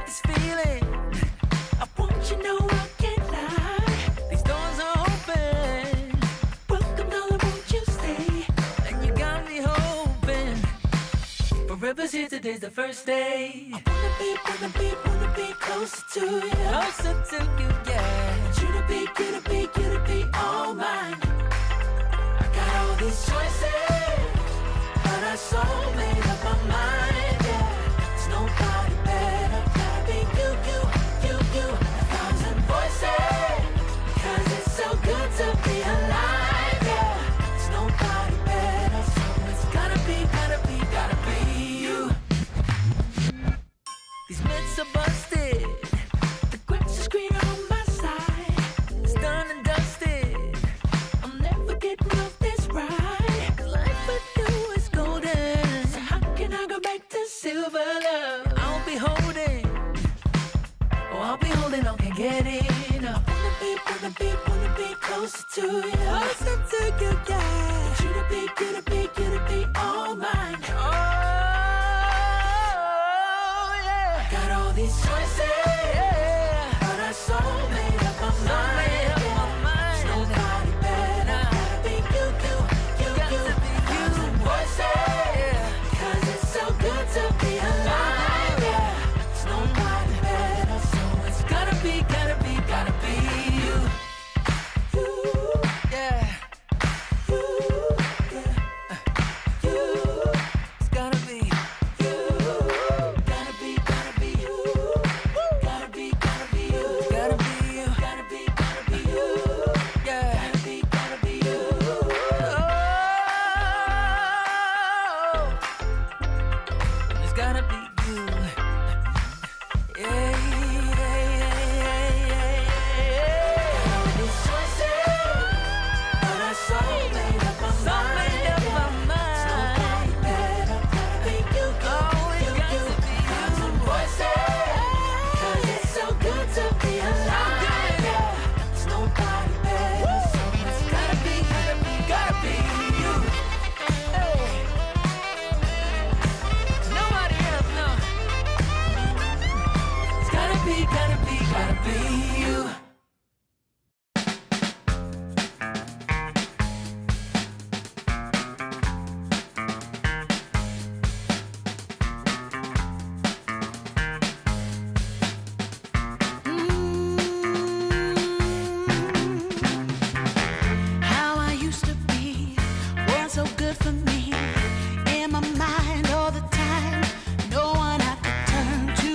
this feeling. I want you know I can't lie. These doors are open. Welcome, darling, won't you stay? And you got me hoping. Forever's here, today's the first day. I wanna be closer to you. Closer to you, yeah. You to be all mine. I got all these choices, but I so made up my mind, yeah. There's nobody better, gotta be you. A thousand voices, 'cause it's so good to be alive, yeah. There's nobody better, so it's gotta be you. These myths are busted, the grass is greener on my side. It's done and dusted, I'm never getting off this ride. 'Cause life with you is golden, so how can I go back to silver love? I'll be holding on, can't get enough. Wanna be closer to you. Closer to you, yeah. You to be all mine. Oh, yeah. Got all these choices, yeah. But I so made up my mind. There's nobody better, gotta be you. Thousand voices, yeah. 'Cause it's so good to be alive, yeah. There's nobody better, so it's gotta be you. Yeah. It's gotta be you. Gotta be you. Gotta be you. Gotta be you. Yeah. Gotta be you. Oh, it's gotta be you. Yeah. All these choices, but I so made up my mind. Nobody better, gotta be you. Thousand voices, 'cause it's so good to be alive, yeah. There's nobody better, so it's gotta be you. Hey. Nobody else, no. It's gotta be you. How I used to be was so good for me. In my mind all the time, no one I could turn to.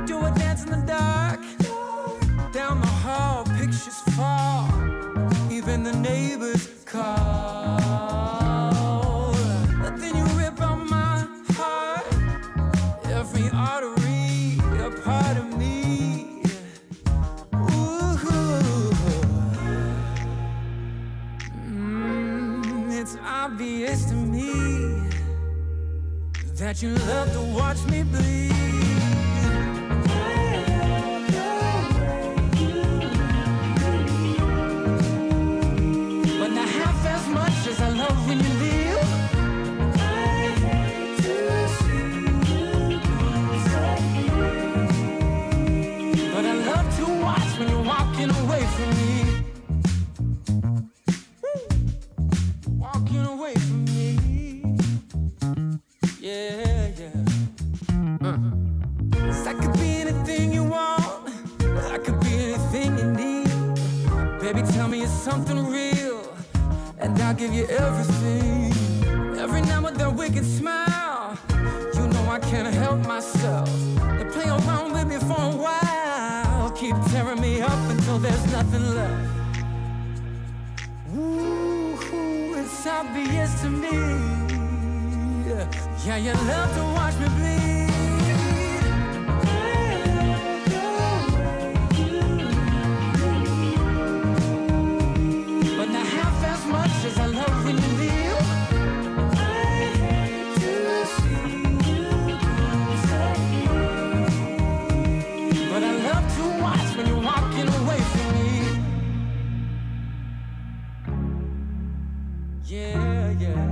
Do a dance in the dark. Down the hall, pictures fall. Even the neighbors call. But then you rip out my heart. Every artery, a part of me. It's obvious to me that you love to watch me bleed. But not half as much as I love when you leave. I hate to see you go. But I love to watch when you're walking away from me. Walking away from me. Yeah, yeah. I could be anything you want. I could be anything you need. Baby, tell me it's something real, and I'll give you everything. Every now and then wicked smile. You know I can't help myself. They play around with me for a while. Keep tearing me up until there's nothing left. Ooh, it's obvious to me. Yeah, you love to watch me bleed. But not half as much as I love when you leave. I hate to see you go. But I love to watch when you're walking away from me. Yeah, yeah.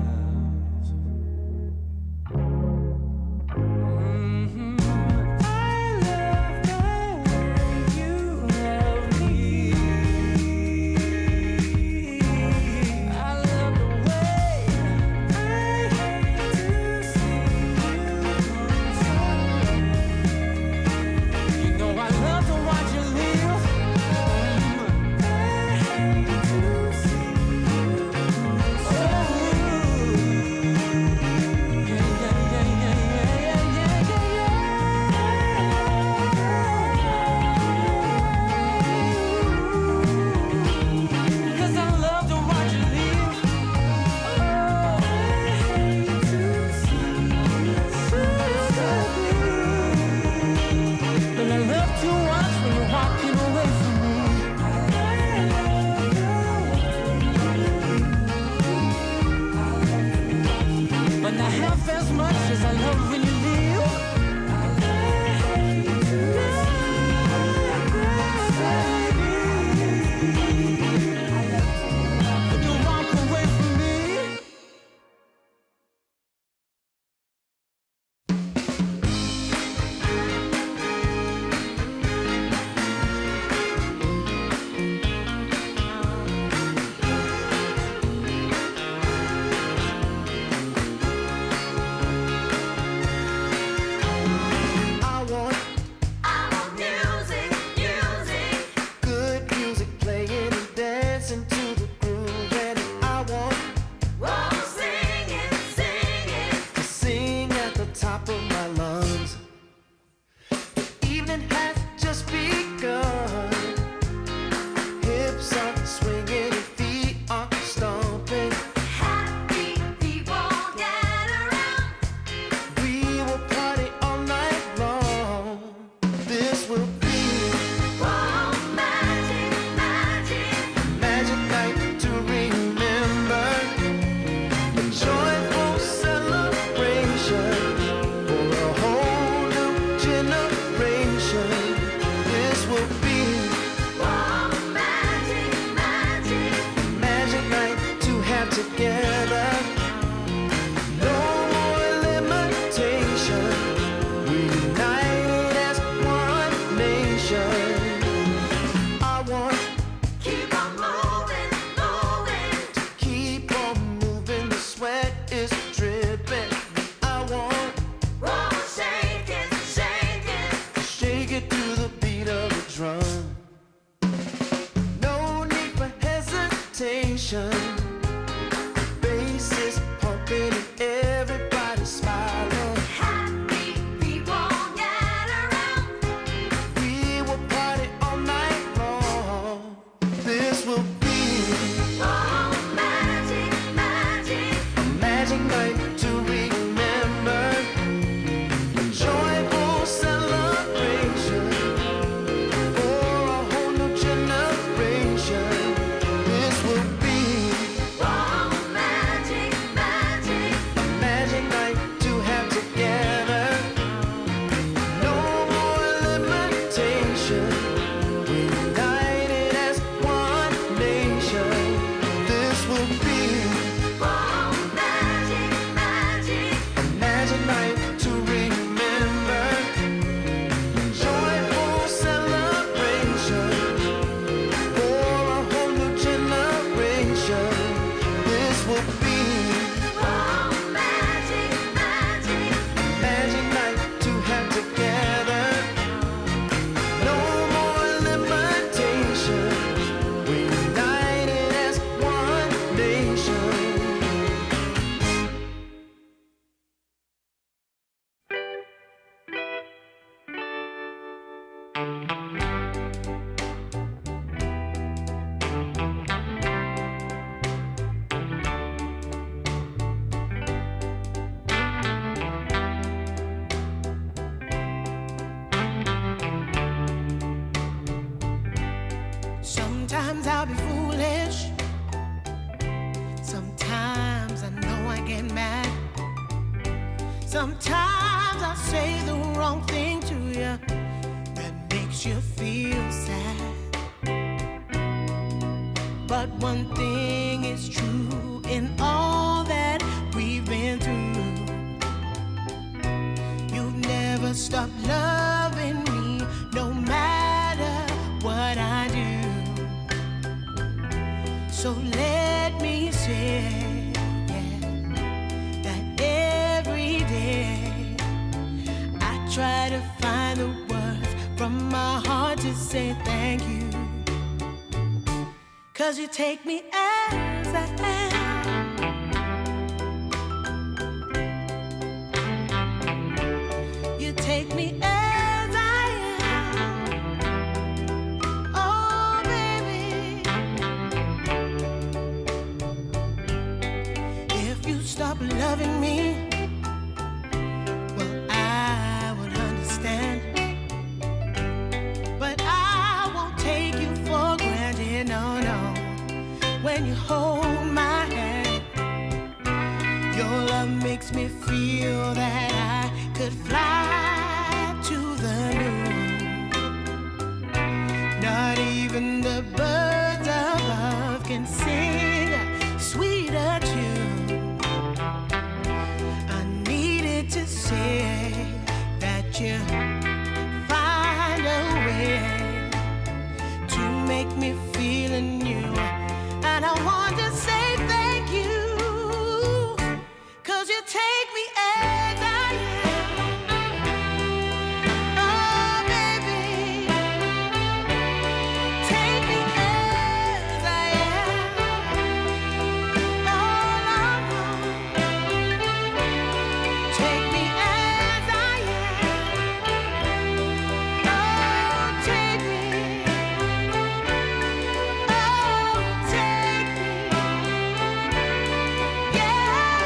Sometimes I'll be foolish. Sometimes I know I get mad. Sometimes I say the wrong thing to you that makes you feel sad. But one thing is true in all that we've been through. You've never stopped loving me, no matter what I do. So let me say, yeah, that every day I try to find the words from my heart to say thank you. 'Cause you take me as I am. You take me as I am. Oh, baby. If you stop loving me, well, I would understand. But I won't take you for granted, no, no. When you hold my hand, your love makes me feel that I could fly to the moon. Not even the birds above can sing a sweeter tune. I needed to say that you find a way to make me feel anew. And I want to say thank you, 'cause you take me as I am. Oh, baby, take me as I am. Oh, no, take me as I am. Oh, take me. Oh, take me. Yeah,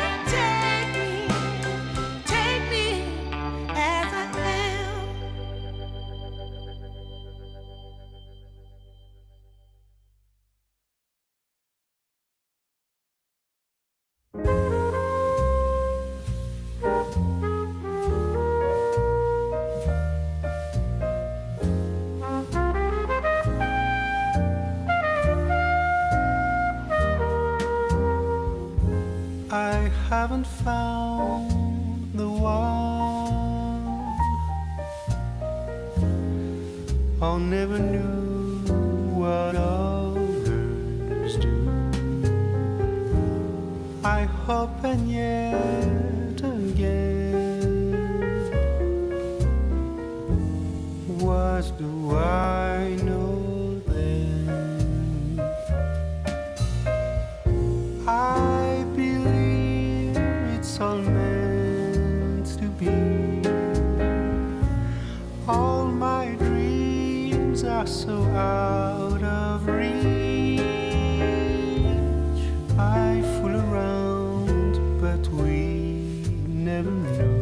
take me as I am. I haven't found the one. I never knew what others do. I hope and yet again, what do I know then? I believe it's all meant to be. All my dreams are so out of reach. I fool around, but we never know.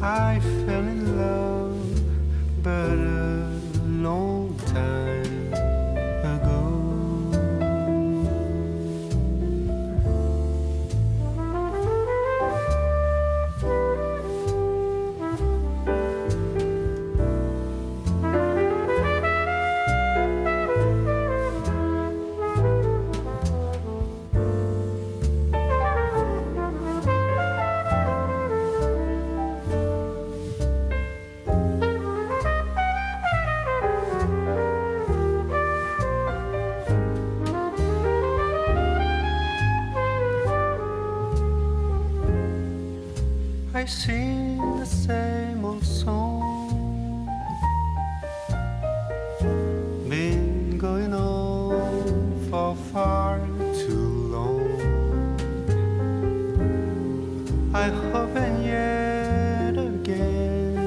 I fell in love, but a long time ago. I sing the same old song, been going on for far too long. I hope and yet again,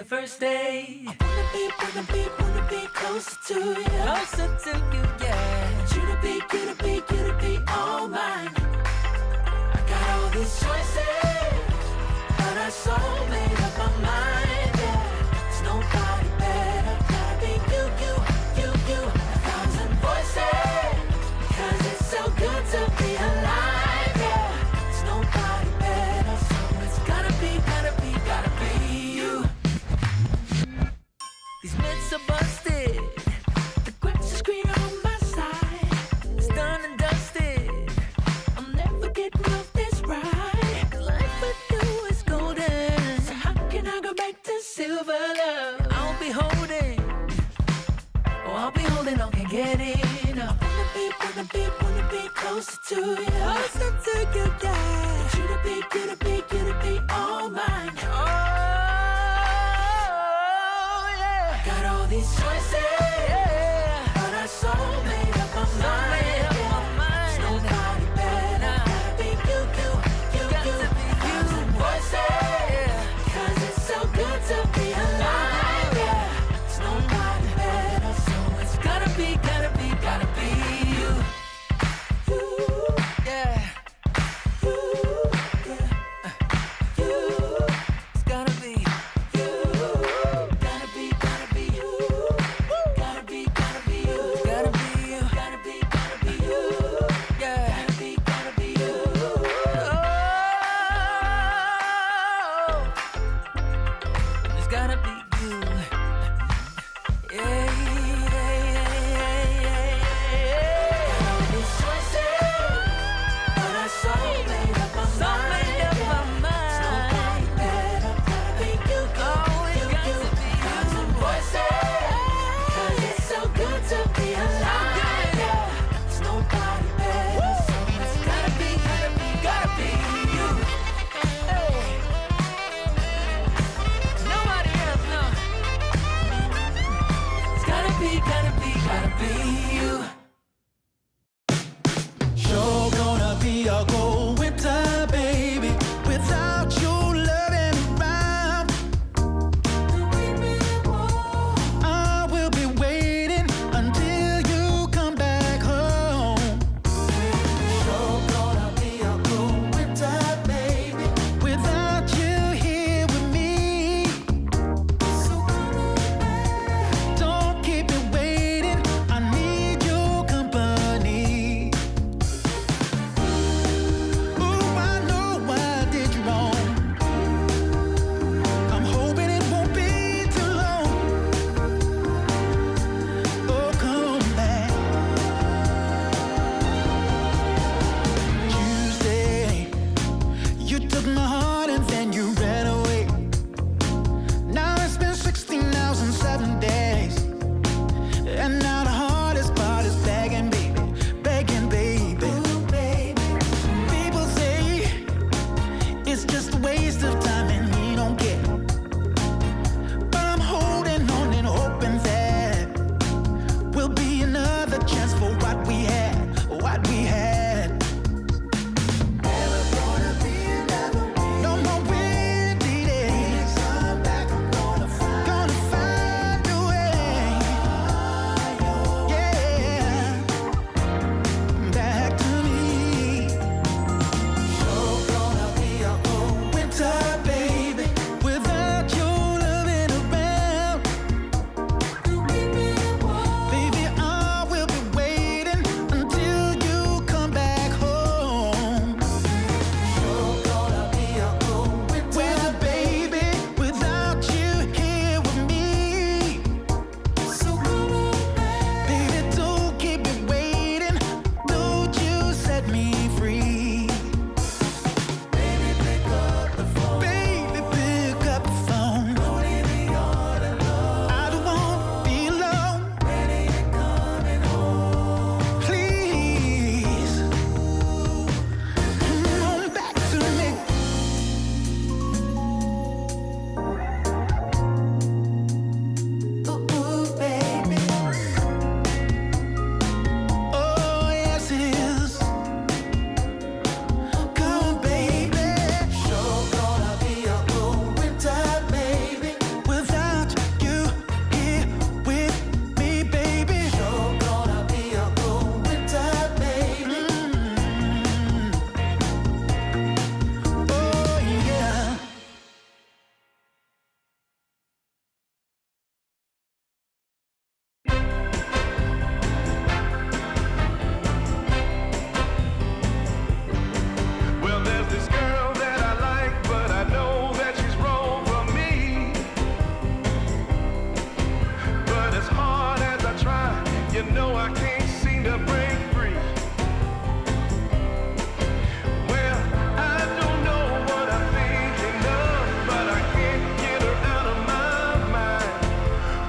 the first day. I wanna be closer to you. Closer to you, yeah. Want you to be all mine. I got all these choices, but I so made up my mind. Yeah, there's nobody better. Gotta be you. A thousand voices, 'cause it's so good to be alive. Yeah, there's nobody better, so it's gotta be you. These myths are busted. The grass is greener on my side. It's done and dusted. I'm never getting off this ride. 'Cause life with you is golden. So how can I go back to silver love? I'll be holding. Oh, I'll be holding on, can't get enough. Wanna be closer to you. Closer to you, yeah. Want you to be all mine. Oh, yeah. Got all these choices, Yeah. but I so made up my mind. Made up my mind. There's nobody better. Nah. Gotta be you. Got to be you. Thousand voices, Yeah. 'cause it's so good to be alive. Yeah, there's nobody better, so it's Gotta be you. you. Yeah. It's gotta be. Gotta be you. Gotta be you. Gotta be you. Gotta be you. Yeah. Gotta be you. Oh, it's gotta be you. Yeah. All these choices, but I so made up my So mind. made up my There's nobody mind. better. Gotta be you. Oh, it's got to be Thousand you. voices, 'cause it's so good to be alive. Yeah, there's nobody better, so it's gotta be you. Hey. Nobody else, no. It's gotta be you. Sure gonna be a cold winter, baby, without you loving around. I will be waiting until you come back home. Sure gonna be a cold winter, baby, without you here with me. Don't keep me waiting, I need you as hard as I try, you know I can't seem to break free. Well, I don't know what I'm thinking of, but I can't get her out of my mind.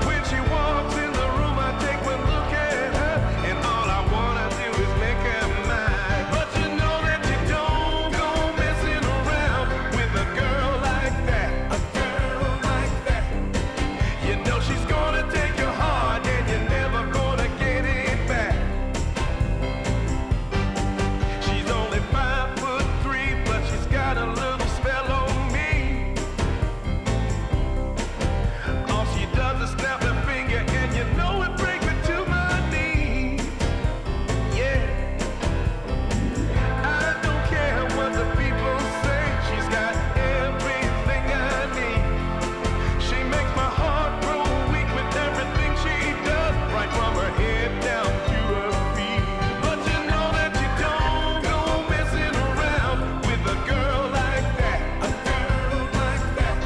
When she walks in the room, I take one look at her, and all I wanna do is make her mine. But you know that you don't go messing around with a girl like that, a girl like that. You know she's gonna take your heart, and you're never gonna get it back. She's only 5'3", but she's got a little spell on me. All she does is snap her finger, and you know it brings me to my knees. Yeah, I don't care what the people say. She's got everything I need. She makes my heart grow weak with everything she does, right from her head down to her feet. But you know that you don't go messing around with a girl like that, a girl like that.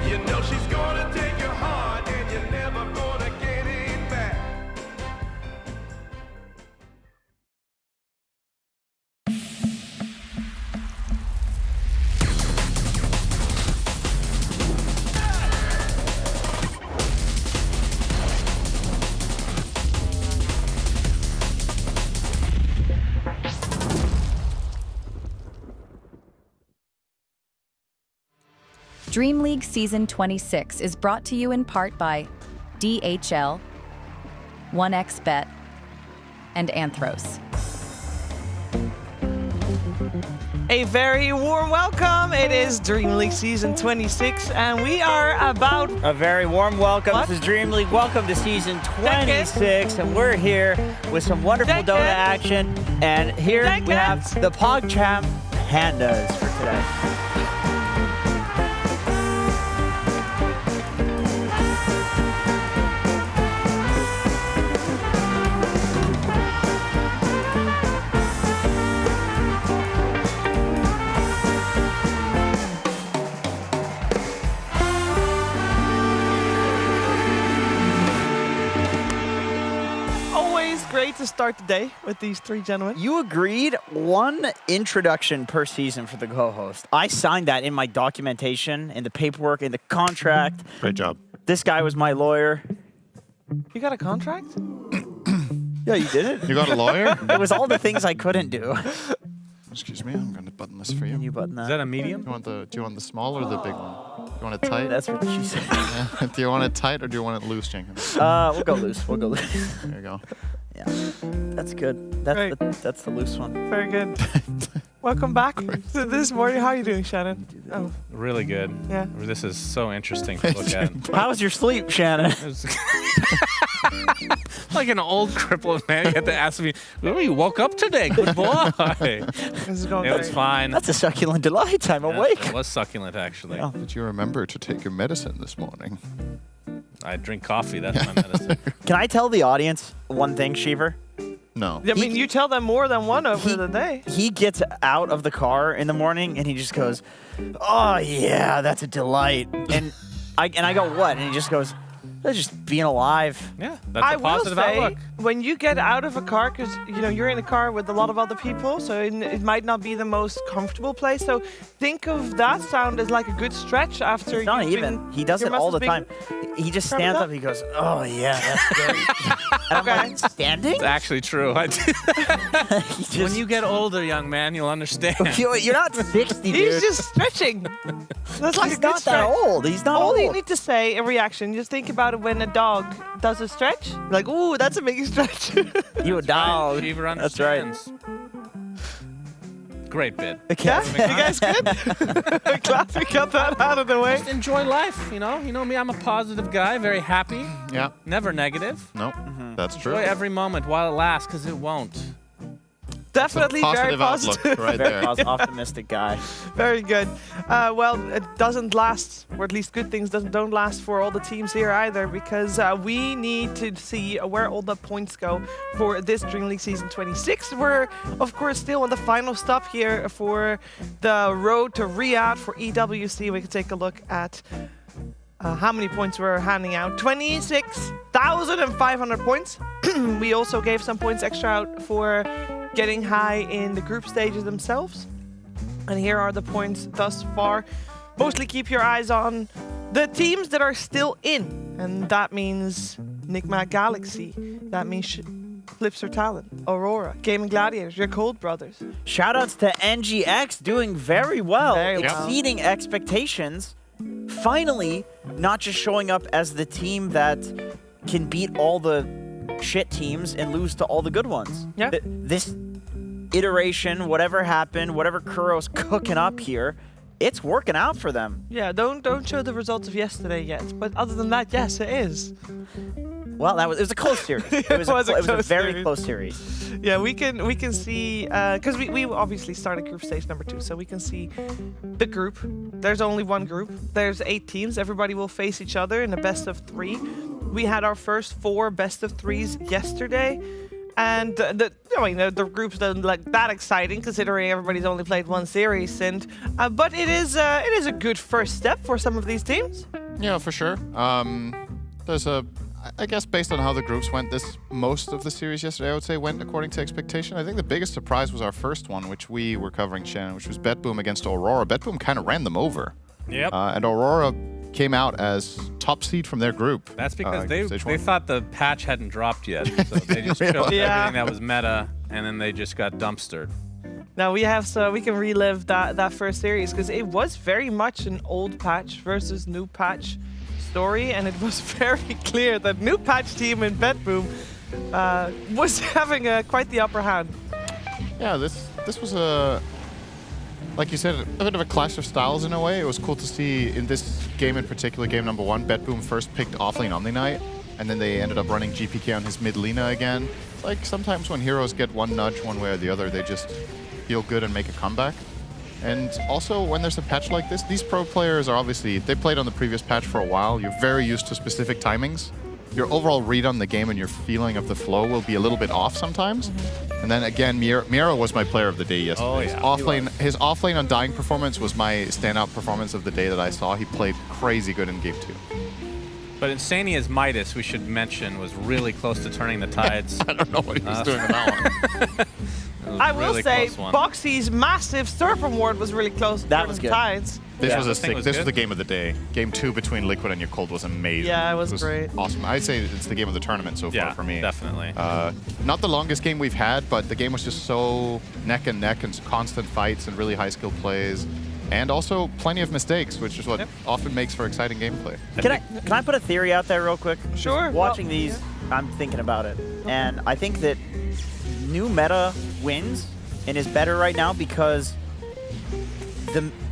You know she's gonna take your heart, and you're never gonna get it back. DreamLeague Season 26 is brought to you in part by DHL, 1xBet, and Anthros. A very warm welcome. It is DreamLeague Season 26, and we are about... A very warm welcome. What? This is DreamLeague. Welcome to Season 26, and we're here with some wonderful Thank Dota you. action. And here Thank we you. have the PogChamp Pandas for today. Always great to start the day with these three gentlemen. You agreed one introduction per season for the co-host. I signed that in my documentation, in the paperwork, in the contract. Great job. This guy was my lawyer. You got a contract? Yeah, you did it. You got a lawyer? It was all the things I couldn't do. Excuse me, I'm going to button this for you. Can you button that? Is that a medium? Do you want the small or the big one? Do you want it tight? That's what she said. Yeah. Do you want it tight or do you want it loose, Jenkins? We'll go loose. We'll go loose. There you go. Yeah, that's good. That's the loose one. Very good. Welcome back to this morning. How are you doing, Shannon? Oh, Really good. yeah. This is so interesting to look at. How was your sleep, Shannon? It was like an old crippled man. You had to ask me, "Oh, you woke up today, good boy." This is going It was great. fine. That's a succulent delight. I'm Yeah, awake. It was succulent, actually. Yeah. Did you remember to take your medicine this morning? I drink coffee. That's my medicine. Can I tell the audience one thing, Sheever? No. I mean, you tell them more than one over the day. He gets out of the car in the morning and he just goes, "Oh yeah, that's a delight." And I go, "What?" And he just goes, "That's just being alive." Yeah, that's I a will positive say, outlook. when you get out of a car, because you're in a car with a lot of other people, so it might not be the most comfortable place. So think of that sound as like a good stretch after. It's not you've even. been- He does your it all the muscles time. being- He just Remember stands that? up. He goes, "Oh yeah, that's great." And I'm Okay. like, "Standing?" It's actually true. I do. He When just- you get older, young man, you'll understand. You're not 60, dude. He's just stretching. That's like He's a good not that stretch. old. He's not All old. you need to say, a reaction, just think about it when a dog does a stretch. Like, ooh, that's a big stretch. You a dog. Cheever That's right. understands. Great bit. Yeah? You guys good? Glad we got that out of the way. Just enjoy life, you know. You know me, I'm a positive guy, very happy, Yeah. never negative. No. That's true. Enjoy every moment while it lasts, because it won't. Definitely very Positive outlook positive. right Very there. optimistic guy. Very good. Well, it doesn't last, or at least good things don't last for all the teams here either, because we need to see where all the points go for this DreamLeague Season 26. We're, of course, still on the final stop here for the road to Riyadh for EWC. We can take a look at how many points we're handing out. 26,500 points. We also gave some points extra out for getting high in the group stages themselves. And here are the points thus far. Mostly keep your eyes on the teams that are still in. And that means Nigma Galaxy. That means Flipster Talon, Aurora, Gaming Gladiators, your Cold Brothers. Shoutouts to NGX doing very well, Very well. exceeding expectations. Finally, not just showing up as the team that can beat all the shit teams and lose to all the good ones. Yeah. This iteration, whatever happened, whatever Kuro's cooking up here, it's working out for them. Yeah, don't show the results of yesterday yet. But other than that, yes, it is. Well, it was a close series. It was, was a it was a close very series. close series. Yeah, we can see because we obviously started group stage number 2, so we can see the group. There's only one group. There's 8 teams. Everybody will face each other in a best of 3. We had our first 4 best of 3s yesterday, and the groups don't look that exciting considering everybody's only played one series. And but it is a good first step for some of these teams. Yeah, for sure. I guess based on how the groups went, most of the series yesterday, I would say, went according to expectation. I think the biggest surprise was our first one, which we were covering, Shannon, which was BetBoom against Aurora. BetBoom kind of ran them over. Yep. And Aurora came out as top seed from their group. That's because they stage 1. thought the patch hadn't dropped yet. So they just chose Yeah. everything that was meta, and then they just got dumpstered. Now we can relive that first series because it was very much an old patch versus new patch story, and it was very clear that new patch team in BetBoom was having quite the upper hand. Yeah, this was like you said, a bit of a clash of styles in a way. It was cool to see in this game in particular, game number 1, BetBoom first picked offlane Omni Knight, and then they ended up running GPK on his mid Lina again. Like sometimes when heroes get one nudge one way or the other, they just feel good and make a comeback. And also, when there's a patch like this, these pro players are obviously, they played on the previous patch for a while. You're very used to specific timings. Your overall read on the game and your feeling of the flow will be a little bit off sometimes. And then again, Miero was my player of the day yesterday. Oh, yeah. His offlane Undying performance was my standout performance of the day that I saw. He played crazy good in game 2. But Insania's Midas, we should mention, was really close to turning the tides. I don't know what he was doing with that one. It was I a will really say, close one. Boxy's massive Serpent Ward was really close to That turning was the good. tides. This Yeah, was this thing was this was good. the game of the day. Game 2 between Liquid and your Cold was amazing. Yeah, it was great. Awesome. I'd say it's the game of the tournament so far Yeah, for me. definitely. Not the longest game we've had, but the game was just so neck and neck and constant fights and really high skill plays. And also plenty of mistakes, which is what often makes for exciting gameplay. Can I put a theory out there real quick? Sure. Just watching these, I'm thinking about it. And I think that new meta wins and is better right now because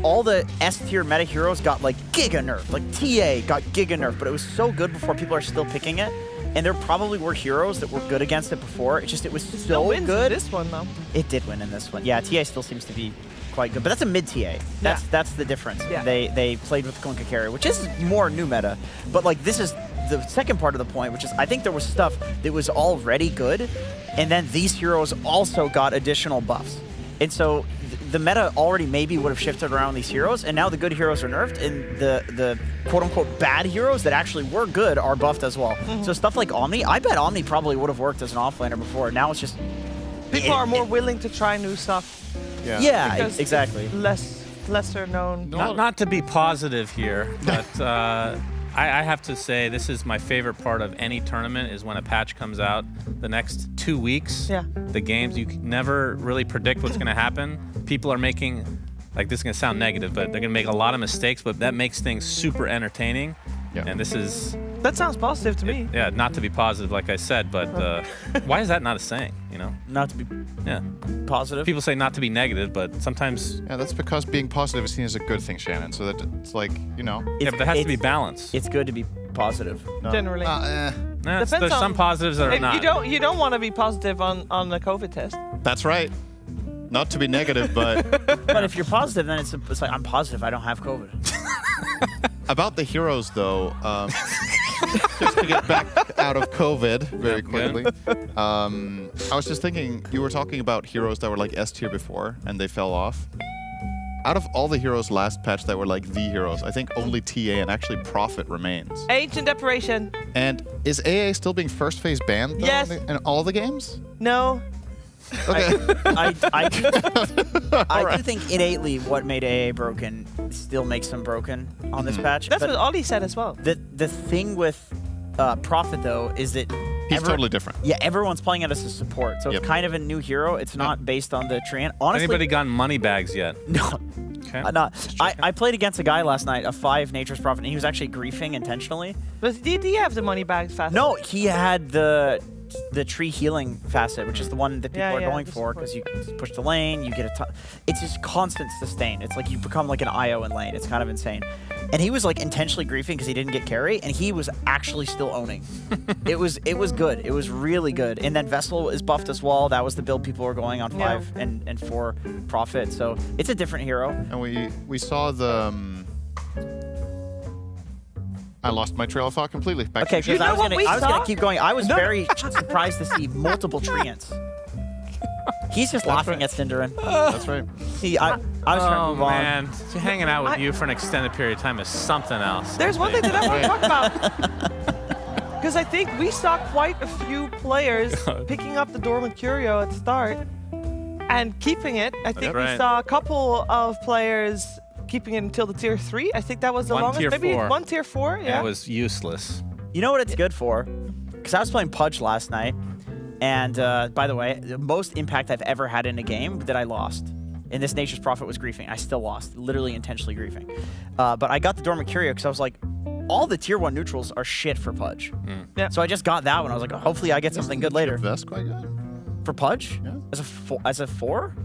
all the S-tier meta heroes got like giga nerf. Like TA got giga nerf, but it was so good before people are still picking it. And there probably were heroes that were good against it before. It was so wins good. This one though. It did win in this one. Yeah, TA still seems to be quite good, but that's a mid TA. That's the difference. Yeah. They played with the Klinka carry, which is more new meta. But like this is the second part of the point, which is I think there was stuff that was already good, and then these heroes also got additional buffs. And so the meta already maybe would have shifted around these heroes, and now the good heroes are nerfed, and the quote-unquote bad heroes that actually were good are buffed as well. So stuff like Omni, I bet Omni probably would have worked as an offlaner before. Now it's just... People are more willing to try new stuff. Yeah, Because exactly. Lesser known. Not to be positive here, but I have to say this is my favorite part of any tournament is when a patch comes out the next 2 weeks. Yeah. The games, you can never really predict what's going to happen. People are making, like this is going to sound negative, but they're going to make a lot of mistakes, but that makes things super entertaining. Yeah. And this is, That sounds positive to me. yeah, not to be positive, like I said, but why is that not a saying, you know? Not to be Yeah. positive. People say not to be negative, but sometimes, Yeah, that's because being positive is seen as a good thing, Shannon. So that it's like, yeah, but there has to be balance. It's good to be positive. Generally. Nah, Depends there's some on- positives that are If not. you don't want to be positive on the COVID test. That's right. Not to be negative, but But if you're positive, then it's like, I'm positive I don't have COVID. about the heroes, though, just to get back out of COVID very quickly, I was just thinking, you were talking about heroes that were like S tier before and they fell off. out of all the heroes last patch that were like the heroes, I think only TA and actually Prophet remains. Ancient Apparition. And is AA still being first phase banned though, Yes. in all the games? No. Okay. I do think innately what made AA broken still makes them broken on this patch. That's but what Ollie said as well. the thing with Prophet though is that He's totally different. Yeah, everyone's playing it as a support, so Yep. it's kind of a new hero. It's not based on the tree. Honestly, Anybody gotten money bags yet? no. Okay. Not. I played against a guy last night, a 5 Nature's Prophet, and he was actually griefing intentionally. But did he have the money bags fast? No, he had the tree healing facet, which is the one that people Yeah, are yeah, going the for because you push the lane, you get a ton. It's just constant sustain. It's like you become like an IO in lane. It's kind of insane. And he was like intentionally griefing because he didn't get carry, and he was actually still owning. It was good. It was really good. And then Vessel is buffed as well. That was the build people were going on 5 and 4 Prophet. So it's a different hero. And we saw the. I lost my trail of thought completely. Back Okay, to you. because I was saw? gonna keep going. I was very surprised to see multiple treants. He's just laughing right. at Cinderin. That's right. I was trying to Oh move on. man, so hanging out with you for an extended period of time is something else. There's one thing that I want to talk about. Because I think we saw quite a few players picking up the Dormant Curio at the start and keeping it. I think we right. saw a couple of players keeping it until the tier 3. I think that was the One longest. tier Maybe 4. one tier 4, yeah. It was useless. You know what it's good for? Because I was playing Pudge last night, and by the way, the most impact I've ever had in a game that I lost. And this Nature's Prophet was griefing. I still lost, literally intentionally griefing. But I got the Dormant Curio because I was like, all the tier 1 neutrals are shit for Pudge. Yeah. So I just got that one. I was like, hopefully I get something good later. Vest quite good. For Pudge? Yeah. As a 4?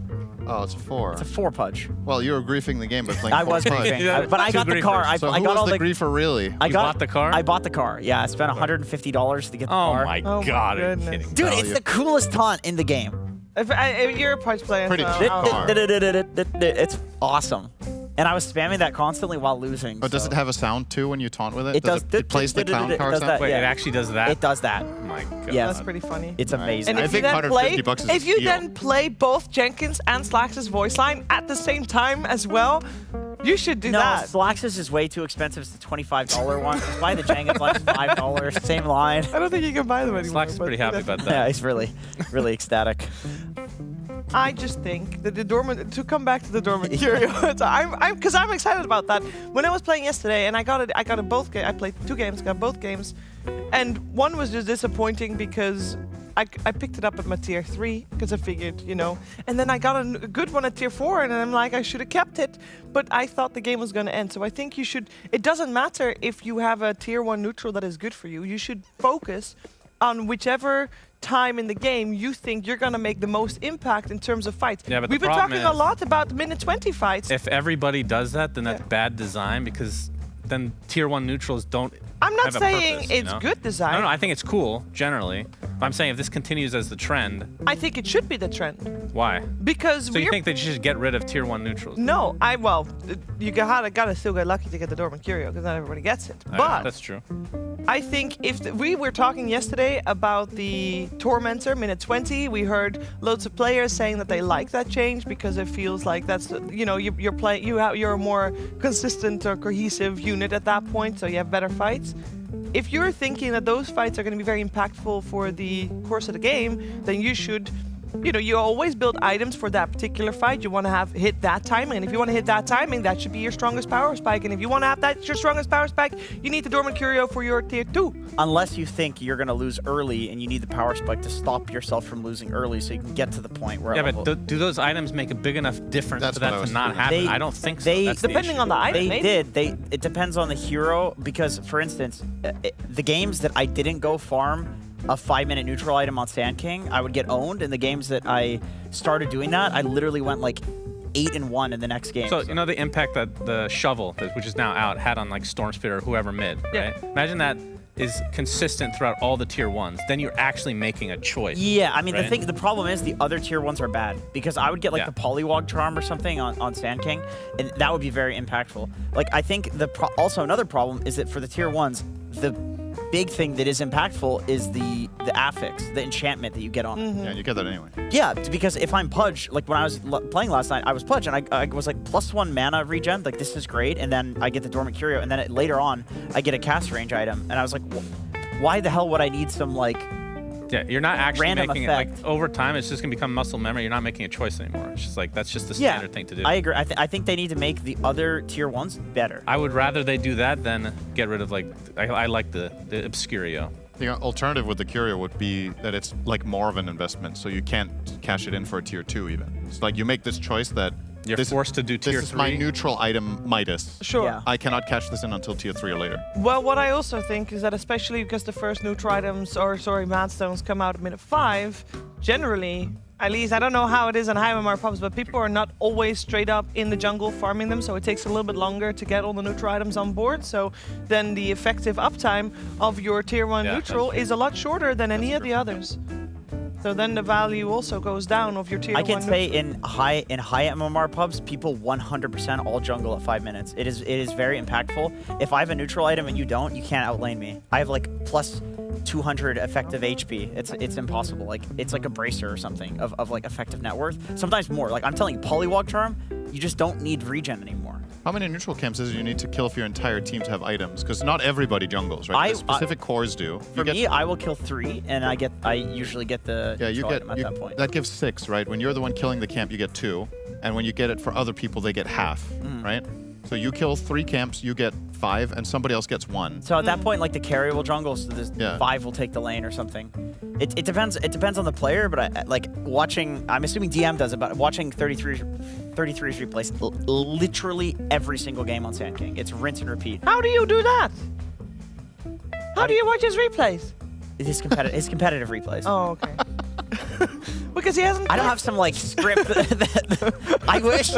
Oh, it's a 4. It's a 4 Pudge. Well, you were griefing the game by playing I 4 was Pudge. griefing. Yeah, But I two got the car. griefers. So I who got was all the the griefer really? I You got bought the car? I bought the car. Yeah, I spent $150 to get the Oh car. my Oh my god, are you goodness. kidding? Dude, Value. it's the coolest taunt in the game. If you're a Pudge player, Pretty so cheap I'll- car. It's awesome. And I was spamming that constantly while losing. But does so- it have a sound too when you taunt with it? It does. It plays the clown It car does sound? that. Wait, yeah. it actually does that? It does that. Oh my god. Yes. That's pretty funny. It's amazing. And I if you think then play, 150 bucks is if a you steal. then play both Jenkins and Slax's voice line at the same time as well, you should do No, that. Slax's is way too expensive. It's the $25 one. Just buy the Jenkins like $5. Same line. I don't think you can buy them anymore. Slacks is but pretty happy that's- about Yeah, that. he's really, really ecstatic. I just think that the Dormant, to come back to the Dormant Curio, because I'm excited about that. When I was playing yesterday, and I got it both. I played 2 games, got both games, and one was just disappointing because I picked it up at my tier 3 because I figured, and then I got a good one at tier 4, and I'm like, I should have kept it, but I thought the game was going to end. So I think you should. It doesn't matter if you have a tier 1 neutral that is good for you. You should focus on whichever time in the game you think you're going to make the most impact in terms of fights. Yeah, but the We've been problem talking a is- lot about minute 20 fights. If everybody does that, then that's Yeah. bad design because then tier 1 neutrals don't I'm not have a saying purpose, it's good design. No, I think it's cool, generally. But I'm saying if this continues as the trend, I think it should be the trend why? because So you think they should get rid of tier 1 neutrals? No, you gotta still get lucky to get the Dormant Curio because not everybody gets it. I- But that's true. I think if we were talking yesterday about the Tormentor minute 20, we heard loads of players saying that they like that change because it feels like that's you're a more consistent or cohesive unit at that point, so you have better fights. If you're thinking that those fights are going to be very impactful for the course of the game, then you should. You always build items for that particular fight. You want to hit that timing. And if you want to hit that timing, that should be your strongest power spike. And if you want to have that your strongest power spike, you need the Dormant Curio for your tier 2. Unless you think you're going to lose early and you need the power spike to stop yourself from losing early so you can get to the point where... Yeah, level- but do those items make a big enough difference That's for that what I to was not thinking. happen? I don't think so. they- That's the Depending issue. on the item, They maybe. did. It depends on the hero because, for instance, the games that I didn't go farm a 5-minute neutral item on Sand King, I would get owned. In the games that I started doing that, I literally went like 8-1 in the next game. So, you know the impact that the shovel, which is now out, had on like Storm Spirit or whoever mid, Yeah. right? Imagine that is consistent throughout all the tier 1s. Then you're actually making a choice. Yeah, I mean, right? the problem is the other tier 1s are bad because I would get like Yeah. the Polywog Charm or something on Sand King, and that would be very impactful. Like, I think also another problem is that for the tier 1s, big thing that is impactful is the affix, the enchantment that you get on it. Yeah, you get that anyway. Yeah, because if I'm Pudge, like when I was playing last night, I was Pudge, and I was like +1 mana regen, like this is great, and then I get the Dormant Curio, and then later on, I get a cast range item, and I was like, why the hell would I need some like Yeah, you're not actually random making effect. it, like, over time, it's just going to become muscle memory. You're not making a choice anymore. It's just like, that's just the standard thing to do. I agree. I think they need to make the other tier 1s better. I would rather they do that than get rid of, like, I like the Obscurio. The alternative with the Curio would be that it's like more of an investment, so you can't cash it in for a tier 2 even. It's like you make this choice that You're forced to do tier 3. This is my neutral item, Midas. Sure. Yeah. I cannot cash this in until tier 3 or later. Well, what I also think is that especially because the first neutral items, Madstones come out at minute 5, generally, at least I don't know how it is on high MMR pubs, but people are not always straight up in the jungle farming them, so it takes a little bit longer to get all the neutral items on board. So then the effective uptime of your tier 1 neutral is a lot shorter than any of the others. So then the value also goes down of your tier 1. I can say in high MMR pubs, people 100% all jungle at 5 minutes. It is very impactful. If I have a neutral item and you don't, you can't outlane me. I have like plus 200 effective HP. It's impossible. Like it's like a bracer or something of like effective net worth. Sometimes more. Like I'm telling you, Polywog Charm, you just don't need regen anymore. How many neutral camps is it you need to kill for your entire team to have items? Because not everybody jungles, right? The specific cores do. For me, I will kill 3, and I usually get the neutral item at that point. That gives 6, right? When you're the one killing the camp, you get 2, and when you get it for other people, they get half, right? So you kill 3 camps, you get 5, and somebody else gets 1. So at that point, like the carry will jungle, so this 5 will take the lane or something. It depends. It depends on the player, but like watching, I'm assuming DM does it, but watching 33's replays literally every single game on Sand King. It's rinse and repeat. How do you do that? How do you watch his replays? His competitive replays. Oh, okay. Because he hasn't. I don't have some like script. I wish.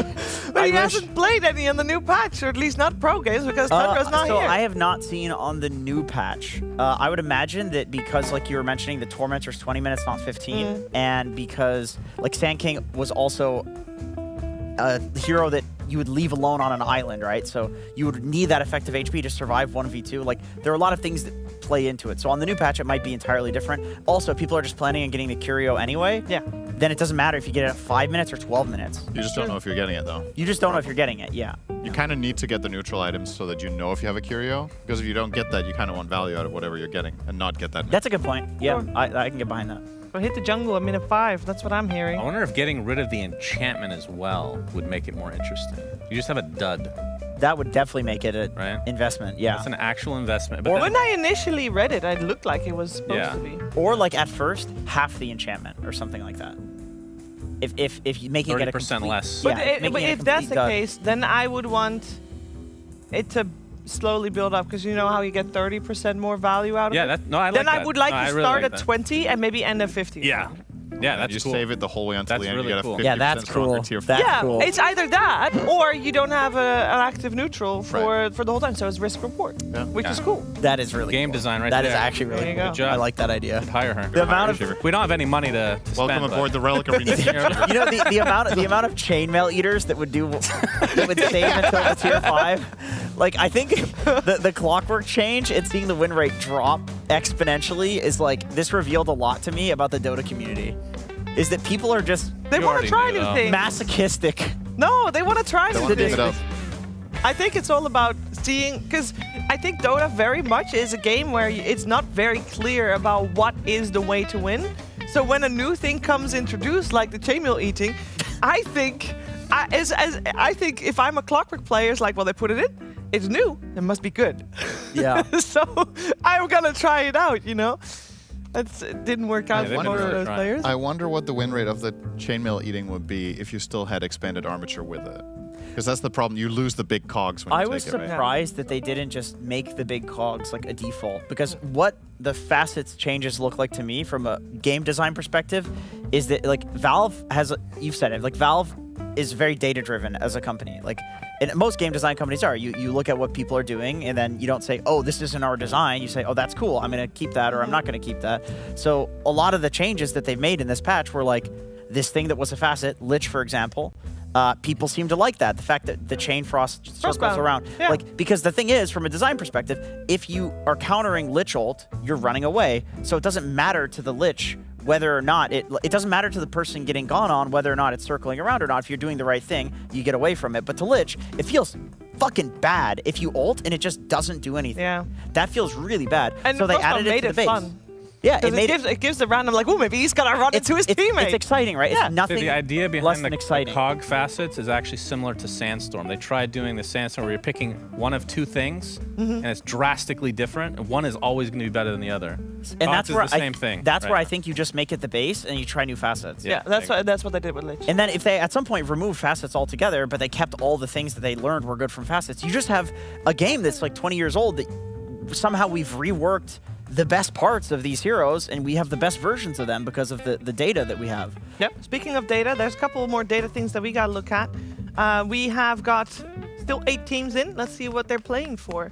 But he hasn't played any on the new patch, or at least not pro games, because Tundra's not so here. I have not seen on the new patch. I would imagine that because, like you were mentioning, the Tormentor's 20 minutes, not 15, and because like Sand King was also a hero that you would leave alone on an island, right? So you would need that effective HP to survive 1v2. Like there are a lot of things that play into it. So on the new patch, it might be entirely different. Also, people are just planning on getting the Curio anyway. Yeah. Then it doesn't matter if you get it at 5 minutes or 12 minutes. You just don't know if you're getting it, though. You just don't know if you're getting it, yeah. You kind of need to get the neutral items so that you know if you have a Curio. Because if you don't get that, you kind of want value out of whatever you're getting and not get that. That's a good point. Yeah, Sure. I can get behind that. But hit the jungle at minute 5. That's what I'm hearing. I wonder if getting rid of the enchantment as well would make it more interesting. You just have a dud. That would definitely make it an investment, yeah. It's an actual investment. But When I initially read it, it looked like it was supposed to be. Or like at first, half the enchantment or something like that. If you make it get a 30% complete, less. But, Yeah, making but it a if that's the complete dud. case, then I would want it to slowly build up, because you know how you get 30% more value out of it? I like then that. I would like No, I to really start like at that. 20 and maybe end at 50. Yeah. Yeah, that's you cool. save it the whole way until That's the end. really you get a cool. 50% Yeah, that's stronger cool. tier 4. That's yeah, cool. it's either that, or you don't have an active neutral for the whole time, so it's risk reward, which is cool. That is really Game cool. design right That there. is actually really There you cool. go. Good job. I like that idea. Hire her. The amount of We don't have any money to spend. Welcome but- aboard the Relic Arena. you know the amount of chainmail eaters that would save until the tier 5. Like I think the clockwork change and seeing the win rate drop exponentially is like this revealed a lot to me about the Dota community. Is that people are just They You want already to try knew, new though. things. masochistic. No, they want to try They new want to things. pick it up. I think it's all about seeing, because I think Dota very much is a game where it's not very clear about what is the way to win. So when a new thing comes introduced, like the chainmail eating, I think, I think if I'm a Clockwork player, it's like, well, they put it in, it's new, it must be good. Yeah. So I'm gonna try it out, you know? It didn't work out they've for been most of really those trying. players. I wonder what the win rate of the chainmail eating would be if you still had expanded armature with it. Because that's the problem. You lose the big cogs when you I take was it, right? surprised that they didn't just make the big cogs like a default, because what the facets changes look like to me from a game design perspective is that like Valve has, you've said it, like Valve is very data driven as a company. Like, and most game design companies are. You look at what people are doing, and then you don't say, oh, this isn't our design. You say, oh, that's cool. I'm going to keep that, or I'm not going to keep that. So a lot of the changes that they've made in this patch were like this thing that was a facet, Lich, for example, people seem to like that. The fact that the chain frost circles Frostbound. around. Yeah. Like, because the thing is, from a design perspective, if you are countering Lich ult, you're running away. So it doesn't matter to the Lich whether or not it doesn't matter to the person getting gone on whether or not it's circling around or not. If you're doing the right thing, you get away from it. But to Lich, it feels fucking bad if you ult and it just doesn't do anything. Yeah. That feels really bad. And so they Frostbound added it made to the it base. fun. Yeah, It gives the random like, oh, maybe he's gonna run into his teammate. It's exciting, right? Yeah. It's nothing The idea less behind than the exciting. cog facets is actually similar to Sandstorm. They tried doing the Sandstorm where you're picking one of two things, and it's drastically different. And one is always going to be better than the other. And Cogs that's is where the same thing. That's right? where I think you just make it the base and you try new facets. Yeah, that's what they did with Lich. And then if they at some point remove facets altogether, but they kept all the things that they learned were good from facets, you just have a game that's like 20 years old that somehow we've reworked the best parts of these heroes, and we have the best versions of them because of the data that we have. Yep. Speaking of data, there's a couple more data things that we gotta look at. We have got still 8 teams in. Let's see what they're playing for.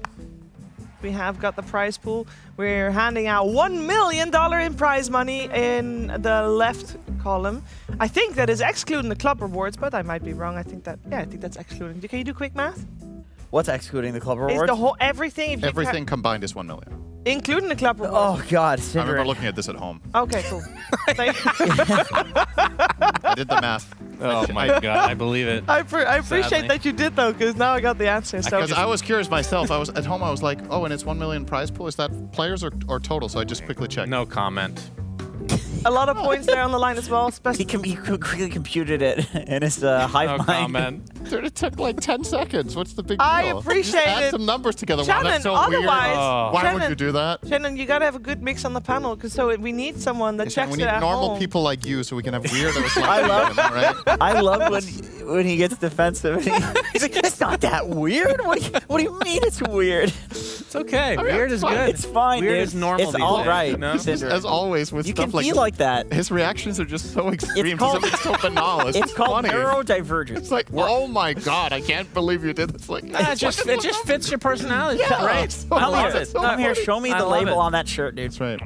We have got the prize pool. We're handing out $1 million in prize money in the left column. I think that is excluding the club rewards, but I might be wrong. I think that's excluding. Can you do quick math? What's excluding the club Is rewards? the whole everything? If you Everything combined is 1 million. including the club rewards. Oh God, I Cinder. remember looking at this at home. Okay, cool. Thank you. I did the math. Oh my God, I believe it. I appreciate Sadly. that you did though, because now I got the answer. So Because I was curious myself. I was at home. I was like, oh, and it's 1 million prize pool. Is that players or total? So I just quickly checked. No comment. a lot of points there on the line as well. He Especially quickly computed it in his hive No mind. comment. Dude, it took like 10 seconds. What's the big deal? I Just appreciate add it. some numbers together. Wow, Shannon, that's so weird. otherwise, Oh. Why Shannon, would you do that? Shannon, you gotta have a good mix on the panel, because so we need someone that checks We it need at normal home. people like you so we can have weirdos like I love- him, right? I love when he gets defensive. He's like, it's not that weird. What do you mean it's weird? It's okay. Weird is fine. good. It's fine, Weird dude. is normal. It's these all days, right. you know? Cinder. As always with You stuff can be like that. his reactions are just so extreme. called- It's so banal. It's It's just called funny. neurodivergence. It's like, oh my God, I can't believe you did this. Like, It just fits your personality. Yeah. Right. So I Come love here, it. come here. Show me I the love label it. on that shirt, dude. That's right.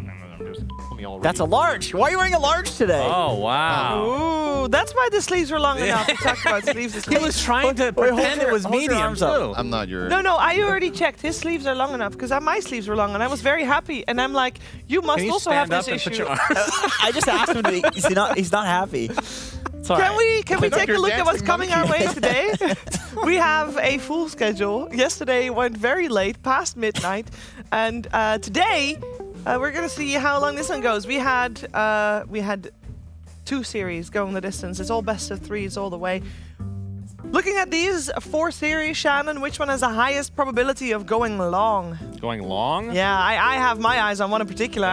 That's a large. Why are you wearing a large today? Oh wow. Ooh, that's why the sleeves were long enough. We talked about sleeves. He was trying to hold pretend your- it was hold your medium arms up. too. I'm not your. No, I already checked. His sleeves are long enough, because my sleeves were long, and I was very happy. And I'm like, you must Can you also have stand this up and issue. put your arms? I just asked him to he's not happy. It's all Can right. we take a You're look at what's dancing coming our way today? We have a full schedule. Yesterday went very late, past midnight, and today we're gonna see how long this one goes. We had 2 series going the distance. It's all best of 3s all the way. Looking at these 4 series, Shannon, which one has the highest probability of going long? Going long? Yeah, I have my eyes on one in particular.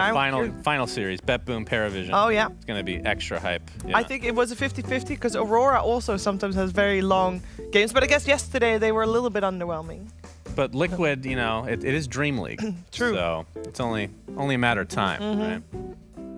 Final series, Bet Boom Paravision. Oh yeah. It's gonna be extra hype. Yeah. I think it was a 50-50 because Aurora also sometimes has very long games. But I guess yesterday they were a little bit underwhelming. But Liquid, you know, it is DreamLeague. True. So it's only a matter of time, right?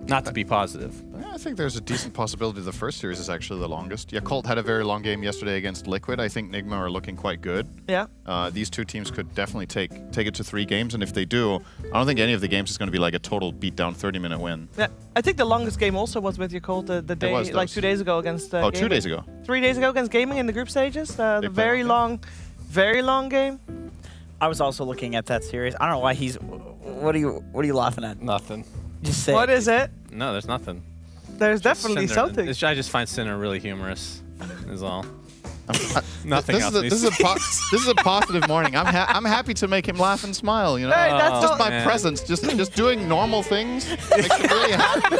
Not to be positive. I think there's a decent possibility the first series is actually the longest. Yeah, Colt had a very long game yesterday against Liquid. I think Nigma are looking quite good. Yeah. These 2 teams could definitely take it to 3 games, and if they do, I don't think any of the games is going to be like a total beatdown 30-minute win. Yeah, I think the longest game also was with your Colt the day, was like those. 2 days ago against. Oh, 2 Gaming. days ago. 3 days ago against Gaming in the group stages. The They played very long game. I was also looking at that series. I don't know why he's. What are you laughing at? Nothing. Just say. What is it? No, there's nothing. There's definitely Cinder- something. I just find Sinner really humorous. Is all. Nothing This else. is a positive morning. I'm happy to make him laugh and smile. You know, Hey, that's just all- my man. presence, just doing normal things makes me really happy.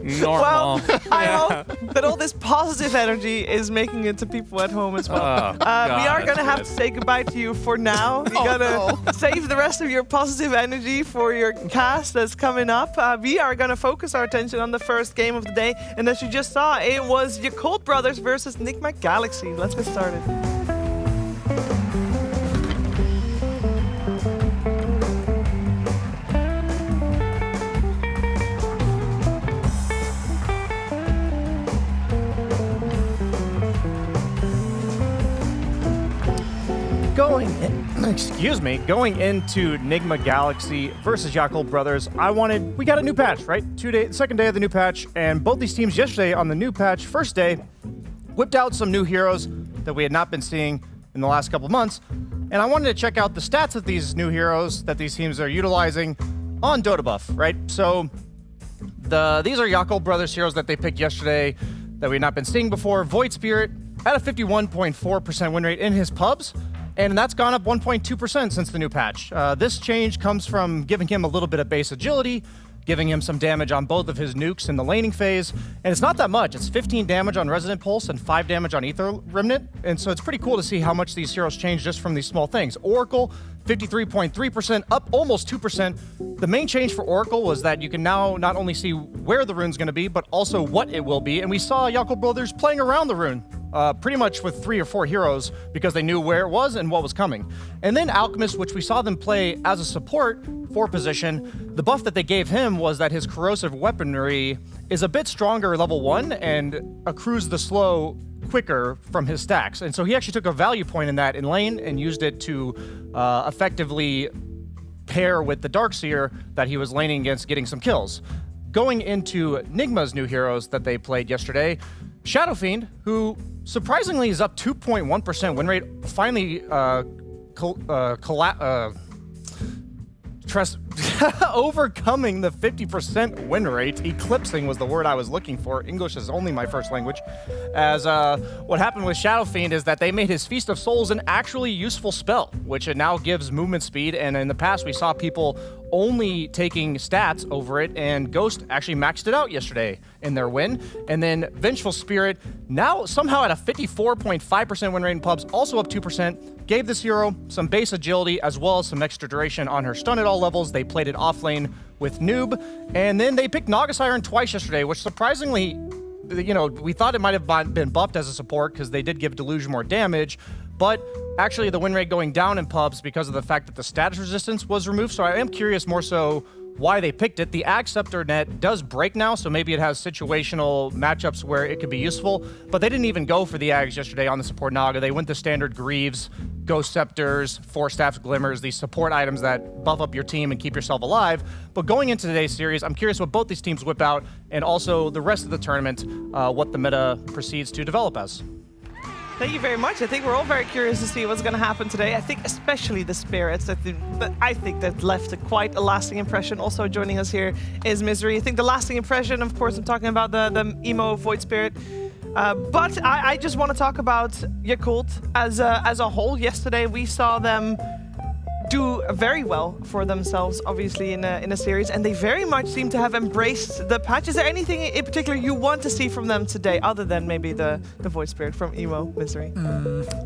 Normal. Well, I hope that all this positive energy is making it to people at home as well. Oh, We God, are going to that's have good. to say goodbye to you for now. You're Oh, going to save the rest of your positive energy for your cast that's coming up. We are going to focus our attention on the first game of the day. And as you just saw, it was your Talon Brothers versus Nigma Galaxy. Let's get started. Going into Nigma Galaxy versus Yakult Brothers, we got a new patch, right? Second day of the new patch, and both these teams yesterday on the new patch, first day, whipped out some new heroes that we had not been seeing in the last couple months, and I wanted to check out the stats of these new heroes that these teams are utilizing on Dota Buff, right? So these are Talon Brothers heroes that they picked yesterday that we had not been seeing before. Void Spirit at a 51.4% win rate in his pubs, and that's gone up 1.2% since the new patch. This change comes from giving him a little bit of base agility, giving him some damage on both of his nukes in the laning phase. And it's not that much. It's 15 damage on Resonant Pulse and 5 damage on Ether Remnant. And so it's pretty cool to see how much these heroes change just from these small things. Oracle, 53.3%, up almost 2%. The main change for Oracle was that you can now not only see where the rune's going to be, but also what it will be. And we saw Talon Brothers playing around the rune. Pretty much with 3 or 4 heroes because they knew where it was and what was coming. And then Alchemist, which we saw them play as a support for position, the buff that they gave him was that his corrosive weaponry is a bit stronger level 1 and accrues the slow quicker from his stacks. And so he actually took a value point in that in lane and used it to effectively pair with the Darkseer that he was laning against, getting some kills. Going into Nigma's new heroes that they played yesterday, Shadow Fiend, who surprisingly is up 2.1% win rate, finally overcoming the 50% win rate. Eclipsing was the word I was looking for. English is only my first language. As what happened with Shadow Fiend is that they made his Feast of Souls an actually useful spell, which it now gives movement speed. And in the past, we saw people only taking stats over it, and Ghost actually maxed it out yesterday in their win. And then Vengeful Spirit, now somehow at a 54.5% win rate in pubs, also up 2%, gave this hero some base agility as well as some extra duration on her stun at all levels. They played it off lane with Noob, and then they picked Naga Siren twice yesterday, which surprisingly, you know, we thought it might have been buffed as a support because they did give Deluge more damage, but actually the win rate going down in pubs because of the fact that the status resistance was removed. So I am curious more so why they picked it. The Ag Scepter net does break now, so maybe it has situational matchups where it could be useful, but they didn't even go for the Ags yesterday on the support Naga. They went to standard Greaves, Ghost Scepters, Four Staffs, Glimmers, these support items that buff up your team and keep yourself alive. But going into today's series, I'm curious what both these teams whip out, and also the rest of the tournament, what the meta proceeds to develop as. Thank you very much. I think we're all very curious to see what's going to happen today. I think especially the spirits that I think that left quite a lasting impression. Also joining us here is Misery. I think the lasting impression, of course, I'm talking about the emo Void Spirit. But I just want to talk about Yakult as a whole. Yesterday we saw them do very well for themselves, obviously, in a series, and they very much seem to have embraced the patch. Is there anything in particular you want to see from them today, other than maybe the Void Spirit from Emo Misery?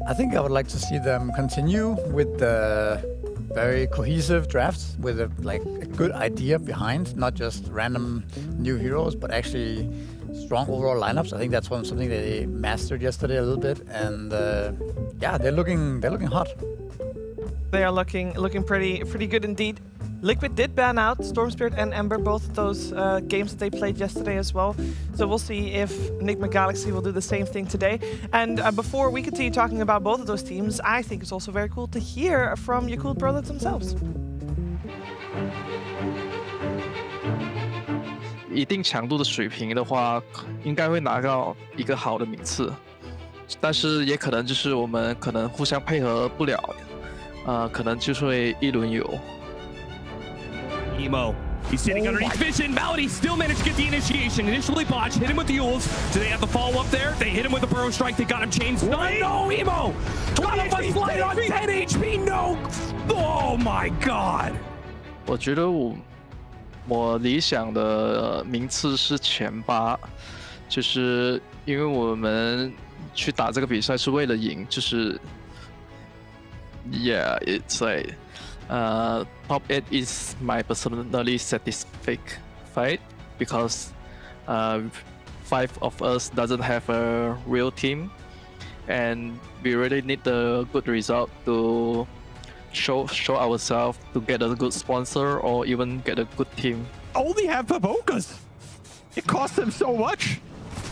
I think I would like to see them continue with the very cohesive drafts with a good idea behind, not just random new heroes, but actually strong overall lineups. I think that's something they mastered yesterday a little bit, and yeah, they're looking hot. They are looking pretty good indeed. Liquid did ban out Storm Spirit and Ember, both of those games that they played yesterday as well. So we'll see if Enigma Galaxy will do the same thing today. And before we continue talking about both of those teams, I think it's also very cool to hear from Talon Brothers themselves. 一定强度的水平的话，应该会拿到一个好的名次，但是也可能就是我们可能互相配合不了。 可能就会一轮游。Emo. He's sitting underneath Vision. Malady still managed to get the initiation. Initially botched, hit him with the Euls. Do they have the follow-up there? They hit him with the Burrow Strike. They got him chained. No, Emo! Got him a flight on 10 HP. No! Oh my god! 我觉得我理想的名次是前8，就是因为我们去打这个比赛是为了赢，就是。 Yeah, it's like top 8 is my personally satisfied because 5 of us doesn't have a real team, and we really need a good result to show ourselves to get a good sponsor or even get a good team. Only have Pavokas. It costs them so much.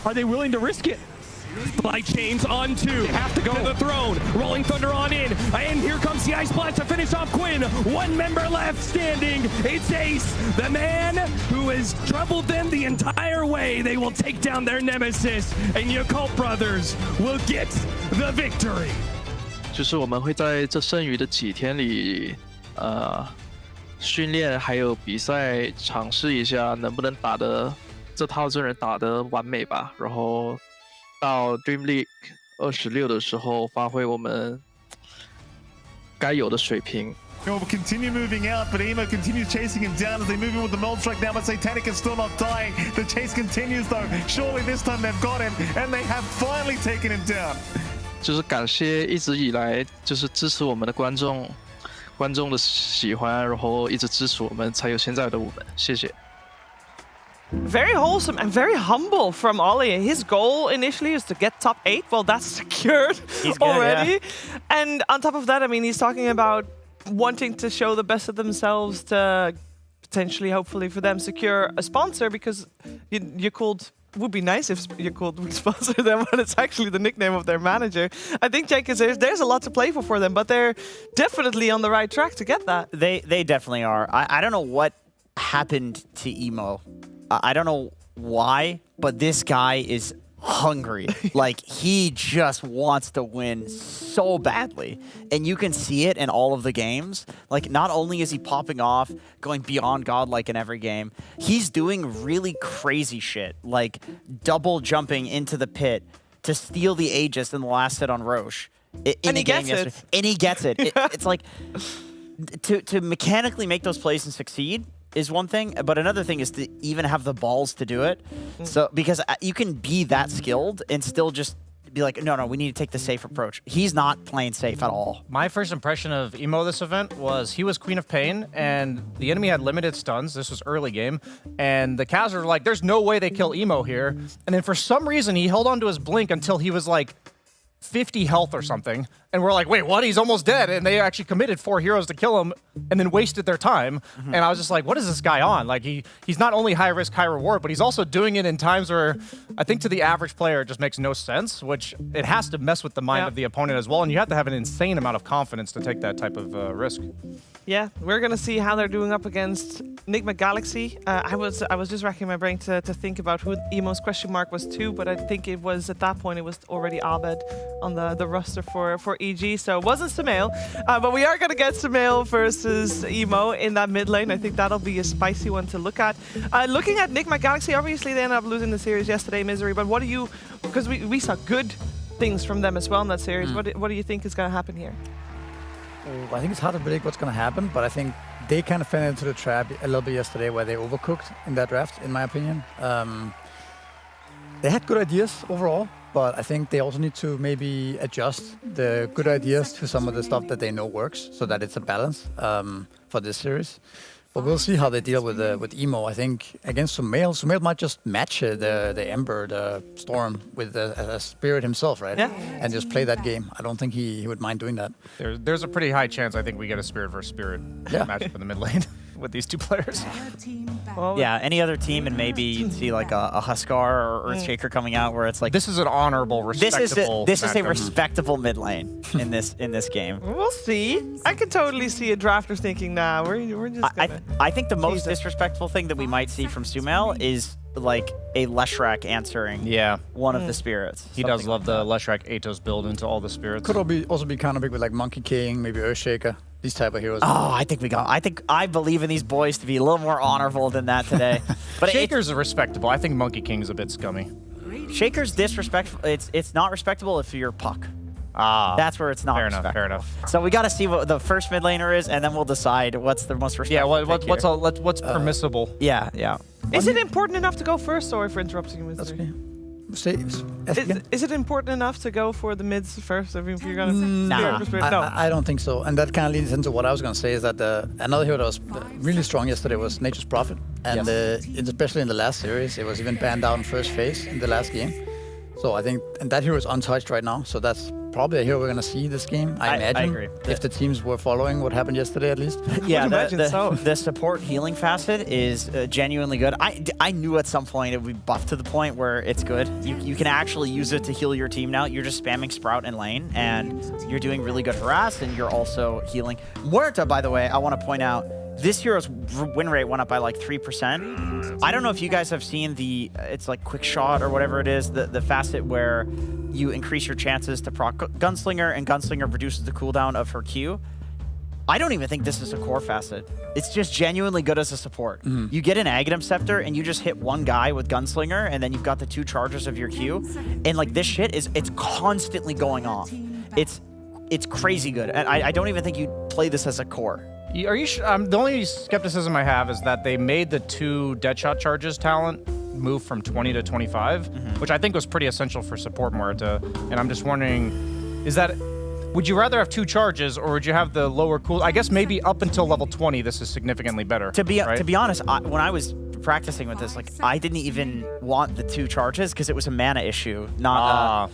Are they willing to risk it? Light chains on 2. Have to go to the throne. Rolling Thunder on in. And here comes the Ice Blast to finish off Quinn. One member left standing. It's Ace, the man who has troubled them the entire way. They will take down their nemesis. And Yakult Brothers will get the victory. 就是我们会在这剩余的几天里，训练还有比赛，尝试一下能不能打得这套真人打得完美吧。然后到 DreamLeague 26的时候，发挥我们该有的水平。 Will continue moving out, but Emo continues chasing him down as they move in with the Mold Strike now, but Satanic is still not dying. The chase continues though. Surely this time they've got him, and they have finally taken him down. 就是感谢一直以来就是支持我们的观众的喜欢，然后一直支持我们，才有现在的我们。谢谢。 Very wholesome and very humble from Ollie. His goal initially is to get top 8. Well, that's secured already. Yeah. And on top of that, I mean, he's talking about wanting to show the best of themselves to potentially, hopefully for them, secure a sponsor, because Yakult would be nice if Yakult would sponsor them when it's actually the nickname of their manager. I think, Jenkins, there's a lot to play for them, but they're definitely on the right track to get that. They definitely are. I don't know what happened to Emo. I don't know why, but this guy is hungry. Like, he just wants to win so badly. And you can see it in all of the games. Like, not only is he popping off, going beyond godlike in every game, he's doing really crazy shit, like double jumping into the pit to steal the Aegis in the last hit on Roche. And he gets it. And he gets it. It's like, to mechanically make those plays and succeed is one thing, but another thing is to even have the balls to do it. So, because you can be that skilled and still just be like, no, we need to take the safe approach. He's not playing safe at all. My first impression of Emo this event was he was Queen of Pain, and the enemy had limited stuns. This was early game, and the Cavs were like, there's no way they kill Emo here. And then for some reason, he held on to his blink until he was like 50 health or something, and we're like, wait, what? He's almost dead. And they actually committed 4 heroes to kill him and then wasted their time. And I was just like, what is this guy on? Like, he's not only high risk, high reward, but he's also doing it in times where I think to the average player it just makes no sense, which it has to mess with the mind of the opponent as well. And you have to have an insane amount of confidence to take that type of risk. Yeah, we're gonna see how they're doing up against Enigma Galaxy. I was just racking my brain to think about who Emo's question mark was to, but I think it was at that point it was already Abed on the roster for EG, so it wasn't Sumail. But we are gonna get Sumail versus Emo in that mid lane. I think that'll be a spicy one to look at. Looking at Enigma Galaxy, obviously they ended up losing the series yesterday, Misery. But what do you? Because we saw good things from them as well in that series. What do you think is gonna happen here? I think it's hard to predict what's going to happen, but I think they kind of fell into the trap a little bit yesterday where they overcooked in that draft, in my opinion. They had good ideas overall, but I think they also need to maybe adjust the good ideas to some of the stuff that they know works, so that it's a balance for this series. But we'll see how they deal with Emo. I think against Sumail might just match the Ember, the Storm, with a Spirit himself, right? Yeah. And just play that game. I don't think he would mind doing that. There's a pretty high chance I think we get a Spirit versus Spirit matchup in the mid lane with these two players. Well, Yeah, any other team, and maybe you'd see like a Huskar or Earthshaker coming out where it's like, This is an honorable, respectable this is a matchup. respectable mid lane in this game. we'll see. I could totally see a drafter thinking, nah, we're just gonna. I think the most Jesus. disrespectful thing that we might see from Sumail is like a Leshrac answering one of the spirits. He does love the Leshrac Atos build into all the spirits. Could also be kind of big with like Monkey King, maybe Earthshaker, these type of heroes. Oh, I believe in these boys to be a little more honorable than that today. But Shaker's respectable. I think Monkey King's a bit scummy. Shaker's disrespectful. It's not respectable if you're Puck. That's where it's not respectable. Fair enough. So we got to see what the first mid laner is, and then we'll decide what's the most respectful. Yeah, what's permissible? Yeah. Is it important enough to go first? Sorry for interrupting you, That's Misery. okay. Is it important enough to go for the mids first? I mean, if you're gonna Nah. I don't think so. And that kind of leads into what I was going to say, is that another hero that was really strong yesterday was Nature's Prophet. And especially in the last series, it was even banned out in first phase in the last game. So I think, and that hero is untouched right now. So that's probably a hero we're going to see this game, I imagine. I agree. If the teams were following what happened yesterday, at least. Yeah, imagine so. The support healing facet is genuinely good. I knew at some point it would be buffed to the point where it's good. You can actually use it to heal your team now. You're just spamming Sprout and lane, and you're doing really good harass, and you're also healing. Muerta, by the way, I want to point out, this hero's win rate went up by like 3%. I don't know if you guys have seen the, it's like quick shot or whatever it is, the facet where you increase your chances to proc Gunslinger, and Gunslinger reduces the cooldown of her Q. I don't even think this is a core facet. It's just genuinely good as a support. You get an Aghanim Scepter and you just hit one guy with Gunslinger, and then you've got the 2 charges of your Q. And like this shit it's constantly going off. It's crazy good. And I don't even think you'd play this as a core. Are you the only skepticism I have is that they made the 2 Deadshot charges talent move from 20 to 25, which I think was pretty essential for support Muerta. And I'm just wondering, would you rather have 2 charges, or would you have the lower cool? I guess maybe up until level 20, this is significantly better. To be honest, when I was practicing with this, like I didn't even want the 2 charges because it was a mana issue, not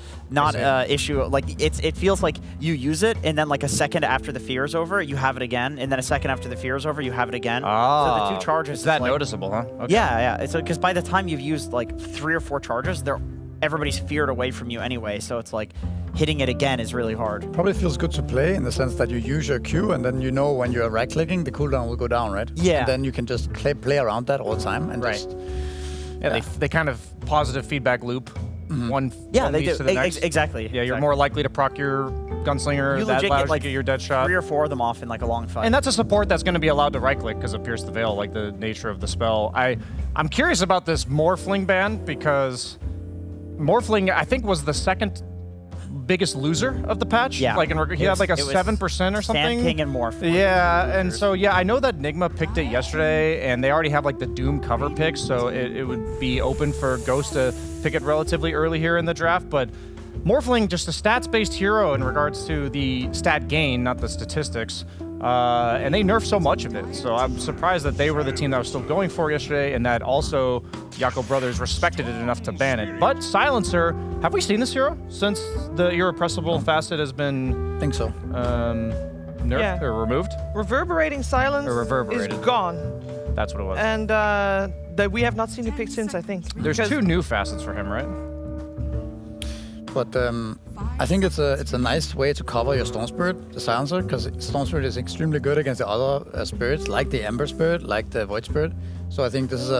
issue. Like it feels like you use it, and then like a second after the fear is over, you have it again, and then a second after the fear is over, you have it again. So the 2 charges is that like, noticeable, huh? Okay. Yeah. It's because by the time you've used like 3 or 4 charges, everybody's feared away from you anyway. So it's like hitting it again is really hard. Probably feels good to play in the sense that you use your Q, and then you know when you're right-clicking, the cooldown will go down, right? Yeah. And then you can just play around that all the time. And just, they kind of positive feedback loop. One they leads do. to the next. Exactly. Yeah, you're more likely to proc your Gunslinger. You that legit allows get like you to get your dead shot. 3 or 4 of them off in like a long fight. And that's a support that's going to be allowed to right-click because of Pierce the Veil, like the nature of the spell. I'm curious about this Morphling ban, because Morphling, I think, was the second biggest loser of the patch. Yeah. Like he had like a 7% or something. Sand King and Morph. Yeah, and so I know that Nigma picked it yesterday, and they already have like the Doom cover pick, so it would be open for Ghost to pick it relatively early here in the draft. But Morphling, just a stats-based hero in regards to the stat gain, not the statistics. And they nerfed so much of it, so I'm surprised that they were the team that was still going for it yesterday, and that also Talon Brothers respected it enough to ban it. But Silencer, have we seen this hero since the Irrepressible facet has been? I think so. Nerfed or removed? Reverberating Silence is gone. That's what it was. And that we have not seen it picked since, I think. There's 2 new facets for him, right? But I think it's a nice way to cover your Storm Spirit, the Silencer, because Storm Spirit is extremely good against the other spirits, like the Ember Spirit, like the Void Spirit. So I think this is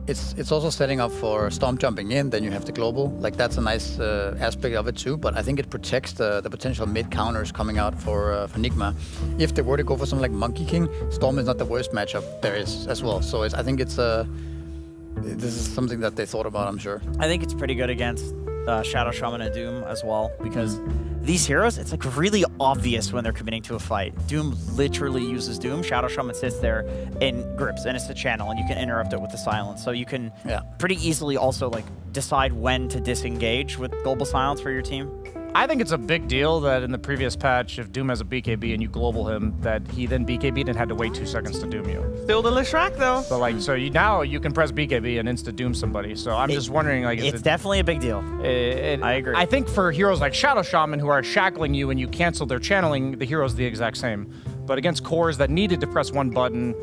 it's also setting up for Storm jumping in, then you have the global. Like that's a nice aspect of it too, but I think it protects the potential mid counters coming out for Nigma. If they were to go for something like Monkey King, Storm is not the worst matchup there is as well. So I think this is something that they thought about, I'm sure. I think it's pretty good against Shadow Shaman and Doom as well, because these heroes, it's like really obvious when they're committing to a fight. Doom literally uses Doom. Shadow Shaman sits there and grips, and it's a channel, and you can interrupt it with the silence. So you can pretty easily also like decide when to disengage with Global Silence for your team. I think it's a big deal that in the previous patch, if Doom has a BKB and you global him, that he then BKB'd and had to wait 2 seconds to Doom you. Still the Leshrac though. So like, now you can press BKB and insta Doom somebody. So I'm just wondering, like, it's definitely a big deal. I agree. I think for heroes like Shadow Shaman who are shackling you and you cancel their channeling, the hero's the exact same. But against cores that needed to press 1 button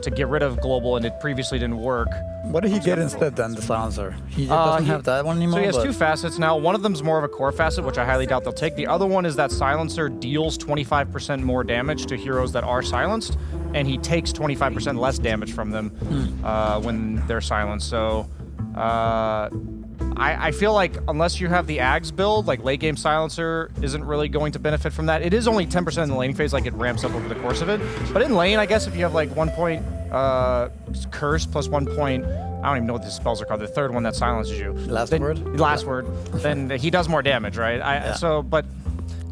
to get rid of global and it previously didn't work. What did he get instead then, the Silencer? He doesn't have that one anymore? So he has 2 facets now. One of them's more of a core facet, which I highly doubt they'll take. The other one is that Silencer deals 25% more damage to heroes that are silenced, and he takes 25% less damage from them when they're silenced. So I feel like unless you have the Ags build, like late game Silencer isn't really going to benefit from that. It is only 10% in the laning phase, like it ramps up over the course of it. But in lane, I guess if you have like 1 point Curse plus 1 point, I don't even know what the spells are called, the third one that silences you. Last word, then he does more damage, right? So, but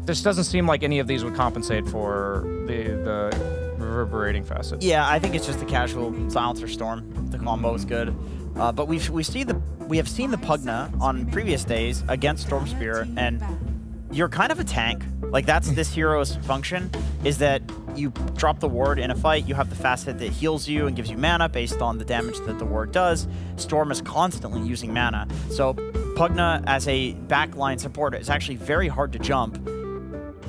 this doesn't seem like any of these would compensate for the reverberating facet. Yeah, I think it's just a casual Silencer Storm. The combo is good. But we have seen the Pugna on previous days against Storm Spear, and you're kind of a tank. Like that's this hero's function, is that you drop the ward in a fight, you have the fast hit that heals you and gives you mana based on the damage that the ward does. Storm is constantly using mana. So Pugna as a backline support is actually very hard to jump.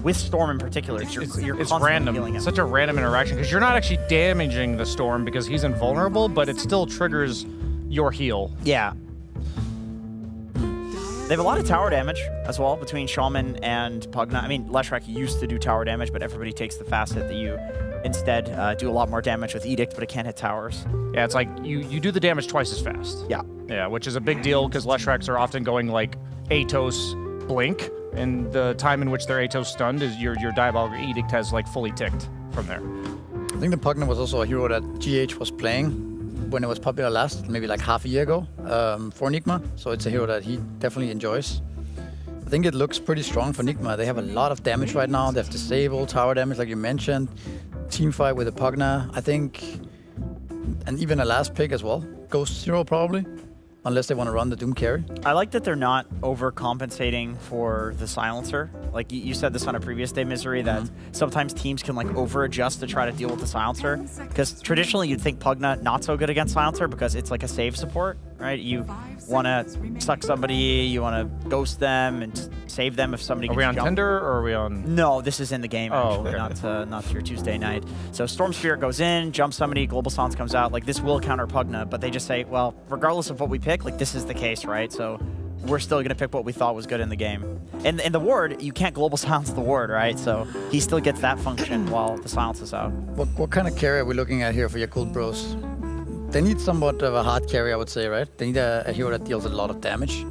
With Storm in particular, you're It's constantly random. healing him. It's such a random interaction because you're not actually damaging the Storm because he's invulnerable, but it still triggers your heal. Yeah. They have a lot of tower damage as well between Shaman and Pugna. I mean, Leshrac used to do tower damage, but everybody takes the fast hit that you instead do a lot more damage with Edict, but it can't hit towers. Yeah, it's like you do the damage twice as fast. Yeah. Yeah, which is a big deal because Leshracs are often going like Atos Blink, and the time in which they're Atos stunned is your Diabolical Edict has like fully ticked from there. I think the Pugna was also a hero that GH was playing when it was popular last, maybe like half a year ago, for Nigma. So it's a hero that he definitely enjoys. I think it looks pretty strong for Nigma. They have a lot of damage right now. They have disable, tower damage, like you mentioned. Team fight with the Pugna, I think, and even a last pick as well. Ghost hero probably, unless they want to run the Doom carry. I like that they're not overcompensating for the silencer. Like you said this on a previous day, Misery, that sometimes teams can like over-adjust to try to deal with the silencer. Because traditionally you'd think Pugna not so good against silencer because it's like a save support, right? You want to suck somebody, you want to ghost them and save them if somebody Are we on jump. Tinder or are we on... No, this is in the game, actually, okay. not your Tuesday night. So Storm Spirit goes in, jumps somebody, Global Silence comes out. Like, this will counter Pugna, but they just say, well, regardless of what we pick, like, this is the case, right? So we're still going to pick what we thought was good in the game. And the ward, you can't Global Silence the ward, right? So he still gets that function while the silence is out. What kind of carry are we looking at here for Yakult Bros? They need somewhat of a hard carry, I would say, right? They need a hero that deals a lot of damage.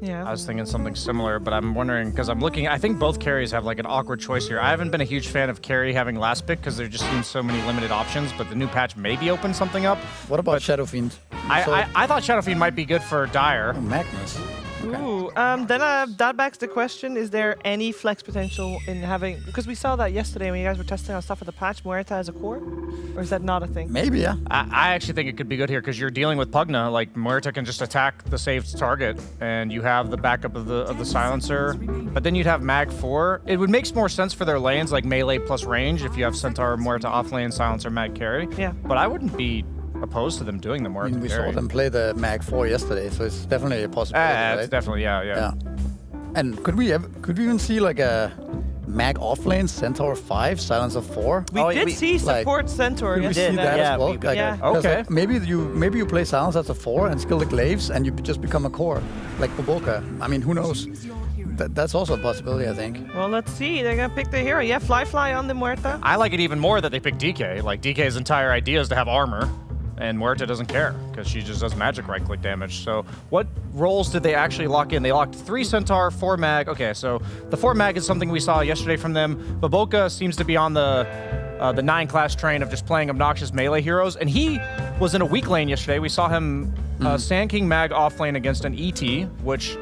Yeah. I was thinking something similar, but I'm wondering, because I'm looking, I think both carries have like an awkward choice here. I haven't been a huge fan of carry having last pick because there just seems so many limited options, but the new patch maybe opens something up. What about Shadow Fiend? I thought Shadow Fiend might be good for Dire. Oh, Magnus. Ooh, then that begs the question, is there any flex potential in having, because we saw that yesterday when you guys were testing out stuff with the patch, Muerta as a core? Or is that not a thing? Maybe, yeah. I actually think it could be good here because you're dealing with Pugna. Like, Muerta can just attack the saved target, and you have the backup of the silencer, but then you'd have Mag 4. It would make more sense for their lanes, like melee plus range, if you have Centaur, Muerta off lane, silencer, Mag carry. Yeah. But I wouldn't be opposed to them doing the Muerta I mean, we carry. saw them play the Mag 4 yesterday, so it's definitely a possibility, right? It's definitely, yeah. And could we even see like a Mag offlane Centaur 5, Silencer 4? We did see support Centaur Could we see yesterday. that as well? Yeah. 'cause, like, maybe you play Silence as a 4 and skill the glaives and you just become a core, like Boboka. I mean, who knows? That's also a possibility, I think. Well, let's see. They're gonna pick the hero. Yeah, Fly on the Muerta. I like it even more that they picked DK. Like, DK's entire idea is to have armor, and Muerta doesn't care because she just does magic right-click damage. So what roles did they actually lock in? They locked 3 Centaur, 4 Mag. Okay, so the 4 Mag is something we saw yesterday from them. Baboka seems to be on the 9-class train of just playing obnoxious melee heroes, and he was in a weak lane yesterday. We saw him Sand King Mag offlane against an ET, which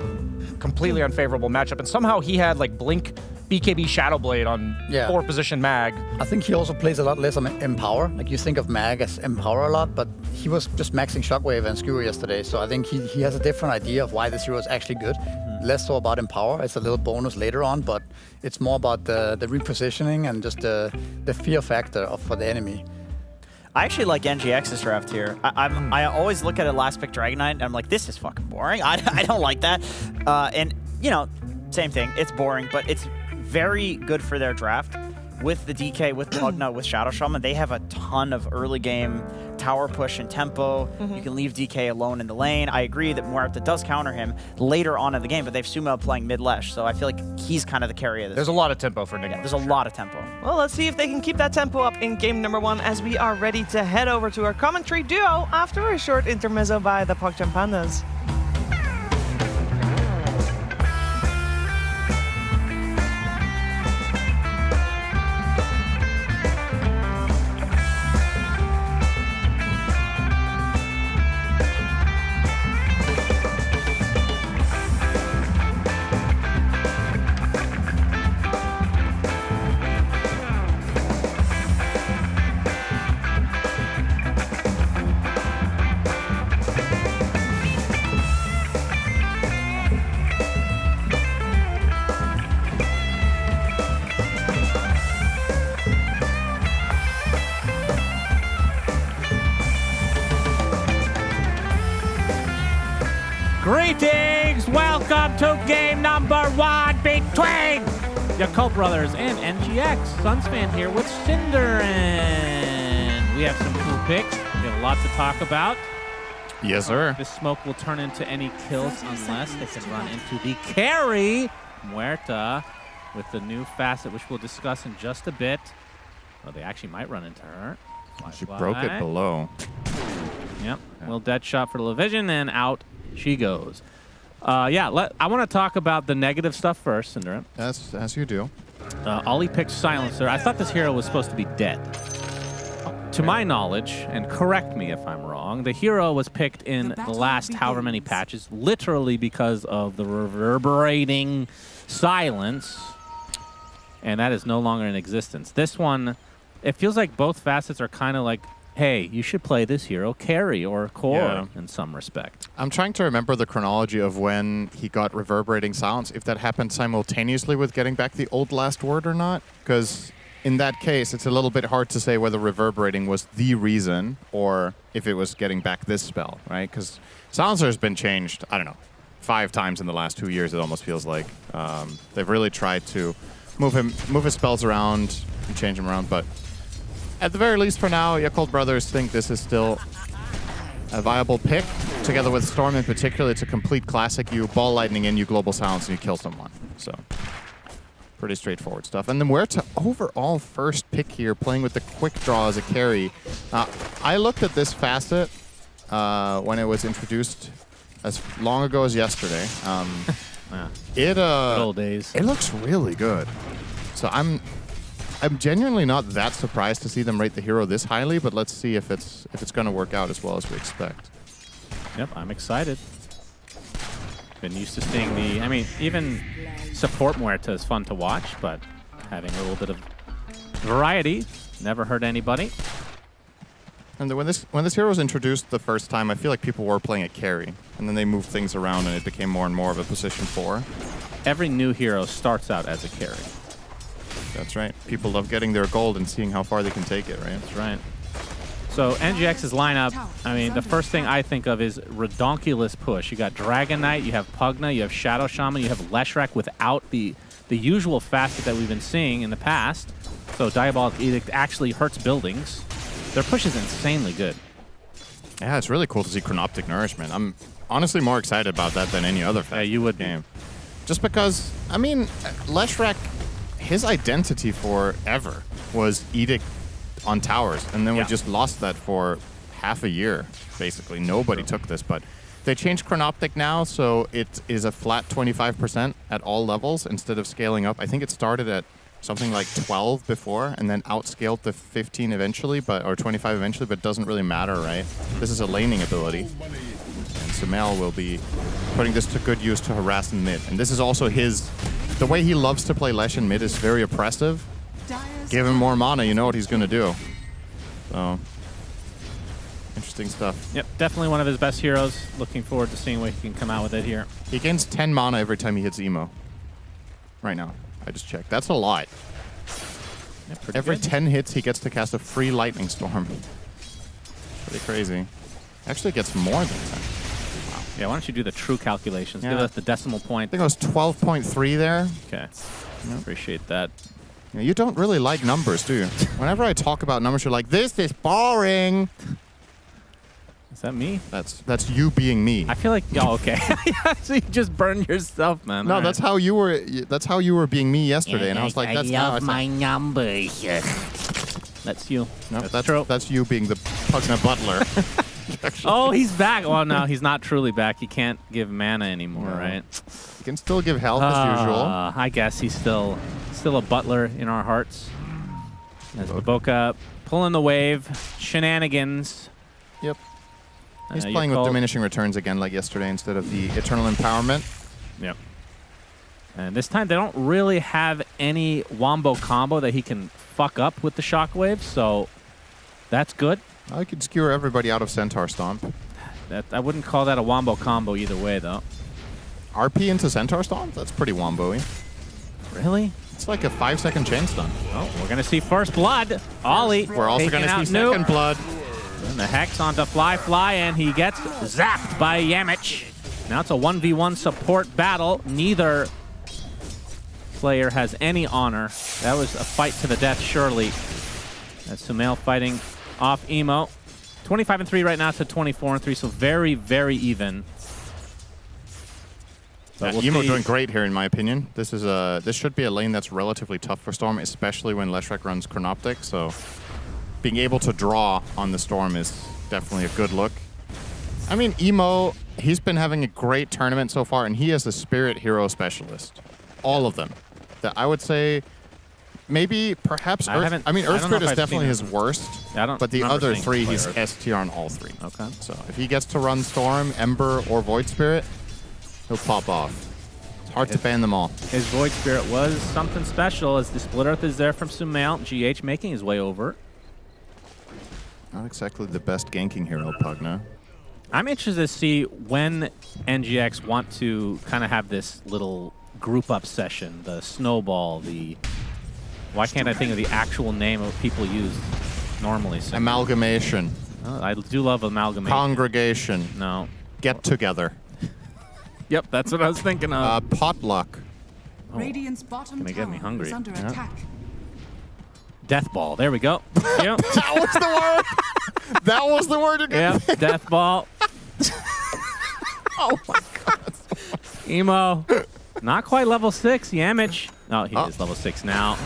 completely unfavorable matchup, and somehow he had like Blink BKB Shadowblade on 4-position Mag. I think he also plays a lot less on Empower. Like, you think of Mag as Empower a lot, but he was just maxing Shockwave and Skewer yesterday, so I think he has a different idea of why this hero is actually good. Less so about Empower. It's a little bonus later on, but it's more about the repositioning and just the fear factor for the enemy. I actually like NGX's draft here. I always look at a last pick Dragon Knight and I'm like, this is fucking boring. I don't like that. And, you know, same thing. It's boring, but it's very good for their draft. With the DK, with Pugna, with Shadow Shaman, they have a ton of early game tower push and tempo. You can leave DK alone in the lane. I agree that Muerta does counter him later on in the game, but they've Sumo playing mid-lesh, so I feel like he's kind of the carry of this. There's a lot of tempo for Nick. Yeah, there's a lot of tempo. Well, let's see if they can keep that tempo up in game number 1 as we are ready to head over to our commentary duo after a short intermezzo by the PogChamp Pandas. Greetings! Welcome to game number 1 between the Talon Brothers and NGX. Sunsfan here with Cinderin. We have some cool picks. We have a lot to talk about. Yes, sir. This smoke will turn into any kills unless they can run into the carry, Muerta, with the new facet, which we'll discuss in just a bit. Oh, they actually might run into her. She broke it below. Yep. Well, dead shot for the Vision, and out she goes. I want to talk about the negative stuff first, Cinderin. As you do. Ollie picked Silencer. I thought this hero was supposed to be dead. To my knowledge, and correct me if I'm wrong, the hero was picked in the last however many patches, literally because of the reverberating silence, and that is no longer in existence. This one, it feels like both facets are kind of like, hey, you should play this hero carry or core in some respect. I'm trying to remember the chronology of when he got reverberating silence, if that happened simultaneously with getting back the old last word or not, because in that case, it's a little bit hard to say whether reverberating was the reason or if it was getting back this spell, right? Because Silencer has been changed, I don't know, 5 times in the last 2 years, it almost feels like. They've really tried to move his spells around and change him around, but at the very least for now, Talon Brothers think this is still a viable pick. Together with Storm in particular, it's a complete classic. You ball lightning in, you global silence, and you kill someone. So, pretty straightforward stuff. And then Muerta overall first pick here, playing with the quick draw as a carry. I looked at this facet when it was introduced as long ago as yesterday. Old days. It looks really good. So I'm genuinely not that surprised to see them rate the hero this highly, but let's see if it's going to work out as well as we expect. Yep, I'm excited. Been used to seeing the, I mean, even support Muerta is fun to watch, but having a little bit of variety never hurt anybody. And when this hero was introduced the first time, I feel like people were playing a carry, and then they moved things around and it became more and more of a position 4. Every new hero starts out as a carry. That's right. People love getting their gold and seeing how far they can take it, right? That's right. So NGX's lineup, I mean, the first thing I think of is redonkulous push. You got Dragon Knight, you have Pugna, you have Shadow Shaman, you have Leshrac without the usual facet that we've been seeing in the past. So Diabolic Edict actually hurts buildings. Their push is insanely good. Yeah, it's really cool to see Chronoptic Nourishment. I'm honestly more excited about that than any other Yeah, you would game. Just because, I mean, Leshrac, his identity forever was Edict on towers, and then we just lost that for half a year, basically. Nobody took this, but they changed Chronoptic now, so it is a flat 25% at all levels instead of scaling up. I think it started at something like 12 before, and then outscaled to 15 eventually, or 25 eventually, but it doesn't really matter, right? This is a laning ability, and Sumail will be putting this to good use to harass in mid. And this is also the way he loves to play Lesh in mid is very oppressive. Give him more mana, you know what he's going to do. So, interesting stuff. Yep, definitely one of his best heroes. Looking forward to seeing what he can come out with it here. He gains 10 mana every time he hits Emo. Right now. I just checked. That's a lot. Yeah, every good. 10 hits, he gets to cast a free Lightning Storm. Pretty crazy. Actually gets more than 10. Wow. Yeah, why don't you do the true calculations? Yeah. Give us the decimal point. I think it was 12.3 there. Okay. Appreciate that. Yeah, you don't really like numbers, do you? Whenever I talk about numbers, you're like, this is boring. Is that me? That's you being me. I feel like, oh, okay. So you just burned yourself, man. No, All that's right. how you were. That's how you were being me yesterday, and I was like, "That's I how love my numbers." That's you. No, that's you being the Pugna Butler. Oh, he's back. Well, no, he's not truly back. He can't give mana anymore, right? He can still give health as usual. I guess he's still a butler in our hearts. As Boca pulling the wave, shenanigans. Yep. He's playing with diminishing returns again, like yesterday, instead of the eternal empowerment. Yep. And this time they don't really have any wombo combo that he can fuck up with the shockwave, so that's good. I could skewer everybody out of Centaur Stomp. I wouldn't call that a wombo combo either way, though. RP into Centaur Stomp? That's pretty wombo-y. Really? It's like a 5-second chain stun. Oh, we're going to see first blood. Ollie. We're also going to see second blood. And the Hex onto Fly, and he gets zapped by Yamich. Now it's a 1v1 support battle. Neither player has any honor. That was a fight to the death, surely. That's Sumail fighting off Emo. 25-3 right now to 24-3, so very, very even. Yeah, We'll Emo see. doing great here, in my opinion. This should be a lane that's relatively tough for Storm, especially when Leshrac runs Chronoptic. So being able to draw on the Storm is definitely a good look. I mean, Emo, he's been having a great tournament so far, and he is a Spirit Hero specialist. All of them. That I would say, maybe, perhaps, Earth Spirit is definitely his worst, but the other three, he's S tier on all three. Okay. So if he gets to run Storm, Ember, or Void Spirit, he'll pop off. It's hard to ban them all. His Void Spirit was something special as the Split Earth is there from Sumail. GH making his way over. Not exactly the best ganking hero, Pugna. I'm interested to see when NGX want to kind of have this little group up session, the snowball, the... Why can't I think of the actual name of people use normally? Amalgamation. Oh, I do love amalgamation. Congregation. No. Get together. Yep, that's what I was thinking of. Potluck. Radiant's bottom Gonna get me tower hungry. is under Yeah. attack. Death ball. There we go. Yep. That was the word. That was the word you're Yep. Death ball. Oh my god. Emo. Not quite level 6. Yamich. Oh, he is level 6 now.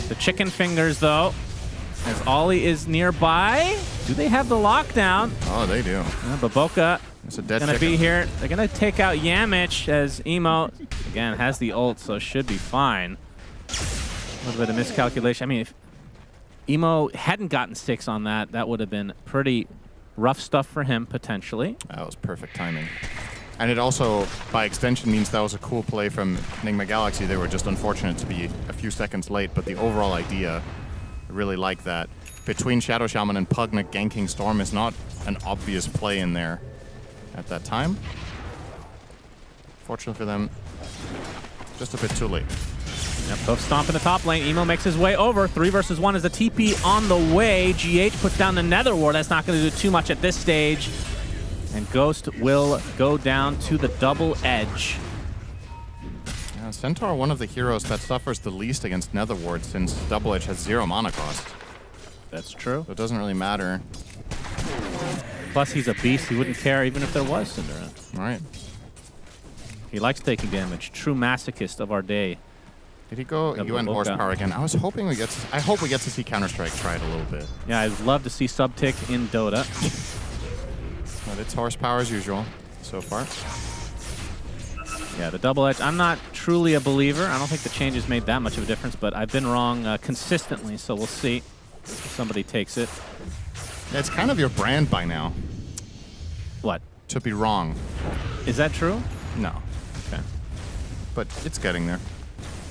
The chicken fingers, though. As Ollie is nearby. Do they have the lockdown? Oh, they do. Baboka It's a dead gonna chicken. be here. They're gonna take out Yamich as Emo, again, has the ult, so should be fine. A little bit of miscalculation. I mean, if Emo hadn't gotten 6 on that, that would have been pretty rough stuff for him, potentially. That was perfect timing. And it also, by extension, means that was a cool play from Enigma Galaxy. They were just unfortunate to be a few seconds late, but the overall idea, I really like that. Between Shadow Shaman and Pugna, ganking Storm is not an obvious play in there at that time. Fortunately for them, just a bit too late. Yep, both stomp in the top lane. Emo makes his way over. 3 versus 1 is the TP on the way. GH puts down the Nether Ward. That's not going to do too much at this stage. And Ghost will go down to the double edge. Yeah, Centaur, one of the heroes that suffers the least against Nether Ward since Double Edge has 0 mana cost. That's true. So it doesn't really matter. Plus, he's a beast. He wouldn't care even if there was Cinderella. Right. He likes taking damage. True masochist of our day. Did he go UN horsepower again? I was hoping we get to, I hope we get to see Counter-Strike try it a little bit. Yeah, I'd love to see subtick in Dota. But it's horsepower as usual so far. Yeah, the double edge. I'm not truly a believer. I don't think the changes made that much of a difference, but I've been wrong consistently, so we'll see if somebody takes it. Yeah, it's kind of your brand by now. What? To be wrong. Is that true? No. Okay. But it's getting there.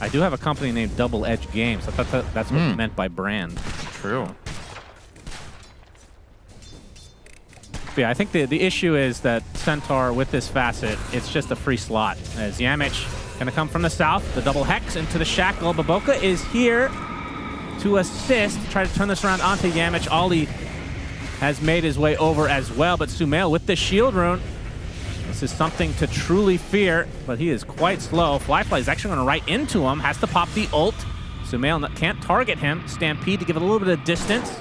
I do have a company named Double Edge Games. I thought that's what you meant by brand. True. But yeah, I think the issue is that Centaur, with this facet, it's just a free slot. As Yamich going to come from the south, the double hex into the shackle. Baboka is here to assist, try to turn this around onto Yamich. Ollie has made his way over as well, but Sumail with the shield rune. This is something to truly fear, but he is quite slow. Flyfly is actually going to right into him, has to pop the ult. Sumail can't target him. Stampede to give it a little bit of distance.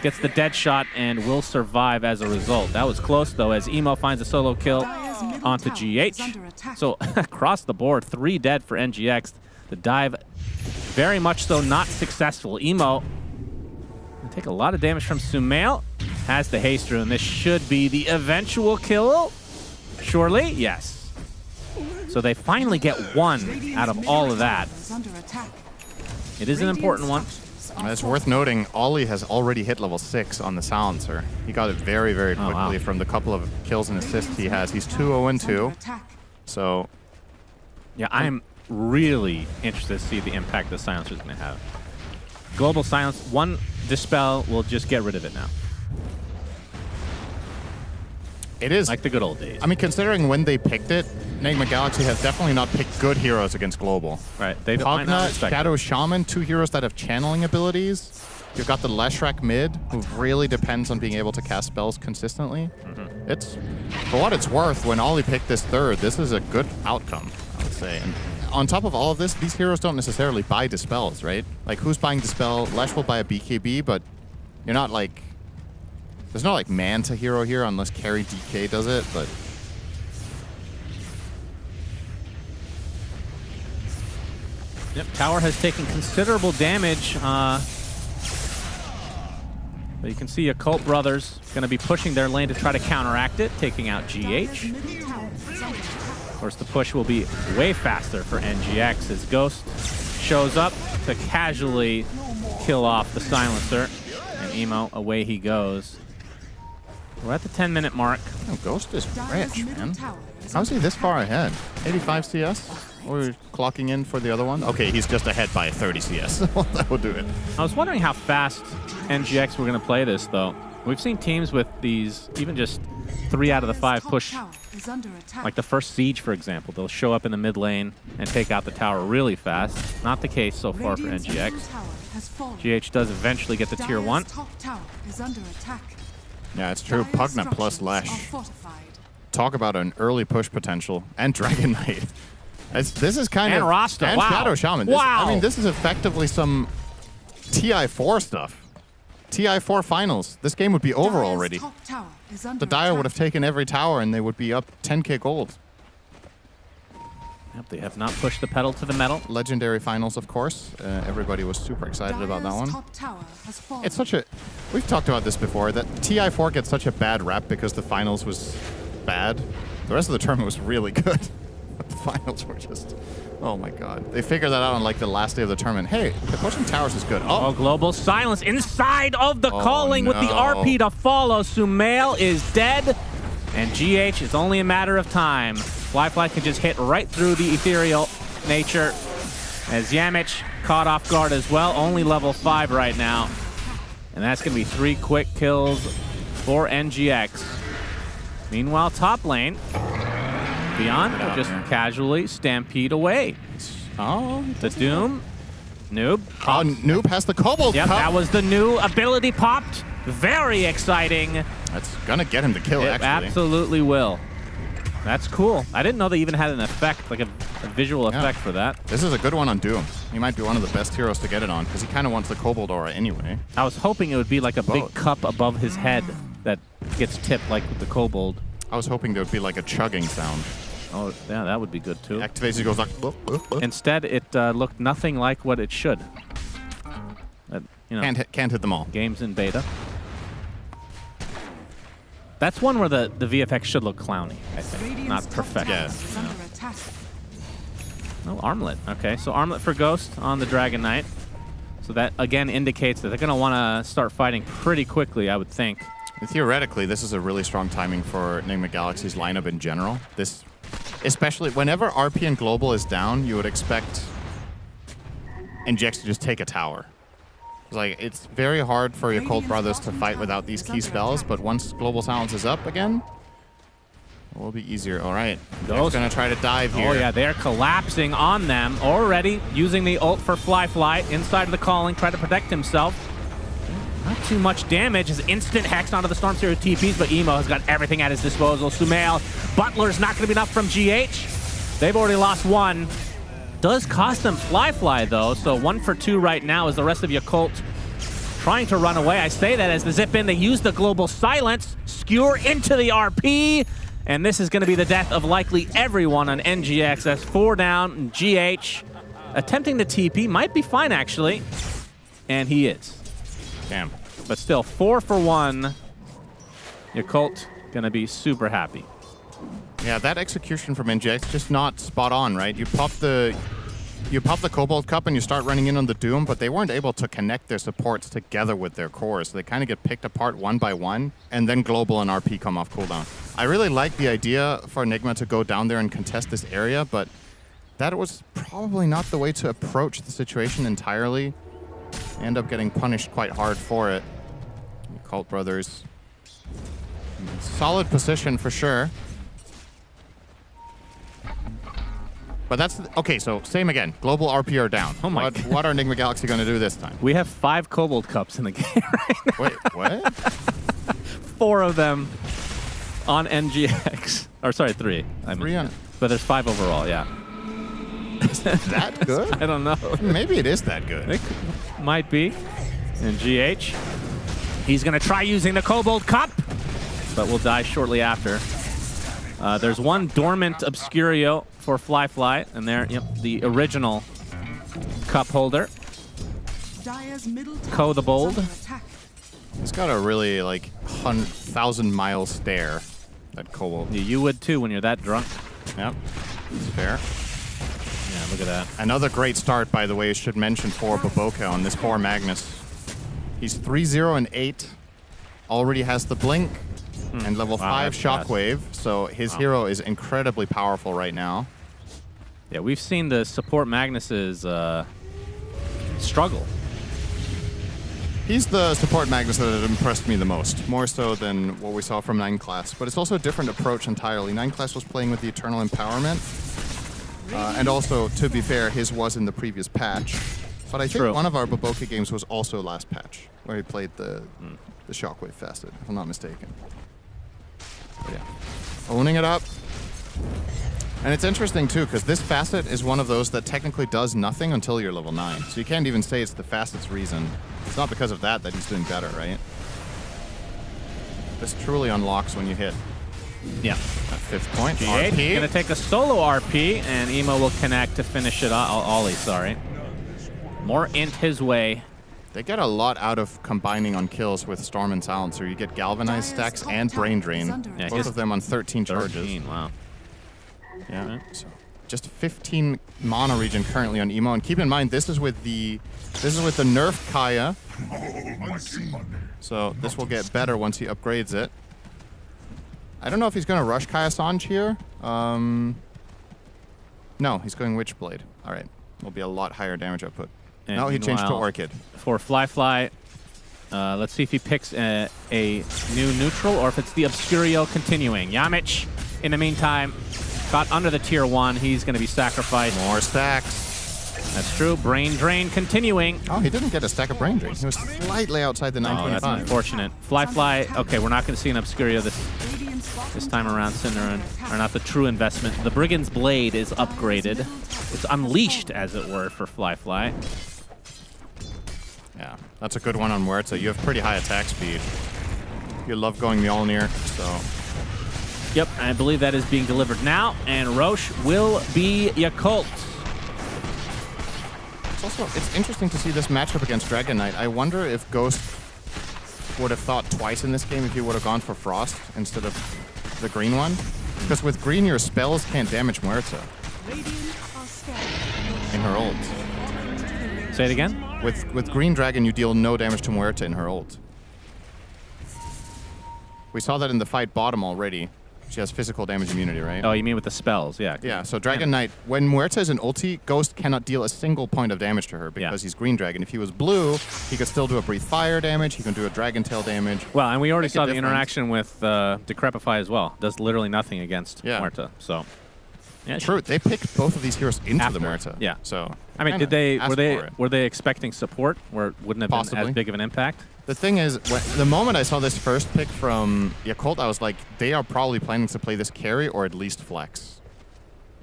Gets the dead shot and will survive as a result. That was close, though, as Emo finds a solo kill onto GH. So across the board, 3 dead for NGX. The dive, very much so not successful. Emo will take a lot of damage from Sumail. Has the haste rune. This should be the eventual kill. Surely? Yes. So they finally get 1 out of all of that. It is an important one. It's worth noting, Ollie has already hit level 6 on the silencer. He got it very, very quickly from the couple of kills and assists he has. He's 2-0-2. So, yeah, I'm really interested to see the impact the silencer is going to have. Global silence, 1 dispel will just get rid of it now. it is like the good old days. I mean, considering when they picked it, Enigma Galaxy has definitely not picked good heroes against Global. Right. They might not Pugna, respect Shadow Shaman, 2 heroes that have channeling abilities. You've got the Leshrac mid, who really depends on being able to cast spells consistently. Mm-hmm. It's, for what it's worth, when Ollie picked this third, this is a good outcome, I would say. And on top of all of this, these heroes don't necessarily buy Dispels, right? Like, who's buying Dispel? Lesh will buy a BKB, but you're not like... There's no, like, Manta hero here unless Carry DK does it, but... Yep, tower has taken considerable damage. But you can see Occult Brothers going to be pushing their lane to try to counteract it, taking out GH. Of course, the push will be way faster for NGX as Ghost shows up to casually kill off the Silencer. And Emo, away he goes. We're at the 10-minute mark. Oh, Ghost is rich, man. How's he this far ahead? 85 CS? Or clocking in for the other one? Okay, he's just ahead by 30 CS. That will do it. I was wondering how fast NGX were going to play this, though. We've seen teams with these, even just 3 out of the 5 push. Like the first Siege, for example. They'll show up in the mid lane and take out the tower really fast. Not the case so far for NGX. GH does eventually get the tier 1. Yeah, it's true. Pugna plus Lesh. Talk about an early push potential. And Dragon Knight. This is kind and of... Rasta. And Wow. Shadow Shaman. Wow. I mean, this is effectively some TI4 stuff. TI4 finals. This game would be over already. The Dire would have taken every tower and they would be up 10k gold. Yep, they have not pushed the pedal to the metal. Legendary finals, of course. Everybody was super excited about that one. It's such a... We've talked about this before, that TI4 gets such a bad rap because the finals was bad. The rest of the tournament was really good. But the finals were just... Oh my god. They figured that out on like the last day of the tournament. Hey, pushing towers is good. Oh, Global Silence inside of the calling with the no. RP to follow. Sumail is dead, and GH is only a matter of time. Flyfly can just hit right through the ethereal nature as Yamich caught off guard as well. Only level 5 right now. And that's going to be 3 quick kills for NGX. Meanwhile, top lane, Beyond will just casually stampede away. Oh, the Doom. Noob. Oh, Noob has the Kobold Yep, Cup. that was the new ability popped. Very exciting. That's gonna get him to kill, It actually. absolutely will. That's cool. I didn't know they even had an effect, like a visual effect for that. This is a good one on Doom. He might be one of the best heroes to get it on, because he kind of wants the Kobold aura anyway. I was hoping it would be like a big cup above his head that gets tipped like with the Kobold. I was hoping there would be like a chugging sound. Oh, yeah, that would be good too. Activates, he goes like... Instead, it looked nothing like what it should. You know, can't hit them all. Games in beta. That's one where the VFX should look clowny, I think. Not perfect. Yeah. No, Armlet. Okay, so Armlet for Ghost on the Dragon Knight. So that, again, indicates that they're going to want to start fighting pretty quickly, I would think. And theoretically, this is a really strong timing for Enigma Galaxy's lineup in general. This, especially whenever RP and Global is down, you would expect NGX to just take a tower. Like, it's very hard for your Occult Brothers to fight without these key spells, but once Global Silence is up again, it will be easier. All right, Ghost gonna try to dive here. Oh yeah, they're collapsing on them already, using the ult for Flyfly inside of the calling, try to protect himself. Not too much damage, his instant hex onto the Storm Seer TPs, but Emo has got everything at his disposal. Sumail, Butler's not gonna be enough from GH. They've already lost one. Does cost them Flyfly though, so 1 for 2 right now as the rest of your Occult trying to run away. I say that as the zip in, they use the Global Silence, skewer into the RP, and this is gonna be the death of likely everyone on NGX. That's 4 down, GH attempting the TP, might be fine actually, and he is. Damn. But still, 4 for 1. Your Occult gonna be super happy. Yeah, that execution from NGX just not spot on, right? You pop the Kobold Cup and you start running in on the Doom, but they weren't able to connect their supports together with their cores. So they kind of get picked apart one by one, and then Global and RP come off cooldown. I really like the idea for Enigma to go down there and contest this area, but that was probably not the way to approach the situation entirely. They end up getting punished quite hard for it. Occult Brothers, solid position for sure. But that's... Okay, so same again. Global RP are down. Oh my God. What are Enigma Galaxy going to do this time? We have 5 Kobold Cups in the game right now. Wait, what? 4 of them. on NGX. Or sorry, 3. I Three mean, on- but there's 5 overall, yeah. That good? I don't know. Maybe it is that good. It might be. And GH, he's going to try using the Kobold Cup, but will die shortly after. There's one dormant Obscurio for Fly, and there, yep, the original cup holder. Dire's middle tower Ko the is Bold. under attack. He's got a really, like, 1,000-mile stare, that Kobold. Yeah, you would too when you're that drunk. Yep, it's fair. Yeah, look at that. Another great start, by the way, should mention for Baboka on this 4 Magnus. He's 3-0 and 8. Already has the Blink and level 5 that's fast. Shockwave, so his hero is incredibly powerful right now. Yeah, we've seen the support Magnuses struggle. He's the support Magnus that had impressed me the most, more so than what we saw from 9 Class. But it's also a different approach entirely. 9 Class was playing with the Eternal Empowerment, and also, to be fair, his was in the previous patch. But I think True. one of our Baboka games was also last patch, where he played the Shockwave Facet, if I'm not mistaken. But yeah, owning it up. And it's interesting too, because this facet is one of those that technically does nothing until you're level 9. So you can't even say it's the facet's reason. It's not because of that he's doing better, right? This truly unlocks when you hit. Yeah. That 5th point. GH RP. gonna take a solo RP, and Emo will connect to finish it off. Ollie, sorry. More int his way. They get a lot out of combining on kills with Storm and Silencer. You get Galvanized stacks and Brain Drain. Yeah, Both of them on 13 charges. 13, wow. Yeah. So just 15 mana regen currently on Emo, and keep in mind this is with the nerfed Kaya. So this will get better once he upgrades it. I don't know if he's going to rush Kaya Sanj here. No, he's going Witchblade. All right, will be a lot higher damage output. And No, he changed to meanwhile, Orchid. For Fly, let's see if he picks a new neutral or if it's the Obscurio continuing. Yamich, in the meantime, got under the tier 1. He's going to be sacrificed. More stacks. That's true. Brain Drain continuing. Oh, he didn't get a stack of Brain Drain. He was slightly outside the Oh, that's 925. unfortunate. Fly. Okay, we're not going to see an Obscurio this time around, Cinder, or not the true investment. The Brigand's Blade is upgraded. It's unleashed, as it were, for Fly. Yeah, that's a good one on Muerta. You have pretty high attack speed. You love going Mjolnir, so... Yep, I believe that is being delivered now, and Roche will be Yakult. It's interesting to see this matchup against Dragon Knight. I wonder if Ghost would have thought twice in this game if he would have gone for Frost instead of the green one. Because with green, your spells can't damage Muerta in her ult. Say it again? With Green Dragon, you deal no damage to Muerta in her ult. We saw that in the fight bottom already. She has physical damage immunity, right? Oh, you mean with the spells? Yeah. Yeah, so Dragon Knight, when Muerta is an ulti, Ghost cannot deal a single point of damage to her because he's Green Dragon. If he was blue, he could still do a Breathe Fire damage, he can do a Dragon Tail damage. Well, and we already saw the difference. interaction with Decrepify as well. Does literally nothing against Muerta. So, yeah. True, they picked both of these heroes into the Muerta. Yeah. So, I mean, were they expecting support where it wouldn't have been as big of an impact? The thing is, the moment I saw this first pick from Yakult, I was like, they are probably planning to play this carry or at least flex.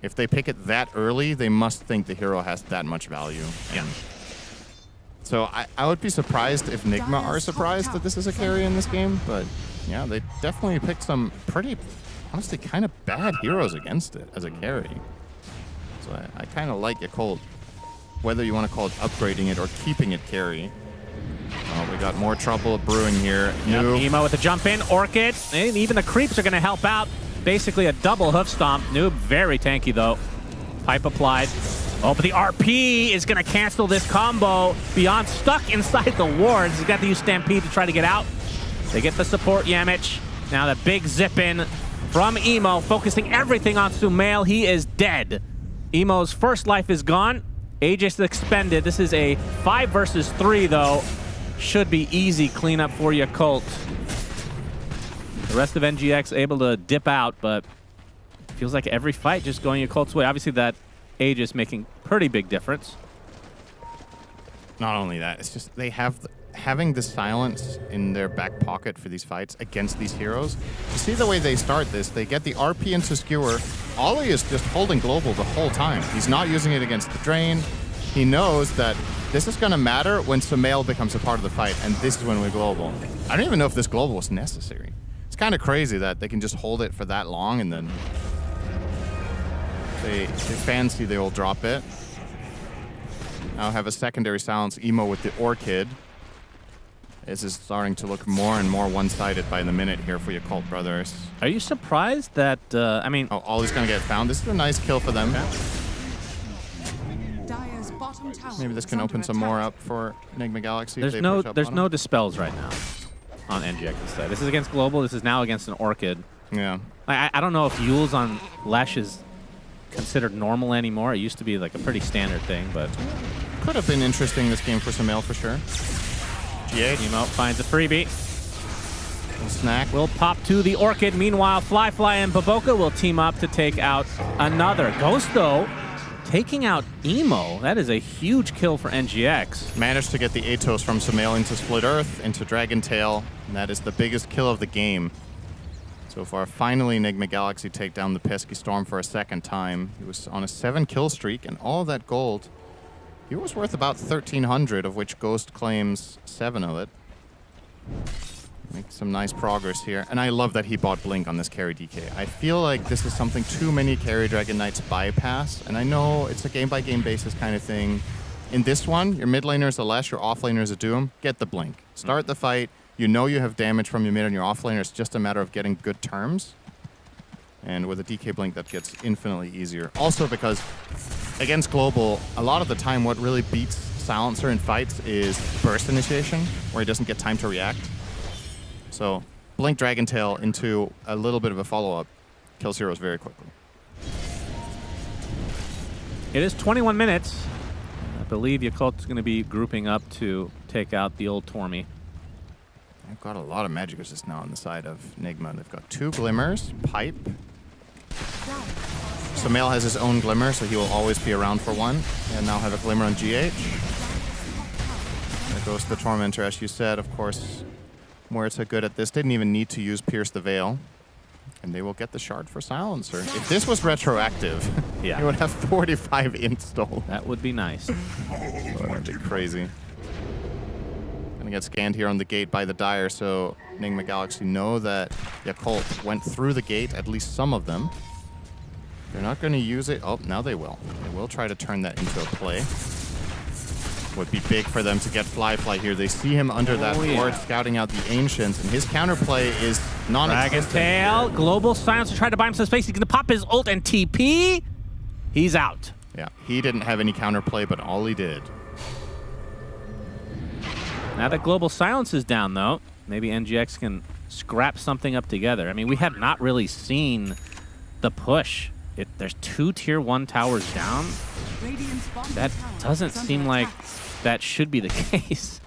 If they pick it that early, they must think the hero has that much value. Yeah. So I would be surprised if Nigma are surprised that this is a carry in this game, but yeah, they definitely picked some pretty, honestly, kind of bad heroes against it as a carry. So I kind of like Yakult, whether you want to call it upgrading it or keeping it carry. Oh, we got more trouble brewing here. Yep, Emo with a jump in, Orchid, and even the creeps are going to help out. Basically a double hoof stomp. Noob, very tanky though. Pipe applied. Oh, but the RP is going to cancel this combo. Beyond stuck inside the wards. He's got to use Stampede to try to get out. They get the support Yamich. Now the big zip in from Emo, focusing everything on Sumail. He is dead. Emo's first life is gone. Aegis expended. This is a 5 versus 3 though. Should be easy cleanup for Yakult. The rest of NGX able to dip out, but feels like every fight just going Yakult's way. Obviously that Aegis making pretty big difference. Not only that, it's just they have having the silence in their back pocket for these fights against these heroes. You see the way they start this, they get the RP into Skewer. Ollie is just holding global the whole time. He's not using it against the Drain. He knows that this is going to matter when Sumail becomes a part of the fight, and this is when we global. I don't even know if this global was necessary. It's kind of crazy that they can just hold it for that long, and then they fancy they will drop it. Now have a secondary silence emo with the Orchid. This is starting to look more and more one-sided by the minute here for your Cult Brothers. Are you surprised that, I mean... Oh, Ollie's going to get found. This is a nice kill for them. Okay. Dire's bottom tower Maybe this is can under open some attack. more up for Enigma Galaxy. if There's they push up there's on no them. dispels right now on NGX's side. This is against Global. This is now against an Orchid. Yeah. I don't know if Yules on Lesh is considered normal anymore. It used to be like a pretty standard thing, but... Could have been interesting this game for Sumail for sure. GH. Emo finds a freebie. Snack. Will pop to the Orchid. Meanwhile, Fly and Baboka will team up to take out another. Ghost, though, taking out Emo. That is a huge kill for NGX. Managed to get the Atos from Sumail into Split Earth, into Dragon Tail, and that is the biggest kill of the game so far. Finally, Enigma Galaxy take down the pesky Storm for a second time. He was on a 7-kill streak, and all that gold, he was worth about 1,300, of which Ghost claims 7 of it. Make some nice progress here. And I love that he bought Blink on this carry DK. I feel like this is something too many carry Dragon Knights bypass. And I know it's a game-by-game basis kind of thing. In this one, your mid laner is a Lesh, your off laner is a Doom. Get the Blink. Start the fight. You know you have damage from your mid and your off laner. It's just a matter of getting good terms. And with a DK Blink, that gets infinitely easier. Also because against Global, a lot of the time what really beats Silencer in fights is burst initiation, where he doesn't get time to react. So Blink Dragon Tail into a little bit of a follow-up kills heroes very quickly. It is 21 minutes. I believe Yakult's going to be grouping up to take out the old Tormy. They've got a lot of magic resist now on the side of Nigma. They've got 2 Glimmers, Pipe. Sumail has his own Glimmer, so he will always be around for one. And now have a Glimmer on GH. There goes the Tormentor, as you said, of course. Muerta are good at this. Didn't even need to use Pierce the Veil. And they will get the shard for Silencer. If this was retroactive, yeah, he would have 45 install. That would be nice. That would be crazy. Gonna get scanned here on the gate by the Dire, so Enigma Galaxy know that Yakult went through the gate, at least some of them. They're not gonna use it. Oh, now they will. They will try to turn that into a play. Would be big for them to get Fly here. They see him under that board, scouting out the Ancients, and his counterplay is non-existent. Dragon Tail, Global Silencer tried to buy him some space. He's gonna pop his ult and TP. He's out. Yeah, he didn't have any counterplay, but Ollie did. Now that Global Silence is down, though, maybe NGX can scrap something up together. I mean, we have not really seen the push. There's 2 tier 1 towers down. That doesn't seem like that should be the case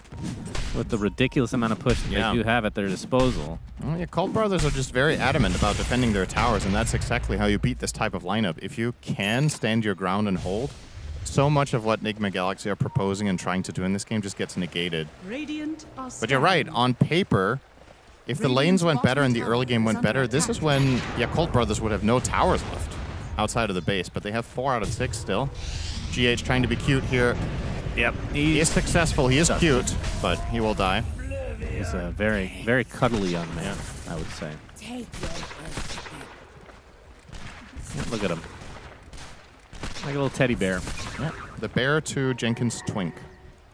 with the ridiculous amount of push that they do have at their disposal. Well, yeah, Cult Brothers are just very adamant about defending their towers, and that's exactly how you beat this type of lineup. If you can stand your ground and hold, so much of what Enigma Galaxy are proposing and trying to do in this game just gets negated. But you're right, on paper, if the lanes went better and the early game went better, this is when Cult Brothers would have no towers left outside of the base, but they have 4 out of 6 still. GH trying to be cute here. Yep. He is successful. He is cute, but he will die. He's a very, very cuddly young man, I would say. Yeah, look at him. Like a little teddy bear. Yeah. The bear to Jenkins Twink.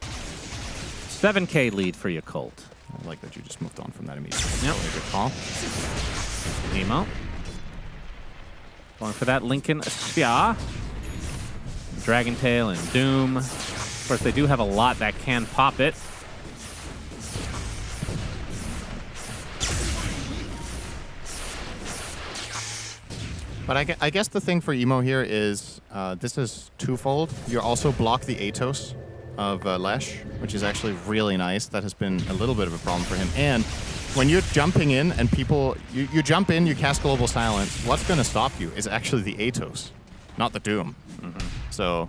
7K lead for Yakult. I like that you just moved on from that immediately. Yep. Really good call. Nemo. Going for that Lincoln Sphere. Dragon Tail and Doom. Of course, they do have a lot that can pop it. But I guess the thing for Emo here is this is twofold. You also block the Atos of Lesh, which is actually really nice. That has been a little bit of a problem for him. And when you're jumping in and people, you jump in, you cast Global Silence, what's going to stop you is actually the Atos, not the Doom. So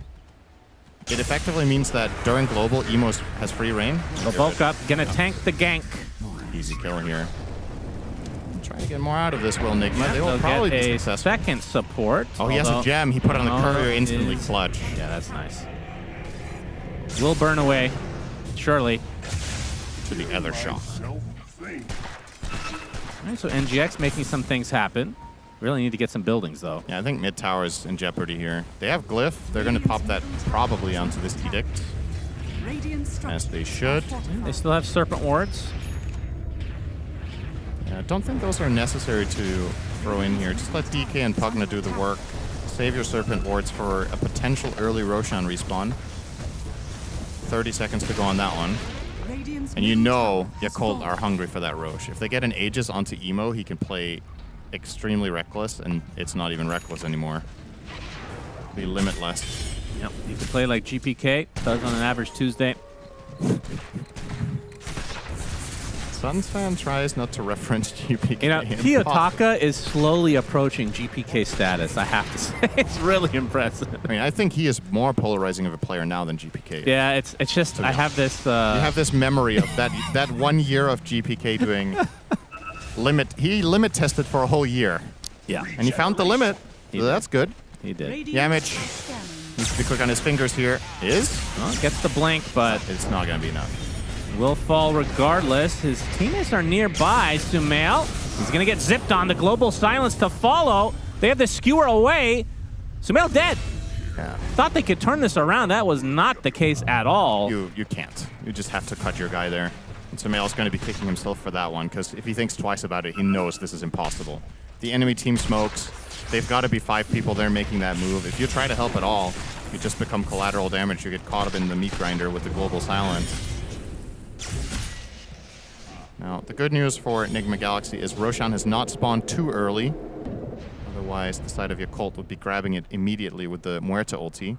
it effectively means that during global, Emos has free reign. They'll bulk up, gonna tank the gank. Easy kill here. Trying to get more out of this, will Nigma. Yeah, They will they'll probably get be a successful. second support. Oh, he has a gem. He put it on the courier, instantly clutch. Yeah, that's nice. Will burn away, surely. To the other shot. All right, so NGX making some things happen. Really need to get some buildings, though. Yeah, I think mid tower is in jeopardy here. They have Glyph. They're going to pop that probably onto this Edict. As they should. They still have Serpent Wards. Yeah, I don't think those are necessary to throw in here. Just let DK and Pugna do the work. Save your Serpent Wards for a potential early Roshan respawn. 30 seconds to go on that one. And you know Yakult are hungry for that Rosh. If they get an Aegis onto Emo, he can play extremely reckless, and it's not even reckless anymore. Be limitless. Yep, you can play like GPK does on an average Tuesday. Suns fan tries not to reference GPK. You know, Kiyotaka is slowly approaching GPK status, I have to say. It's really impressive. I mean, I think he is more polarizing of a player now than GPK. Yeah, it's just, I have this... You have this memory of that 1 year of GPK doing limit. He limit tested for a whole year. Yeah. And he found the limit. So that's good. He did. Yamich needs to be quick on his fingers here. Well, gets the blink, but... It's not going to be enough. Will fall regardless. His teammates are nearby. Sumail, he's going to get zipped on. The global silence to follow. They have the skewer away. Sumail dead. Yeah. Thought they could turn this around. That was not the case at all. You can't. You just have to cut your guy there. And Sumail's going to be kicking himself for that one, because if he thinks twice about it, he knows this is impossible. The enemy team smokes. They've got to be 5 people there making that move. If you try to help at all, you just become collateral damage. You get caught up in the meat grinder with the global silence. Now, the good news for Enigma Galaxy is Roshan has not spawned too early. Otherwise, the side of Yakult would be grabbing it immediately with the Muerta ulti.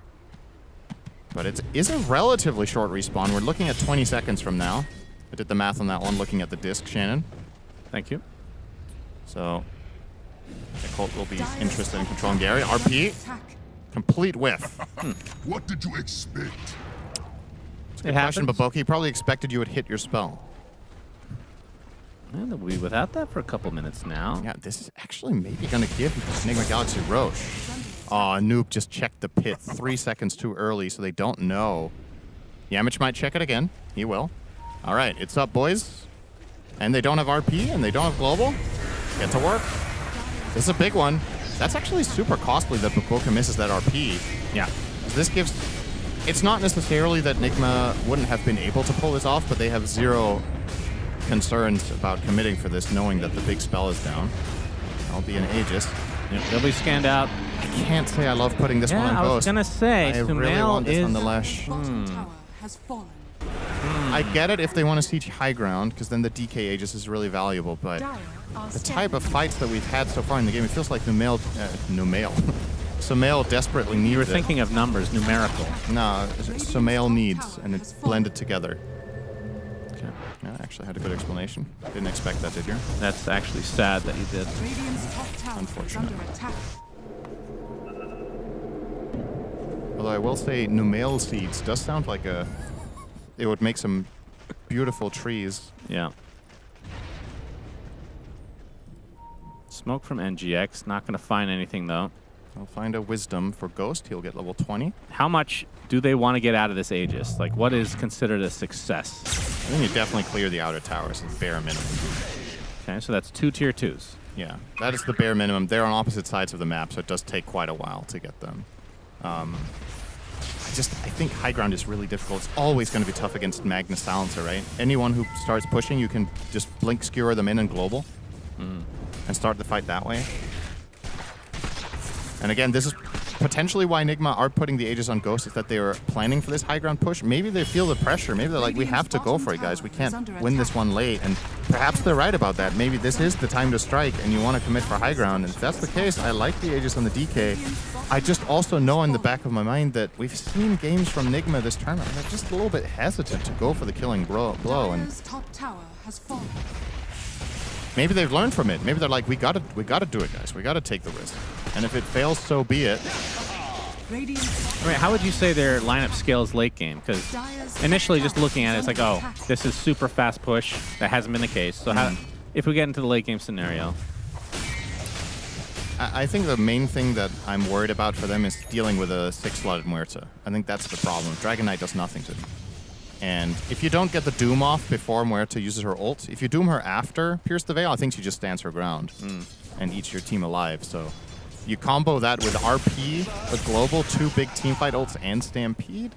But it is a relatively short respawn. We're looking at 20 seconds from now. I did the math on that one looking at the disc, Shannon. Thank you. So, Yakult will be interested in controlling Gary. RP, complete whiff. What did you expect? It's a good question, Baboki. He probably expected you would hit your spell. And we'll be without that for a couple minutes now. Yeah, this is actually maybe going to give Enigma Galaxy Roche. Oh, Noob just checked the pit 3 seconds too early, so they don't know. Yamich might check it again. He will. All right, it's up, boys. And they don't have RP, and they don't have global. Get to work. This is a big one. That's actually super costly that Baboka misses that RP. Yeah. This gives... It's not necessarily that Nigma wouldn't have been able to pull this off, but they have zero concerns about committing for this, knowing that the big spell is down. I'll be an Aegis. Yep, they'll be scanned out. I can't say I love putting this one on I was Ghost. gonna say, I really want this on the Lesh. I get it if they want to siege high ground, because then the DK Aegis is really valuable, but the type of fights that we've had so far in the game, it feels like Sumail desperately needs it. You were thinking of numbers, numerical. No, Sumail needs, and it's blended together. Okay. Yeah, I actually had a good explanation. Didn't expect that, did you? That's actually sad that you did. Unfortunate. Although I will say Numail seeds does sound like it would make some beautiful trees. Yeah. Smoke from NGX. Not going to find anything, though. I'll find a Wisdom for Ghost. He'll get level 20. How much do they want to get out of this Aegis? Like, what is considered a success? I think you definitely clear the outer towers. It's bare minimum. Okay, so that's 2 tier 2s. Yeah, that is the bare minimum. They're on opposite sides of the map, so it does take quite a while to get them. I think high ground is really difficult. It's always going to be tough against Magnus Silencer, right? Anyone who starts pushing, you can just blink skewer them in and global and start the fight that way. And again, this is potentially why Nigma are putting the Aegis on Ghost, is that they are planning for this high ground push. Maybe they feel the pressure. Maybe they're like, we have to go for it, guys. We can't win this one late. And perhaps they're right about that. Maybe this is the time to strike and you want to commit for high ground. And if that's the case, I like the Aegis on the DK. I just also know in the back of my mind that we've seen games from Nigma this tournament. They're just a little bit hesitant to go for the killing blow. And maybe they've learned from it. Maybe they're like, we gotta do it, guys. We gotta take the risk. And if it fails, so be it. I mean, how would you say their lineup scales late game? Because initially, just looking at it, it's like, oh, this is super fast push. That hasn't been the case. So how, if we get into the late game scenario? I think the main thing that I'm worried about for them is dealing with a 6-slotted Muerta. I think that's the problem. Dragon Knight does nothing to them. And if you don't get the Doom off before Muerta uses her ult, if you Doom her after Pierce the Veil, I think she just stands her ground and eats your team alive. So you combo that with RP, a global, 2 big teamfight ults, and Stampede.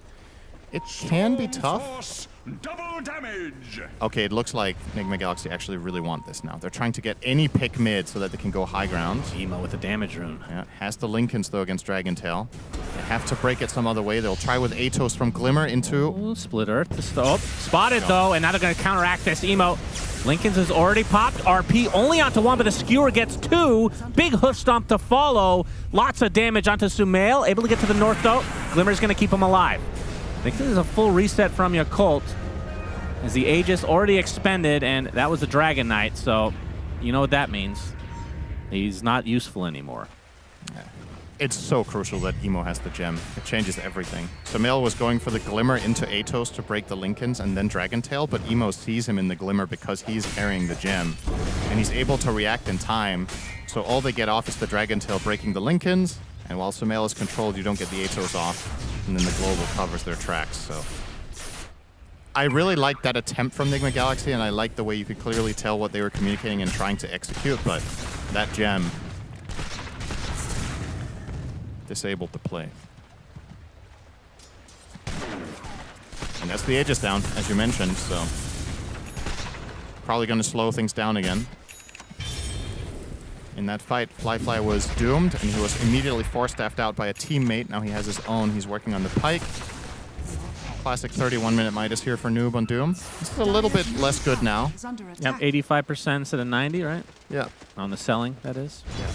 It can be tough. Double damage. Okay, it looks like Enigma Galaxy actually really want this now. They're trying to get any pick mid so that they can go high ground. Emo with the damage rune. Yeah, has the Lincolns though against Dragon Tail. They have to break it some other way. They'll try with Atos from Glimmer into... Ooh, split Earth. Spotted though, and now they're going to counteract this. Emo. Lincolns has already popped. RP only onto 1, but the Skewer gets 2. Big hoof stomp to follow. Lots of damage onto Sumail. Able to get to the north though. Glimmer's going to keep him alive. I think this is a full reset from Yakult, as the Aegis already expended, and that was the Dragon Knight, so you know what that means. He's not useful anymore. Yeah. It's so crucial that Emo has the gem. It changes everything. Sumail was going for the Glimmer into Atos to break the Lincolns and then Dragon Tail, but Emo sees him in the Glimmer because he's carrying the gem, and he's able to react in time. So all they get off is the Dragon Tail breaking the Lincolns, and while Sumail is controlled, you don't get the Atos off, and then the global covers their tracks. So I really like that attempt from Enigma Galaxy, and I like the way you could clearly tell what they were communicating and trying to execute, but that gem disabled the play. And that's the Aegis down, as you mentioned, so probably going to slow things down again. In that fight, Fly was doomed, and he was immediately force-staffed out by a teammate. Now he has his own. He's working on the pike. Classic 31-minute Midas here for Noob on Doom. This is a little bit less good now. Yep, 85% instead of 90, right? Yeah. On the selling, that is. Yeah.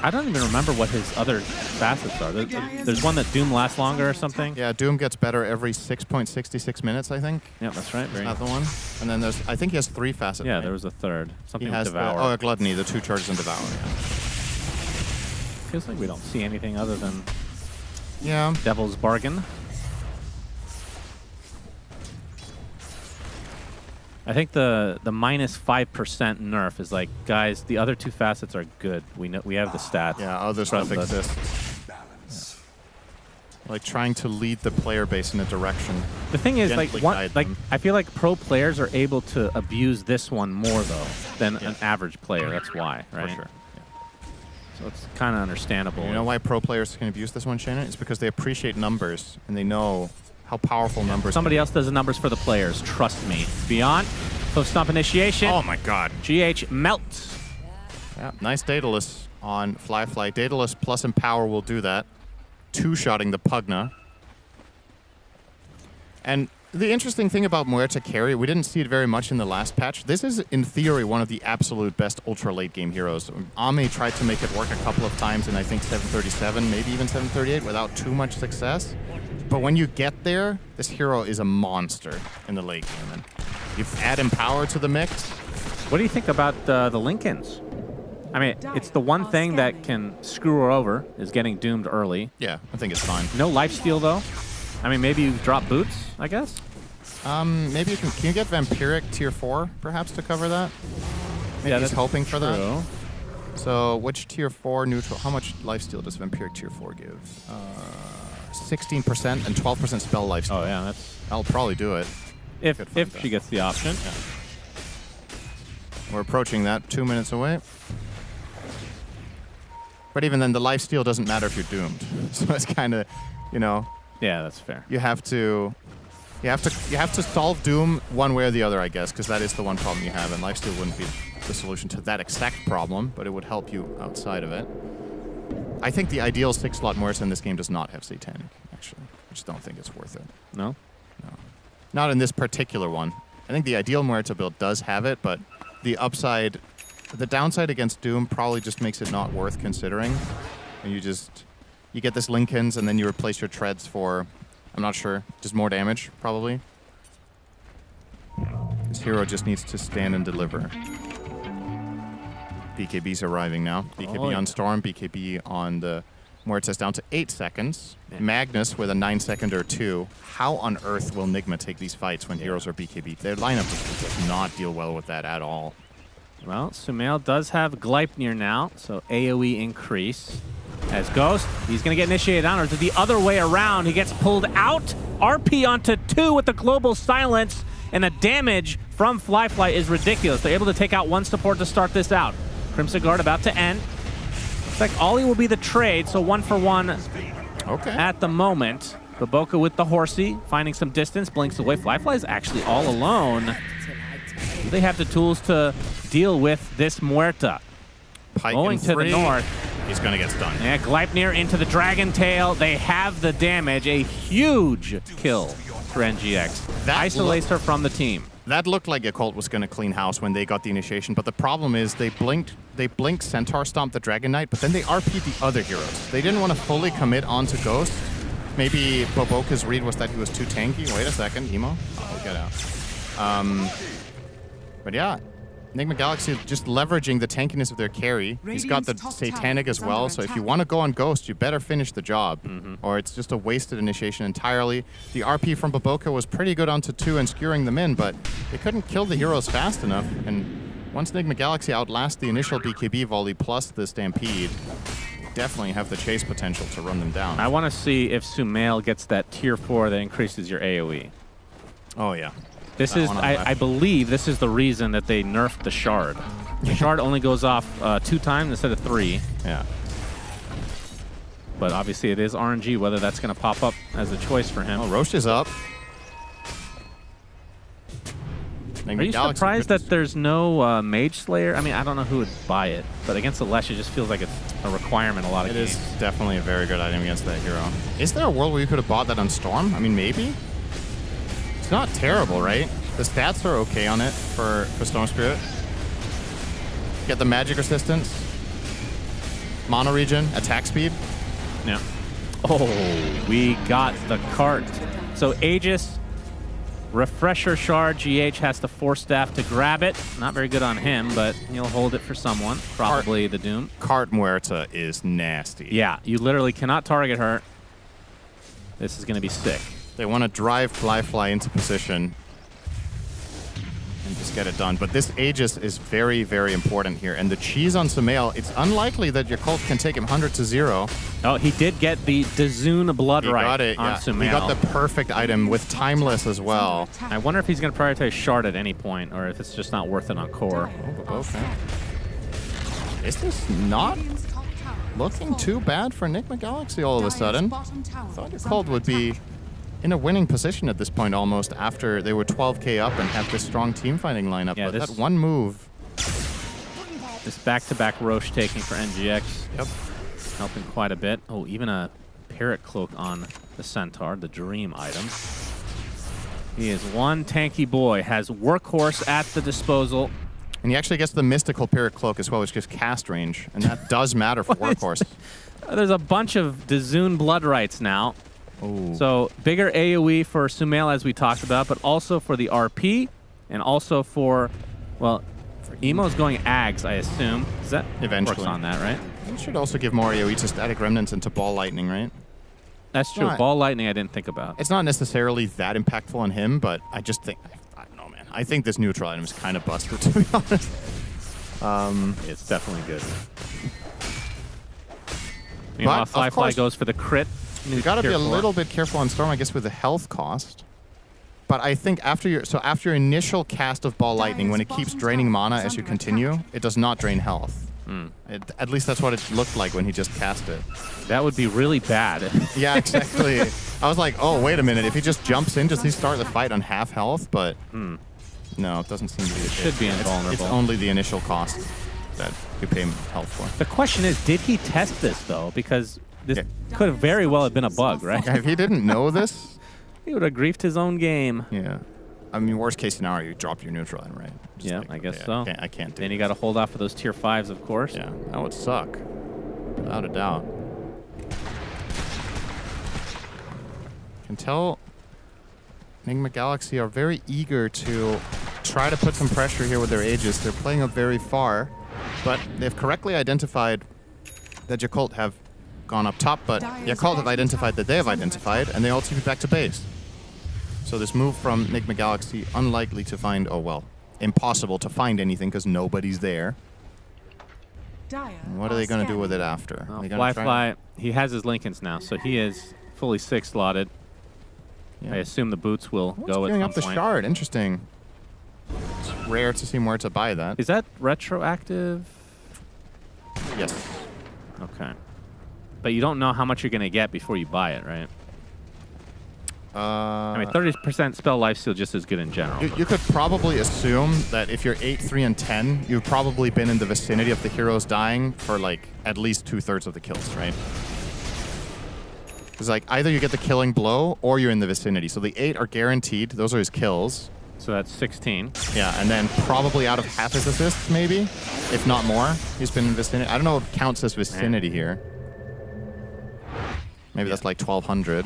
I don't even remember what his other facets are. There's one that Doom lasts longer or something. Yeah, Doom gets better every 6.66 minutes, I think. Yeah, that's right. That's not the one. And then there's, I think he has 3 facets. Yeah, right? there was a third. Something He with has Devour. Oh, a Gluttony, the 2 charges in Devour. Yeah. Feels like we don't see anything other than Devil's Bargain. I think the minus 5% nerf is like, guys, the other 2 facets are good. We know we have the stats. Yeah, other stuff exists. Yeah. Like trying to lead the player base in a direction. The thing is, like I feel like pro players are able to abuse this one more though than an average player. That's why, right? For sure. So it's kind of understandable. You know why pro players can abuse this one, Shannon? It's because they appreciate numbers and they know how powerful numbers. Somebody else does the numbers for the players. Trust me. Beyond post stomp initiation. Oh my God. GH melts. Yeah, nice Daedalus on Fly. Daedalus plus Empower will do that. 2-shotting the Pugna. And the interesting thing about Muerta carry, we didn't see it very much in the last patch. This is, in theory, one of the absolute best ultra late game heroes. Ame tried to make it work a couple of times in, I think, 737, maybe even 738, without too much success. But when you get there, this hero is a monster in the late game. And you add Empower to the mix. What do you think about the Lincolns? I mean, it's the one thing that can screw her over is getting doomed early. Yeah, I think it's fine. No lifesteal, though. I mean, maybe you drop boots, I guess? Maybe you can you get Vampiric tier 4, perhaps, to cover that? Maybe Yeah, he's that's hoping for true. that. So, which tier 4 neutral? How much lifesteal does Vampiric tier 4 give? 16% and 12% spell lifesteal. Oh, yeah, that's... I'll probably do it. If she gets the option. Yeah. We're approaching that, 2 minutes away. But even then, the lifesteal doesn't matter if you're doomed. So it's kind of, you know... Yeah, that's fair. You have to solve Doom one way or the other, I guess, because that is the one problem you have, and lifesteal wouldn't be the solution to that exact problem, but it would help you outside of it. I think the ideal 6-slot Muerta in this game does not have Satanic, actually. I just don't think it's worth it. No? No. Not in this particular one. I think the ideal Muerta build does have it, but the downside against Doom probably just makes it not worth considering. And you get this Lincolns, and then you replace your treads for, I'm not sure, just more damage, probably. This hero just needs to stand and deliver. BKB's arriving now. BKB on Storm, BKB on the Muertes down to 8 seconds. Magnus with a 9-second or 2. How on earth will Nigma take these fights when heroes are BKB? Their lineup does not deal well with that at all. Well, Sumail does have Gleipnir now, so AoE increase. As Ghost, he's going to get initiated on, or is it the other way around? He gets pulled out. RP onto 2 with the global silence, and the damage from Flyfly is ridiculous. They're able to take out 1 support to start this out. Crimson Guard about to end. Looks like Ollie will be the trade, so 1 for 1 at the moment. Baboka with the horsey, finding some distance, blinks away. Flyfly is actually all alone. Do they have the tools to deal with this Muerta? Pike going to the north. He's going to get stunned. Yeah, Gleipnir into the Dragon Tail. They have the damage. A huge kill for NGX. That isolates her from the team. That looked like Occult was going to clean house when they got the initiation, but the problem is they blinked Centaur Stomp the Dragon Knight, but then they RP'd the other heroes. They didn't want to fully commit onto Ghost. Maybe Boboka's read was that he was too tanky. Wait a second, Emo. Oh, get out. But yeah, Enigma Galaxy just leveraging the tankiness of their carry. He's got the Satanic as well, so if you want to go on Ghost, you better finish the job, or it's just a wasted initiation entirely. The RP from Baboka was pretty good onto 2 and skewering them in, but they couldn't kill the heroes fast enough, and once Enigma Galaxy outlast the initial BKB volley plus the Stampede, definitely have the chase potential to run them down. I want to see if Sumail gets that tier 4 that increases your AoE. Oh, yeah. This is, I believe, this is the reason that they nerfed the Shard. The Shard only goes off 2 times instead of 3. Yeah. But obviously it is RNG, whether that's going to pop up as a choice for him. Oh, Roche is up. Are you surprised that there's no Mage Slayer? I mean, I don't know who would buy it, but against the Lesh, it just feels like it's a requirement a lot of games. It is definitely a very good item against that hero. Is there a world where you could have bought that on Storm? I mean, maybe? It's not terrible, right? The stats are okay on it for Storm Spirit. Get the magic resistance, mono regen, attack speed. Yeah. Oh, we got the cart. So Aegis, Refresher Shard, GH has to force staff to grab it. Not very good on him, but he'll hold it for someone, probably the Doom. Cart Muerta is nasty. Yeah, you literally cannot target her. This is going to be sick. They want to drive Flyfly into position and just get it done. But this Aegis is very, very important here. And the cheese on Sumail, it's unlikely that your cult can take him 100-0. Oh, he did get the Dazoon Bloodright on Sumail. He got the perfect item with Timeless as well. I wonder if he's going to prioritize Shard at any point, or if it's just not worth it on Core. Oh, okay. Is this not looking too bad for Enigma Galaxy all of a sudden? I thought your cult would be in a winning position at this point almost after they were 12k up and have this strong team fighting lineup. Yeah, but that one move. This back-to-back Roche taking for NGX. Yep. Helping quite a bit. Oh, even a Parrot Cloak on the Centaur, the dream item. He is one tanky boy, has Workhorse at the disposal. And he actually gets the mystical Parrot Cloak as well, which gives cast range. And that does matter for Workhorse. There's a bunch of Dazoon Bloodrights now. Ooh. So bigger AoE for Sumail, as we talked about, but also for the RP, and also for, well, Emo's going Ags, I assume. Is that eventually works on that, right? It should also give more AoE to Static Remnants and to Ball Lightning, right? That's true. Ball Lightning I didn't think about. It's not necessarily that impactful on him, but I just think, I don't know, man. I think this neutral item is kind of busted, to be honest. It's definitely good. Meanwhile, Flyfly goes for the crit. You gotta be a little bit careful on Storm, I guess, with the health cost. But I think after your initial cast of Ball Lightning, when it keeps draining mana as you continue, it does not drain health. At least that's what it looked like when he just cast it. That would be really bad. Yeah, exactly. I was like, oh, wait a minute. If he just jumps in, does he start the fight on half health? But no, it doesn't seem to be the case. Should be invulnerable. It's only the initial cost that you pay health for. The question is, did he test this, though? Because this could have very well have been a bug, right? If he didn't know this, he would have griefed his own game. Yeah. I mean, worst case scenario, you drop your neutral item, right? Just yeah, I guess so. I can't do Then you got to hold off for those tier 5s, of course. Yeah, that would suck. Without a doubt. Can tell Enigma Galaxy are very eager to try to put some pressure here with their Aegis. They're playing up very far. But they've correctly identified that Yakult have gone up top, but Yakult have identified that they have identified, and they all TP back to base. So this move from Nigma Galaxy, unlikely to find, oh well, impossible to find anything because nobody's there. And what are they going to do with it after? Fly, he has his Lincolns now, so he is fully 6 slotted. I assume the boots will go at some up the point. shard, interesting. It's rare to see where to buy that. Is that retroactive? Yes. Okay. But you don't know how much you're going to get before you buy it, right? I mean, 30% spell lifesteal just as good in general. You could probably assume that if you're 8, 3, and 10, you've probably been in the vicinity of the heroes dying for like at least 2/3 of the kills, right? Because like either you get the killing blow or you're in the vicinity. So the 8 are guaranteed; those are his kills. So that's 16. Yeah, and then probably out of half his assists, maybe, if not more, he's been in vicinity. I don't know if it counts as vicinity here. Maybe that's like 1,200.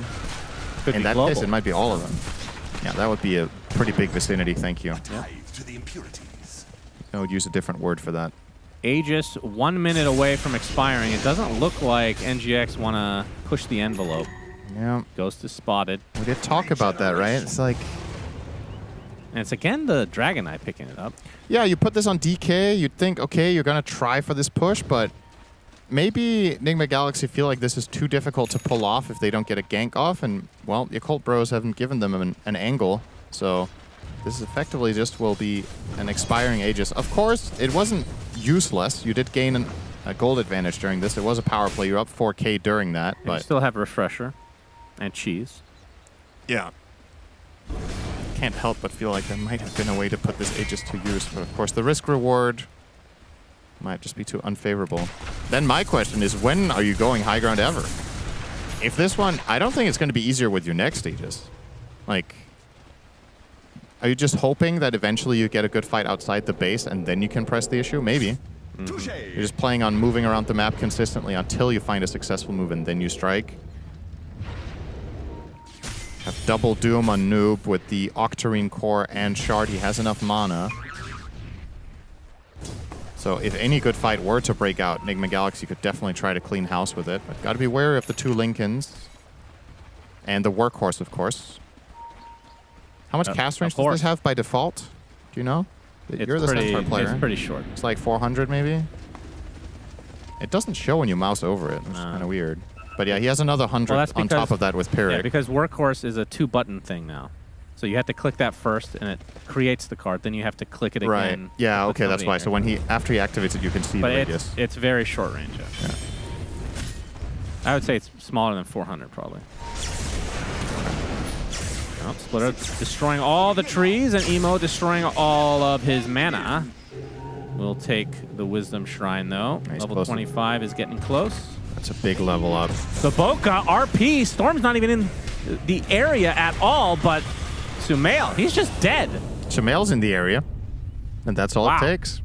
In that case, it might be all of them. Yeah, that would be a pretty big vicinity. Thank you. To the impurities. I would use a different word for that. Aegis 1 minute away from expiring. It doesn't look like NGX want to push the envelope. Yeah. Ghost is spotted. We did talk about that, right? It's like... And it's again the Dragon Eye picking it up. Yeah, you put this on DK, you'd think, okay, you're going to try for this push, but maybe Nigma Galaxy feel like this is too difficult to pull off if they don't get a gank off, and, well, Yakult Bros haven't given them an angle, so this is effectively just will be an expiring Aegis. Of course, it wasn't useless. You did gain a gold advantage during this. It was a power play. You're up 4K during that, And but... you still have Refresher and Cheese. Yeah. Can't help but feel like there might have been a way to put this Aegis to use, but of course the risk-reward might just be too unfavorable. Then my question is, when are you going high ground ever? If this one, I don't think it's going to be easier with your next Aegis. Like, are you just hoping that eventually you get a good fight outside the base and then you can press the issue? Maybe. You're just playing on moving around the map consistently until you find a successful move and then you strike. Have double Doom on Noob with the Octarine Core and Shard. He has enough mana. So if any good fight were to break out, Nigma Galaxy could definitely try to clean house with it. But gotta be wary of the 2 Lincolns. And the Workhorse, of course. How much cast range does this have by default? Do you know? You're the Centaur player. It's pretty short. It's like 400 maybe? It doesn't show when you mouse over it, which is kind of weird. But yeah, he has another 100 on top of that with Pyrrhic. Yeah, because Workhorse is a 2-button thing now. So you have to click that first, and it creates the card. Then you have to click it right. again. Yeah, okay, that's why. So when after he activates it, you can see the radius. It's very short range. Yeah. I would say it's smaller than 400, probably. Oh, Splitter destroying all the trees, and Emo destroying all of his mana. We'll take the Wisdom Shrine, though. Nice. Level 25 is getting close. That's a big level up. The Boca RP. Storm's not even in the area at all, but Sumail, he's just dead. Sumail's in the area, and that's all it takes.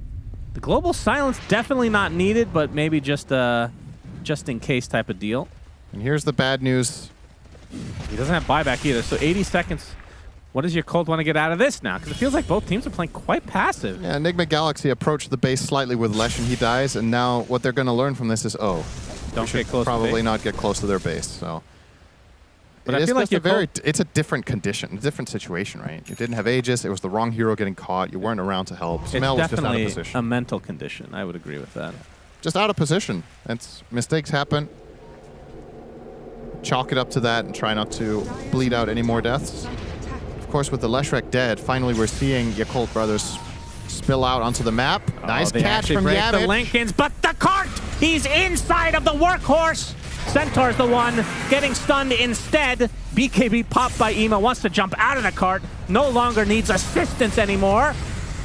The Global Silence definitely not needed, but maybe just in case type of deal. And here's the bad news. He doesn't have buyback either, so 80 seconds. What does your Colt want to get out of this now? Because it feels like both teams are playing quite passive. Yeah, Nigma Galaxy approached the base slightly with Lesh and he dies, and now what they're going to learn from this is, don't get close. Probably not get close to their base. So, but I feel like it's a different condition, a different situation, right? You didn't have Aegis. It was the wrong hero getting caught. You weren't around to help. Sumail was just out of position. It's definitely a mental condition. I would agree with that. Just out of position. Mistakes happen. Chalk it up to that and try not to bleed out any more deaths. Of course, with the Leshrac dead, finally we're seeing Yakult Brothers spill out onto the map. Nice catch from Yavich. The Lincolns, but the cart! He's inside of the Workhorse! Centaur's the one getting stunned instead. BKB popped by Emo, wants to jump out of the cart, no longer needs assistance anymore.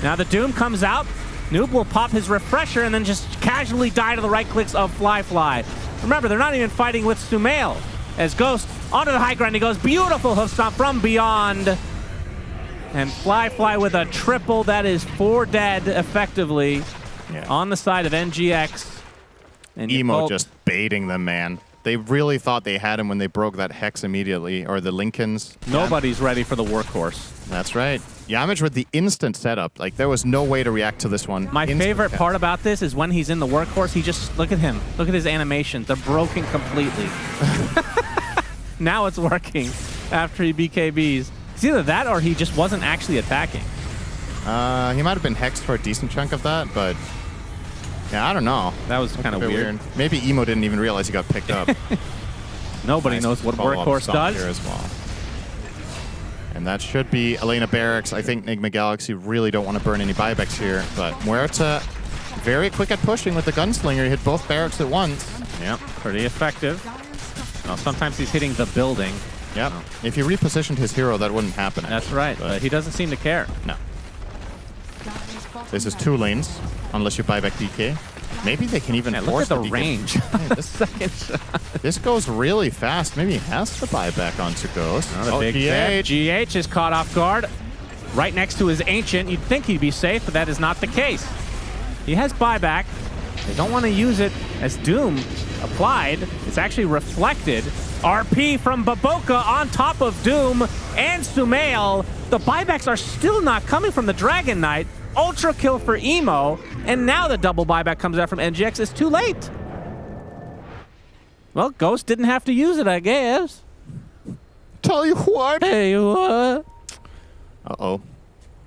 Now the Doom comes out. Noob will pop his Refresher and then just casually die to the right clicks of Fly. Remember, they're not even fighting with Sumail. As Ghost onto the high ground, he goes, beautiful hoof stomp from beyond. And Fly with a triple. That is 4 dead, effectively, on the side of NGX. And Emo just baiting them, man. They really thought they had him when they broke that Hex immediately, or the Lincolns. Nobody's ready for the workhorse. That's right. Yamage with the instant setup. Like, there was no way to react to this one. My Instant favorite setup. part about this is when he's in the workhorse, he just, look at him. Look at his animations. They're broken completely. Now it's working after he BKBs. It's either that or he just wasn't actually attacking. He might have been hexed for a decent chunk of that, but yeah, I don't know. That was kind of weird. Maybe Emo didn't even realize he got picked up. Nobody knows what follow-up workhorse stop does. here as well. And that should be Elena Barracks. I think Nigma Galaxy really don't want to burn any buybacks here, but Muerta very quick at pushing with the Gunslinger. He hit both barracks at once. Yep, pretty effective. Well, sometimes he's hitting the building. Yep. If he repositioned his hero, that wouldn't happen. That's right, but he doesn't seem to care. No. This is 2 lanes, unless you buy back DK. Maybe they can even force look at the range. the second shot. This goes really fast. Maybe he has to buy back onto Ghost. Big GH. GH is caught off guard right next to his Ancient. You'd think he'd be safe, but that is not the case. He has buyback. They don't want to use it as Doom applied. It's actually reflected. RP from Baboka on top of Doom and Sumail. The buybacks are still not coming from the Dragon Knight. Ultra kill for Emo, and now the double buyback comes out from NGX. It's too late. Well, Ghost didn't have to use it, I guess. Tell you what. Hey, what? Uh-oh.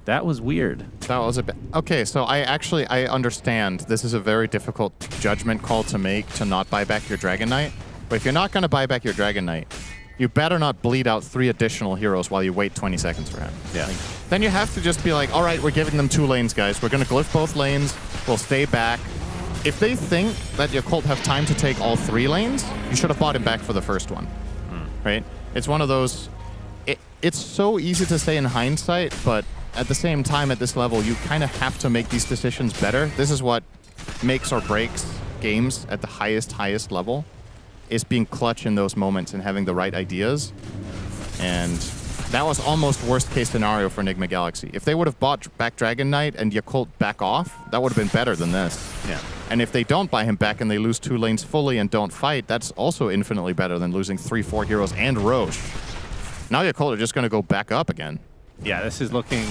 That was weird. That was a bit... Okay, so I understand this is a very difficult judgment call to make to not buy back your Dragon Knight. But if you're not going to buy back your Dragon Knight, you better not bleed out 3 additional heroes while you wait 20 seconds for him. Yeah. Like, then you have to just be like, all right, we're giving them 2 lanes, guys. We're going to glyph both lanes. We'll stay back. If they think that your cult have time to take all 3 lanes, you should have bought him back for the first one. Right? It's one of those... It's so easy to say in hindsight, but at the same time, at this level, you kind of have to make these decisions better. This is what makes or breaks games at the highest level, is being clutch in those moments and having the right ideas. And that was almost worst case scenario for Enigma Galaxy. If they would have bought back Dragon Knight and Yakult back off, that would have been better than this. Yeah. And if they don't buy him back and they lose 2 lanes fully and don't fight, that's also infinitely better than losing 3-4 heroes and Roche. Now Yakult are just going to go back up again. Yeah, this is looking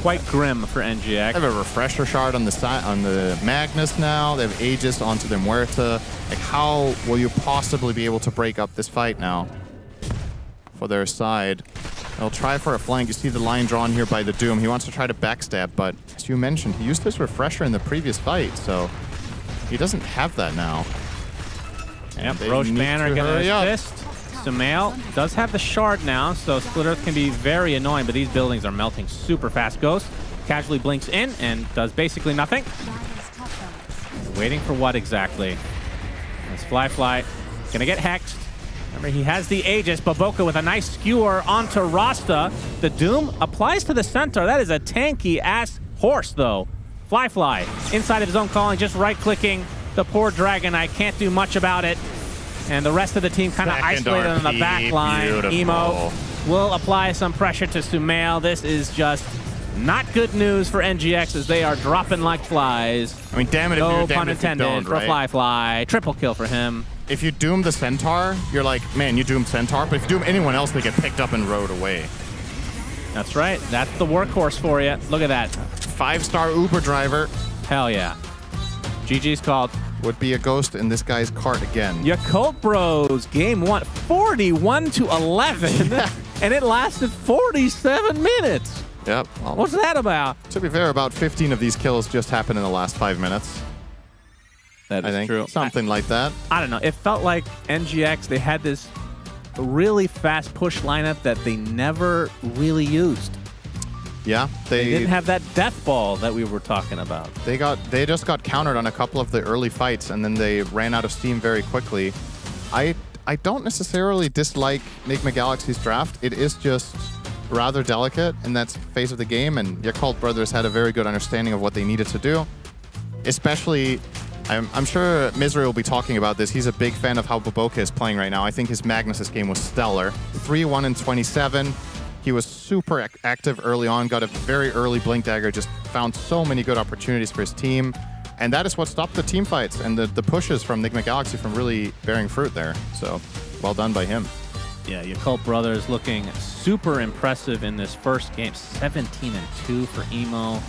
quite grim for NGX. They have a refresher shard on the side on the Magnus now. They have Aegis onto their Muerta. Like, how will you possibly be able to break up this fight now for their side? They'll try for a flank. You see the line drawn here by the Doom. He wants to try to backstab, but as you mentioned, he used this refresher in the previous fight, so he doesn't have that now. Yep, Roche Banner gonna assist. Sumail does have the shard now, so Split Earth can be very annoying, but these buildings are melting super fast. Ghost casually blinks in and does basically nothing. Waiting for what exactly? It's Fly gonna get hexed. Remember, he has the Aegis. Baboka with a nice skewer onto Rasta. The Doom applies to the center. That is a tanky-ass horse, though. Fly inside of his own calling, just right-clicking. The poor Dragon Knight can't do much about it. And the rest of the team kind of isolated on the back line. Beautiful. Emo will apply some pressure to Sumail. This is just not good news for NGX as they are dropping like flies. I mean, damn it if no you're damn pun it if you intended don't, for right? Fly. Triple kill for him. If you doom the Centaur, you're like, man, you doomed Centaur. But if you doom anyone else, they get picked up and rode away. That's right. That's the workhorse for you. Look at that. 5-star Uber driver. Hell yeah. GG's called. Would be a Ghost in this guy's cart again. Yakult Bros, game 1, 41-11, and it lasted 47 minutes. Yep. Well, what's that about? To be fair, about 15 of these kills just happened in the last 5 minutes. That is true. Something like that. I don't know. It felt like NGX, they had this really fast push lineup that they never really used. Yeah, they didn't have that death ball that we were talking about. They just got countered on a couple of the early fights, and then they ran out of steam very quickly. I don't necessarily dislike Enigma Galaxy's draft. It is just rather delicate in that phase of the game, and Yakult Brothers had a very good understanding of what they needed to do. Especially, I'm sure Misery will be talking about this. He's a big fan of how Baboka is playing right now. I think his Magnus' game was stellar. 3-1-27. He was super active early on, got a very early Blink Dagger, just found so many good opportunities for his team. And that is what stopped the team fights and the pushes from Nigma Galaxy from really bearing fruit there. So well done by him. Yeah, Yakult Brothers looking super impressive in this first game. 17-2 for Emo,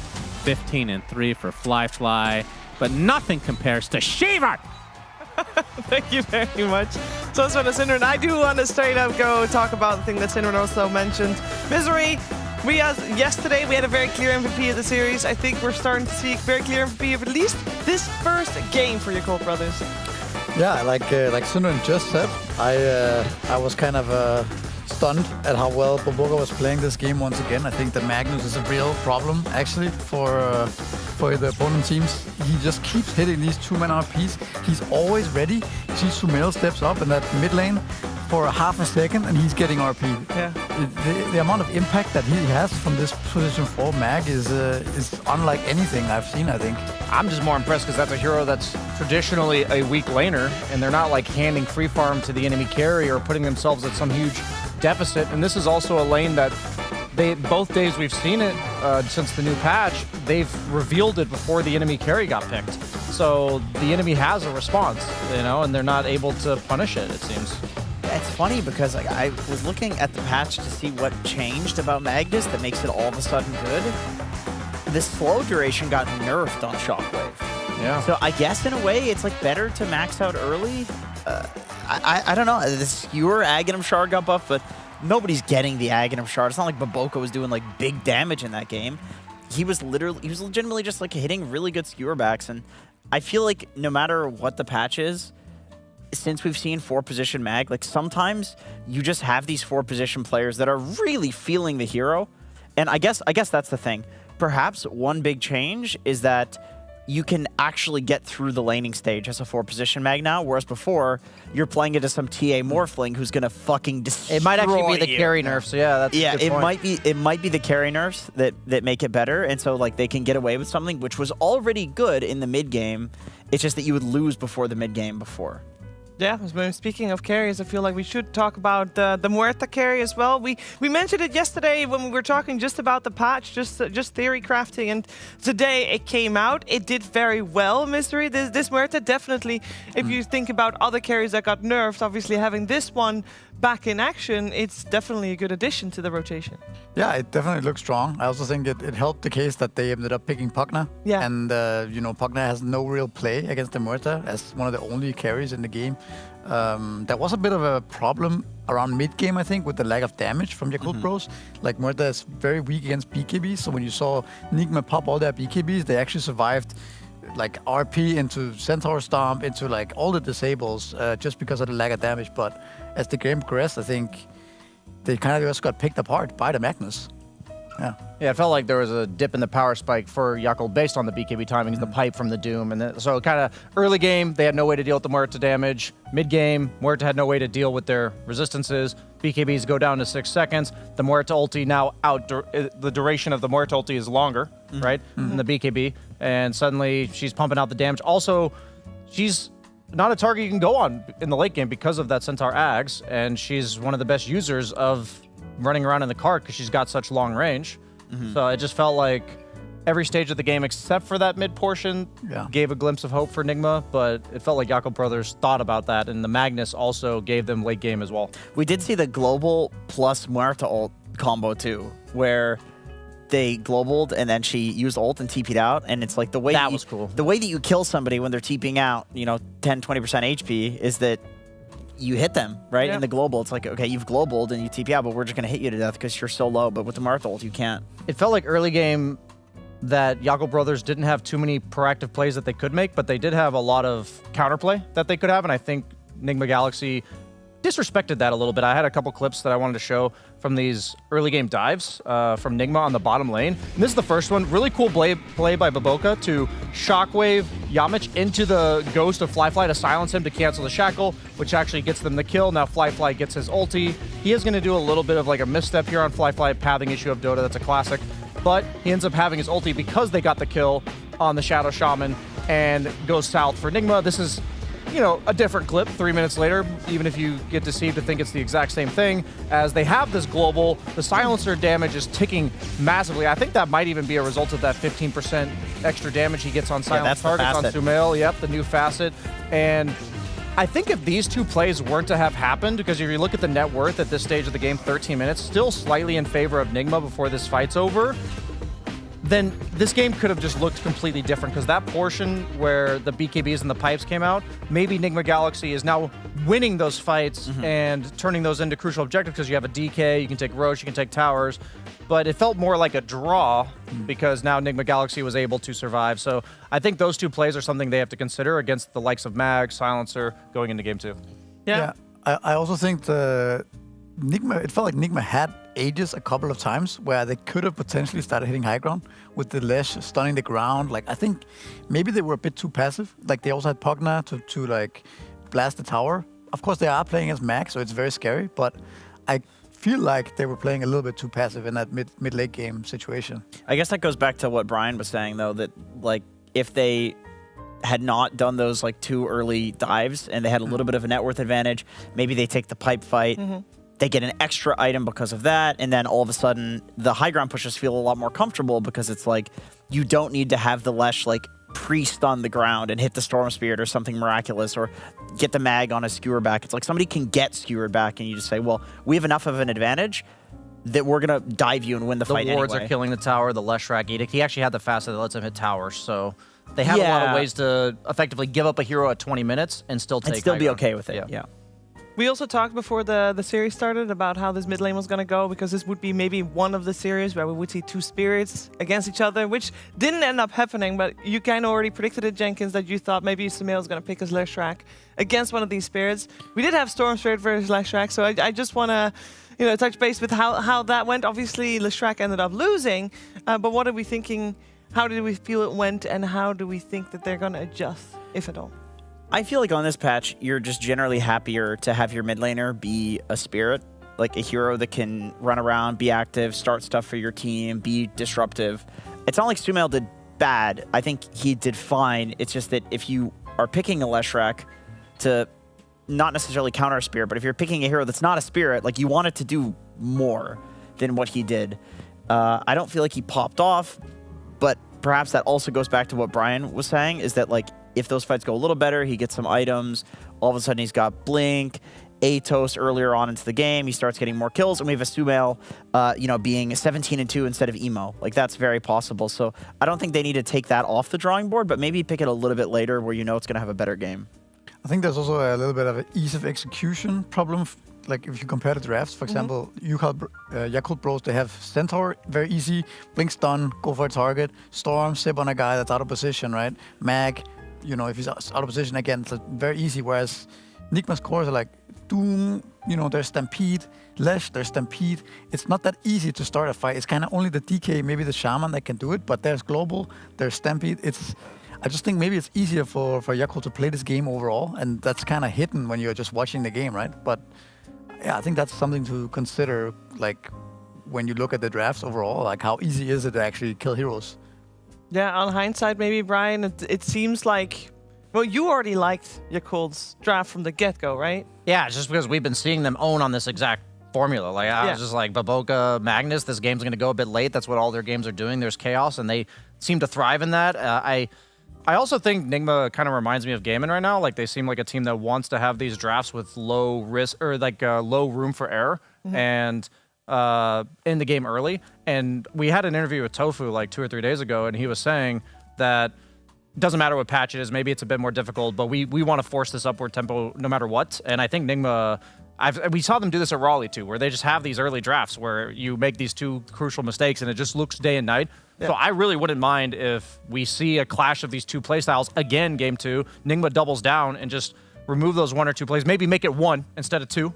15-3 for Fly, but nothing compares to Shiver! Thank you very much. So that's what Syndron. I do want to straight up go talk about the thing that Syndron also mentioned. Misery. Yesterday we had a very clear MVP of the series. I think we're starting to see a very clear MVP of at least this first game for Yakult Brothers. Yeah, like Syndron just said, I was kind of stunned at how well Boboga was playing this game once again. I think that Magnus is a real problem actually for the opponent teams. He just keeps hitting these 2-man RPs. He's always ready. You see Sumail steps up in that mid lane for a half a second and he's getting RP. Yeah. The amount of impact that he has from this position 4 mag is unlike anything I've seen, I think. I'm just more impressed because that's a hero that's traditionally a weak laner, and they're not like handing free farm to the enemy carry or putting themselves at some huge deficit. And this is also a lane that both days we've seen it since the new patch, they've revealed it before the enemy carry got picked. So the enemy has a response, and they're not able to punish it, it seems. It's funny because I was looking at the patch to see what changed about Magnus that makes it all of a sudden good. The slow duration got nerfed on Shockwave. Yeah. So I guess in a way it's like better to max out early. I don't know. The skewer Aghanim Shard got buffed, but nobody's getting the Aghanim Shard. It's not like Baboka was doing like big damage in that game. He was legitimately just like hitting really good skewer backs, and I feel like no matter what the patch is, since we've seen 4-position mag, like sometimes you just have these 4-position players that are really feeling the hero. And I guess that's the thing. Perhaps one big change is that you can actually get through the laning stage as a 4-position mag now, whereas before you're playing into some TA Morphling who's gonna fucking destroy It might actually be the you. carry nerf, so yeah, that's a good point. it might be the carry nerfs that make it better, and so like they can get away with something which was already good in the mid game. It's just that you would lose before the mid game before. Yeah, speaking of carries, I feel like we should talk about the Muerta carry as well. We mentioned it yesterday when we were talking just about the patch, just theory crafting, and today it came out. It did very well, Mystery. This Muerta definitely, if you think about other carries that got nerfed, obviously having this one back in action, it's definitely a good addition to the rotation. Yeah, it definitely looks strong. I also think it helped the case that they ended up picking Pugna. Yeah. And, Pugna has no real play against the Muerta as one of the only carries in the game. There was a bit of a problem around mid-game, I think, with the lack of damage from Yakult Bros. Like, Muerta is very weak against BKBs, so when you saw Nigma pop all their BKBs, they actually survived like RP into Centaur Stomp, into like all the disables just because of the lack of damage. But as the game progressed, I think they kind of just got picked apart by the Magnus. Yeah. Yeah, it felt like there was a dip in the power spike for Yakult based on the BKB timings, the pipe from the Doom. And then, so kind of early game, they had no way to deal with the Muerta damage. Mid game, Muerta had no way to deal with their resistances. BKBs go down to 6 seconds. The Muerta ulti now the duration of the Muerta ulti is longer, right, than the BKB. And suddenly she's pumping out the damage. Also, she's not a target you can go on in the late game because of that Centaur Ags. And she's one of the best users of running around in the cart because she's got such long range. So it just felt like every stage of the game except for that mid portion gave a glimpse of hope for Nigma, but it felt like Yakult Brothers thought about that, and the Magnus also gave them late game as well. We did see the global plus Muerta ult combo too, where they globaled and then she used ult and TP'd out, and it's like the way that was cool. The way that you kill somebody when they're TPing out, 10-20% HP, is that you hit them, right? Yeah. In the global, it's like, okay, you've globaled and you TP out, but we're just going to hit you to death because you're so low. But with the Muerta ult, you can't. It felt like early game that Yakult Brothers didn't have too many proactive plays that they could make, but they did have a lot of counterplay that they could have, and I think Nigma Galaxy disrespected that a little bit. I had a couple clips that I wanted to show from these early game dives from Nigma on the bottom lane. And this is the first one. Really cool play by Baboka to shockwave Yamich into the ghost of Fly to silence him to cancel the shackle, which actually gets them the kill. Now Fly gets his ulti. He is going to do a little bit of like a misstep here on Fly, pathing issue of Dota. That's a classic. But he ends up having his ulti because they got the kill on the Shadow Shaman and goes south for Nigma. This is a different clip 3 minutes later, even if you get deceived to think it's the exact same thing, as they have this global, the silencer damage is ticking massively. I think that might even be a result of that 15% extra damage he gets on silent targets on Sumail. Yep, the new facet. And I think if these two plays weren't to have happened, because if you look at the net worth at this stage of the game, 13 minutes, still slightly in favor of Nigma before this fight's over, then this game could have just looked completely different, because that portion where the BKBs and the pipes came out, maybe Nigma Galaxy is now winning those fights and turning those into crucial objectives, because you have a DK, you can take Roche, you can take towers, but it felt more like a draw because now Nigma Galaxy was able to survive. So I think those two plays are something they have to consider against the likes of Mag, Silencer going into game 2. Yeah. I also think it felt like Nigma had ages a couple of times where they could have potentially started hitting high ground with the Lesh stunning the ground. Like, I think maybe they were a bit too passive. Like, they also had Pugna to like blast the tower. Of course, they are playing as Max, so it's very scary, but I feel like they were playing a little bit too passive in that mid-late game situation. I guess that goes back to what Brian was saying, though, that like if they had not done those like 2 early dives and they had a little bit of a net worth advantage, maybe they take the pipe fight. They get an extra item because of that, and then all of a sudden, the high ground pushers feel a lot more comfortable because it's like, you don't need to have the Lesh like pre-stun the ground and hit the Storm Spirit or something miraculous, or get the Mag on a skewer back. It's like somebody can get skewered back, and you just say, well, we have enough of an advantage that we're going to dive you and win the fight anyway. The wards are killing the tower, the Leshrac Edict. He actually had the facet that lets him hit towers, so they have a lot of ways to effectively give up a hero at 20 minutes and still take and still high be ground. okay with it, yeah. We also talked before the series started about how this mid lane was going to go, because this would be maybe one of the series where we would see 2 spirits against each other, which didn't end up happening, but you kind of already predicted it, Jenkins, that you thought maybe Sumail was going to pick his Leshrac against one of these spirits. We did have Storm Spirit versus Leshrac, so I just want to touch base with how that went. Obviously, Leshrac ended up losing, but what are we thinking? How did we feel it went, and how do we think that they're going to adjust, if at all? I feel like on this patch, you're just generally happier to have your mid laner be a spirit, like a hero that can run around, be active, start stuff for your team, be disruptive. It's not like Sumail did bad. I think he did fine. It's just that if you are picking a Leshrac to not necessarily counter a spirit, but if you're picking a hero that's not a spirit, like you want it to do more than what he did. I don't feel like he popped off, but perhaps that also goes back to what Brian was saying, is that like, if those fights go a little better, he gets some items. All of a sudden, he's got Blink, Atos earlier on into the game. He starts getting more kills, and we have a Sumail, being 17-2 instead of Emo. Like, that's very possible. So I don't think they need to take that off the drawing board, but maybe pick it a little bit later where you know it's going to have a better game. I think there's also a little bit of an ease of execution problem. Like, if you compare the drafts, for example, Yakult Bros, they have Centaur, very easy. Blink stun, go for a target. Storm, sip on a guy that's out of position, right? Mag, if he's out of position again, it's very easy. Whereas Nigma's cores are like Doom, there's Stampede, Lesh, there's Stampede. It's not that easy to start a fight. It's kind of only the DK, maybe the Shaman that can do it, but there's Global, there's Stampede. I just think maybe it's easier for Yakult to play this game overall, and that's kind of hidden when you're just watching the game, right? But yeah, I think that's something to consider, like, when you look at the drafts overall, like how easy is it to actually kill heroes? Yeah, on hindsight, maybe, Brian, it seems like, well, you already liked Yakult's draft from the get-go, right? Yeah, just because we've been seeing them own on this exact formula. Like, I was just like, Baboka, Magnus, this game's going to go a bit late. That's what all their games are doing. There's chaos, and they seem to thrive in that. I also think Nigma kind of reminds me of Gaiman right now. Like, they seem like a team that wants to have these drafts with low risk, or like low room for error, and in the game early. And we had an interview with Tofu like 2 or 3 days ago, and he was saying that it doesn't matter what patch it is, maybe it's a bit more difficult, but we want to force this upward tempo no matter what. And I think Nigma, we saw them do this at Raleigh too, where they just have these early drafts where you make these 2 crucial mistakes and it just looks day and night. Yeah. So I really wouldn't mind if we see a clash of these 2 playstyles again, game 2. Nigma doubles down and just remove those 1 or 2 plays, maybe make it 1 instead of 2,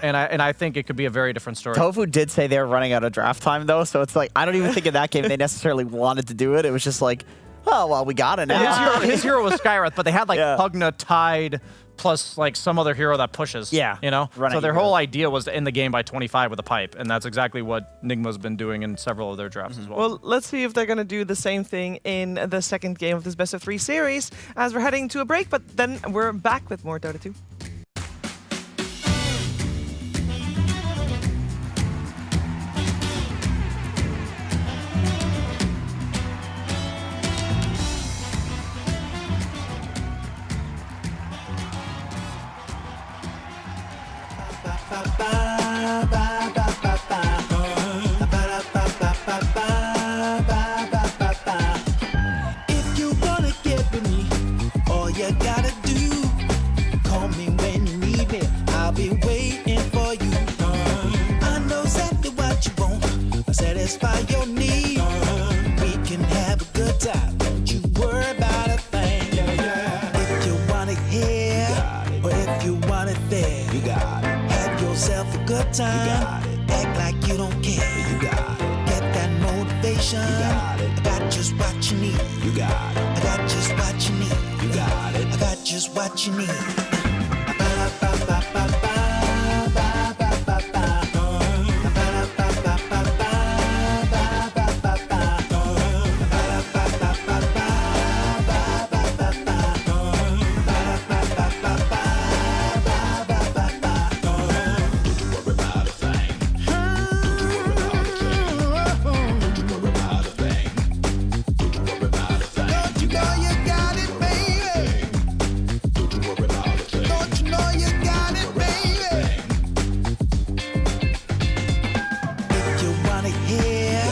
and I think it could be a very different story. Tofu did say they were running out of draft time, though, so it's like, I don't even think in that game they necessarily wanted to do it. It was just like, oh, well, we got it now. His hero was Skywrath, but they had like Pugna, Tide, plus like some other hero that pushes. Yeah, You know? run So at their you. whole idea was to end the game by 25 with a pipe, and that's exactly what Nigma's been doing in several of their drafts as well. Well, let's see if they're going to do the same thing in the second game of this best of 3 series as we're heading to a break, but then we're back with more Dota 2. If you wanna get with me, all you gotta do, call me when you need me. I'll be waiting for you. I know exactly what you want, satisfy your need. We can have a good time, don't you worry about a thing. If you want it here, or if you want it there, you got it. Have yourself a good time. Act like you don't care. You got it. Get that motivation. You got it. I got just what you need. You got it. I got just what you need. You got it. I got just what you need. Don't you know you got it, baby? Don't you know you got it, baby? If you want it here,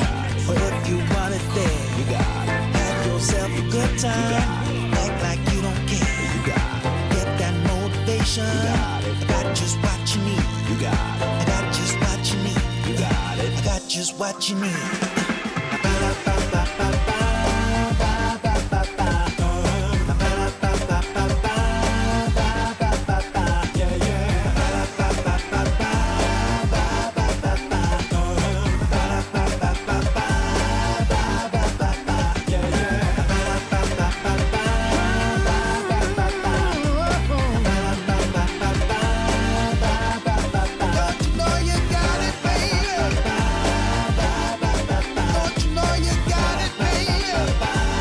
or if you want it there, you got it. Have yourself a good time. Act like you don't care. You got it. Get that motivation. You got it. I got just what you need. You got it. I got just what you need. You got it. I got just what you need. Don't you know you got it, baby? Don't you know you got it, baby?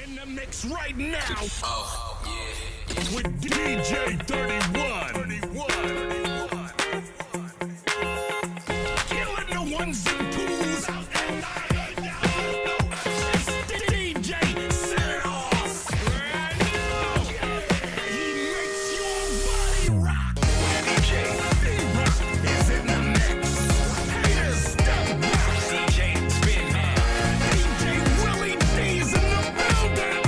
In the mix right now. Oh, yeah. With DJ 31. Killing the ones and twos. DJ set it off. He makes your body rock. DJ is in the mix. Haters step back. DJ spin. DJ Willie D's in the building.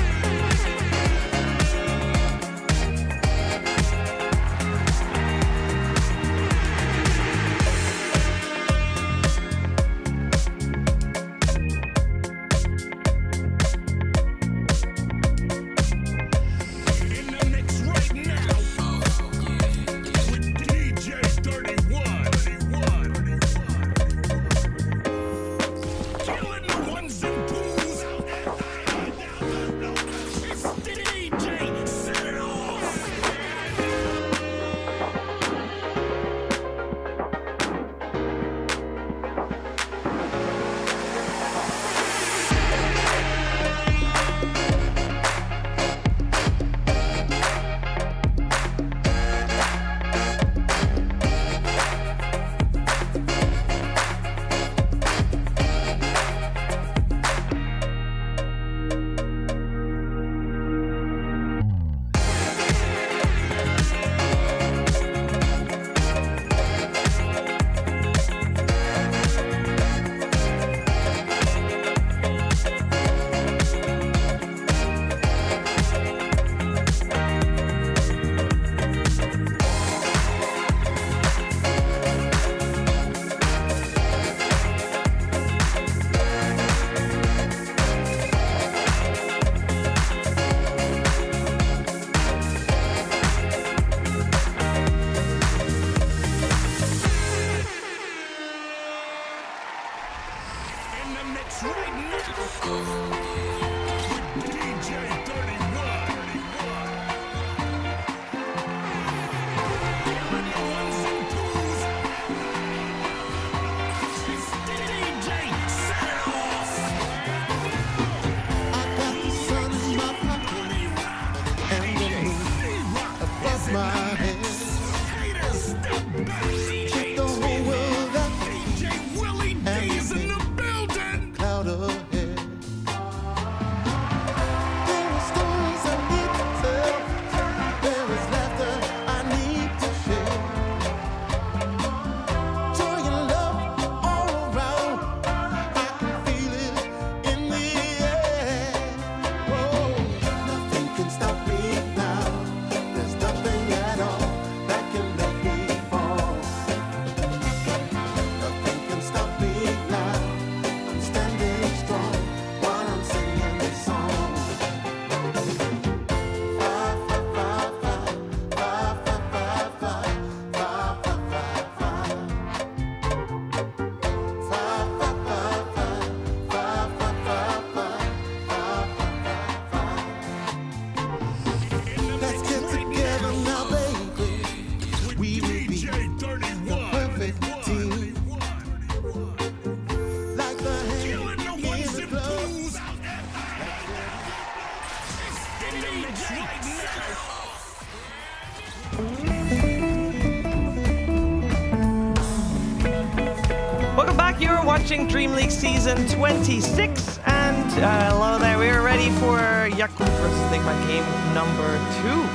Welcome back. You're watching DreamLeague Season 26. And hello there. We are ready for Yakult versus Nigma game number 2.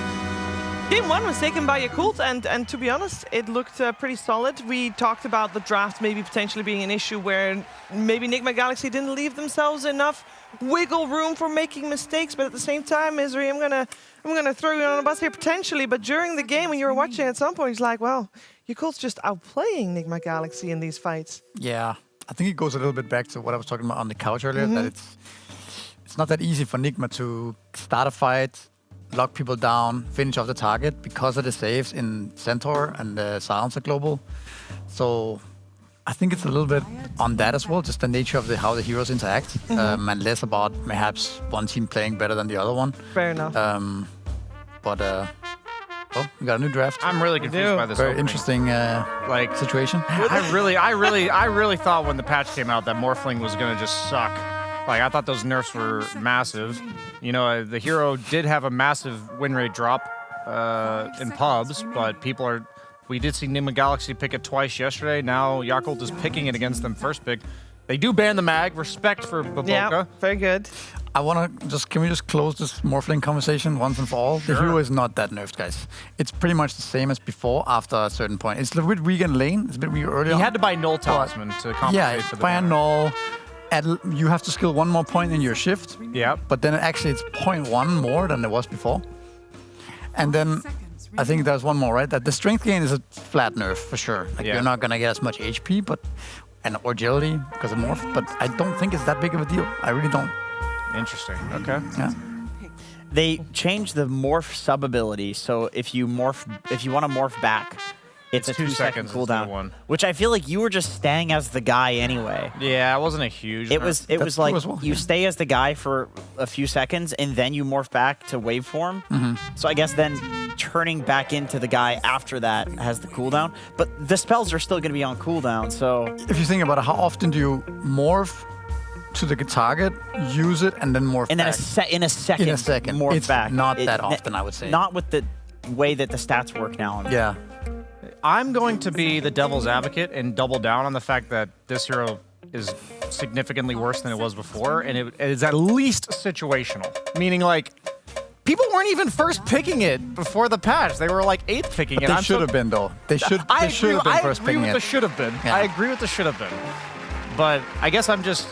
Game 1 was taken by Yakult, and to be honest, it looked pretty solid. We talked about the draft maybe potentially being an issue where maybe Nigma Galaxy didn't leave themselves enough wiggle room for making mistakes, but at the same time, Isri, I'm gonna throw you on a bus here potentially, but during the game when you were watching at some point, it's like, well, Yakult's just outplaying Nigma Galaxy in these fights. Yeah, I think it goes a little bit back to what I was talking about on the couch earlier, that it's not that easy for Nigma to start a fight, lock people down, finish off the target because of the saves in Centaur and the Silencer Global. So I think it's a little bit on that as well, just the nature of how the heroes interact, and less about perhaps one team playing better than the other one. Fair enough. Well, we got a new draft. I'm really confused by this. Very opening. interesting situation. I really thought when the patch came out that Morphling was gonna just suck. Like, I thought those nerfs were massive. You know, the hero did have a massive win rate drop in pubs, but we did see Nigma Galaxy pick it twice yesterday. Now Yakult is picking it against them first pick. They do ban the mag. Respect for Baboka. Yeah, very good. Can we just close this Morphling conversation once and for all? Sure. The hero is not that nerfed, guys. It's pretty much the same as before after a certain point. It's a little bit weak in lane. It's a bit weak early on. He had to buy Null Talisman to compensate for the buy a ban. Null. You have to skill one more point in your shift. Yeah. But then actually it's 0.1 more than it was before. And then I think there's one more, right? That the strength gain is a flat nerf for sure. Like you're not gonna get as much HP, or agility because of morph. But I don't think it's that big of a deal. I really don't. Interesting. Okay. Yeah. They changed the morph sub ability, so if you want to morph back, it's a 2 second cooldown. Which I feel like you were just staying as the guy anyway. Yeah, it wasn't a huge. It was like you stay as the guy for a few seconds and then you morph back to waveform. So I guess then turning back into the guy after that has the cooldown. But the spells are still going to be on cooldown. So if you think about it, how often do you morph to the target, use it, and then morph and then back? in a second morph it's back. Not that often, I would say. Not with the way that the stats work now. Yeah. I'm going to be the devil's advocate and double down on the fact that this hero is significantly worse than it was before, and it is at least situational. Meaning, like, people weren't even first picking it before the patch. They were like 8th picking it. They should have been, though. They should have been first picking it. I agree with the should have been. Yeah. I agree with the should have been. But I guess I'm just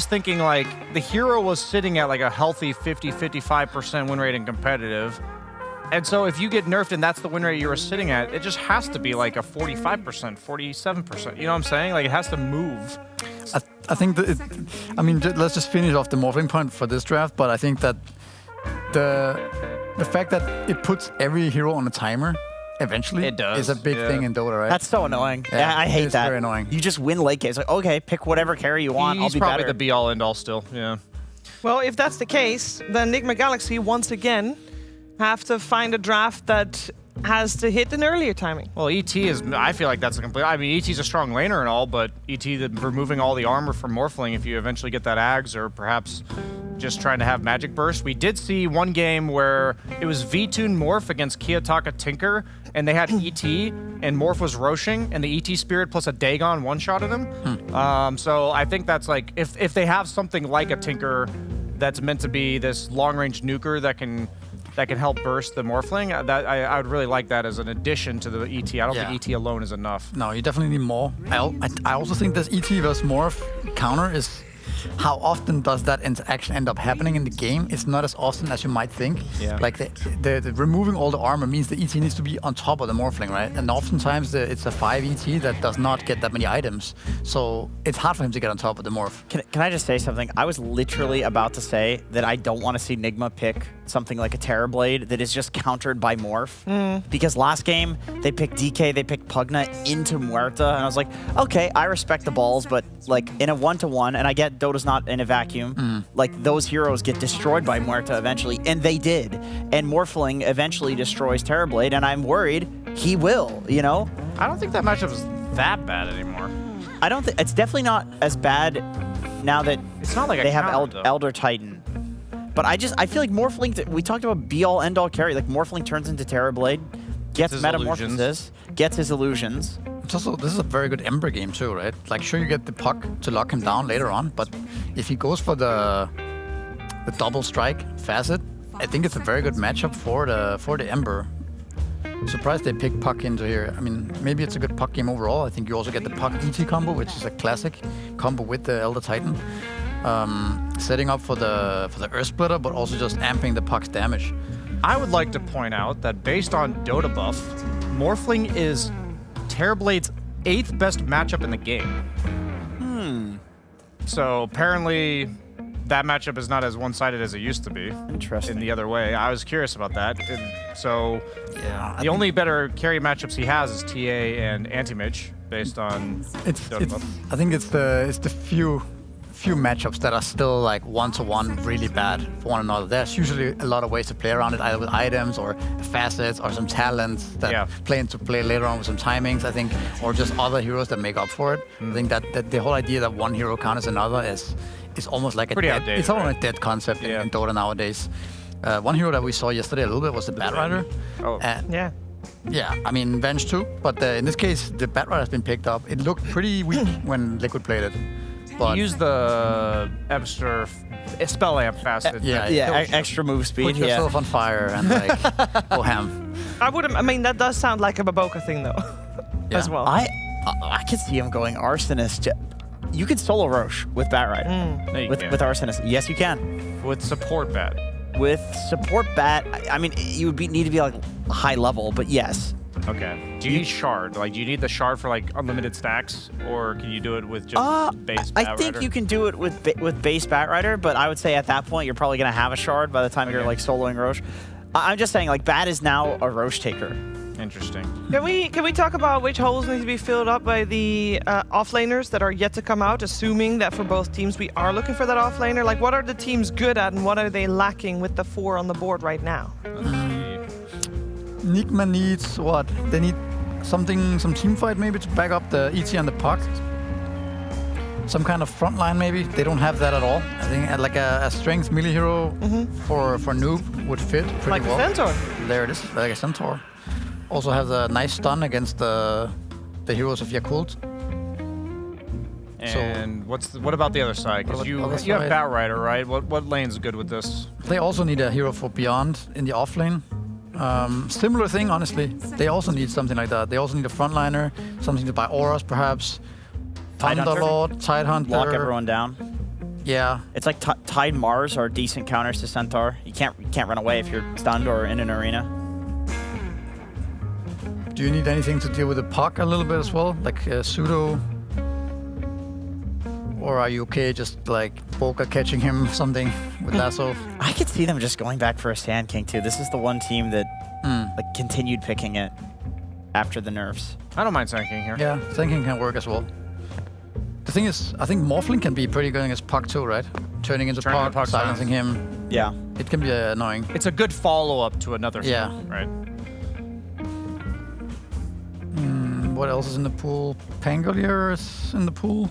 thinking, like, the hero was sitting at like a healthy 50-55% win rate in competitive. And so if you get nerfed and that's the win rate you were sitting at, it just has to be like a 45%, 47%. You know what I'm saying? Like, it has to move. I think that let's just finish off the morphing point for this draft, but I think that the fact that it puts every hero on a timer eventually is a big thing in Dota, right? That's so annoying. Yeah, I hate that. It's very annoying. You just win late game. It's like, okay, pick whatever carry you want. I'll be probably better. the be-all, end-all still, yeah. Well, if that's the case, then Nigma Galaxy once again have to find a draft that has to hit an earlier timing. Well, ET is, I feel like that's a complete, I mean, ET's a strong laner and all, but ET removing all the armor from Morphling if you eventually get that Ags, or perhaps just trying to have Magic Burst. We did see one game where it was V-Tune Morph against Kiyotaka Tinker, and they had ET, and Morph was Roshing, and the ET Spirit plus a Dagon one-shotted him. So I think that's like, if they have something like a Tinker that's meant to be this long-range nuker that can help burst the Morphling, I would really like that as an addition to the ET. I don't think ET alone is enough. No, you definitely need more. I also think this ET versus Morph counter is, how often does that interaction end up happening in the game? It's not as often as you might think. Yeah. Like the removing all the armor means the ET needs to be on top of the Morphling, right? And oftentimes it's a 5 ET that does not get that many items. So it's hard for him to get on top of the Morph. Can I just say something? I was literally about to say that I don't want to see Nigma pick something like a Terrorblade that is just countered by Morph. Because last game, they picked DK, they picked Pugna into Muerta, and I was like, okay, I respect the balls, but like in a 1-to-1, and I get Dota's not in a vacuum, like those heroes get destroyed by Muerta eventually, and they did. And Morphling eventually destroys Terrorblade, and I'm worried he will, you know? I don't think that matchup is that bad anymore. I don't think, it's definitely not as bad now that it's not like they a have counter, though. Elder Titan. But I feel like Morphling, we talked about be-all, end-all carry. Like, Morphling turns into Terrorblade, gets his Metamorphosis, gets his illusions. It's also, this is a very good Ember game too, right? Like, sure, you get the puck to lock him down later on, but if he goes for the double strike facet, I think it's a very good matchup for the Ember. I'm surprised they picked puck into here. I mean, maybe it's a good puck game overall. I think you also get the puck ET combo, which is a classic combo with the Elder Titan. Setting up for the Earth Splitter, but also just amping the puck's damage. I would like to point out that based on Dota buff, Morphling is Terrorblade's 8th best matchup in the game. So apparently that matchup is not as one-sided as it used to be. Interesting. In the other way. I was curious about that. So Yeah, the only better carry matchups he has is TA and Anti-Mage based on Dota buff. I think it's the few matchups that are still like one-to-one really bad for one another. There's usually a lot of ways to play around it, either with items or facets or some talents that play into play later on with some timings, I think, or just other heroes that make up for it. I think that the whole idea that one hero counters another is almost like Pretty a dead, outdated, it's almost a dead concept in Dota nowadays. One hero that we saw yesterday a little bit was the Batrider. Oh, Yeah. Yeah, I mean, Venge too, but in this case, the Batrider has been picked up. It looked pretty weak when Liquid played it. But use the extra spell amp facet. Extra move speed. put yourself on fire and like go ham. I mean, that does sound like a Baboka thing, though, as well. I could see him going Arsonist. You could solo Roche with Batrider. No, you with can't. Arsonist. Yes, you can. With support bat. With support bat, I mean, you would need to be like high level, but yes. Okay. Do you need shard? Like, do you need the shard for like unlimited stacks, or can you do it with just base Batrider? I think you can do it with base Batrider, but I would say at that point you're probably gonna have a shard by the time you're like soloing Roche. I'm just saying, like, Bat is now a Roche taker. Interesting. Can we talk about which holes need to be filled up by the offlaners that are yet to come out, assuming that for both teams we are looking for that offlaner? Like, what are the teams good at and what are they lacking with the 4 on the board right now? Nigma needs what? They need some team fight maybe to back up the ET and the puck. Some kind of front line maybe. They don't have that at all. I think like a strength melee hero for noob would fit pretty well. Like a Centaur. There it is, like a Centaur. Also has a nice stun against the heroes of Yakult. And what about the other side? Because you have side? Batrider, right? What lane's good with this? They also need a hero for Beyond in the off lane. Similar thing, honestly. They also need something like that. They also need a frontliner, something to buy auras, perhaps. Thunderlord, Tidehunter. Lock everyone down. Yeah. It's like Tide Mars are decent counters to Centaur. You can't run away if you're stunned or in an arena. Do you need anything to deal with the puck a little bit as well, like pseudo? Or are you okay just like Boca catching him something with lasso? I could see them just going back for a Sand King too. This is the one team that like continued picking it after the nerfs. I don't mind Sand King here. Yeah, Sand King can work as well. The thing is, I think Morphling can be pretty good against puck too, right? Turning into puck, silencing him. Yeah. It can be annoying. It's a good follow-up to another Yeah. thing, right? What else is in the pool? Pangolier is in the pool.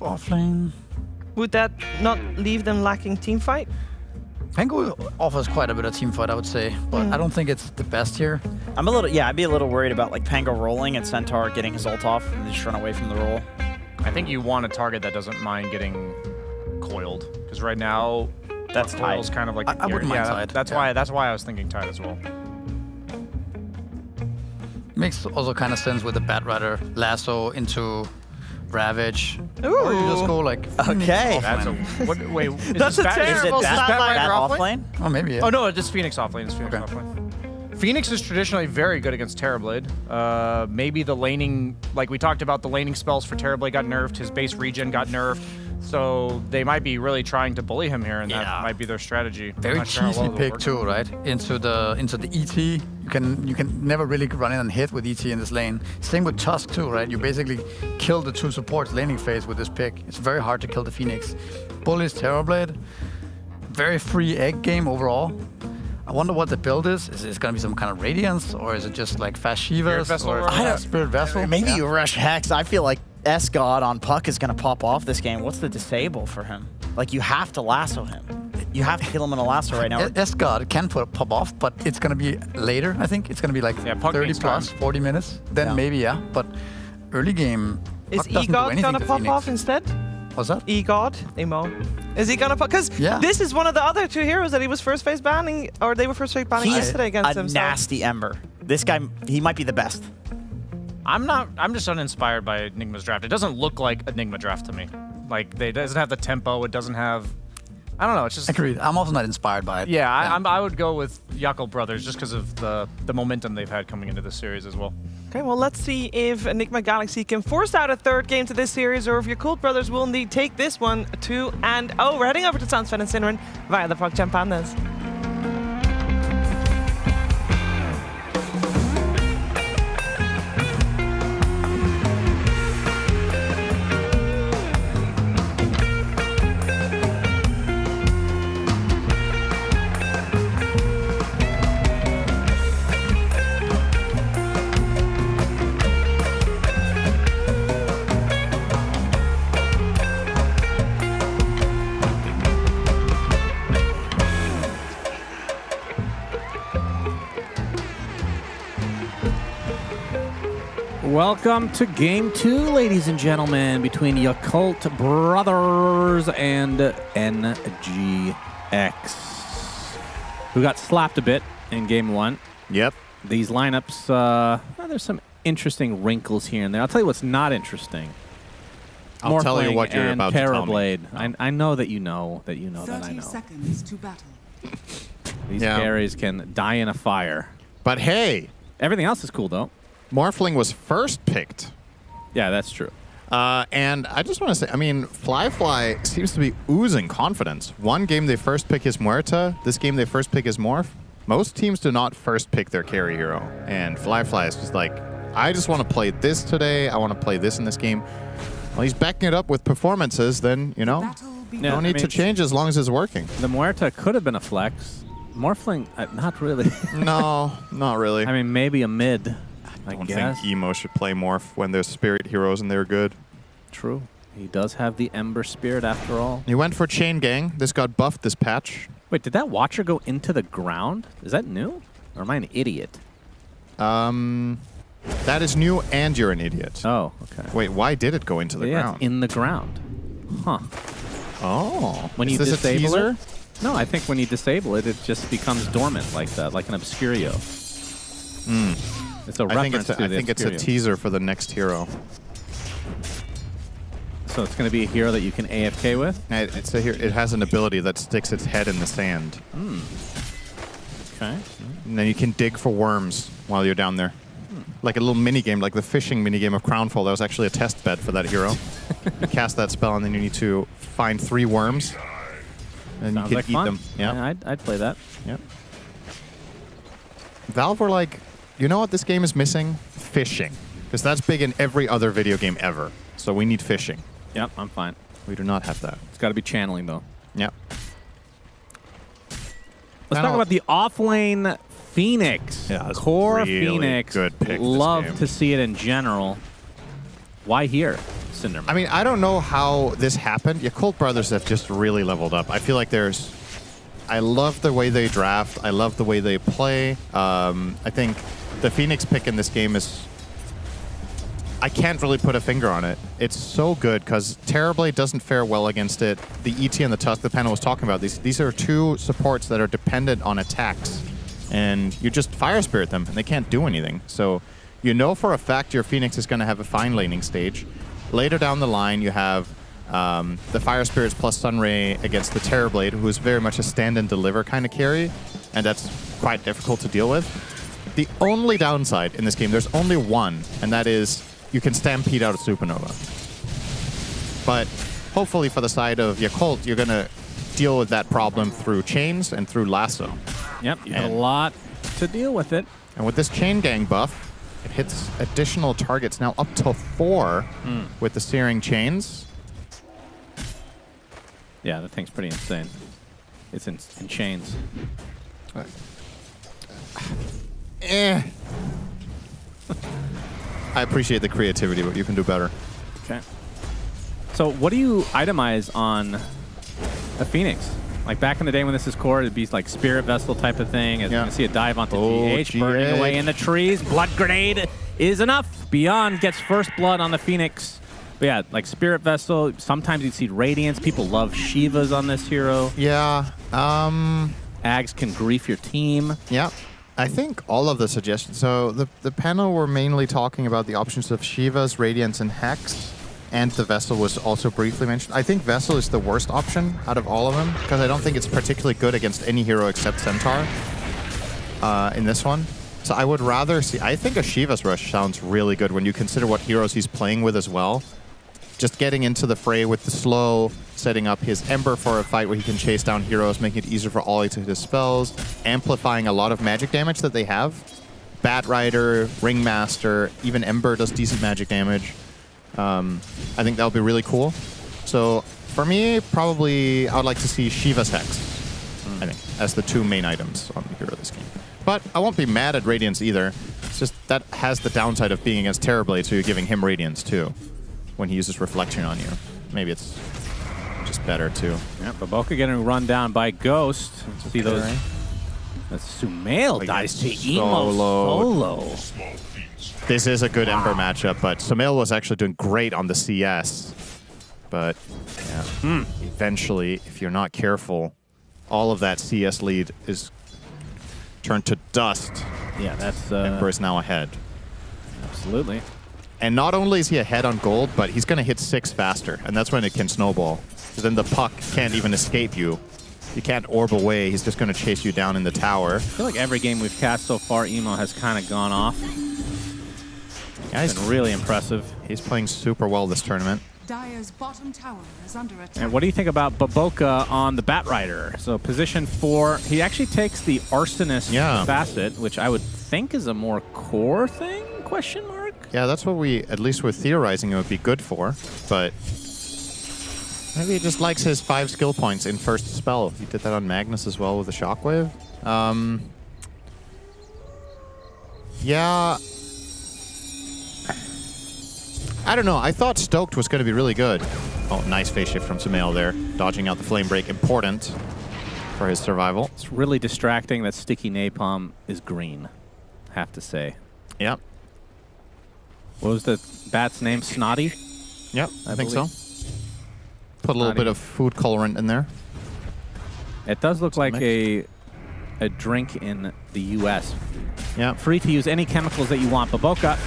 Offlane. Would that not leave them lacking team fight? Pango offers quite a bit of team fight, I would say, but I don't think it's the best here. I'd be a little worried about like Pango rolling and Centaur getting his ult off and just run away from the roll. I think you want a target that doesn't mind getting coiled, because right now that's coil's Tide. kind of like I wouldn't mind Tide. That's why I was thinking Tide as well. Makes also kind of sense with the Batrider lasso into Ravage. Ooh. Or you just go like Okay. That's a wait. Is That's this a Bat- terrible is this stat line. Bat offlane? offlane? Oh, maybe. Yeah. Oh no, it's Phoenix offlane. It's Phoenix offlane. Phoenix is traditionally very good against Terrorblade. Maybe the laning, like we talked about, the laning spells for Terrorblade got nerfed. His base regen got nerfed. So they might be really trying to bully him here, and that might be their strategy. Very Not sure how cheesy well it'll pick work. too, right? Into the ET. You can never really run in and hit with ET in this lane. Same with Tusk too, right? You basically kill the two supports laning phase with this pick. It's very hard to kill the Phoenix. Bullies Terrorblade. Very free egg game overall. I wonder what the build is. Is it going to be some kind of Radiance, or is it just like fast Shivas? Vessel, or right? Spirit Vessel? Maybe Yeah. you rush Hex. I feel like S-God on Puck is going to pop off this game. What's the disable for him? Like, you have to lasso him. You have to kill him in a lasso right now. Escort can pop off, but it's going to be later, I think. It's going to be like 30 plus, 40 minutes. Then maybe, yeah. But early game, Is Puck doesn't do EGOT anything gonna to pop Phoenix. off instead? What's that? EGOT, Emo. Is he gonna pop? Because this is one of the other 2 heroes that he was first face banning, or they were first face banning yesterday against him. A nasty Ember. This guy, he might be the best. I'm just uninspired by Enigma's draft. It doesn't look like Enigma draft to me. Like, it doesn't have the tempo. It doesn't have... I don't know. It's just... Agreed. I'm also not inspired by it. Yeah, I would go with Yakult Brothers just because of the momentum they've had coming into this series as well. Okay, well, let's see if Enigma Galaxy can force out a 3rd game to this series, or if Yakult Brothers will indeed take this one 2-0. We're heading over to Sunsfed and Sinrin via the PogChamp Pandas. Welcome to Game 2, ladies and gentlemen, between Yakult Brothers and NGX, who got slapped a bit in Game 1. Yep. These lineups, there's some interesting wrinkles here and there. I'll tell you what's not interesting. I'll tell you what you're and about to tell me. Parablade. I know that you know that I know. 30 seconds to battle. These carries can die in a fire. But hey! Everything else is cool, though. Morphling was first picked. Yeah, that's true. And I just want to say, I mean, Fly seems to be oozing confidence. One game they first pick his Muerta. This game they first pick his Morph. Most teams do not first pick their carry hero. And Fly is just like, I just want to play this today. I want to play this in this game. Well, he's backing it up with performances. Then, you know, no need to change as long as it's working. The Muerta could have been a flex. Morphling, not really. No, not really. I mean, maybe a mid. I don't guess. think Emo should play Morph when there's Spirit heroes and they're good. True. He does have the Ember Spirit after all. He went for Chain Gang. This got buffed this patch. Wait, did that Watcher go into the ground? Is that new? Or am I an idiot? That is new and you're an idiot. Oh, okay. Wait, why did it go into the ground? It's in the ground. Huh. Oh. When is you this disable a teaser? it? No, I think when you disable it, it just becomes dormant like that, like an Obscurio. It's a reference to the I think it's a Obscurio. teaser for the next hero. So it's going to be a hero that you can AFK with? It's a it has an ability that sticks its head in the sand. Okay. And then you can dig for worms while you're down there. Like a little mini game, like the fishing mini game of Crownfall. That was actually a test bed for that hero. You cast that spell, and then you need to find 3 worms, and Sounds you like can eat fun. them. Yeah, I'd play that. Yep. Valve were like, you know what this game is missing? Fishing. Because that's big in every other video game ever. So we need fishing. Yep, I'm fine. We do not have that. It's got to be channeling, though. Yep. Let's talk about the offlane Phoenix. Yeah, that's Core really Phoenix. good pick this Love game. to see it in general. Why here, Cinderman? I mean, I don't know how this happened. Yakult Brothers have just really leveled up. I feel like there's... I love the way they draft. I love the way they play. I think the Phoenix pick in this game is... I can't really put a finger on it. It's so good because Terrorblade doesn't fare well against it. The ET and the Tusk the panel was talking about, these are 2 supports that are dependent on attacks. And you just Fire Spirit them and they can't do anything. So you know for a fact your Phoenix is going to have a fine laning stage. Later down the line you have the Fire Spirits plus Sunray against the Terrorblade, who is very much a stand and deliver kind of carry. And that's quite difficult to deal with. The only downside in this game, there's only one, and that is you can Stampede out of Supernova. But hopefully for the side of Yakult, you're going to deal with that problem through chains and through lasso. Yep, you have a lot to deal with it. And with this Chain Gang buff, it hits additional targets now up to 4 with the Searing Chains. Yeah, that thing's pretty insane. It's in chains. I appreciate the creativity, but you can do better. Okay. So what do you itemize on a Phoenix. Like back in the day when this is core, it'd be like Spirit Vessel type of thing. As you can see a dive onto GH, burning away in the trees. Blood Grenade is enough. Beyond gets first blood on the Phoenix. But yeah, like Spirit Vessel, sometimes you'd see Radiance. People love Shivas on this hero. Yeah. Ags can grief your team. Yeah. I think all of the suggestions. So the panel were mainly talking about the options of Shivas, Radiance, and Hex. And the Vessel was also briefly mentioned. I think Vessel is the worst option out of all of them, because I don't think it's particularly good against any hero except Centaur in this one. So I would rather see... I think a Shiva's Rush sounds really good when you consider what heroes he's playing with as well. Just getting into the fray with the slow, setting up his Ember for a fight where he can chase down heroes, making it easier for Ollie to hit his spells, amplifying a lot of magic damage that they have. Bat Rider, Ringmaster, even Ember does decent magic damage. I think that would be really cool. So for me, probably I would like to see Shiva's Hex, I think, as the two main items on the hero of this game. But I won't be mad at Radiance either. It's just that has the downside of being against Terrorblade, so you're giving him Radiance too when he uses Reflection on you. Maybe it's just better too. Yeah, Baboka getting run down by Ghost. See those? That's Sumail dies to Emo solo. This is a good Ember matchup, but Sumail was actually doing great on the CS. But yeah, eventually, if you're not careful, all of that CS lead is turned to dust. Yeah, that's... Ember is now ahead. Absolutely. And not only is he ahead on gold, but he's going to hit 6 faster, and that's when it can snowball. So then the puck can't even escape you. You can't orb away, he's just going to chase you down in the tower. I feel like every game we've cast so far, Emo has kind of gone off. Yeah, he's been really impressive. He's playing super well this tournament. Dire's bottom tower is under attack. And what do you think about Baboka on the Bat Rider? So position 4, he actually takes the Arsonist facet, which I would think is a more core thing, question mark? Yeah, that's what we, at least we're theorizing it would be good for, but maybe he just likes his 5 skill points in first spell. He did that on Magnus as well with the Shockwave. Yeah. I don't know. I thought Stoked was going to be really good. Oh, nice phase shift from Sumail there. Dodging out the Flame Break. Important for his survival. It's really distracting that Sticky Napalm is green, have to say. Yep. What was the bat's name? Snotty? Yep, I think so. Put a little bit of food colorant in there. It does look like a drink in the U.S. Yeah. Free to use any chemicals that you want. Baboka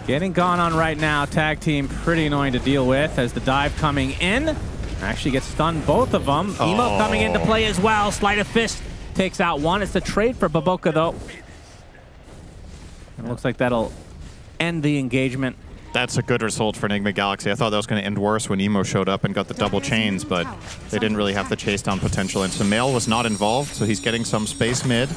getting gone on right now. Tag team pretty annoying to deal with as the dive coming in. Actually gets stunned both of them. Emo coming into play as well. Sleight of Fist takes out one. It's a trade for Baboka though. It looks like that'll end the engagement. That's a good result for Enigma Galaxy. I thought that was going to end worse when Emo showed up and got the double chains, but they didn't really have the chase down potential. And Sumail was not involved, so he's getting some space mid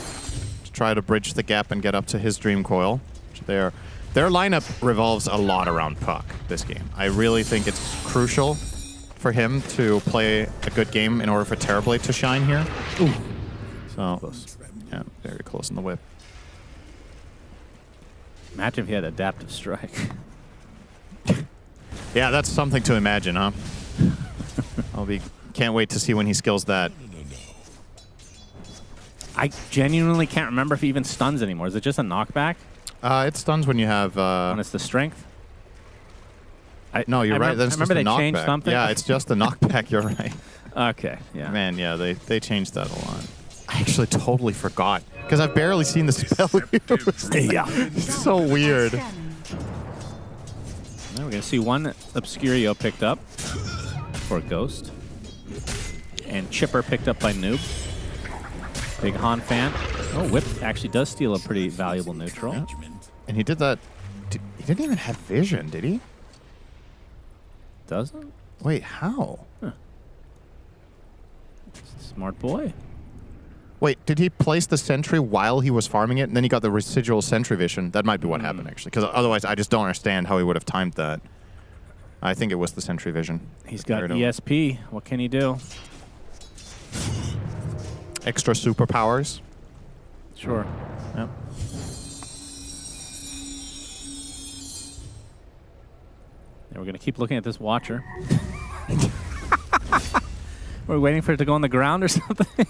to try to bridge the gap and get up to his Dream Coil. Their lineup revolves a lot around Puck this game. I really think it's crucial for him to play a good game in order for Terrorblade to shine here. Ooh. So, yeah, very close in the whip. Imagine if he had Adaptive Strike. Yeah, that's something to imagine, huh? Can't wait to see when he skills that. I genuinely can't remember if he even stuns anymore. Is it just a knockback? It stuns when you have... when it's the strength? No, you're right. That's I remember just they a changed knockback. something. Yeah, it's just a knockback. You're right. Okay, yeah. Man, yeah, they changed that a lot. I actually totally forgot because I've barely seen the spell used. Yeah. It's so weird. Now we're going to see one Obscurio picked up for Ghost. And Chipper picked up by Noob. Big Han fan. Oh, Whip actually does steal a pretty valuable neutral. Yeah. And he did that. He didn't even have vision, did he? Doesn't? Wait, how? Huh. Smart boy. Wait, did he place the sentry while he was farming it, and then he got the residual sentry vision? That might be what happened, actually, because otherwise I just don't understand how he would have timed that. I think it was the sentry vision. He's got ESP. What can he do? Extra superpowers. Sure. Yep. And we're going to keep looking at this Watcher. We're waiting for it to go on the ground or something.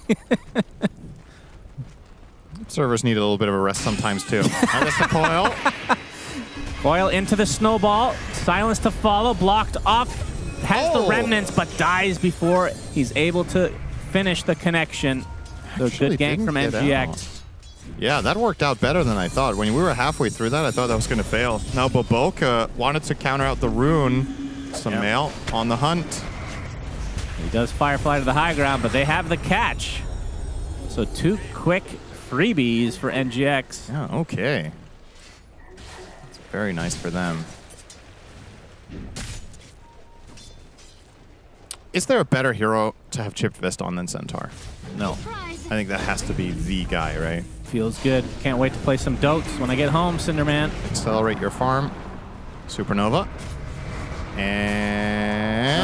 Servers need a little bit of a rest sometimes too. That's the coil. Coil into the snowball. Silence to follow. Blocked off. Has the remnants, but dies before he's able to finish the connection. So good gank from NGX. Yeah, that worked out better than I thought. When we were halfway through that, I thought that was going to fail. Now Boboka wanted to counter out the rune. Sumail on the hunt. He does Firefly to the high ground, but they have the catch. So 2 quick freebies for NGX. Yeah, okay. It's very nice for them. Is there a better hero to have chipped vest on than Centaur? No. I think that has to be the guy, right? Feels good. Can't wait to play some Dotes when I get home, Cinderman. Accelerate your farm. Supernova. And...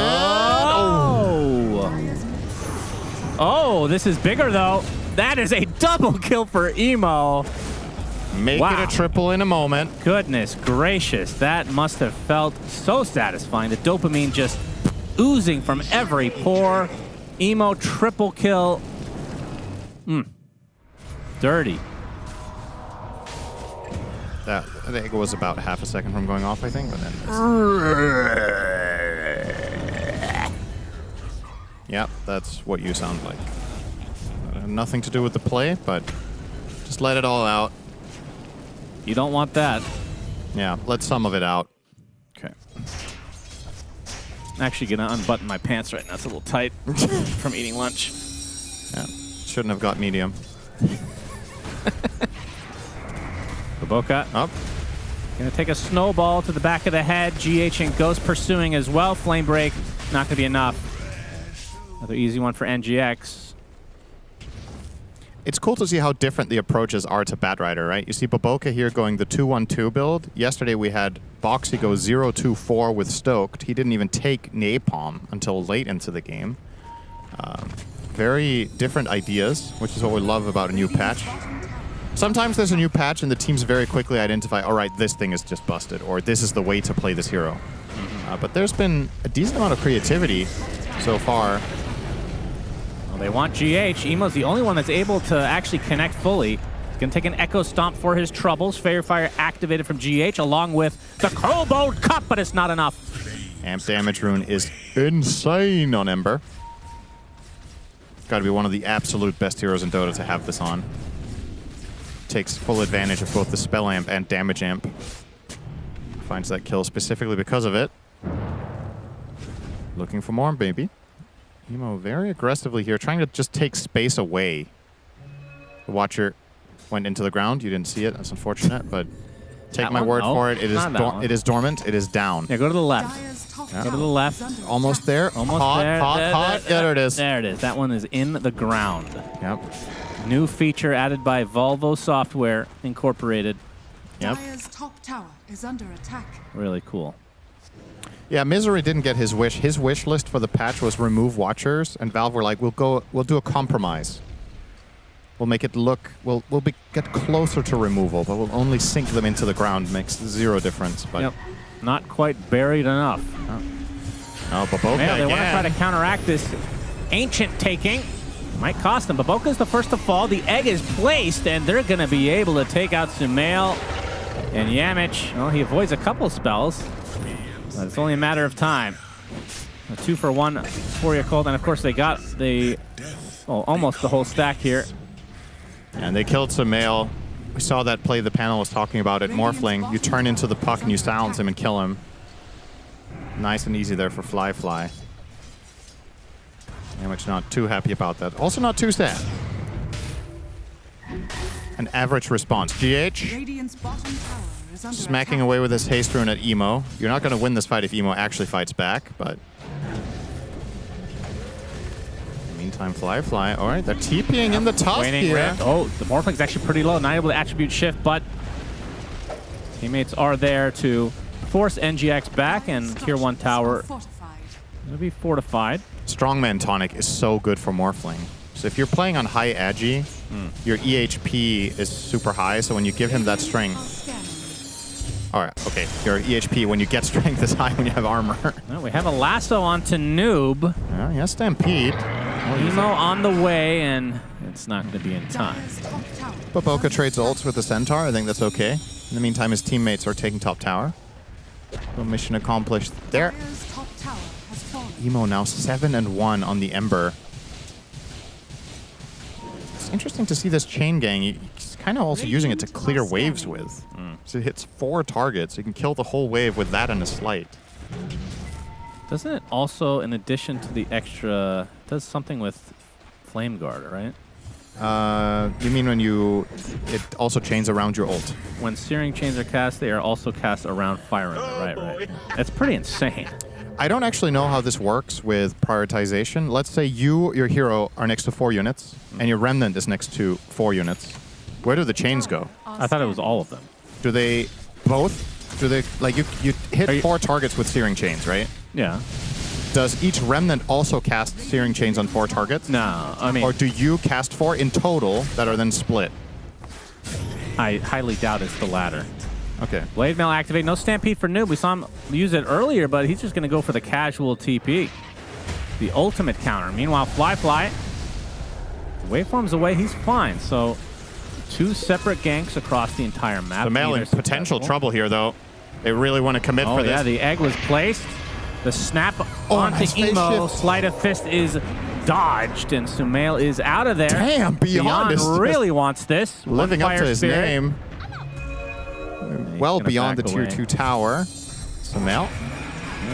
Oh, this is bigger, though. That is a double kill for Emo. Make it a triple in a moment. Goodness gracious. That must have felt so satisfying. The dopamine just oozing from every pore. Emo triple kill. Dirty. That, I think it was about half a second from going off, I think, but then... Yep, that's what you sound like. Nothing to do with the play, but just let it all out. You don't want that. Yeah, let some of it out. Okay. I'm actually going to unbutton my pants right now. It's a little tight from eating lunch. Yeah, shouldn't have got medium. Boboka up. Gonna take a snowball to the back of the head. GH and Ghost pursuing as well. Flame break, not gonna be enough. Another easy one for NGX. It's cool to see how different the approaches are to Batrider, right? You see Boboka here going the 2-1-2 build. Yesterday we had Boxy go 0-2-4 with Stoked. He didn't even take Napalm until late into the game. Very different ideas, which is what we love about a new patch. Sometimes there's a new patch and the teams very quickly identify, all right, this thing is just busted, or this is the way to play this hero. But there's been a decent amount of creativity so far. Well, they want GH. Emo's the only one that's able to actually connect fully. He's going to take an Echo Stomp for his troubles. Fairy Fire activated from GH along with the Kobold Cup, but it's not enough. Amp damage rune is insane on Ember. Got to be one of the absolute best heroes in Dota to have this on. Takes full advantage of both the spell amp and damage amp. Finds that kill specifically because of it. Looking for more, baby. Emo very aggressively here, trying to just take space away. The Watcher went into the ground. You didn't see it. That's unfortunate, but take my word for it. It is dormant. It is down. Yeah, go to the left. Yeah. Go to the left. Almost there. Almost hot, there. Hot. Yeah, there it is. There it is. That one is in the ground. Yep. New feature added by Volvo Software Incorporated. Yep. Dire's top tower is under attack. Really cool. Yeah, Misery didn't get his wish. His wish list for the patch was remove Watchers, and Valve were like, we'll do a compromise. We'll make it look, we'll get closer to removal, but we'll only sink them into the ground. Makes zero difference. But yep. Not quite buried enough. Oh, Boboka Yeah, they want to again. try to counteract this ancient taking. Might cost them. Boboka's the first to fall. The egg is placed, and they're going to be able to take out Sumail and Yamich. Well, he avoids a couple spells, but it's only a matter of time. A 2-for-1 Fourier Cold, and of course they got the, almost the whole stack here. And they killed Sumail. We saw that play the panel was talking about at Morphling. You turn into the puck and you silence him and kill him. Nice and easy there for Fly. Yamich not too happy about that. Also not too sad. An average response. GH Radiant's bottom tower is under smacking attack. away with his haste rune at Emo. You're not going to win this fight if Emo actually fights back, but... In the meantime, Fly. All right, they're TPing in the top Waning here. Rift. Oh, the Morphling's actually pretty low. Not able to attribute shift, but teammates are there to force NGX back, and Tier 1 tower will be fortified. Strongman Tonic is so good for Morphling. So if you're playing on high agi, your EHP is super high, so when you give him that strength... Alright, okay, your EHP when you get strength is high when you have armor. Well, we have a lasso onto Noob. Yeah, Stampede. Emo on the way, and it's not going to be in time. Baboka trades ults with the Centaur. I think that's okay. In the meantime, his teammates are taking top tower. So mission accomplished there. Emo now 7-1 on the Ember. It's interesting to see this chain gang. He's kind of also using it to clear waves with. So it hits 4 targets. You can kill the whole wave with that and a slight. Doesn't it also, in addition to the extra, does something with Flame Guard, right? You mean when it also chains around your ult? When Searing Chains are cast, they are also cast around Fire Emblem. Right. That's pretty insane. I don't actually know how this works with prioritization. Let's say your hero are next to 4 units, and your Remnant is next to 4 units. Where do the chains go? I thought it was all of them. Do they both? Do they, like, you hit 4 targets with Searing Chains, right? Yeah. Does each Remnant also cast Searing Chains on 4 targets? No, I mean... Or do you cast 4 in total that are then split? I highly doubt it's the latter. Okay. Blade Mail activate. No Stampede for Noob. We saw him use it earlier, but he's just going to go for the casual TP. The ultimate counter. Meanwhile, Fly. Waveform's away. He's fine. So, 2 separate ganks across the entire map. The Mail in potential trouble here, though. They really want to commit for this. Oh, yeah. The egg was placed. The snap onto Emo. Sleight of Fist is dodged, and Sumail is out of there. Damn, Beyond really wants this. Living up to his name. Well beyond the back tier away. 2 tower. Sumail.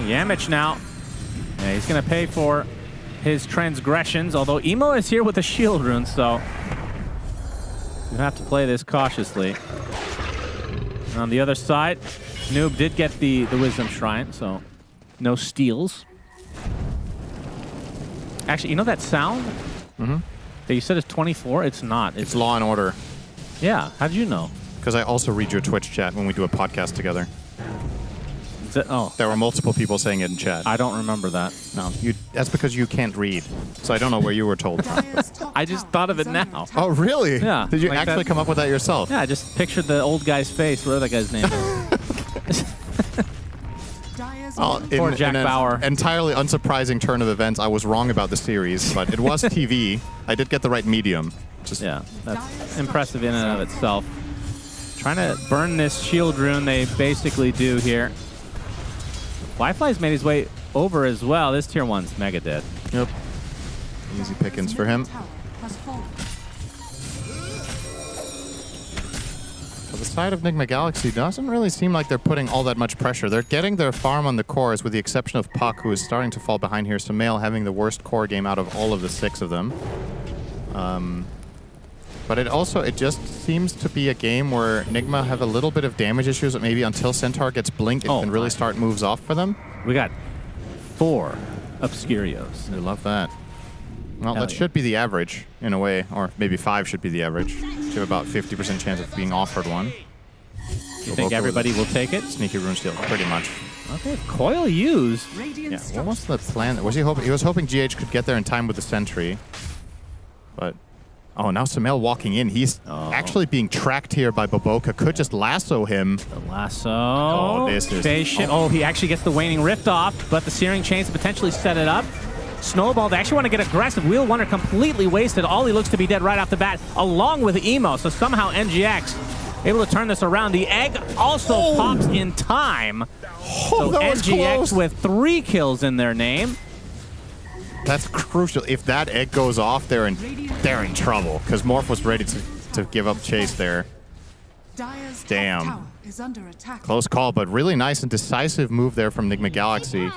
Yamich now. Yeah, he's going to pay for his transgressions, although Emo is here with a shield rune, so you have to play this cautiously. And on the other side, Noob did get the Wisdom Shrine, so no steals. Actually, you know that sound that you said is 24? It's not. It's Law and Order. Yeah, how did you know? Because I also read your Twitch chat when we do a podcast together. Oh. There were multiple people saying it in chat. I don't remember that. No, that's because you can't read. So I don't know where you were told from. I just thought of it now. Oh, really? Yeah. Did you like actually come up with that yourself? Yeah, I just pictured the old guy's face, whatever that guy's name is. Poor Jack in an Bauer. Entirely unsurprising turn of events, I was wrong about the series, but it was TV. I did get the right medium. Yeah, that's impressive in and of itself. Trying to burn this shield rune, they basically do here. Fly's made his way over as well. This tier 1's mega dead. Yep. Easy pickings for him. So the side of Nigma Galaxy doesn't really seem like they're putting all that much pressure. They're getting their farm on the cores, with the exception of Puck, who is starting to fall behind here. Sumail having the worst core game out of all of the 6 of them. But it just seems to be a game where Nigma have a little bit of damage issues, but maybe until Centaur gets Blink, it can really start moves off for them. We got 4 Obscurios. I love that. Well, that should be the average, in a way, or maybe 5 should be the average. You have about 50% chance of being offered one. You think everybody will take it? Sneaky Runesteel, pretty much. Okay, Coil used. Yeah, what was the plan? Was he hoping? He was hoping GH could get there in time with the Sentry, but oh, now Sumail walking in. He's actually being tracked here by Baboka. Could just lasso him. The lasso. Oh, this is... Spaceship. Oh, he actually gets the Waning Rift off, but the Searing Chains potentially set it up. Snowball, they actually want to get aggressive. Wheel Wonder completely wasted. Ollie looks to be dead right off the bat, along with Emo. So somehow NGX able to turn this around. The egg also pops in time. So NGX with 3 kills in their name. That's crucial. If that egg goes off, they're in trouble, because Morph was ready to give up chase there. Damn. Close call, but really nice and decisive move there from Nigma Galaxy.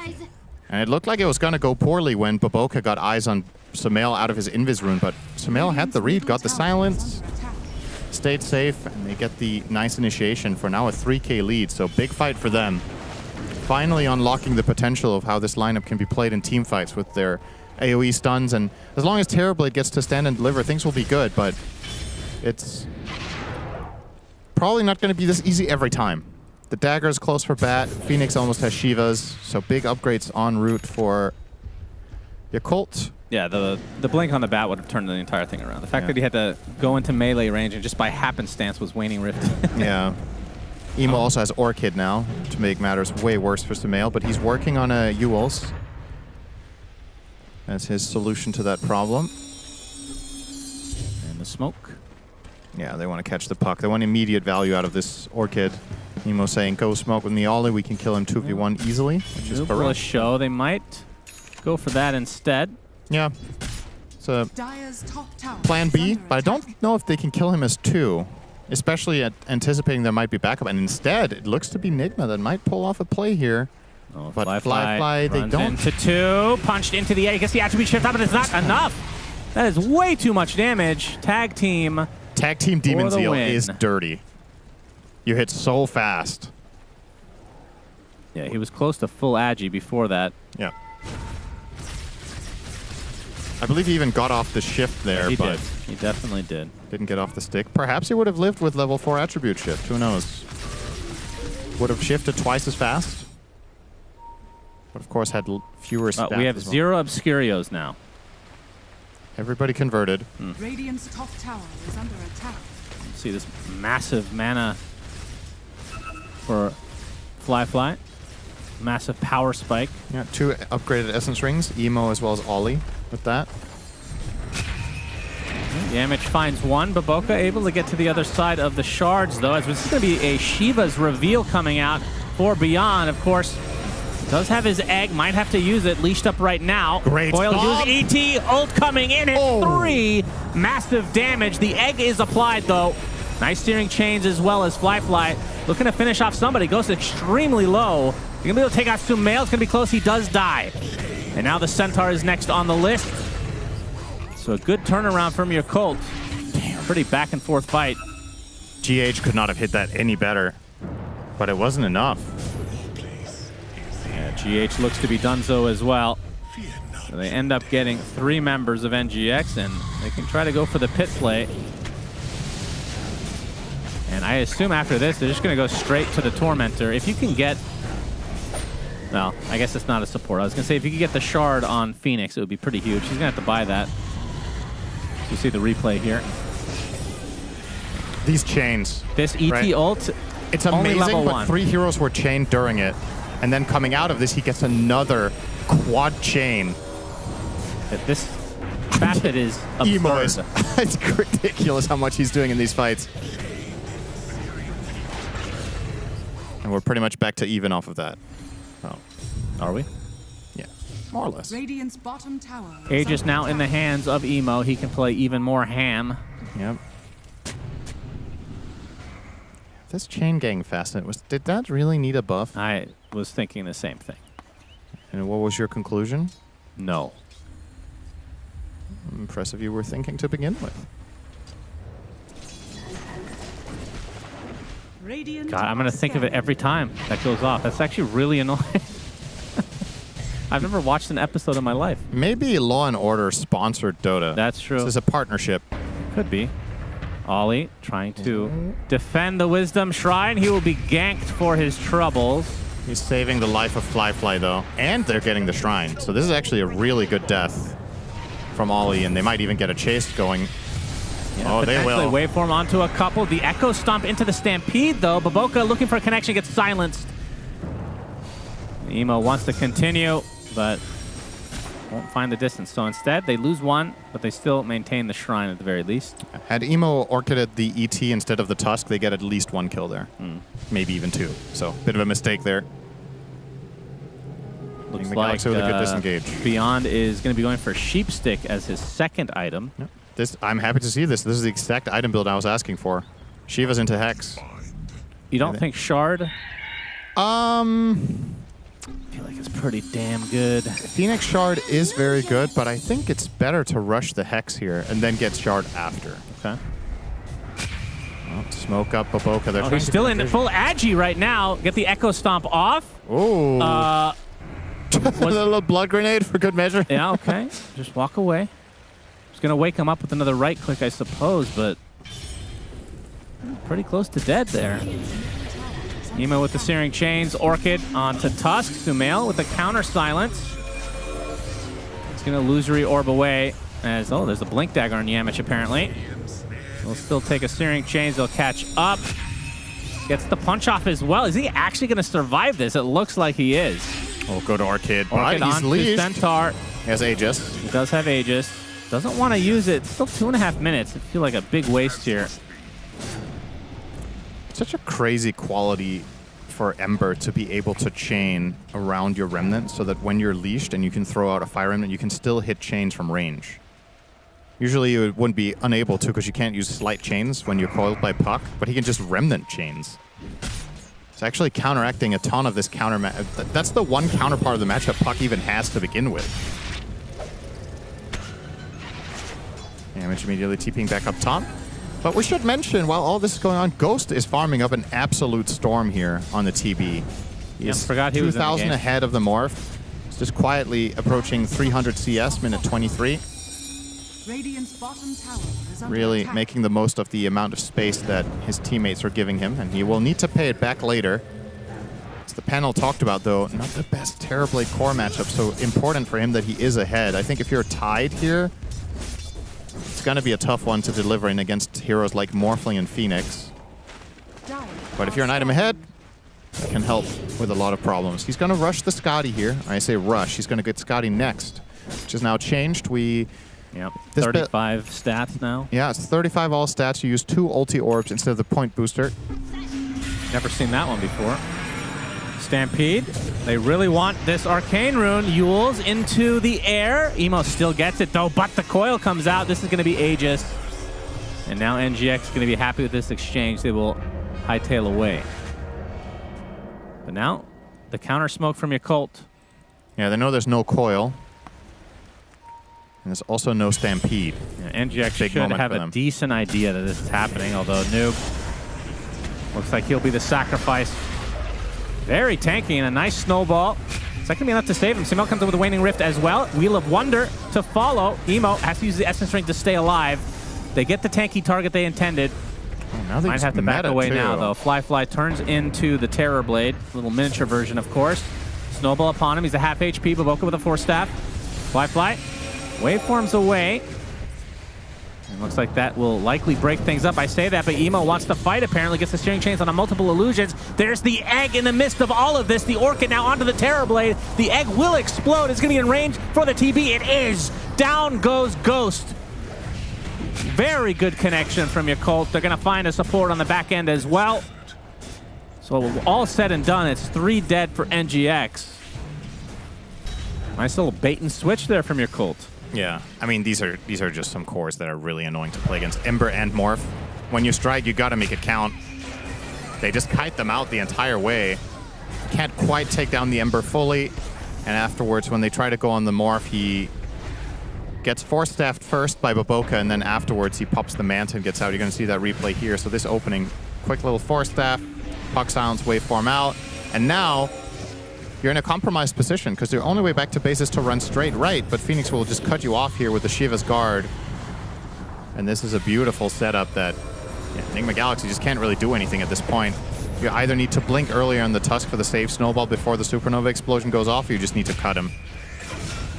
And it looked like it was going to go poorly when Baboka got eyes on Sumail out of his Invis rune, but Sumail had the read, got the silence, stayed safe, and they get the nice initiation for now a 3K lead, so big fight for them. Finally unlocking the potential of how this lineup can be played in team fights with their AoE stuns, and as long as Terrorblade gets to stand and deliver, things will be good, but it's probably not going to be this easy every time. The dagger is close for Bat. Phoenix almost has Shivas, so big upgrades en route for Yakult. Yeah, the blink on the Bat would have turned the entire thing around. The fact that he had to go into melee range and just by happenstance was Waning Rift. Yeah. Emo also has Orchid now, to make matters way worse for Sumail, but he's working on a Ewels. as his solution to that problem. And the smoke. Yeah, they want to catch the puck. They want immediate value out of this Orchid. Nemo saying, go smoke with me, Ollie. We can kill him 2v1 easily, which is a correct. show. They might go for that instead. Yeah. It's a Dire's top tower plan is B, under but I attack. don't know if they can kill him as 2, especially anticipating there might be backup. And instead, it looks to be Nigma that might pull off a play here. Oh, but Fly, they runs don't. into 2, punched into the A. Gets the attribute shift up, but it's not enough. That is way too much damage. Tag team Demon the Zeal win. is dirty. You hit so fast. Yeah, he was close to full agi before that. Yeah. I believe he even got off the shift there, He but did. He definitely did. didn't get off the stick. Perhaps he would have lived with level 4 attribute shift. Who knows? Would have shifted twice as fast. But of course had fewer stats. We have as well. 0 Obscurios now. Everybody converted. Radiant's top tower is under attack. See this massive mana for Fly. Massive power spike. Yeah, 2 upgraded essence rings, Emo as well as Ollie with that. Yamich finds 1. Baboka able to get to the other side of the shards, though, as this is going to be a Shiva's reveal coming out for Beyond. Of course, does have his egg, might have to use it, leashed up right now. Great Boyle stop. use ET, ult coming in at 3. Massive damage. The egg is applied, though. Nice steering chains as well as Fly. Looking to finish off somebody. Goes extremely low. You're going to be able to take out Sumail. It's going to be close. He does die. And now the Centaur is next on the list. So a good turnaround from your Colt. Pretty back and forth fight. GH could not have hit that any better, but it wasn't enough. Yeah, GH looks to be donezo as well. So they end up getting 3 members of NGX, and they can try to go for the pit play. And I assume after this, they're just going to go straight to the Tormentor. If you can get... Well, I guess it's not a support. I was going to say, if you could get the Shard on Phoenix, it would be pretty huge. He's going to have to buy that. You see the replay here. These chains. This ET right? ult, it's only amazing, level but 1. 3 heroes were chained during it. And then coming out of this, he gets another quad chain. This facet is absurd. Emo is it's ridiculous how much he's doing in these fights. And we're pretty much back to even off of that. Oh. Are we? Yeah, more or less. Radiant's bottom tower Age is under now in the attack. hands of Emo. He can play even more ham. Yep. This chain gang fascinating. Did that really need a buff? I was thinking the same thing. And what was your conclusion? No. Impressive you were thinking to begin with. Radiant God, I'm going to think of it every time that goes off. That's actually really annoying. I've never watched an episode in my life. Maybe Law & Order sponsored Dota. That's true. This is a partnership. Could be. Ollie trying to defend the Wisdom Shrine. He will be ganked for his troubles. He's saving the life of Fly, though. And they're getting the Shrine. So this is actually a really good death from Ollie, and they might even get a chase going. Yeah, oh, they will. Waveform onto a couple. The Echo Stomp into the Stampede, though. Baboka looking for a connection, gets silenced. Emo wants to continue, but won't find the distance. So instead, they lose 1, but they still maintain the Shrine at the very least. Had Emo orchided the ET instead of the Tusk, they get at least 1 kill there. Maybe even 2. So, bit of a mistake there. Looks the like Galaxy with a good disengage. Beyond is going to be going for Sheepstick as his second item. Yep. I'm happy to see this. This is the exact item build I was asking for. Shiva's into Hex. You don't think Shard? I feel like it's pretty damn good. Phoenix Shard is very good, but I think it's better to rush the Hex here and then get Shard after. Okay. Well, smoke up Baboka. They're He's still in full agi right now. Get the Echo Stomp off. Oh. A little blood grenade for good measure. Yeah, okay. Just walk away. Just going to wake him up with another right click, I suppose, but pretty close to dead there. Emo with the Searing Chains. Orchid onto Tusk. Sumail with the counter silence. It's going to illusory orb away as, oh, there's a Blink Dagger on Yamich apparently. They'll still take a Searing Chains. They'll catch up. Gets the punch off as well. Is he actually going to survive this? It looks like he is. Oh, go to Orchid. Orchid He's onto leashed. Centaur. He has Aegis. He does have Aegis. Doesn't want to use it. Still 2.5 minutes. I feel like a big waste here. Such a crazy quality for Ember to be able to chain around your Remnant so that when you're leashed and you can throw out a Fire Remnant, you can still hit chains from range. Usually you wouldn't be unable to because you can't use slight chains when you're coiled by Puck, but he can just Remnant chains. It's actually counteracting a ton of this counter. That's the one counterpart of the match that Puck even has to begin with. Damage immediately TPing back up top. But we should mention, while all this is going on, Ghost is farming up an absolute storm here on the TB. He is forgot he was in the 2,000 game. ahead of the Morph. He's just quietly approaching 300 CS, minute 23. Radiant's bottom tower is under Really attack. making the most of the amount of space that his teammates are giving him, and he will need to pay it back later. As the panel talked about, though, not the best Terrorblade core matchup, so important for him that he is ahead. I think if you're tied here, it's going to be a tough one to deliver in against heroes like Morphling and Phoenix. But if you're an item ahead, it can help with a lot of problems. He's going to rush the Scotty here. I say rush. He's going to get Scotty next, which is now changed. Yep, 35 stats now. Yeah, it's 35 all stats. You use 2 ulti orbs instead of the point booster. Never seen that one before. Stampede. They really want this Arcane Rune. Yules into the air. Emo still gets it, though, but the coil comes out. This is going to be Aegis. And now NGX is going to be happy with this exchange. They will hightail away. But now, the counter smoke from your cult. Yeah, they know there's no coil. And there's also no Stampede. Yeah, NGX should have a decent idea that this is happening, although Noob looks like he'll be the sacrifice. Very tanky and a nice snowball. Is that going to be enough to save him? Simel comes in with a Waning Rift as well. Wheel of Wonder to follow. Emo has to use the Essence Ring to stay alive. They get the tanky target they intended. Oh, now they might have to back away now, though. Fly turns into the Terror Blade. Little miniature version, of course. Snowball upon him. He's a half HP. Baboka with a Force Staff. Fly. Waveforms away. And looks like that will likely break things up. I say that, but Emo wants to fight, apparently. Gets the steering chains on a multiple illusions. There's the egg in the midst of all of this. The Orchid now onto the Terror Blade. The egg will explode. It's going to be in range for the TB. It is. Down goes Ghost. Very good connection from your cult. They're going to find a support on the back end as well. So all said and done, it's 3 dead for NGX. Nice little bait and switch there from your cult. Yeah, I mean, these are just some cores that are really annoying to play against. Ember and Morph. When you strike, you got to make it count. They just kite them out the entire way. Can't quite take down the Ember fully. And afterwards, when they try to go on the Morph, he gets Force Staffed first by Baboka, and then afterwards he pops the Manta and gets out. You're going to see that replay here. So this opening, quick little Force Staff, Puck Silence, waveform out. And now you're in a compromised position because your only way back to base is to run straight right, but Phoenix will just cut you off here with the Shiva's Guard. And this is a beautiful setup that Enigma Galaxy just can't really do anything at this point. You either need to blink earlier on the Tusk for the save snowball before the Supernova explosion goes off, or you just need to cut him.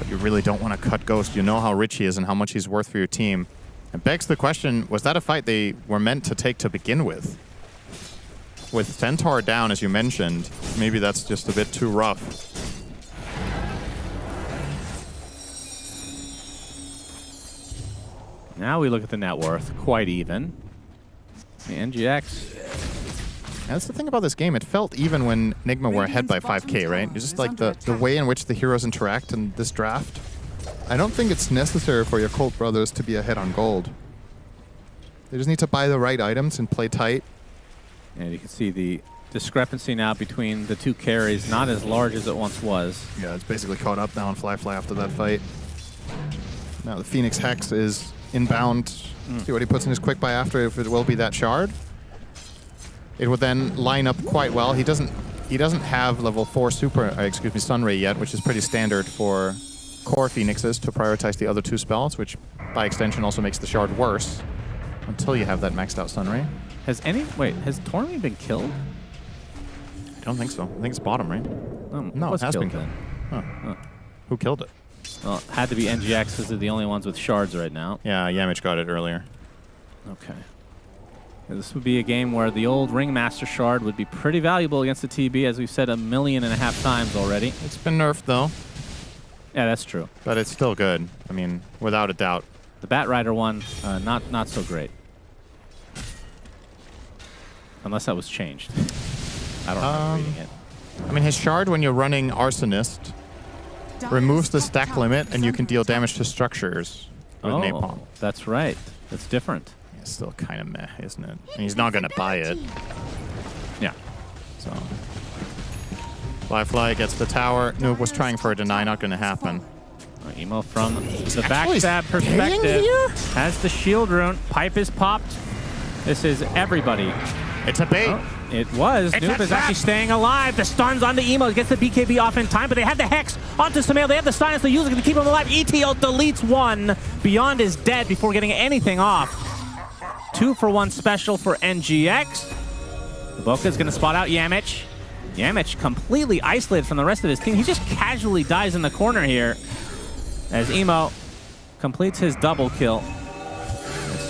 But you really don't want to cut Ghost. You know how rich he is and how much he's worth for your team. It begs the question, was that a fight they were meant to take to begin with? With Centaur down, as you mentioned, maybe that's just a bit too rough. Now we look at the net worth, quite even. The NGX. That's the thing about this game. It felt even when Nigma were ahead by 5k, right? It's just like the way in which the heroes interact in this draft. I don't think it's necessary for your Colt brothers to be ahead on gold. They just need to buy the right items and play tight. And you can see the discrepancy now between the two carries, not as large as it once was. Yeah, it's basically caught up now on Fly after that fight. Now the Phoenix Hex is inbound. See what he puts in his quick buy after, if it will be that shard. It would then line up quite well. He doesn't have level 4 Sunray yet, which is pretty standard for core Phoenixes to prioritize the other 2 spells, which by extension also makes the shard worse until you have that maxed out Sunray. Has Tormy been killed? I don't think so. I think it's bottom, right? No, it has been killed. Huh. Who killed it? Well, it had to be NGX because they're the only ones with shards right now. Yeah, Yamich got it earlier. Okay. This would be a game where the old Ringmaster shard would be pretty valuable against the TB, as we've said 1.5 million times already. It's been nerfed, though. Yeah, that's true. But it's still good. I mean, without a doubt. The Bat Rider one, not so great. Unless that was changed. I don't remember reading it. I mean, his shard, when you're running Arsonist, removes the stack limit, and you can deal damage to structures with Napalm. That's right. That's different. Yeah, it's still kind of meh, isn't it? And he's not going to buy it. Yeah. So, Fly gets the tower. Noob was trying for a deny, not going to happen. Emo from the backstab perspective has the shield rune. Pipe is popped. This is everybody. It's a bait. Oh, it was. It's Noob a is trap. actually staying alive. The stuns on the Emo. Gets the BKB off in time, but they have the Hex onto Sumail. They have the silence. They use it to keep him alive. ETO deletes one. Beyond is dead before getting anything off. 2-for-1 special for NGX. Boca's going to spot out Yamich. Yamich completely isolated from the rest of his team. He just casually dies in the corner here as Emo completes his double kill.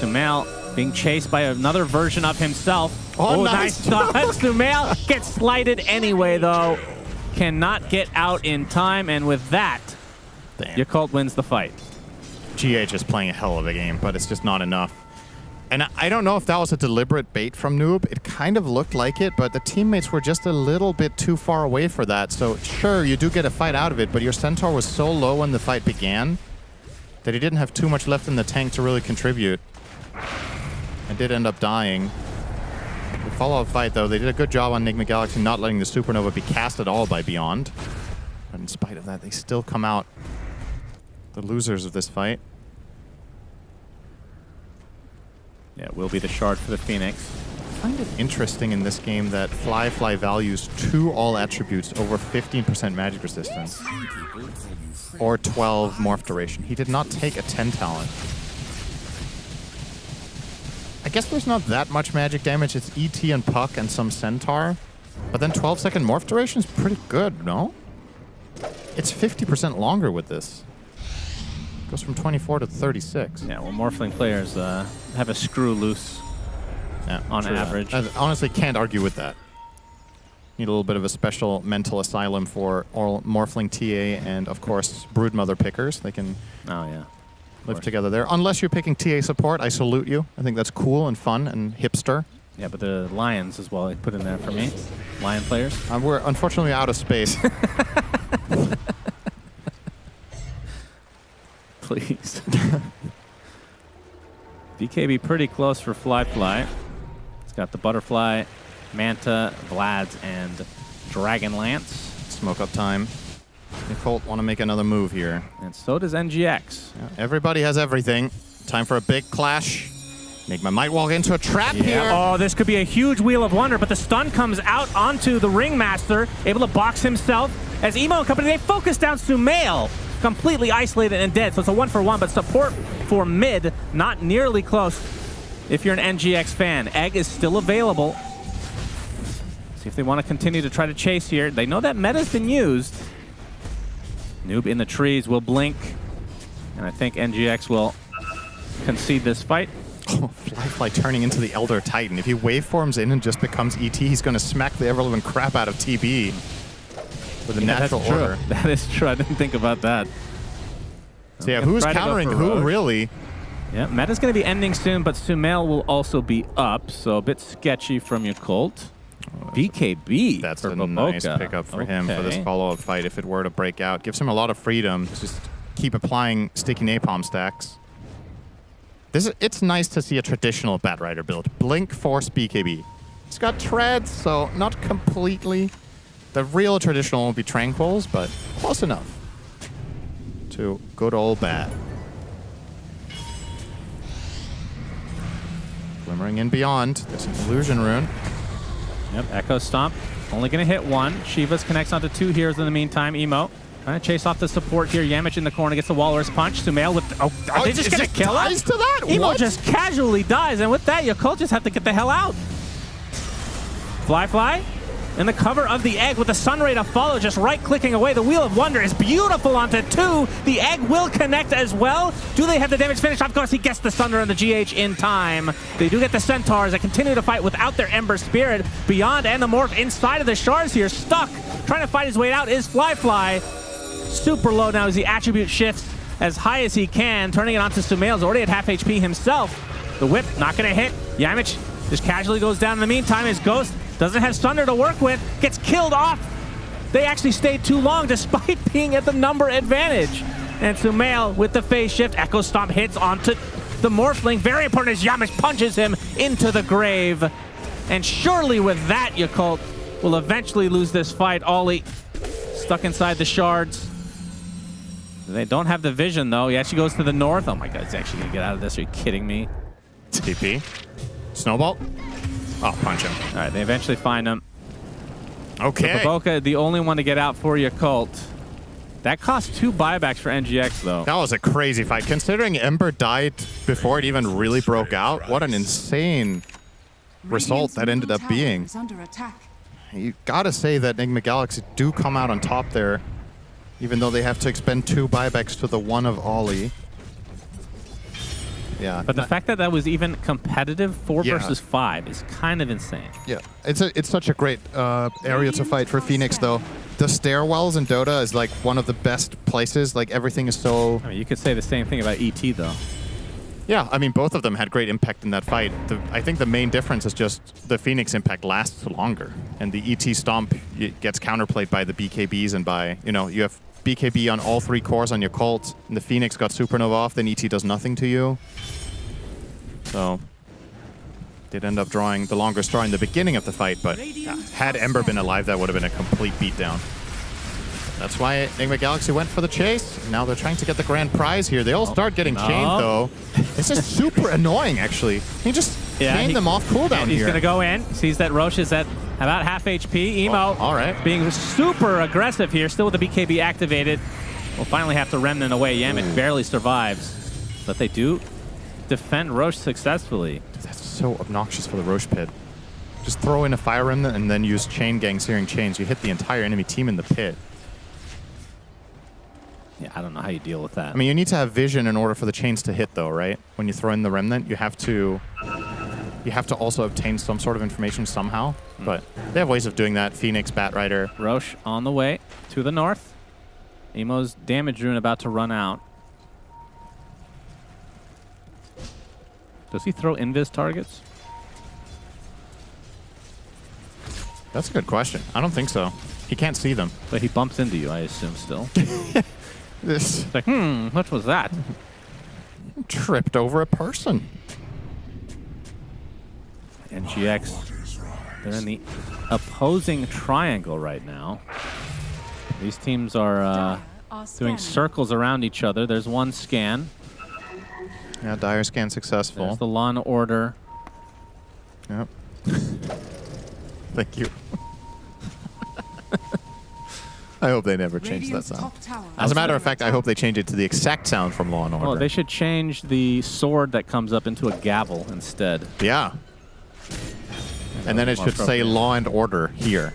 Sumail being chased by another version of himself. Oh, nice dodge. Sumail gets slighted anyway, though. Cannot get out in time, and with that, Yakult wins the fight. GH is playing a hell of a game, but it's just not enough. And I don't know if that was a deliberate bait from Noob. It kind of looked like it, but the teammates were just a little bit too far away for that. So sure, you do get a fight out of it, but your Centaur was so low when the fight began that he didn't have too much left in the tank to really contribute. And did end up dying. The follow-up fight, though, they did a good job on Enigma Galaxy not letting the Supernova be cast at all by Beyond. But in spite of that, they still come out the losers of this fight. Yeah, it will be the shard for the Phoenix. I find it interesting in this game that Fly values 2 all attributes over 15% magic resistance. Or 12 morph duration. He did not take a 10 talent. I guess there's not that much magic damage. It's ET and Puck and some Centaur. But then 12-second morph duration is pretty good, no? It's 50% longer with this. Goes from 24 to 36. Yeah, well, Morphling players have a screw loose on average. I honestly can't argue with that. Need a little bit of a special mental asylum for all Morphling TA and, of course, Broodmother pickers. They can live together there. Unless you're picking TA support, I salute you. I think that's cool and fun and hipster. Yeah, but the Lions as well, I put in there for me. Lion players. We're unfortunately out of space. Please. BKB pretty close for Fly. It's got the Butterfly, Manta, Vlad's, and Dragonlance. Smoke up time. Yakult want to make another move here. And so does NGX. Yeah, everybody has everything. Time for a big clash. Enigma might walk into a trap here. Oh, this could be a huge Wheel of Wonder, but the stun comes out onto the Ringmaster, able to box himself. As Emo and company, they focus down Sumail. Completely isolated and dead, so it's a 1-for-1, but support for mid, not nearly close if you're an NGX fan. Egg is still available. See if they want to continue to try to chase here. They know that meta's been used. Noob in the trees will blink, and I think NGX will concede this fight. Oh, Fly turning into the Elder Titan. If he waveforms in and just becomes ET, he's going to smack the ever-living crap out of TB. With a natural order. That is true. I didn't think about that. So yeah, who's countering who, really? Yeah, meta's going to be ending soon, but Sumail will also be up, so a bit sketchy from Yakult. BKB. That's for a Boboka. nice pickup for him for this follow-up fight if it were to break out. Gives him a lot of freedom to just keep applying sticky napalm stacks. It's nice to see a traditional Bat Rider build. Blink, Force, BKB. It's got treads, so not completely. The real traditional won't be Tranquils, but close enough to good old Bat. Glimmering in beyond. There's an illusion rune. Yep, Echo Stomp. Only going to hit one. Shivas connects onto 2 heroes in the meantime. Emo trying to chase off the support here. Yamich in the corner gets the Walrus Punch. Sumail with... Oh, are they just going to kill him? To that? Emo What? just casually dies, and with that, Yakult just have to get the hell out. Fly. In the cover of the egg with the Sunray to follow, just right-clicking away. The Wheel of Wonder is beautiful onto 2. The egg will connect as well. Do they have the damage finish? Of course, he gets the Thunder and the GH in time. They do get the Centaurs that continue to fight without their Ember Spirit. Beyond and the Morph inside of the shards here, stuck. Trying to fight his way out is Fly. super low now as the attribute shifts as high as he can, turning it onto Sumail's already at half HP himself. The whip not going to hit. Yamich just casually goes down in the meantime. His Ghost doesn't have Sunder to work with, gets killed off. They actually stayed too long despite being at the number advantage. And Sumail with the phase shift, Echo Stomp hits onto the Morphling. Very important as Yamich punches him into the grave. And surely with that, Yakult will eventually lose this fight. Ollie stuck inside the shards. They don't have the vision though. He actually goes to the north. Oh my god, he's actually gonna get out of this. Are you kidding me? TP. Snowball. Oh, punch him. All right, they eventually find him. Okay. Boca, the only one to get out for Yakult. That cost 2 buybacks for NGX though. That was a crazy fight. Considering Ember died before it even really broke out, what an insane result that ended up being. You gotta say that Enigma Galaxy do come out on top there, even though they have to expend 2 buybacks to the 1 of Ollie. Yeah. But the fact that that was even competitive 4 versus 5 is kind of insane. Yeah, it's such a great area to fight for Phoenix though. The stairwells in Dota is like one of the best places. Like everything is so... I mean, you could say the same thing about ET though. Yeah, I mean, both of them had great impact in that fight. I think the main difference is just the Phoenix impact lasts longer. And the ET Stomp gets counterplayed by the BKBs and by, you know, you have BKB on all 3 cores on your Colt, and the Phoenix got Supernova off, then ET does nothing to you. So, did end up drawing the longer straw in the beginning of the fight, but had Ember been alive, that would have been a complete beatdown. That's why Enigma Galaxy went for the chase. Now they're trying to get the grand prize here. They all start getting chained, though. This is super annoying, actually. He just chained them off cooldown here. He's going to go in. Sees that Roche is at about half HP. Emo all right. Being super aggressive here, still with the BKB activated. We'll finally have to Remnant away. Yamich barely survives. But they do defend Roche successfully. That's so obnoxious for the Roche pit. Just throw in a Fire Remnant and then use Chain Gang Searing Chains. You hit the entire enemy team in the pit. Yeah, I don't know how you deal with that. I mean, you need to have vision in order for the chains to hit, though, right? When you throw in the Remnant, you have to also obtain some sort of information somehow. But they have ways of doing that. Phoenix, Batrider. Roche on the way to the north. Emo's damage rune about to run out. Does he throw invis targets? That's a good question. I don't think so. He can't see them. But he bumps into you, I assume, still. This it's like, what was that? Tripped over a person. NGX, they're in the opposing triangle right now. These teams are doing circles around each other. There's one scan. Yeah, Dire scan successful. There's the Law and Order. Yep. Thank you. I hope they never change that sound. As a matter of fact, I hope they change it to the exact sound from Law & Order. Oh, they should change the sword that comes up into a gavel instead. Yeah. And then it should say Law and Order here.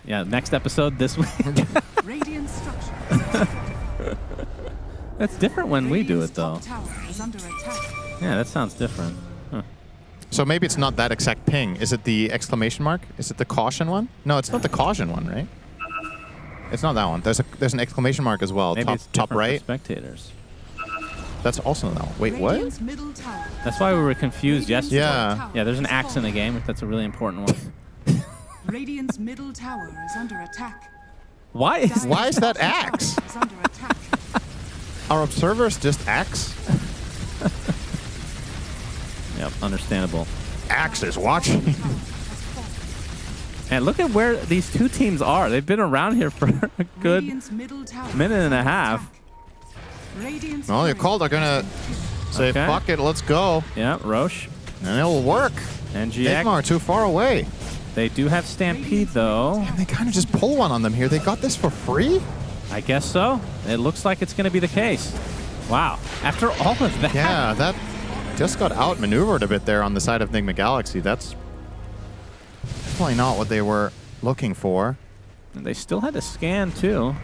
Yeah, next episode this week. Radiant structure. That's different when we do it, though. Tower is under attack. Yeah, that sounds different. Huh. So maybe it's not that exact ping. Is it the exclamation mark? Is it the caution one? No, it's not the caution one, right? It's not that one. There's an exclamation mark as well. Maybe top right. Spectators. That's also that one. Wait, what? That's why we were confused yesterday. Yeah. Yeah, there's an axe in the game. That's a really important one. Radiant's middle tower is under attack. Why is that axe? Is under attack. Are observers just axe? Yep, understandable. Axe is watching. And look at where these two teams are. They've been around here for a good minute and a half. Well, your call, they're going to say, fuck it, let's go. Yeah, Roche. And it'll work. NGX. Igmar too far away. They do have Stampede, though. And they kind of just pull one on them here. They got this for free? I guess so. It looks like it's going to be the case. Wow. After all of that. Yeah, that just got outmaneuvered a bit there on the side of Enigma Galaxy. That's definitely not what they were looking for. And they still had to scan, too.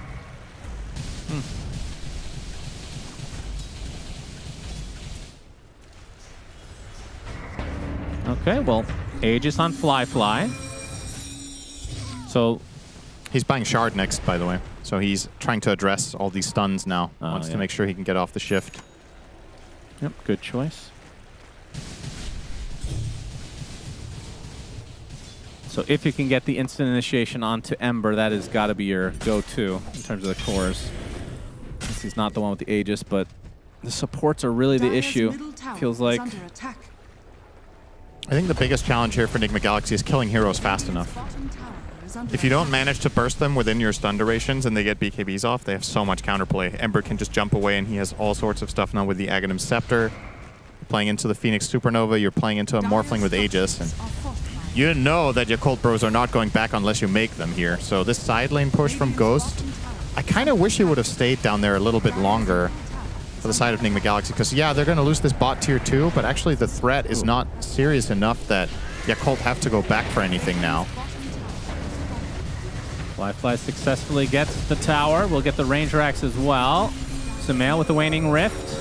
Okay, well, Aegis on Fly. So he's buying Shard next, by the way. So he's trying to address all these stuns now. Wants to make sure he can get off the shift. Yep, good choice. So if you can get the instant initiation onto Ember, that has got to be your go-to in terms of the cores. Since he's not the one with the Aegis, but the supports are really the issue. Feels like. I think the biggest challenge here for Enigma Galaxy is killing heroes fast enough. If you don't manage to burst them within your stun durations and they get BKBs off, they have so much counterplay. Ember can just jump away and he has all sorts of stuff now with the Aghanim Scepter. You're playing into the Phoenix Supernova, you're playing into a Morphling with Aegis. And you know that your Colt Bros are not going back unless you make them here. So this side lane push from Ghost, I kind of wish he would have stayed down there a little bit longer for the side of Enigma Galaxy. Because yeah, they're going to lose this bot tier 2, but actually the threat is not serious enough that Colt have to go back for anything now. Fly successfully gets the tower. We'll get the Ranger Axe as well. Sumail with the Waning Rift.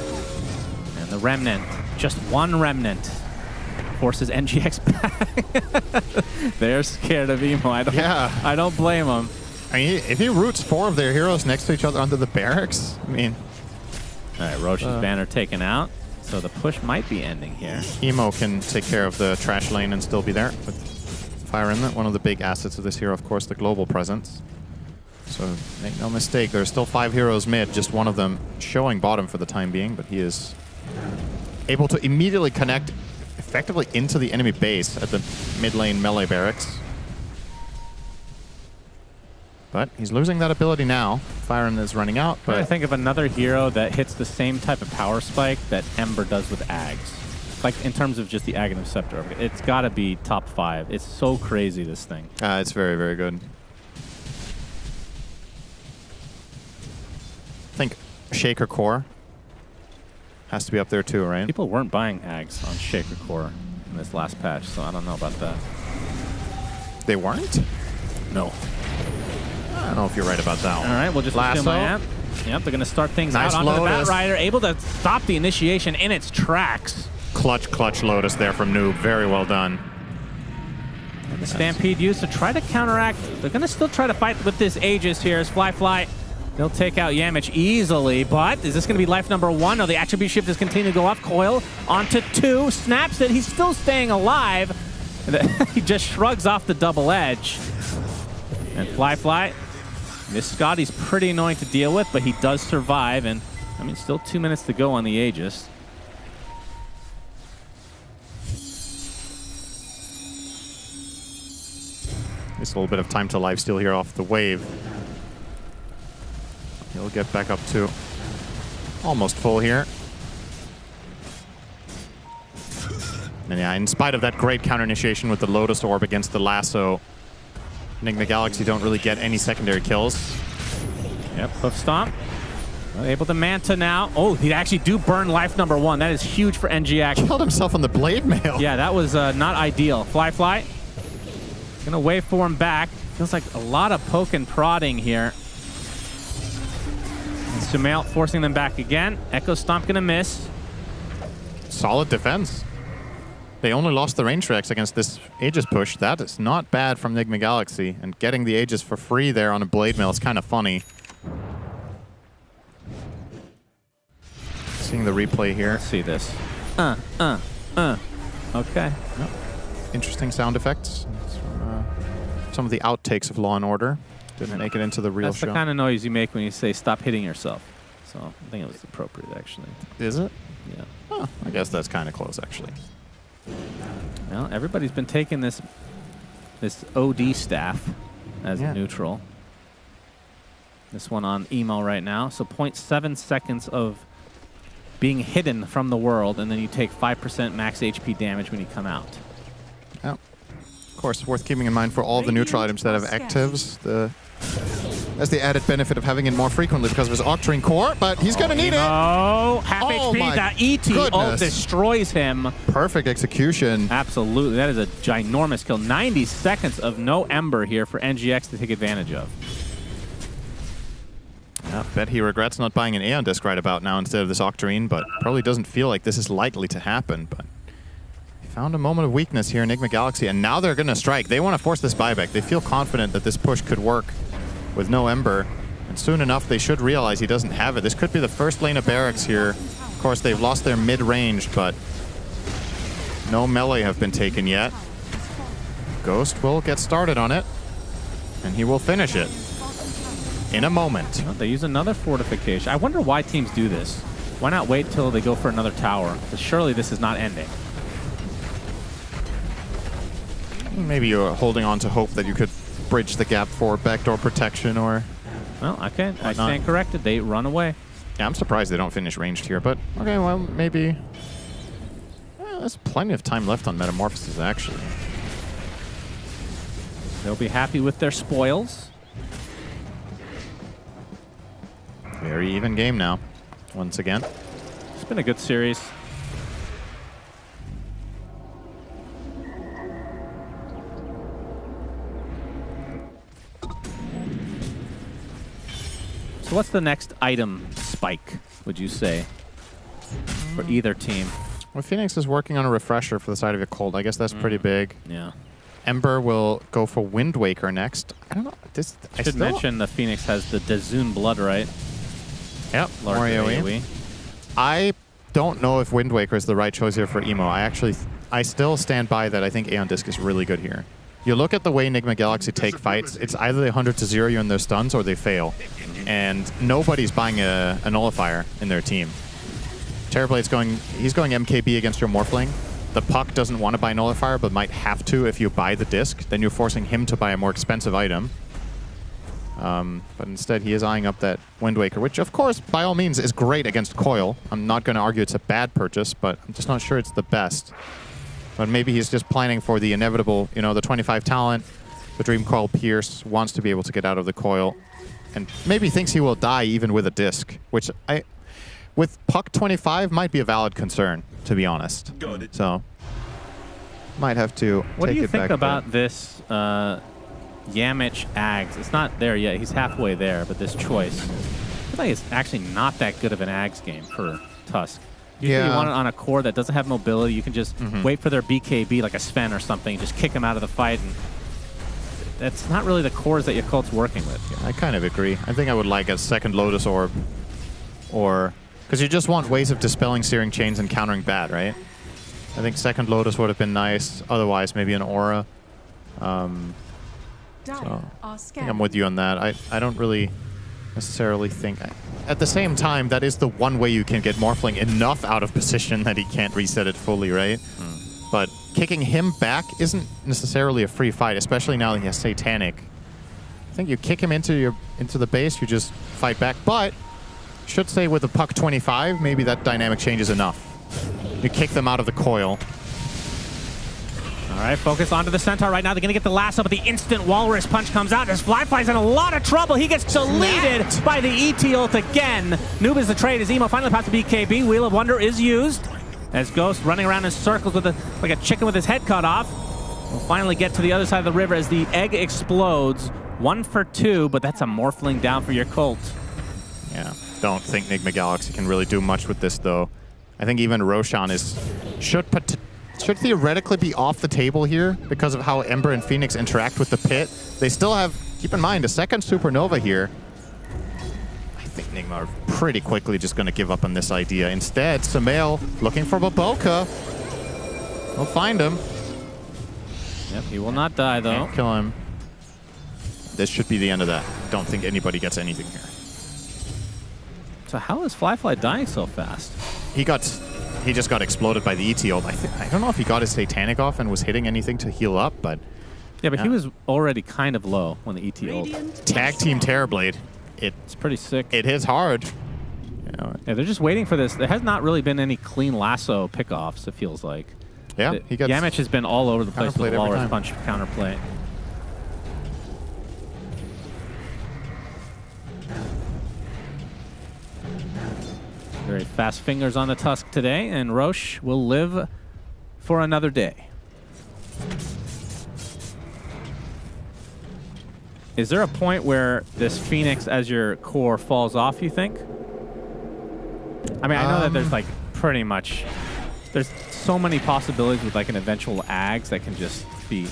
And the Remnant. Just one Remnant. Forces NGX back. They're scared of Emo. I don't blame them. I mean, if he roots 4 of their heroes next to each other under the barracks, I mean... All right, Roche's banner taken out. So the push might be ending here. Emo can take care of the trash lane and still be there. With Fire Inlet, one of the big assets of this hero, of course, the global presence. So make no mistake, there's still 5 heroes mid, just one of them showing bottom for the time being, but he is able to immediately connect effectively into the enemy base at the mid lane melee barracks. But he's losing that ability now. Fire Inlet is running out. But I think of another hero that hits the same type of power spike that Ember does with Ags. Like, in terms of just the Aghanim Scepter. It's got to be top 5. It's so crazy, this thing. It's very, very good. I think Shaker Core has to be up there too, right? People weren't buying Ags on Shaker Core in this last patch, so I don't know about that. They weren't? No. I don't know if you're right about that one. All right, we'll just assume I am. Yep, they're going to start things out onto the Bat Rider, able to stop the initiation in its tracks. Clutch Lotus there from Noob. Very well done. And the Stampede used to try to counteract. They're going to still try to fight with this Aegis here as Fly. They'll take out Yamich easily, but is this going to be life number 1? No, the attribute shift is continuing to go off. Coil onto 2. Snaps it. He's still staying alive. He just shrugs off the double edge. And Fly. This Scotty's pretty annoying to deal with, but he does survive. And, I mean, still 2 minutes to go on the Aegis. Just a little bit of time to lifesteal here off the wave. He'll get back up to almost full here. And yeah, in spite of that great counter initiation with the Lotus Orb against the Lasso, Enigma Galaxy don't really get any secondary kills. Yep, Hoof Stomp. Able to Manta now. Oh, he'd actually do burn life number 1. That is huge for NGX. Killed himself on the Blade Mail. Yeah, that was not ideal. Fly. Gonna waveform back. Feels like a lot of poke and prodding here. And Sumail forcing them back again. Echo Stomp gonna miss. Solid defense. They only lost the range tracks against this Aegis push. That is not bad from Enigma Galaxy. And getting the Aegis for free there on a Blade Mail is kind of funny. Seeing the replay here. Let's see this. Okay. Yep. Interesting sound effects. Some of the outtakes of Law & Order didn't make it into the real show. That's the kind of noise you make when you say stop hitting yourself. So I think it was appropriate, actually. Is it? Yeah. Oh, I guess that's kind of close, actually. Well, everybody's been taking this OD staff as a neutral. This one on Emo right now. So 0.7 seconds of being hidden from the world, and then you take 5% max HP damage when you come out. Yeah. Of course, worth keeping in mind for all of the neutral items that have actives. That's the added benefit of having it more frequently because of his Octarine Core, but he's going to need it. Oh, half HP. That ET destroys him. Perfect execution. Absolutely. That is a ginormous kill. 90 seconds of no Ember here for NGX to take advantage of. I bet he regrets not buying an Aeon Disc right about now instead of this Octarine, but probably doesn't feel like this is likely to happen. But he found a moment of weakness here in Enigma Galaxy, and now they're going to strike. They want to force this buyback. They feel confident that this push could work with no Ember. And soon enough, they should realize he doesn't have it. This could be the first lane of barracks here. Of course, they've lost their mid-range, but no melee have been taken yet. Ghost will get started on it, and he will finish it in a moment. Well, they use another fortification. I wonder why teams do this. Why not wait till they go for another tower? Because surely this is not ending. Maybe you're holding on to hope that you could bridge the gap for backdoor protection or... Well, I stand corrected. They run away. Yeah, I'm surprised they don't finish ranged here, but okay, well, maybe... there's plenty of time left on Metamorphosis, actually. They'll be happy with their spoils. Very even game now, once again. It's been a good series. So what's the next item spike, would you say, for either team? Well, Phoenix is working on a refresher for the side of your cold. I guess that's pretty big. Yeah. Ember will go for Wind Waker next. I don't know. I should mention the Phoenix has the Dazoon Blood, right? Yep, Large AoE. I don't know if Wind Waker is the right choice here for Emo. I still stand by that. I think Aeon Disc is really good here. You look at the way Enigma Galaxy take fights, it's either they 100-0 you in their stuns or they fail. And nobody's buying a Nullifier in their team. Terrorblade's he's going MKB against your Morphling. The Puck doesn't want to buy Nullifier, but might have to if you buy the disc. Then you're forcing him to buy a more expensive item. But instead, he is eyeing up that Wind Waker, which, of course, by all means, is great against Coil. I'm not going to argue it's a bad purchase, but I'm just not sure it's the best. But maybe he's just planning for the inevitable, you know, the 25 talent, the Dream Coil Pierce, wants to be able to get out of the Coil, and maybe thinks he will die even with a disc, which with Puck 25 might be a valid concern, to be honest. So, might have to What take do you it think back about this Yamich Ags? It's not there yet. He's halfway there, but this choice. I feel like it's actually not that good of an Ags game for Tusk. Usually you want it on a core that doesn't have mobility. You can just wait for their BKB like a Sven or something, just kick him out of the fight. And that's not really the cores that your cult's working with. I kind of agree. I think I would like a second Lotus Orb, or because you just want ways of dispelling Searing Chains and countering bad, right? I think second Lotus would have been nice. Otherwise, maybe an Aura. So I think I'm with you on that. I don't really necessarily think... At the same time, that is the one way you can get Morphling enough out of position that he can't reset it fully, right? But kicking him back isn't necessarily a free fight, especially now that he has Satanic. I think you kick him into the base, you just fight back. But should say with the Puck 25, maybe that dynamic changes enough. You kick them out of the coil. All right, focus onto the Centaur right now. They're going to get the lasso, but the instant Walrus punch comes out. As Flyfly's in a lot of trouble. He gets deleted by the ET ult again. Noob is the trade as Emo finally passes BKB. Wheel of Wonder is used as Ghost running around in circles with like a chicken with his head cut off. We'll finally get to the other side of the river as the egg explodes. 1 for 2, but that's a Morphling down for your cult. Yeah, don't think Enigma Galaxy can really do much with this, though. I think even Roshan should theoretically be off the table here because of how Ember and Phoenix interact with the pit. They still have, keep in mind, a second Supernova here. I think Enigma are pretty quickly just going to give up on this idea. Instead, Sumail looking for Baboka. We'll find him. Yep, he will not die, though. Can't kill him. This should be the end of that. Don't think anybody gets anything here. So how is Flyfly dying so fast? He just got exploded by the ET ult. I don't know if he got his Satanic off and was hitting anything to heal up, but... Yeah, but he was already kind of low when the ET ult. Tag Team Terrorblade. It's pretty sick. It hits hard. Yeah, they're just waiting for this. There has not really been any clean lasso pickoffs, it feels like. Yeah, he gets... Yamich has been all over the place with the Walrus Punch counterplay. Very fast fingers on the Tusk today, and Roche will live for another day. Is there a point where this Phoenix as your core falls off, you think? I mean, I know that there's like pretty much... There's so many possibilities with like an eventual Ags that can just be,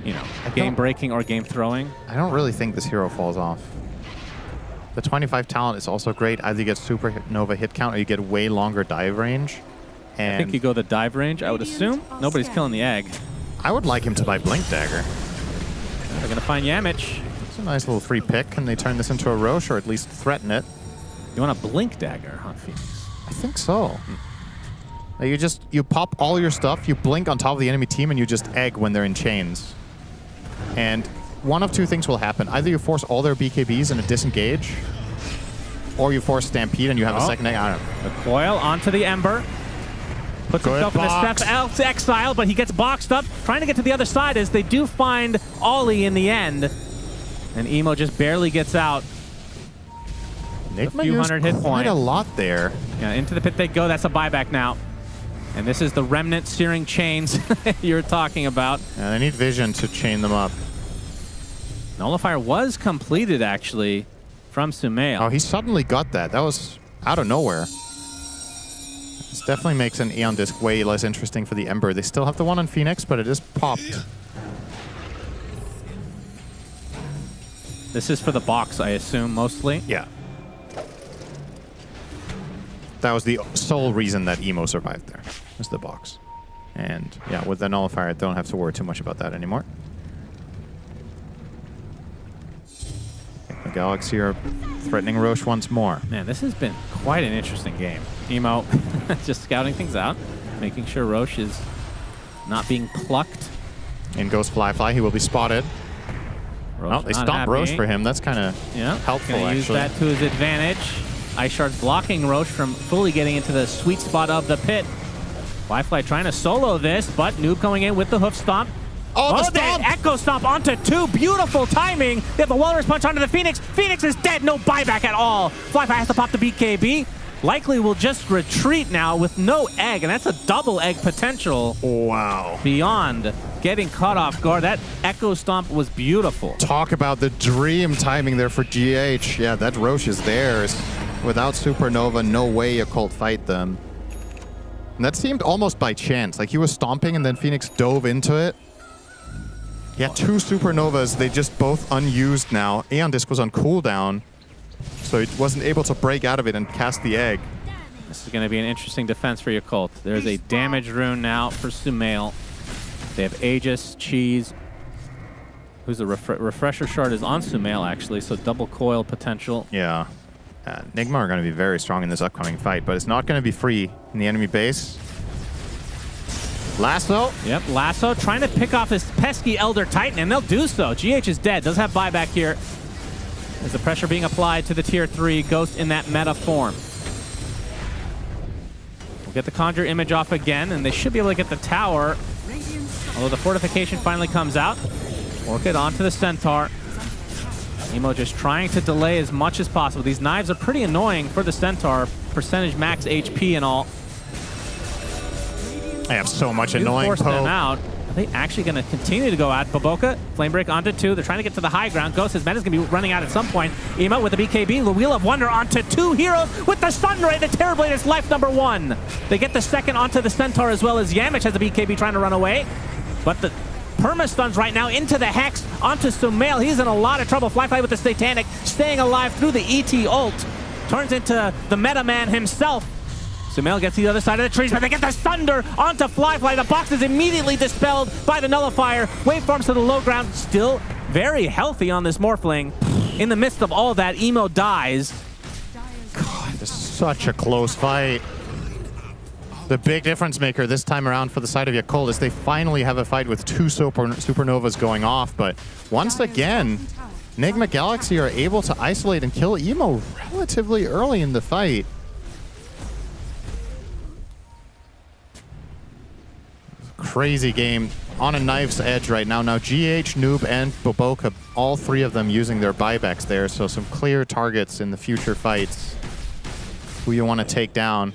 you know, game breaking or game throwing. I don't really think this hero falls off. The 25 talent is also great. Either you get supernova hit count or you get way longer dive range. And I think you go the dive range, I would assume. Nobody's killing the egg. I would like him to buy Blink Dagger. They're going to find Yamich. It's a nice little free pick. Can they turn this into a Roche or at least threaten it? You want a Blink Dagger, huh, Phoenix? I think so. You pop all your stuff, you blink on top of the enemy team, and you just egg when they're in chains. And one of two things will happen. Either you force all their BKBs in a disengage, or you force Stampede and you have a second egg. I don't know. The coil onto the Ember. Puts himself in a step exile, but he gets boxed up. Trying to get to the other side as they do find Ollie in the end. And Emo just barely gets out. A few hundred hit points. Quite a lot there. Yeah, into the pit they go. That's a buyback now. And this is the remnant searing chains you're talking about. Yeah, they need vision to chain them up. Nullifier was completed, actually, from Sumail. Oh, he suddenly got that. That was out of nowhere. This definitely makes an Aeon Disc way less interesting for the Ember. They still have the one on Phoenix, but it is popped. This is for the box, I assume, mostly. Yeah. That was the sole reason that Emo survived there, was the box. And yeah, with the Nullifier, I don't have to worry too much about that anymore. The Galaxy are threatening Roche once more. Man, this has been quite an interesting game. Emo just scouting things out, making sure Roche is not being plucked. In goes Fly. He will be spotted. Roche they stopped Roche for him. That's kind of helpful, actually. Use that to his advantage. Ice Shard's blocking Roche from fully getting into the sweet spot of the pit. Fly trying to solo this, but Noob coming in with the hoof stomp. Oh, the stomp! Echo stomp onto 2. Beautiful timing. They have the Walrus punch onto the Phoenix. Phoenix is dead. No buyback at all. Fly has to pop the BKB. Likely will just retreat now with no egg, and that's a double egg potential. Wow. Beyond getting caught off guard. That Echo Stomp was beautiful. Talk about the dream timing there for GH. Yeah, that Roche is theirs. Without Supernova, no way Occult fight them. And that seemed almost by chance. Like he was stomping and then Phoenix dove into it. Yeah, 2 Supernovas. They just both unused now. Aeon Disc was on cooldown, so it wasn't able to break out of it and cast the egg. This is going to be an interesting defense for Occult. There's a damage rune now for Sumail. They have Aegis, Cheese. Who's the refresher shard is on Sumail, actually, so double coil potential. Yeah. Nigma are going to be very strong in this upcoming fight, but it's not going to be free in the enemy base. Lasso. Yep, Lasso trying to pick off this pesky Elder Titan, and they'll do so. GH is dead. Does have buyback here. As the pressure being applied to the tier 3 Ghost in that meta form. We'll get the Conjure image off again, and they should be able to get the tower. Although the fortification finally comes out. Work it onto the Centaur. Emo just trying to delay as much as possible. These knives are pretty annoying for the Centaur. Percentage max HP and all. I have so much annoying force poke. them out. Are they actually going to continue to go at Baboka? Flame Break onto 2. They're trying to get to the high ground. Ghost, his meta's going to be running out at some point. Emo with the BKB. The Wheel of Wonder onto 2 heroes with the Sunray. The Terrorblade is life number 1. They get the second onto the Centaur as well as Yamich has the BKB trying to run away. But the perma-stuns right now into the Hex, onto Sumail. He's in a lot of trouble. Fly with the Satanic, staying alive through the ET ult. Turns into the Meta Man himself. Sumail gets to the other side of the trees, but they get the Thunder onto Fly. The box is immediately dispelled by the Nullifier. Waveforms to the low ground, still very healthy on this Morphling. In the midst of all that, Emo dies. God, this is such a close fight. The big difference maker this time around for the side of Occult is they finally have a fight with 2 Supernovas going off, but once again, Nigma Galaxy are able to isolate and kill Emo relatively early in the fight. Crazy game on a knife's edge right now. Now GH, Noob, and Baboka, all 3 of them using their buybacks there, so some clear targets in the future fights. Who you want to take down.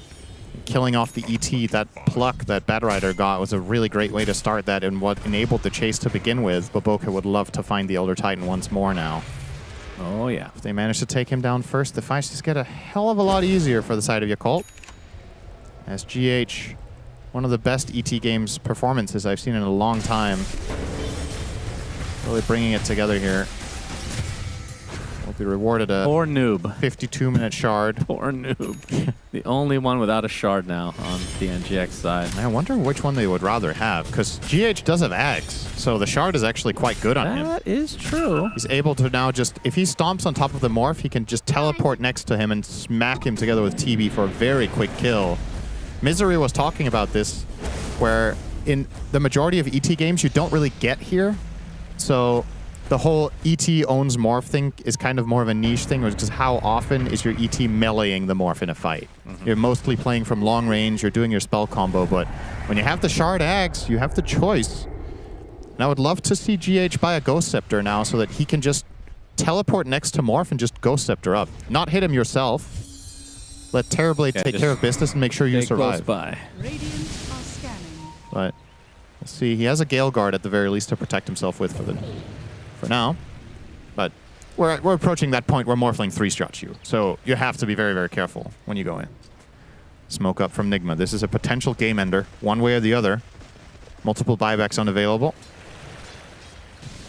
Killing off the ET, that pluck that Batrider got was a really great way to start that and what enabled the chase to begin with. Baboka would love to find the Elder Titan once more now. Oh yeah. If they manage to take him down first, the fights just get a hell of a lot easier for the side of Occult. As GH, one of the best ET games performances I've seen in a long time. Really bringing it together here. We'll We rewarded a Poor noob. 52-minute shard. Poor noob. The only one without a shard now on the NGX side. I wonder which one they would rather have, because GH does have Ags, so the shard is actually quite good on him. That is true. He's able to now just, if he stomps on top of the Morph, he can just teleport next to him and smack him together with TB for a very quick kill. Misery was talking about this, where in the majority of ET games, you don't really get here. So the whole ET owns Morph thing is kind of more of a niche thing, which is how often is your ET meleeing the Morph in a fight. You're mostly playing from long range, you're doing your spell combo, but when you have the Shard Axe, you have the choice. And I would love to see GH buy a Ghost Scepter now so that he can just teleport next to Morph and just Ghost Scepter up. Not hit him yourself. Let Terrorblade take care of business and make sure you survive. By. Radiant are scanning. But we'll see. He has a Gale Guard at the very least to protect himself with for now. But we're approaching that point where Morphling 3-shots you. So you have to be very, very careful when you go in. Smoke up from Nigma. This is a potential game ender, one way or the other. Multiple buybacks unavailable.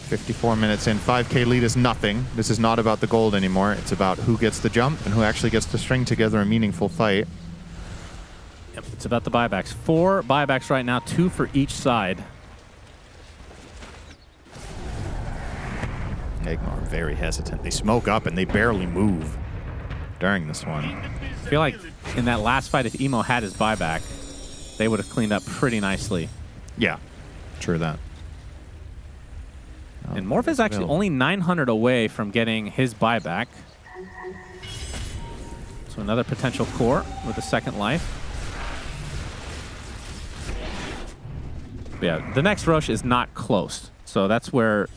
54 minutes in. 5k lead is nothing. This is not about the gold anymore. It's about who gets the jump and who actually gets to string together a meaningful fight. Yep, it's about the buybacks. 4 buybacks right now, 2 for each side. Egmar very hesitant. They smoke up and they barely move during this one. I feel like in that last fight, if Emo had his buyback, they would have cleaned up pretty nicely. Yeah, true that. And Morph is actually only 900 away from getting his buyback. So another potential core with a second life. But yeah, the next rush is not close. So that's where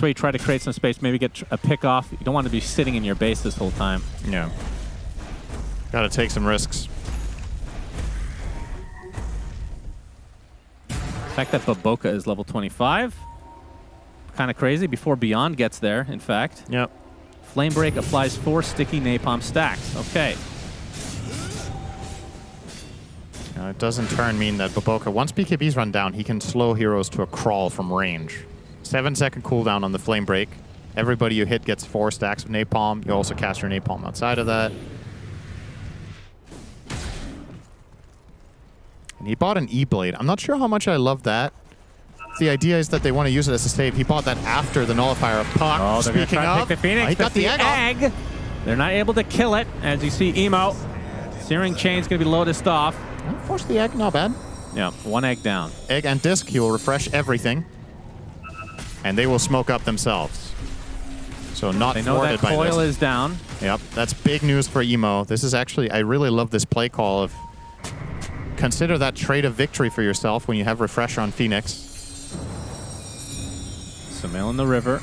you try to create some space, maybe get a pick off. You don't want to be sitting in your base this whole time. Yeah. Gotta take some risks. The fact that Baboka is level 25, kind of crazy before Beyond gets there, in fact. Yep. Flame Break applies 4 sticky napalm stacks. Okay. Now, it does in turn mean that Baboka, once BKBs run down, he can slow heroes to a crawl from range. 7-second cooldown on the Flame Break. Everybody you hit gets 4 stacks of napalm. You also cast your napalm outside of that. And he bought an E-Blade. I'm not sure how much I love that. The idea is that they want to use it as a save. He bought that after the Nullifier of Puck. Oh, they're going to try to take the Phoenix. He got the egg off. They're not able to kill it, as you see Emo. Searing Chain's going to be loaded off. Force the egg, not bad. Yeah, 1 egg down. Egg and disc, he will refresh everything. And they will smoke up themselves. So not they know that thwarted by this. coil is down. Yep, that's big news for Emo. This is actually, I really love this play call of consider that trade of victory for yourself when you have refresh on Phoenix. Sumail in the river.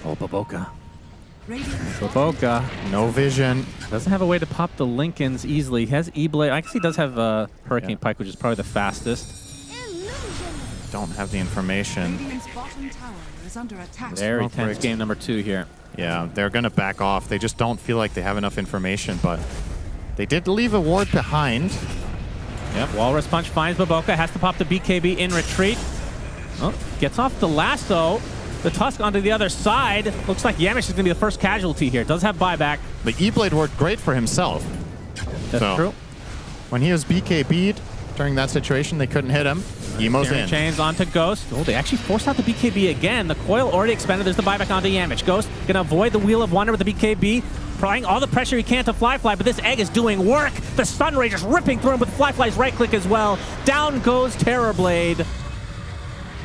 Oh, Baboka. Baboka. No vision. Doesn't have a way to pop the Lincolns easily. He has E-Blade. I guess he does have Hurricane Pike, which is probably the fastest. Don't have the information. Radiant's bottom tower is under attack. Very tense game number 2 here. Yeah, they're going to back off. They just don't feel like they have enough information, but they did leave a ward behind. Yep, Walrus Punch finds Baboka, has to pop the BKB in retreat. Oh, gets off the lasso. The Tusk onto the other side. Looks like Yamish is going to be the first casualty here. Does have buyback. The E-Blade worked great for himself. That's true. When he was BKB'd during that situation, they couldn't hit him. Emo's in. Chains onto Ghost. Oh, they actually forced out the BKB again. The coil already expended. There's the buyback onto Yamish. Ghost going to avoid the Wheel of Wonder with the BKB. Applying all the pressure he can to Fly, but this egg is doing work. The Stun Ray just ripping through him with Fly's right click as well. Down goes Terrorblade.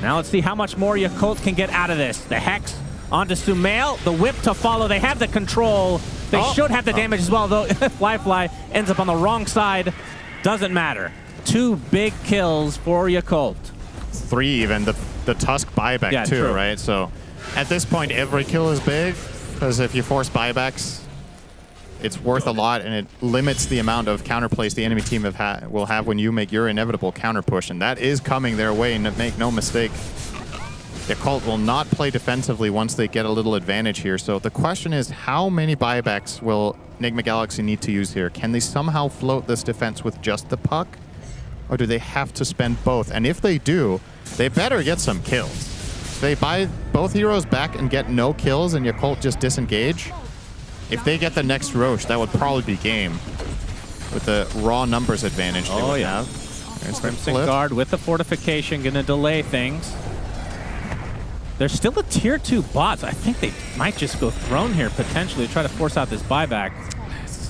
Now let's see how much more Yakult can get out of this. The Hex onto Sumail. The whip to follow. They have the control. They should have the damage as well, though. Fly ends up on the wrong side. Doesn't matter. 2 big kills for Yakult. 3 even. The Tusk buyback too, true. right? So at this point, every kill is big because if you force buybacks, it's worth a lot, and it limits the amount of counterplays the enemy team will have when you make your inevitable counter push, and that is coming their way, and make no mistake. Yakult will not play defensively once they get a little advantage here, so the question is, how many buybacks will Nigma Galaxy need to use here? Can they somehow float this defense with just the Puck, or do they have to spend both? And if they do, they better get some kills. if they buy both heroes back and get no kills and Yakult just disengage, if they get the next Roche, that would probably be game. With the raw numbers advantage they would have. There's the Crimson flip. Guard with the fortification, gonna delay things. There's still a tier 2 bots. I think they might just go throne here potentially to try to force out this buyback.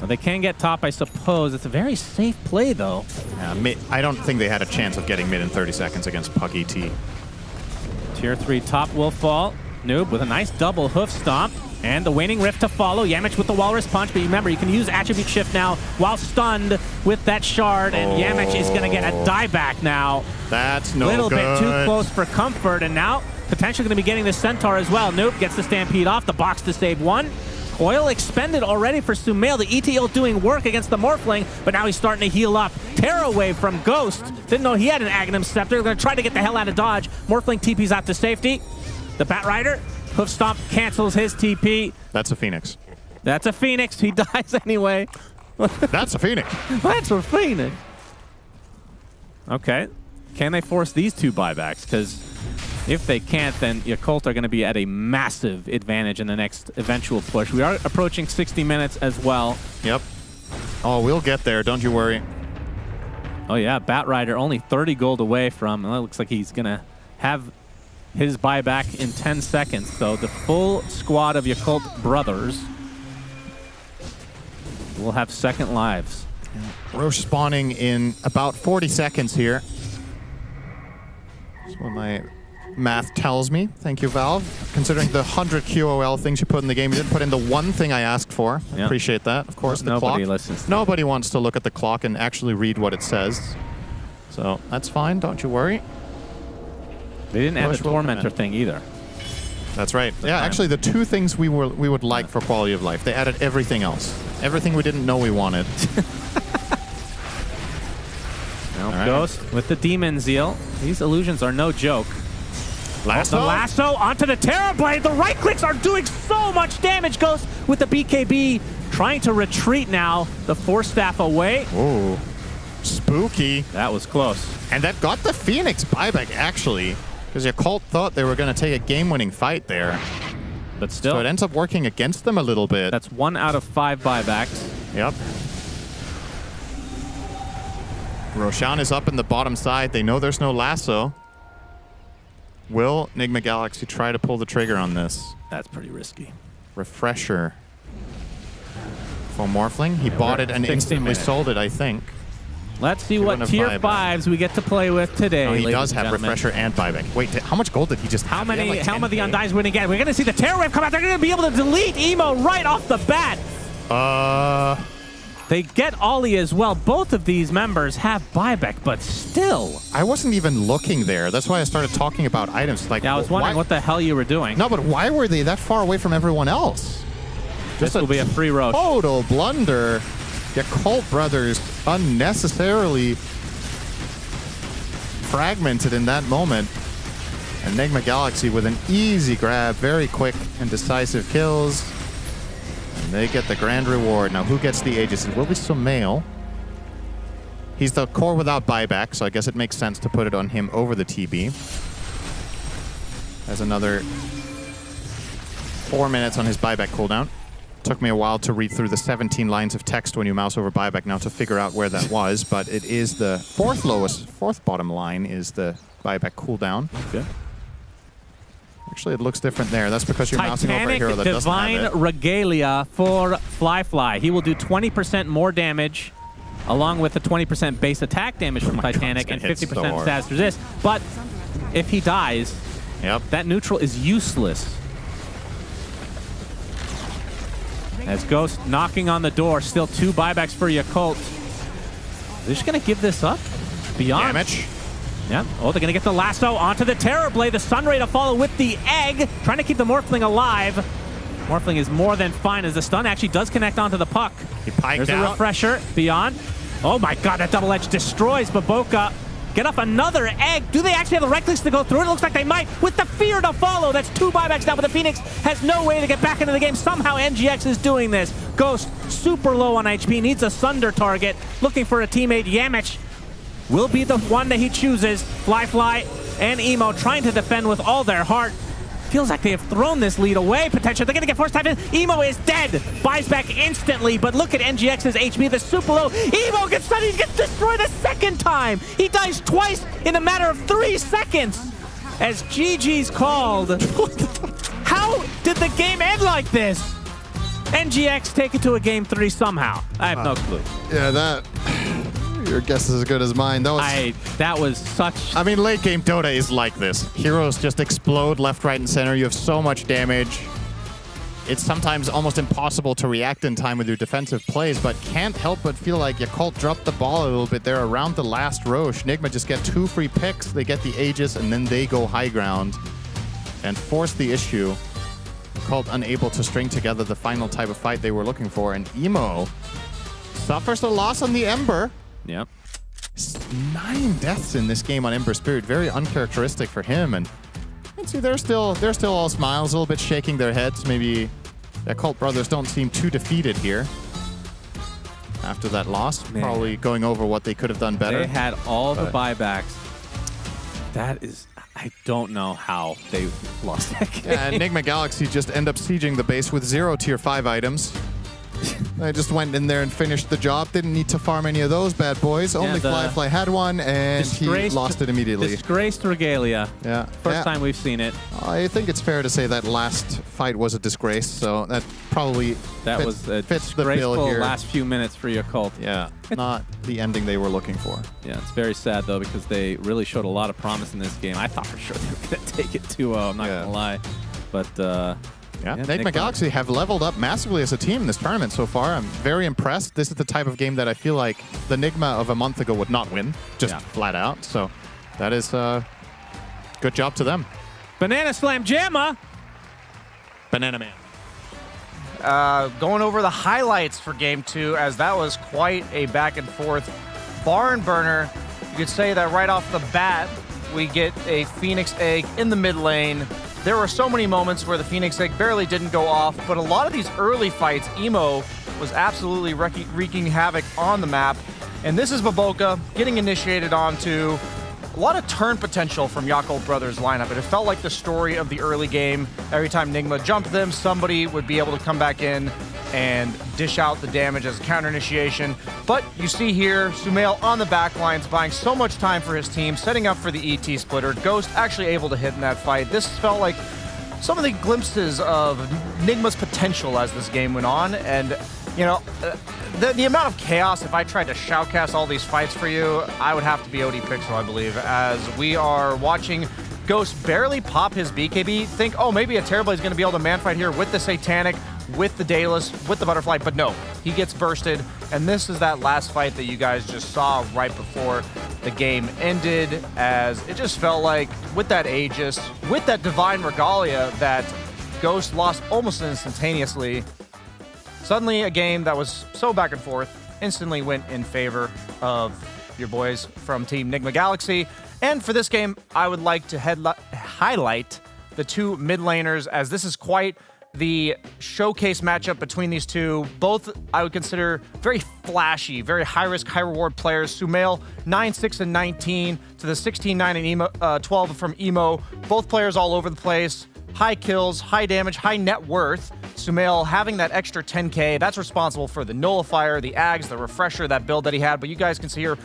Well, they can get top, I suppose. It's a very safe play, though. Yeah, I don't think they had a chance of getting mid in 30 seconds against Puck ET. Tier 3 top will fall. Noob with a nice double hoof stomp. And the Waning Rift to follow. Yamich with the Walrus Punch. But remember, you can use Attribute Shift now while stunned with that shard. And Yamich is going to get a dieback now. That's no Little good. bit too close for comfort. And now potentially going to be getting the Centaur as well. Noob gets the Stampede off. The box to save one. Coil expended already for Sumail. The ETL doing work against the Morphling, but now he's starting to heal up. Terror Wave from Ghost. Didn't know he had an Aghanim Scepter. They're going to try to get the hell out of dodge. Morphling TP's out to safety. The Bat Rider, Hoof Stomp cancels his TP. That's a Phoenix. That's a Phoenix. He dies anyway. That's a Phoenix. That's a Phoenix. Okay. Can they force these two buybacks? Because if they can't, then Yakult are going to be at a massive advantage in the next eventual push. We are approaching 60 minutes as well. Yep. Oh, we'll get there. Don't you worry. Oh, yeah. Bat Rider only 30 gold away from. Well, it looks like he's going to have his buyback in 10 seconds. So the full squad of Yakult Brothers will have second lives. Roche spawning in about 40 seconds here. That's what my math tells me. Thank you, Valve. Considering the 100 QOL things you put in the game, you didn't put in the one thing I asked for. I appreciate that. Of course, the Nobody clock. listens. Nobody wants to look at the clock and actually read what it says. So that's fine. Don't you worry. They didn't add Push the will come in. Tormentor thing either. That's right. Yeah, actually, the two things we would like for quality of life. They added everything else. Everything we didn't know we wanted. Now right. Ghost with the Demon Zeal. These illusions are no joke. Lasso? The lasso onto the Terror Blade. The right clicks are doing so much damage. Ghost with the BKB trying to retreat now. The Force Staff away. Ooh. Spooky. That was close. And that got the Phoenix buyback, actually. Because Yakult thought they were going to take a game-winning fight there. But still. So it ends up working against them a little bit. That's 1 out of 5 buybacks. Yep. Roshan is up in the bottom side. They know there's no lasso. Will Nigma Galaxy try to pull the trigger on this? That's pretty risky. Refresher for Morphling. He bought it and 60 instantly minutes. sold it, I think. Let's see 2 what and a tier 5. 5s we get to play with today. No, he ladies does and have gentlemen. refresher and buyback. Wait, how much gold did he just How have? He had many? like How many 10K. Undyes winning again? We're going to see the Terror Wave come out. They're going to be able to delete Emo right off the bat. They get Ollie as well. Both of these members have buyback, but still. I wasn't even looking there. That's why I started talking about items. Like, Yeah, I was wondering what the hell you were doing. No, but why were they that far away from everyone else? This will be a free Roche. Total blunder. Yakult Brothers unnecessarily fragmented in that moment. Enigma Galaxy with an easy grab, very quick and decisive kills. And they get the grand reward. Now, who gets the Aegis? It will be Sumail. He's the core without buyback, so I guess it makes sense to put it on him over the TB. Has another 4 minutes on his buyback cooldown. Took me a while to read through the 17 lines of text when you mouse over buyback now to figure out where that was, but it is the fourth bottom line is the buyback cooldown. Okay. Actually, it looks different there. That's because you're mousing over a Titanic hero that doesn't Divine have it. Regalia for Fly. He will do 20% more damage, along with the 20% base attack damage from Titanic and gonna hit 50% so hard. status resist. But if he dies, that neutral is useless. As Ghost knocking on the door, still 2 buybacks for Yakult. They're just going to give this up? Beyond. Damage. Yeah. Oh, they're going to get the lasso onto the Terror Blade. The Sunray to follow with the egg, trying to keep the Morphling alive. Morphling is more than fine as the stun actually does connect onto the puck. He piked There's a out. refresher. Beyond. Oh my god, that double edge destroys Baboka. Get up another egg. Do they actually have the right clicks to go through it? It looks like they might. With the fear to follow. That's 2 buybacks now, but the Phoenix has no way to get back into the game. Somehow NGX is doing this. Ghost, super low on HP, needs a Sunder target. Looking for a teammate. Yamich will be the one that he chooses. Fly and Emo trying to defend with all their heart. Feels like they have thrown this lead away, potentially. They're going to get forced time in. Emo is dead. Buys back instantly, but look at NGX's HP. The super low. Emo gets destroyed a second time. He dies twice in a matter of 3 seconds. As GG's called. How did the game end like this? NGX take it to a game 3 somehow. I have no clue. Yeah, your guess is as good as mine. That was such... I mean, late game Dota is like this. Heroes just explode left, right, and center. You have so much damage. It's sometimes almost impossible to react in time with your defensive plays, but can't help but feel like Yakult dropped the ball a little bit there around the last row. Snigma just get 2 free picks. They get the Aegis, and then they go high ground and force the issue. Yakult unable to string together the final type of fight they were looking for, and Emo suffers a loss on the Ember. Yep. 9 deaths in this game on Ember Spirit. Very uncharacteristic for him. And see, they're still all smiles, a little bit shaking their heads. Maybe the Talon Brothers don't seem too defeated here after that loss. Man. Probably going over what they could have done better. They had all the buybacks. That is... I don't know how they lost that game. Yeah, Enigma Galaxy just end up sieging the base with 0 tier 5 items. I just went in there and finished the job. Didn't need to farm any of those bad boys. Only Flyfly had one, and he lost it immediately. Disgraced regalia. Yeah. First time we've seen it. I think it's fair to say that last fight was a disgrace, so that probably was a fits the bill here. last few minutes for Yakult. Yeah, not the ending they were looking for. Yeah, it's very sad, though, because they really showed a lot of promise in this game. I thought for sure they were going to take it 2-0, I'm not going to lie. But... Yeah, Enigma Galaxy have leveled up massively as a team in this tournament so far. I'm very impressed. This is the type of game that I feel like the Enigma of a month ago would not win, just flat out. So that is good job to them. Banana Slam Jamma! Banana Man. Going over the highlights for Game 2, as that was quite a back and forth barn burner. You could say that right off the bat, we get a Phoenix Egg in the mid lane. There were so many moments where the Phoenix Egg barely didn't go off, but a lot of these early fights, Emo was absolutely wreaking havoc on the map. And this is Baboka getting initiated onto a lot of turn potential from Yakult Brothers lineup. It felt like the story of the early game. Every time Nigma jumped them, somebody would be able to come back in and dish out the damage as a counter initiation. But you see here, Sumail on the back lines, buying so much time for his team, setting up for the ET splitter. Ghost actually able to hit in that fight. This felt like some of the glimpses of Nigma's potential as this game went on. And, you know, the amount of chaos, if I tried to shoutcast all these fights for you, I would have to be OD Pixel, I believe, as we are watching Ghost barely pop his BKB, think, oh, maybe a Terrorblade is going to be able to man fight here with the Satanic, with the Daedalus, with the Butterfly, but no, he gets bursted, and this is that last fight that you guys just saw right before the game ended, as it just felt like with that Aegis, with that Divine Regalia that Ghost lost almost instantaneously. Suddenly a game that was so back and forth instantly went in favor of your boys from Team Enigma Galaxy. And for this game, I would like to highlight the 2 mid laners, as this is quite the showcase matchup between these two. Both I would consider very flashy, very high risk, high reward players. Sumail 9-6 and 19 to the 16-9 and Emo, 12 from Emo. Both players all over the place. High kills, high damage, high net worth. Sumail having that extra 10k, that's responsible for the Nullifier, the Ags, the Refresher, that build that he had. But you guys can see here,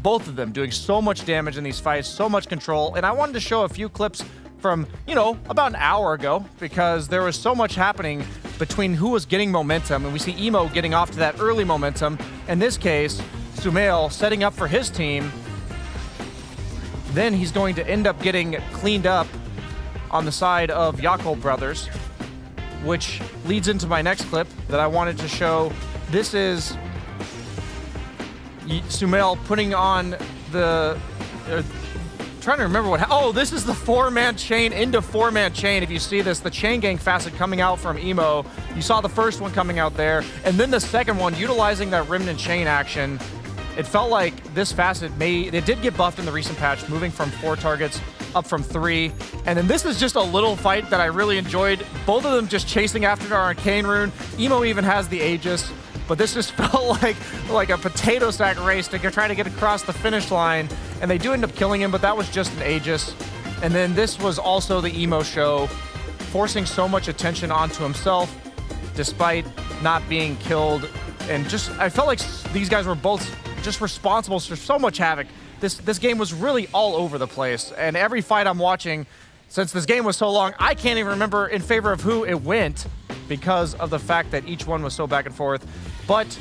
both of them doing so much damage in these fights, so much control. And I wanted to show a few clips from, you know, about an hour ago, because there was so much happening between who was getting momentum, and we see Emo getting off to that early momentum. In this case, Sumail setting up for his team. Then he's going to end up getting cleaned up on the side of Yakult Brothers, which leads into my next clip that I wanted to show. This is Sumail putting on the... trying to remember what... Oh, this is the 4-man chain into 4-man chain. If you see this, the chain gang facet coming out from Emo. You saw the first one coming out there, and then the second one utilizing that remnant chain action. It felt like this facet it did get buffed in the recent patch, moving from 4 targets up from 3. And then this is just a little fight that I really enjoyed. Both of them just chasing after our Arcane Rune. Emo even has the Aegis, but but this just felt like a potato sack race to try to get across the finish line, and they do end up killing him, but that was just an Aegis. And then this was also the emo show, forcing so much attention onto himself, despite not being killed. And just, I felt like these guys were both just responsible for so much havoc. This game was really all over the place, and every fight I'm watching, since this game was so long, I can't even remember in favor of who it went because of the fact that each one was so back and forth. But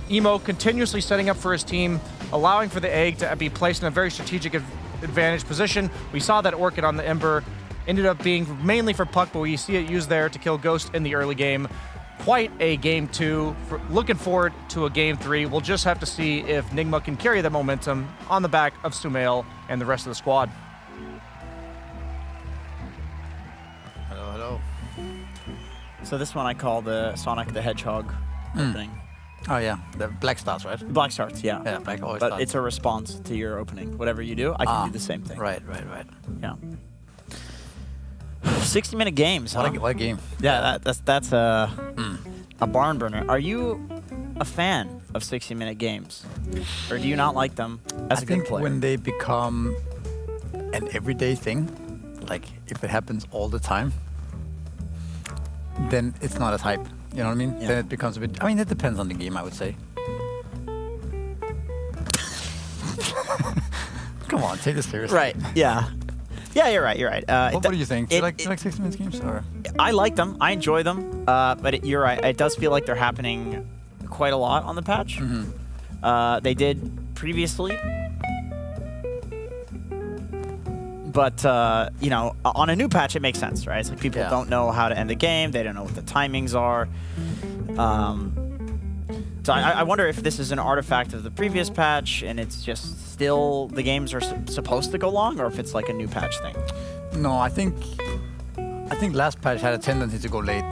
Emo continuously setting up for his team, allowing for the egg to be placed in a very strategic advantage position. We saw that orchid on the Ember. Ended up being mainly for Puck, but we see it used there to kill Ghost in the early game. Quite a game 2. Looking forward to a game 3. We'll just have to see if Nigma can carry the momentum on the back of Sumail and the rest of the squad. Hello, hello. So this one I call the Sonic the Hedgehog opening. Oh yeah, the Black Stars, right? Black Starts, yeah. Yeah, Black always But starts. it's a response to your opening. Whatever you do, I can do the same thing. Right. Yeah. 60-minute games, huh? What a game. Yeah, that's a barn burner. Are you a fan of 60-minute games? Or do you not like them as a good player? When they become an everyday thing, like if it happens all the time, then it's not as hype. You know what I mean? Yeah. Then it becomes a bit... I mean, it depends on the game, I would say. Come on, take this seriously. Right, yeah. Yeah, you're right, you're right. What do you think? Do you like 60-minute games? Or? I like them. I enjoy them. But you're right. It does feel like they're happening quite a lot on the patch. They did previously. But, you know, on a new patch, it makes sense, right? It's like people don't know how to end the game. They don't know what the timings are. So I wonder if this is an artifact of the previous patch and it's just still the games are supposed to go long, or if it's like a new patch thing. No, I think last patch had a tendency to go late,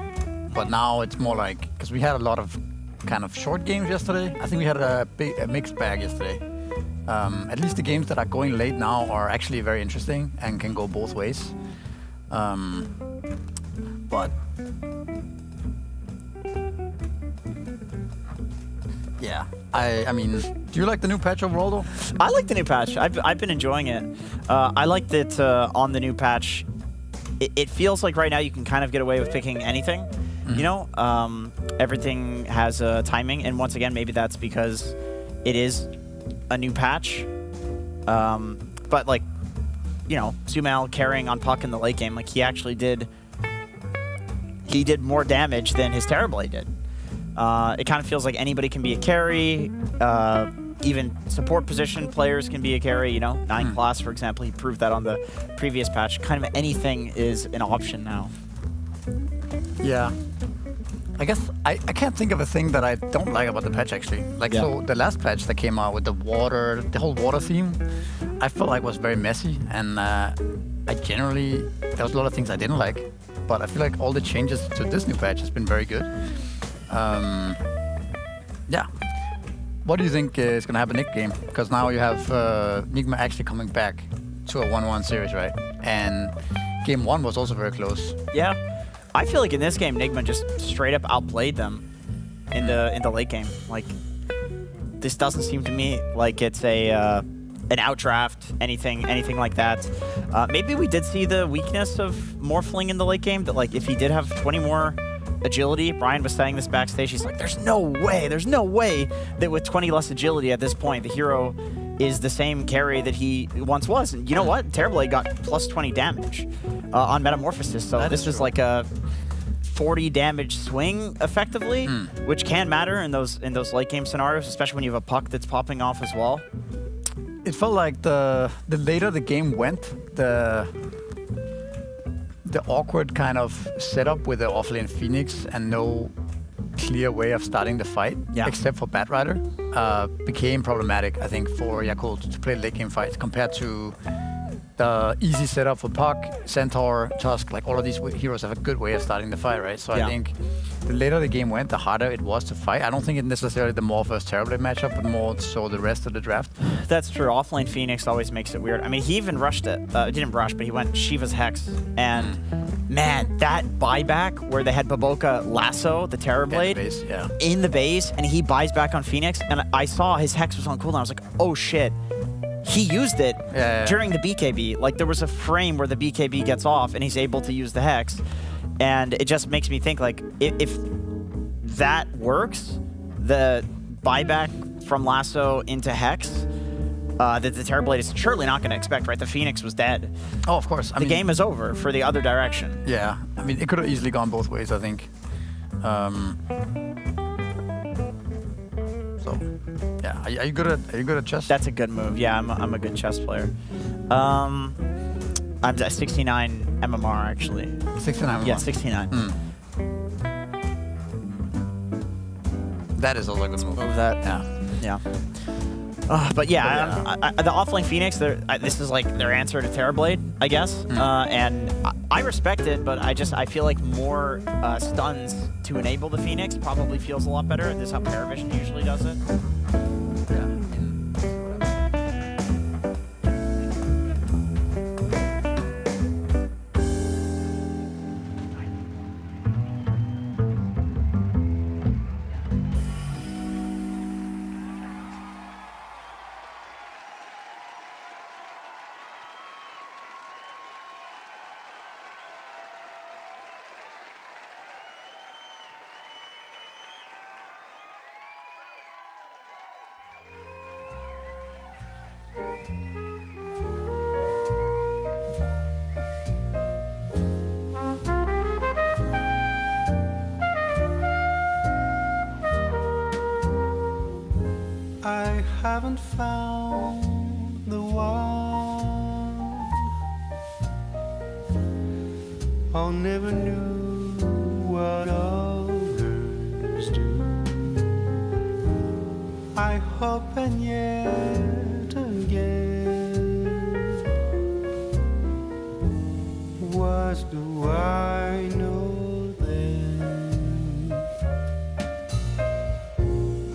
but now it's more like, because we had a lot of kind of short games yesterday. I think we had a mixed bag yesterday. At least the games that are going late now are actually very interesting and can go both ways. But yeah, I mean, do you like the new patch overall though? I like the new patch. I've been enjoying it. I like that on the new patch, it feels like right now you can kind of get away with picking anything. You know, everything has a timing, and once again, maybe that's because it is a new patch. But like, you know, Sumail carrying on Puck in the late game, like he actually did more damage than his Terrorblade did. It kind of feels like anybody can be a carry. Even support position players can be a carry, you know. 9 class, for example, he proved that on the previous patch. Kind of anything is an option now. Yeah. I guess I can't think of a thing that I don't like about the patch, actually. Like, so the last patch that came out with the whole water theme, I felt like was very messy, and there was a lot of things I didn't like, but I feel like all the changes to this new patch has been very good. Yeah. What do you think is going to happen next game? Because now you have Nigma actually coming back to a 1-1 series, right? And game 1 was also very close. Yeah. I feel like in this game, Nigma just straight up outplayed them in the late game. Like, this doesn't seem to me like it's an outdraft, anything like that. Maybe we did see the weakness of Morphling in the late game, that like if he did have 20 more agility, Brian was saying this backstage, he's like, there's no way that with 20 less agility at this point, the hero is the same carry that he once was. And you know what? Terrorblade got plus 20 damage on Metamorphosis, so this is like a 40 damage swing, effectively, which can matter in those late game scenarios, especially when you have a Puck that's popping off as well. It felt like the later the game went, the awkward kind of setup with the offlane Phoenix and no clear way of starting the fight, except for Batrider, became problematic, I think, for Yakult to play late game fights compared to the easy setup for Puck, Centaur, Tusk. Like, all of these heroes have a good way of starting the fight, right? So I think the later the game went, the harder it was to fight. I don't think it necessarily the Morph versus Terrorblade matchup, but more so the rest of the draft. That's true. Offlane Phoenix always makes it weird. I mean, he even rushed it. Didn't rush, but he went Shiva's Hex, and Man, that buyback where they had Baboka lasso the Terrorblade base, yeah. in the base, and he buys back on Phoenix, and I saw his Hex was on cooldown. I was like, oh shit. He used it during the BKB. Like, there was a frame where the BKB gets off, and he's able to use the Hex. And it just makes me think, like, if that works, the buyback from lasso into Hex, that the Terrorblade is surely not going to expect, right? The Phoenix was dead. Oh, of course. The game is over for the other direction. Yeah, I mean, it could have easily gone both ways, I think. So, yeah, are you good at chess? That's a good move. Yeah, I'm a good chess player. I'm at 69 MMR actually. 69 MMR. Yeah, 69. That is also a good move. Move that. Yeah. But yeah, the offlane Phoenix, this is like their answer to Terrorblade, I guess. And I respect it, but I feel like more stuns to enable the Phoenix probably feels a lot better. This is how Paravision usually does it. I haven't found the one. I never knew what others do. I hope and yet again, what do I know then?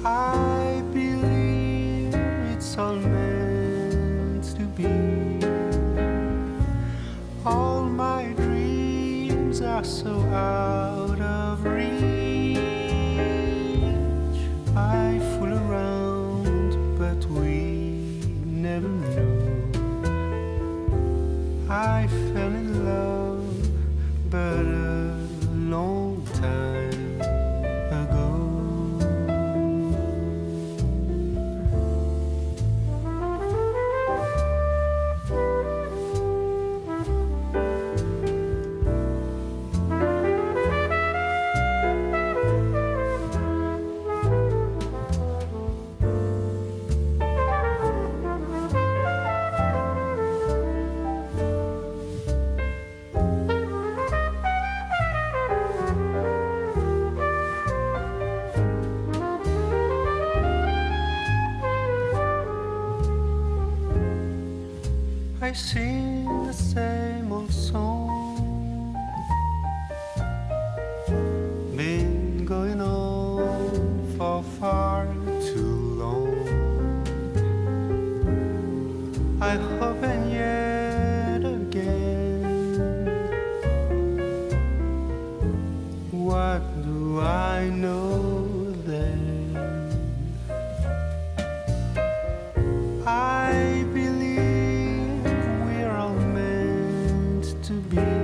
I believe it's all meant to be. All my dreams are so out of reach. I fool around, but we never know. I fell in love, but a long time ago. I sing the same old song, been going on for far too long. I hope and yet again, what do I know then? I believe we're all meant to be.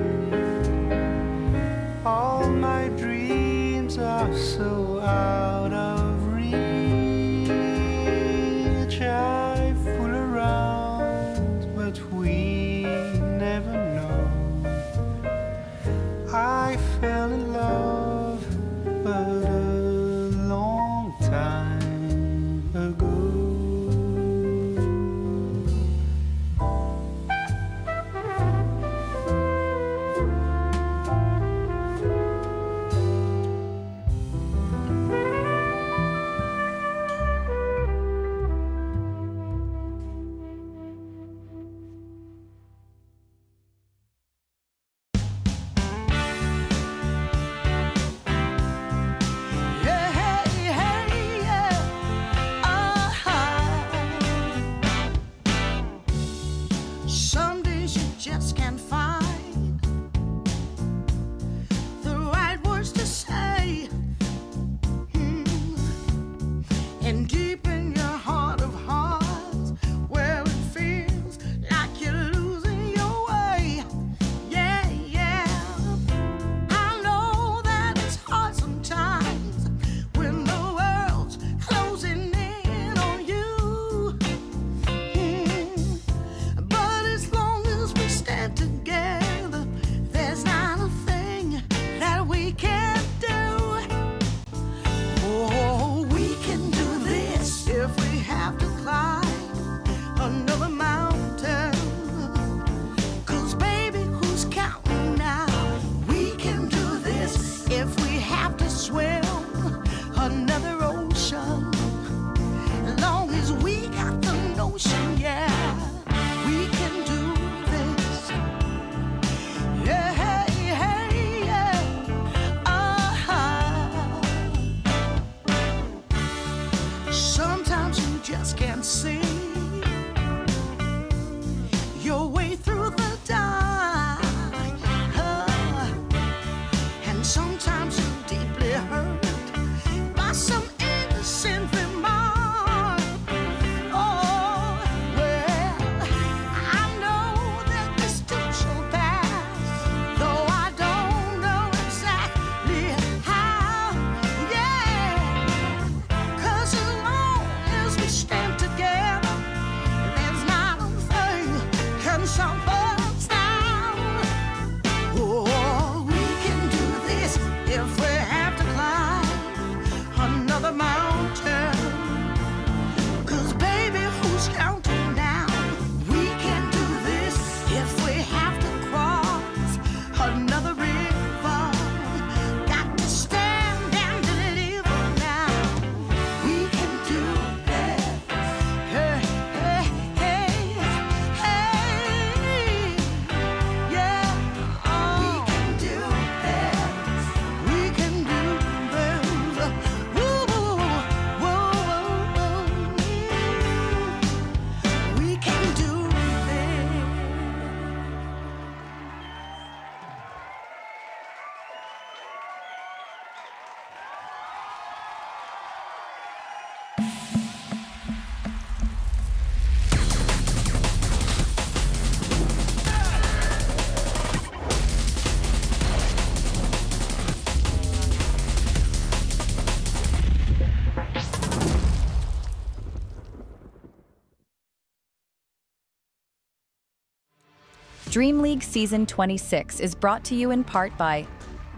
DreamLeague Season 26 is brought to you in part by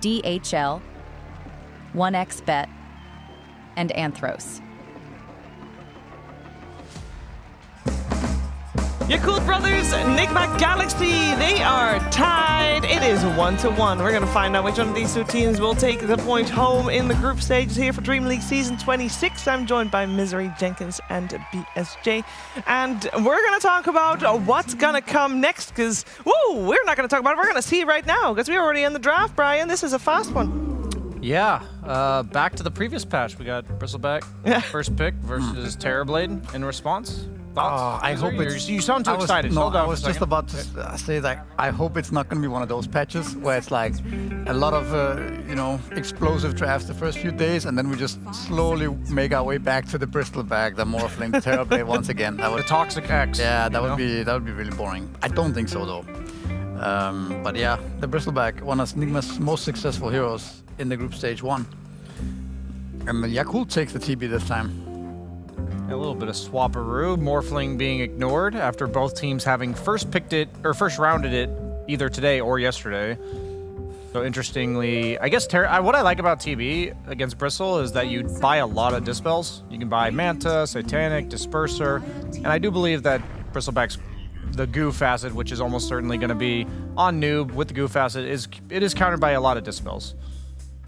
DHL, 1xBet, and Anthros. Yakult Brothers, Enigma Galaxy, they are tied. It is 1-1. We're going to find out which one of these two teams will take the point home in the group stages here for DreamLeague Season 26. I'm joined by Misery, Jenkins, and BSJ. And we're going to talk about what's going to come next, because, woo, we're not going to talk about it. We're going to see right now, because we're already in the draft, Brian. This is a fast one. Yeah, back to the previous patch. We got Bristleback, first pick, versus Terrorblade in response. I hope it's. You sound too excited. No, Hold on I was for a just second. about to say that I hope it's not going to be one of those patches where it's like a lot of, explosive drafts the first few days, and then we just slowly make our way back to the Bristleback, the Morphling, the Terrorblade once again. That would, The Toxic X. yeah, that would be really boring. I don't think so though. But yeah, the Bristleback, one of Enigma's most successful heroes in the group stage 1. And Yakult takes the TB this time. A little bit of swapperoo, Morphling being ignored after both teams having first rounded it either today or yesterday. So interestingly, I guess what I like about TB against Bristle is that you buy a lot of dispels. You can buy Manta, Satanic, Disperser, and I do believe that Bristleback's the goo facet, which is almost certainly going to be on noob with the goo facet, it is countered by a lot of dispels.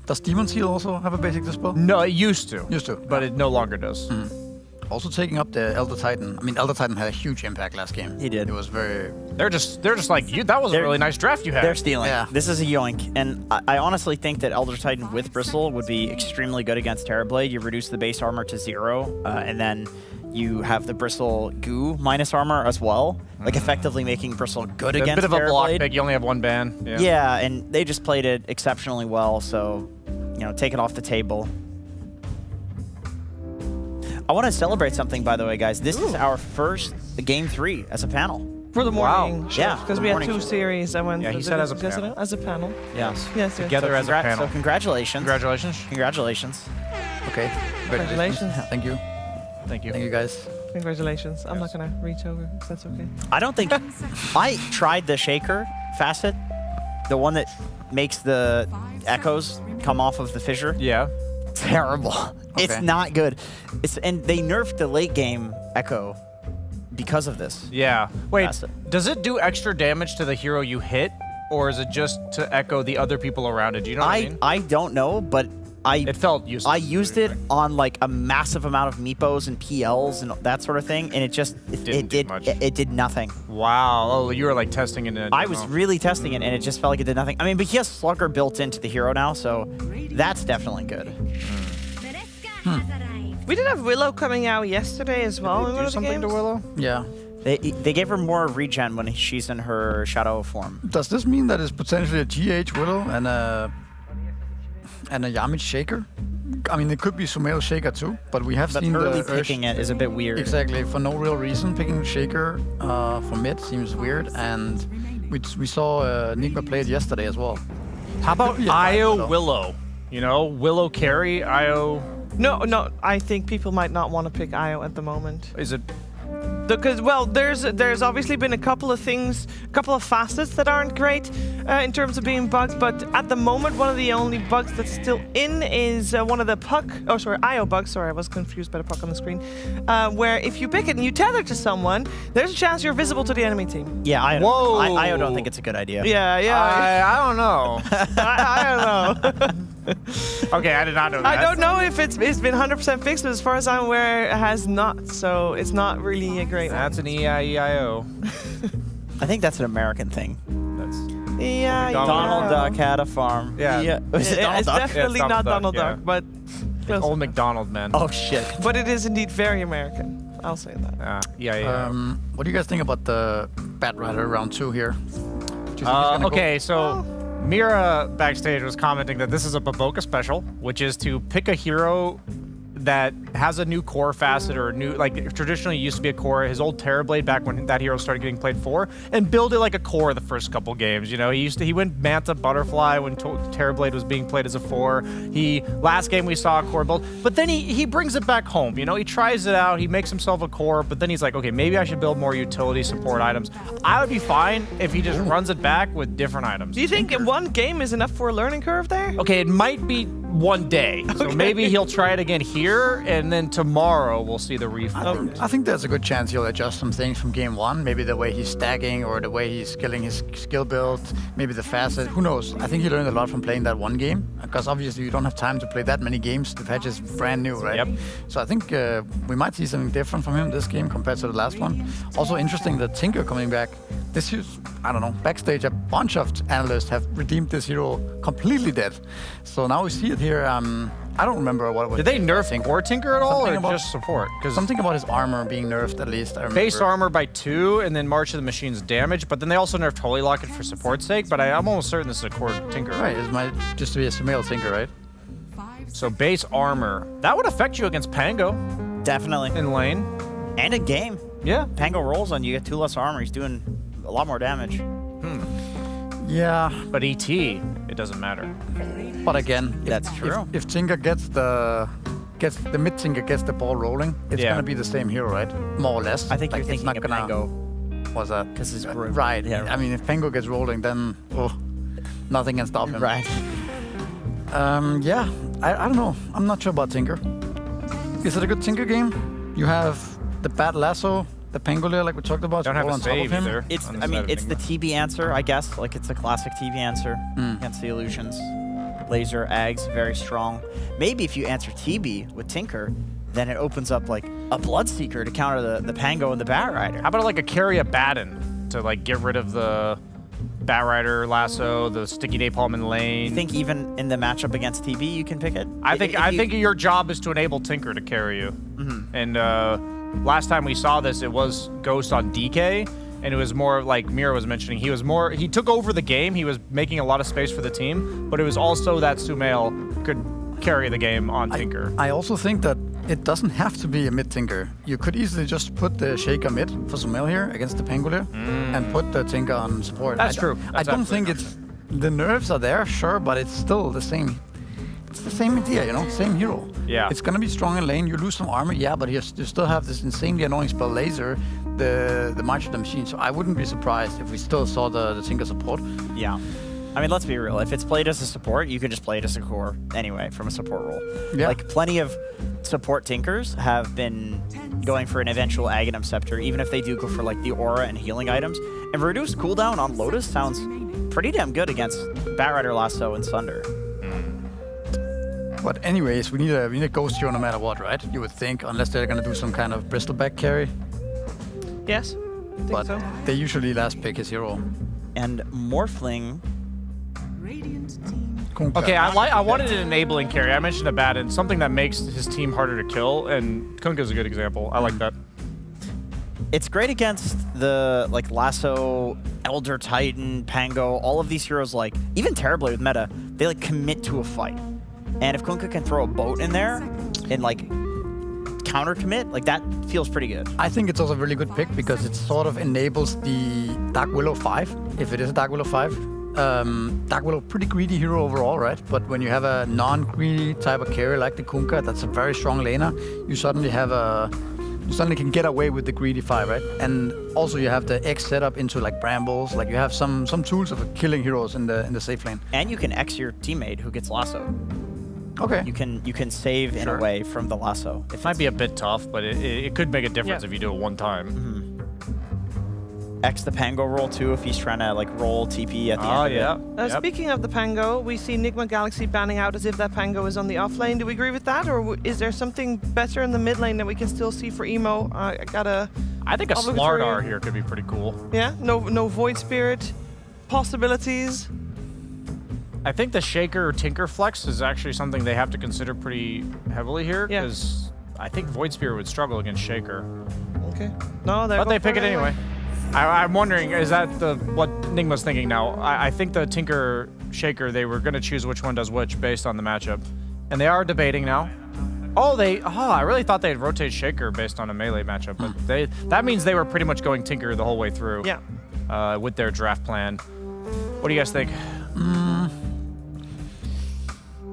Does Demon's Heal also have a basic dispel? No, it used to. Used to. But it no longer does. Also taking up the Elder Titan. I mean, Elder Titan had a huge impact last game. He did. It was very... They're just like, that was a really nice draft you had. They're stealing. Yeah. This is a yoink. And I honestly think that Elder Titan with Bristle would be extremely good against Terrorblade. You reduce the base armor to 0, and then you have the Bristle goo minus armor as well. Like effectively making Bristle good against A bit of a block Terrorblade. pick. You only have one ban. Yeah, and they just played it exceptionally well. So, take it off the table. I want to celebrate something, by the way, guys. This is our first Game 3 as a panel. For the morning shift, Yeah, because for we the had morning 2 shift. series. I went. Yeah, he said as a panel. As a panel. Yes. Yes. Together as a panel. So congratulations. Congratulations. Congratulations. Okay. Congratulations. Thank you. Thank you. Thank you, guys. Congratulations. I'm not gonna reach over if that's okay. I don't think... I tried the Shaker facet, the one that makes the echoes come off of the fissure. Yeah. Terrible. It's Okay. not good. And they nerfed the late game echo because of this. Yeah. Wait, Facet. does it do extra damage to the hero you hit, or is it just to echo the other people around it? Do you know what I mean? I don't know, but It felt useless. I used it on like a massive amount of Meepos and PLs and that sort of thing, and it just Didn't do much. it did nothing. Wow. Oh, you were like testing it in a I was really testing it, and it just felt like it did nothing. I mean, but he has Slugger built into the hero now, so that's definitely good. We did have Willow coming out yesterday as well. in one do of the something to games. Willow? Yeah. They gave her more regen when she's in her shadow form. Does this mean that it's potentially a GH Willow and a Yamich Shaker? I mean, it could be Sumail Shaker too, but we have But seen early the picking it is a bit weird. Exactly, for no real reason. Picking Shaker for mid seems weird, and we saw Enigma play it yesterday as well. How about Yeah, Io Willow? Willow carry, Io... No. I think people might not want to pick Io at the moment. Is it... Because, well, there's obviously been a couple of things, a couple of facets that aren't great in terms of being bugged, but at the moment, one of the only bugs that's still in is one of the IO bugs, sorry, I was confused by the puck on the screen, where if you pick it and you tether to someone, there's a chance you're visible to the enemy team. Yeah, I Whoa. don't think it's a good idea. Yeah. I don't know. I don't know. Okay, I did not know that. I don't know if it's been 100% fixed, but as far as I'm aware, it has not, so it's not really a great one. That's an EIEIO. I think that's an American thing. Yeah, Donald Duck had a farm. Yeah. Was it Donald It's Duck? definitely Yeah, it's not Donald Donald Duck, Duck, but close Old enough. McDonald, man. Oh shit. But it is indeed very American. I'll say that. Yeah. What do you guys think about the Bat Rider round 2 here? Do you think he's gonna go- Okay, so Mira backstage was commenting that this is a Baboka special, which is to pick a hero that has a new core facet or a new, like traditionally it used to be a core, his old Terrorblade back when that hero started getting played 4, and build it like a core the first couple games. You know, he went Manta Butterfly when Terrorblade was being played as a 4. Last game we saw a core build, but then he brings it back home. You know, he tries it out, he makes himself a core, but then he's like, okay, maybe I should build more utility support items. I would be fine if he just runs it back with different items. Do you think one game is enough for a learning curve there? Okay, it might be one day. So maybe he'll try it again here, and then tomorrow we'll see the reform. I think there's a good chance he'll adjust some things from game 1. Maybe the way he's stacking or the way he's skilling his skill build, maybe the facet. Who knows? I think he learned a lot from playing that one game, because obviously you don't have time to play that many games. The patch is brand new, right? Yep. So I think we might see something different from him this game compared to the last one. Also interesting that Tinker coming back. This is, I don't know, backstage a bunch of analysts have redeemed this hero completely dead. So now we see it here. I don't remember what it was. Did they nerf Core Tinker at all, or just support? Something about his armor being nerfed, at least. I remember. Base armor by 2, and then March of the Machine's damage, but then they also nerfed Holy Locket for support's sake, but I'm almost certain this is a Core Tinker. Right, it might just be a Sumail Tinker, right? So base armor. That would affect you against Pango. Definitely. In lane. And in game. Yeah. Pango rolls on you, get 2 less armor, he's doing a lot more damage. Yeah. But ET, it doesn't matter. But again, that's true. If Tinker gets the mid Tinker gets the ball rolling, it's gonna be the same hero, right? More or less. I think like, you're thinking not of gonna, Pango. What's that? Because it's right. Yeah. I mean, if Pango gets rolling, then nothing can stop him. Right. Yeah. I don't know. I'm not sure about Tinker. Is it a good Tinker game? You have the bad lasso, the Pangolier, like we talked about. Don't have all a on top of save him. either. It's, I mean, it's the TB answer, I guess. Like, it's a classic TB answer against the illusions. Laser, Ags, very strong. Maybe if you answer TB with Tinker, then it opens up, like, a Bloodseeker to counter the Pango and the Batrider. How about, like, a carry a Batten to, like, get rid of the Batrider lasso, the sticky napalm in lane? You think even in the matchup against TB you can pick it? I think your job is to enable Tinker to carry you. And last time we saw this, it was Ghost on DK, and it was more like Mira was mentioning. He took over the game. He was making a lot of space for the team, but it was also that Sumail could carry the game on Tinker. I also think that it doesn't have to be a mid Tinker. You could easily just put the Shaker mid for Sumail here against the Pangolier and put the Tinker on support. That's true. I don't think it's the nerves are there, sure, but it's still the same. It's the same idea, you know, same hero. Yeah. It's gonna be strong in lane. You lose some armor, yeah, but you still have this insanely annoying spell Laser, the March of the Machine. So I wouldn't be surprised if we still saw the Tinker support. Yeah. I mean, let's be real. If it's played as a support, you can just play it as a core anyway from a support role. Yeah. Like, plenty of support Tinkers have been going for an eventual Aghanim Scepter, even if they do go for, like, the Aura and healing items. And reduced cooldown on Lotus sounds pretty damn good against Batrider, Lasso, and Sunder. But anyways, we need a Ghost hero no matter what, right? You would think, unless they're gonna do some kind of Bristleback carry. Yes, I think But so. they usually last pick his hero. And Morphling. Okay, I wanted an enabling carry. I mentioned a Batten, something that makes his team harder to kill, and Kunkka's a good example. I like that. It's great against the, like, Lasso, Elder Titan, Pango, all of these heroes, like, even Terrorblade with meta, they, like, commit to a fight. And if Kunkka can throw a boat in there and, like, counter commit, like, that feels pretty good. I think it's also a really good pick because it sort of enables the Dark Willow 5, if it is a Dark Willow 5. Dark Willow, pretty greedy hero overall, right? But when you have a non-greedy type of carry like the Kunkka, that's a very strong laner, you suddenly can get away with the greedy 5, right? And also you have the X setup into like brambles, like you have some tools of killing heroes in the safe lane. And you can X your teammate who gets Lasso. Okay. You can save in a way from the Lasso. It might be a bit tough, but it could make a difference if you do it one time. X the Pango roll too if he's trying to, like, roll TP at the end of it. Speaking of the Pango, we see Nigma Galaxy banning out as if that Pango is on the off lane. Do we agree with that, or is there something better in the mid lane that we can still see for Emo? I think a Slardar here could be pretty cool. Yeah, no Void Spirit possibilities. I think the Shaker or Tinker flex is actually something they have to consider pretty heavily here, because I think Void Spirit would struggle against Shaker. Okay. No, but they pick it anyway. I'm wondering, is that what Nigma's thinking now? I think the Tinker Shaker, they were going to choose which one does which based on the matchup. And they are debating now. Oh, I really thought they'd rotate Shaker based on a melee matchup, but that means they were pretty much going Tinker the whole way through. Yeah. With their draft plan. What do you guys think?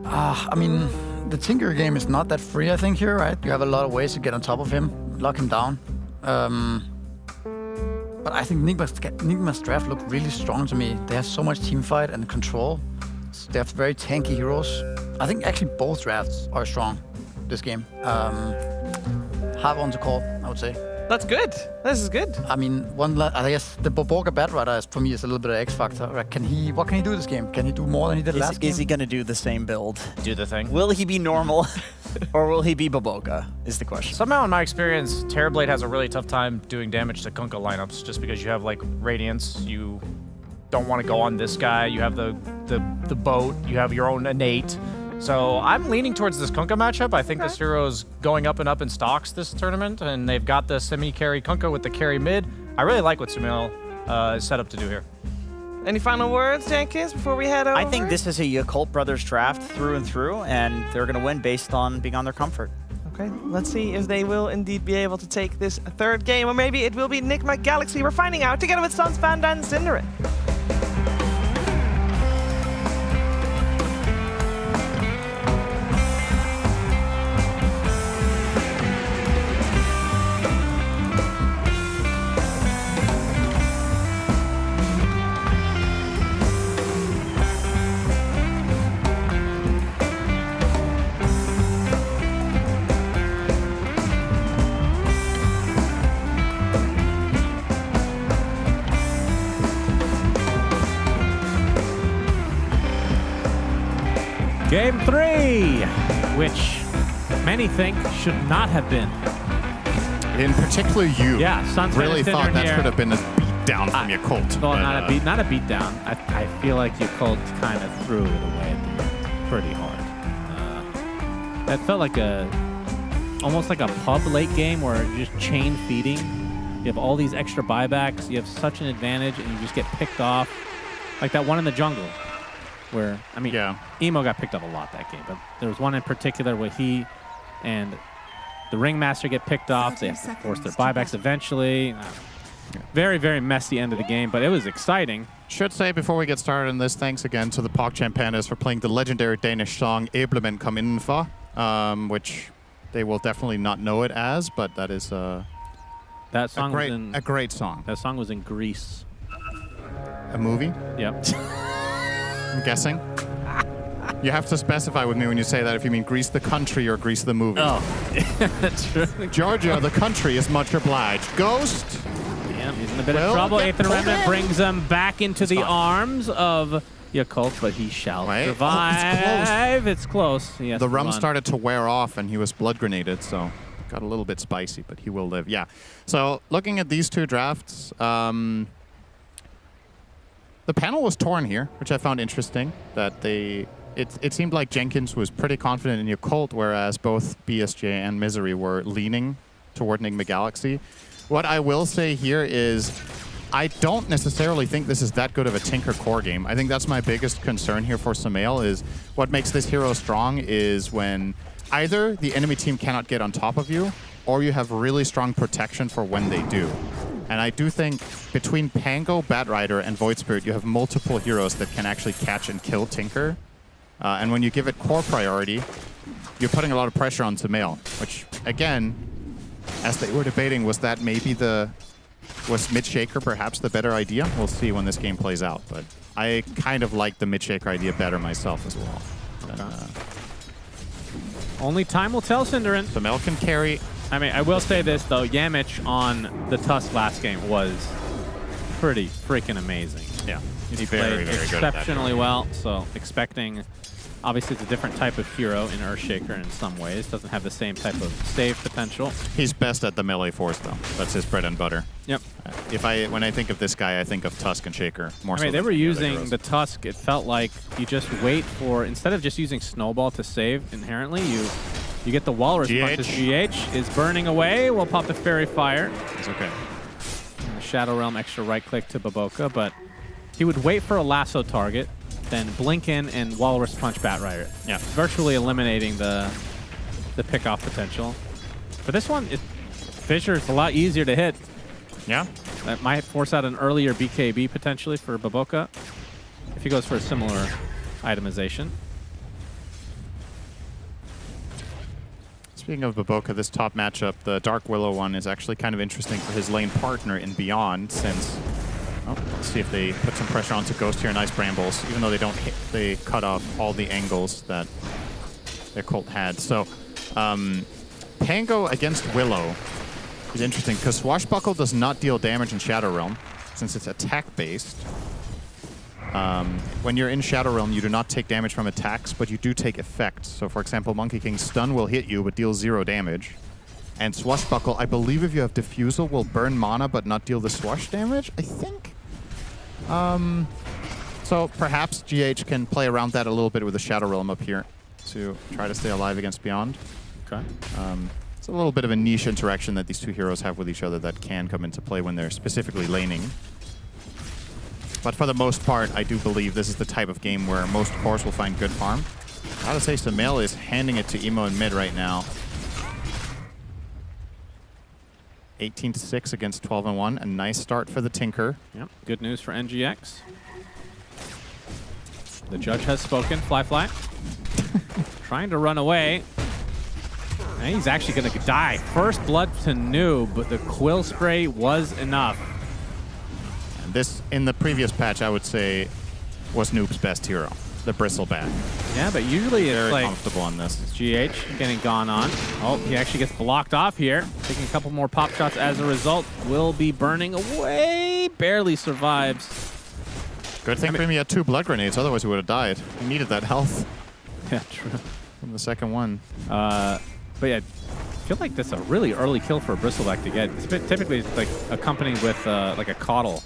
I mean, the Tinker game is not that free, I think, here, right? You have a lot of ways to get on top of him, lock him down. But I think Nigma's draft looked really strong to me. They have so much team fight and control. They have very tanky heroes. I think actually both drafts are strong this game. Hard one to call, I would say. That's good. This is good. I mean, I guess the Boboga Batrider for me is a little bit of X factor. What can he do this game? Can he do more than he did last game? Is he going to do the same build? Do the thing. Will he be normal, or will he be Boboga? Is the question. Somehow, in my experience, Terrorblade has a really tough time doing damage to Kunkka lineups, just because you have like Radiance, you don't want to go on this guy. You have the boat. You have your own innate. So I'm leaning towards this Kunkka matchup. I think this hero's going up and up in stocks this tournament, and they've got the semi-carry Kunkka with the carry mid. I really like what Sumail is set up to do here. Any final words, Jenkins, before we head over? I think this is a Yakult Brothers draft through and through, and they're going to win based on being on their comfort. Okay, let's see if they will indeed be able to take this third game, or maybe it will be Nigma Galaxy. We're finding out together with Sons, Panda, and Cinderin. Game 3, which many think should not have been. In particular, you really thought that here. should have been a beatdown from Yakult. Well, not a beatdown. I feel like Yakult kind of threw it away at the end pretty hard. That felt like almost like a pub late game where you're just chain feeding. You have all these extra buybacks. You have such an advantage, and you just get picked off. Like that one in the jungle. Where, I mean, Emo got picked up a lot that game, but there was one in particular where he and the Ringmaster get picked off. They have to force their buybacks eventually. Very, very messy end of the game, but it was exciting. Should say before we get started on this, thanks again to the PogChamp Pandas for playing the legendary Danish song Æblemen kom indenfor, which they will definitely not know it as, but that is that song a great song. That song was in Greece. A movie? Yep. I'm guessing. You have to specify with me when you say that if you mean Greece the country or Greece the movie. Oh, that's true. Georgia, the country, is much obliged. Ghost? Yeah, he's in a bit of trouble. Aether Remnant brings him back into the arms of Yakult, but he shall survive. It's close. The rum started to wear off and he was blood grenaded, so got a little bit spicy, but he will live. Yeah. So looking at these two drafts, the panel was torn here, which I found interesting. That it seemed like Jenkins was pretty confident in Yakult, whereas both BSJ and Misery were leaning toward Nigma Galaxy. What I will say here is I don't necessarily think this is that good of a Tinker core game. I think that's my biggest concern here for Sumail is what makes this hero strong is when either the enemy team cannot get on top of you, or you have really strong protection for when they do. And I do think between Pango, Batrider, and Void Spirit, you have multiple heroes that can actually catch and kill Tinker. And when you give it core priority, you're putting a lot of pressure on Sumail, which, again, as they were debating, was mid-shaker perhaps the better idea? We'll see when this game plays out, but I kind of like the mid-shaker idea better myself as well. Only time will tell, Cinderin. Sumail can carry. I mean, I will say this, though. Yamich on the Tusk last game was pretty freaking amazing. Yeah. He very, played very exceptionally good at that. well, so expecting... Obviously, it's a different type of hero in Earthshaker in some ways. Doesn't have the same type of save potential. He's best at the melee force, though. That's his bread and butter. Yep. When I think of this guy, I think of Tusk and Shaker more so. I mean, they than were the other using heroes. the Tusk. It felt like you just wait for, instead of just using Snowball to save inherently, you get the Walrus punches. GH is burning away. We'll pop the Fairy Fire. It's okay. And the Shadow Realm extra right click to Baboka, but he would wait for a lasso target, then blink in and Walrus punch Batrider. Yeah. Virtually eliminating the the pick-off potential. For this one, Fissure is a lot easier to hit. Yeah. That might force out an earlier BKB potentially for Baboka if he goes for a similar itemization. Speaking of Baboka, this top matchup, the Dark Willow one, is actually kind of interesting for his lane partner in Beyond, since... Oh, let's see if they put some pressure onto Ghost here. Nice Brambles. Even though they don't hit, they cut off all the angles that their Colt had. So, Pango against Willow is interesting, because Swashbuckle does not deal damage in Shadow Realm, since it's attack-based. When you're in Shadow Realm, you do not take damage from attacks, but you do take effects. So, for example, Monkey King's stun will hit you, but deals 0 damage. And Swashbuckle, I believe if you have Diffusal, will burn mana, but not deal the swash damage, I think? So perhaps GH can play around that a little bit with the Shadow Realm up here to try to stay alive against Beyond. Okay. It's a little bit of a niche interaction that these two heroes have with each other that can come into play when they're specifically laning. But for the most part, I do believe this is the type of game where most cores will find good farm. I gotta say, Sumail is handing it to Emo in mid right now. 18-6 against 12-1. A nice start for the Tinker. Yep. Good news for NGX. The judge has spoken. Fly. Trying to run away. And he's actually going to die. First blood to Noob, but the Quill Spray was enough. And this, in the previous patch, I would say, was Noob's best hero. The Bristleback. Yeah, but usually it's very like comfortable on this. GH getting gone on. Oh, he actually gets blocked off here. Taking a couple more pop shots as a result. Will be burning away. Barely survives. Good thing for him he had 2 blood grenades, otherwise he would have died. He needed that health. Yeah, true. From the second one. But yeah, I feel like that's a really early kill for a Bristleback to get. It's typically it's like accompanied with like a Coddle.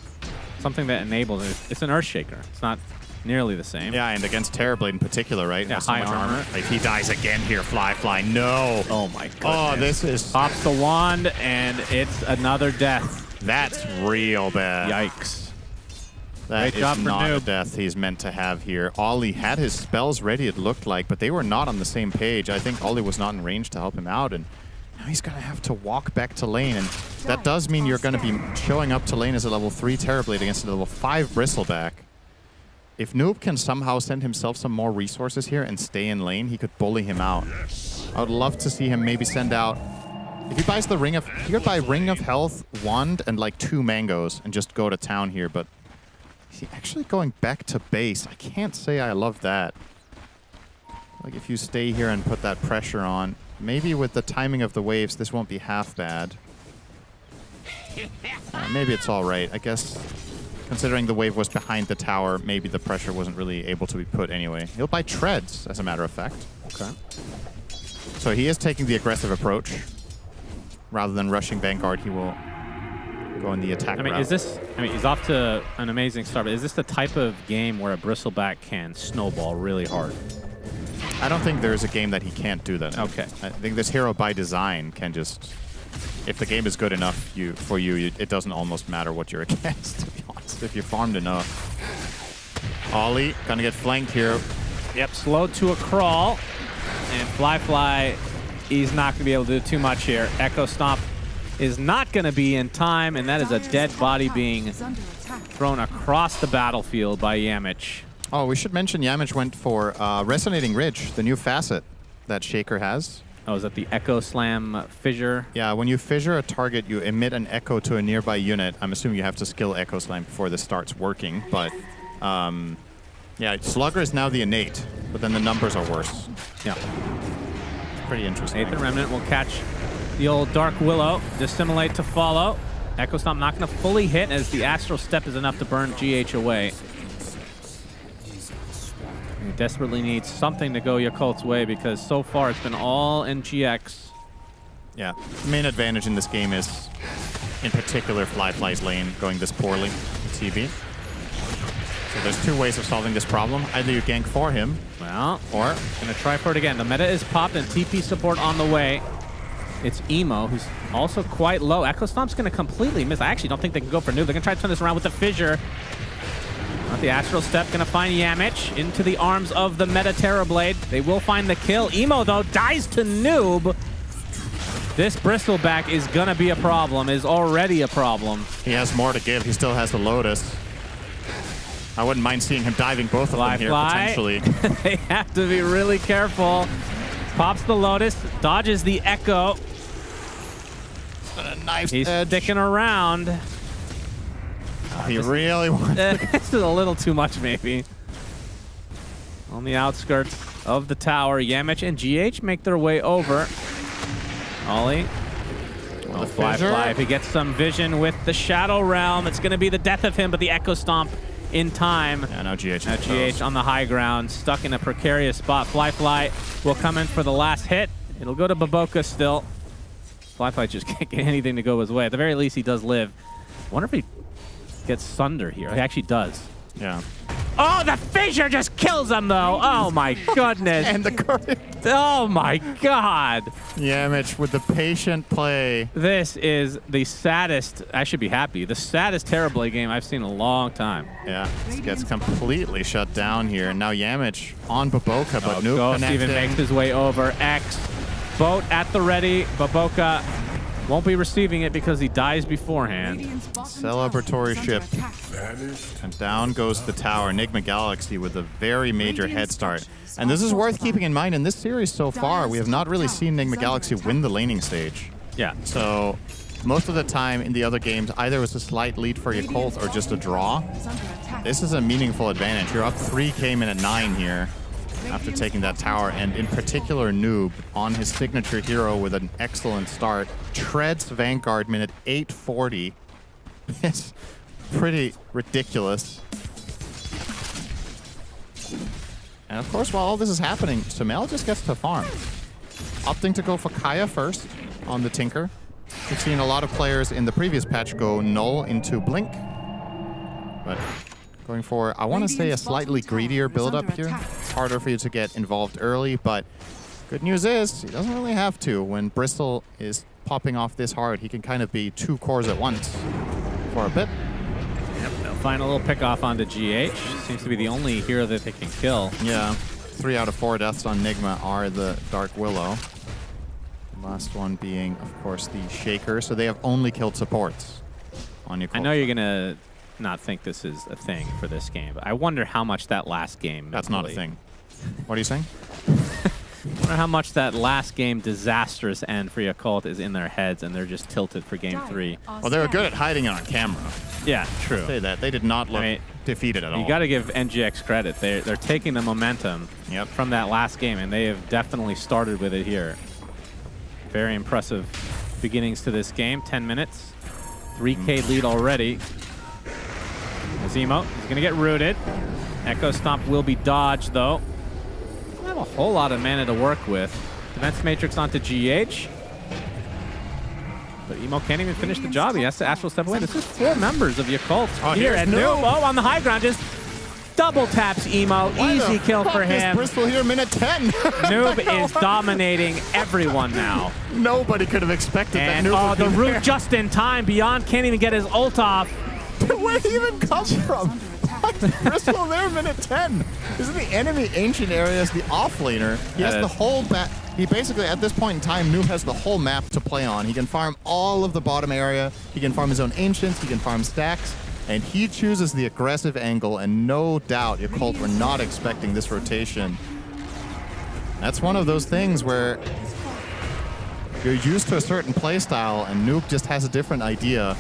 Something that enables it. It's an Earthshaker. It's not nearly the same. Yeah, and against Terrorblade in particular, right? Yeah, so high much armor. If he dies again here, Fly, no. Oh my goodness. Oh, this is... Pops the wand, and it's another death. That's real bad. Yikes. That Great is job for not a Noob. death he's meant to have here. Ollie had his spells ready, it looked like, but they were not on the same page. I think Ollie was not in range to help him out, and now he's going to have to walk back to lane, and that does mean you're going to be showing up to lane as a level 3 Terrorblade against a level 5 Bristleback. If Noob can somehow send himself some more resources here and stay in lane, he could bully him out. I would love to see him maybe send out... If he buys the Ring of... He could buy Ring of Health, Wand, and like 2 mangoes and just go to town here, but... He's actually going back to base. I can't say I love that. Like if you stay here and put that pressure on, maybe with the timing of the waves, this won't be half bad. Maybe it's all right. I guess... Considering the wave was behind the tower, maybe the pressure wasn't really able to be put anyway. He'll buy treads, as a matter of fact. Okay. So he is taking the aggressive approach. Rather than rushing Vanguard, he will go in the attack route. Is this... I mean, he's off to an amazing start, but is this the type of game where a Bristleback can snowball really hard? I don't think there's a game that he can't do that in. Okay. I think this hero by design can just... If the game is good enough for you, it doesn't almost matter what you're against, to be honest, if you're farmed enough. Ollie, gonna get flanked here. Yep, slowed to a crawl. And Fly, he's not going to be able to do too much here. Echo Stomp is not going to be in time, and that is a dead body being thrown across the battlefield by Yamich. Oh, we should mention Yamich went for Resonating Ridge, the new facet that Shaker has. Oh, is that the Echo Slam fissure? Yeah, when you fissure a target, you emit an echo to a nearby unit. I'm assuming you have to skill Echo Slam before this starts working, but yeah, Slugger is now the innate, but then the numbers are worse. Yeah. Pretty interesting. Nathan Remnant will catch the old Dark Willow, dissimulate to follow. Echo Stomp not going to fully hit as the Astral Step is enough to burn GH away. He desperately needs something to go Yakult's way because so far it's been all NGX. Yeah, the main advantage in this game is, in particular, Fly's lane going this poorly with TB. So there's 2 ways of solving this problem. Either you gank for him, well, or... Gonna try for it again. The meta is popped and TP support on the way. It's Emo, who's also quite low. Echo Stomp's gonna completely miss. I actually don't think they can go for Noob. They're gonna try to turn this around with the fissure. Not the Astral Step gonna find Yamich into the arms of the Meta Terrorblade. They will find the kill. Emo, though, dies to Noob. This Bristleback is gonna be a problem, is already a problem. He has more to give. He still has the Lotus. I wouldn't mind seeing him diving both of them here, potentially. They have to be really careful. Pops the Lotus, dodges the Echo. He's sticking around. He really wants This is a little too much, maybe. On the outskirts of the tower, Yamich and GH make their way over. Ollie. Well, Fly, if he gets some vision with the Shadow Realm, it's going to be the death of him, but the Echo Stomp in time. Yeah, now GH. Now GH on the high ground, stuck in a precarious spot. Fly will come in for the last hit. It'll go to Baboka still. Fly just can't get anything to go his way. At the very least, he does live. Wonder if he gets Sunder here. He actually does. Yeah. Oh, the fissure just kills him, though. Oh, my goodness. And the current. Oh, my God. Yamich with the patient play. This is the saddest, I should be happy, the saddest Terrorblade game I've seen in a long time. Yeah, this gets completely shut down here. Now Yamich on Baboka, but Noob Ghost connecting. even makes his way over. X, boat at the ready. Baboka won't be receiving it because he dies beforehand. Celebratory ship. And down goes the tower. Enigma Galaxy with a very major head start. And this is worth keeping in mind. In this series so far, we have not really seen Enigma Galaxy win the laning stage. Yeah. So most of the time in the other games, either it was a slight lead for Yakult or just a draw. This is a meaningful advantage. You're up 3K minute 9 here after taking that tower, and in particular Noob on his signature hero with an excellent start. Treads Vanguard minute 840. It's pretty ridiculous. And of course, while all this is happening, Sumail just gets to farm. Opting to go for Kaya first on the Tinker. We've seen a lot of players in the previous patch go Null into Blink. But going for, I want to say, a slightly greedier build-up here. It's harder for you to get involved early, but good news is he doesn't really have to. When Bristol is popping off this hard, he can kind of be 2 cores at once for a bit. Yep, they'll find a little pick off onto GH. Seems to be the only hero that they can kill. Yeah, 3 out of 4 deaths on Nigma are the Dark Willow. The last one being, of course, the Shaker. So they have only killed supports on Yakult. I know you're going to not think this is a thing for this game, but I wonder how much that last game... That's not a thing. What are you saying? I wonder how much that last game disastrous end for Yakult is in their heads, and they're just tilted for game 3. Well, they were good at hiding it on camera. Yeah, true. I'll say that. They did not look defeated at all. You got to give NGX credit. They're taking the momentum from that last game, and they have definitely started with it here. Very impressive beginnings to this game. 10 minutes. 3K lead already. Zemo is going to get rooted. Echo Stomp will be dodged, though. Doesn't have a whole lot of mana to work with. Defense Matrix onto GH. But Emo can't even finish the job. He has to Astral Step away. This is 4 members of Yakult here. And Noob on the high ground just double taps Emo. Easy kill for him. Bristol here, minute 10. Noob is dominating everyone now. Nobody could have expected that And Noob would the be root there. just in time. Beyond can't even get his ult off. Where did he even come from? Bristol there, minute 10. Isn't the enemy ancient areas the offlaner? He has the whole map. He basically, at this point in time, Noob has the whole map to play on. He can farm all of the bottom area. He can farm his own ancients. He can farm stacks. And he chooses the aggressive angle, and no doubt Yakult were not expecting this rotation. That's one of those things where you're used to a certain play style, and Noob just has a different idea.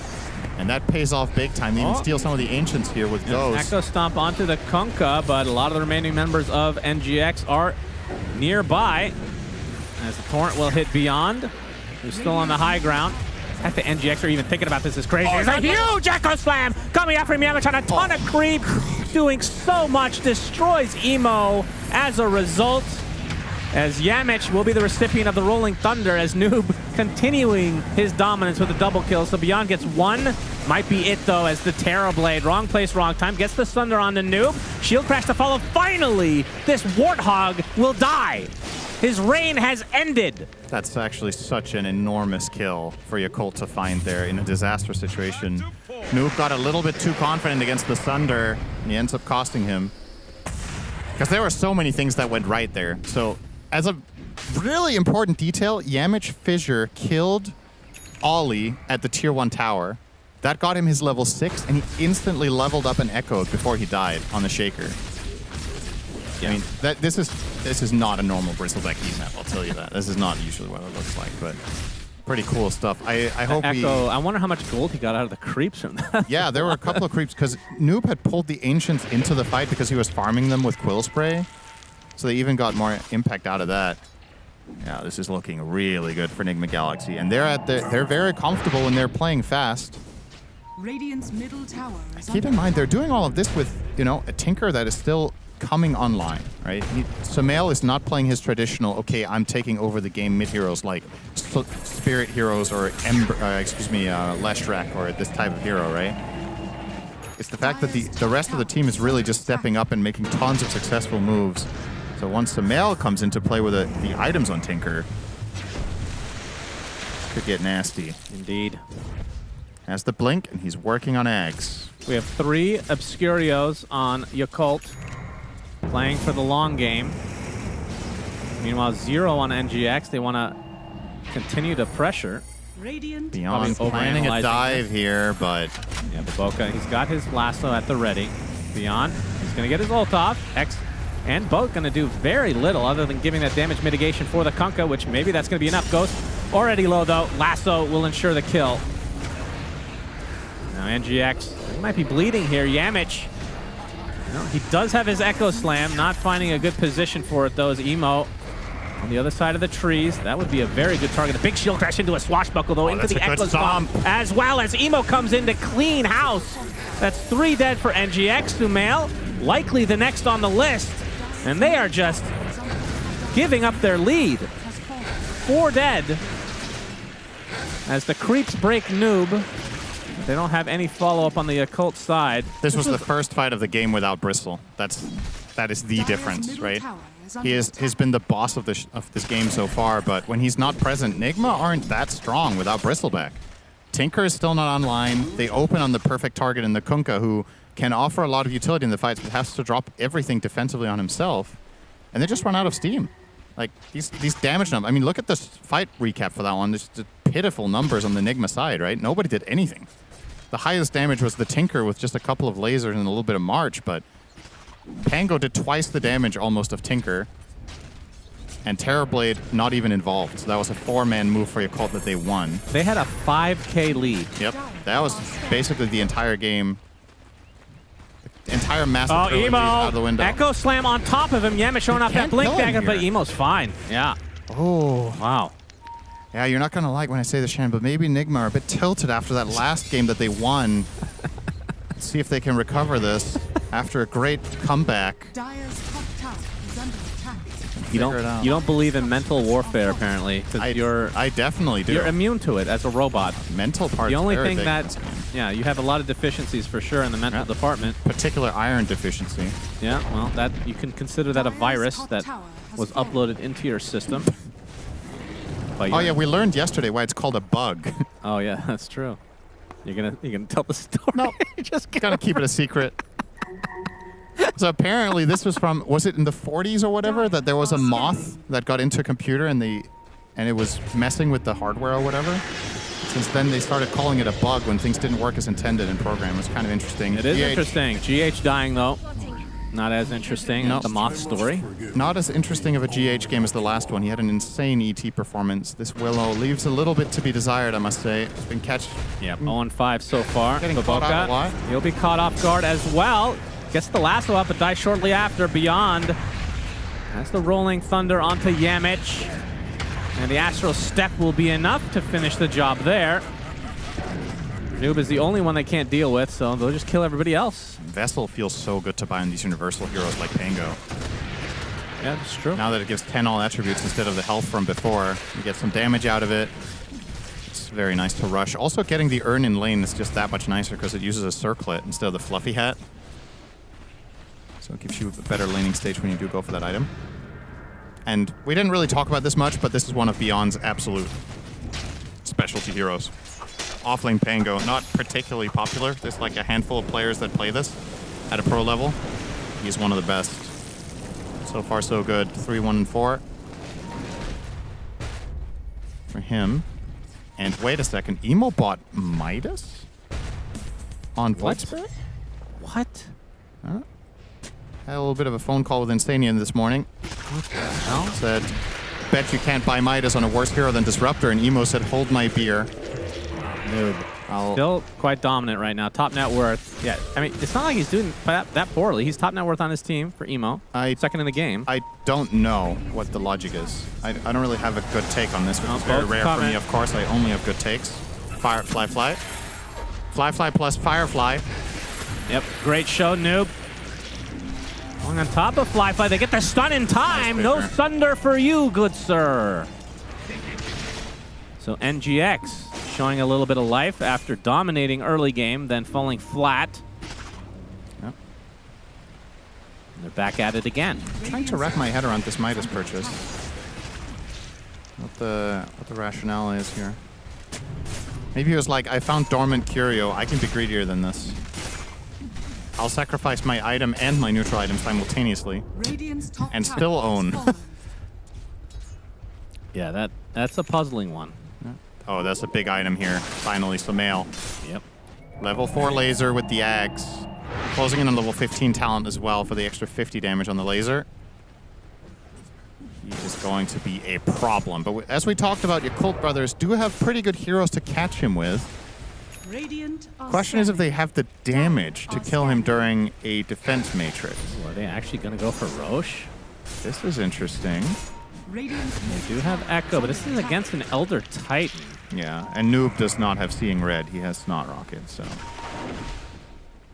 And that pays off big time. They even steal some of the ancients here with Ghost. Echo Stomp onto the Kunkka, but a lot of the remaining members of NGX are nearby. As the Torrent will hit Beyond, who's still on the high ground. The fact that NGX are even thinking about this is crazy. It's a huge Echo Slam coming after Yamich on a ton of creep, doing so much, destroys Emo as a result. As Yamich will be the recipient of the Rolling Thunder, as Noob continuing his dominance with a double kill. So Beyond gets 1. Might be it, though, as the Terrorblade, wrong place, wrong time, gets the Thunder on the Noob. Shield crash to follow. Finally, this Warthog will die. His reign has ended. That's actually such an enormous kill for Yakult to find there in a disaster situation. Noob got a little bit too confident against the Thunder, and he ends up costing him. Because there were so many things that went right there. So, as a really important detail, Yamich Fissure killed Ollie at the Tier 1 tower. That got him his level 6, and he instantly leveled up and echoed before he died on the Shaker. I mean, this is not a normal Bristleback heat map, I'll tell you that. This is not usually what it looks like, but pretty cool stuff. I hope Echo, I wonder how much gold he got out of the creeps from that. Yeah, there were a couple of creeps, because Noob had pulled the Ancients into the fight because he was farming them with Quill Spray. So they even got more impact out of that. Yeah, this is looking really good for Enigma Galaxy. And they're very comfortable when they're playing fast. Radiant's middle tower is Keep in mind, they're doing all of this with, you know, a Tinker that is still coming online, right? Sumail is not playing his traditional, okay, I'm taking over the game mid-heroes like Spirit Heroes or Leshrac or this type of hero, right? It's the fact that the rest of the team is really just stepping up and making tons of successful moves. So once Sumail comes into play with the items on Tinker, could get nasty. Indeed. Has the blink, and he's working on Ags. We have 3 Obscurios on Yakult, playing for the long game. Meanwhile, 0 on NGX. They want to continue to pressure. Radiant. Beyond planning a dive here, but yeah, the Boca. He's got his lasso at the ready. Beyond, he's going to get his ult off. X and Boat going to do very little other than giving that damage mitigation for the Kunkka, which maybe that's going to be enough. Ghost already low though. Lasso will ensure the kill. Now NGX, he might be bleeding here. Yamich. No, he does have his Echo Slam, not finding a good position for it though, is Emo on the other side of the trees. That would be a very good target. A big shield crash into a swashbuckle though, into the Echo Stomp, as well as Emo comes in to clean house. That's 3 dead for NGX. Sumail, likely the next on the list, and they are just giving up their lead. 4 dead as the creeps break Noob. They don't have any follow-up on the Occult side. This was the first fight of the game without Bristle. That is the difference, right? He's been the boss of this game so far, but when he's not present, Nigma aren't that strong without Bristleback. Tinker is still not online. They open on the perfect target in the Kunkka, who can offer a lot of utility in the fights, but has to drop everything defensively on himself. And they just run out of steam. Like, these damage numbers. I mean, look at this fight recap for that one. There's just pitiful numbers on the Nigma side, right? Nobody did anything. The highest damage was the Tinker with just a couple of lasers and a little bit of March, but Pango did twice the damage almost of Tinker. And Terrorblade not even involved. So that was a 4-man move for Yakult that they won. They had a 5K lead. Yep. That was basically the entire game. The entire massive trilogy Emo out of the window. Echo Slam on top of him. Yamich showing off that blink dagger, but Emo's fine. Yeah. Oh. Wow. Yeah, you're not going to like when I say this, Shan, but maybe Nigma are a bit tilted after that last game that they won. Let's see if they can recover this after a great comeback. Dire's top tower is under attack. You don't believe in mental warfare, apparently. I definitely do. You're immune to it as a robot. Mental part. The only thing that, yeah, you have a lot of deficiencies for sure in the mental department. Particular iron deficiency. Yeah, well, that you can consider that a virus that was uploaded into your system. Oh yeah, we learned yesterday why it's called a bug. Oh yeah, that's true. You're gonna tell the story. No, just gotta keep it a secret. So apparently this was from, was it in the 40s or whatever, that there was a moth that got into a computer and it was messing with the hardware or whatever. Since then they started calling it a bug when things didn't work as intended in program. It's kind of interesting. It is interesting. GH dying though. Not as interesting as the moth story. Not as interesting of a GH game as the last one. He had an insane ET performance. This Willow leaves a little bit to be desired, I must say. It's been catch. Yep, 0-5 so far. Getting caught out a lot. He'll be caught off guard as well. Gets the lasso up, but dies shortly after. Beyond. That's the Rolling Thunder onto Yamich. And the Astral Step will be enough to finish the job there. Noob is the only one they can't deal with, so they'll just kill everybody else. Vessel feels so good to buy on these universal heroes like Pango. Yeah, that's true. Now that it gives 10 all attributes instead of the health from before, you get some damage out of it. It's very nice to rush. Also, getting the urn in lane is just that much nicer because it uses a circlet instead of the fluffy hat. So it gives you a better laning stage when you do go for that item. And we didn't really talk about this much, but this is one of Beyond's absolute specialty heroes. Offlane Pango, not particularly popular. There's like a handful of players that play this at a pro level. He's one of the best. So far, so good. 3-1-4 for him. And wait a second, Emo bought Midas on Void Spirit? What? Huh? Had a little bit of a phone call with Instanian this morning. What the hell? Said, bet you can't buy Midas on a worse hero than Disruptor. And Emo said, hold my beer. Dude, still quite dominant right now. Top net worth. Yeah, I mean, it's not like he's doing that poorly. He's top net worth on his team for Emo. Second in the game. I don't know what the logic is. I don't really have a good take on this, which is very rare for me, of course. I only have good takes. Firefly. Fly plus Firefly. Yep, great show, Noob. Going on top of Fly. They get the stun in time. No thunder for you, good sir. So NGX showing a little bit of life after dominating early game, then falling flat. Yep. And they're back at it again. I'm trying to wrap my head around this Midas purchase. What the rationale is here. Maybe he was like, I found Dormant Curio. I can be greedier than this. I'll sacrifice my item and my neutral item simultaneously and still own. Yeah, that's a puzzling one. Oh, that's a big item here. Finally, Samael. Yep. Level 4 laser with the Ags. Closing in on level 15 talent as well for the extra 50 damage on the laser. He is going to be a problem. But as we talked about, your Cult Brothers do have pretty good heroes to catch him with. Question is if they have the damage to kill him during a defense matrix. Are they actually going to go for Roche? This is interesting. They do have Echo, but this is against an Elder Titan. Yeah, and Noob does not have Seeing Red. He has Snot Rocket, so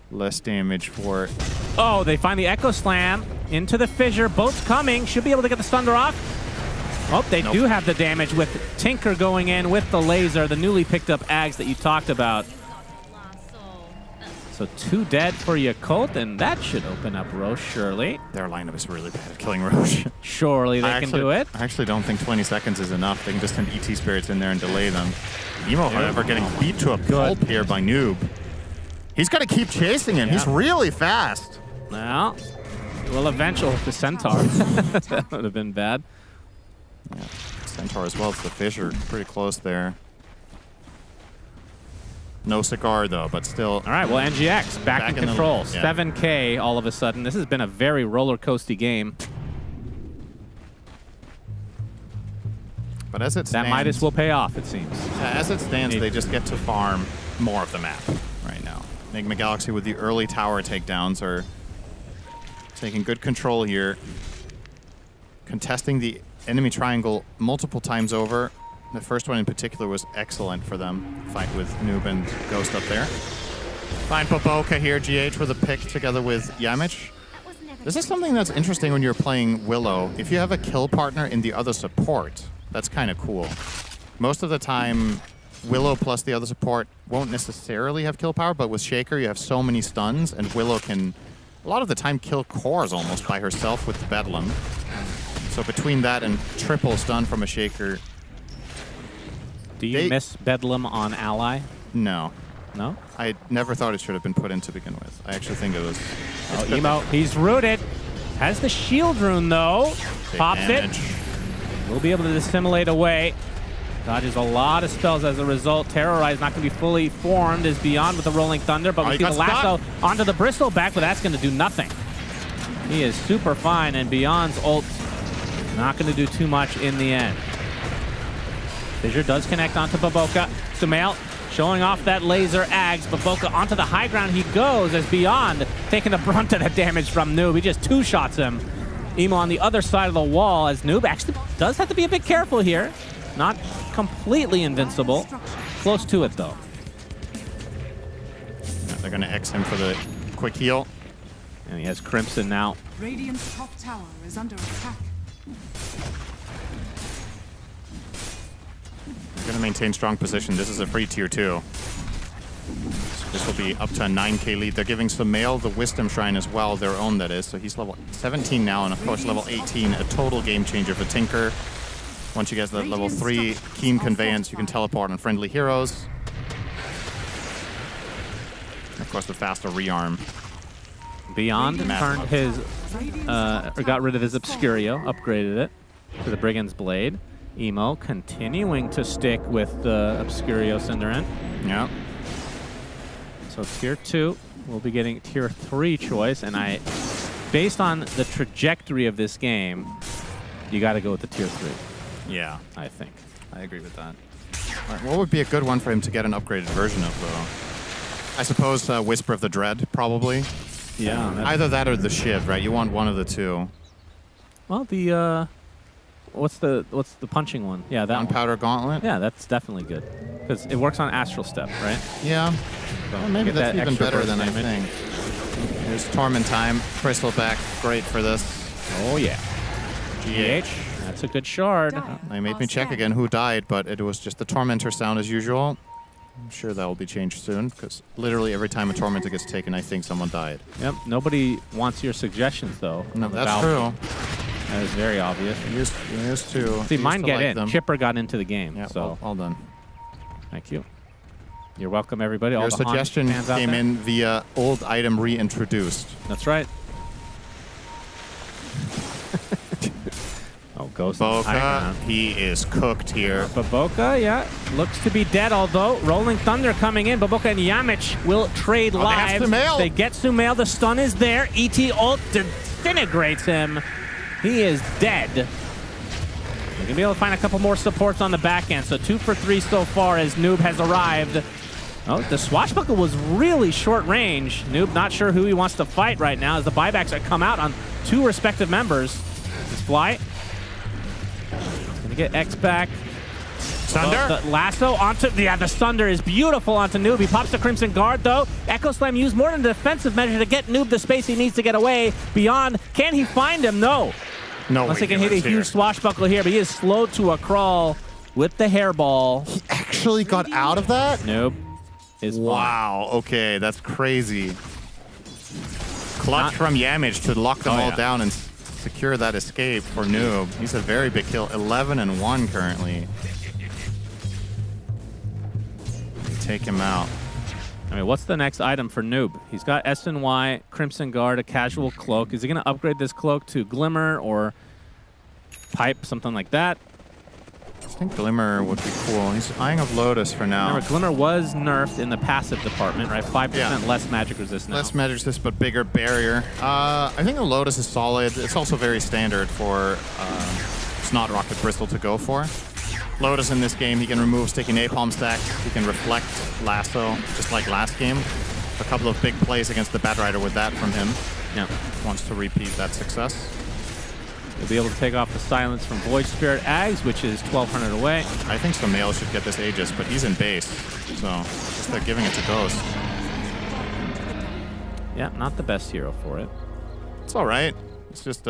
less damage for... Oh, they find the Echo Slam into the fissure. Boat's coming. Should be able to get the Thunder off. Oh, they do have the damage with Tinker going in with the laser, the newly picked up Ags that you talked about. So 2 dead for Yakult, and that should open up Roche, surely. Their lineup is really bad at killing Roche. Surely they can do it. I actually don't think 20 seconds is enough. They can just send ET Spirits in there and delay them. Emo, however, getting beat to a pulp here by Noob. He's got to keep chasing him. He's really fast. Well, eventually the Centaur. That would have been bad. Yeah, Centaur as well as the Fissure. Pretty close there. No cigar, though, but still... All right, well, NGX back in control. 7K all of a sudden. This has been a very roller coaster game. But as it stands... That Midas will pay off, it seems. As it stands, they just get to farm more of the map right now. Enigma Galaxy with the early tower takedowns are taking good control here. Contesting the enemy triangle multiple times over. The first one in particular was excellent for them. Fight with Noob and Ghost up there. Find Baboka here, GH with a pick together with Yamich. This is something that's interesting when you're playing Willow. If you have a kill partner in the other support, that's kind of cool. Most of the time, Willow plus the other support won't necessarily have kill power, but with Shaker you have so many stuns, and Willow can, a lot of the time, kill cores almost by herself with Bedlam. So between that and triple stun from a Shaker... Do you miss Bedlam on Ally? No. No? I never thought it should have been put in to begin with. I actually think it was... Oh, Emo, he's rooted. Has the shield rune, though. Pops it. Will be able to dissimulate away. Dodges a lot of spells as a result. Terrorize not going to be fully formed as Beyond with the Rolling Thunder, but we see the lasso onto the Bristleback, but that's going to do nothing. He is super fine, and Beyond's ult not going to do too much in the end. Fissure does connect onto Baboka. Sumail showing off that laser Ags. Baboka onto the high ground he goes as Beyond taking the brunt of the damage from Noob. He just two-shots him. Emo on the other side of the wall as Noob actually does have to be a bit careful here. Not completely invincible. Close to it, though. Yeah, they're going to X him for the quick heal. And he has Crimson now. Radiant's top tower is under attack. They're going to maintain strong position. This is a free tier 2. This will be up to a 9k lead. They're giving Sumail the Wisdom Shrine as well, their own that is. So he's level 17 now, and of course level 18, a total game changer for Tinker. Once you get to that level 3 Keen Conveyance, you can teleport on friendly heroes. Of course, the faster rearm. Beyond turned his, or got rid of his Obscurio, upgraded it to the Brigand's Blade. Emo continuing to stick with the Obscurio Cinderant. Yeah. So tier 2, we'll be getting tier 3 choice, and based on the trajectory of this game, you got to go with the tier 3. Yeah, I think. I agree with that. All right, what would be a good one for him to get an upgraded version of, though? I suppose Whisper of the Dread, probably. Yeah. Either that or the Shiv, right? You want one of the two. Well, the what's the punching one? Yeah, that Gunpowder Gauntlet? Yeah, that's definitely good. Because it works on Astral Step, right? Yeah. So Well, maybe get that's that even extra better burst than I damage. think. There's Torment Time. Crystal back. Great for this. Oh, yeah. GH. That's a good shard. They made me check again who died, but it was just the Tormentor sound as usual. I'm sure that will be changed soon, because literally every time a Tormentor gets taken, I think someone died. Yep. Nobody wants your suggestions, though. No, on the that's Valve. true. That is very obvious. Used to. See, used mine to get like in. them. Chipper got into the game. Yeah, so all done. Thank you. You're welcome, everybody. Your All the Han suggestion fans out came there. in via old item reintroduced. That's right. Oh, Ghost on the high Boca, ground. he is cooked here. Baboka, yeah, looks to be dead, although Rolling Thunder coming in. Baboka and Yamich will trade Oh, they have lives. Sumail. They get Sumail. The stun is there. ET ult disintegrates him. He is dead. We're going to be able to find a couple more supports on the back end. So 2 for 3 so far as Noob has arrived. Oh, the Swashbuckle was really short range. Noob not sure who he wants to fight right now as the buybacks have come out on 2 respective members. This Fly. Gonna get X back. Sunder? The lasso onto, the Sunder is beautiful onto Noob. He pops the Crimson Guard though. Echo Slam used more than a defensive measure to get Noob the space he needs to get away. Beyond, can he find him? No. No, Unless he can hit a huge swashbuckle here, but he is slowed to a crawl with the hairball. He actually got out of that? Nope. Wow, okay, that's crazy. Clutch from Yamich to lock them all down and secure that escape for Noob. He's a very big kill, 11-1 currently. Take him out. I mean, what's the next item for Noob? He's got SNY, Crimson Guard, a casual cloak. Is he going to upgrade this cloak to Glimmer or Pipe, something like that? I think Glimmer would be cool. He's eyeing of Lotus for now. Remember, Glimmer was nerfed in the passive department, right? 5% less magic resist now. Less magic resist, but bigger barrier. I think the Lotus is solid. It's also very standard for Snot Rocket Bristle to go for. Lotus in this game, he can remove sticky napalm stacks. He can reflect lasso, just like last game. A couple of big plays against the Bat Rider with that from him. Yeah. Wants to repeat that success. You'll be able to take off the silence from Void Spirit Ags, which is 1,200 away. I think Sumail should get this Aegis, but he's in base. So, just they're giving it to Ghost. Yeah, not the best hero for it. It's all right. It's just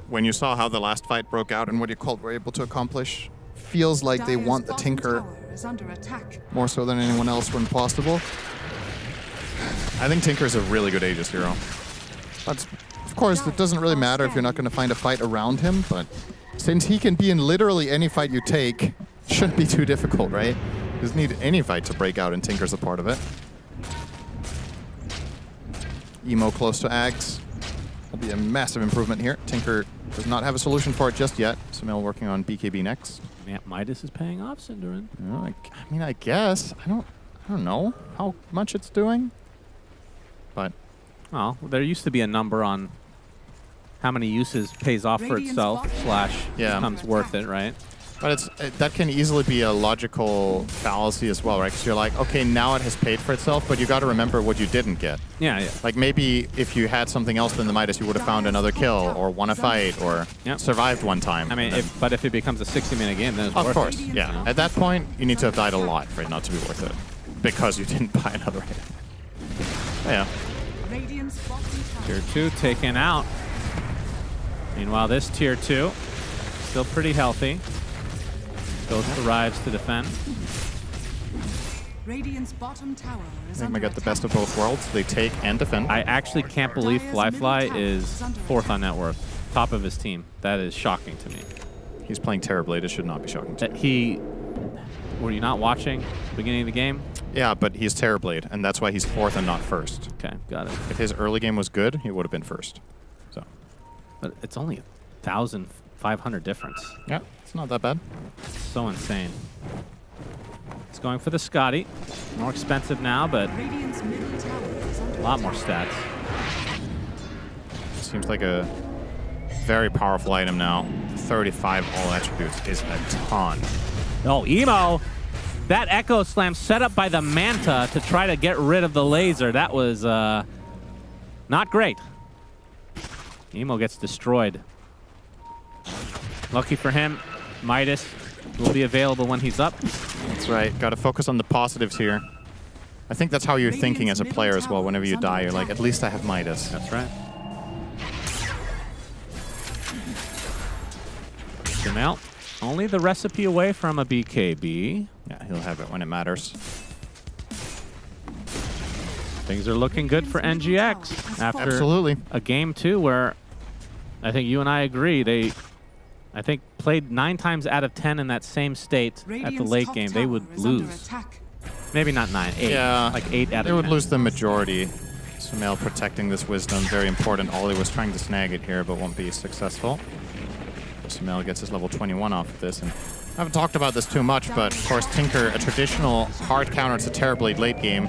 when you saw how the last fight broke out and what you called were able to accomplish, feels like they want the Tinker Is under attack. more so than anyone else when possible. I think Tinker is a really good Aegis hero. But of course, it doesn't really matter if you're not going to find a fight around him, but since he can be in literally any fight you take, shouldn't be too difficult, right? Doesn't need any fight to break out, and Tinker's a part of it. Emo close to Ags. Will be a massive improvement here. Tinker does not have a solution for it just yet. Sumail working on BKB next. Yeah, Midas is paying off, Cinderin. I mean, I guess. I don't know how much it's doing. But well, there used to be a number on how many uses pays off for itself / becomes worth it, right? But that can easily be a logical fallacy as well, right? Because you're like, okay, now it has paid for itself, but you got to remember what you didn't get. Yeah, yeah. Like maybe if you had something else than the Midas, you would have found another kill or won a fight or survived one time. I mean, but if it becomes a 60-minute game, then it's worth it. Of course, yeah. You know? At that point, you need to have died a lot for it not to be worth it because you didn't buy another item. Yeah. Tier 2 taken out. Meanwhile, this Tier 2 still pretty healthy. Ghost arrives to defend. Radiant's bottom tower I is think under we got the attack. best of both worlds. They take and defend. I actually can't believe Flyfly is 4th on net worth, top of his team. That is shocking to me. He's playing terribly. It should not be shocking to me. Were you not watching the beginning of the game? Yeah, but he's Terrorblade, and that's why he's 4th and not 1st. Okay, got it. If his early game was good, he would have been 1st. So. But it's only 1,500 difference. Yeah, it's not that bad. So insane. He's going for the Scotty. More expensive now, but Radiant's middle tower is under a lot more stats. Seems like a very powerful item now. 35 all attributes is a ton. Oh, Emo! That Echo Slam set up by the Manta to try to get rid of the laser. That was not great. Emo gets destroyed. Lucky for him, Midas will be available when he's up. That's right. Got to focus on the positives here. I think that's how you're thinking as a player as well. Whenever you die, you're like, at least I have Midas. That's right. Jamel, only the recipe away from a BKB. Yeah, he'll have it when it matters. Things are looking good for NGX after Absolutely. a game 2 where I think you and I agree they, I think, played 9 times out of 10 in that same state at the late game. They would lose. Maybe not 9, 8. Yeah, like 8 out of 10. They would lose the majority. Sumail protecting this wisdom, very important. Ollie was trying to snag it here, but won't be successful. Sumail gets his level 21 off of this, and I haven't talked about this too much, but of course Tinker, a traditional hard counter to Terrorblade late game.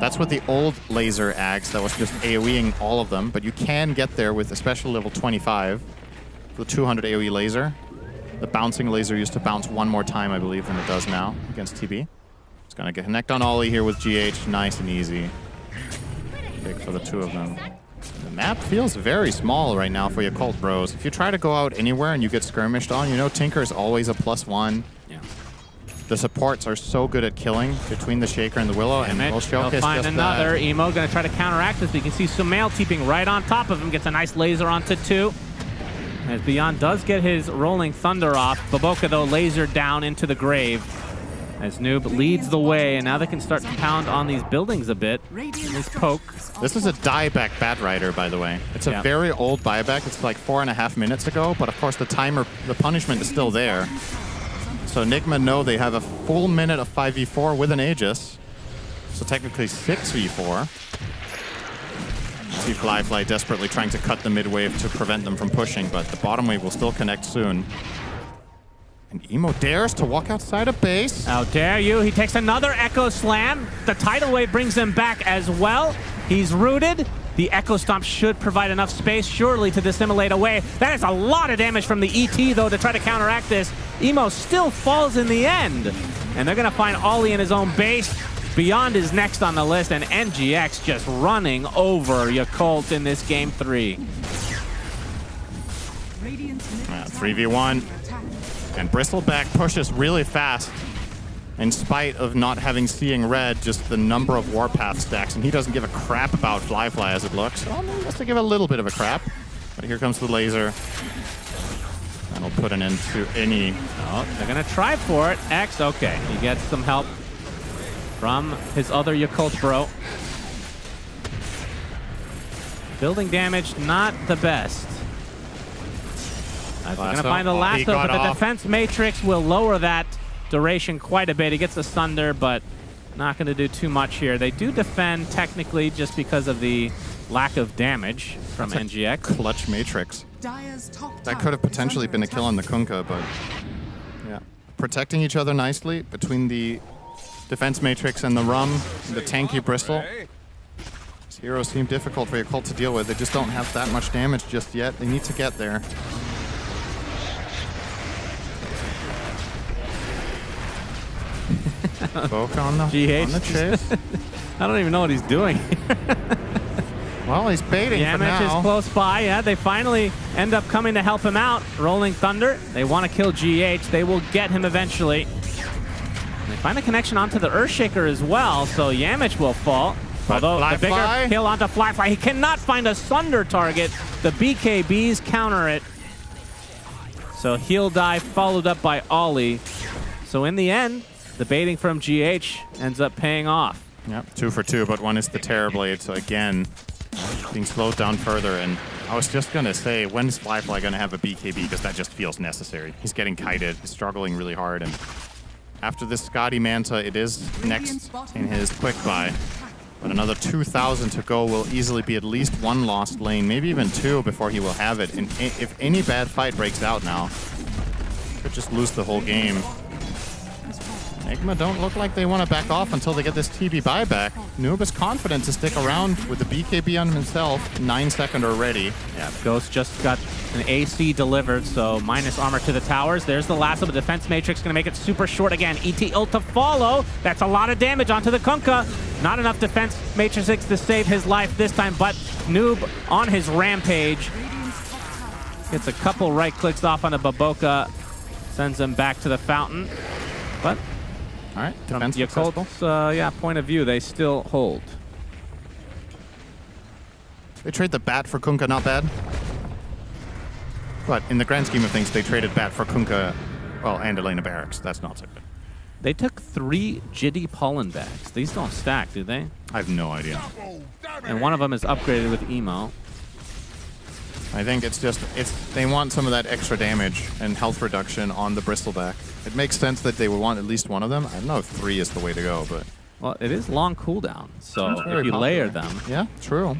That's with the old laser axe that was just AoEing all of them, but you can get there with especially level 25, the 200 AoE laser. The bouncing laser used to bounce 1 more time, I believe, than it does now against TB. It's gonna connect on Ollie here with GH, nice and easy. Big for the 2 of them. The map feels very small right now for your Cult Bros. If you try to go out anywhere and you get skirmished on, you know Tinker is always a +1. Yeah. The supports are so good at killing between the Shaker and the Willow, and we'll He'll showcase find just another. that. Emo gonna try to counteract this, but you can see Sumail TPing right on top of him. Gets a nice laser onto 2. As Beyond does get his Rolling Thunder off. Baboka, though, lasered down into the grave. As Noob leads the way, and now they can start to pound on these buildings a bit. This poke. This is a dieback Bat Rider, by the way. It's a very old buyback. It's like 4.5 minutes ago, but of course the timer, the punishment is still there. So Nigma know they have a full minute of 5v4 with an Aegis. So technically 6v4. See Flyfly desperately trying to cut the mid wave to prevent them from pushing, but the bottom wave will still connect soon. And Emo dares to walk outside of base. How dare you? He takes another Echo Slam. The tidal wave brings him back as well. He's rooted. The Echo Stomp should provide enough space, surely, to dissimulate away. That is a lot of damage from the ET, though, to try to counteract this. Emo still falls in the end. And they're going to find Ollie in his own base. Beyond is next on the list, and NGX just running over Yakult in this game 3. 3v1. And Bristleback pushes really fast. In spite of not having Seeing Red, just the number of Warpath stacks, and he doesn't give a crap about Flyfly as it looks. Well, he has to give a little bit of a crap. But here comes the laser. That'll put an end to any... Oh, they're gonna try for it. X, okay. He gets some help from his other Yakult bro. Building damage, not the best. They're gonna find the lasso, but the defense matrix will lower that duration quite a bit. He gets the Sunder, but not going to do too much here. They do defend technically just because of the lack of damage from NGX. Clutch Matrix. That could have potentially been a kill on the Kunkka, but yeah. Protecting each other nicely between the defense Matrix and the Rum, the tanky Bristle. These heroes seem difficult for your cult to deal with. They just don't have that much damage just yet. They need to get there. Boca on the chase. I don't even know what he's doing. Well, he's baiting for now. Yamich is close by. Yeah, they finally end up coming to help him out. Rolling Thunder. They want to kill GH. They will get him eventually. They find a connection onto the Earthshaker as well, so Yamich will fall. But although the bigger Flyfly? kill onto Flyfly, he cannot find a Sunder target. The BKBs counter it. So he'll die, followed up by Ollie. So in the end, the baiting from GH ends up paying off. Yep, 2 for 2, but one is the Terrorblade, so again, being slowed down further. And I was just going to say, when is Flyfly going to have a BKB? Because that just feels necessary. He's getting kited, he's struggling really hard, and after this Scotty Manta, it is next in his quick buy. But another 2,000 to go will easily be at least one lost lane, maybe even 2 before he will have it. And if any bad fight breaks out now, could just lose the whole game. Enigma don't look like they want to back off until they get this TB buyback. Noob is confident to stick around with the BKB on himself. 9-second already. Yeah, Ghost just got an AC delivered, so minus armor to the towers. There's the last of the defense matrix, going to make it super short again. ET ult to follow. That's a lot of damage onto the Kunkka. Not enough defense matrix to save his life this time, but Noob on his rampage. Gets a couple right clicks off on the Baboka. Sends him back to the fountain. But all right, from Yakult's point of view, they still hold. They trade the bat for Kunkka, not bad. But in the grand scheme of things, they traded bat for Kunkka, well, and Elena Barracks. That's not so good. They took 3 Jitty pollen bags. These don't stack, do they? I have no idea. And one of them is upgraded with emo. I think it's just, they want some of that extra damage and health reduction on the Bristleback. It makes sense that they would want at least one of them. I don't know if 3 is the way to go, but... Well, it is long cooldown, so if you popular. layer them... Yeah, true.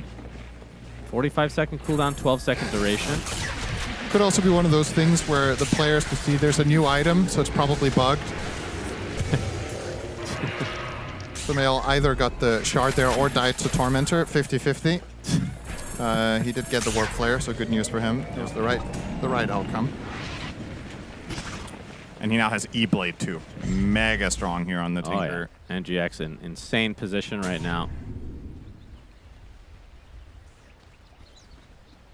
45-second cooldown, 12-second duration. Could also be one of those things where the players can see there's a new item, so it's probably bugged. So Mail either got the shard there or died to Tormentor, 50-50. He did get the Warp Flare, so good news for him. It was the right outcome. And he now has E-Blade too. Mega strong here on the Tinker. Oh, yeah. NGX in insane position right now.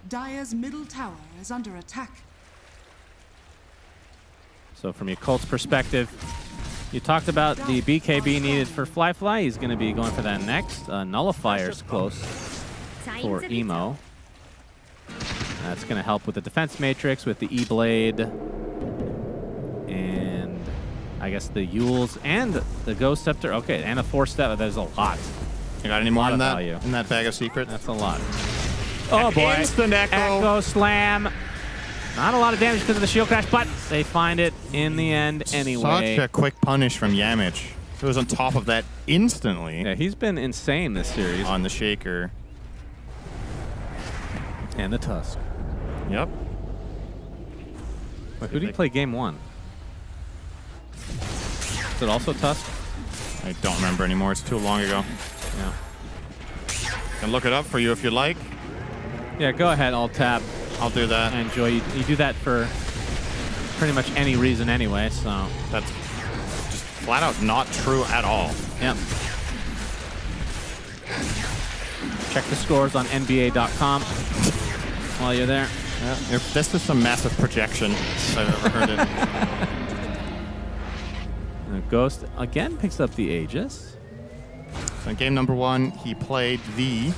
Dire's middle tower is under attack. So from Yakult's perspective, you talked about the BKB needed for Flyfly. He's going to be going for that next. Nullifier's close for emo. That's going to help with the defense matrix, with the E-Blade, and I guess the Yules and the Ghost Scepter. Okay, and a 4-step. There's a lot. You got any more in that? Value. In that bag of secrets? That's a lot. Oh boy! Instant echo. Echo slam. Not a lot of damage because of the shield crash, but they find it in the end anyway. Such a quick punish from Yamich. He was on top of that instantly. Yeah, he's been insane this series. On the Shaker. And the Tusk. Yep. Wait, who did he play game 1? Is it also Tusk? I don't remember anymore. It's too long ago. Yeah. Can look it up for you if you like. Yeah, go ahead. I'll tab. I'll do that. I enjoy you. You do that for pretty much any reason anyway, so. That's just flat out not true at all. Yep. Check the scores on NBA.com while you're there. Yeah. This is some massive projection if I've ever heard it. Ghost again picks up the Aegis. So in game number 1, he played the...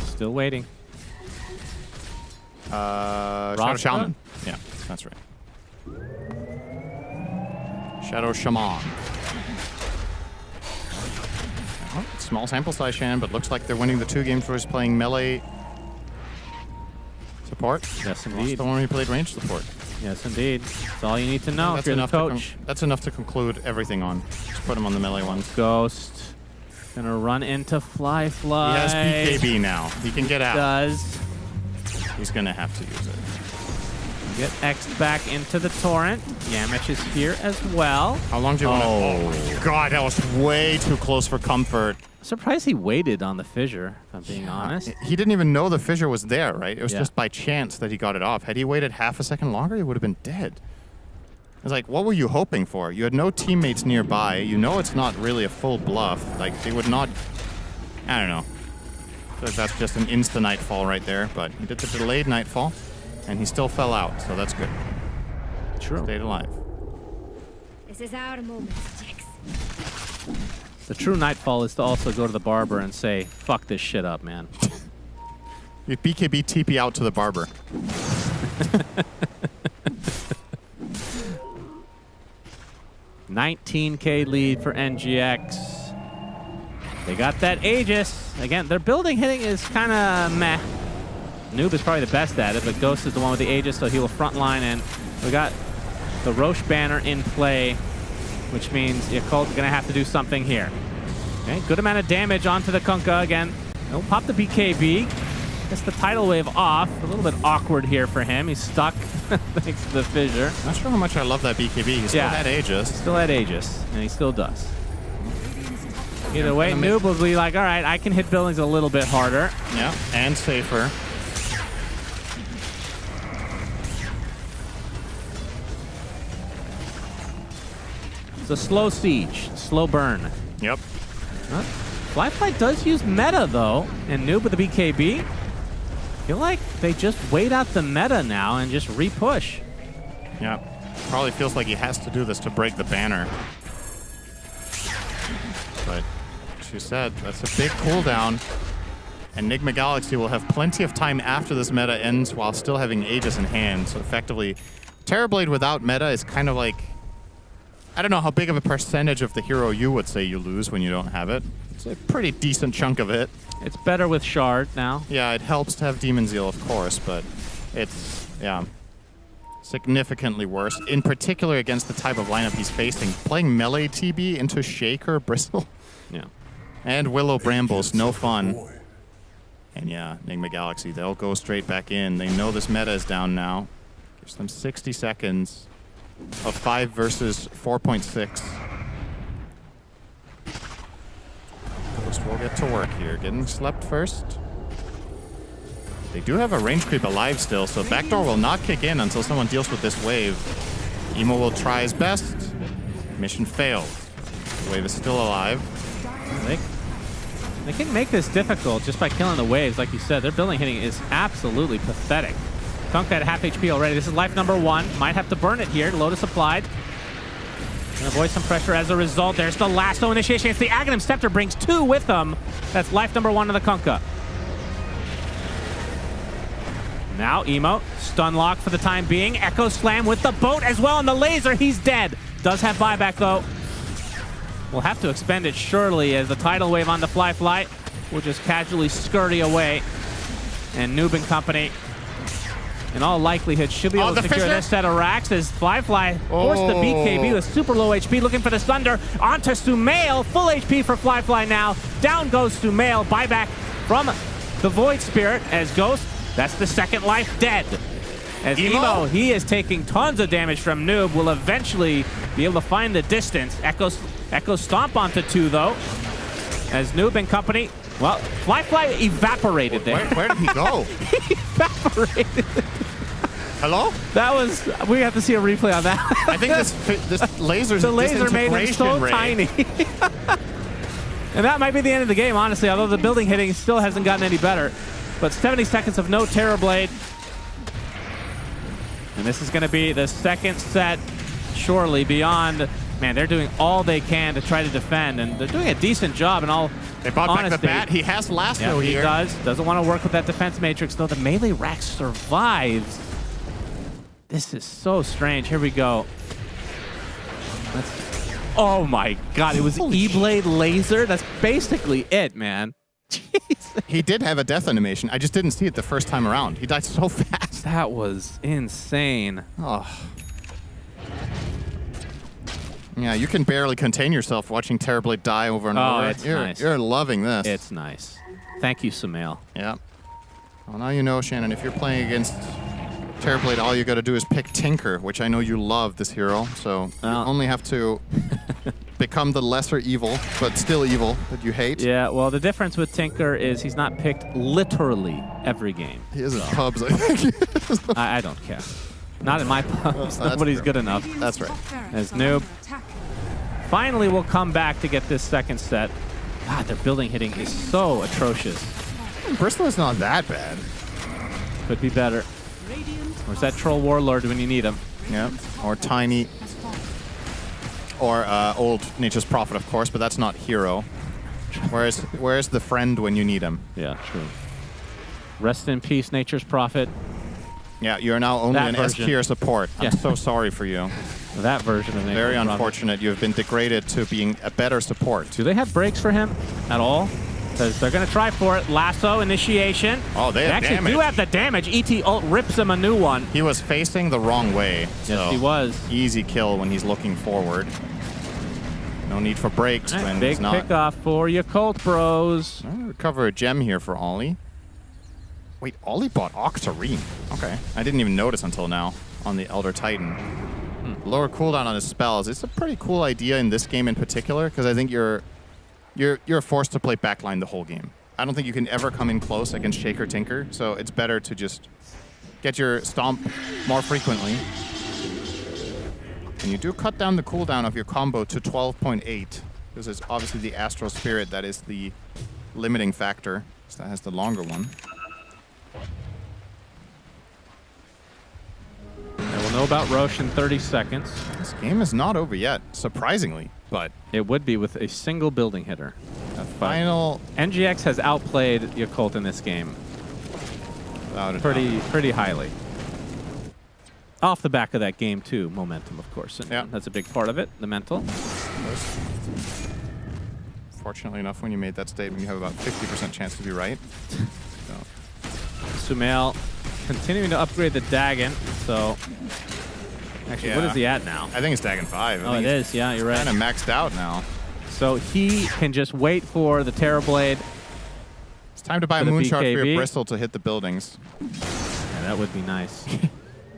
Still waiting. Shadow Shaman. Yeah, that's right. Shadow Shaman. Oh, small sample size, Shan, but looks like they're winning the 2 games where he's playing melee support. Yes, indeed. The one he played range support. Yes, indeed. That's all you need to know if you're the coach. That's enough to conclude everything on. Just put him on the melee ones. Ghost. Gonna run into Flyfly. He has BKB now. He can get out. Does. He's gonna have to use it. Get X back into the torrent. Yamich is here as well. How long do you want to... Oh my god, that was way too close for comfort. Surprised he waited on the fissure, if I'm being honest. He didn't even know the fissure was there, right? It was Yeah. just by chance that he got it off. Had he waited half a second longer, he would have been dead. It's like, what were you hoping for? You had no teammates nearby. You know it's not really a full bluff. Like, they would not... I don't know. So that's just an insta-nightfall right there. But he did the delayed nightfall, and he still fell out, so that's good. True. Stayed alive. This is our moment, Jax. The true nightfall is to also go to the barber and say, fuck this shit up, man. You BKB TP out to the barber. 19K lead for NGX. They got that Aegis. Again, their building hitting is kind of meh. Noob is probably the best at it, but Ghost is the one with the Aegis, so he will frontline, and we got the Roche banner in play, which means Yakult's going to have to do something here. Okay, good amount of damage onto the Kunkka again. He'll pop the BKB. Gets the tidal wave off. A little bit awkward here for him. He's stuck thanks to the fissure. Not sure how much I love that BKB. He still had Aegis. Still had Aegis, and he still does. Either way, Noob will be like, all right, I can hit buildings a little bit harder. Yeah, and safer. It's a slow siege, slow burn. Yep. Flyfly does use meta, though, and Noob with the BKB. I feel like they just wait out the meta now and just re-push. Yeah, probably feels like he has to do this to break the banner. But she said that's a big cooldown. Enigma Galaxy will have plenty of time after this meta ends while still having Aegis in hand. So effectively, Terrorblade without meta is kind of like, I don't know how big of a percentage of the hero you would say you lose when you don't have it. It's a pretty decent chunk of it. It's better with Shard now. Yeah, it helps to have Demon Zeal, of course, but it's, yeah, significantly worse. In particular against the type of lineup he's facing. Playing melee TB into Shaker, Bristle. Yeah. And Willow Brambles, no fun. And yeah, Enigma Galaxy, they'll go straight back in. They know this meta is down now. Gives them 60 seconds of 5 versus 4.6. Ghost will get to work here. Getting slept first. They do have a range creep alive still, so backdoor will not kick in until someone deals with this wave. Emo will try his best. Mission failed. The wave is still alive. They can make this difficult just by killing the waves. Like you said, their building hitting is absolutely pathetic. Kunkka at half HP already. This is life number 1. Might have to burn it here. Lotus applied. Can avoid some pressure as a result. There's the lasso initiation. It's the Aghanim Scepter brings 2 with them. That's life number 1 of the Kunkka. Now Emo, stun lock for the time being. Echo Slam with the boat as well, and the laser, he's dead. Does have buyback though. We'll have to expend it surely as the tidal wave on the Flyfly will just casually scurry away. And Noob and company, in all likelihood, should be able to secure this set of racks as Flyfly forced the BKB with super low HP, looking for the Sunder onto Sumail. Full HP for Flyfly now. Down goes Sumail. Buyback from the Void Spirit as Ghost. That's the second life dead. As Emo, he is taking tons of damage from Noob, will eventually be able to find the distance. Echo Stomp onto 2 though. As Noob and company, well, Flyfly evaporated there. Where did he go? He evaporated. Hello? That was, we have to see a replay on that. I think this laser's the laser made him so ray. tiny. And that might be the end of the game, honestly, although the building hitting still hasn't gotten any better. But 70 seconds of no Terrorblade. And this is going to be the second set, surely, beyond. Man, they're doing all they can to try to defend, and they're doing a decent job in all They brought honesty. back the bat. He has lasso He here. doesn't want to work with that defense matrix, though. The melee rack survives. This is so strange. Here we go. Oh my god, it was E-Blade laser? That's basically it, man. Jeez. He did have a death animation. I just didn't see it the first time around. He died so fast. That was insane. Oh. Yeah, you can barely contain yourself watching Terrorblade die over and over. It's nice. You're loving this. It's nice. Thank you, Sumail. Yeah. Well, now you know, Shannon, if you're playing against Terrorblade, all you got to do is pick Tinker, which I know you love this hero. So you only have to become the lesser evil, but still evil that you hate. Yeah, well, the difference with Tinker is he's not picked literally every game. He is in pubs, I think. I don't care. Not in my pubs. Nobody's good enough. That's right. As Noob finally will come back to get this second set. God, their building hitting is so atrocious. Bristol is not that bad. Could be better. Where's that Troll Warlord when you need him? Yeah, or Tiny. Or old Nature's Prophet, of course, but that's not hero. Where's the friend when you need him? Yeah, true. Rest in peace, Nature's Prophet. Yeah, you're now only That an version. S tier support. I'm Yeah. so sorry for you. That version of Very Nickel, unfortunate. You have been degraded to being a better support. Do they have breaks for him at all? Because they're going to try for it. Lasso, initiation. Oh, they have actually damage. do have the damage. ET ult rips him a new one. He was facing the wrong way. Yes, he was. Easy kill when he's looking forward. No need for breaks when Big he's not. pickoff for your Colt Bros. Recover a gem here for Ollie. Wait, Ollie bought Octarine. Okay. I didn't even notice until now on the Elder Titan. Lower cooldown on his spells. It's a pretty cool idea in this game in particular, because I think you're forced to play backline the whole game. I don't think you can ever come in close against Shaker Tinker, so it's better to just get your stomp more frequently. And you do cut down the cooldown of your combo to 12.8, because it's obviously the Astral Spirit that is the limiting factor. So that has the longer one. And we'll know about Roche in 30 seconds. This game is not over yet, surprisingly, but it would be with a single building hitter. Final NGX has outplayed Yakult in this game pretty highly. Off the back of that game too, momentum, of course. And yeah, that's a big part of it, the mental. Fortunately enough, when you made that statement, you have about 50% chance to be right. Sumail continuing to upgrade the Dagon. So, actually, what is he at now? I think it's Dagon 5. Oh, it is. Yeah, you're right. Kind of maxed out now. So he can just wait for the Terrorblade. It's time to buy a Moonshot for your Bristol to hit the buildings. Yeah, that would be nice.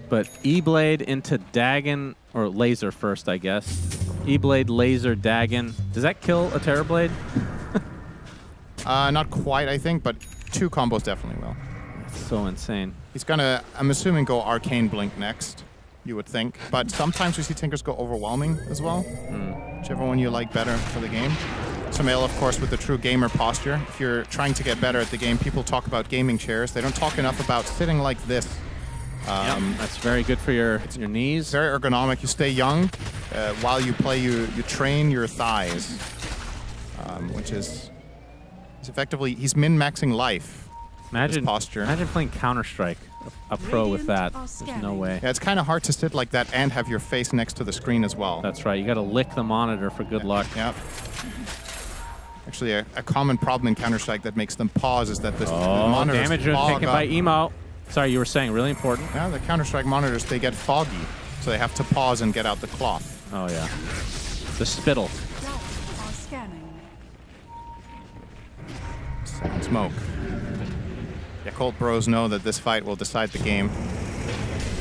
But E-Blade into Dagon, or Laser first, I guess. E-Blade, Laser, Dagon. Does that kill a Terrorblade? Not quite, I think, but 2 combos definitely will. That's so insane. He's gonna, I'm assuming, go Arcane Blink next, you would think. But sometimes we see Tinkers go Overwhelming as well. Whichever one you like better for the game. Sumail, of course, with the true gamer posture. If you're trying to get better at the game, people talk about gaming chairs. They don't talk enough about sitting like this. That's very good for your knees. Very ergonomic. You stay young. While you play, you train your thighs, which is effectively, he's min-maxing life. Imagine posture. Imagine playing Counter-Strike, a pro with that. There's no way. Yeah, it's kind of hard to sit like that and have your face next to the screen as well. That's right. You got to lick the monitor for good luck. Yep. Actually, a common problem in Counter-Strike that makes them pause is that the monitors damage fog taken up. by Emo. Sorry, you were saying really important. Yeah, the Counter-Strike monitors, they get foggy, so they have to pause and get out the cloth. Oh yeah, the spittle. Sound smoke. Yeah, Colt Bros know that this fight will decide the game.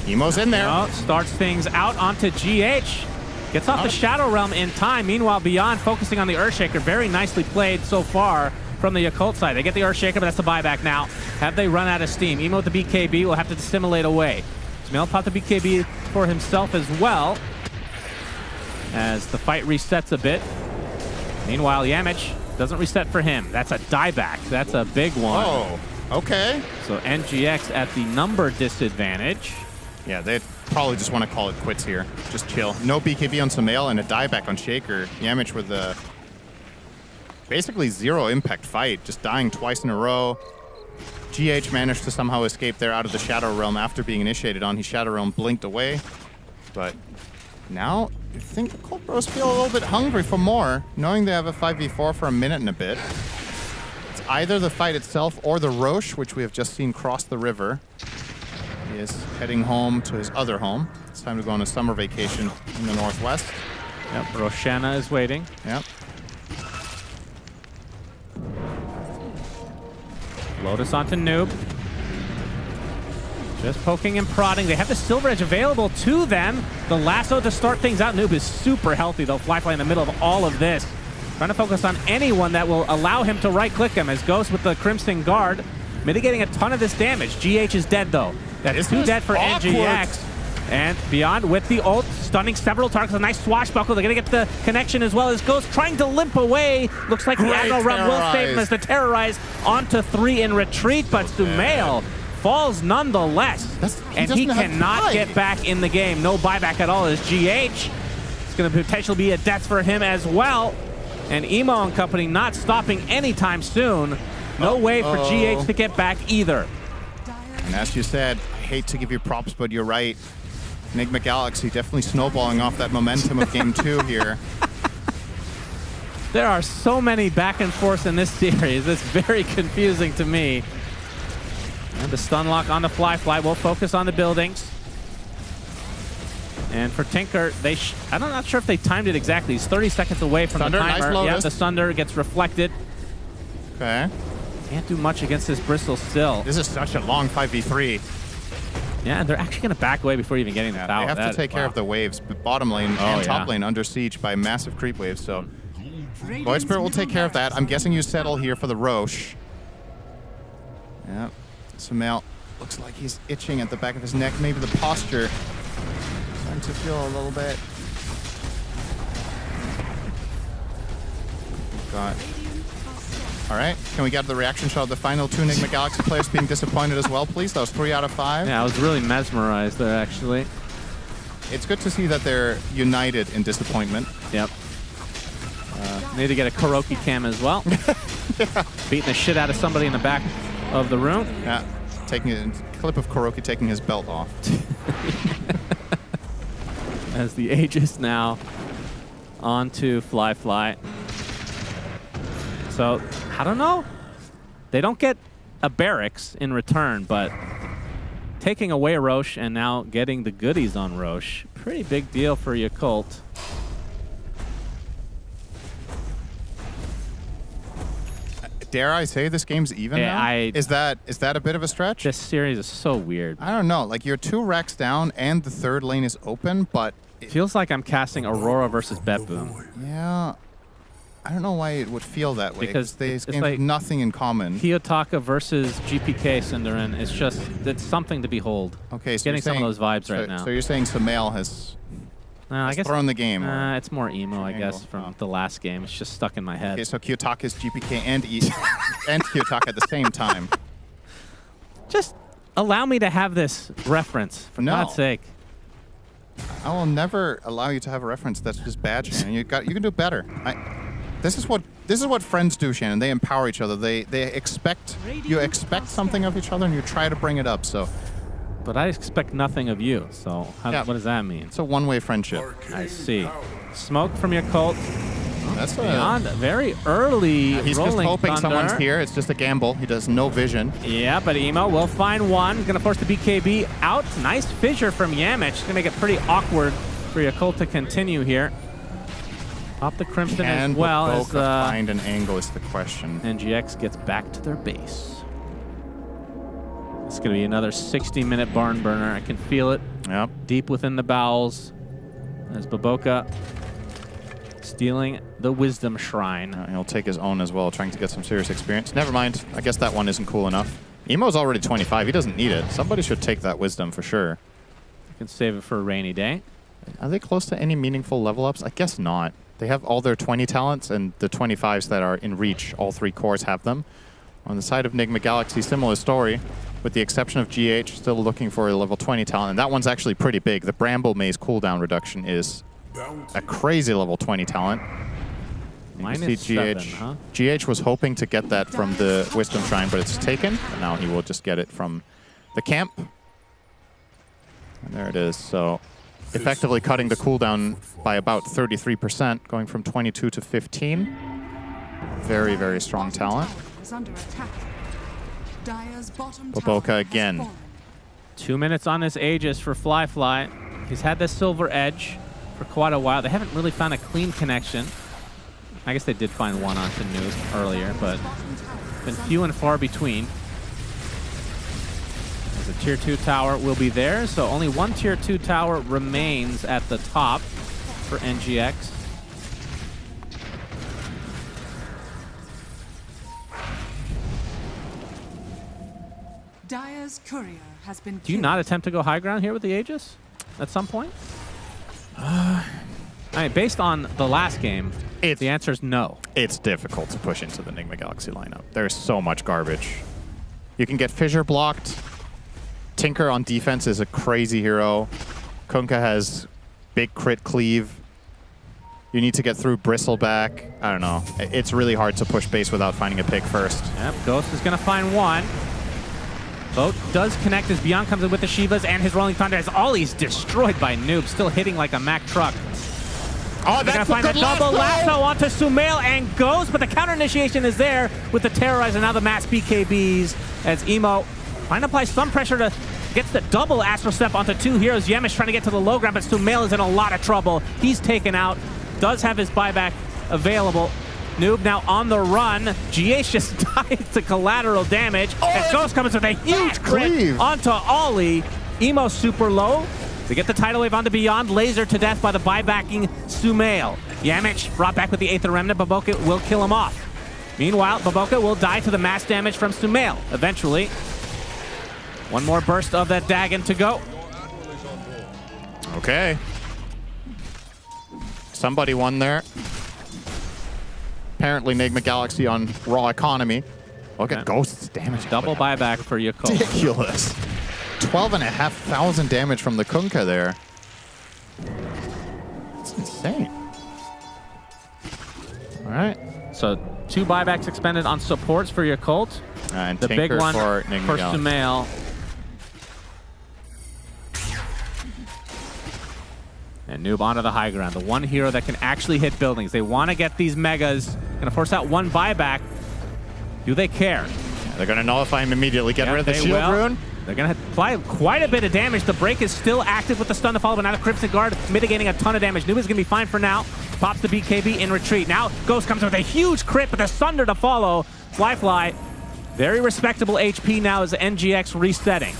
Emo's in there. Oh, starts things out onto GH. Gets off the Shadow Realm in time. Meanwhile, Beyond focusing on the Earthshaker. Very nicely played so far from the Yakult side. They get the Earthshaker, but that's the buyback now. Have they run out of steam? Emo with the BKB will have to dissimulate away. Sumail popped the BKB for himself as well, as the fight resets a bit. Meanwhile, Yamich doesn't reset for him. That's a dieback. That's a big one. Oh, okay. So NGX at the number disadvantage. Yeah, they probably just want to call it quits here. Just chill. No BKB on Sumail and a dieback on Shaker. Yamich with the basically zero impact fight, just dying twice in a row. GH managed to somehow escape there out of the Shadow Realm after being initiated on. His Shadow Realm blinked away. But now, I think Colt Bros feel a little bit hungry for more, knowing they have a 5v4 for a minute and a bit. It's either the fight itself or the Roche, which we have just seen cross the river. He is heading home to his other home. It's time to go on a summer vacation in the northwest. Yep, Roshana is waiting. Yep. Lotus onto Noob. Just poking and prodding. They have the Silver Edge available to them. The lasso to start things out. Noob is super healthy. They'll fly in the middle of all of this. Trying to focus on anyone that will allow him to right-click him, as Ghost with the Crimson Guard, mitigating a ton of this damage. GH is dead, though. That's 2 dead for NGX. And Beyond with the ult, stunning several targets. A nice swashbuckle. They're going to get the connection as well as Ghost trying to limp away. Looks like the aggro run will save him as the Terrorize onto 3 in retreat, but Sumail falls nonetheless. And he cannot get back in the game. No buyback at all as GH. It's going to potentially be a death for him as well. And Emo and company not stopping anytime soon. No way for GH to get back either. And as you said, hate to give you props, but you're right. Enigma Galaxy definitely snowballing off that momentum of game 2 here. There are so many back and forths in this series. It's very confusing to me. And the stun lock on the fly will focus on the buildings. And for Tinker, I'm not sure if they timed it exactly. He's 30 seconds away from Thunder, the timer. nice Yeah, the Thunder gets reflected. Okay. Can't do much against this Bristle still. This is such a long 5v3. Yeah, and they're actually going to back away before even getting that out. They have to take care of the waves. But bottom lane and top lane under siege by massive creep waves. So Void Spirit will take care of that. I'm guessing you settle here for the Roche. Yeah. Sumail looks like he's itching at the back of his neck. Maybe the posture starting to feel a little bit. Got. All right, can we get the reaction shot of the final 2 Enigma Galaxy players being disappointed as well, please? That was 3 out of 5. Yeah, I was really mesmerized there, actually. It's good to see that they're united in disappointment. Yep. Need to get a karaoke cam as well. Yeah. Beating the shit out of somebody in the back of the room. Yeah, taking a clip of Kuroki taking his belt off. As the Aegis now onto Fly. So, I don't know. They don't get a barracks in return, but taking away Roche and now getting the goodies on Roche, pretty big deal for Yakult. Dare I say this game's even now? Is that a bit of a stretch? This series is so weird. I don't know. Like, you're 2 racks down and the third lane is open, but... It feels like I'm casting Aurora versus Bet-Boom. Yeah. I don't know why it would feel that way. Because these it's games like have nothing in common. Kiyotaka versus GPK, Cinderin. It's something to behold. Okay, so getting you're saying, some of those vibes right now. So you're saying Sumail has I guess thrown the game? It's more emo, I guess, from the last game. It's just stuck in my head. Okay, so Kiyotaka's GPK and and Kiyotaka at the same time. Just allow me to have this reference, for God's sake. I will never allow you to have a reference. That's just bad, Shannon. You can do better. This is what friends do, Shannon. They empower each other. They expect something of each other, and you try to bring it up. So, but I expect nothing of you. So what does that mean? It's a one-way friendship. I see. Smoke from Yakult. That's beyond very early. He's just hoping someone's here. It's just a gamble. He does no vision. Yeah, but Emo will find one. Going to force the BKB out. Nice fissure from Yamich. Going to make it pretty awkward for Yakult to continue here. Pop the Crimson as well as find an angle is the question. NGX gets back to their base. It's going to be another 60-minute barn burner. I can feel it. Yep. Deep within the bowels. As Baboka stealing the Wisdom Shrine. He'll take his own as well, trying to get some serious experience. Never mind. I guess that one isn't cool enough. Emo's already 25. He doesn't need it. Somebody should take that Wisdom for sure. You can save it for a rainy day. Are they close to any meaningful level ups? I guess not. They have all their 20 talents, and the 25s that are in reach, all 3 cores have them. On the side of Enigma Galaxy, similar story, with the exception of GH, still looking for a level 20 talent, and that one's actually pretty big. The Bramble Maze cooldown reduction is a crazy level 20 talent. Minus 7, huh? GH was hoping to get that from the Wisdom Shrine, but it's taken, and now he will just get it from the camp. And there it is, so effectively cutting the cooldown by about 33%, going from 22 to 15. Very, very strong talent. Baboka again. 2 minutes on this Aegis for Fly. He's had this Silver Edge for quite a while. They haven't really found a clean connection. I guess they did find one onto Nuke earlier, but been few and far between. As the Tier 2 tower will be there, so only one Tier 2 tower remains at the top for NGX. Dire's courier has been Do you not attempt to go high ground here with the Aegis at some point? I mean, based on the last game, the answer is no. It's difficult to push into the Enigma Galaxy lineup. There's so much garbage. You can get Fissure blocked. Tinker on defense is a crazy hero. Kunkka has big crit cleave. You need to get through Bristleback. I don't know. It's really hard to push base without finding a pick first. Yep, Ghost is going to find one. Boat does connect as Beyond comes in with the Shivas and his Rolling Thunder as Ollie's destroyed by Noob, still hitting like a Mack truck. Oh, They're gonna find a double lasso onto Sumail and goes, but the counter initiation is there with the Terrorizer, now the mass BKBs as Emo trying to apply some pressure to get the double Astral Step onto two heroes. Yemesh trying to get to the low ground, but Sumail is in a lot of trouble. He's taken out, does have his buyback available. Noob now on the run. GH just died to collateral damage. As Ghost comes with a huge crit onto Ollie. Emo super low. They get the tidal wave onto Beyond. Laser to death by the buybacking Sumail. Yamich brought back with the Aether Remnant. Baboka will kill him off. Meanwhile, Baboka will die to the mass damage from Sumail eventually. One more burst of that Dagon to go. Okay. Somebody won there. Apparently, Enigma Galaxy on raw economy. Look at Ghost's damage. Double buyback for Yako. Ridiculous. 12,500 damage from the Kunkka there. It's insane. All right. So 2 buybacks expended on supports for your cult. And the Tinker big one for for Sumail. And Noob onto the high ground. The one hero that can actually hit buildings. They want to get these megas. Gonna force out one buyback. Do they care? Yeah, they're gonna nullify him immediately. Get rid of the shield rune. They're gonna apply quite a bit of damage. The break is still active with the stun to follow, but now the Crimson Guard mitigating a ton of damage. Noob is gonna be fine for now. Pops the BKB in retreat. Now Ghost comes with a huge crit, but the Sunder to follow. Fly, very respectable HP now as the NGX resetting.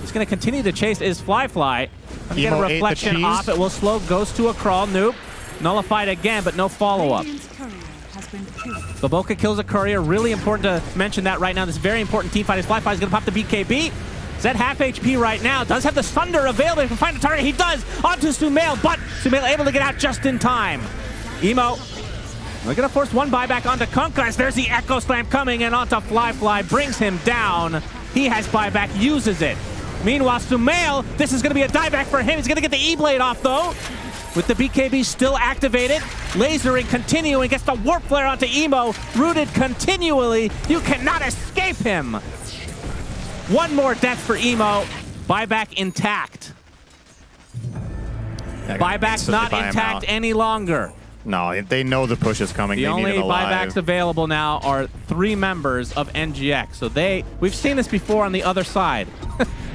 He's gonna continue to chase is Fly. Gonna get a reflection off. It will slow Ghost to a crawl. Noob nullified again, but no follow-up. Baboka kills a courier. Really important to mention that right now. This very important team fight. As Fly is going to pop the BKB. He's at half HP right now. Does have the Sunder available. He can find a target. He does onto Sumail, but Sumail able to get out just in time. Emo, we're going to force one buyback onto Kunkka as there's the Echo Slam coming and onto Fly. Brings him down. He has buyback, uses it. Meanwhile, Sumail, this is going to be a dieback for him. He's going to get the E-Blade off, though. With the BKB still activated, lasering continuing, gets the Warp Flare onto Emo, rooted continually. You cannot escape him. One more death for Emo. Buyback intact. Buyback's not intact any longer. No, they know the push is coming. The they only need it alive. buybacks available now are 3 members of NGX. So we've seen this before on the other side.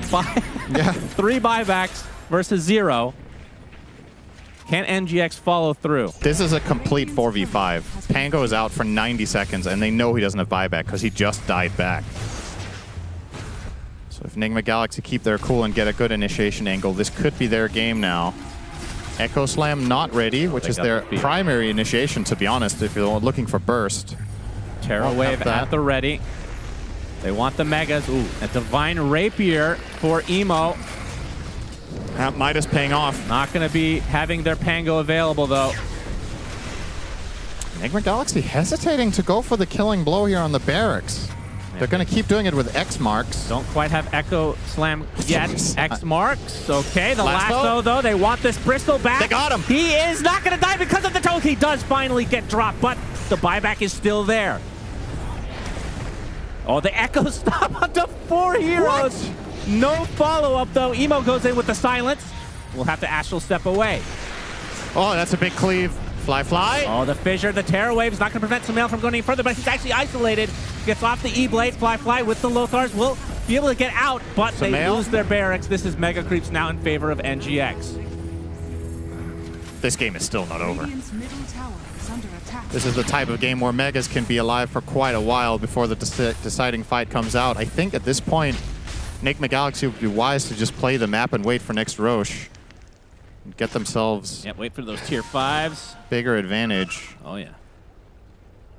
3 buybacks versus 0. Can NGX follow through? This is a complete 4v5. Pango is out for 90 seconds, and they know he doesn't have buyback because he just died back. So if Enigma Galaxy keep their cool and get a good initiation angle, this could be their game now. Echo Slam not ready, which is their primary initiation, to be honest, if you're looking for burst. Terra Wave at the ready. They want the Megas. Ooh, a Divine Rapier for Emo. That Midas paying off. Not going to be having their Pango available, though. Enigma Galaxy hesitating to go for the killing blow here on the barracks. They're going to keep doing it with X marks. Don't quite have Echo Slam yet. X marks. Okay, the lasso, though. They want this Bristol back. They got him. He is not going to die because of the choke. He does finally get dropped, but the buyback is still there. Oh, the Echo stop onto 4 heroes. What? No follow-up, though. Emo goes in with the silence. We'll have to Astral Step away. Oh, that's a big cleave. Fly. Oh, the fissure, the Terror Wave is not going to prevent Sumail from going any further, but he's actually isolated. Gets off the E-Blade. Fly with the Lothars will be able to get out, but they lose their barracks. This is Mega Creeps now in favor of NGX. This game is still not over. This is the type of game where Megas can be alive for quite a while before the deciding fight comes out. I think at this point, Enigma Galaxy would be wise to just play the map and wait for next Roche. And get themselves... wait for those tier 5s. Bigger advantage. Oh, yeah.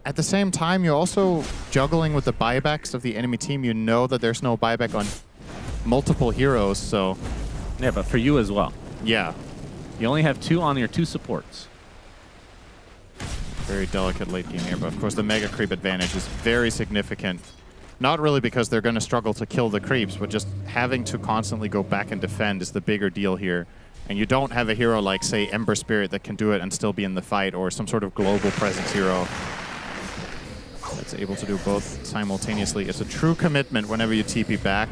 At the same time, you're also juggling with the buybacks of the enemy team. You know that there's no buyback on multiple heroes, so... Yeah, but for you as well. Yeah. You only have 2 on your 2 supports. Very delicate late game here, but of course the Mega Creep advantage is very significant. Not really because they're going to struggle to kill the creeps, but just having to constantly go back and defend is the bigger deal here. And you don't have a hero like, say, Ember Spirit that can do it and still be in the fight, or some sort of global presence hero. that's able to do both simultaneously. It's a true commitment whenever you TP back.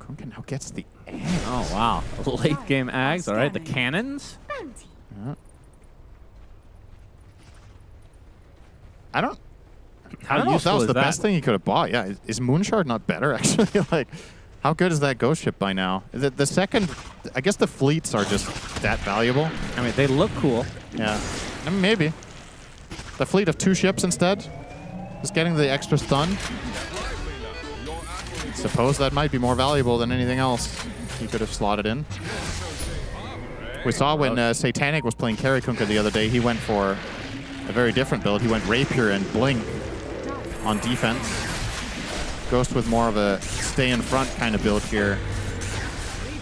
Kunkka now gets the egg. Oh, wow. Late game Ags. All right, the cannons. Yeah. I don't know if that was the best thing he could have bought. Yeah, is Moonshard not better, actually? Like, how good is that ghost ship by now? The second, I guess the fleets are just that valuable. I mean, they look cool. Yeah, I mean, maybe. The fleet of 2 ships instead, just getting the extra stun. Suppose that might be more valuable than anything else he could have slotted in. We saw when Satanic was playing carry Kunkka the other day, he went for a very different build. He went Rapier and Blink on defense. Ghost with more of a stay in front kind of build here.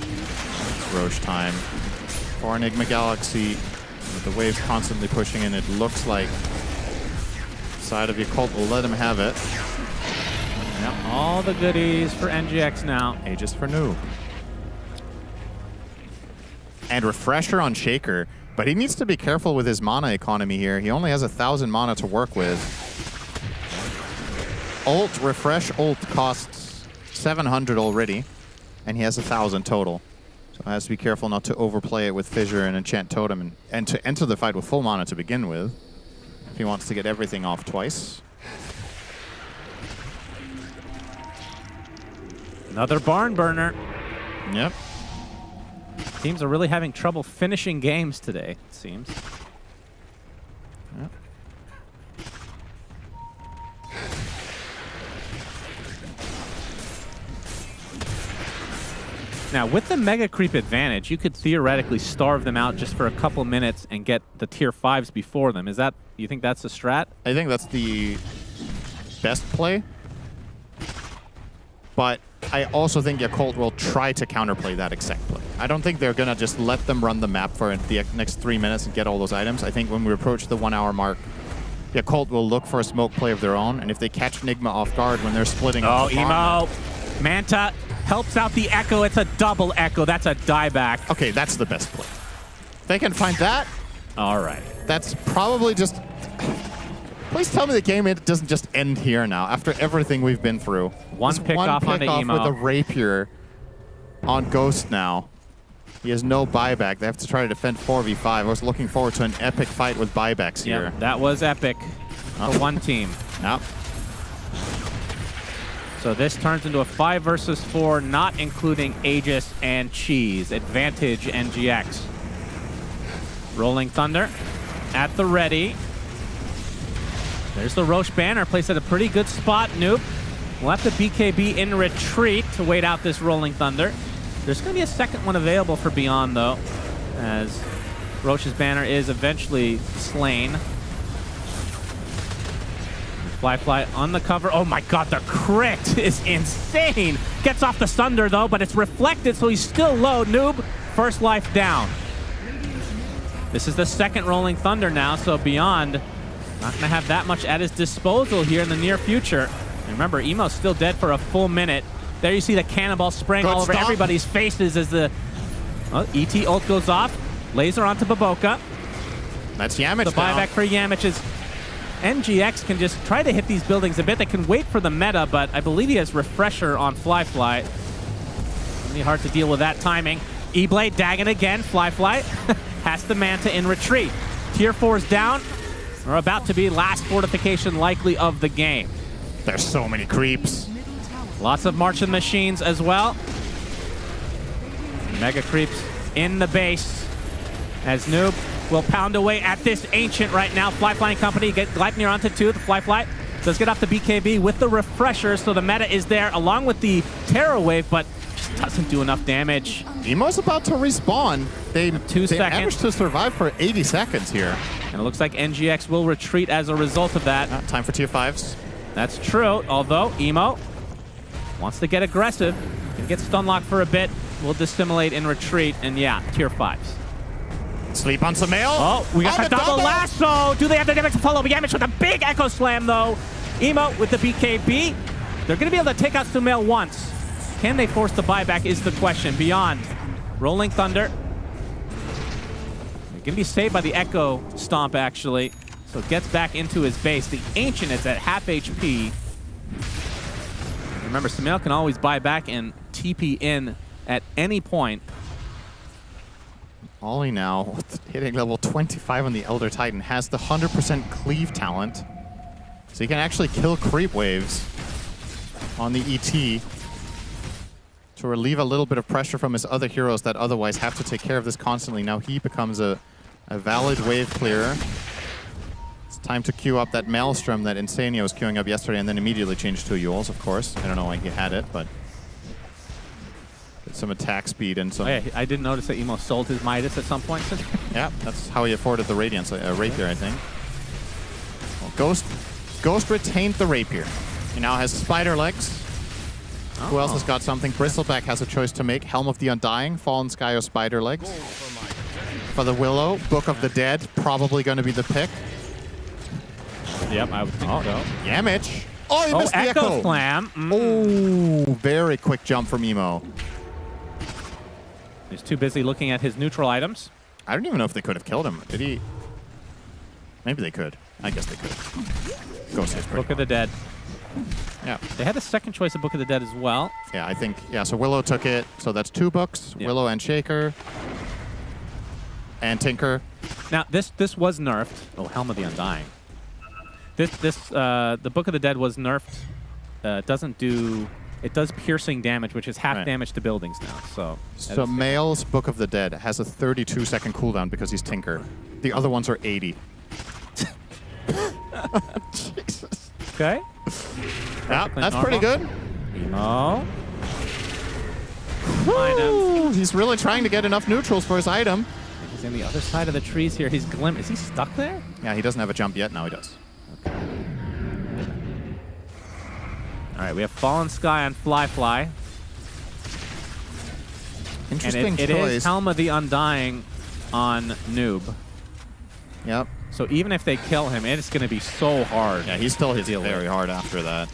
It's Roche time for Enigma Galaxy. With the waves constantly pushing in, it looks like side of Yakult will let him have it. Yep, all the goodies for NGX now. Aegis for Noob. And Refresher on Shaker, but he needs to be careful with his mana economy here. He only has 1,000 mana to work with. Ult, Refresh Ult costs 700 already, and he has 1,000 total. So he has to be careful not to overplay it with Fissure and Enchant Totem and to enter the fight with full mana to begin with, if he wants to get everything off twice. Another barn burner. Yep. Teams are really having trouble finishing games today, it seems. Yep. Now, with the Mega Creep advantage, you could theoretically starve them out just for a couple minutes and get the tier 5s before them. Is that, you think that's the strat? I think that's the best play. But I also think Yakult will try to counterplay that exact play. I don't think they're going to just let them run the map for the next 3 minutes and get all those items. I think when we approach the 1 hour mark, Yakult will look for a smoke play of their own, and if they catch Nigma off guard when they're splitting up the farm, Manta helps out the Echo. It's a double Echo. That's a dieback. Okay, that's the best play. If they can find that, all right. That's probably just... Please tell me the game doesn't just end here now, after everything we've been through. One pick off on the Emo. With a Rapier on Ghost now. He has no buyback. They have to try to defend 4v5. I was looking forward to an epic fight with buybacks here. Yep, that was epic for one team. Yep. So this turns into a 5 versus 4, not including Aegis and Cheese. Advantage NGX. Rolling Thunder at the ready. There's the Roche banner, placed at a pretty good spot. Noob will have to BKB in retreat to wait out this Rolling Thunder. There's going to be a second one available for Beyond, though, as Roche's banner is eventually slain. Fly on the cover. Oh my god, the crit is insane. Gets off the Thunder, though, but it's reflected, so he's still low. Noob, first life down. This is the second Rolling Thunder now, so Beyond not going to have that much at his disposal here in the near future. And remember, Emo's still dead for a full minute. There you see the cannonball spraying all over everybody's faces as the ET ult goes off. Laser onto Baboka. That's Yamich. The buyback for Yamich is... NGX can just try to hit these buildings a bit. They can wait for the meta, but I believe he has Refresher on Fly. Really hard to deal with that timing. E-Blade dagging again. Fly has the Manta in retreat. Tier 4's down. We're about to be last fortification likely of the game. There's so many creeps. Lots of marching machines as well. Mega creeps in the base as Noob will pound away at this Ancient right now. Flying Company get Gleipnir onto 2. The Fly does get off the BKB with the Refresher, so the meta is there along with the Terror Wave, but just doesn't do enough damage. Emo's about to respawn. They managed to survive for 80 seconds here. And it looks like NGX will retreat as a result of that. Time for tier 5s. That's true, although Emo wants to get aggressive. Can get stun locked for a bit. Will dissimulate in retreat, and yeah, tier 5s. Sleep on Sumail. Oh, we got the double lasso. Do they have the damage to follow? Yamich with a big Echo Slam, though. Emo with the BKB. They're going to be able to take out Sumail once. Can they force the buyback is the question. Beyond. Rolling Thunder. They're going to be saved by the Echo Stomp, actually. So gets back into his base. The Ancient is at half HP. Remember, Sumail can always buy back and TP in at any point. Ollie now, hitting level 25 on the Elder Titan, has the 100% cleave talent. So he can actually kill creep waves on the ET to relieve a little bit of pressure from his other heroes that otherwise have to take care of this constantly. Now he becomes a valid wave clearer. It's time to queue up that Maelstrom that Insanio was queuing up yesterday and then immediately changed to Yules, of course. I don't know why he had it, but some attack speed and some... Oh, yeah, I didn't notice that Emo sold his Midas at some point. Yeah, that's how he afforded the Radiance Rapier, I think. Well, Ghost retained the Rapier. He now has Spider Legs. Oh. Who else has got something? Bristleback has a choice to make. Helm of the Undying, Fallen Sky, or Spider Legs. For the Willow, Book of the Dead, probably going to be the pick. Yep, I would think so. Yamich. Oh, he missed the Echo Echo. Slam. Oh, very quick jump from Emo. He's too busy looking at his neutral items. I don't even know if they could have killed him. Did he? Maybe they could. I guess they could. Ghost is pretty Book of the Dead. Yeah. They had a second choice of Book of the Dead as well. Yeah, I think, yeah, so Willow took it. So that's 2 books. Yeah. Willow and Shaker. And Tinker. Now, this was nerfed. Oh, Helm of the Undying. The Book of the Dead was nerfed. It does piercing damage, which is half damage to buildings now. So Male's Book of the Dead has a 32-second cooldown because he's Tinker. The other ones are 80. Jesus. Okay. Yeah, that's pretty good. Emo. Ooh, he's really trying to get enough neutrals for his item. He's on the other side of the trees here. He's Is he stuck there? Yeah, he doesn't have a jump yet. Now he does. Okay. All right, we have Fallen Sky on Fly. Interesting and it choice. is Helm of the Undying on Noob. Yep. So even if they kill him, it's going to be so hard. Yeah, he still hits very hard after that.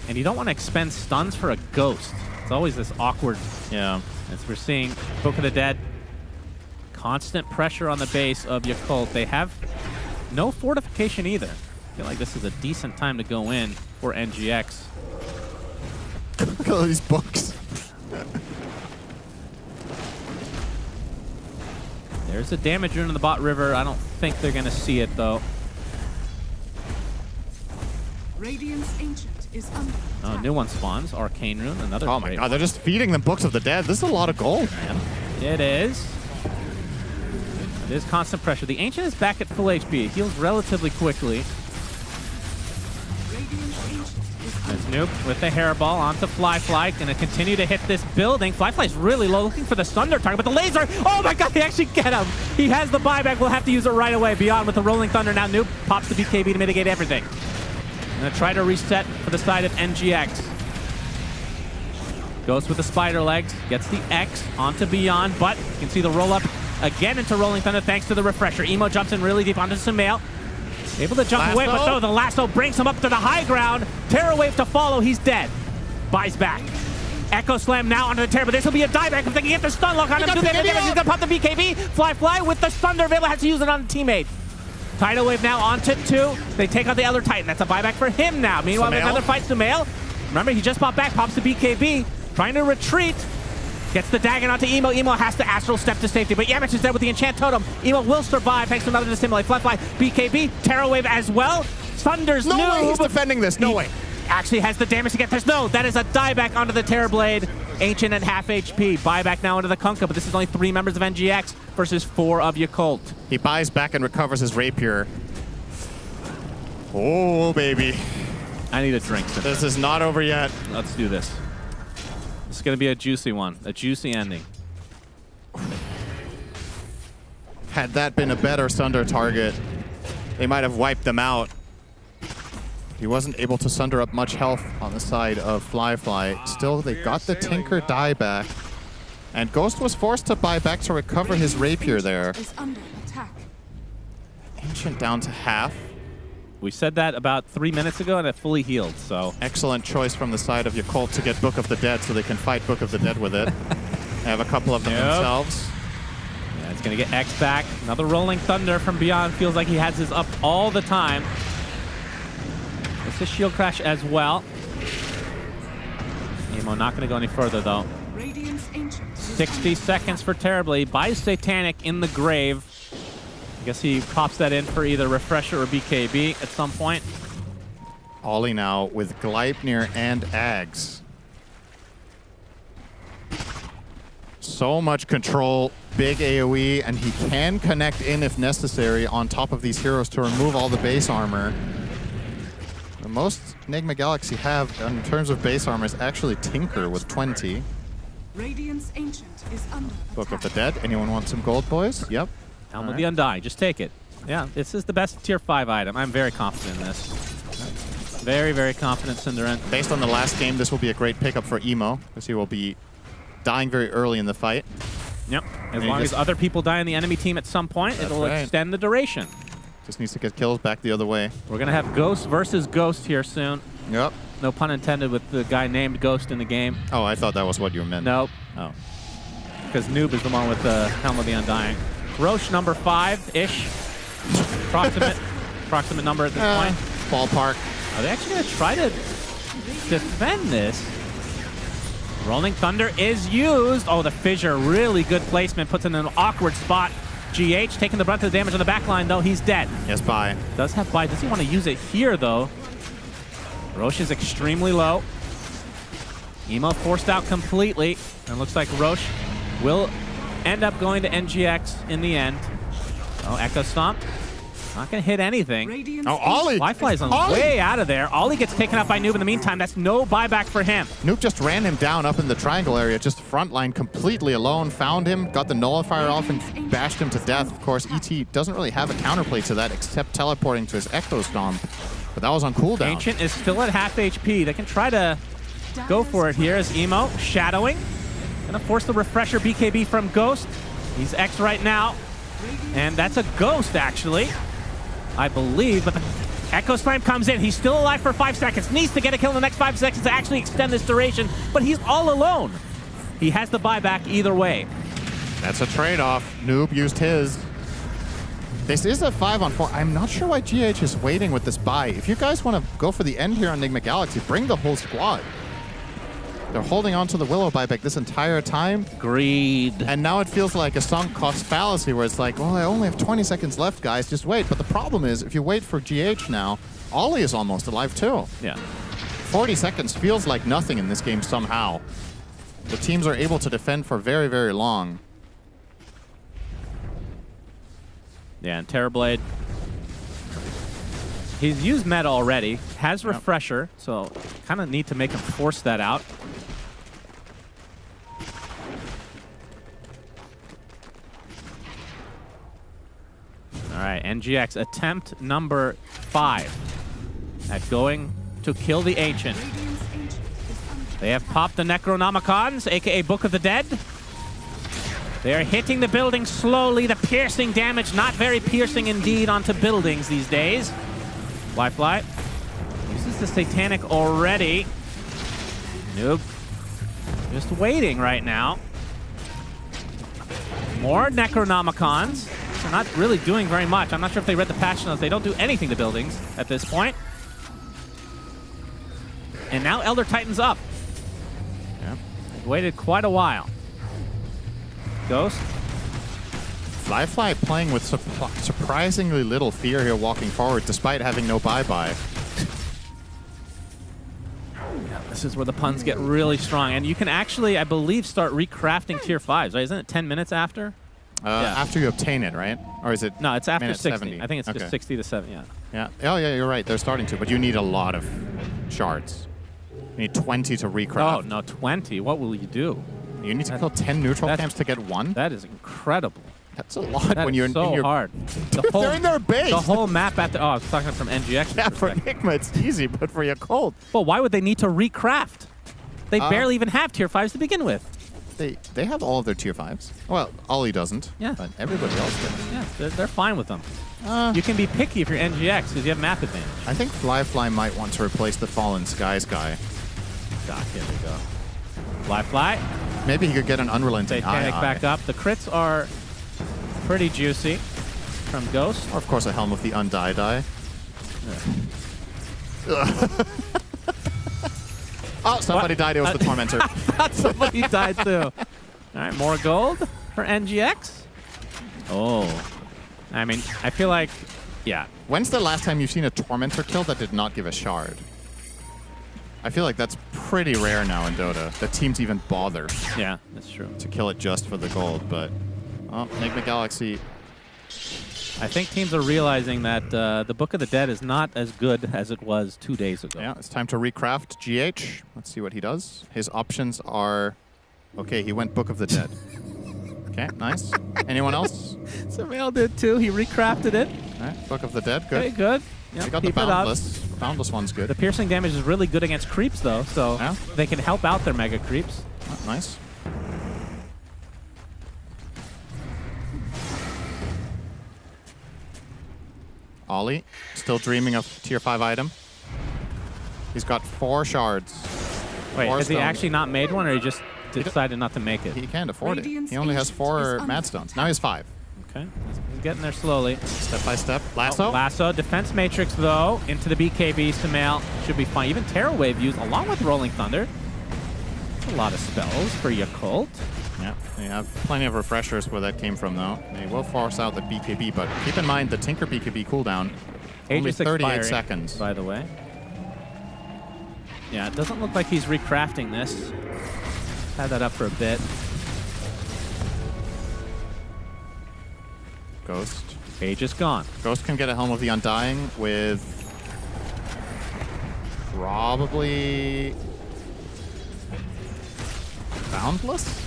And you don't want to expend stuns for a ghost. It's always this awkward. Yeah. As we're seeing Book of the Dead, constant pressure on the base of Yakult. They have no fortification either. I feel like this is a decent time to go in for NGX. Look at all these books. There's a damage rune in the bot river. I don't think they're going to see it, though. Radiant's Ancient is under Oh, new one spawns. Arcane rune, another. Oh my god, they're just feeding them Books of the Dead. This is a lot of gold, man. It is. It is constant pressure. The Ancient is back at full HP. It heals relatively quickly. There's Noob with the hairball onto Fly. Gonna continue to hit this building. Fly's really low, looking for the Thunder target, but the laser, oh my god, they actually get him. He has the buyback, we'll have to use it right away. Beyond with the Rolling Thunder now. Noob pops the BKB to mitigate everything. Gonna try to reset for the side of NGX. Goes with the Spider Legs, gets the X onto Beyond, but you can see the roll up again into Rolling Thunder thanks to the refresher. Emo jumps in really deep onto Sumail. Able to jump away, but no, the lasso brings him up to the high ground. Terror Wave to follow, he's dead. Buys back. Echo Slam now onto the Terror, but this will be a dieback if they can get the stun lock on him. He's gonna pop the BKB. Fly with the Thunder. Vela has to use it on the teammate. Tidal Wave now onto 2. They take out the Elder Titan. That's a buyback for him now. Meanwhile, there's another fight. Sumail. Remember, he just popped back, pops the BKB. Trying to retreat. Gets the dagger onto Emo. Emo has to astral step to safety, but Yamich is there with the enchant totem. Emo will survive thanks to another dissimulate. Fly, BKB, Terror Wave as well. Thunder's No way he's Noob. defending this. No way. Actually has the damage to get this. No, that is a dieback onto the Terror Blade. Ancient at half HP. Buyback now into the Kunkka, but this is only 3 members of NGX versus 4 of Yakult. He buys back and recovers his Rapier. Oh, baby. I need a drink. This is not over yet. Let's do this. It's going to be a juicy one. A juicy ending. Had that been a better Sunder target, they might have wiped them out. He wasn't able to sunder up much health on the side of Fly. Still, they got the Tinker die back. And Ghost was forced to buy back to recover his Rapier there. is under attack. Ancient down to half. We said that about 3 minutes ago, and it fully healed, so... Excellent choice from the side of Yakult to get Book of the Dead so they can fight Book of the Dead with it. They have a couple of them themselves. Yeah, it's Gonna get X back. Another Rolling Thunder from Beyond. Feels like he has his up all the time. It's a shield crash as well. Emo not gonna go any further though. Radiant's Ancient. 60 seconds for Terribly. Buys Satanic in the grave. I guess he pops that in for either Refresher or BKB at some point. Ollie now with Gleipnir and Ags. So much control, big AoE, and he can connect in if necessary on top of these heroes to remove all the base armor. The most Enigma Galaxy have in terms of base armor is actually Tinker with 20. Radiant's Ancient is under Book of the Dead. Anyone want some gold, boys? Yep. Helm of the Undying. Just take it. Yeah, this is the best tier 5 item. I'm very confident in this. Very, very confident, Cinderent. Based on the last game, this will be a great pickup for Emo, because he will be dying very early in the fight. Yep. As long as other people die on the enemy team at some point, it'll extend the duration. Just needs to get kills back the other way. We're going to have Ghost versus Ghost here soon. Yep. No pun intended with the guy named Ghost in the game. Oh, I thought that was what you meant. Nope. Oh. Because Noob is the one with the Helm of the Undying. Roche number 5-ish. Approximate number at this point. Ballpark. Are they actually going to try to defend this? Rolling Thunder is used. Oh, the Fissure. Really good placement. Puts in an awkward spot. GH taking the brunt of the damage on the back line, though. He's dead. Yes, bye. Does have bye. Does he want to use it here, though? Roche is extremely low. Emo forced out completely. And it looks like Roche will end up going to NGX in the end. Oh, Echo Stomp. Not going to hit anything. Oh, Ollie! Flyfly's on way out of there. Ollie gets taken out by Noob in the meantime. That's no buyback for him. Noob just ran him down up in the triangle area, just frontline completely alone, found him, got the nullifier off, and bashed him to death. Of course, ET doesn't really have a counterplay to that except teleporting to his Echo Stomp. But that was on cooldown. Ancient is still at half HP. They can try to go for it here as Emo shadowing. Gonna force the Refresher BKB from Ghost. He's X right now. And that's a Ghost, actually. I believe, but the Echo Slam comes in. He's still alive for 5 seconds. Needs to get a kill in the next 5 seconds to actually extend this duration, but he's all alone. He has the buyback either way. That's a trade-off. Noob used his. This is a 5-on-4. I'm not sure why GH is waiting with this buy. If you guys want to go for the end here on Enigma Galaxy, bring the whole squad. They're holding on to the Willow buyback this entire time. Greed. And now it feels like a sunk cost fallacy where it's like, well, I only have 20 seconds left, guys. Just wait. But the problem is, if you wait for GH now, Ollie is almost alive too. Yeah. 40 seconds feels like nothing in this game somehow. The teams are able to defend for very, very long. Yeah, and Terrorblade. He's used Meta already, has Refresher, so kind of need to make him force that out. All right, NGX attempt number 5 at going to kill the Ancient. They have popped the Necronomicons, aka Book of the Dead. They are hitting the buildings slowly. The piercing damage, not very piercing indeed onto buildings these days. Flyfly uses the Satanic already. Noob just waiting right now. More Necronomicons. They're not really doing very much. I'm not sure if they read the patch notes. They don't do anything to buildings at this point. And now Elder Titan's up. Yeah. They've waited quite a while. Ghost. Flyfly playing with surprisingly little fear here walking forward, despite having no bye-bye. Yeah, this is where the puns get really strong. And you can actually, I believe, start recrafting tier 5s, right? Isn't it 10 minutes after? After you obtain it, right? Or is it? No, it's after minute 60. 70? I think it's Okay. just 60 to 7, yeah. Yeah. Oh, yeah, you're right. They're starting to, but you need a lot of shards. You need 20 to recraft. Oh, no, 20. What will you do? You need to kill 10 neutral camps to get 1? That is incredible. That's a lot That when is you're so in your hard. They're in their base. The whole map at the... Oh, I was talking from NGX. Yeah, for Enigma, it's easy, but for your cold. Well, why would they need to recraft? They barely even have tier 5s to begin with. They have all of their tier 5s. Well, Ollie doesn't. Yeah. But everybody else does. Yeah, they're fine with them. You can be picky if you're NGX because you have map advantage. I think Flyfly might want to replace the Fallen Skies guy. Doc, here we go. Flyfly. Maybe he could get an unrelenting Satanic eye. back up. The crits are Pretty juicy from Ghost. Or, of course, a Helm of the Undie. Oh, somebody died. It was the Tormentor. I thought somebody died too. All right, more gold for NGX. Oh. I mean, I feel like, yeah. When's the last time you've seen a Tormentor kill that did not give a shard? I feel like that's pretty rare now in Dota, that teams even bother. Yeah, that's true. To kill it just for the gold, but... Oh, Enigma Galaxy. I think teams are realizing that the Book of the Dead is not as good as it was 2 days ago. Yeah, it's time to recraft GH. Let's see what he does. His options are... Okay, he went Book of the Dead. Okay, nice. Anyone else? Samael did too. He recrafted it. All right, Book of the Dead, good. Okay, good. Yep, He got the keep it up. Boundless. Boundless one's good. The piercing damage is really good against creeps, though, so Yeah. they can help out their mega creeps. Oh, nice. Ollie, still dreaming of tier 5 item. He's got 4 shards. Wait, 4 has he stones. actually not made one, or he just decided not to make it? He can't afford it. Radiant's He only has ancient 4 is mad stones. Now he has 5. Okay, he's getting there slowly. Step by step. Lasso. Oh, lasso. Defense Matrix, though, into the BKB. Samael should be fine. Even Terror Wave used along with Rolling Thunder. That's a lot of spells for Yakult. Yeah, they have plenty of refreshers where that came from, though. They will force out the BKB, but keep in mind the Tinker BKB cooldown. Only Aegis 38 expiring, seconds. by the way. Yeah, it doesn't look like he's recrafting this. Had that up for a bit. Ghost. Aegis gone. Ghost can get a Helm of the Undying with probably Boundless?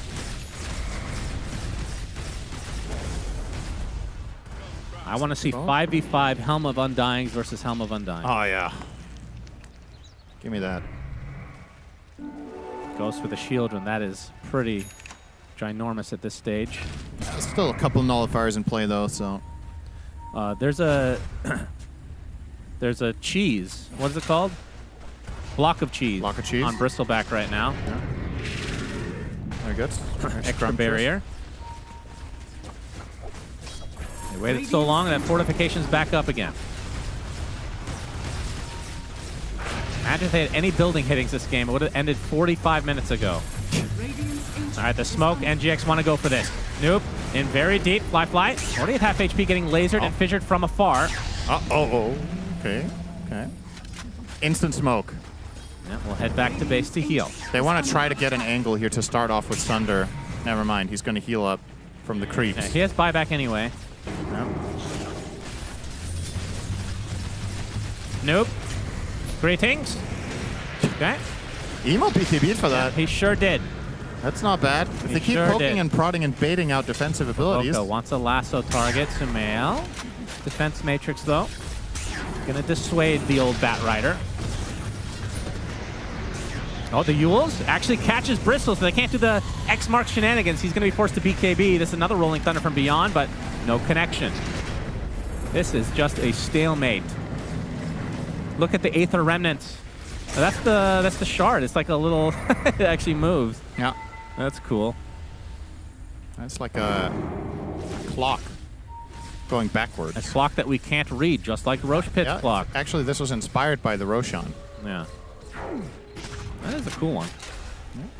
I want to see 5v5 Helm of Undyings versus Helm of Undying. Oh, yeah. Give me that. Ghost with a shield when that is pretty ginormous at this stage. There's still a couple nullifiers in play, though, so... There's a there's a cheese. What is it called? Block of cheese. Block of cheese. On Bristleback right now. Very good. Extra barrier. They waited so long that fortification's back up again. Imagine if they had any building hittings this game. It would have ended 45 minutes ago. All right, the smoke. NGX want to go for this. Nope. In very deep. Fly. Already at half HP, getting lasered and fissured from afar. Uh-oh. Okay. Instant smoke. Yeah, we'll head back to base to heal. They want to try to get an angle here to start off with Sunder. Never mind. He's going to heal up from the creeps. Yeah, he has buyback anyway. Nope. Greetings. Okay. Emo BKB'd for that. He sure did. That's not bad. If He they keep sure poking did. and prodding and baiting out defensive abilities. Oko wants a lasso target. Samael. Defense Matrix, though. Gonna dissuade the old Bat Rider. Oh, the Yules actually catches Bristle, so they can't do the X mark shenanigans. He's gonna be forced to BKB. This is another Rolling Thunder from beyond, but no connection. This is just a stalemate. Look at the Aether Remnants. Oh, that's the shard. It's like a little. It actually moves. Yeah. That's cool. That's like a clock going backwards. A clock that we can't read, just like Roche Pit's clock. Actually, this was inspired by the Roshan. Yeah. That is a cool one.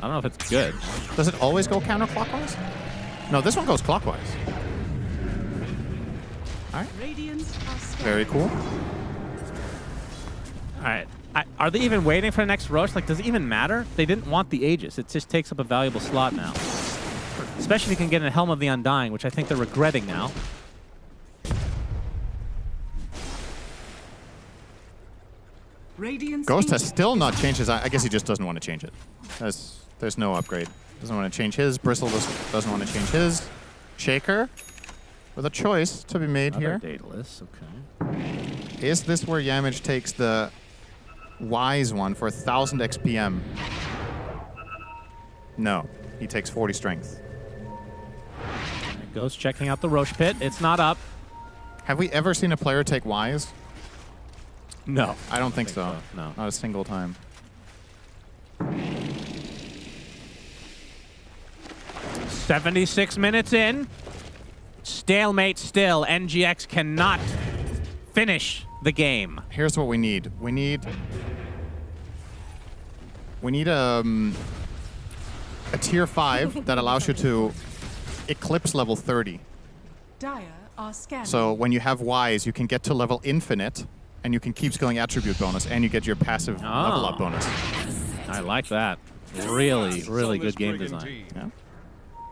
I don't know if it's good. Does it always go counterclockwise? No, this one goes clockwise. All right. Very cool. All right. Are they even waiting for the next Roche? Like, does it even matter? They didn't want the Aegis. It just takes up a valuable slot now. Especially if you can get a Helm of the Undying, which I think they're regretting now. Ghost has still not changed his... I guess he just doesn't want to change it. There's no upgrade. Doesn't want to change his. Bristle doesn't want to change his. Shaker with a choice to be made Another here. Daedalus, okay. Is this where Yamage takes the wise one for 1,000 XPM? No. He takes 40 strength. Ghost checking out the Roche Pit. It's not up. Have we ever seen a player take wise? No. I don't think so. No. Not a single time. 76 minutes in. Stalemate still. NGX cannot finish the game. Here's what we need. We need a tier 5 that allows you to eclipse level 30. Dire are scanning. So when you have Ys, you can get to level infinite, and you can keep scaling attribute bonus, and you get your passive level up bonus. I like that. Really, really good game design. Yeah.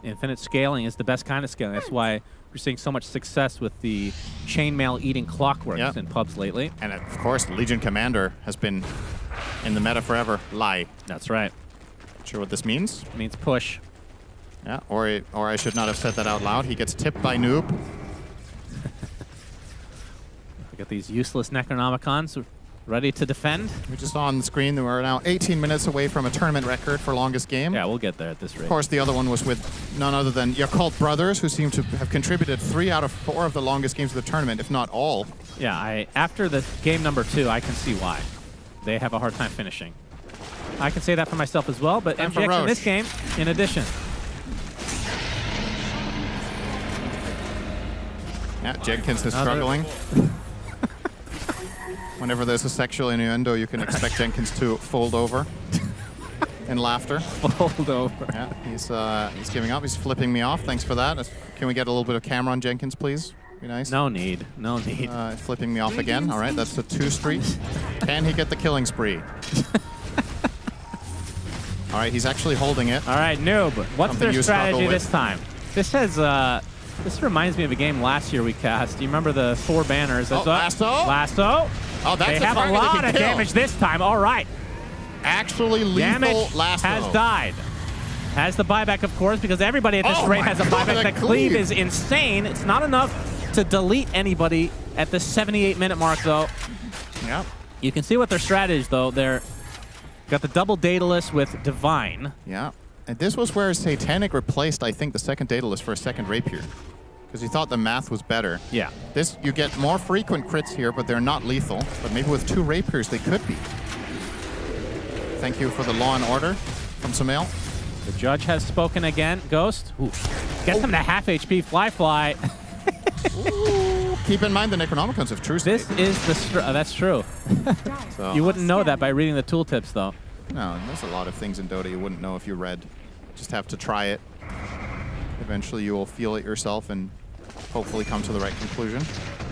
Infinite scaling is the best kind of scaling. That's why we're seeing so much success with the chainmail eating clockworks in pubs lately. And of course, Legion Commander has been in the meta forever. Lie. That's right. Not sure what this means. It means push. Yeah, or I should not have said that out loud. He gets tipped by Noob. We got these useless Necronomicons ready to defend. We just saw on the screen that we're now 18 minutes away from a tournament record for longest game. Yeah, we'll get there at this rate. Of course, the other one was with none other than Yakult Brothers, who seem to have contributed 3 out of 4 of the longest games of the tournament, if not all. Yeah, after the game number 2, I can see why. They have a hard time finishing. I can say that for myself as well, but And for MGX in this Roche. game, in addition. Yeah, Jenkins is struggling. Whenever there's a sexual innuendo, you can expect Jenkins to fold over in laughter. Fold over. Yeah, he's giving up. He's flipping me off. Thanks for that. Can we get a little bit of camera on Jenkins, please? Be nice. No need. No need. Flipping me off again. All right, that's a 2 streak. Can he get the killing spree? All right, he's actually holding it. All right, Noob. What's Something their you struggle strategy with. this time? This has this reminds me of a game last year we cast. Do you remember the 4 banners? Oh, lasso? Lasso. Oh, that's they a have a target that lot can of kill. damage this time. All right. Actually lethal Damage lasso. has died. Has the buyback, of course, because everybody at this Oh rate my has a God, buyback. that That cleave cleave. is insane. It's not enough to delete anybody at the 78-minute mark, though. Yeah. You can see what their strategy is, though. They're got the double Daedalus with Divine. Yeah. And this was where Satanic replaced, I think, the second Daedalus for a second Rapier. Because he thought the math was better. Yeah. This, you get more frequent crits here, but they're not lethal. But maybe with 2 Rapiers, they could be. Thank you for the Law and Order from Sumail. The judge has spoken again. Ghost. Ooh. Gets him to half HP. Fly. Keep in mind the Necronomicons have true state. This is the... that's true. So. You wouldn't know that by reading the tooltips, though. No, there's a lot of things in Dota you wouldn't know if you read. Just have to try it. Eventually you will feel it yourself and hopefully come to the right conclusion.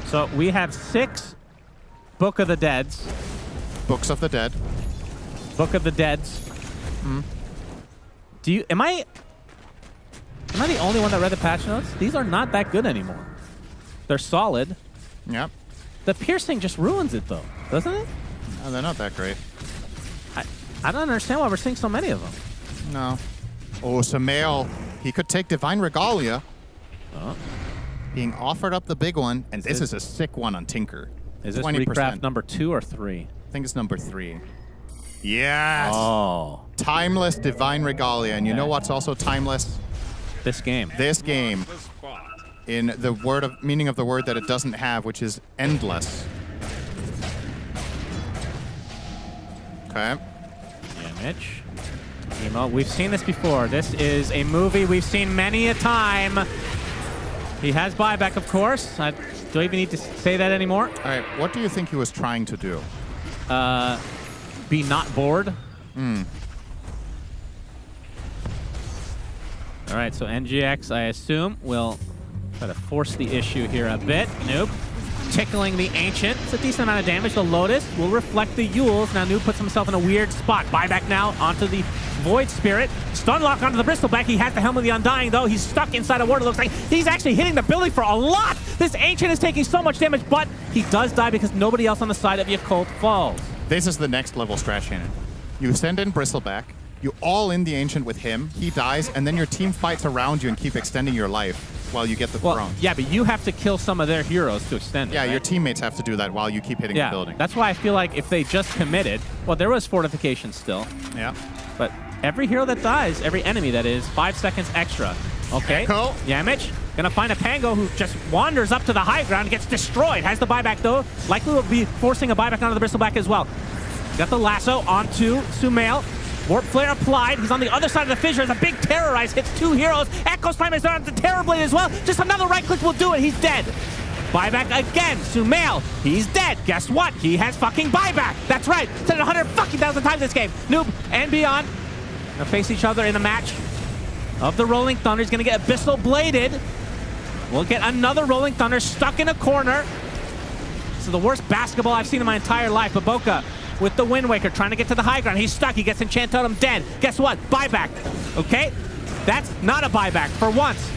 So we have 6 Book of the Deads. Books of the Dead. Book of the Deads. Do you... Am I the only one that read the patch notes? These are not that good anymore. They're solid. Yep. The piercing just ruins it, though, doesn't it? No, they're not that great. I don't understand why we're seeing so many of them. No. Oh, Sumail. He could take Divine Regalia. Oh. Being offered up the big one, and this is a sick one on Tinker. Is this 20%. recraft number 2 or 3? I think it's number 3. Yes! Oh. Timeless Divine Regalia. And you know what's also timeless? This game. This game. In the meaning of the word that it doesn't have, which is endless. Okay. Damage. Emo. We've seen this before. This is a movie we've seen many a time. He has buyback, of course. Do I even need to say that anymore? All right. What do you think he was trying to do? Be not bored. All right, so NGX, I assume, will try to force the issue here a bit. Noob. Tickling the Ancient. It's a decent amount of damage. The Lotus will reflect the Yules. Now Noob puts himself in a weird spot. Buyback now onto the Void Spirit. Stunlock onto the Bristleback. He has the Helm of the Undying, though. He's stuck inside a ward. It looks like he's actually hitting the building for a lot. This Ancient is taking so much damage, but he does die because nobody else on the side of Yakult falls. This is the next level strat, Shannon. You send in Bristleback. You all in the Ancient with him. He dies, and then your team fights around you and keep extending your life while you get the throne. Yeah, but you have to kill some of their heroes to extend it. Yeah, right? your teammates have to do that while you keep hitting the building. That's why I feel like if they just committed, well, there was fortification still. Yeah. But every hero that dies, every enemy that is, 5 seconds extra. Okay. Echo. Yamich gonna find a Pango who just wanders up to the high ground, gets destroyed. Has the buyback though. Likely will be forcing a buyback onto the Bristleback as well. Got the lasso onto Sumail. Warp Flare applied. He's on the other side of the fissure as a big Terrorize hits 2 heroes. Echo's Prime is on the Terror Blade as well. Just another right click will do it. He's dead. Buyback again. Sumail, he's dead. Guess what? He has fucking buyback. That's right. Said it 100,000 times this game. Noob and Beyond gonna face each other in a match of the Rolling Thunder. He's gonna get Abyssal Bladed. We'll get another Rolling Thunder stuck in a corner. This is the worst basketball I've seen in my entire life. Baboka with the Wind Waker trying to get to the high ground. He's stuck. He gets Enchant Totem dead. Guess what? Buyback. Okay? That's not a buyback for once.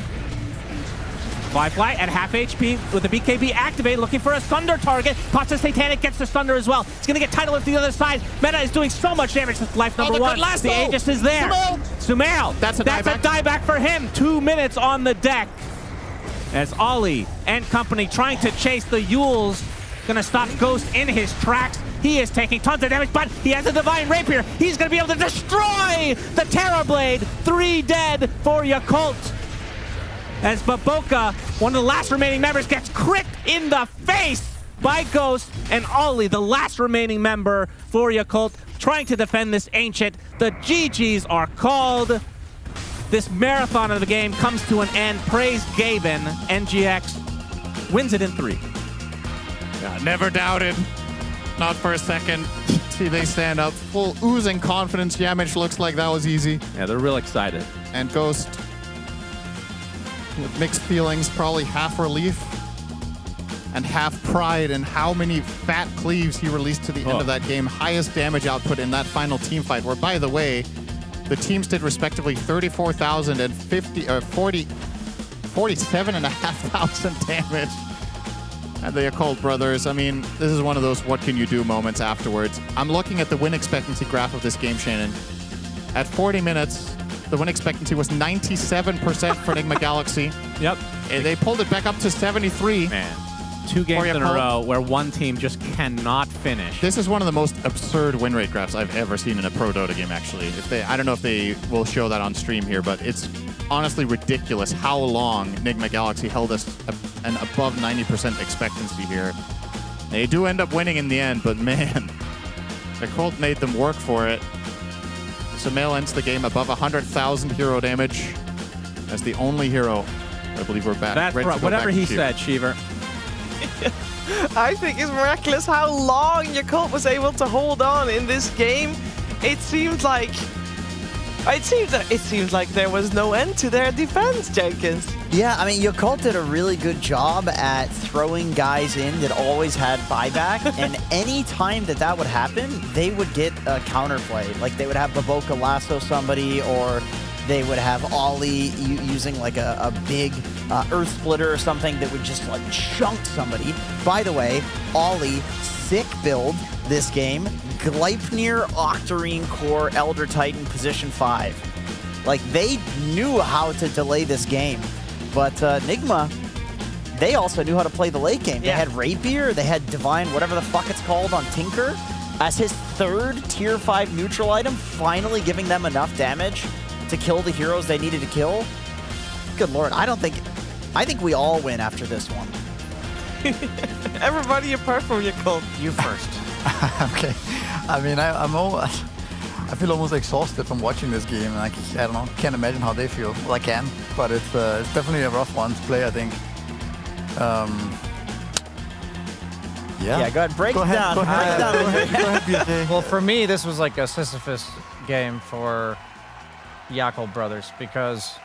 Fly at half HP with the BKB activated, looking for a Thunder target. Pots the Satanic, gets the Thunder as well. He's going to get Tidal Lift to the other side. Meta is doing so much damage to life number 1. The Aegis is there. Sumail. That's a dieback for him. 2 minutes on the deck. As Ollie and company trying to chase the Yules. Going to stop Ghost in his tracks. He is taking tons of damage, but he has a Divine Rapier. He's going to be able to destroy the Terror Blade. 3 dead for Yakult. As Baboka, one of the last remaining members, gets cricked in the face by Ghost, and Ollie, the last remaining member for Yakult, trying to defend this Ancient. The GGs are called. This marathon of the game comes to an end. Praise Gaben. NGX wins it in 3. Yeah, never doubted. Not for a second. See, they stand up, full oozing confidence. Yamich looks like that was easy. Yeah, they're real excited. And Ghost, with mixed feelings, probably half relief and half pride in how many fat cleaves he released to the end of that game. Highest damage output in that final team fight, where, by the way, the teams did respectively 34,000 and 47,500 damage. And the Occult Brothers, I mean, this is one of those what can you do moments afterwards. I'm looking at the win expectancy graph of this game, Shannon. At 40 minutes, the win expectancy was 97% for Enigma Galaxy. Yep. And they pulled it back up to 73. Man, 2 games in a row where one team just cannot finish. This is one of the most absurd win rate graphs I've ever seen in a pro Dota game, actually. I don't know if they will show that on stream here, but it's honestly ridiculous how long Enigma Galaxy held us an above 90% expectancy here. They do end up winning in the end, but man, the Colt made them work for it. Sumail ends the game above 100,000 hero damage as the only hero. I believe we're back. That's right. Whatever he said, Shiver. I think it's miraculous how long Yakult was able to hold on in this game. It seems like there was no end to their defense, Jenkins. Yeah, I mean, Yakult did a really good job at throwing guys in that always had buyback, and any time that would happen, they would get a counterplay. Like, they would have Baboka lasso somebody, or they would have Ollie using like a big Earth Splitter or something that would just like chunk somebody. By the way, Ollie, sick build this game. Gleipnir, Octarine Core, Elder Titan, position 5. Like, they knew how to delay this game. But Nigma, they also knew how to play the late game. They had Rapier, they had Divine, whatever the fuck it's called, on Tinker as his 3rd tier 5 neutral item, finally giving them enough damage to kill the heroes they needed to kill. Good lord, I think we all win after this one. Everybody apart from Yakult. You first. Okay. I mean, I feel almost exhausted from watching this game. And I don't know, can't imagine how they feel. Well, I can, but it's definitely a rough one to play, I think. Yeah, go ahead, break it down. Go ahead, BJ. Well, for me, this was like a Sisyphus game for Yakult Brothers, because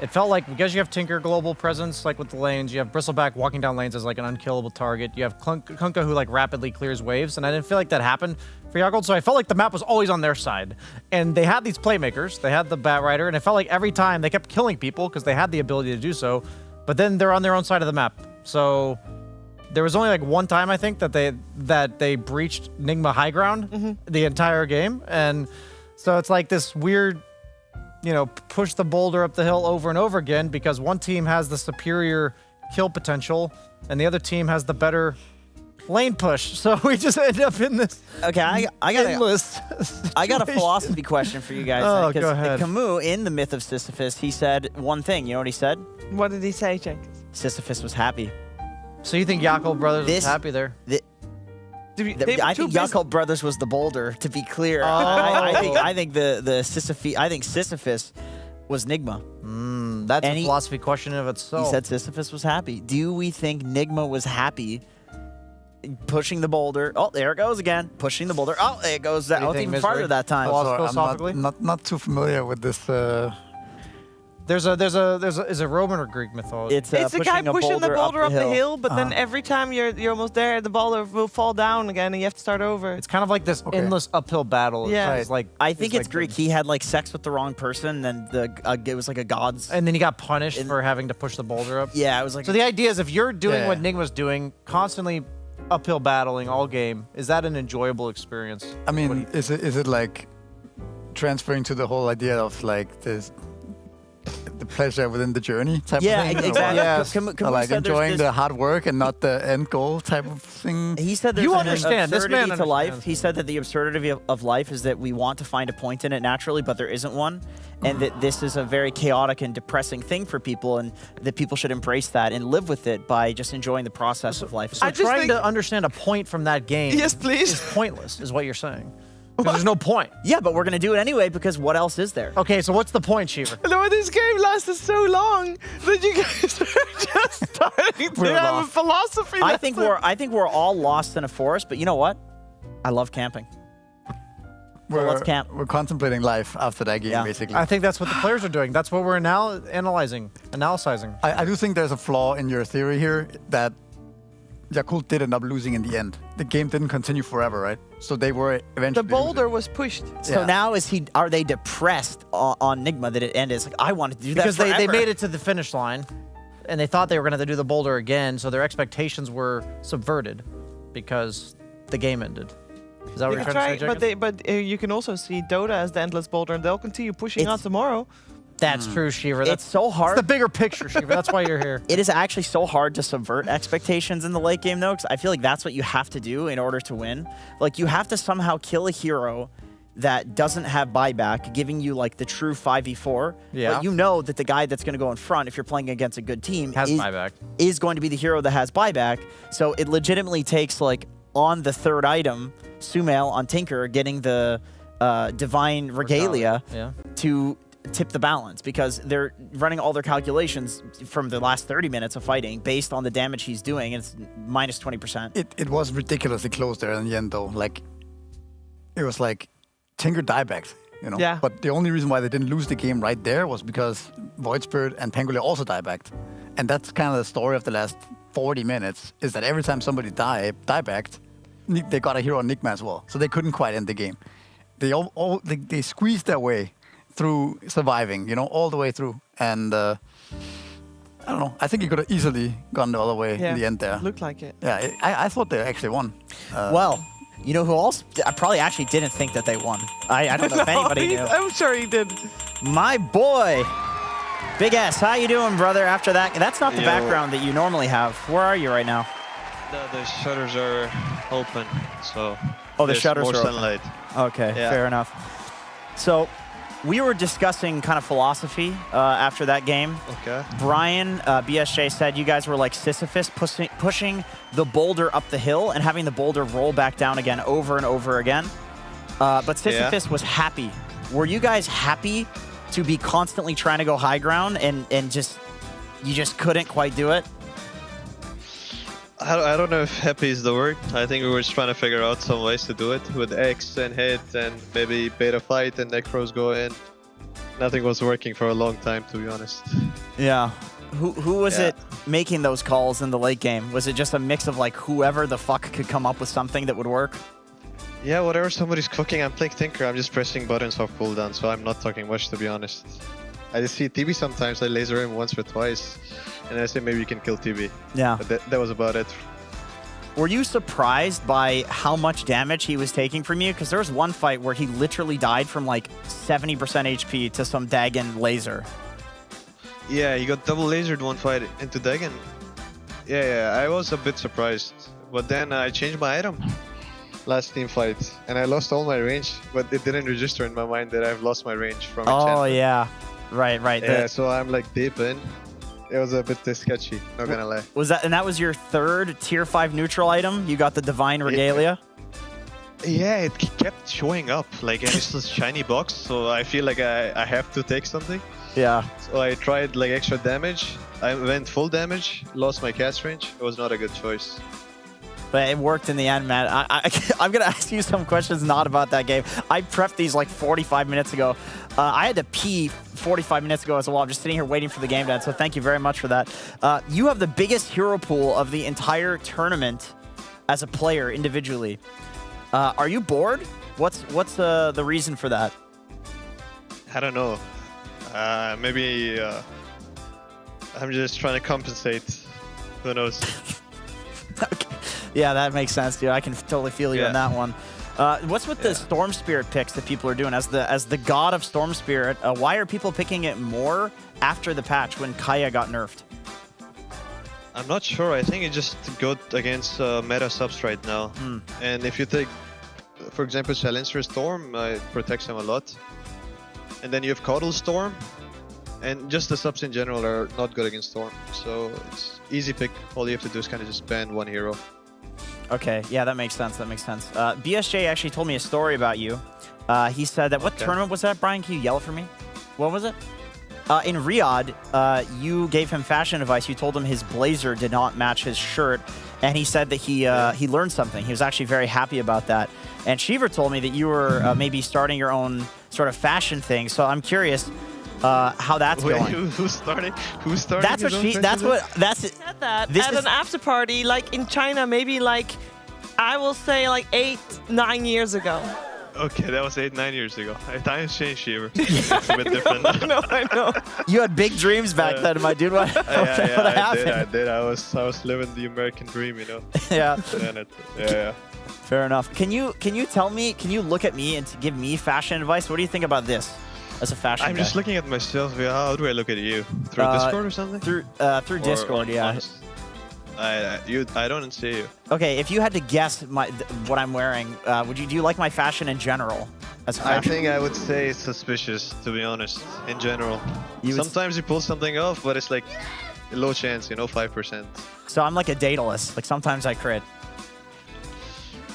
it felt like, because you have Tinker global presence, like with the lanes, you have Bristleback walking down lanes as like an unkillable target, you have Kunkka who like rapidly clears waves, and I didn't feel like that happened for Yakult, so I felt like the map was always on their side. And they had these playmakers, they had the Bat Rider, and it felt like every time they kept killing people because they had the ability to do so, but then they're on their own side of the map. So there was only like one time, I think, that they breached Nigma high ground the entire game, and so it's like this weird, you know, push the boulder up the hill over and over again, because one team has the superior kill potential and the other team has the better lane push. So we just end up in this I got a philosophy question for you guys. Oh, go ahead. Camus, in the Myth of Sisyphus, he said one thing. You know what he said? What did he say, Jenkins? Sisyphus was happy. So you think Yakult Brothers was happy there? I think Yakult Brothers was the boulder. To be clear, I think Sisyphus was Nigma. That's a philosophy question of itself. He said Sisyphus was happy. Do we think Nigma was happy pushing the boulder? Oh, there it goes again. Pushing the boulder. Oh, there it goes. That was even farther that time. Philosophically, not too familiar with this. Is it Roman or Greek mythology? It's the guy pushing the boulder up the hill, but then every time you're almost there, the boulder will fall down again, and you have to start over. It's kind of like this endless uphill battle. Yeah. It's like I think it's Greek. He had like sex with the wrong person, and it was like a god's. And then he got punished for having to push the boulder up. Yeah, it was like. So the idea is, if you're doing what Nigma's doing, constantly uphill battling all game, is that an enjoyable experience? I mean, is it like transferring to the whole idea of like this? The pleasure within the journey type of thing? Exactly. Yeah, like enjoying the hard work and not the end goal type of thing. He said there's an absurdity to life. He said that the absurdity of life is that we want to find a point in it naturally, but there isn't one. And that this is a very chaotic and depressing thing for people, and that people should embrace that and live with it by just enjoying the process of life. So trying to understand a point from that game yes, please. is pointless, is what you're saying. Because there's no point. Yeah, but we're going to do it anyway, because what else is there? Okay, so what's the point, Shiver? No, this game lasted so long that you guys are just starting to have a philosophy. I think we're all lost in a forest, but you know what? I love camping. Let's camp. We're contemplating life after that game, basically. I think that's what the players are doing. That's what we're now analyzing. I do think there's a flaw in your theory here that Yakult did end up losing in the end. The game didn't continue forever, right? So they were eventually. The boulder was pushed. So now are they depressed on Nigma that it ended? It's like, I wanted to do that because forever. they made it to the finish line, and they thought they were going to have to do the boulder again, so their expectations were subverted because the game ended. Is that what you're trying to say, Jacob? But you can also see Dota as the endless boulder, and they'll continue pushing on tomorrow. That's true, Shiver. It's so hard. It's the bigger picture, Shiver. That's why you're here. It is actually so hard to subvert expectations in the late game, though, because I feel like that's what you have to do in order to win. Like, you have to somehow kill a hero that doesn't have buyback, giving you, like, the true 5v4. Yeah. But you know that the guy that's going to go in front, if you're playing against a good team, buyback. Is going to be the hero that has buyback. So it legitimately takes, like, on the third item, Sumail on Tinker getting the Divine Regalia to tip the balance, because they're running all their calculations from the last 30 minutes of fighting based on the damage he's doing, and it's minus 20%. It was ridiculously close there in the end, though. Like, it was like Tinker diebacked, you know? Yeah. But the only reason why they didn't lose the game right there was because Void Spirit and Pangolier also diebacked. And that's kind of the story of the last 40 minutes, is that every time somebody diebacked, they got a hero on Nigma as well. So they couldn't quite end the game. They squeezed their way through surviving, you know, all the way through. And I don't know. I think he could have easily gone the other way in the end there. Looked like it. Yeah, I thought they actually won. Well, you know who else? I probably actually didn't think that they won. I don't know if anybody knew. I'm sure he did. My boy, Big S, how you doing, brother? After that, that's not the background that you normally have. Where are you right now? The shutters are open, so. Oh, the shutters more are open. sunlight. Okay, fair enough. So, we were discussing kind of philosophy after that game. Okay. Brian, BSJ said you guys were like Sisyphus, pushing the boulder up the hill and having the boulder roll back down again over and over again. But Sisyphus was happy. Were you guys happy to be constantly trying to go high ground and you just couldn't quite do it? I don't know if happy is the word. I think we were just trying to figure out some ways to do it with X and hit and maybe beta fight and necros go in. Nothing was working for a long time, to be honest. Yeah. Who was it making those calls in the late game? Was it just a mix of like whoever the fuck could come up with something that would work? Yeah, whatever somebody's cooking, I'm playing Tinker. I'm just pressing buttons off cooldown, so I'm not talking much, to be honest. I just see TB sometimes. I laser him once or twice, and I say maybe you can kill TB. Yeah. But that was about it. Were you surprised by how much damage he was taking from you? Because there was one fight where he literally died from like 70% HP to some Dagon laser. Yeah, he got double lasered one fight into Dagon. Yeah, I was a bit surprised. But then I changed my item last team fight, and I lost all my range, but it didn't register in my mind that I've lost my range from enchantment. Oh, yeah. Right. Yeah, so I'm like deep in. It was a bit sketchy, not gonna lie. And that was your third tier 5 neutral item? You got the Divine Regalia? Yeah, it kept showing up, like, and it's this shiny box, so I feel like I have to take something. Yeah. So I tried, like, extra damage. I went full damage, lost my cast range. It was not a good choice. But it worked in the end, man. I'm going to ask you some questions not about that game. I prepped these like 45 minutes ago. I had to pee 45 minutes ago as well. I'm just sitting here waiting for the game to end, so thank you very much for that. You have the biggest hero pool of the entire tournament as a player individually. Are you bored? What's the reason for that? I don't know. Maybe I'm just trying to compensate. Who knows? Okay. Yeah, that makes sense, dude. I can totally feel you on that one. What's with the Storm Spirit picks that people are doing? As the god of Storm Spirit, why are people picking it more after the patch when Kaya got nerfed? I'm not sure. I think it just got against meta subs right now. And if you take, for example, Silencer Storm, it protects him a lot. And then you have Caudal Storm. And just the subs in general are not good against Storm. So it's easy pick. All you have to do is kind of just ban one hero. Okay, yeah, that makes sense. That makes sense. BSJ actually told me a story about you. He said that, what tournament was that, Brian? Can you yell it for me? What was it? In Riyadh, you gave him fashion advice. You told him his blazer did not match his shirt, and he said that he learned something. He was actually very happy about that. And Shiver told me that you were maybe starting your own sort of fashion thing. So I'm curious how that's going. Who's starting? Who's starting? That's what she. That's what. That's it. Said that This at is- an after party, like in China, maybe like I will say like 8-9 years ago. Okay, that was 8-9 years ago. Times changed, Shiver. It's a bit different. I know. You had big dreams back then, my dude. What happened? I did. I was living the American dream, you know. Yeah. Yeah. Fair enough. Can you tell me? Can you look at me and give me fashion advice? What do you think about this as a fashion I'm guy? just looking at myself. How do I look at you? Through Discord or something? Through Discord, yeah. I don't see you. Okay, if you had to guess what I'm wearing, do you like my fashion in general? As a I fashion? think I would say suspicious, to be honest, in general. Sometimes you pull something off, but it's like a low chance, 5%. So I'm like a Daedalus. Like sometimes I crit.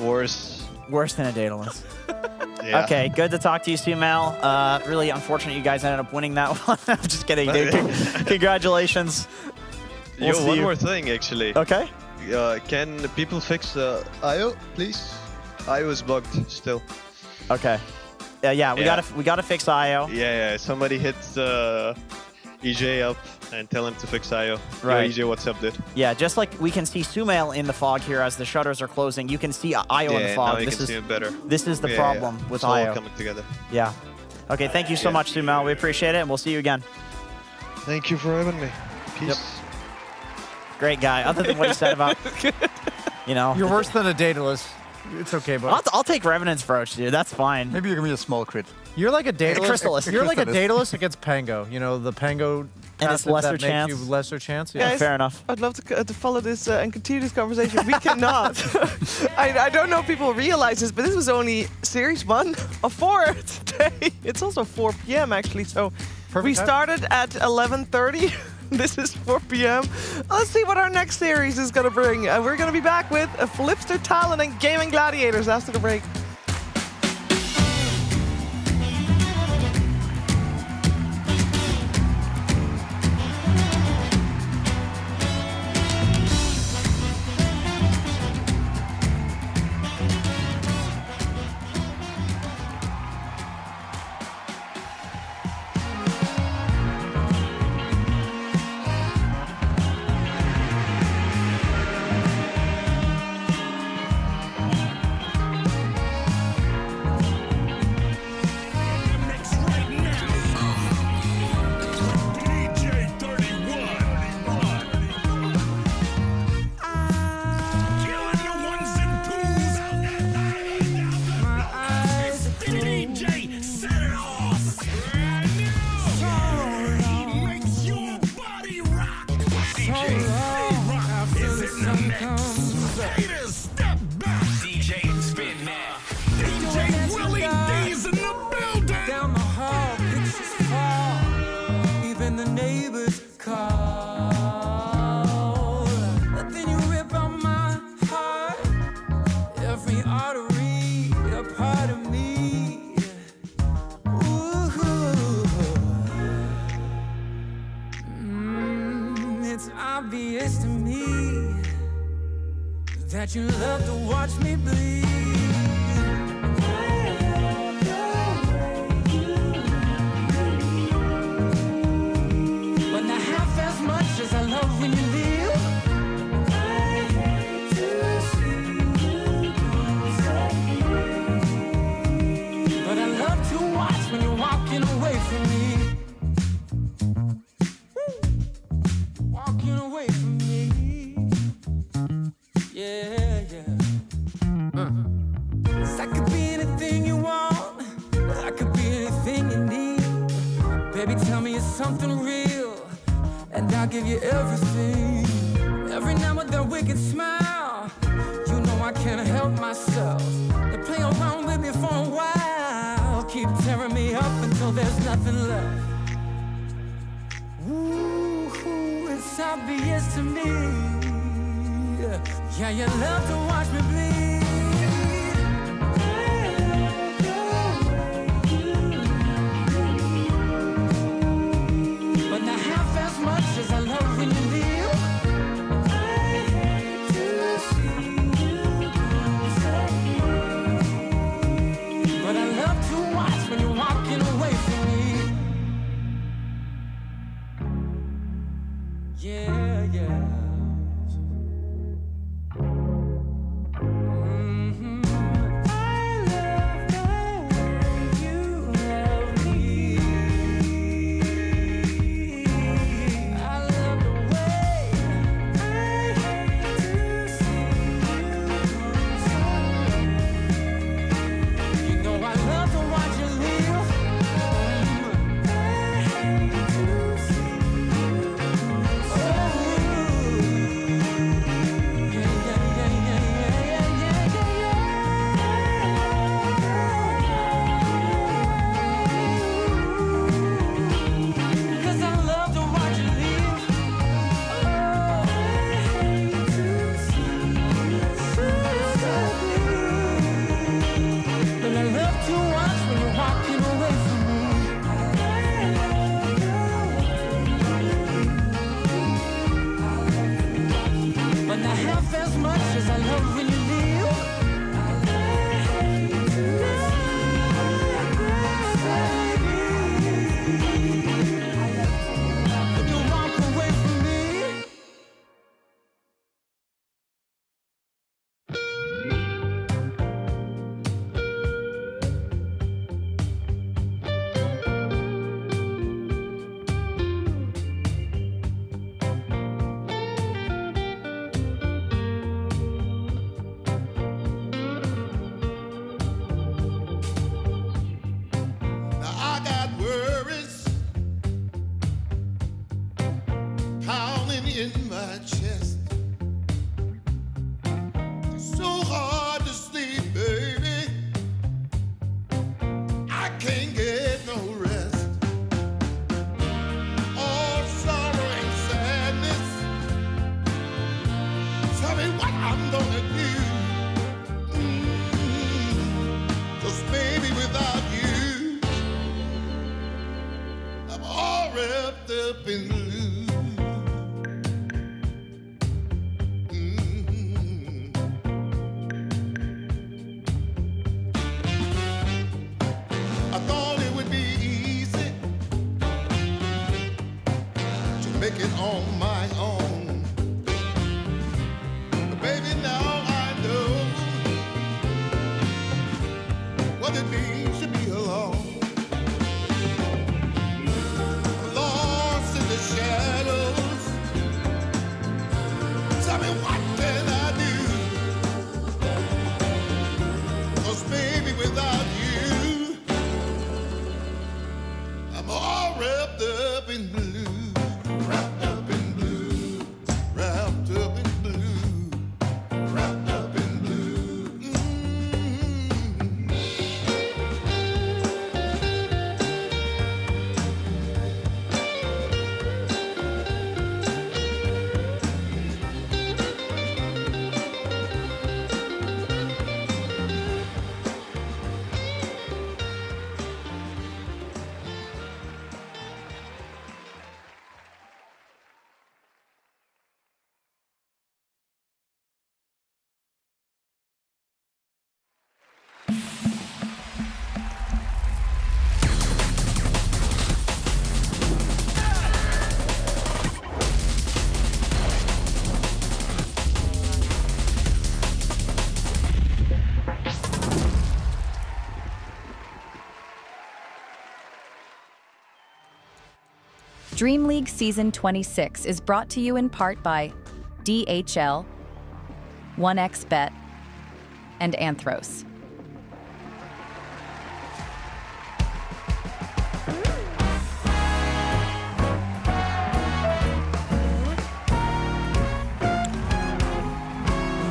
Worse. Worse than a Daedalus. Yeah. Okay, good to talk to you, Sumal. Really unfortunate you guys ended up winning that one. I'm just kidding, dude. Congratulations. Yo, one more thing, actually. Okay. Can people fix IO, please? IO is bugged still. Okay. Yeah, we gotta fix IO. Yeah. Somebody hit EJ up and tell him to fix IO. Right. Yo, EJ, what's up, dude? Yeah, just like we can see Sumail in the fog here as the shutters are closing, you can see IO in the Yeah, fog. now you can see it better. This is the problem with it's all IO. coming together. Yeah. Okay, thank you so much, Sumail. We appreciate it, and we'll see you again. Thank you for having me. Peace. Yep. Great guy. Other than what he said about, You're worse than a Daedalus. It's okay, but I'll take Revenant's Brooch, dude. That's fine. Maybe you're gonna be a small crit. you're like a Daedalus. Chrysalis. You're like a Chrysalis. Daedalus against Pango. You know, the Pango And it's passive lesser that chance. makes you lesser chance. Guys, Fair enough. I'd love to follow this and continue this conversation. We cannot. I don't know if people realize this, but this was only Series 1 of 4 today. It's also 4 p.m. actually, so we time. started at 11:30. This is 4 p.m. Let's see what our next series is going to bring. We're going to be back with Flipster, Talon, and Gaming Gladiators after the break. that you love to watch me bleed. But not half as much as I love when you leave. I hate to see you go. But I love to watch when you're walking away from me. Walking away from me. Yeah, yeah. 'Cause I could be anything you want. I could be anything you need. Baby, tell me it's something real, and I'll give you everything. Every now and then a wicked smile. You know I can't help myself. They play around with me for a while. Keep tearing me up until there's nothing left. Ooh, it's obvious to me. Yeah, you love to watch me bleed. But not half as much as I love when you leave. I hate to see you go. But I love to watch when you're walking away from me. Yeah, yeah. In my chest, it's so hard to sleep, baby. I can't get no rest. All sorrow and sadness. Tell me what I'm gonna do. 'Cause baby, without you, I'm all wrapped up in blue. Make it on my own. But baby, now I know what it means to be alone. Lost in the shadows. Tell me what can I do? 'Cause baby, without you, I'm all wrapped up in blue. Wrapped up in blue, wrapped up in blue, wrapped up in blue. DreamLeague Season 26 is brought to you in part by DHL, 1xBet, and Anthros.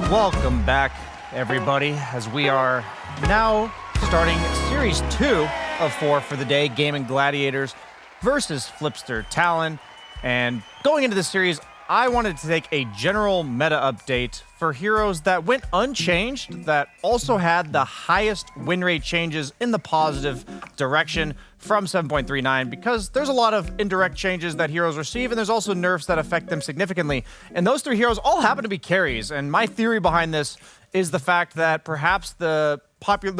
Welcome back, everybody, as we are now starting Series 2 of 4 for the day, Gaming Gladiators versus Flipster Talon. And going into this series, I wanted to take a general meta update for heroes that went unchanged, that also had the highest win rate changes in the positive direction from 7.39, because there's a lot of indirect changes that heroes receive, and there's also nerfs that affect them significantly. And those three heroes all happen to be carries, and my theory behind this is the fact that perhaps the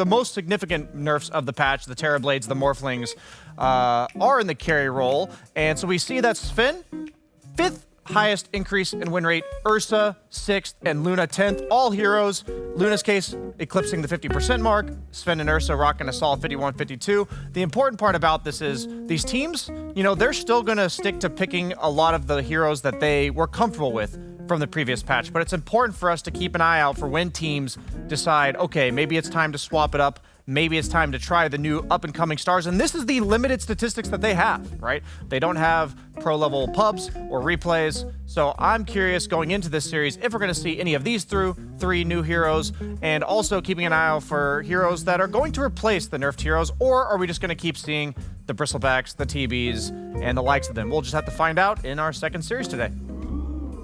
most significant nerfs of the patch, the Terrorblades, the Morphlings, are in the carry role. And so we see that Sven, 5th highest increase in win rate, Ursa 6th, and Luna 10th. All heroes, Luna's case eclipsing the 50% mark, Sven and Ursa rocking a solid 51-52. The important part about this is these teams, they're still going to stick to picking a lot of the heroes that they were comfortable with from the previous patch, but it's important for us to keep an eye out for when teams decide, okay, maybe it's time to swap it up. Maybe it's time to try the new up-and-coming stars. And this is the limited statistics that they have, right? They don't have pro-level pubs or replays. So I'm curious going into this series if we're going to see any of these three new heroes, and also keeping an eye out for heroes that are going to replace the nerfed heroes, or are we just going to keep seeing the Bristlebacks, the TBs, and the likes of them? We'll just have to find out in our second series today.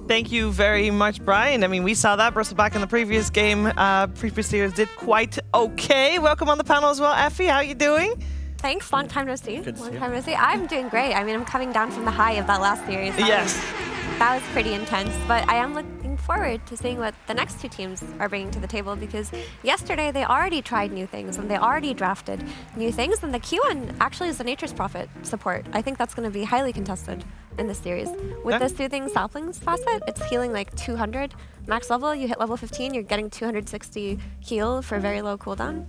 Thank you very much, Brian. I mean, we saw that Bristleback in the previous game. Previous series did quite okay. Welcome on the panel as well, Effie. How you doing? Thanks. Long time no see. Long time no see. I'm doing great. I mean, I'm coming down from the high of that last series. That was pretty intense, but I am looking forward to seeing what the next two teams are bringing to the table, because yesterday they already tried new things and they already drafted new things, and the Q1 actually is the Nature's Prophet support. I think that's going to be highly contested in this series. With the Soothing Saplings facet, it's healing like 200 max level. You hit level 15, you're getting 260 heal for very low cooldown.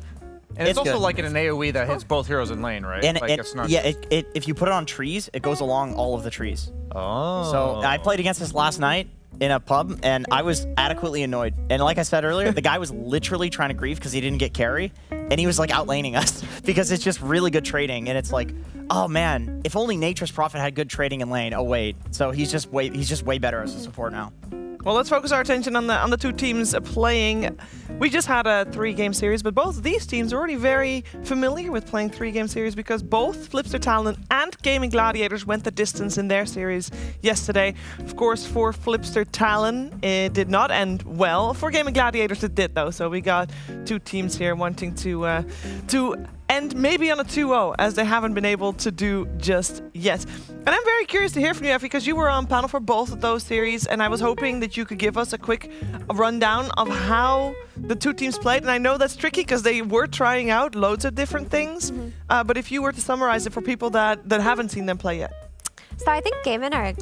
And it's also good. Like in an AoE that hits both heroes in lane, right? And it's not if you put it on trees, it goes along all of the trees. Oh. So I played against this last night in a pub, and I was adequately annoyed. And like I said earlier, the guy was literally trying to grief because he didn't get carry, and he was like outlaning us because it's just really good trading. And it's like, oh man, if only Nature's Prophet had good trading in lane. Oh wait, so he's just way better as a support now. Well, let's focus our attention on the two teams playing. We just had a 3-game series, but both of these teams are already very familiar with playing 3-game series, because both Flipster Talon and Gaming Gladiators went the distance in their series yesterday. Of course, for Flipster Talon, it did not end well. For Gaming Gladiators, it did though. So we got two teams here wanting to end maybe on a 2-0, as they haven't been able to do just yet. And I'm very curious to hear from you, Effie, because you were on panel for both of those series, and I was hoping that you could give us a quick rundown of how the two teams played. And I know that's tricky because they were trying out loads of different things, but if you were to summarize it for people that haven't seen them play yet. So I think Gaimin are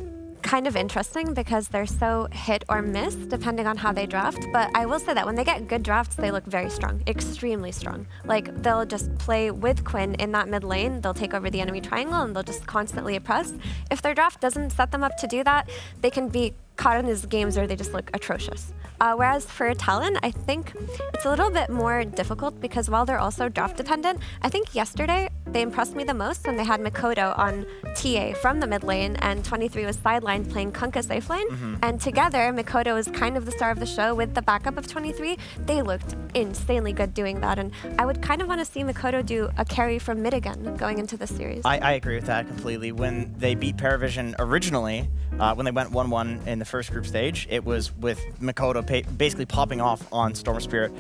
kind of interesting because they're so hit or miss depending on how they draft, but I will say that when they get good drafts, they look very strong, extremely strong. Like, they'll just play with Quinn in that mid lane, they'll take over the enemy triangle, and they'll just constantly oppress. If their draft doesn't set them up to do that, they can be caught in these games where they just look atrocious. Whereas for Talon, I think it's a little bit more difficult because while they're also draft dependent, I think yesterday they impressed me the most when they had Mikoto on TA from the mid lane and 23 was sidelined playing Kunkka safe lane. And together, Mikoto is kind of the star of the show with the backup of 23. They looked insanely good doing that, and I would kind of want to see Mikoto do a carry from mid again going into this series. I agree with that completely. When they beat Paravision originally, when they went 1-1 in the first group stage, it was with Mikoto basically popping off on Storm Spirit.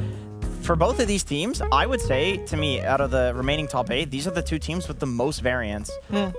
For both of these teams, I would say, to me, out of the remaining top 8, these are the two teams with the most variance.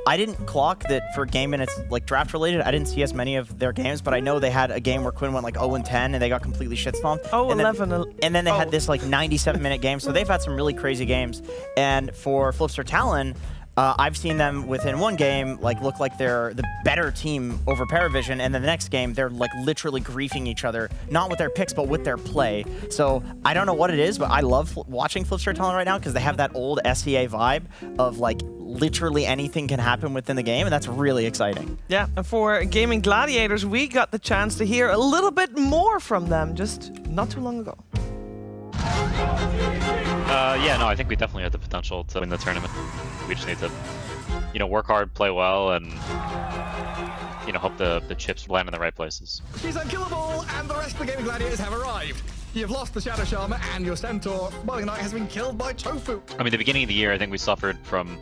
I didn't clock that for game minutes, like draft related, I didn't see as many of their games, but I know they had a game where Quinn went like 0-10 and they got completely shit-stomped. 0-11. And then they had this like 97-minute game, so they've had some really crazy games. And for Flipster Talon, I've seen them within one game like look like they're the better team over Paravision, and then the next game they're like literally griefing each other, not with their picks but with their play. So I don't know what it is, but I love watching Flipster Talon right now because they have that old SEA vibe of like literally anything can happen within the game, and that's really exciting. Yeah, and for Gaming Gladiators, we got the chance to hear a little bit more from them just not too long ago. Yeah, no, I think we definitely have the potential to win the tournament. We just need to, work hard, play well, and hope the chips land in the right places. He's unkillable, and the rest of the Gaming Gladiators have arrived. You've lost the Shadow Shaman, and your Centaur, Spoiling Knight, has been killed by Tofu. I mean, the beginning of the year, I think we suffered from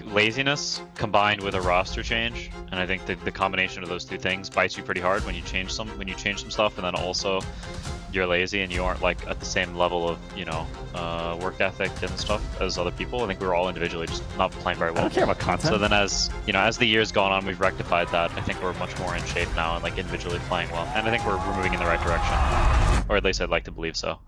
laziness combined with a roster change, and I think the combination of those two things bites you pretty hard when you change some stuff, and then also you're lazy and you aren't like at the same level of work ethic and stuff as other people. I think we were all individually just not playing very well. I don't care about content. So then as the year's gone on, we've rectified that. I think we're much more in shape now and like individually playing well, and I think we're moving in the right direction, or at least I'd like to believe so.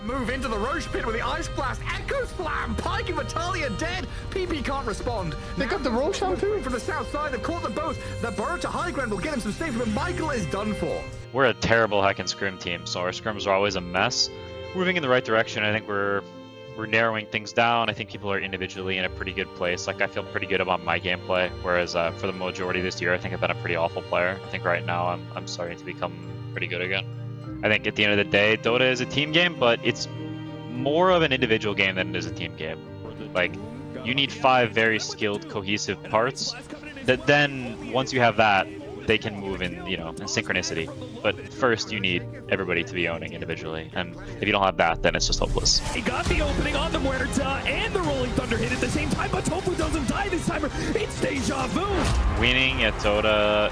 Move into the Roche pit with the Ice Blast, Echo Slam, Pike and Vitalia dead. PP can't respond. They got the Roche on too. From the south side, they've caught them both. The burrow to high ground will get him some safety, but Michael is done for. We're a terrible hack and scrim team, so our scrims are always a mess. Moving in the right direction, I think we're narrowing things down. I think people are individually in a pretty good place. Like, I feel pretty good about my gameplay, whereas for the majority of this year, I think I've been a pretty awful player. I think right now I'm starting to become pretty good again. I think at the end of the day, Dota is a team game, but it's more of an individual game than it is a team game. Like, you need 5 very skilled, cohesive parts that then, once you have that, they can move in, in synchronicity. But first, you need everybody to be owning individually, and if you don't have that, then it's just hopeless. He got the opening on the Muerta and the Rolling Thunder hit at the same time, but Tofu doesn't die this time. It's deja vu. Winning at Dota,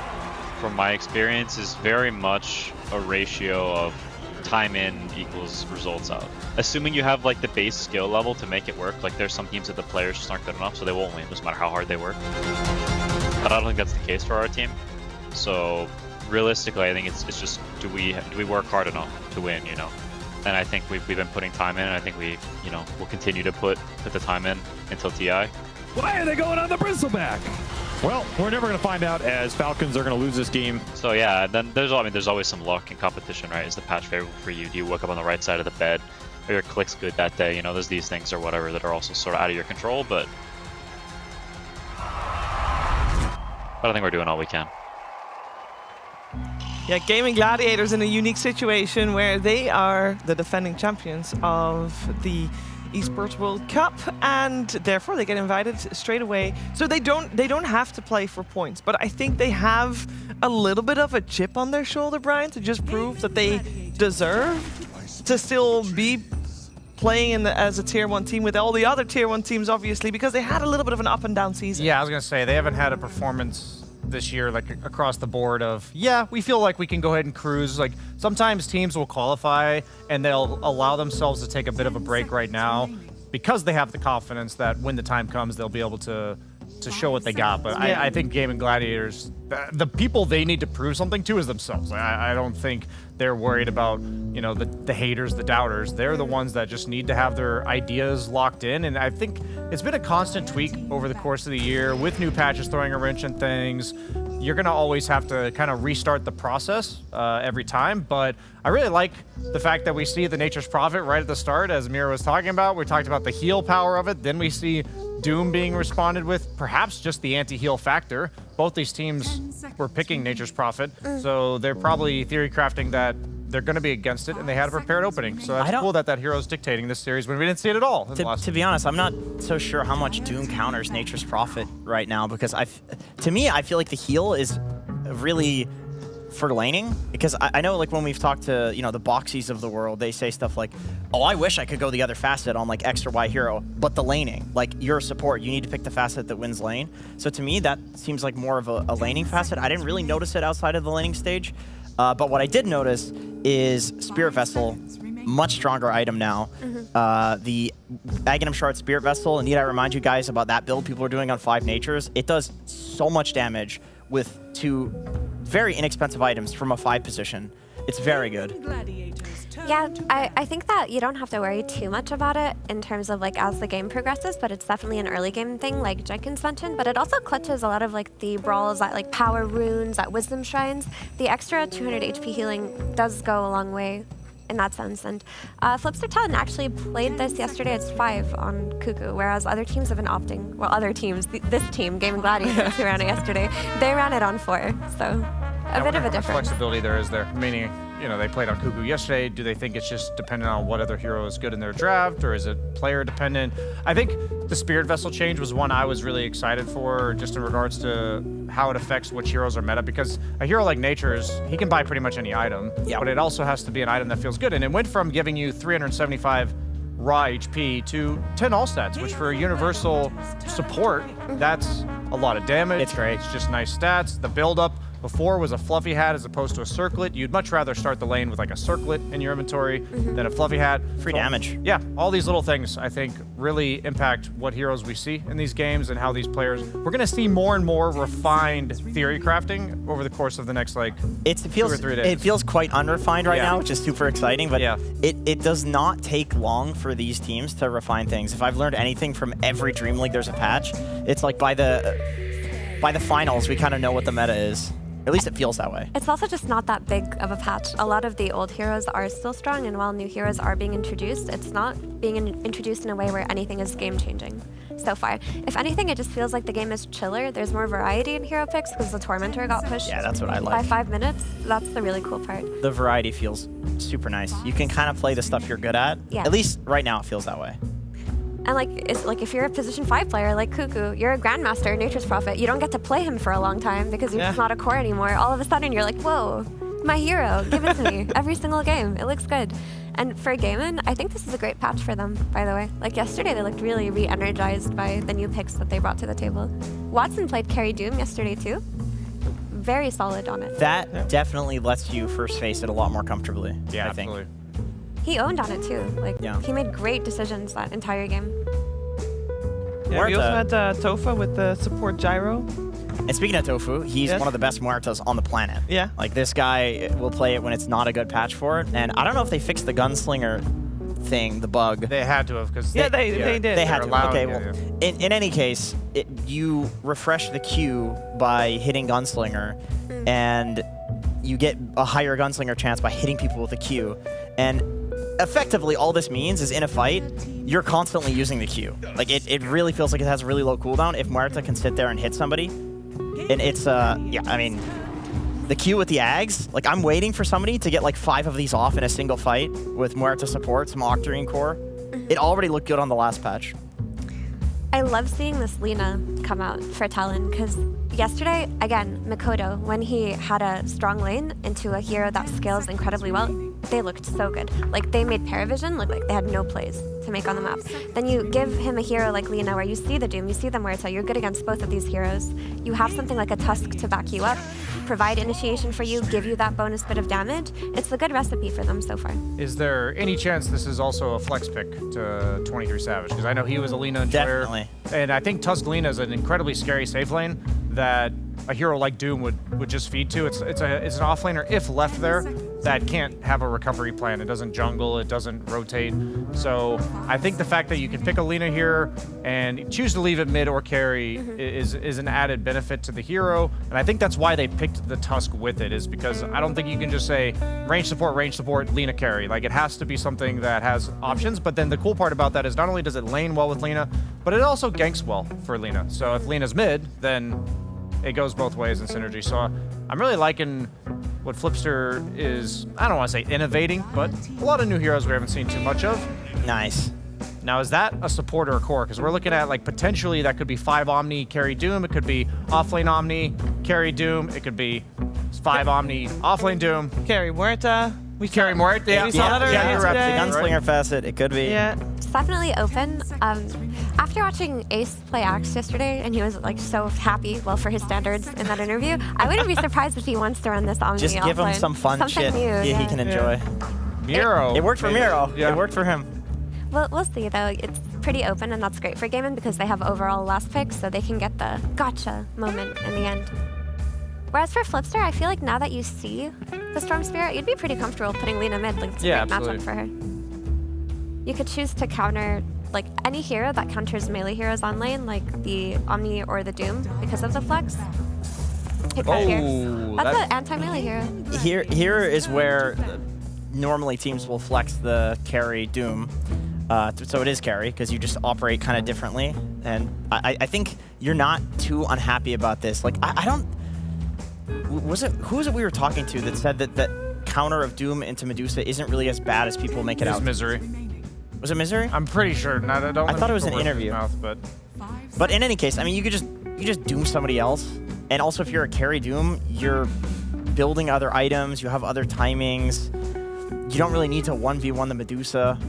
from my experience, is very much a ratio of time in equals results out. Assuming you have like the base skill level to make it work, like there's some teams that the players just aren't good enough, so they won't win, no matter how hard they work. But I don't think that's the case for our team. So realistically, I think it's just do we work hard enough to win, And I think we've been putting time in, and I think we'll continue to put the time in until TI. Why are they going on the bristleback? Well, we're never going to find out, as Falcons are going to lose this game. So yeah, then there's always some luck and competition, right? Is the patch favorable for you? Do you wake up on the right side of the bed? Or your click's good that day? There's these things or whatever that are also sort of out of your control, but I think we're doing all we can. Yeah, Gaming Gladiators in a unique situation where they are the defending champions of the Esports World Cup, and therefore they get invited straight away. So they don't have to play for points, but I think they have a little bit of a chip on their shoulder, Brian, to just prove that they deserve to still be playing as a tier 1 team with all the other tier 1 teams, obviously, because they had a little bit of an up and down season. Yeah, I was gonna say they haven't had a performance this year like across the board of, yeah, we feel like we can go ahead and cruise. Like, sometimes teams will qualify and they'll allow themselves to take a bit of a break right now because they have the confidence that when the time comes, they'll be able to show what they got. But Yeah. I think Gaming Gladiators, the people they need to prove something to is themselves. I don't think they're worried about, the haters, the doubters. They're the ones that just need to have their ideas locked in. And I think it's been a constant tweak over the course of the year with new patches throwing a wrench in things. You're going to always have to kind of restart the process every time. But I really like the fact that we see the Nature's Prophet right at the start, as Mira was talking about. We talked about the heal power of it. Then we see Doom being responded with, perhaps just the anti-heal factor. Both these teams were picking Nature's Prophet, so they're probably theory crafting that they're going to be against it, and they had a prepared opening. So that's cool that hero's dictating this series when we didn't see it at all. To be honest, I'm not so sure how much Doom counters Nature's Prophet right now, because to me, I feel like the heal is really for laning, because I know, like, when we've talked to the Boxies of the world, they say stuff like, oh, I wish I could go the other facet on like X or Y hero, but the laning, like, you're a support, you need to pick the facet that wins lane. So to me, that seems like more of a laning facet. I didn't really notice it outside of the laning stage, but what I did notice is Spirit Vessel, much stronger item now. The Aghanim Shard Spirit Vessel, and need I remind you guys about that build people are doing on 5 Natures? It does so much damage with 2 very inexpensive items from a 5 position. It's very good. Yeah, I think that you don't have to worry too much about it in terms of like as the game progresses, but it's definitely an early game thing like Jenkins mentioned, but it also clutches a lot of like the brawls that like power runes, that wisdom shrines. The extra 200 HP healing does go a long way in that sense. And Flipster Talon actually played this yesterday as 5 on Cuckoo, whereas other teams have been opting, well, other teams, this team, Gaming Gladiators, who ran it yesterday, they ran it on 4. So a bit of a What difference. flexibility there is there? Meaning, they played on Cuckoo yesterday. Do they think it's just dependent on what other hero is good in their draft, or is it player dependent? I think the Spirit Vessel change was one I was really excited for, just in regards to how it affects which heroes are meta, because a hero like Nature's, he can buy pretty much any item, but it also has to be an item that feels good. And it went from giving you 375 raw HP to 10 all stats, which for a universal support, that's a lot of damage. It's great. It's just nice stats. The build-up before was a fluffy hat as opposed to a circlet. You'd much rather start the lane with like a circlet in your inventory than a fluffy hat. Free damage. Yeah, all these little things I think really impact what heroes we see in these games and how these players. We're gonna see more and more refined theory crafting over the course of the next 2 or 3 days. It feels quite unrefined right now, which is super exciting. But it does not take long for these teams to refine things. If I've learned anything from every DreamLeague, there's a patch. It's like by the finals, we kind of know what the meta is. At least it feels that way. It's also just not that big of a patch. A lot of the old heroes are still strong, and while new heroes are being introduced, it's not being introduced in a way where anything is game-changing so far. If anything, it just feels like the game is chiller. There's more variety in hero picks because the Tormentor got pushed that's what I like. by 5 minutes. That's the really cool part. The variety feels super nice. You can kind of play the stuff you're good at. Yeah. At least right now it feels that way. And if you're a position 5 player like Cuckoo, you're a Grandmaster, Nature's Prophet. You don't get to play him for a long time because you're just not a core anymore. All of a sudden, you're like, whoa, my hero, give it to me every single game. It looks good. And for Gaimin, I think this is a great patch for them, by the way. Like yesterday, they looked really re-energized by the new picks that they brought to the table. Watson played Carry Doom yesterday, too. Very solid on it. That definitely lets you first face it a lot more comfortably, I think. Absolutely. He owned on it, too. He made great decisions that entire game. Yeah, we also had Tofa with the support gyro. And speaking of Tofu, he's one of the best Muertas on the planet. Yeah. Like, this guy will play it when it's not a good patch for it. And I don't know if they fixed the gunslinger thing, the bug. They had to have, because they did. They had to. Allowed, okay, well, in any case, you refresh the queue by hitting gunslinger, and you get a higher gunslinger chance by hitting people with the Q. And effectively, all this means is in a fight, you're constantly using the Q. Like, it really feels like it has a really low cooldown if Muerta can sit there and hit somebody. And it's, I mean, the Q with the Ags, like, I'm waiting for somebody to get like 5 of these off in a single fight with Muerta support, some Octarine core. It already looked good on the last patch. I love seeing this Lina come out for Talon, because yesterday, again, Mikoto, when he had a strong lane into a hero that scales incredibly well, they looked so good. Like, they made Paravision look like they had no plays to make on the map. Then you give him a hero like Lina where you see the Doom, you see the Muerta, you're good against both of these heroes. You have something like a Tusk to back you up, provide initiation for you, give you that bonus bit of damage. It's a good recipe for them so far. Is there any chance this is also a flex pick to 23 Savage? Because I know he was a Lina enjoyer. Definitely. And I think Tusk Lina is an incredibly scary safe lane that a hero like Doom would just feed to. It's an offlaner, if left there, that can't have a recovery plan. It doesn't jungle, it doesn't rotate. So I think the fact that you can pick a Lina here and choose to leave it mid or carry is an added benefit to the hero. And I think that's why they picked the Tusk with it, is because I don't think you can just say range support, Lina carry. Like, it has to be something that has options. But then the cool part about that is not only does it lane well with Lina, but it also ganks well for Lina. So if Lina's mid, then it goes both ways in synergy. So I'm really liking what Flipster is, I don't want to say innovating, but a lot of new heroes we haven't seen too much of. Nice. Now, is that a support or a core? Because we're looking at, like, potentially that could be 5 Omni, carry Doom. It could be offlane Omni, carry Doom. It could be 5 Omni, offlane Doom. Carry Muerta. We carry Muerta. Yeah, we saw that yesterday. The gunslinger facet, it could be. Yeah. It's definitely open. After watching Ace play Axe yesterday, and he was like so happy, well, for his standards in that interview, I wouldn't be surprised if he wants to run this Omni Just give him offline. some fun Something shit new, he can enjoy. Miro. It worked for Miro. Yeah. It worked for him. Well, we'll see, though. It's pretty open, and that's great for Gaimin because they have overall last picks, so they can get the gotcha moment in the end. Whereas for Flipster, I feel like now that you see the Storm Spirit, you'd be pretty comfortable putting Lina mid. Like, it's a great matchup for her. You could choose to counter, like, any hero that counters melee heroes on lane, like the Omni or the Doom, because of the flex. Pick that here. That's an anti-melee hero. Here is where normally teams will flex the carry Doom. So it is carry, because you just operate kind of differently. And I think you're not too unhappy about this. Like, I don't... who was it we were talking to that said that counter of Doom into Medusa isn't really as bad as people make it out? Misery. Was it Misery? I'm pretty sure. I thought it was an interview. But in any case, I mean, you just Doom somebody else. And also, if you're a carry Doom, you're building other items, you have other timings. You don't really need to 1v1 the Medusa.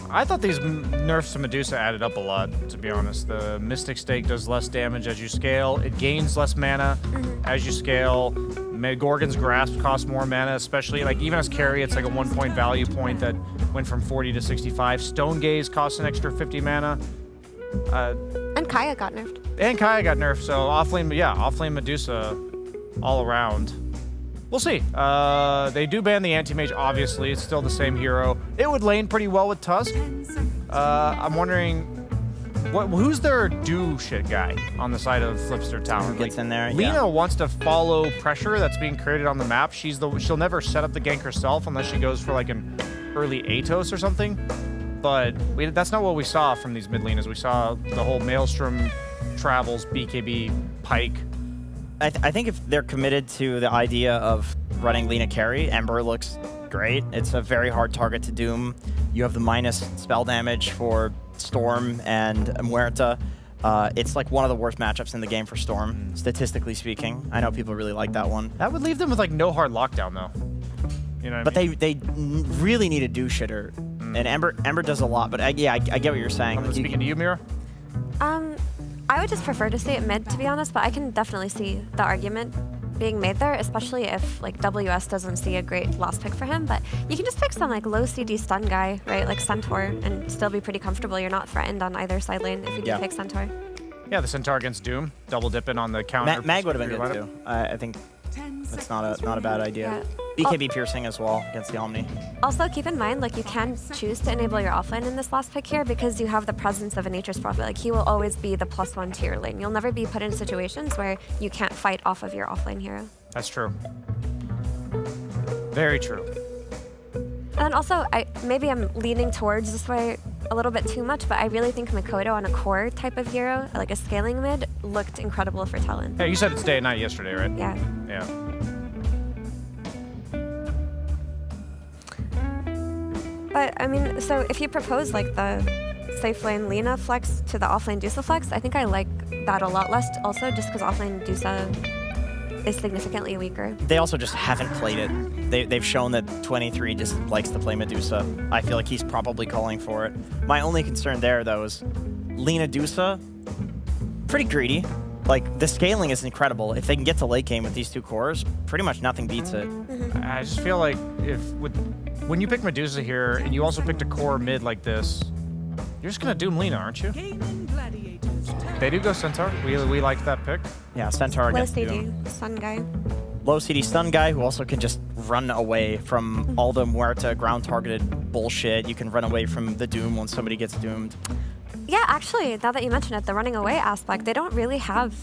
I thought these nerfs to Medusa added up a lot, to be honest. The Mystic Stake does less damage as you scale. It gains less mana as you scale. Gorgon's Grasp costs more mana, especially, like, even as carry, it's like a 1 point value point that went from 40 to 65. Stone Gaze costs an extra 50 mana. And Kaya got nerfed. So offlane Medusa all around. We'll see. They do ban the Anti-Mage, obviously. It's still the same hero. It would lane pretty well with Tusk. I'm wondering, who's their do shit guy on the side of Flipster Tower? Who gets in there? Lena wants to follow pressure that's being created on the map. She'll never set up the gank herself unless she goes for like an early Atos or something. But that's not what we saw from these mid laners. We saw the whole Maelstrom, Travels, BKB, Pike. I think if they're committed to the idea of running Lena carry, Ember looks great. It's a very hard target to Doom. You have the minus spell damage for Storm and Muerta. It's like one of the worst matchups in the game for Storm, statistically speaking. I know people really like that one. That would leave them with like no hard lockdown though. You know what I mean? They really need a do shitter. And Ember does a lot, but I get what you're saying. I'm speaking to you, Mira? I would just prefer to see it mid, to be honest, but I can definitely see the argument being made there, especially if like WS doesn't see a great last pick for him. But you can just pick some like low CD stun guy, right, like Centaur, and still be pretty comfortable. You're not threatened on either side lane if you do pick Centaur. Yeah, the Centaur against Doom, double dipping on the counter. Mag would have been good too. I think that's not a bad idea. BKB piercing as well against the Omni. Also, keep in mind, like, you can choose to enable your offlane in this last pick here because you have the presence of a Nature's Prophet. Like, he will always be the +1 to your lane. You'll never be put in situations where you can't fight off of your offlane hero. That's true. Very true. And also, maybe I'm leaning towards this way a little bit too much, but I really think Mikoto on a core type of hero, like a scaling mid, looked incredible for Talon. Hey, you said it's day and night yesterday, right? Yeah. Yeah. But, I mean, so if you propose, like, the safe lane Lena flex to the offlane Dusa flex, I think I like that a lot less also, just because offlane Dusa is significantly weaker. They also just haven't played it. They've shown that 23 just likes to play Medusa. I feel like he's probably calling for it. My only concern there, though, is Lena Dusa, pretty greedy. Like, the scaling is incredible. If they can get to late game with these two cores, pretty much nothing beats it. I just feel like when you pick Medusa here and you also picked a core mid like this, you're just gonna Doom Lena, aren't you? They do go Centaur. We like that pick. Yeah, Centaur against Doom. Low CD stun guy. Low CD stun guy who also can just run away from all the Muerta ground targeted bullshit. You can run away from the Doom when somebody gets doomed. Yeah, actually, now that you mention it, the running away aspect, they don't really have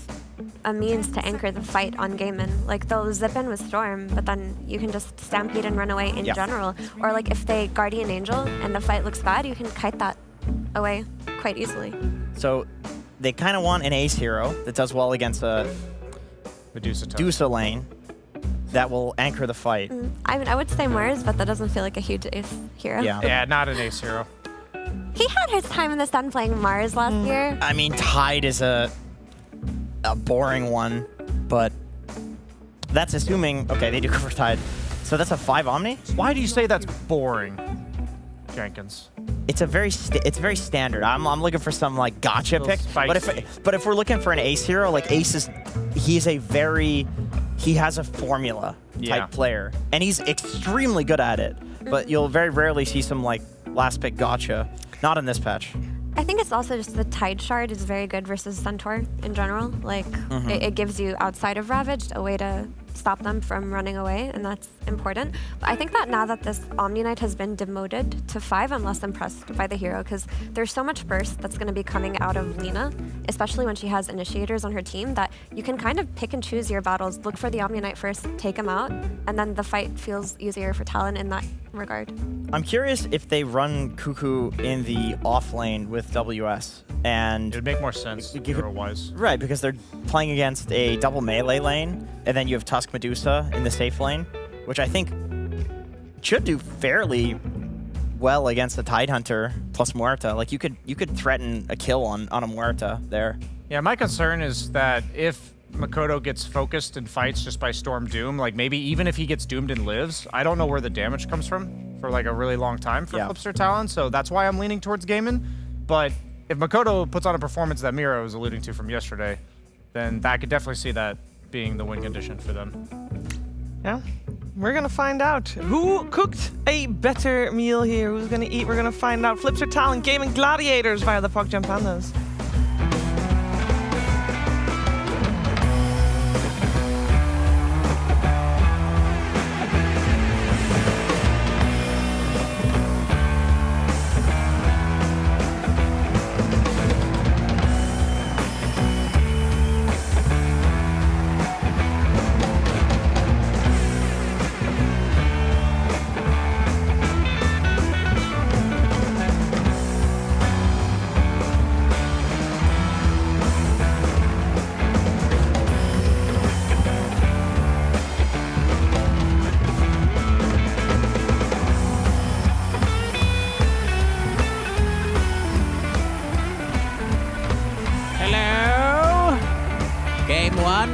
a means to anchor the fight on Gaiman. Like, they'll zip in with Storm, but then you can just stampede and run away in general. Or, like, if they Guardian Angel and the fight looks bad, you can kite that away quite easily. So they kind of want an ace hero that does well against a Medusa lane that will anchor the fight. I mean, I would say Mars, but that doesn't feel like a huge ace hero. Yeah, not an ace hero. He had his time in the sun playing Mars last year. I mean, Tide is a boring one, but that's assuming, okay, they do go for Tide. So that's a 5 Omni? Why do you say that's boring, Jenkins? It's a very standard. I'm looking for some like gotcha pick. But if we're looking for an ace hero, like Ace is, he has a formula type player, and he's extremely good at it. But you'll very rarely see some like last pick gotcha. Not in this patch. I think it's also just the Tide Shard is very good versus Centaur in general. Like, it gives you, outside of Ravaged, a way to stop them from running away, and that's important. But I think that now that this Omni Knight has been demoted to 5, I'm less impressed by the hero, because there's so much burst that's going to be coming out of Lena, especially when she has initiators on her team, that you can kind of pick and choose your battles, look for the Omni Knight first, take him out, and then the fight feels easier for Talon in that regard. I'm curious if they run Cuckoo in the off lane with WS. And it would make more sense hero-wise. Right, because they're playing against a double melee lane, and then you have Tusk Medusa in the safe lane, which I think should do fairly well against the Tidehunter plus Muerta. Like you could threaten a kill on a Muerta there. Yeah, my concern is that if Makoto gets focused in fights just by Storm Doom, like maybe even if he gets doomed and lives, I don't know where the damage comes from for like a really long time for Flipster Talon, so that's why I'm leaning towards Gaiman. But if Makoto puts on a performance that Mira was alluding to from yesterday, then I could definitely see that being the win condition for them. Yeah, we're gonna find out who cooked a better meal here. Who's gonna eat? We're gonna find out. Flipster Talon Gaming Gladiators via the PogJam Pandas.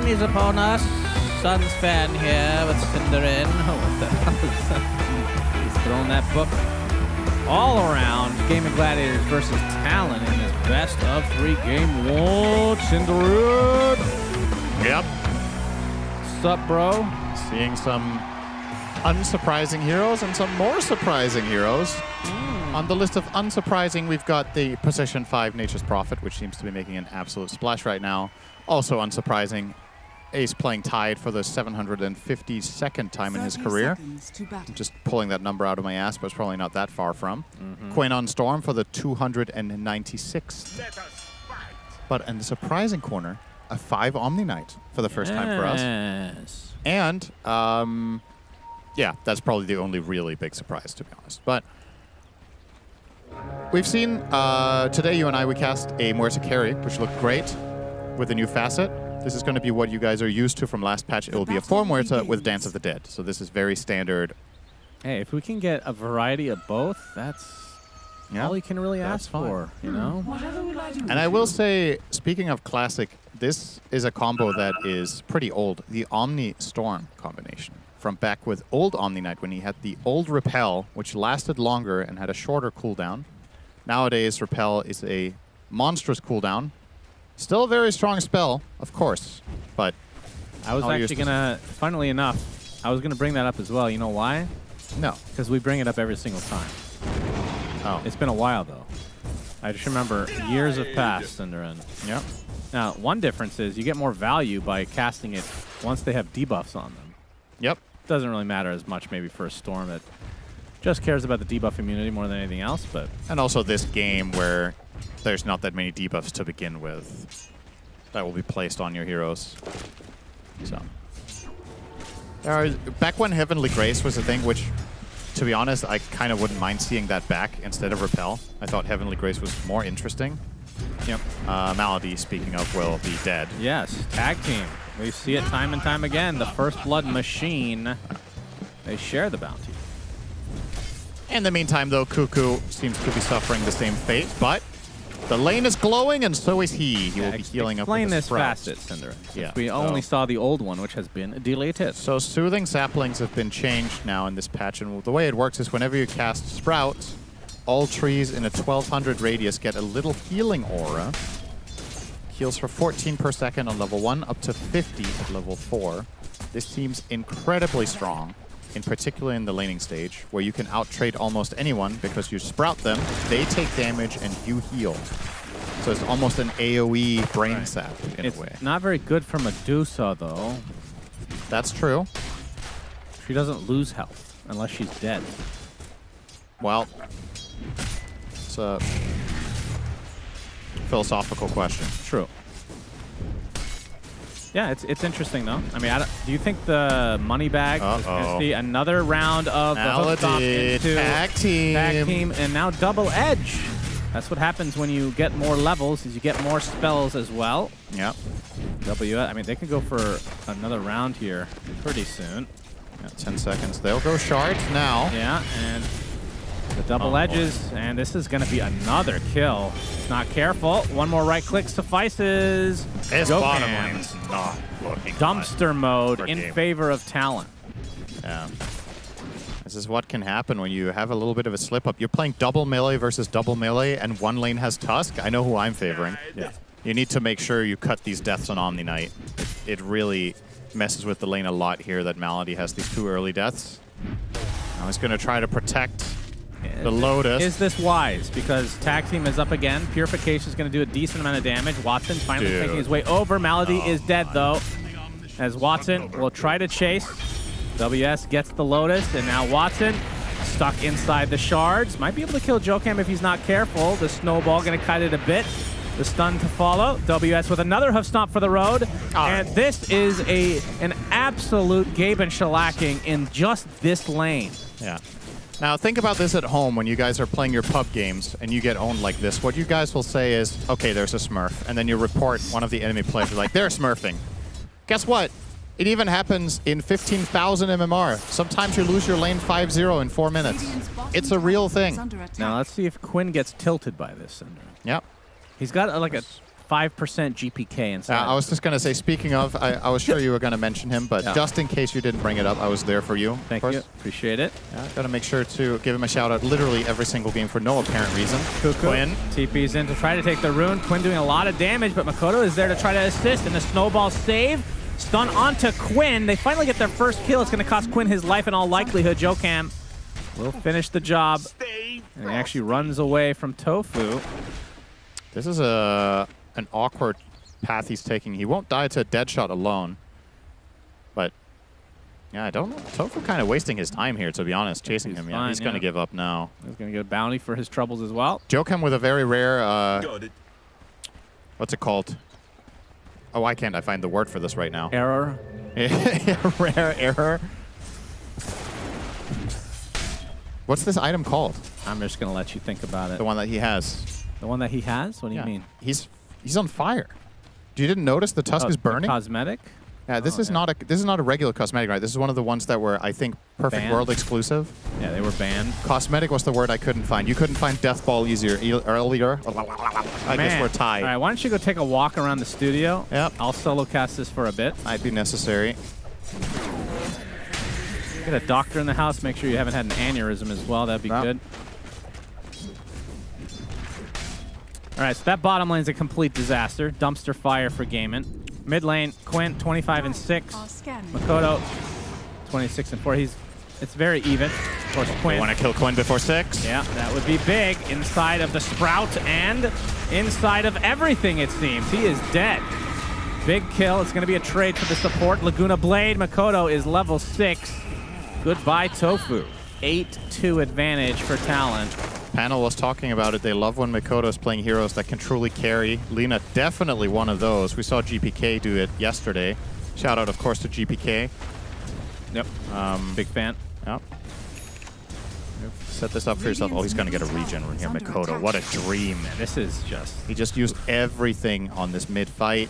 Is upon us. Suns fan here with Cinderin. Oh, what the hell is that? He's thrown that book all around. Gaming Gladiators versus Talon in this best of 3 game war. Cinderin. Yep. What's up, bro? Seeing some unsurprising heroes and some more surprising heroes. On the list of unsurprising, we've got the Position 5 Nature's Prophet, which seems to be making an absolute splash right now. Also unsurprising, Ace playing Tide for the 752nd time in his career. I'm just pulling that number out of my ass, but it's probably not that far from. Quainon Storm for the 296th. But in the surprising corner, a 5 Omni Knight for the first time for us. And, yeah, that's probably the only really big surprise, to be honest. But we've seen, today you and I, we cast a Muerta carry, which looked great with a new facet. This is going to be what you guys are used to from last patch. It will be a 4 Muerta with Dance of the Dead. So this is very standard. Hey, if we can get a variety of both, that's all you can really ask for, you know? And I will say, speaking of classic, this is a combo that is pretty old. The Omni Storm combination. From back with old Omni Knight when he had the old Repel, which lasted longer and had a shorter cooldown. Nowadays, Repel is a monstrous cooldown. Still a very strong spell, of course, but I was actually gonna, funnily enough, I was gonna bring that up as well. You know why? No. Because we bring it up every single time. Oh. It's been a while, though. I just remember years have passed, Cinderin. Yep. Now, one difference is you get more value by casting it once they have debuffs on them. Yep. Doesn't really matter as much maybe for a Storm that just cares about the debuff immunity more than anything else, but... And also this game where there's not that many debuffs to begin with that will be placed on your heroes. So, back when Heavenly Grace was a thing, which, to be honest, I kind of wouldn't mind seeing that back instead of Repel. I thought Heavenly Grace was more interesting. Yep. Malady, speaking of, will be dead. Yes, tag team. We see it time and time again. The First Blood machine. They share the bounty. In the meantime, though, Cuckoo seems to be suffering the same fate, but the lane is glowing, and so is he. He will be healing up with Explain the this sprout. facet, Cinder. Yeah. We only saw the old one, which has been deleted. So Soothing Saplings have been changed now in this patch, and the way it works is whenever you cast Sprout, all trees in a 1200 radius get a little healing aura. Heals for 14 per second on level 1, up to 50 at level 4. This seems incredibly strong, in particular in the laning stage, where you can out-trade almost anyone because you sprout them, they take damage, and you heal. So it's almost an AoE brain sap in a way. It's not very good for Medusa, though. That's true. She doesn't lose health unless she's dead. Well, it's a philosophical question. True. Yeah, it's interesting though. I mean, do you think the money bag is going to see another round of the hook stop into tag team, and now double edge? That's what happens when you get more levels, is you get more spells as well. Yep. I mean, they can go for another round here pretty soon. Yeah, 10 seconds. They'll go shards now. Yeah, and the double edges, and this is going to be another kill. Not careful. One more right click suffices. His bottom lane is not looking dumpster mode in game. favor of Talon. Yeah. This is what can happen when you have a little bit of a slip up. You're playing double melee versus double melee, and one lane has Tusk. I know who I'm favoring. Yeah. You need to make sure you cut these deaths on Omni Knight. It really messes with the lane a lot here that Malady has these 2 early deaths. Now he's going to try to protect the Lotus. Is this wise? Because tag team is up again. Purification is going to do a decent amount of damage. Watson finally making his way over. Malady is dead though. As Watson will try to chase. WS gets the Lotus, and now Watson stuck inside the shards. Might be able to kill Jokam if he's not careful. The snowball going to cut it a bit. The stun to follow. WS with another hoof stomp for the road. And this is an absolute Gabe and shellacking in just this lane. Yeah. Now think about this at home when you guys are playing your pub games and you get owned like this. What you guys will say is, okay, there's a smurf. And then you report one of the enemy players like, they're smurfing. Guess what? It even happens in 15,000 MMR. Sometimes you lose your lane 5-0 in 4 minutes. It's a real thing. Now let's see if Quinn gets tilted by this, Cinder. Yep. He's got like a 5% GPK inside. I was just going to say, speaking of, I was sure you were going to mention him, but just in case you didn't bring it up, I was there for you. Thank you. Appreciate it. Yeah, got to make sure to give him a shout out literally every single game for no apparent reason. Quinn. TP's in to try to take the rune. Quinn doing a lot of damage, but Makoto is there to try to assist, and the snowball save. Stun onto Quinn. They finally get their first kill. It's going to cost Quinn his life in all likelihood. Jokam will finish the job. And he actually runs away from Tofu. This is an awkward path he's taking. He won't die to a dead shot alone. But, yeah, I don't know. Tofu kind of wasting his time here, to be honest, chasing him. Yeah, he's going to give up now. He's going to get a bounty for his troubles as well. Jokam with a very rare, what's it called? Oh, why can't I find the word for this right now? Error. Rare error. What's this item called? I'm just going to let you think about it. The one that he has. The one that he has? What do you mean? He's on fire. You didn't notice the Tusk is burning? Cosmetic? Yeah, this is not a regular cosmetic, right? This is one of the ones that were, I think, Perfect banned. World exclusive. Yeah, they were banned. Cosmetic was the word I couldn't find. You couldn't find Death Ball earlier. I guess we're tied. All right, why don't you go take a walk around the studio? Yep. I'll solo cast this for a bit. Might be necessary. Get a doctor in the house. Make sure you haven't had an aneurysm as well. That'd be good. All right, so that bottom lane is a complete disaster. Dumpster fire for Gaiman. Mid lane, Quinn, 25 and 6. Makoto, 26 and 4. It's very even. Of course, Quinn. You want to kill Quinn before 6? Yeah, that would be big. Inside of the Sprout and inside of everything, it seems. He is dead. Big kill. It's going to be a trade for the support. Laguna Blade. Makoto is level 6. Goodbye, Tofu. 8-2 advantage for Talon. Panel was talking about it. They love when Makoto is playing heroes that can truly carry. Lina, definitely one of those. We saw GPK do it yesterday. Shout out, of course, to GPK. Yep. Big fan. Yep. Set this up for yourself. Oh, he's going to get a regen here. Makoto, what a dream. This is just... He just used everything on this mid fight.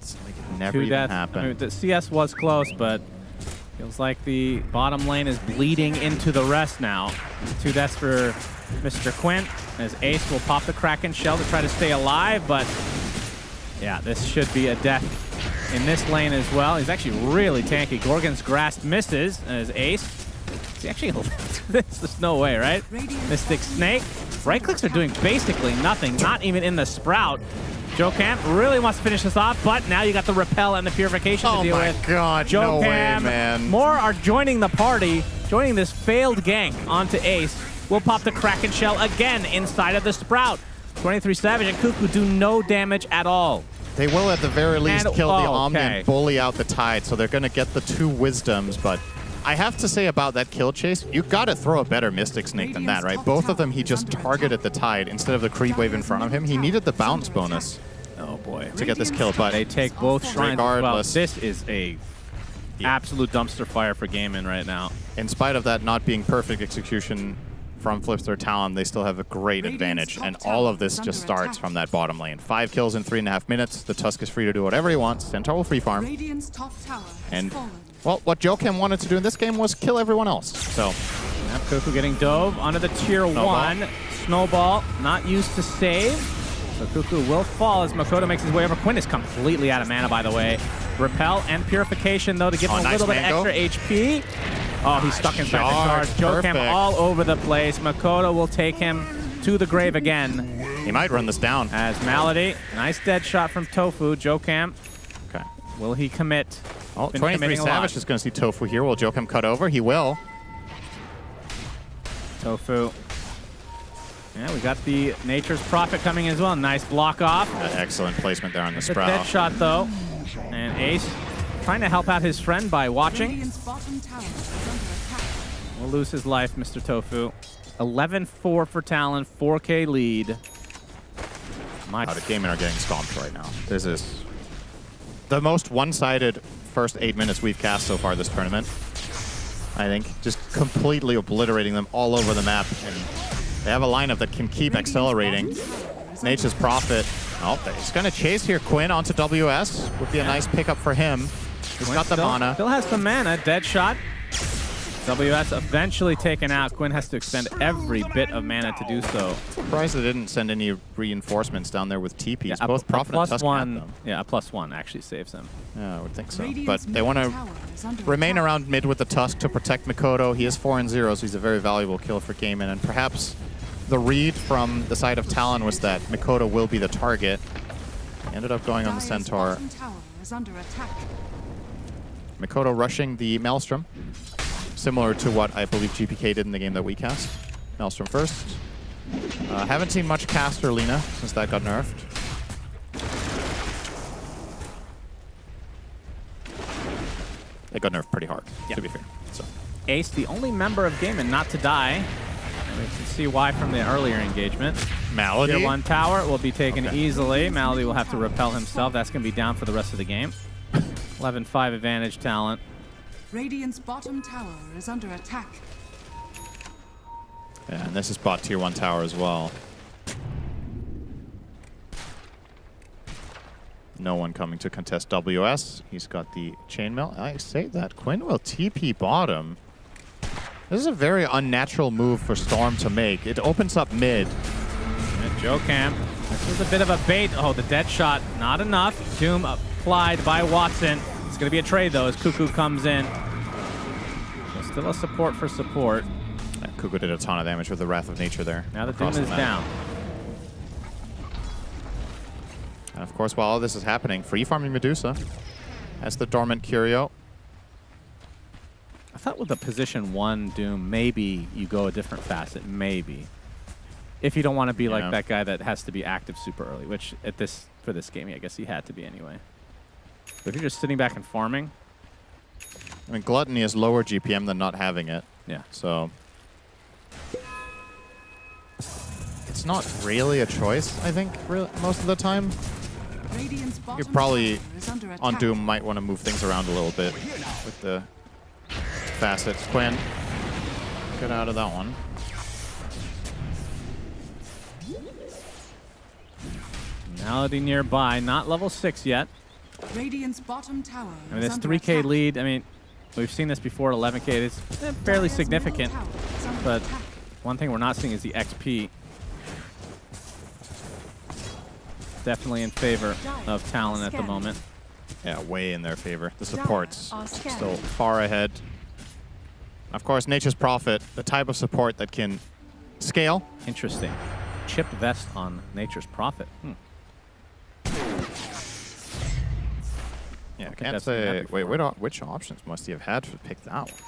It's like it never even happened. I mean, the CS was close, but feels like the bottom lane is bleeding into the rest now. 2 deaths for Mr. Quinn, as Ace will pop the Kraken shell to try to stay alive, but yeah, this should be a death in this lane as well. He's actually really tanky. Gorgon's Grasp misses as Ace. He actually there's no way, right? Mystic Snake. Right clicks are doing basically nothing, not even in the Sprout. Jokam really wants to finish this off, but now you got the Repel and the Purification to deal with. Oh my god, no way, man. More are joining the party, joining this failed gank onto Ace. Will pop the Kraken Shell again inside of the Sprout. 23 Savage and Cuckoo do no damage at all. They will at the very least kill the Omni and bully out the Tide, so they're going to get the 2 Wisdoms, but I have to say about that kill chase, you got to throw a better Mystic Snake than that, right? Both of them, he just targeted the Tide instead of the creep wave in front of him. He needed the bounce bonus. Oh boy. to get this kill, but they take both shrines as well. regardless, This is a absolute dumpster fire for Gaimin right now. in spite of that not being perfect execution from Flipster Talon, they still have a great advantage, and all of this just starts from that bottom lane. 5 kills in 3.5 minutes. The Tusk is free to do whatever he wants. Centaur will free farm. And, well, what Joachim wanted to do in this game was kill everyone else. So, yep, Cuckoo getting dove onto the tier 1. Snowball, not used to save. So Cuckoo will fall as Makoto makes his way over. Quinn is completely out of mana, by the way. Repel and Purification, though, to give him a nice little bit mango. extra HP. Oh, he's stuck inside the charge. Joachim Perfect. all over the place. Makoto will take him to the grave again. He might run this down. As Malady, nice dead shot from Tofu. Joachim, okay, will he commit? well, Been 23 committing a lot. Savage is going to see Tofu here. Will Joachim cut over? He will. Tofu. Yeah, we got the Nature's Prophet coming as well. Nice block off. Excellent placement there on the It's a Sprout. dead shot, though. And Ace trying to help out his friend by watching. Will lose his life, Mr. Tofu. 11-4 for Talon, 4K lead. The Gaimin are getting stomped right now. This is the most one-sided first 8 minutes we've cast so far this tournament. I think just completely obliterating them all over the map. And they have a lineup that can keep accelerating. Nature's Prophet. Oh, he's going to chase here. Quinn onto WS. Would be a nice pickup for him. He's got the mana. Still has some mana. Dead shot. WS eventually taken out. Quinn has to expend every bit of mana to do so. Surprised they didn't send any reinforcements down there with TPs. Yeah, Both Prophet and Tusk have them. Yeah, a +1 actually saves him. Yeah, I would think so. But they want to remain around mid with the Tusk to protect Makoto. He is 4-0, so he's a very valuable kill for Gaimin. And perhaps the read from the side of Talon was that Makoto will be the target. He ended up going on the Centaur. Makoto rushing the Maelstrom, similar to what I believe GPK did in the game that we cast. Maelstrom first. Haven't seen much caster Lina since that got nerfed. It got nerfed pretty hard, to be fair. So Ace, the only member of Gaimin not to die. We can see why from the earlier engagement. Malady. Tier 1 tower will be taken easily. Malady will have to repel himself. That's going to be down for the rest of the game. 11-5 advantage Talent. Radiant's bottom tower is under attack. yeah, and this is bot tier 1 tower as well. No one coming to contest WS. He's got the chainmail. I say that Quinn will TP bottom. This is a very unnatural move for Storm to make. It opens up mid. And Joachim, this is a bit of a bait. Oh, the dead shot, not enough. Doom applied by Watson. It's going to be a trade, though, as Cuckoo comes in. So still a support for support. Yeah, Cuckoo did a ton of damage with the Wrath of Nature there. Now the Doom is down. And of course, while all this is happening, free farming Medusa has the Dormant Curio. I thought with the position 1 Doom, maybe you go a different facet, maybe. If you don't want to be like that guy that has to be active super early, which for this game, I guess he had to be anyway. But if you're just sitting back and farming. I mean, Gluttony is lower GPM than not having it. Yeah. So it's not really a choice, I think, most of the time. You probably, on Doom, might want to move things around a little bit with the facets. Quinn, get out of that one. Malady nearby, not level 6 yet. Radiant's bottom tower. I mean, this 3K lead, I mean, we've seen this before at 11K. It's fairly significant, but one thing we're not seeing is the XP. Definitely in favor of Talon at the moment. Yeah, way in their favor. The support's still far ahead. Of course, Nature's Prophet, the type of support that can scale. Interesting. Chipped vest on Nature's Prophet. Yeah, I can't say. Wait, which options must he have had to pick that one?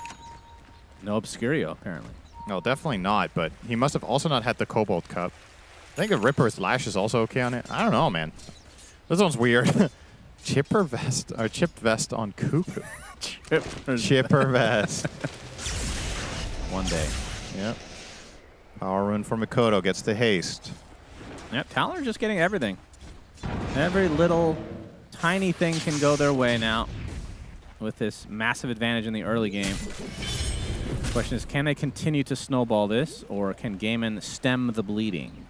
No Obscurio, apparently. No, definitely not, but he must have also not had the Cobalt Cup. I think the Ripper's Lash is also okay on it. I don't know, man. This one's weird. Chipper vest, or chip vest on Cuckoo. Chipper vest. One day. Yep. Power rune for Makoto gets the haste. Yep, Talon are just getting everything. Every little tiny thing can go their way now with this massive advantage in the early game. The question is, can they continue to snowball this, or can Gaiman stem the bleeding?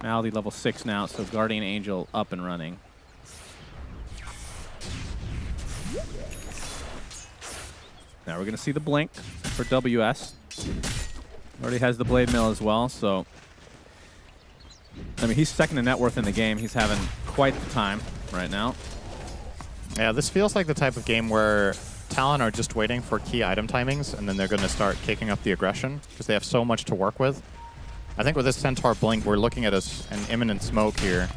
Malady level 6 now, so Guardian Angel up and running. Now we're going to see the blink for WS. Already has the Blade Mill as well, so... I mean, he's second in net worth in the game. He's having quite the time right now. Yeah, this feels like the type of game where Talon are just waiting for key item timings, and then they're going to start kicking up the aggression because they have so much to work with. I think with this Centaur Blink, we're looking at an imminent smoke here.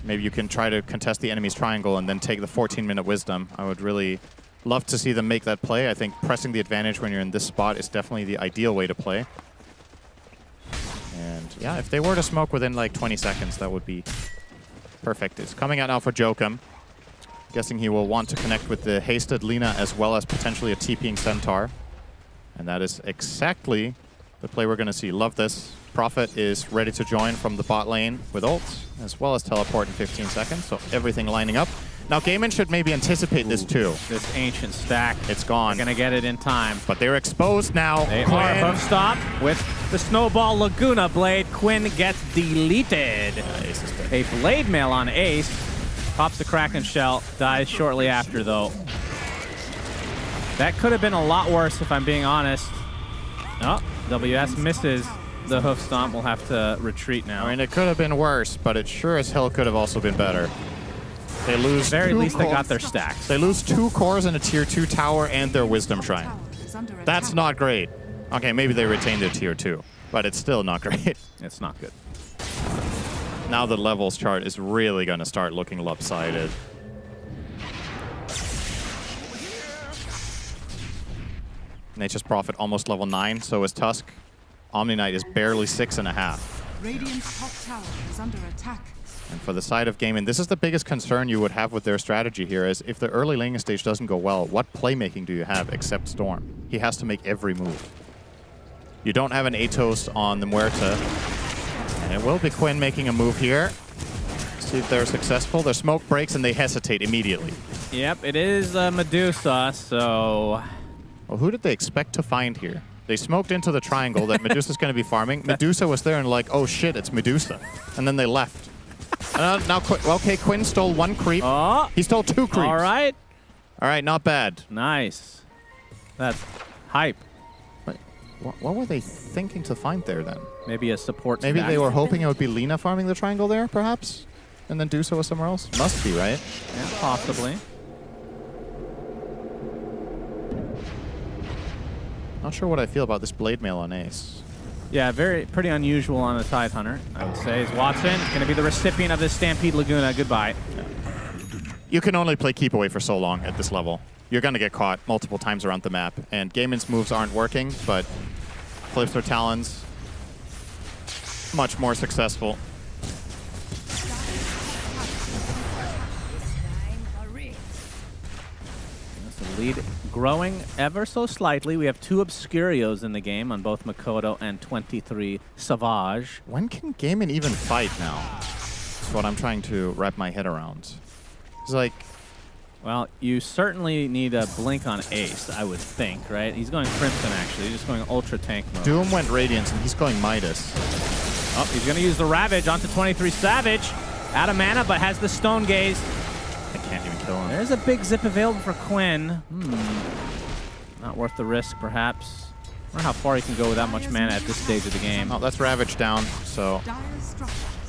Maybe you can try to contest the enemy's triangle and then take the 14-minute Wisdom. I would really love to see them make that play. I think pressing the advantage when you're in this spot is definitely the ideal way to play. And yeah, if they were to smoke within like 20 seconds, that would be perfect. It's coming out now for Jokum. Guessing he will want to connect with the hasted Lina as well as potentially a TPing Centaur. And that is exactly the play we're going to see. Love this. Prophet is ready to join from the bot lane with ults, as well as teleport in 15 seconds. So everything lining up. Now Gaiman should maybe anticipate this too. This ancient stack. It's gone. They're going to get it in time. But they're exposed now. They are hoof stop with the Snowball Laguna Blade. Quinn gets deleted. A Blade Mail on Ace. Pops the Kraken Shell. Dies shortly after though. That could have been a lot worse if I'm being honest. Oh, WS misses the hoof stomp. We'll have to retreat now. I mean, it could have been worse, but it sure as hell could have also been better. They lose At the very least, they got their stacks. They lose 2 cores and a tier 2 tower and their Wisdom Shrine. That's not great. Okay, maybe they retained their tier 2, but it's still not great. It's not good. Now the levels chart is really going to start looking lopsided. Nature's Prophet almost level 9, so is Tusk. Omni Knight is barely 6.5. Radiant's top tower is under attack. And for the side of Gaiman, this is the biggest concern you would have with their strategy here, is if the early laning stage doesn't go well, what playmaking do you have except Storm? He has to make every move. You don't have an Atos on the Muerta. And it will be Quinn making a move here. See if they're successful. Their smoke breaks and they hesitate immediately. Yep, it is Medusa, so... Well, who did they expect to find here? They smoked into the triangle that Medusa's going to be farming. Medusa was there and like, oh shit, it's Medusa. And then they left. Now, okay, Quinn stole 1 creep. Oh. He stole 2 creeps. All right. All right, not bad. Nice. That's hype. Wait, what were they thinking to find there then? Maybe a support Maybe stack. they were hoping it would be Lina farming the triangle there, perhaps? And then Dusa was somewhere else? Must be, right? Yeah, possibly. Not sure what I feel about this Blade Mail on Ace. Yeah, pretty unusual on a Tidehunter, I would say. Is Watson going to be the recipient of this Stampede Laguna? Goodbye. You can only play keep away for so long at this level. You're going to get caught multiple times around the map, and Gaiman's moves aren't working, but flips their Talons much more successful. The lead growing ever so slightly. We have 2 Obscurios in the game on both Makoto and 23 Savage. When can Gaiman even fight now? That's what I'm trying to wrap my head around. It's like... Well, you certainly need a blink on Ace, I would think, right? He's going Crimson, actually. He's just going Ultra Tank mode. Doom went Radiance, and he's going Midas. Oh, he's going to use the Ravage onto 23 Savage. Out of mana, but has the Stone Gaze. I can't even kill him. There's a big zip available for Quinn. Not worth the risk, perhaps. I wonder how far he can go with that much mana at this stage of the game. Oh, that's Ravage down, so...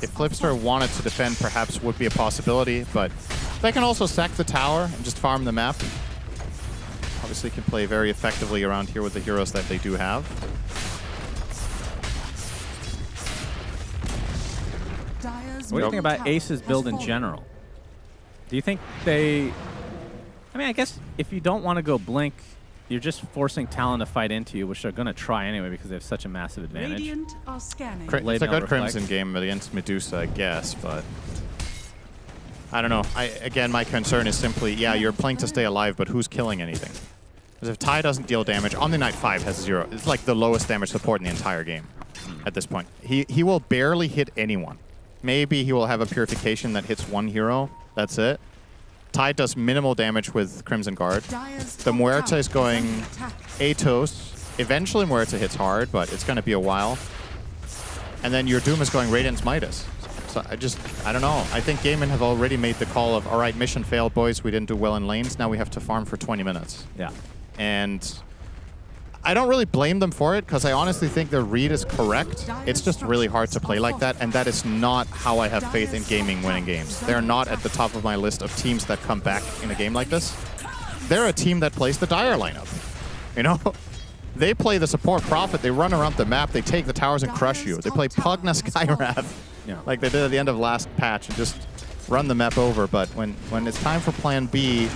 If Flipster wanted to defend, perhaps would be a possibility, but they can also sack the tower and just farm the map. Obviously can play very effectively around here with the heroes that they do have. What do you think about Ace's build in general? Do you think they... I mean, I guess if you don't want to go Blink, you're just forcing Talon to fight into you, which they're going to try anyway because they have such a massive advantage. Radiant are scanning. It's a good Crimson game against Medusa, I guess, but... I don't know. Again, my concern is simply, yeah, you're playing to stay alive, but who's killing anything? Because if Ty doesn't deal damage, Omni Knight 5 has 0. It's like the lowest damage support in the entire game at this point. He will barely hit anyone. Maybe he will have a purification that hits one hero. That's it. Tide does minimal damage with Crimson Guard. The Muerta is going Atos. Eventually Muerta hits hard, but it's going to be a while. And then your Doom is going Radiant's Midas. So I don't know. I think Gaimin have already made the call of, all right, mission failed, boys. We didn't do well in lanes. Now we have to farm for 20 minutes. Yeah. And I don't really blame them for it, because I honestly think their read is correct. It's just really hard to play like that, and that is not how I have faith in gaming winning games. They're not at the top of my list of teams that come back in a game like this. They're a team that plays the Dire lineup. You know? They play the support Prophet, they run around the map, they take the towers and crush you. They play Pugna Skywrath, like they did at the end of last patch, and just run the map over. But when it's time for plan B,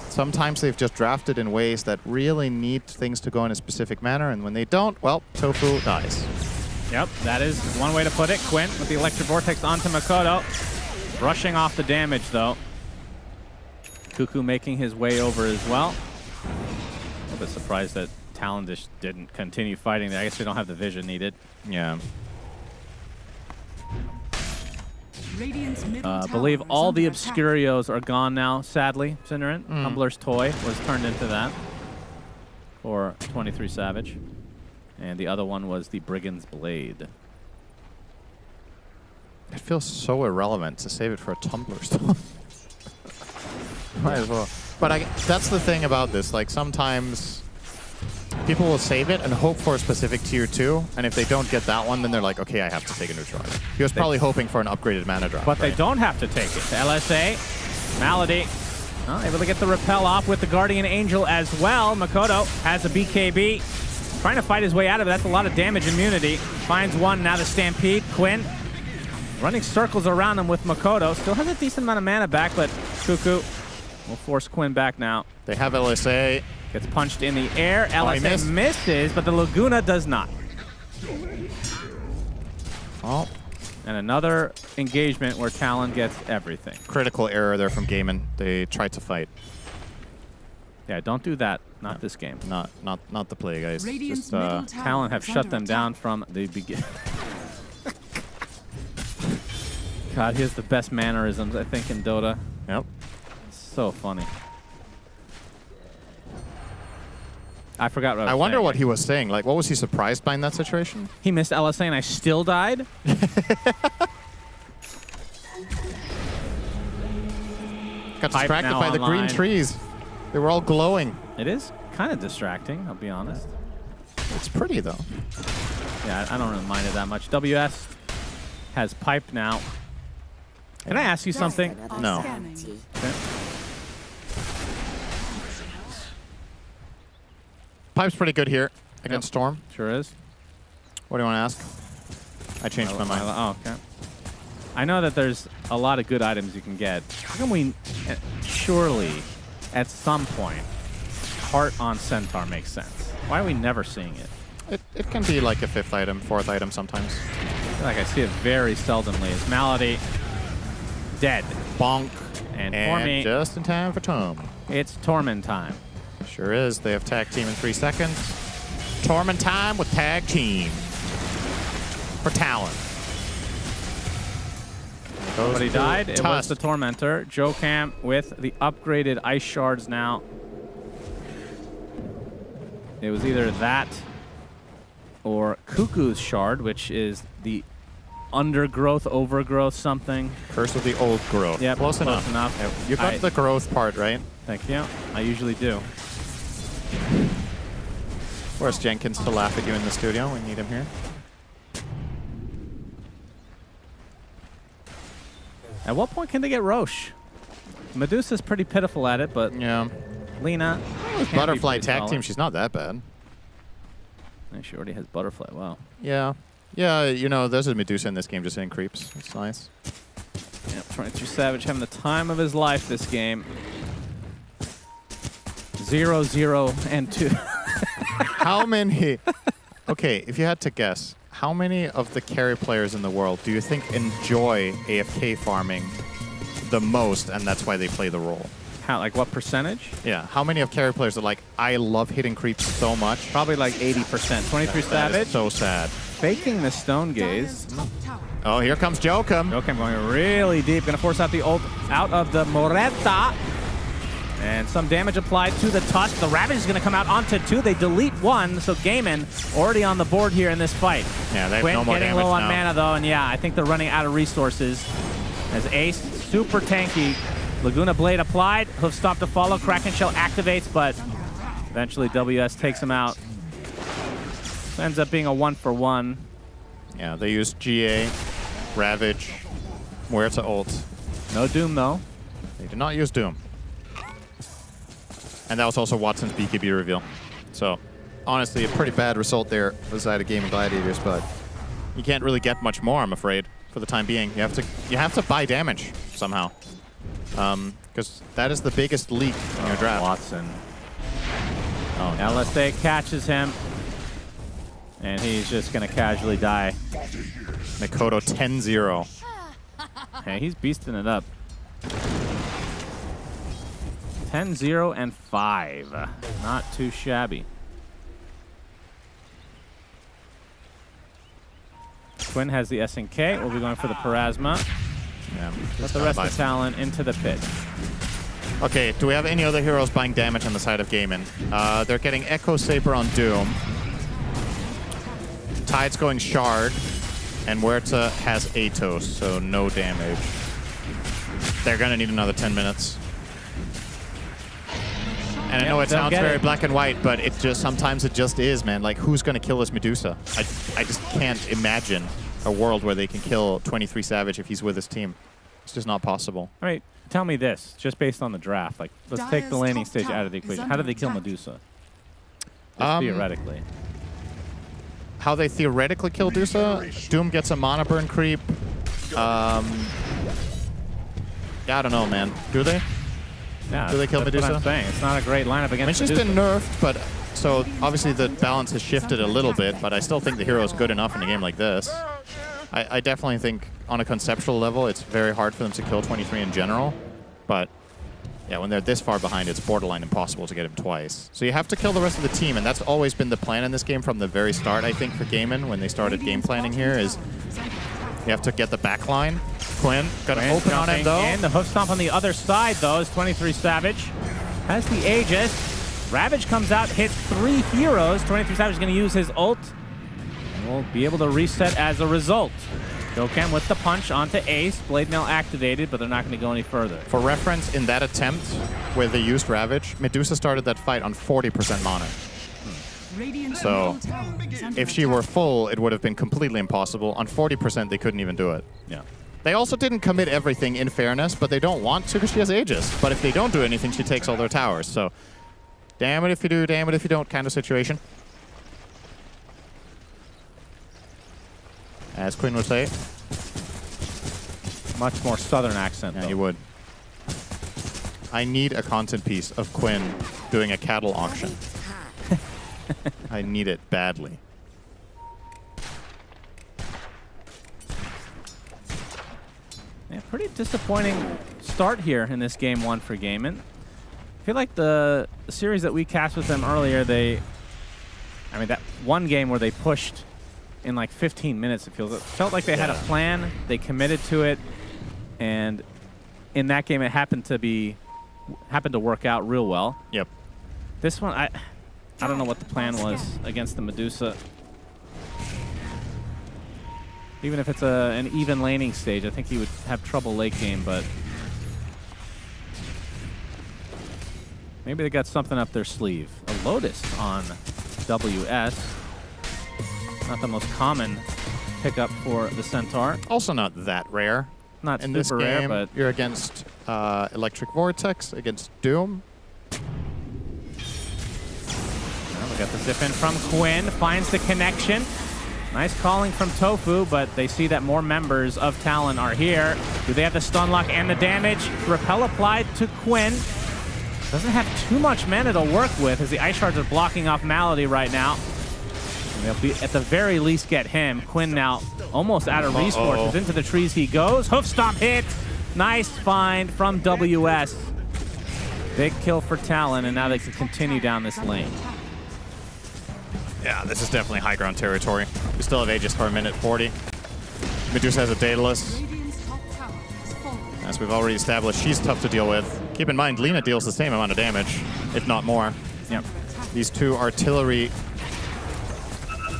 sometimes they've just drafted in ways that really need things to go in a specific manner, and when they don't, well, Tofu dies. Yep, that is one way to put it. Quinn with the Electric Vortex onto Makoto. Brushing off the damage, though. Cuckoo making his way over as well. A little bit surprised that Talon just didn't continue fighting there. I guess they don't have the vision needed. Yeah. Believe all the Obscurios are gone now, sadly, Cinderin. Humbler's Toy was turned into that for 23 Savage. And the other one was the Brigand's Blade. It feels so irrelevant to save it for a Tumbler Stone. Might as well. But that's the thing about this. Like, sometimes people will save it and hope for a specific tier 2, and if they don't get that one, then they're like, okay, I have to take a neutral item. He was probably hoping for an upgraded mana drop. But they don't have to take it. LSA, Malady, able to get the repel off with the Guardian Angel as well. Makoto has a BKB, trying to fight his way out of it. That's a lot of damage immunity. Finds one, now the Stampede. Quinn running circles around him with Makoto. Still has a decent amount of mana back, but Cuckoo will force Quinn back now. They have LSA. Gets punched in the air. LSA misses, but the Laguna does not. Oh. And another engagement where Talon gets everything. Critical error there from Gaimin. They tried to fight. Yeah, don't do that. Not this game. Not the play, guys. Just, Talon have shut them down from the beginning. God, he has the best mannerisms, I think, in Dota. Yep. So funny. I forgot what I was wonder saying. what he was saying. Like, what was he surprised by in that situation? He missed LSA and I still died? Got distracted by the green trees. They were all glowing. It is kind of distracting, I'll be honest. It's pretty, though. Yeah, I don't really mind it that much. WS has pipe now. Can I ask you something? No. Okay. Pipe's pretty good here against Storm. Sure is. What do you want to ask? I changed my mind. Oh, okay. I know that there's a lot of good items you can get. How can we, surely, at some point, Heart on Centaur makes sense? Why are we never seeing it? It can be like a 5th item, 4th item sometimes. I feel like I see it very seldomly. It's Malady, dead. Bonk. And for me, just in time for Tom. It's Torment time. Sure is. They have tag team in 3 seconds. Torment time with tag team for Talon. Nobody died. It was the Tormentor. Joe Cam with the upgraded Ice Shards now. It was either that or Cuckoo's Shard, which is the undergrowth, overgrowth, something. Curse of the old growth. Yeah, close enough. enough. You got the growth part, right? Thank you. I usually do. Where's Jenkins to laugh at you in the studio? We need him here. At what point can they get Roche? Medusa's pretty pitiful at it, but yeah, Lina. Butterfly tag team, she's not that bad. She already has Butterfly. Wow. Yeah. Yeah, you know, there's a Medusa in this game just hitting creeps. It's nice. Yep, 22 Savage having the time of his life this game. 0, 0, and 2. How many... Okay, if you had to guess, how many of the carry players in the world do you think enjoy AFK farming the most, and that's why they play the role? How, like what percentage? Yeah, how many of carry players are like, I love hitting creeps so much? Probably like 80%. 23 Savage. That is so sad. Faking the Stone Gaze. Oh, here comes Jokum. Jokum going really deep. Going to force out the ult out of the Moreta. And some damage applied to the Tusk. The Ravage is going to come out onto 2. They delete 1, so Gaiman already on the board here in this fight. Yeah, they have Quinn no more getting damage low on now. mana, though, and yeah, I think they're running out of resources. As Ace, super tanky. Laguna Blade applied. Hoof Stomp to follow. Kraken Shell activates, but eventually WS takes him out. So ends up being a 1-for-1. Yeah, they used GA, Ravage, Muerta ult. No Doom, though. They did not use Doom. And that was also Watson's BKB reveal. So, honestly, a pretty bad result there for the side of Game of Gladiators, but you can't really get much more, I'm afraid, for the time being. You have to buy damage somehow. Because that is the biggest leak in your draft. Watson. Oh, LSA catches him. And he's just going to casually die. Mikoto 10-0. Hey, he's beasting it up. 10-0 and 5. Not too shabby. Quinn has the SNK. We'll be going for the Parasma. Yeah, Let the rest of Talon into the pit. Okay, do we have any other heroes buying damage on the side of Gaiman? They're getting Echo Saber on Doom. Tide's going Shard. And Huerta has Atos, so no damage. They're going to need another 10 minutes. And I know it sounds very black and white, but it just sometimes it just is, man. Like, who's going to kill this Medusa? I just can't imagine a world where they can kill 23 Savage if he's with his team. It's just not possible. All right, tell me this, just based on the draft. Like, let's take the laning stage out of the equation. How did they kill Medusa? Just theoretically. How they theoretically kill Medusa? Doom gets a mana burn creep. Yeah, I don't know, man. Do they? Yeah, do they kill that's Medusa? what I'm saying. It's not a great lineup against I mean, she's Medusa. been nerfed, but so obviously the balance has shifted a little bit, but I still think the hero is good enough in a game like this. I definitely think on a conceptual level, it's very hard for them to kill 23 in general, but yeah, when they're this far behind, it's borderline impossible to get him twice. So you have to kill the rest of the team, and that's always been the plan in this game from the very start, I think, for Gaiman, when they started game planning here, is you have to get the back line. Quinn, got to open on him, though. And the hoof stomp on the other side, though, is 23 Savage. Has the Aegis. Ravage comes out, hits 3 heroes. 23 Savage is going to use his ult. And we'll be able to reset as a result. Jokum with the punch onto Ace. Blade Mail activated, but they're not going to go any further. For reference, in that attempt where they used Ravage, Medusa started that fight on 40% mana. So if she were full, it would have been completely impossible. On 40%, they couldn't even do it. Yeah. They also didn't commit everything in fairness, but they don't want to because she has Aegis. But if they don't do anything, she takes all their towers. So damn it if you do, damn it if you don't kind of situation. As Quinn would say. Much more southern accent, Yeah, he would. I need a content piece of Quinn doing a cattle auction. I need it badly. Yeah, pretty disappointing start here in this game 1 for Gaiman. I feel like the series that we cast with them earlier, I mean, that one game where they pushed in like 15 minutes, it felt like they had a plan, they committed to it, and in that game it happened to work out real well. Yep. This one, I don't know what the plan was against the Medusa. Even if it's an even laning stage, I think he would have trouble late game, but maybe they got something up their sleeve. A Lotus on WS. Not the most common pickup for the Centaur. Also not that rare. Not in super this game, rare, but you're against Electric Vortex, against Doom. Well, we got the zip in from Quinn. Finds the connection. Nice calling from Tofu, but they see that more members of Talon are here. Do they have the stun lock and the damage? Repel applied to Quinn. Doesn't have too much mana to work with as the Ice Shards are blocking off Malady right now. And they'll be, at the very least, get him. Quinn now almost out of resources. Into the trees he goes. Hoof stomp hit. Nice find from WS. Big kill for Talon, and now they can continue down this lane. Yeah, this is definitely high ground territory. We still have Aegis for a minute 40. Medusa has a Daedalus. As we've already established, she's tough to deal with. Keep in mind, Lina deals the same amount of damage, if not more. Yep. These two artillery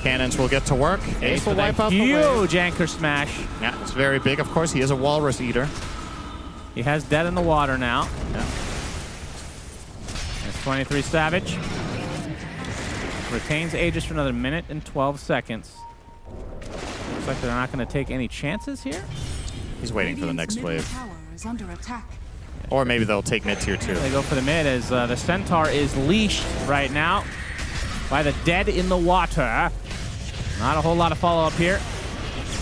cannons will get to work. Ace will wipe out the wave. Huge anchor smash. Yeah, it's very big. Of course, he is a walrus eater. He has dead in the water now. Yeah. It's 23 Savage. Retains Aegis for another minute and 12 seconds. Looks like they're not going to take any chances here. He's waiting for the next wave. Tower is under attack. Or maybe they'll take mid tier 2. They go for the mid as the Centaur is leashed right now by the dead in the water. Not a whole lot of follow-up here.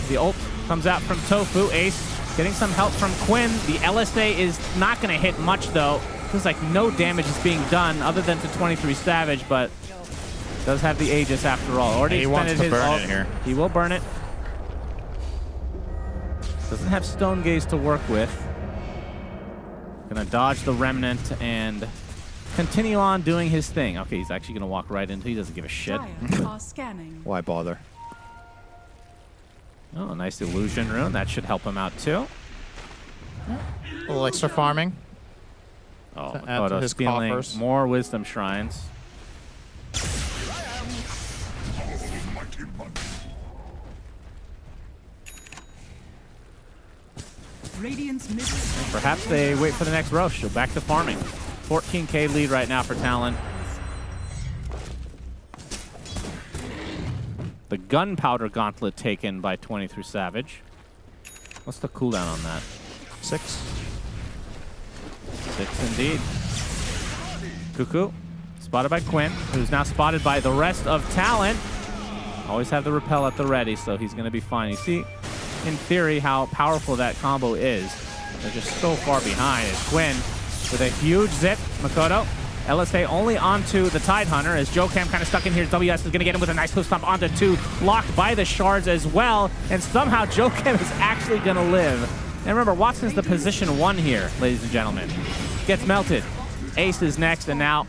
The ult comes out from Tofu. Ace getting some help from Quinn. The LSA is not going to hit much, though. Feels like no damage is being done other than to 23 Savage, but does have the Aegis after all. Already he wants expended to his burn ult. it here. He will burn it. Doesn't have Stone Gaze to work with. Gonna dodge the Remnant and continue on doing his thing. Okay, he's actually gonna walk right into. He doesn't give a shit. Are scanning. Why bother? Oh, a nice illusion rune. That should help him out too. A little extra farming. Oh, to add to his stealing coffers. more wisdom shrines. Radiant's middle. Perhaps they wait for the next Roche. So back to farming. 14k lead right now for Talon. The gunpowder gauntlet taken by 23 Savage. What's the cooldown on that? 6. 6 indeed. Cuckoo, spotted by Quinn, who's now spotted by the rest of Talon. Always have the repel at the ready, so he's going to be fine. You see, in theory, how powerful that combo is. They're just so far behind. It's Quinn with a huge zip. Makoto, LSA only onto the Tidehunter as Jocam kind of stuck in here. WS is going to get him with a nice hoof stomp onto 2, blocked by the shards as well. And somehow Jocam is actually going to live. And remember, Watson's the position 1 here, ladies and gentlemen. Gets melted. Ace is next, and now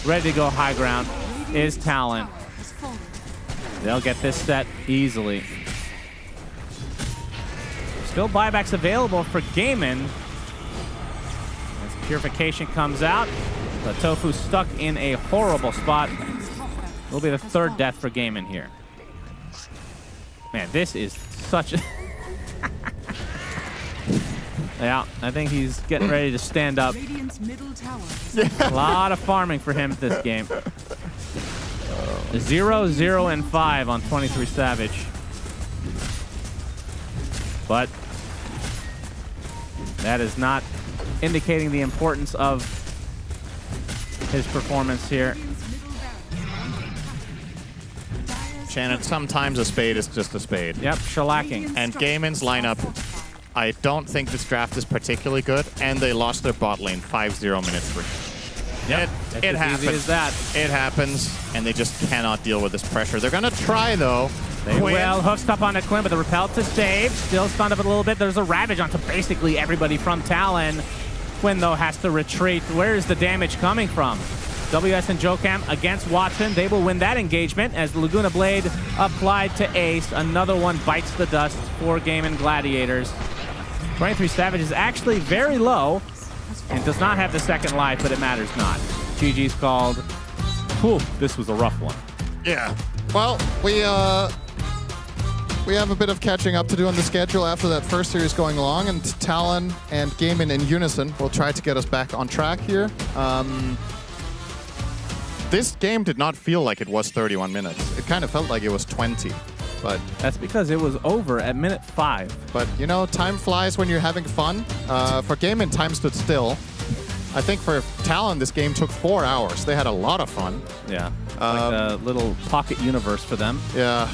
ready to go high ground is Talon. They'll get this set easily. Still buybacks available for Gaiman. As Purification comes out, but Tofu stuck in a horrible spot. Will be the 3rd death for Gaiman here. Man, this is such a... Yeah, I think he's getting ready to stand up. Radiant's middle tower. A lot of farming for him this game. 0, 0, and 5 on 23 Savage. But that is not indicating the importance of his performance here. Shannon, sometimes a spade is just a spade. Yep, shellacking. And Gaiman's lineup, I don't think this draft is particularly good, and they lost their bot lane 5-0 minutes 3. Yep, It happens. Easy as that. It happens, and they just cannot deal with this pressure. They're going to try, though. They will. Hoof stop onto Quinn, but the repel to save. Still stunned up a little bit. There's a Ravage onto basically everybody from Talon. Quinn, though, has to retreat. Where is the damage coming from? WS and Jocam against Watson. They will win that engagement as the Laguna Blade applied to Ace. Another one bites the dust for Gaiman Gladiators. 23 Savage is actually very low and does not have the 2nd life, but it matters not. GG's called. Whew, this was a rough one. Yeah. Well, we have a bit of catching up to do on the schedule after that first series going along, and Talon and Gaiman in unison will try to get us back on track here. This game did not feel like it was 31 minutes. It kind of felt like it was 20. But that's because it was over at minute 5. But, you know, time flies when you're having fun. For Gaiman, time stood still. I think for Talon, this game took 4 hours. They had a lot of fun. Yeah, like a little pocket universe for them. Yeah,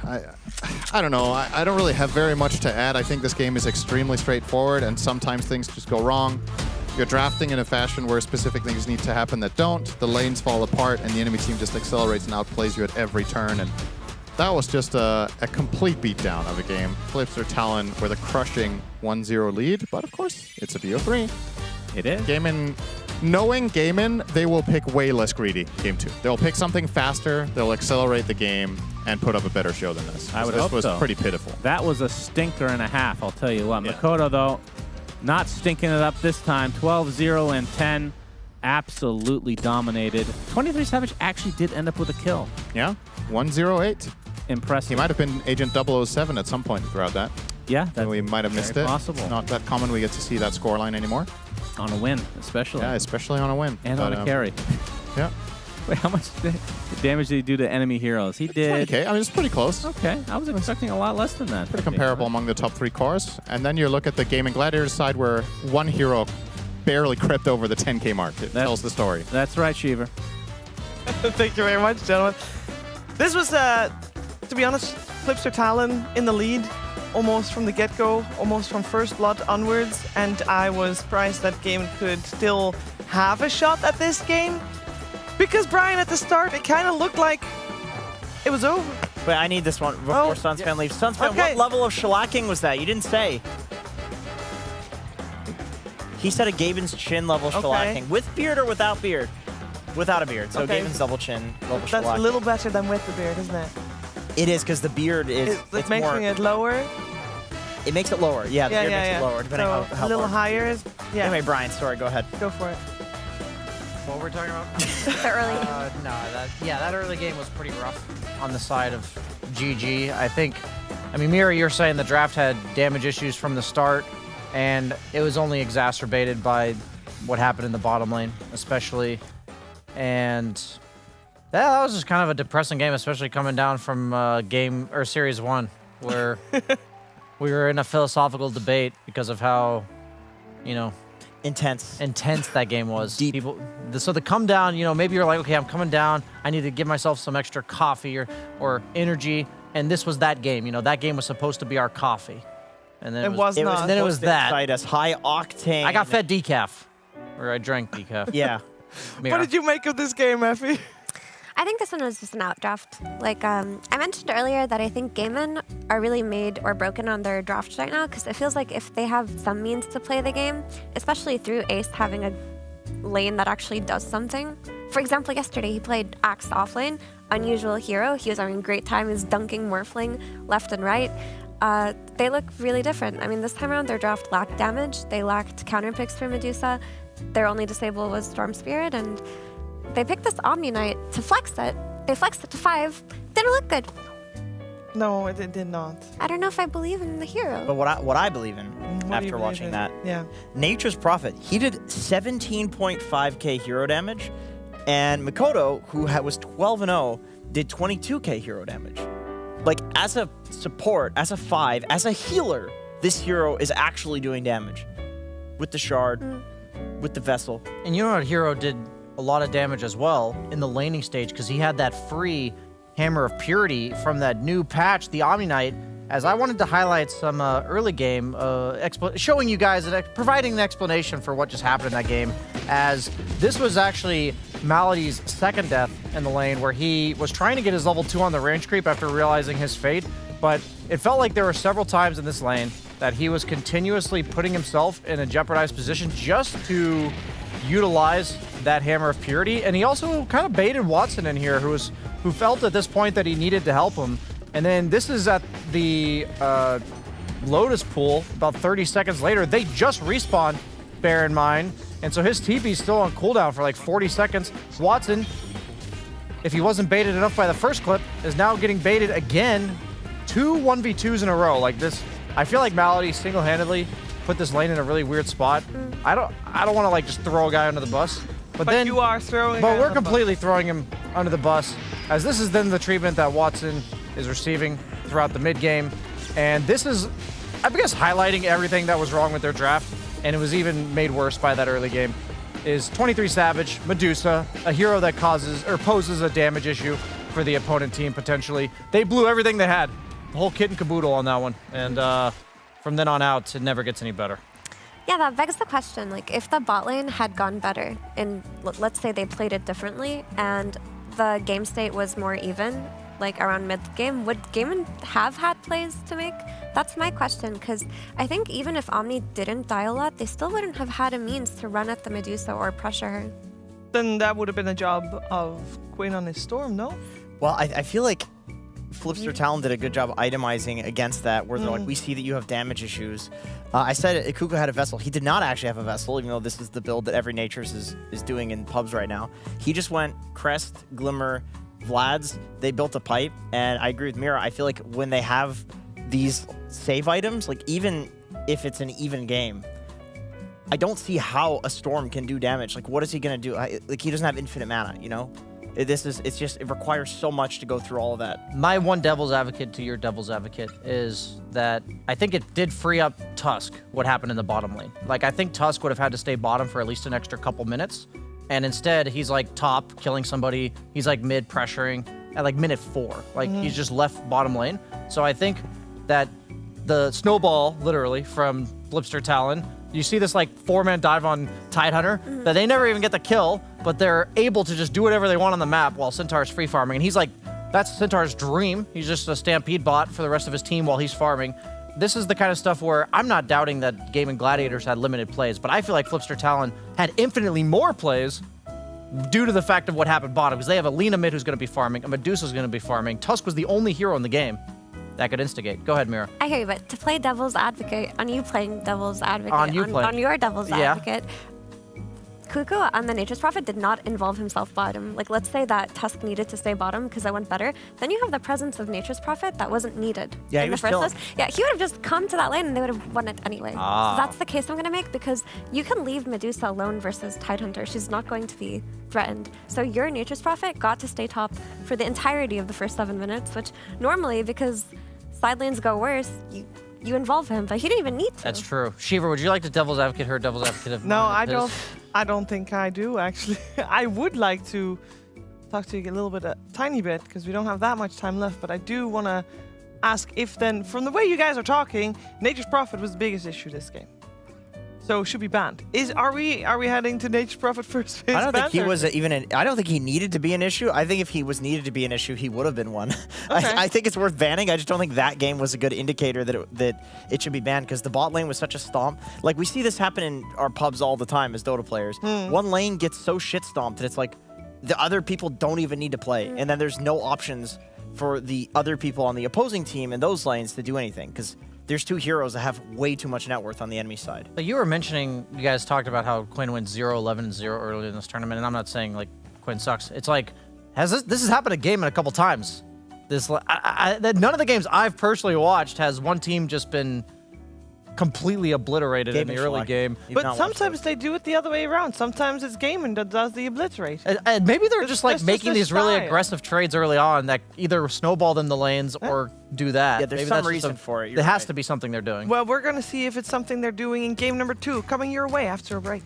I don't know. I don't really have very much to add. I think this game is extremely straightforward, and sometimes things just go wrong. You're drafting in a fashion where specific things need to happen that don't. The lanes fall apart, and the enemy team just accelerates and outplays you at every turn. And that was just a complete beatdown of a game. Flipster Talon with a crushing 1-0 lead, but of course, it's a BO3. It is. Gaiman, knowing Gaiman, they will pick way less greedy game 2. They'll pick something faster, they'll accelerate the game, and put up a better show than this. I would This hope was so. pretty pitiful. That was a stinker and a half, I'll tell you what. Yeah. Makoto, though, not stinking it up this time. 12-0 and 10. Absolutely dominated. 23 Savage actually did end up with a kill. Yeah, 108. Impressive. He might have been Agent 007 at some point throughout that. Yeah, and we might have missed it. Possible. Not that common we get to see that scoreline anymore. On a win, especially. Yeah, especially on a win. And But, on a carry. Yeah. Wait, how much damage did he do to enemy heroes? He did. 20K. I mean, it's pretty close. Okay, I was expecting a lot less than that. Pretty comparable among the top 3 cores. And then you look at the Gaming Gladiators side where one hero barely crept over the 10K mark. It tells the story. That's right, Shiver. Thank you very much, gentlemen. This was, to be honest, Flipster Talon in the lead almost from the get-go, almost from first blood onwards, and I was surprised that game could still have a shot at this game. Because, Brian, at the start, it kind of looked like it was over. But I need this one before Sunspan leaves. Sunspan, Okay. what level of shellacking was that? You didn't say. He said a Gaben's chin level shellacking. With beard or without beard? Without a beard. So Okay. Gaben's double chin level That's shellacking. a little better than with the beard, isn't it? It is, because the beard is... It's making it lower. It makes it lower. Yeah, the beard makes it lower, depending so on how a little large. higher is... Yeah. Anyway, Brian, sorry, go ahead. Go for it. What were we talking about? The early that early game was pretty rough on the side of GG. I mean, Mira, you're saying the draft had damage issues from the start, and it was only exacerbated by what happened in the bottom lane, especially. And that was just kind of a depressing game, especially coming down from Series 1, where we were in a philosophical debate because of how, intense that game was. Deep. So the come down, maybe you're like, okay, I'm coming down. I need to give myself some extra coffee or energy. And this was that game. That game was supposed to be our coffee. And then It was not. Then it was that. Excite us, high octane. I got fed decaf, or I drank decaf. Yeah. What did you make of this game, Effie? I think this one was just an outdraft. Like I mentioned earlier that I think Gaiman are really made or broken on their drafts right now because it feels like if they have some means to play the game, especially through Ace having a lane that actually does something. For example, yesterday he played Axe offlane, unusual hero. He was having a great time. He was dunking Morphling left and right. They look really different. I mean, this time around their draft lacked damage. They lacked counter picks for Medusa. Their only disable was Storm Spirit, and they picked this Omni Knight to flex it. They flexed it to 5. Didn't look good. No, it did not. I don't know if I believe in the hero. But what I believe in What do you after believe watching in? that, Yeah. Nature's Prophet, he did 17.5k hero damage, and Makoto, who was 12-0, did 22k hero damage. Like, as a support, as a 5, as a healer, this hero is actually doing damage. With the shard, with the vessel. And you know what hero did a lot of damage as well in the laning stage because he had that free Hammer of Purity from that new patch, the Omni Knight. As I wanted to highlight some early game, showing you guys, providing an explanation for what just happened in that game, as this was actually Malady's second death in the lane, where he was trying to get his level 2 on the range creep after realizing his fate, but it felt like there were several times in this lane that he was continuously putting himself in a jeopardized position just to utilize that Hammer of Purity, and he also kind of baited Watson in here, who felt at this point that he needed to help him. And then this is at the Lotus pool about 30 seconds later. They just respawned, bear in mind. And so his TP's still on cooldown for like 40 seconds. Watson, if he wasn't baited enough by the first clip, is now getting baited again. 2 1v2s in a row. Like this, I feel like Malady single-handedly put this lane in a really weird spot. I don't want to like just throw a guy under the bus. But then you are throwing. But we're completely throwing him under the bus, as this is then the treatment that Watson is receiving throughout the mid game, and this is, I guess, highlighting everything that was wrong with their draft, and it was even made worse by that early game. Is 23 Savage, Medusa, a hero that poses a damage issue for the opponent team potentially. They blew everything they had, the whole kit and caboodle on that one, and from then on out, it never gets any better. Yeah, that begs the question, like, if the bot lane had gone better, and let's say they played it differently, and the game state was more even, like around mid-game, would Gaiman have had plays to make? That's my question, because I think even if Omni didn't die a lot, they still wouldn't have had a means to run at the Medusa or pressure her. Then that would have been a job of Queen on his Storm, no? Well, I feel like Flipster Talon did a good job itemizing against that, where they're like, we see that you have damage issues. I said Ikuko had a Vessel. He did not actually have a Vessel, even though this is the build that every Natures is doing in pubs right now. He just went Crest, Glimmer, Vlad's. They built a pipe, and I agree with Mira. I feel like when they have these save items, like even if it's an even game, I don't see how a Storm can do damage. Like, what is he gonna do? Like, he doesn't have infinite mana, you know? It requires so much to go through all of that. My one devil's advocate to your devil's advocate is that I think it did free up Tusk, what happened in the bottom lane. Like, I think Tusk would have had to stay bottom for at least an extra couple minutes. And instead, he's like top, killing somebody. He's like mid, pressuring at like minute 4. Like, he's just left bottom lane. So I think that the snowball, literally, from Flipster Talon, you see this like 4-man dive on Tidehunter that they never even get the kill, but they're able to just do whatever they want on the map while Centaur's free farming. And he's like, that's Centaur's dream. He's just a Stampede bot for the rest of his team while he's farming. This is the kind of stuff where I'm not doubting that Gaming Gladiators had limited plays, but I feel like Flipster Talon had infinitely more plays due to the fact of what happened bottom, because they have a Lina mid who's going to be farming, a Medusa's going to be farming. Tusk was the only hero in the game that could instigate. Go ahead, Mira. I hear you, but to play devil's advocate, on you playing devil's advocate, on your devil's advocate, Kuku on the Nature's Prophet did not involve himself bottom. Like, let's say that Tusk needed to stay bottom because I went better. Then you have the presence of Nature's Prophet that wasn't needed in the first place. Yeah, he would have just come to that lane and they would have won it anyway. So that's the case I'm going to make, because you can leave Medusa alone versus Tidehunter. She's not going to be threatened. So your Nature's Prophet got to stay top for the entirety of the first 7 minutes, which normally, because side lanes go worse, you involve him, but he didn't even need to. That's true. Shiva, would you like to devil's advocate her devil's advocate of No, I don't. I don't think I do, actually. I would like to talk to you a little bit, a tiny bit, because we don't have that much time left, but I do want to ask if then, from the way you guys are talking, Nature's Prophet was the biggest issue this game. So should be banned. Are we heading to Nature's Prophet first phase? I don't think he was I don't think he needed to be an issue. I think if he was needed to be an issue, he would have been one. Okay. I think it's worth banning. I just don't think that game was a good indicator that it should be banned, because the bot lane was such a stomp. Like, we see this happen in our pubs all the time as Dota players. One lane gets so shit stomped that it's like the other people don't even need to play, and then there's no options for the other people on the opposing team in those lanes to do anything, because there's 2 heroes that have way too much net worth on the enemy side. But you were mentioning, you guys talked about how Quinn went 0-11-0 earlier in this tournament, and I'm not saying like Quinn sucks. It's like, this has happened a game in a couple times. None of the games I've personally watched has one team just been completely obliterated in the early game. But sometimes they do it the other way around. Sometimes it's gaming that does the obliterate. And maybe they're just like making these really aggressive trades early on that either snowball them the lanes or do that. Yeah, there's some reason for it. There has to be something they're doing. Well, we're going to see if it's something they're doing in game number 2, coming your way after a break.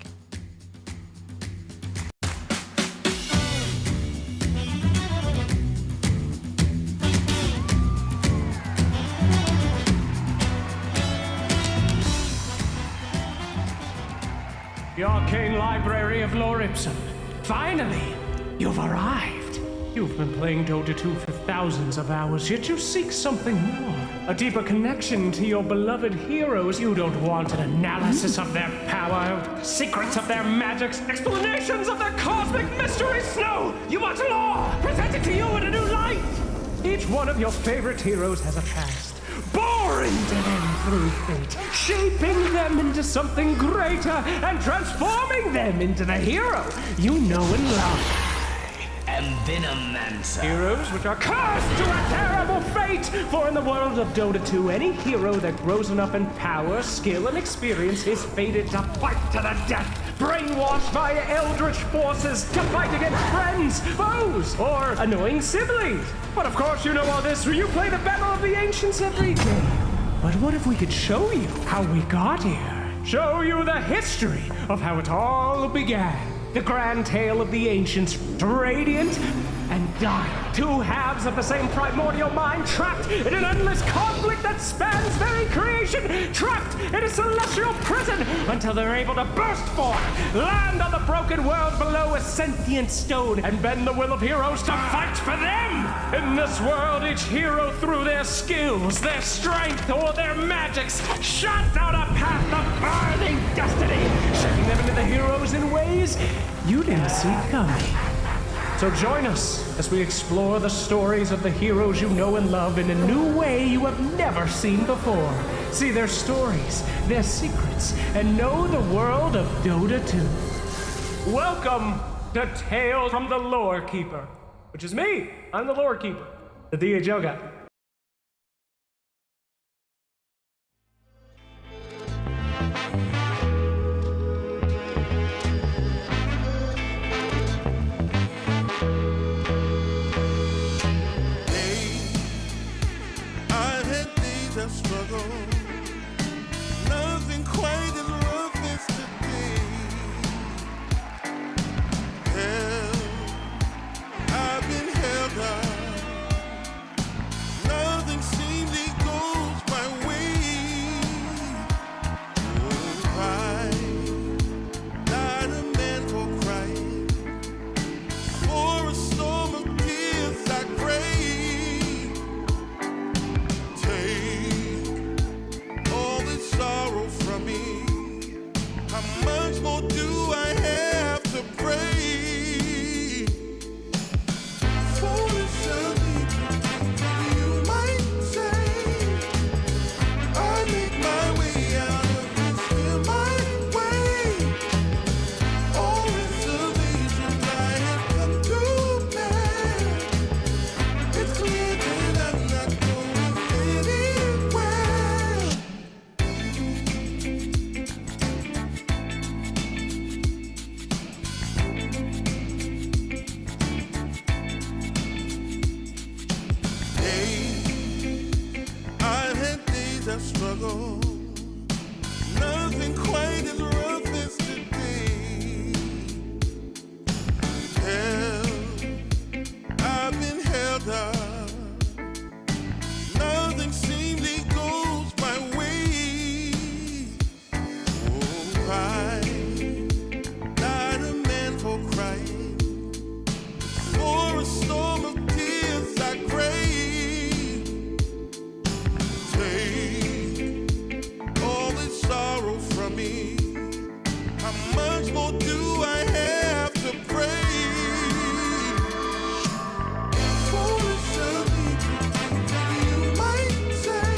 The Arcane Library of Lore Ipsum. Finally, you've arrived. You've been playing Dota 2 for thousands of hours, yet you seek something more. A deeper connection to your beloved heroes. You don't want an analysis of their power, secrets of their magics, explanations of their cosmic mysteries. No, you want lore presented to you in a new light. Each one of your favorite heroes has a past. Boring to them through fate, shaping them into something greater and transforming them into the hero you know and love. And Venomancer. Heroes which are cursed to a terrible fate, for in the world of Dota 2, any hero that grows enough in power, skill, and experience is fated to fight to the death, brainwashed by eldritch forces to fight against friends, foes, or annoying siblings. But of course you know all this, you play the Battle of the Ancients every day. But what if we could show you how we got here? Show you the history of how it all began. The grand tale of the ancients, radiant and dire. 2 halves of the same primordial mind, trapped in an endless conflict that spans very creation, trapped in a celestial prison until they're able to burst forth, land on the broken world below a sentient stone, and bend the will of heroes to fight for them. In this world, each hero, through their skills, their strength, or their magics, shot out a path of burning destiny, shaping them into the heroes in ways you didn't see coming. So join us as we explore the stories of the heroes you know and love in a new way you have never seen before. See their stories, their secrets, and know the world of Dota 2. Welcome to Tales from the Lore Keeper, which is me. I'm the Lore Keeper, the DHL guy. I've had days of struggle, nothing quite as rough as today. Hell, I've been held up, nothing seemingly goes my way. Oh, I, not a man for crying, for a storm of tears I crave. All this sorrow from me. How much more do I have to pray? Foolish of me, you might say. I make my way out of this here my way. All reservations I have come to bear. It's clear that I'm not going anywhere. I've had days of struggle, nothing quite as rough as today. Hell, I've been held up, nothing seemingly goes my way. Oh, I'm not a man for crying, for a storm of tears I crave. Take all this sorrow from me. How much more do I have to pray? Foolish of me, you might say.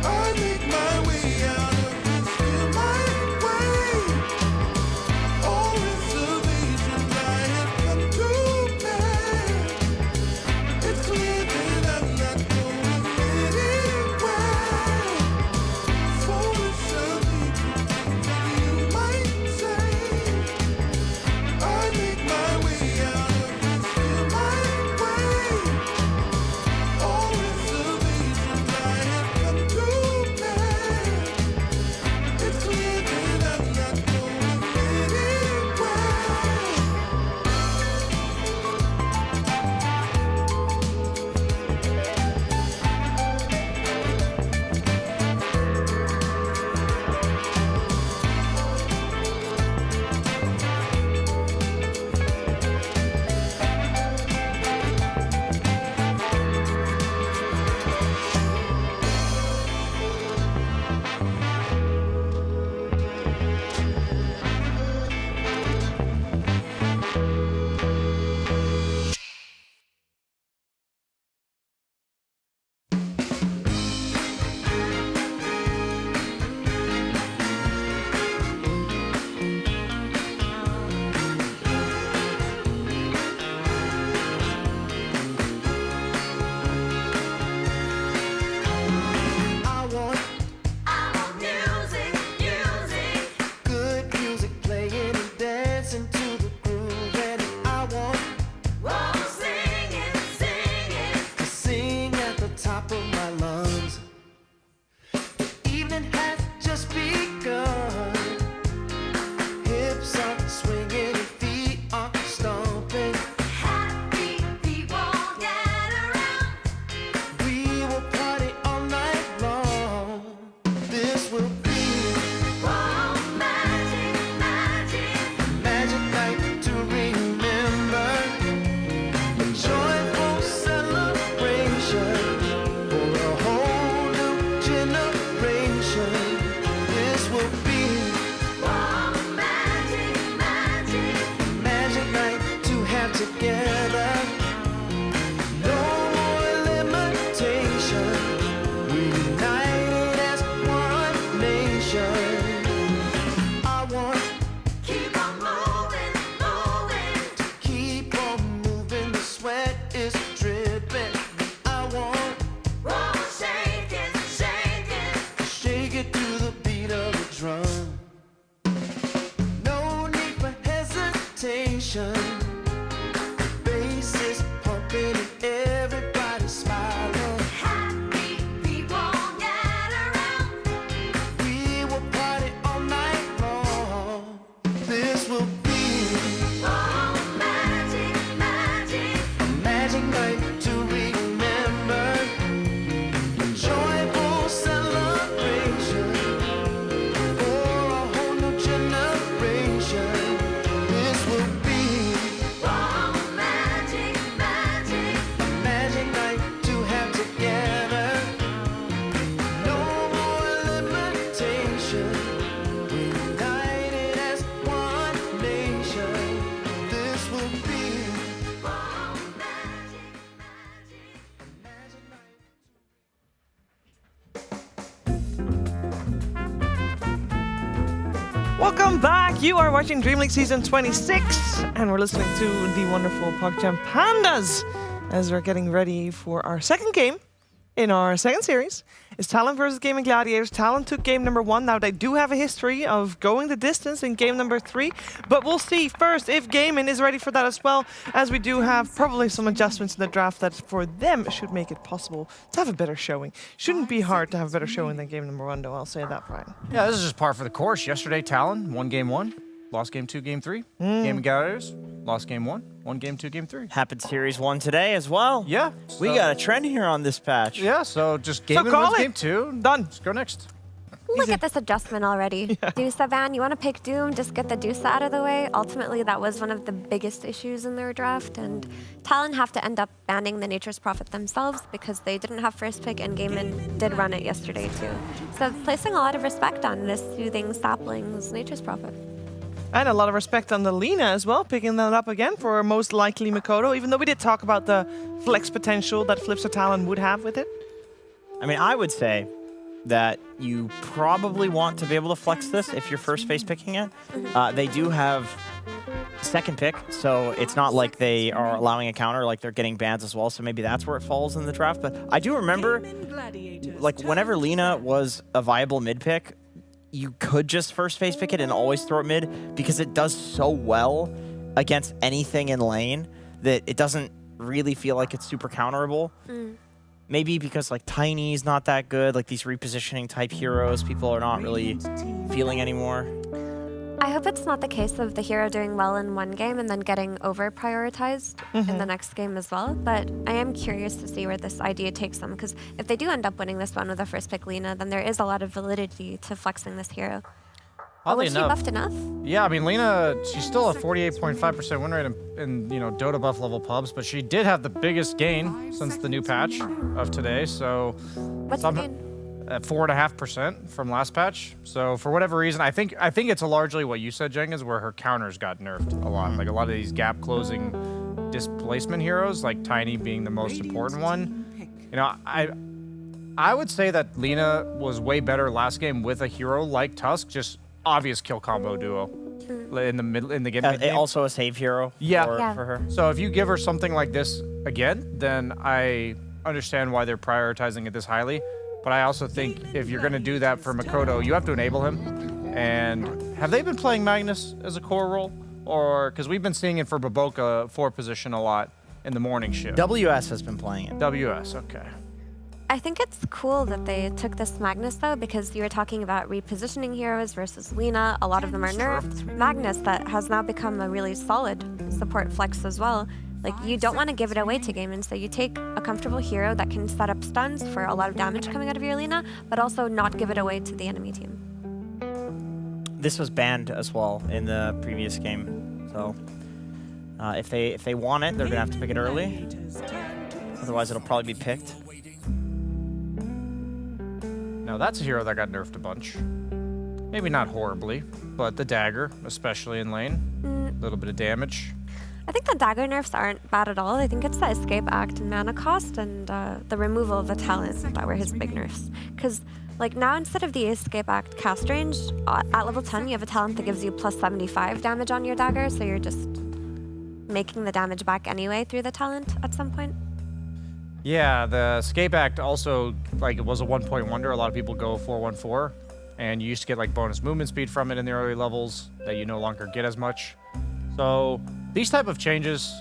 I make my way out of this here my way. All reservations I have come to bear. It's clear that I'm not going anywhere. Foolish of me, you might say. celebration. Bass is pumping and everybody smiling. Happy people gather around. We will party all night long. This will be magic, magic. A magic night to remember. A joyful celebration for a whole new generation. This will be magic, magic. A magic night to have together. No more limitation. United as one nation. This will be Welcome back. You are watching DreamLeague Season 26, and we're listening to the wonderful PogChamp Pandas as we're getting ready for our second game in our second series. It's Talon versus Gaming Gladiators. Talon took game number 1. Now, they do have a history of going the distance in game number 3, but we'll see first if Gaming is ready for that as well, as we do have probably some adjustments in the draft that for them should make it possible to have a better showing. Shouldn't be hard to have a better showing than game number 1, though, I'll say that, Brian. Yeah, this is just par for the course. Yesterday, Talon won game 1, lost game 2, game 3. Gaming Gladiators lost game 1, won game 2, game 3. Happened Series 1 today as well. Yeah. We got a trend here on this patch. Yeah, so just game call wins it. game 2. Done. Let's go next. Look at this adjustment already. Dusa ban, you want to pick Doom, just get the Dusa out of the way. Ultimately, that was one of the biggest issues in their draft, and Talon have to end up banning the Nature's Prophet themselves because they didn't have first pick, and Gaiman did run it yesterday too. So placing a lot of respect on this Soothing Saplings Nature's Prophet. And a lot of respect on the Lina as well, picking that up again for most likely Makoto, even though we did talk about the flex potential that Flipster Talon would have with it. I mean, I would say that you probably want to be able to flex this if you're first face picking it. They do have second pick, so it's not like they are allowing a counter, like they're getting bans as well, so maybe that's where it falls in the draft. But I do remember, like, whenever Lina was a viable mid pick, you could just first face pick it and always throw it mid because it does so well against anything in lane that it doesn't really feel like it's super counterable. Maybe because like Tiny's not that good, like these repositioning type heroes people are not really feeling anymore. I hope it's not the case of the hero doing well in one game and then getting over-prioritized in the next game as well, but I am curious to see where this idea takes them, because if they do end up winning this one with a first pick Lina, then there is a lot of validity to flexing this hero. Oddly Was she buffed enough? Yeah, I mean, Lina, she's still a 48.5% win rate in Dota buff level pubs, but she did have the biggest gain since the new patch of today, so... What's the gain? At 4.5% from last patch. So for whatever reason, I think it's largely what you said, Jenkins, where her counters got nerfed a lot. Like a lot of these gap closing displacement heroes, like Tiny being the most important one. You know, I would say that Lina was way better last game with a hero like Tusk, just obvious kill combo duo in the middle in the game. Also a save hero. Yeah. For her. So if you give her something like this again, then I understand why they're prioritizing it this highly. But I also think if you're going to do that for Makoto, you have to enable him. And have they been playing Magnus as a core role? Or, because we've been seeing it for Baboka 4 position a lot in the morning shift. WS has been playing it. WS, okay. I think it's cool that they took this Magnus, though, because you were talking about repositioning heroes versus Lina. A lot of them are nerfed. Magnus, that has now become a really solid support flex as well. Like, you don't want to give it away to Gaiman, so you take a comfortable hero that can set up stuns for a lot of damage coming out of your Lina, but also not give it away to the enemy team. This was banned as well in the previous game, so if they want it, they're gonna have to pick it early. Otherwise, it'll probably be picked. Now that's a hero that got nerfed a bunch. Maybe not horribly, but the dagger, especially in lane, a little bit of damage. I think the dagger nerfs aren't bad at all. I think it's the escape act and mana cost and the removal of the talent that were his big nerfs. Because like now instead of the escape act cast range, at level 10 you have a talent that gives you plus 75 damage on your dagger, so you're just making the damage back anyway through the talent at some point. Yeah, the escape act also, like, it was a 1-point wonder. A lot of people go 4-1-4, and you used to get like bonus movement speed from it in the early levels that you no longer get as much. So These type of changes,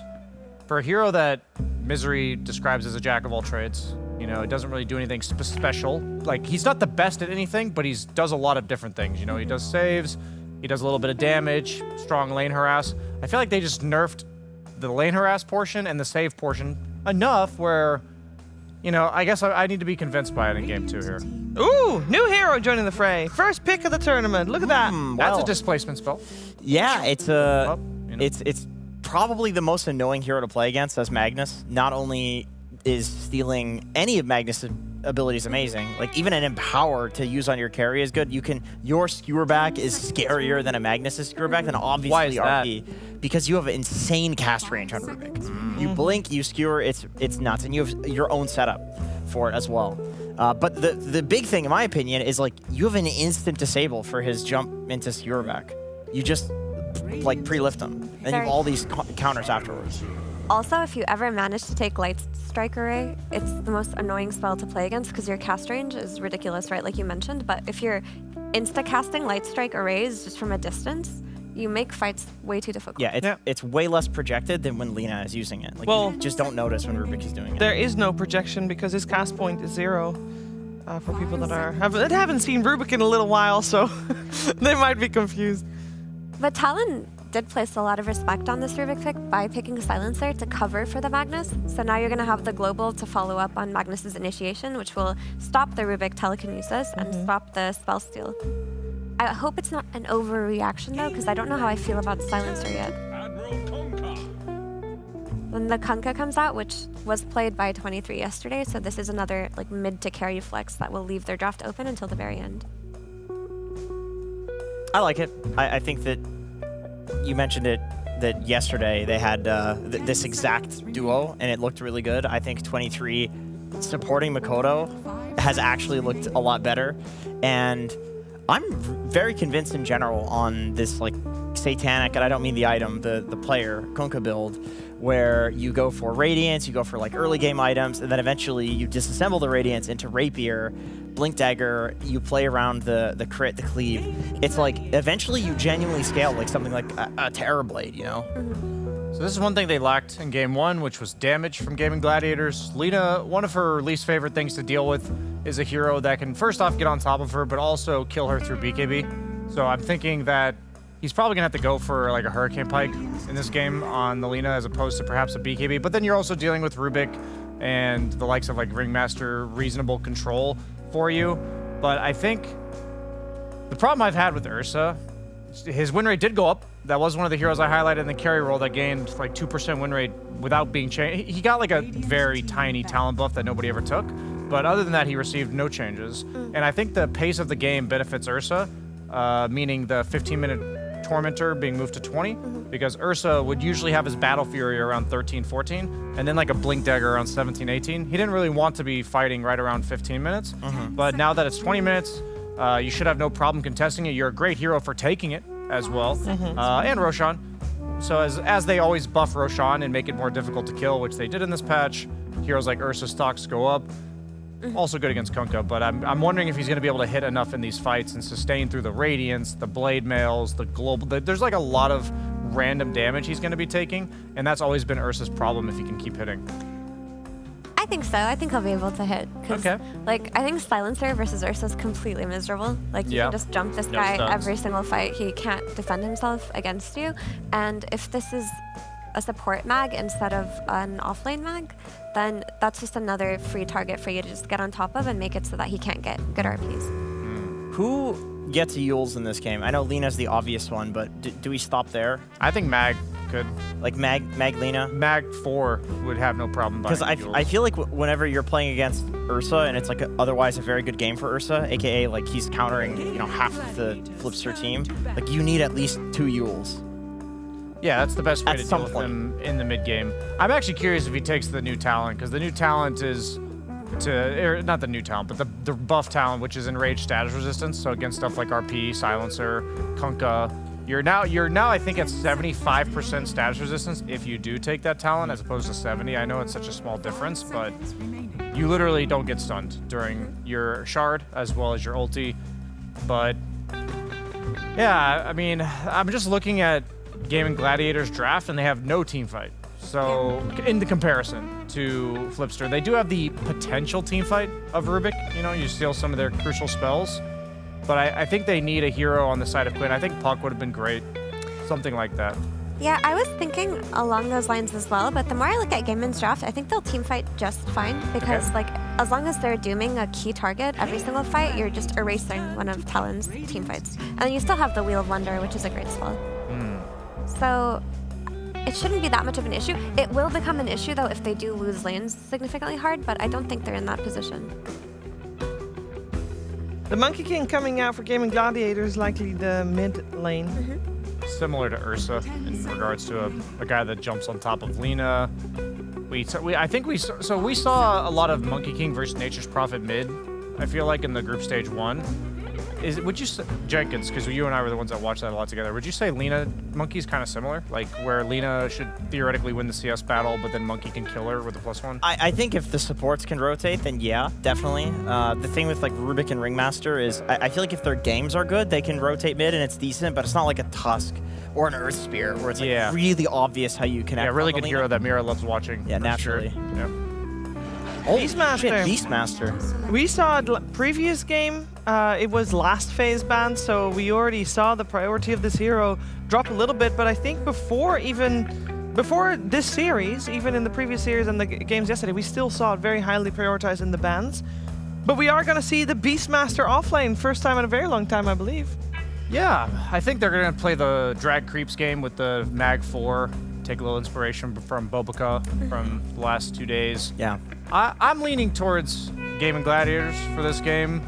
for a hero that Misery describes as a jack of all trades, you know, he doesn't really do anything special. Like, he's not the best at anything, but he does a lot of different things. You know, he does saves, he does a little bit of damage, strong lane harass. I feel like they just nerfed the lane harass portion and the save portion enough where, you know, I guess I need to be convinced by it in game 2 here. Ooh, new hero joining the fray. First pick of the tournament. Look at that. That's a displacement spell. Yeah, it's it's probably the most annoying hero to play against as Magnus. Not only is stealing any of Magnus' abilities amazing, like even an Empower to use on your carry is good. Your skewer back is scarier than a Magnus' skewer back, then obviously Why is that? RP. Because you have insane cast range on Rubik. You blink, you skewer, it's nuts, and you have your own setup for it as well. But the big thing, in my opinion, is like you have an instant disable for his jump into skewer back. You just like pre-lift him, and you have all these counters afterwards. Also, if you ever manage to take Light Strike Array, it's the most annoying spell to play against because your cast range is ridiculous, right, like you mentioned. But if you're insta-casting Light Strike Arrays just from a distance, you make fights way too difficult. Yeah, it's way less projected than when Lina is using it. Like, you just don't notice when Rubik is doing it. There is no projection because his cast point is 0. For people that haven't seen Rubik in a little while, so they might be confused. But Talon did place a lot of respect on this Rubik pick by picking Silencer to cover for the Magnus. So now you're going to have the Global to follow up on Magnus's initiation, which will stop the Rubik telekinesis and stop the spell steal. I hope it's not an overreaction though, because I don't know how I feel about Silencer yet. Then the Kunkka comes out, which was played by 23 yesterday, so this is another like mid to carry flex that will leave their draft open until the very end. I like it. I think that you mentioned it, that yesterday they had this exact duo, and it looked really good. I think 23 supporting Makoto has actually looked a lot better, and I'm very convinced in general on this like satanic, and I don't mean the item, the player Kunkka build, where you go for Radiance, you go for like early game items, and then eventually you disassemble the Radiance into Rapier, Blink Dagger, you play around the crit, the cleave. It's like eventually you genuinely scale like something like a Terror Blade, you know? So this is one thing they lacked in game 1, which was damage from Gaming Gladiators. Lina, one of her least favorite things to deal with is a hero that can first off get on top of her, but also kill her through BKB. So I'm thinking that he's probably gonna have to go for like a Hurricane Pike in this game on the Lina as opposed to perhaps a BKB. But then you're also dealing with Rubik and the likes of like Ringmaster, reasonable control for you. But I think the problem I've had with Ursa, his win rate did go up. That was one of the heroes I highlighted in the carry roll that gained like 2% win rate without being changed. He got like a very tiny talent buff that nobody ever took. But other than that, he received no changes. And I think the pace of the game benefits Ursa, meaning the 15-minute Tormentor being moved to 20, because Ursa would usually have his Battle Fury around 13, 14, and then like a Blink Dagger around 17, 18. He didn't really want to be fighting right around 15 minutes. But now that it's 20 minutes, you should have no problem contesting it. You're a great hero for taking it as well, and Roshan. So as they always buff Roshan and make it more difficult to kill, which they did in this patch, heroes like Ursa stocks go up. Also good against Kunkka, but I'm wondering if he's going to be able to hit enough in these fights and sustain through the Radiance, the Blade Mails, the Global. There's like a lot of random damage he's going to be taking, and that's always been Ursa's problem if he can keep hitting. I think so. I think I'll be able to hit. Okay. Like, I think Silencer versus Ursa is completely miserable. Like, you can just jump this No guy stuns. every single fight. He can't defend himself against you. And if this is a support mag instead of an offlane mag, then that's just another free target for you to just get on top of and make it so that he can't get good RPs. Who gets Yules in this game? I know Lina's the obvious one, but do we stop there? I think Mag could. Like Mag Lina? Mag 4 would have no problem buying Because I feel like whenever you're playing against Ursa and it's like otherwise a very good game for Ursa, aka like he's countering, you know, half of the Flipster team, like you need at least 2 Yules. Yeah, that's the best way At to some deal with point. him in the mid game. I'm actually curious if he takes the new talent, because the new talent is not the new talent, but the buff talent, which is enraged status resistance. So against stuff like RP, Silencer, Kunkka, you're now I think at 75% status resistance if you do take that talent as opposed to 70. I know it's such a small difference, but you literally don't get stunned during your shard as well as your ulti. But yeah, I mean, I'm just looking at Gaming Gladiators draft, and they have no team fight. So, in the comparison to Flipster, they do have the potential team fight of Rubik. You know, you steal some of their crucial spells. But I think they need a hero on the side of Quinn. I think Puck would have been great. Something like that. Yeah, I was thinking along those lines as well, but the more I look at Game Man's draft, I think they'll team fight just fine because, like, as long as they're dooming a key target every single fight, you're just erasing one of Talon's team fights. And then you still have the Wheel of Wonder, which is a great spell. So it shouldn't be that much of an issue. It will become an issue, though, if they do lose lanes significantly hard, but I don't think they're in that position. The Monkey King coming out for Gaming Gladiators, likely the mid lane. Similar to Ursa in regards to a guy that jumps on top of Lina. I think we saw a lot of Monkey King versus Nature's Prophet mid. I feel like in the group stage 1. Would you say, Jenkins, because you and I were the ones that watched that a lot together, would you say Lina Monkey is kind of similar? Like where Lina should theoretically win the CS battle, but then Monkey can kill her with a +1? I think if the supports can rotate, then yeah, definitely. The thing with like Rubik and Ringmaster is I feel like if their games are good, they can rotate mid and it's decent, but it's not like a Tusk or an Earth Spear where it's like really obvious how you connect. Yeah, really good hero that Mira loves watching. Yeah, naturally. Sure. Yeah. Oh, Beastmaster. shit, Beastmaster. We saw previous game, it was last phase ban, so we already saw the priority of this hero drop a little bit, but I think before this series, even in the previous series and the games yesterday, we still saw it very highly prioritized in the bans. But we are going to see the Beastmaster offlane, first time in a very long time, I believe. Yeah, I think they're going to play the Drag Creeps game with the Mag 4, take a little inspiration from Bobica from the last 2 days. Yeah. I'm leaning towards Gaming Gladiators for this game,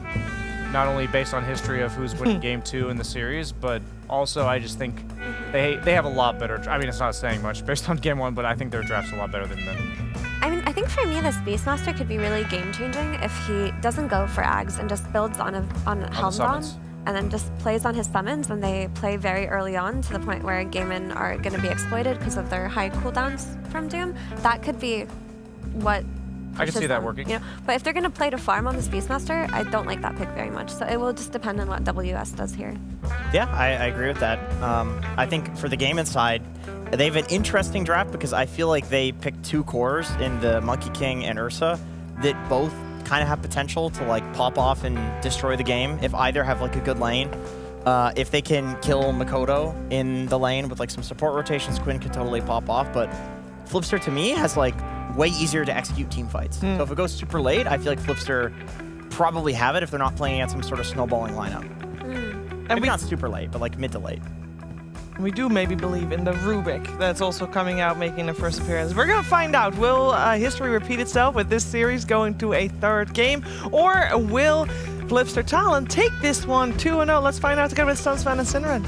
not only based on history of who's winning Game 2 in the series, but also I just think they have a lot better. I mean, it's not saying much based on Game 1, but I think their draft's a lot better than them. I mean, I think for me, this Beastmaster could be really game-changing if he doesn't go for Ags and just builds on Helmdawn and then just plays on his summons, and they play very early on to the point where Gaimin are going to be exploited because of their high cooldowns from Doom. That could be what I can see that working. You know? But if they're going to play to farm on this Beastmaster, I don't like that pick very much. So it will just depend on what WS does here. Yeah, I agree with that. I think for the Gaimin side, they have an interesting draft because I feel like they picked 2 cores in the Monkey King and Ursa that both kind of have potential to like pop off and destroy the game if either have like a good lane. If they can kill Makoto in the lane with like some support rotations, Quinn could totally pop off. But Flipster to me has like way easier to execute team fights. So if it goes super late, I feel like Flipster probably have it if they're not playing against some sort of snowballing lineup. And maybe not super late, but like mid to late. We do maybe believe in the Rubik that's also coming out, making a first appearance. We're going to find out. Will history repeat itself with this series going to a 3rd game? Or will Flipster Talon take this one 2-0? Let's find out together with Sunsvan and Sinren.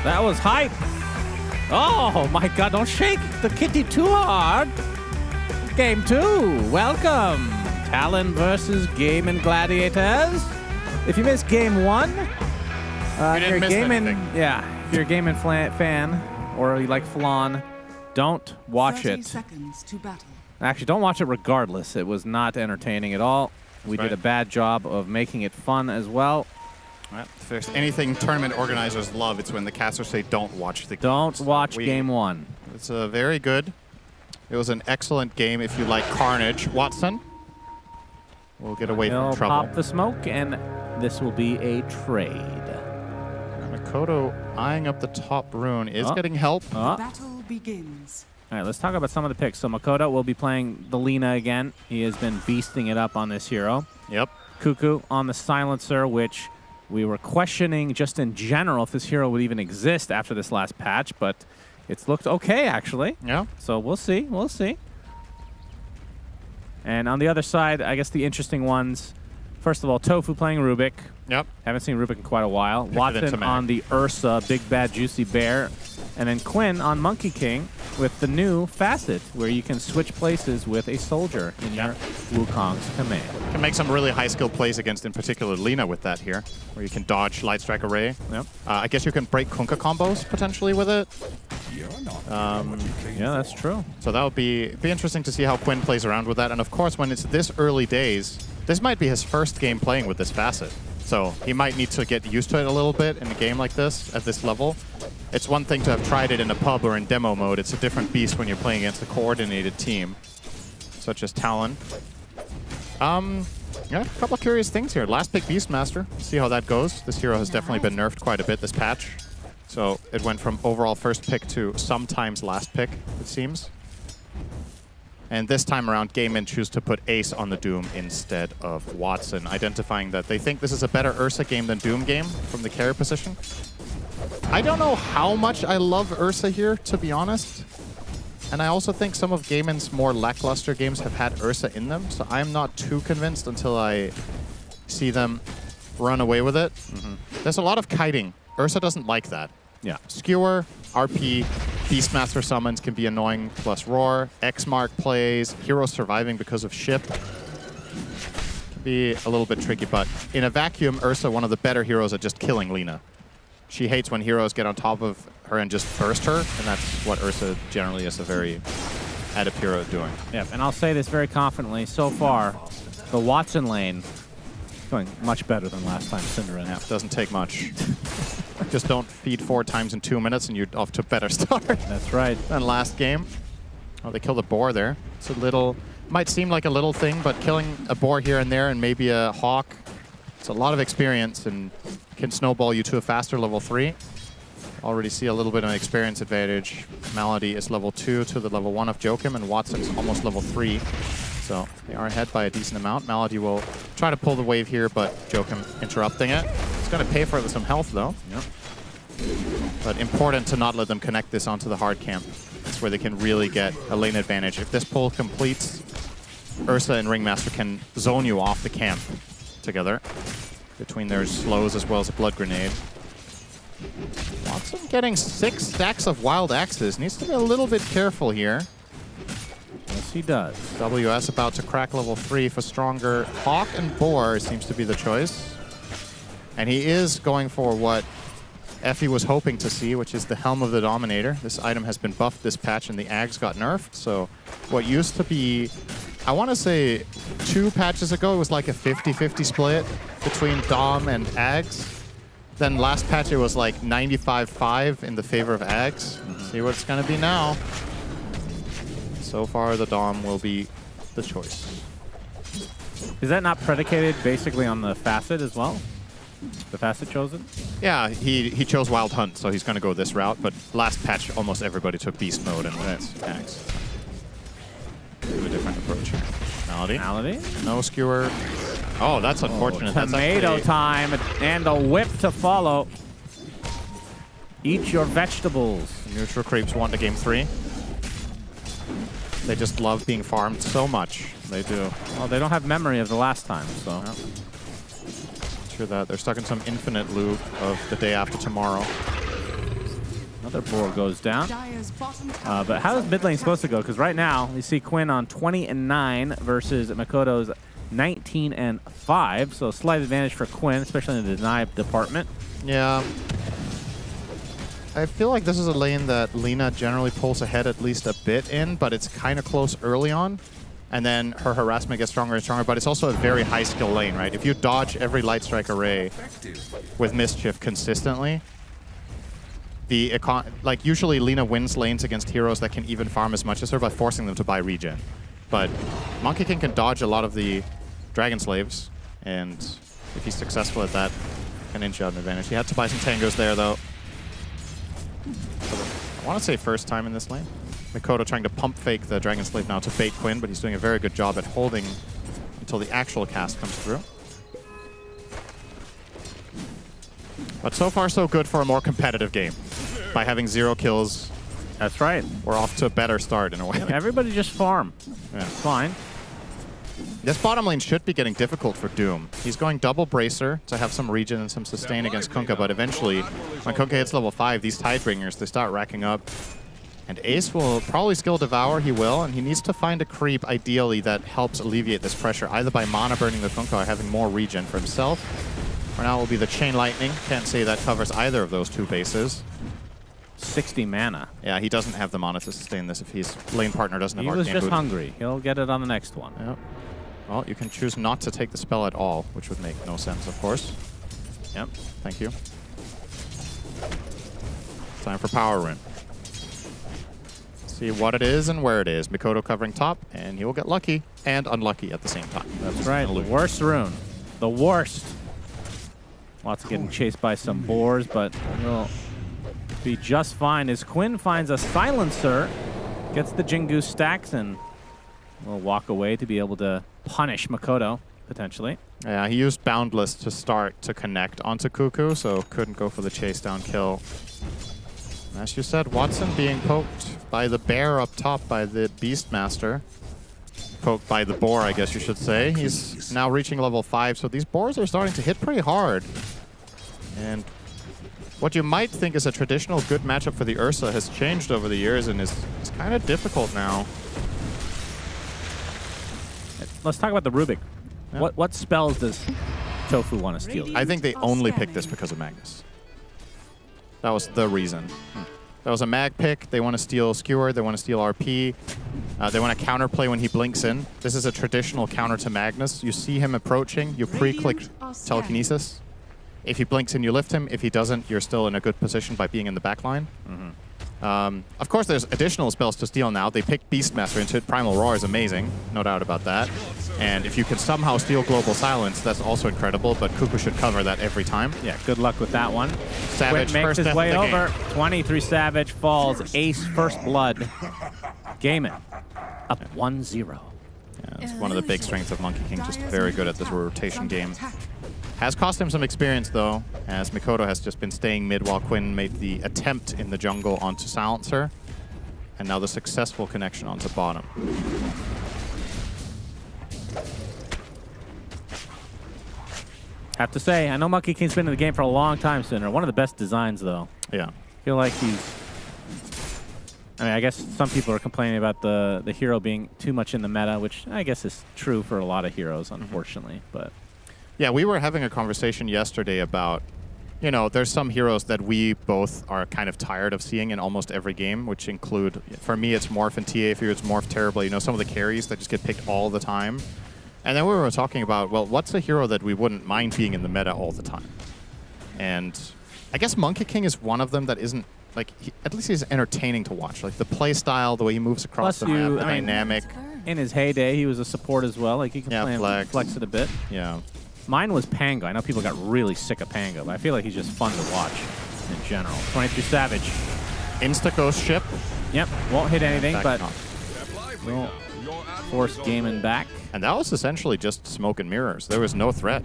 That was hype. Oh my god, don't shake the kitty too hard. Game 2, welcome. Talon versus Gaming Gladiators. If you missed Game 1, didn't miss anything. if you're a Gaming fan or you like Flan, don't watch 30 it. seconds to battle. Actually, don't watch it regardless. It was not entertaining at all. We did a bad job of making it fun as well. Well, if there's anything tournament organizers love, it's when the casters say don't watch the Don't watch Game 1. It's very good. It was an excellent game if you like Carnage. Watson, we'll get away from He'll trouble. pop the smoke, and this will be a trade. Makoto eyeing up the top rune is getting help. The battle begins. All right, let's talk about some of the picks. So Makoto will be playing the Lina again. He has been beasting it up on this hero. Yep. Cuckoo on the Silencer, which we were questioning just in general if this hero would even exist after this last patch, but it's looked okay, actually. Yeah. So we'll see. We'll see. And on the other side, I guess the interesting ones, first of all, Tofu playing Rubik. Yep. Haven't seen Rubik in quite a while. Picked it Watson into Mag. on the Ursa, Big Bad Juicy Bear. And then Quinn on Monkey King with the new Facet, where you can switch places with a soldier in your Wukong's command. Can make some really high skill plays against, in particular, Lina with that here, where you can dodge Light Strike Array. Yep. I guess you can break Kunkka combos potentially with it. Yeah, that's true. So that would be interesting to see how Quinn plays around with that. And of course, when it's this early days, this might be his first game playing with this Facet. So he might need to get used to it a little bit in a game like this, at this level. It's one thing to have tried it in a pub or in demo mode. It's a different beast when you're playing against a coordinated team, such as Talon. Yeah, a couple of curious things here. Last pick Beastmaster. See how that goes. This hero has definitely been nerfed quite a bit this patch. So it went from overall first pick to sometimes last pick, it seems. And this time around, Gaimin choose to put Ace on the Doom instead of Watson, identifying that they think this is a better Ursa game than Doom game from the carry position. I don't know how much I love Ursa here, to be honest. And I also think some of Gaimin's more lackluster games have had Ursa in them, so I'm not too convinced until I see them run away with it. There's a lot of kiting. Ursa doesn't like that. Yeah. Skewer, RP, Beastmaster summons can be annoying, plus Roar, X-Mark plays, heroes surviving because of ship. Can be a little bit tricky, but in a vacuum, Ursa, one of the better heroes at just killing Lina. She hates when heroes get on top of her and just burst her, and that's what Ursa generally is a very adept hero at doing. Yep, and I'll say this very confidently. So far, the Watson lane is going much better than last time Cinderin. Yeah, doesn't take much. Just don't feed 4 times in 2 minutes and you're off to a better start. That's right. Than last game. Oh, they killed a boar there. It's a little, might seem like a little thing, but killing a boar here and there and maybe a hawk, it's a lot of experience and can snowball you to a faster level 3. Already see a little bit of an experience advantage. Malady is level 2 to the level 1 of Joachim, and Watson's almost level 3. So they are ahead by a decent amount. Malady will try to pull the wave here, but Joachim interrupting it. It's going to pay for it with some health, though. Yep. But important to not let them connect this onto the hard camp. That's where they can really get a lane advantage. If this pull completes, Ursa and Ringmaster can zone you off the camp together. Between their slows as well as a blood grenade. Watson getting 6 stacks of wild axes. Needs to be a little bit careful here. Yes, he does. WS about to crack level 3 for stronger. Hawk and Boar seems to be the choice. And he is going for what Effie was hoping to see, which is the Helm of the Dominator. This item has been buffed this patch and the Ags got nerfed. So what used to be, I want to say 2 patches ago, it was like a 50-50 split between Dom and Ags. Then last patch it was like 95-5 in the favor of Ags. See what it's going to be now. So far the Dom will be the choice. Is that not predicated basically on the Facet as well? The Facet chosen? Yeah, he chose Wild Hunt, so he's going to go this route. But last patch, almost everybody took Beast Mode, and that's Ags. Do a different approach here. Malady. Malady. No Skewer. Oh, that's unfortunate. That's Tomato actually time, and a whip to follow. Eat your vegetables. Neutral creeps want to game 3. They just love being farmed so much. They do. Well, they don't have memory of the last time, so. Yeah. Sure that they're stuck in some infinite loop of the day after tomorrow. Another boar goes down. But how is mid lane supposed to go? Because right now, we see Quinn on 20-9 versus Makoto's 19-5. So slight advantage for Quinn, especially in the deny department. Yeah. I feel like this is a lane that Lina generally pulls ahead at least a bit in, but it's kind of close early on. And then her harassment gets stronger and stronger, but it's also a very high skill lane, right? If you dodge every Light Strike array with Mischief consistently, like usually Lina wins lanes against heroes that can even farm as much as her by forcing them to buy regen. But Monkey King can dodge a lot of the Dragon Slaves, and if he's successful at that, can inch out an advantage. He had to buy some tangos there, though. I want to say first time in this lane. Mikoto trying to pump fake the Dragon Slave now to bait Quinn, but he's doing a very good job at holding until the actual cast comes through. But so far, so good for a more competitive game. By having 0 kills, that's right. We're off to a better start in a way. Everybody just farm. Yeah. It's fine. This bottom lane should be getting difficult for Doom. He's going double Bracer to have some regen and some sustain against Kunkka, but eventually, when Kunkka hits level 5, these Tidebringers, they start racking up. And Ace will probably skill Devour, he will, and he needs to find a creep, ideally, that helps alleviate this pressure, either by mana burning the Kunkka or having more regen for himself. For now, it will be the Chain Lightning. Can't say that covers either of those 2 bases. 60 mana. Yeah, he doesn't have the mana to sustain this if his lane partner doesn't have He Arcane was just Boot. hungry. He'll get it on the next one. Yep. Well, you can choose not to take the spell at all, which would make no sense, of course. Yep. Thank you. Time for Power Rune. See what it is and where it is. Mikoto covering top, and he will get lucky and unlucky at the same time. That's right. The worst rune. The worst. Lots of getting chased by some boars, but he'll be just fine as Quinn finds a silencer, gets the Jingu stacks, and will walk away to be able to punish Mikoto, potentially. Yeah, he used Boundless to start to connect onto Cuckoo, so couldn't go for the chase down kill. As you said, Watson being poked by the bear up top by the Beastmaster. Poked by the boar, I guess you should say. He's now reaching level 5, so these boars are starting to hit pretty hard. And what you might think is a traditional good matchup for the Ursa has changed over the years and is kind of difficult now. Let's talk about the Rubik. Yeah. What spells does Tofu want to steal? I think they only picked this because of Magnus. That was the reason. That was a mag pick. They want to steal Skewer. They want to steal RP. They want to counterplay when he blinks in. This is a traditional counter to Magnus. You see him approaching. You pre-click Telekinesis. If he blinks in, you lift him. If he doesn't, you're still in a good position by being in the back line. Of course, there's additional spells to steal now. They picked Beastmaster into it. Primal Roar is amazing. No doubt about that. And if you can somehow steal Global Silence, that's also incredible, but Cuckoo should cover that every time. Yeah, good luck with that one. Savage Quinn makes first his death way of the over. game. 23 Savage falls. Ace first blood. Gaimin up 1-0. Yeah, it's one of the big strengths of Monkey King, just very good at this rotation game. Has cost him some experience, though, as Mikoto has just been staying mid while Quinn made the attempt in the jungle onto Silencer. And now the successful connection onto bottom. Have to say, I know Monkey King's been in the game for a long time, Sinner. One of the best designs, though. Yeah. I feel like he's... I mean, I guess some people are complaining about the hero being too much in the meta, which I guess is true for a lot of heroes, unfortunately. But yeah, we were having a conversation yesterday about, you know, there's some heroes that we both are kind of tired of seeing in almost every game, which include, for me, it's Morph and TA. For you, it's Morph terribly. You know, some of the carries that just get picked all the time. And then we were talking about, well, what's a hero that we wouldn't mind being in the meta all the time? And I guess Monkey King is one of them that isn't, like, at least he's entertaining to watch. Like, the play style, the way he moves across the map, the dynamic. In his heyday, he was a support as well. Like, he can play him, flex it a bit. Yeah. Mine was Pango. I know people got really sick of Pango, but I feel like he's just fun to watch in general. 23 Savage. Insta Ghost Ship. Yep, won't hit anything, Back but off. will force Gaimin back. And that was essentially just smoke and mirrors. There was no threat.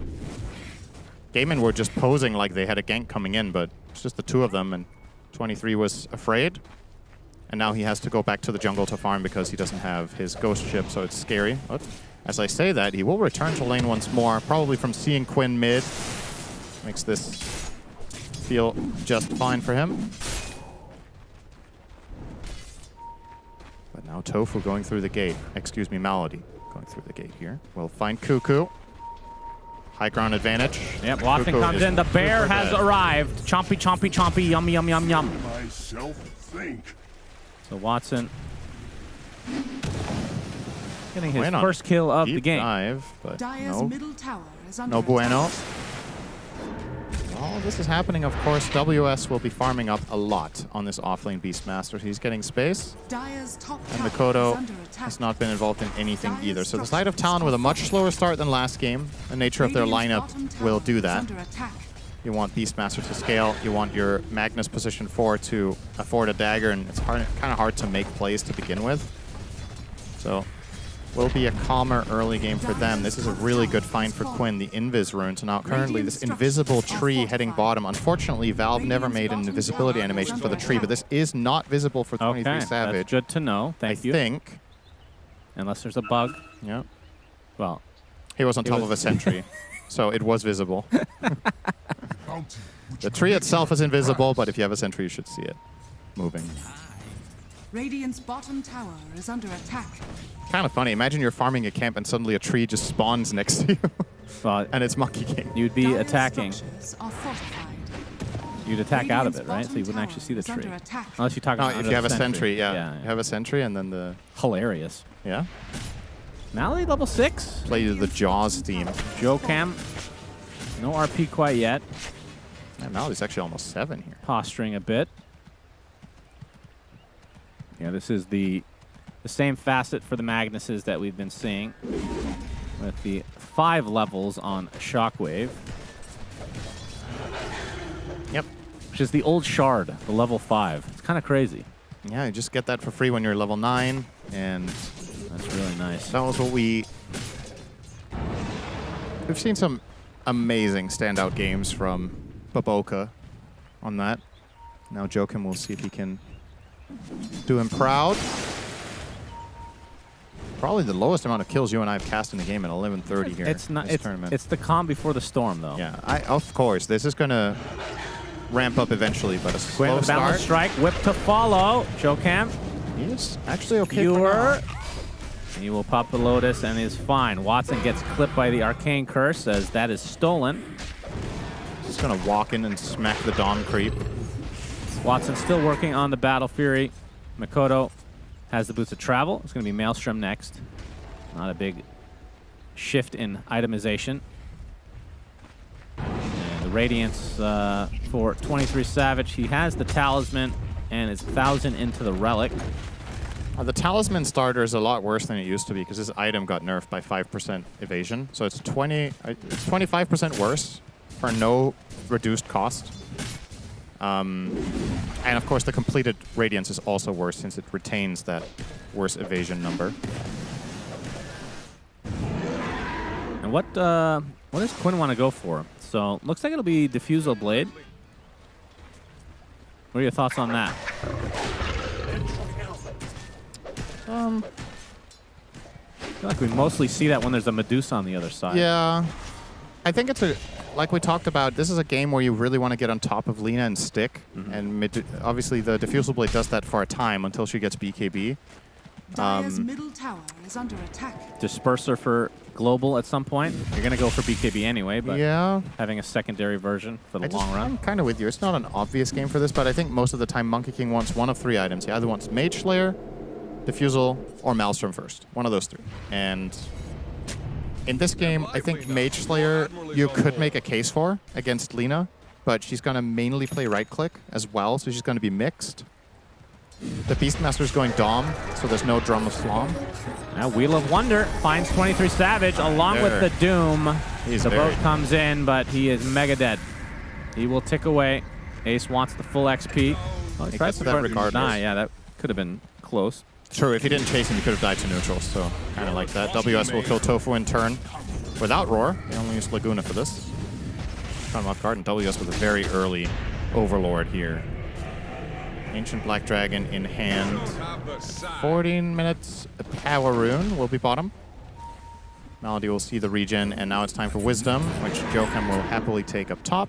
Gaimin were just posing like they had a gank coming in, but it's just the two of them, and 23 was afraid. And now he has to go back to the jungle to farm because he doesn't have his ghost ship, so it's scary. But as I say that, he will return to lane once more, probably from seeing Quinn mid. Makes this feel just fine for him. But now Tofu going through the gate. Excuse me, Malady going through the gate here. We'll find Cuckoo. High ground advantage. Yep, Watson Cuckoo comes is in. The bear super has dead. arrived. Chompy, chompy, chompy. Yum, yum, yum, yum. Myself think. So Watson getting his Bueno. first kill of Deep the game. dive, but Dire's no, middle tower is under no bueno. attack. All this is happening, of course. WS will be farming up a lot on this offlane Beastmaster. He's getting space, Dire's top and tower Mikoto is under attack. has not been involved in anything either. So the side of Talon with a much slower start than last game. The nature of their Radiant's lineup bottom tower will do is that. under attack. You want Beastmaster to scale. You want your Magnus position 4 to afford a dagger, and it's kind of hard to make plays to begin with. So, will be a calmer early game for them. This is a really good find for Quinn, the Invis rune. So now currently this invisible tree heading bottom. Unfortunately, Valve never made an invisibility animation for the tree, but this is not visible for 23 Okay, Savage. that's good to know. Thank you. I think. Unless there's a bug. Yeah. Well, he was on top of a sentry, so it was visible. The tree itself is invisible, but if you have a sentry, you should see it moving. Radiant's bottom tower is under attack. Kind of funny. Imagine you're farming a camp and suddenly a tree just spawns next to you. Well, and it's Monkey King. You'd be attacking. Are fortified. You'd attack out of it, right? So you wouldn't actually see the tree. Unless you talk No, about if you have a sentry, yeah. You have a sentry and then the... Hilarious. Yeah. Malady level 6. Play the Jaws theme. Joe Cam. No RP quite yet. Yeah, Malady's actually almost 7 here. Posturing a bit. Yeah, this is the same facet for the Magnuses that we've been seeing with the 5 levels on Shockwave. Yep. Which is the old Shard, the level 5. It's kind of crazy. Yeah, you just get that for free when you're level 9, and that's really nice. That was what we've seen some amazing standout games from Baboka on that. Now Joachim will see if he can do him proud. Probably the lowest amount of kills you and I have cast in the game at 11:30 here. It's not. This tournament. It's the calm before the storm, though. Yeah, of course. This is gonna ramp up eventually, but a slow Balance start. strike, whip to follow. Joe Cam. He is actually okay. Skewer. He will pop the Lotus and is fine. Watson gets clipped by the Arcane Curse as that is stolen. Just gonna walk in and smack the Dom creep. Watson still working on the Battle Fury. Makoto has the Boots of Travel. It's going to be Maelstrom next. Not a big shift in itemization. And the Radiance for 23 Savage. He has the Talisman and is 1,000 into the Relic. The Talisman starter is a lot worse than it used to be because this item got nerfed by 5% evasion. So it's 25% worse for no reduced cost. And of course, the completed Radiance is also worse since it retains that worse evasion number. And what does Quinn want to go for? So looks like it'll be Diffusal Blade. What are your thoughts on that? I feel like we mostly see that when there's a Medusa on the other side. Yeah. I think it's like we talked about, this is a game where you really want to get on top of Lina and stick. And obviously the Diffusal Blade does that for a time until she gets BKB. Dire's middle tower is under attack. Disperser for global at some point. You're going to go for BKB anyway, but yeah, having a secondary version for the long run. I'm kind of with you. It's not an obvious game for this, but I think most of the time Monkey King wants one of 3 items. He either wants Mage Slayer, Diffusal, or Maelstrom first. One of those 3. And in this game, I think Mage Slayer you could make a case for against Lina, but she's going to mainly play right-click as well, so she's going to be mixed. The Beastmaster's going Dom, so there's no Drum of Slom. Now Wheel of Wonder finds 23 Savage along with the Doom. The boat comes in, but he is mega dead. He will tick away. Ace wants the full XP. Well, he tries to that regardless. Yeah, that could have been close. True, if he didn't chase him, he could have died to neutral, so kind of like that. WS will kill Tofu in turn without Roar. They only use Laguna for this. Caught him off guard, and WS with a very early Overlord here. Ancient Black Dragon in hand. 14 minutes, a Power Rune will be bottom. Malady will see the regen, and now it's time for Wisdom, which Joachim will happily take up top.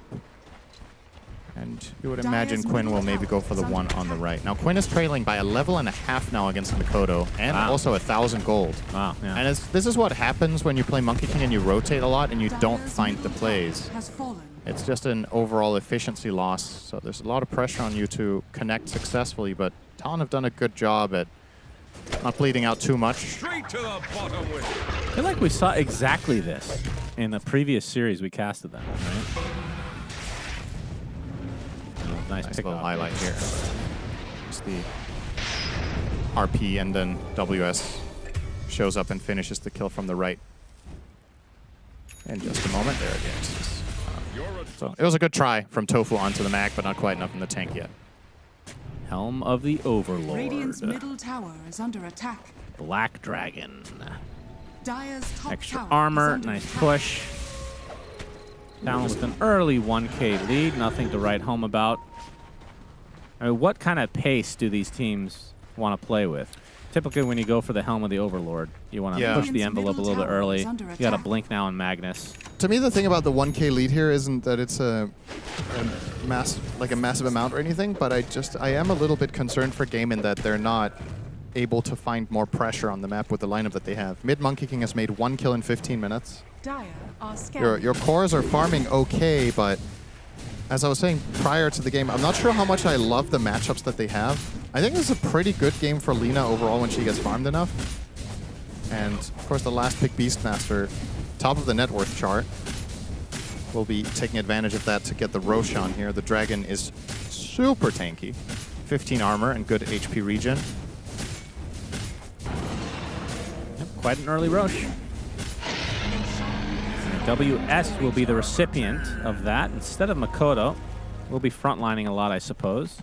And you would imagine Quinn will maybe go for the one on the right. Now, Quinn is trailing by 1.5 levels now against Makoto, and also 1,000 gold. Wow, yeah. And this is what happens when you play Monkey King and you rotate a lot and you don't find the plays. It's just an overall efficiency loss, so there's a lot of pressure on you to connect successfully, but Talon have done a good job at not bleeding out too much. I feel like we saw exactly this in the previous series we casted them, right? Nice little highlight here. Just the RP, and then WS shows up and finishes the kill from the right. In just a moment, there it is. So it was a good try from Tofu onto the Mac, but not quite enough in the tank yet. Helm of the Overlord. Radiant's middle tower is under attack. Black Dragon. Dire's top Extra tower armor, is under nice attack. push. Down with an early 1K lead, nothing to write home about. I mean, what kind of pace do these teams want to play with? Typically, when you go for the Helm of the Overlord, you want to push the envelope a little bit early. You got to blink now on Magnus. To me, the thing about the 1K lead here isn't that it's a massive amount or anything, but I am a little bit concerned for Game in that they're not able to find more pressure on the map with the lineup that they have. Mid Monkey King has made 1 kill in 15 minutes. Dire are Your cores are farming okay, but as I was saying prior to the game, I'm not sure how much I love the matchups that they have. I think this is a pretty good game for Lina overall when she gets farmed enough. And of course the last pick Beastmaster, top of the net worth chart, will be taking advantage of that to get the Roshan here. The Dragon is super tanky. 15 armor and good HP regen. Yep, quite an early Rosh. WS will be the recipient of that. Instead of Makoto, we'll be frontlining a lot, I suppose.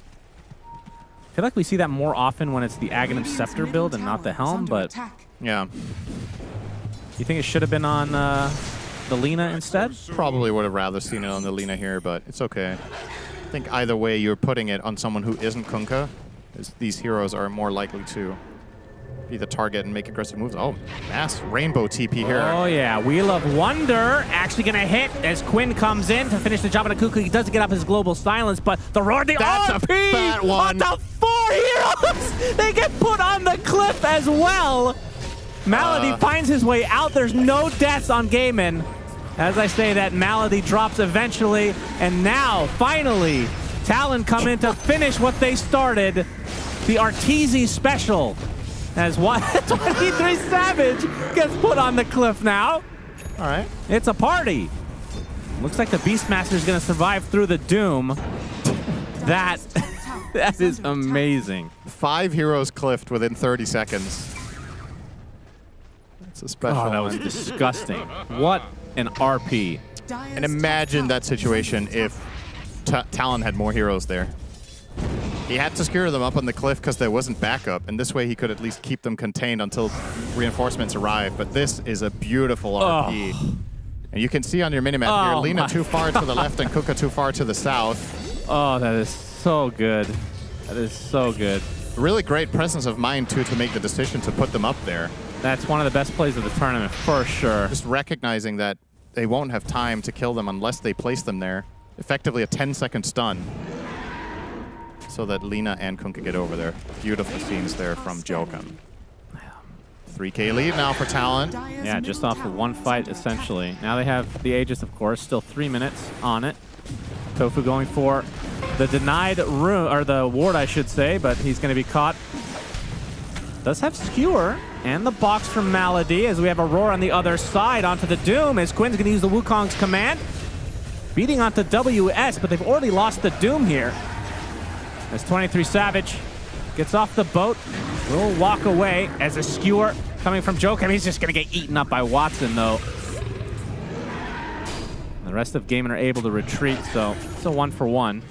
I feel like we see that more often when it's the Aghanim Scepter build and not the Helm, but yeah. You think it should have been on the Lina instead? Probably would have rather seen it on the Lina here, but it's okay. I think either way you're putting it on someone who isn't Kunkka, as these heroes are more likely to be the target and make aggressive moves. Oh, mass rainbow TP here. Oh yeah, Wheel of Wonder actually gonna hit as Quinn comes in to finish the job on a Kuku. He doesn't get up his global silence, but the roar, the That's RP a fat one. on the 4 heroes! They get put on the cliff as well. Malady finds his way out. There's no deaths on Gaiman. As I say that, Malady drops eventually, and now, finally, Talon come in to finish what they started. The Arteezy special. As 23 Savage gets put on the cliff now. All right. It's a party. Looks like the Beastmaster is going to survive through the Doom. That is amazing. 5 heroes cliffed within 30 seconds. That's a special that was one. disgusting. What an RP. And imagine that situation if Talon had more heroes there. He had to secure them up on the cliff because there wasn't backup, and this way he could at least keep them contained until reinforcements arrive. But this is a beautiful RP. And you can see on your minimap here, Lina too far to the left and Kuka too far to the south. Oh, that is so good. That is so good. Really great presence of mind, too, to make the decision to put them up there. That's one of the best plays of the tournament, for sure. Just recognizing that they won't have time to kill them unless they place them there. Effectively a 10-second stun. So that Lina and Kunkka get over there. Beautiful scenes there from Jokum. 3K lead now for Talon. Yeah, just off of one fight, essentially. Now they have the Aegis, of course, still 3 minutes on it. Tofu going for the denied room, or the ward, I should say, but he's going to be caught. Does have Skewer and the box from Malady as we have Aurora on the other side onto the Doom as Quinn's going to use the Wukong's command. Beating onto WS, but they've already lost the Doom here. As 23 Savage gets off the boat, will walk away as a Skewer coming from Jokum. He's just going to get eaten up by Watson, though. The rest of Gaiman are able to retreat, so it's a 1-for-1.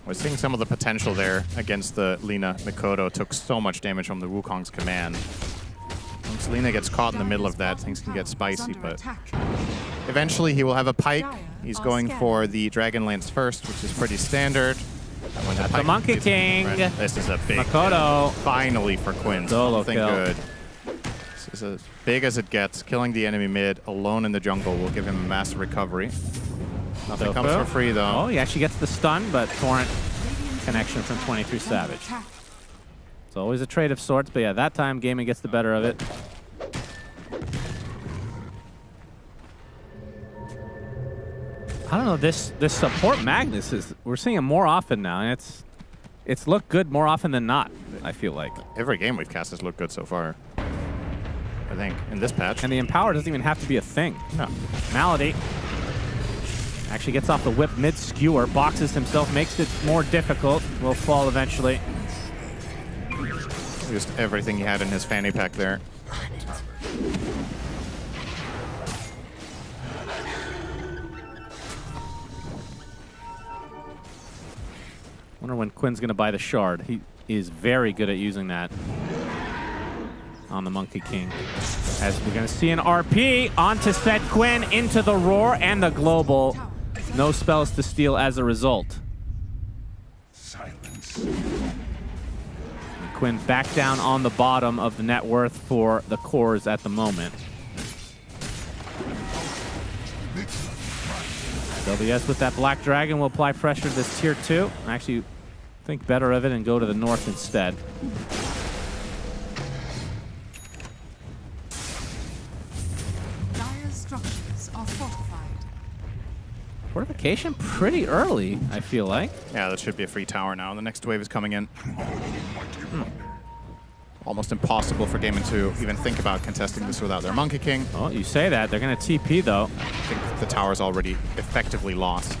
We're seeing some of the potential there against the Lina. Mikoto took so much damage from the Wukong's command. Once Lina gets caught in the middle of that, things can get spicy, but eventually he will have a pike. He's going for the Dragonlance first, which is pretty standard. That's the Monkey King. This is a big Makoto. kill. Finally for Quinn. Solo Something kill. good. This is as big as it gets. Killing the enemy mid alone in the jungle will give him a massive recovery. Nothing Tofu. comes for free, though. Oh, he actually gets the stun, but Torrent connection from 23 Savage. It's always a trade of sorts, but yeah, that time Gaiman gets the better of it. I don't know, this support Magnus is, we're seeing him more often now, and it's looked good more often than not, I feel like. Every game we've cast has looked good so far, I think, in this patch. And the Empower doesn't even have to be a thing. No. Malady actually gets off the whip mid-skewer, boxes himself, makes it more difficult, will fall eventually. Just everything he had in his fanny pack there. Wonder when Quinn's going to buy the shard. He is very good at using that on the Monkey King. As we're going to see an RP onto said Quinn, into the roar and the global. No spells to steal as a result. And Quinn back down on the bottom of the net worth for the cores at the moment. WS with that Black Dragon will apply pressure to this tier 2. Actually, think better of it and go to the north instead. Dire structures are fortified. Fortification pretty early, I feel like. Yeah, that should be a free tower now. The next wave is coming in. Almost impossible for Gaming to even think about contesting this without their Monkey King. Oh, you say that. They're going to TP, though. I think the tower's already effectively lost.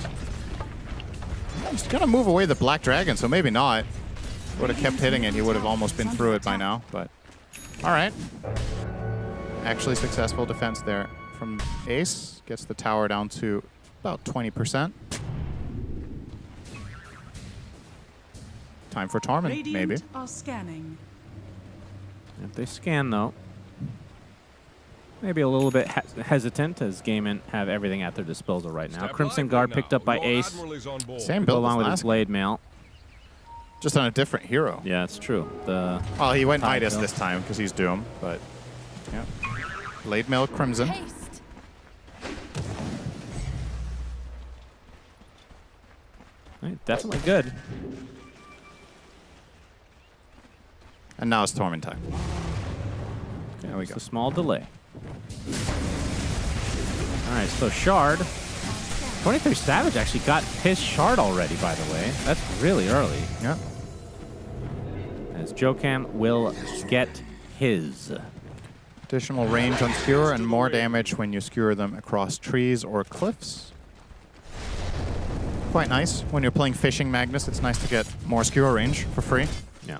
He's going to move away the Black Dragon, so maybe not. Would have kept hitting it, he would have almost been through it by now, but all right. Actually successful defense there from Ace. Gets the tower down to about 20%. Time for Torment, maybe. Radiant are scanning. If they scan, though, maybe a little bit hesitant as Gaiman have everything at their disposal right now. Crimson Guard picked up by Ace. Same build along with his last Blade Mail. Just on a different hero. Yeah, it's true. Well, he went Midas this time because he's Doom, but yeah. Blade Mail Crimson. Right, definitely good. And now it's Torment time. There we go. A small delay. All right, so Shard. 23 Savage actually got his Shard already, by the way. That's really early. Yeah. As Jokam will get his. Additional range on Skewer and more damage when you skewer them across trees or cliffs. Quite nice. When you're playing Fishing Magnus, it's nice to get more Skewer range for free. Yeah.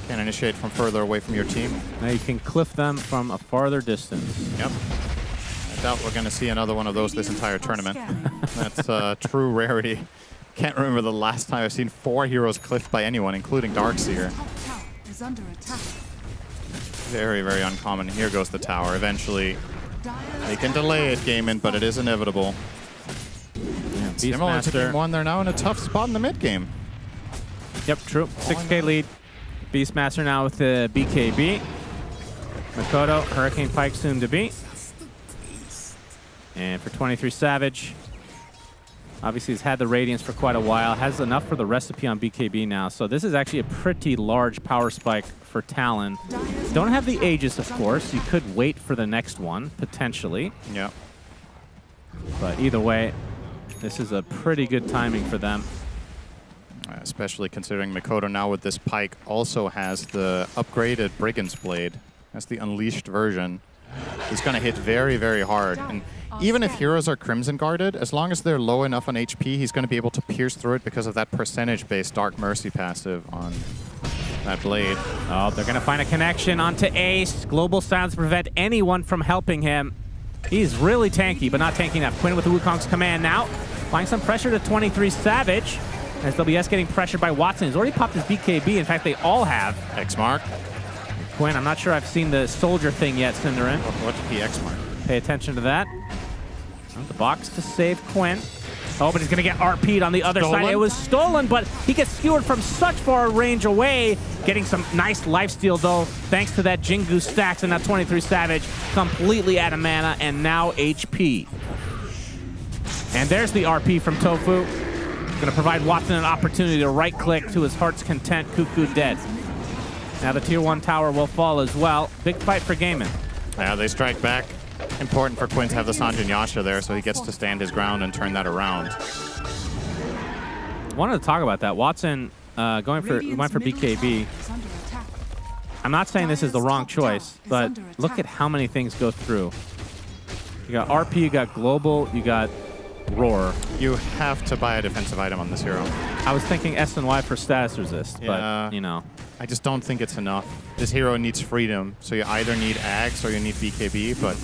Can initiate from further away from your team. Now you can cliff them from a farther distance. Yep. I doubt we're going to see another one of those this entire tournament. That's a true rarity. Can't remember the last time I've seen 4 heroes cliffed by anyone, including Darkseer. Is under attack. Very, very uncommon. Here goes the tower. Eventually, they can delay it, Gaiman, but it is inevitable. Yeah, Similar to Beastmaster. Game 1, they're now in a tough spot in the mid game. Yep, true. 6K lead. Beastmaster now with the BKB. Makoto, Hurricane Pike soon to be. And for 23 Savage, obviously he's had the Radiance for quite a while. Has enough for the recipe on BKB now. So this is actually a pretty large power spike for Talon. Don't have the Aegis, of course. You could wait for the next one, potentially. Yeah. But either way, this is a pretty good timing for them. Especially considering Makoto now with this Pike also has the upgraded Brigand's Blade. That's the unleashed version. He's going to hit very, very hard. And even if heroes are Crimson Guarded, as long as they're low enough on HP, he's going to be able to pierce through it because of that percentage-based Dark Mercy passive on that Blade. Oh, they're going to find a connection onto Ace. Global Sounds prevent anyone from helping him. He's really tanky, but not tanky enough. Quinn with the Wukong's command now. Applying some pressure to 23 Savage. As WS getting pressured by Watson. He's already popped his BKB. In fact, they all have. X-Mark. Quinn, I'm not sure I've seen the soldier thing yet, Cinderin. What did he X-Mark? Pay attention to that. The box to save Quinn. Oh, but he's going to get RP'd on the other side. It was stolen, but he gets skewered from such far range away. Getting some nice lifesteal, though, thanks to that Jingu stacks. And now 23 Savage completely out of mana and now HP. And there's the RP from Tofu. Going to provide Watson an opportunity to right-click to his heart's content. Cuckoo dead. Now the tier 1 tower will fall as well. Big fight for Gaiman. Yeah, they strike back. Important for Quinn to have the Sanjin Yasha there so he gets to stand his ground and turn that around. Wanted to talk about that. Watson went for BKB. I'm not saying this is the wrong choice, but look at how many things go through. You got RP, you got Global, you got Roar. You have to buy a defensive item on this hero. I was thinking S and Y for status resist, Yeah. but, you know. I just don't think it's enough. This hero needs freedom, so you either need Axe or you need BKB, but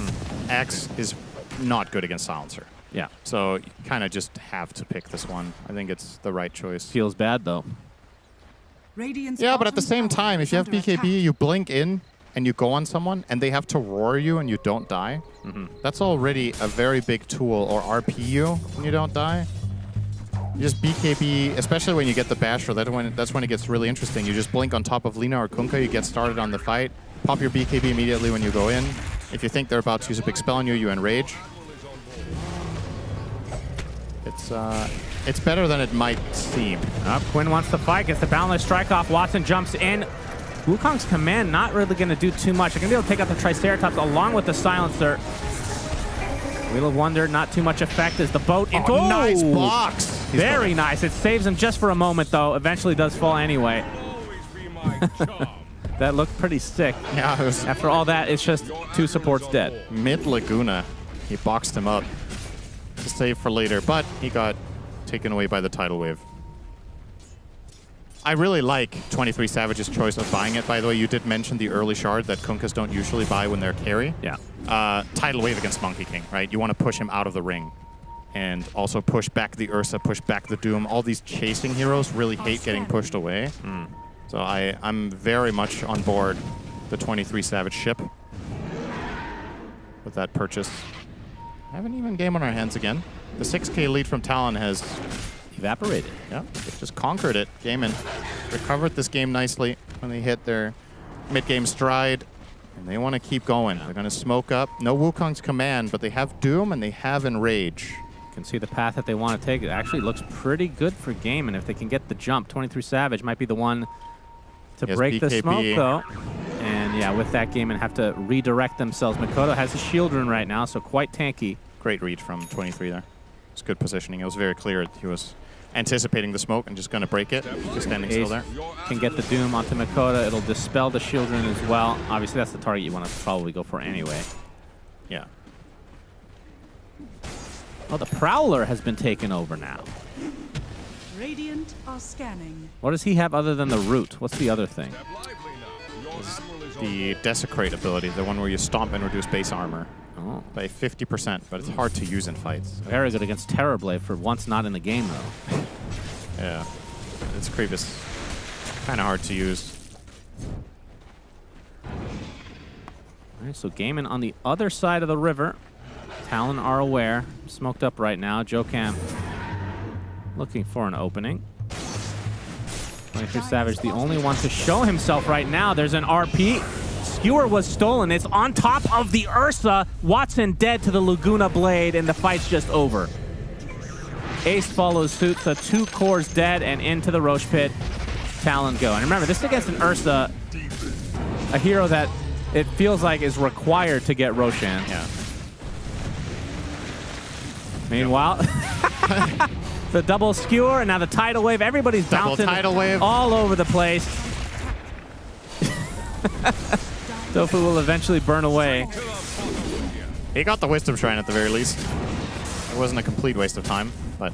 Axe is not good against Silencer. Yeah. So you kind of just have to pick this one. I think it's the right choice. Feels bad, though. Radiant's Yeah, but at the bottom same tower time, if is you have under BKB, attack. you blink in and you go on someone, and they have to roar you and you don't die. That's already a very big tool, or RP you when you don't die. You just BKB, especially when you get the Basher, that's when it gets really interesting. You just blink on top of Lina or Kunkka, you get started on the fight, pop your BKB immediately when you go in. If you think they're about to use a big spell on you, you enrage. It's better than it might seem. Quinn wants to fight, gets the boundless strike off. Watson jumps in. Wukong's command not really going to do too much. They're going to be able to take out the Triceratops along with the silencer. Wheel of Wonder, not too much effect as the boat. Oh, nice box. Very nice. It saves him just for a moment, though. Eventually does fall anyway. That looked pretty sick. Yeah. After all that, it's just 2 supports dead. Mid Laguna. He boxed him up to save for later, but he got taken away by the tidal wave. I really like 23 Savage's choice of buying it. By the way, you did mention the early shard that Kunkkas don't usually buy when they're carry. Yeah. Tidal wave against Monkey King, right? You want to push him out of the ring. And also push back the Ursa, push back the Doom. All these chasing heroes really hate getting pushed away. So I'm very much on board the 23 Savage ship with that purchase. Have an even game on our hands again. The 6K lead from Talon has evaporated. Yeah, they just conquered it. Gaimin recovered this game nicely when they hit their mid-game stride. And they want to keep going. They're going to smoke up. No Wukong's command, but they have Doom and they have Enrage. You can see the path that they want to take. It actually looks pretty good for Gaimin. If they can get the jump, 23 Savage might be the one to break the smoke, though. And yeah, with that, Gaimin have to redirect themselves. Mikoto has a shield rune right now, so quite tanky. Great read from 23 there. It's good positioning. It was very clear he was anticipating the smoke and just going to break it. Just standing still there. Can get the Doom onto Mikoto. It'll dispel the shield rune as well. Obviously, that's the target you want to probably go for anyway. Yeah. Oh, the Prowler has been taken over now. Radiant are scanning. What does he have other than the root? What's the other thing? The Desecrate ability, the one where you stomp and reduce base armor. Oh. By 50%, but it's hard to use in fights. Very good against Terrorblade for once not in the game, though. Yeah. It's Creepus. Kind of hard to use. All right, so Gaimin on the other side of the river. Talon are aware. Smoked up right now. Jokam looking for an opening. 23 Savage, the only one to show himself right now. There's an RP. Skewer was stolen. It's on top of the Ursa. Watson dead to the Laguna Blade, and the fight's just over. Ace follows suit, so 2 cores dead and into the Roche Pit. Talon go. And remember, this is against an Ursa, a hero that it feels like is required to get Roshan. Yeah. Meanwhile, the double skewer and now the tidal wave. Everybody's bouncing tidal wave all over the place. Tofu will eventually burn away. He got the Wisdom Shrine at the very least. It wasn't a complete waste of time, but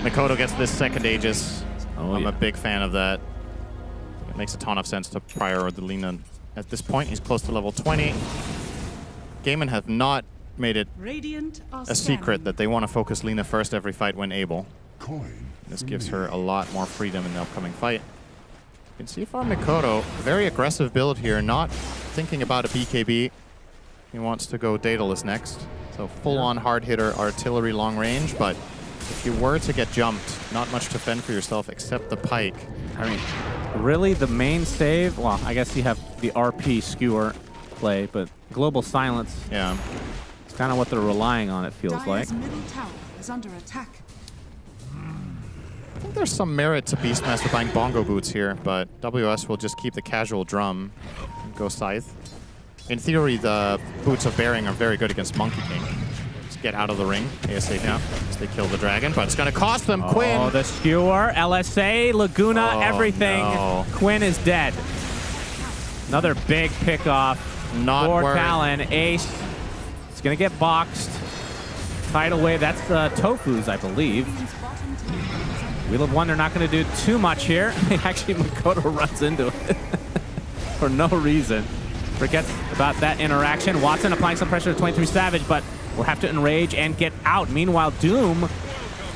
Mikoto gets this second Aegis. I'm a big fan of that. It makes a ton of sense to prior the Lina. At this point, he's close to level 20. Gaimin have not made it a secret that they want to focus Lina first every fight when able. This gives her a lot more freedom in the upcoming fight. You can see from Mikoto, very aggressive build here, not thinking about a BKB. He wants to go Daedalus next. So full-on hard hitter, artillery long range, but if you were to get jumped, not much to fend for yourself except the pike. I mean, really the main save, well, I guess you have the RP skewer play, but global silence. Yeah. It's kind of what they're relying on, it feels like. Dire's middle tower is under attack. I think there's some merit to Beastmaster buying bongo boots here, but WS will just keep the casual drum and go Scythe. In theory, the boots of bearing are very good against Monkey King. Just get out of the ring ASAP as they kill the dragon, but it's going to cost them. Quinn. Oh, the skewer, LSA, Laguna, everything. No. Quinn is dead. Another big pickoff for Talon. Ace. It's going to get boxed. Tidal wave, that's Tofu's, I believe. Wheel of Wonder not going to do too much here. Actually, Mikoto runs into it for no reason. Forgets about that interaction. Watson applying some pressure to 23 Savage, but will have to enrage and get out. Meanwhile, Doom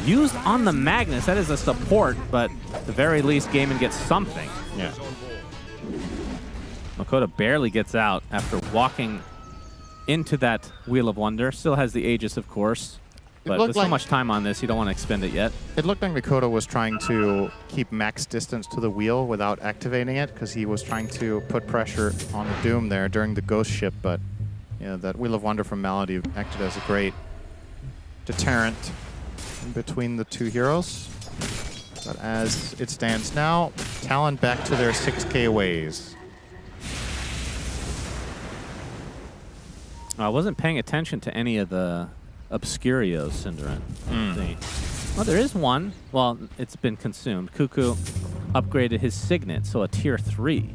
used on the Magnus. That is a support, but at the very least, Gaiman gets something. Yeah. Makoto barely gets out after walking into that Wheel of Wonder. Still has the Aegis, of course. But with so much time on this, you don't want to expend it yet. It looked like Makoto was trying to keep max distance to the wheel without activating it, because he was trying to put pressure on the Doom there during the Ghost Ship. But that Wheel of Wonder from Malady acted as a great deterrent in between the two heroes. But as it stands now, Talon back to their 6K ways. I wasn't paying attention to any of the Obscurios, Cinderin. Well, there is one. Well, it's been consumed. Cuckoo upgraded his Signet, so a tier 3.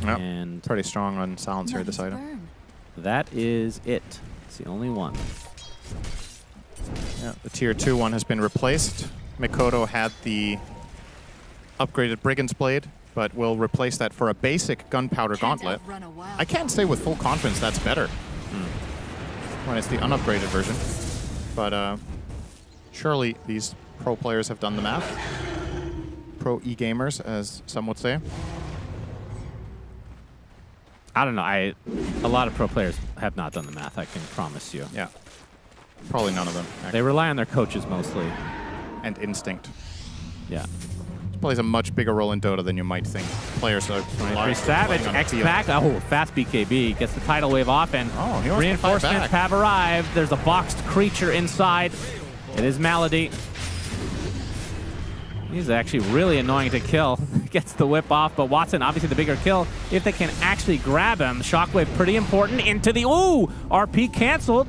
Yep. And pretty strong on Silencer, this item. That is it. It's the only one. Yeah, the tier 2 one has been replaced. Makoto had the upgraded Brigand's Blade, but will replace that for a basic Gunpowder Gauntlet. I can't say with full confidence that's better when it's the unupgraded version. But surely these pro players have done the math. Pro e-gamers, as some would say. I don't know. A lot of pro players have not done the math, I can promise you. Yeah. Probably none of them, actually. They rely on their coaches mostly. And instinct. Yeah. This plays a much bigger role in Dota than you might think. Players are 23 Savage, X-Pack. Oh, fast BKB. Gets the tidal wave off, and reinforcements have arrived. There's a boxed creature inside. It is Malady. He's actually really annoying to kill. Gets the whip off, but Watson, obviously the bigger kill. If they can actually grab him, Shockwave pretty important into the... Ooh! RP canceled.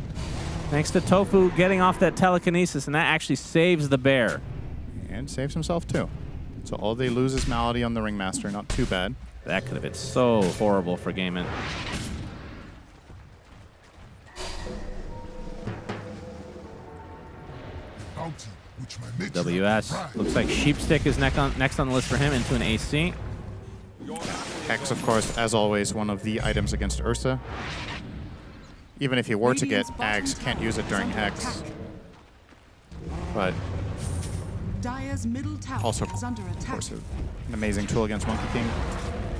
Thanks to Tofu getting off that telekinesis, and that actually saves the bear. And saves himself, too. So all they lose is Malady on the Ringmaster. Not too bad. That could have been so horrible for Gaiman. WS. Looks like Sheepstick is next on the list for him into an AC. Hex, of course, as always, one of the items against Ursa. Even if he were to get Ags, can't use it during Hex. But also, of course, an amazing tool against Monkey King.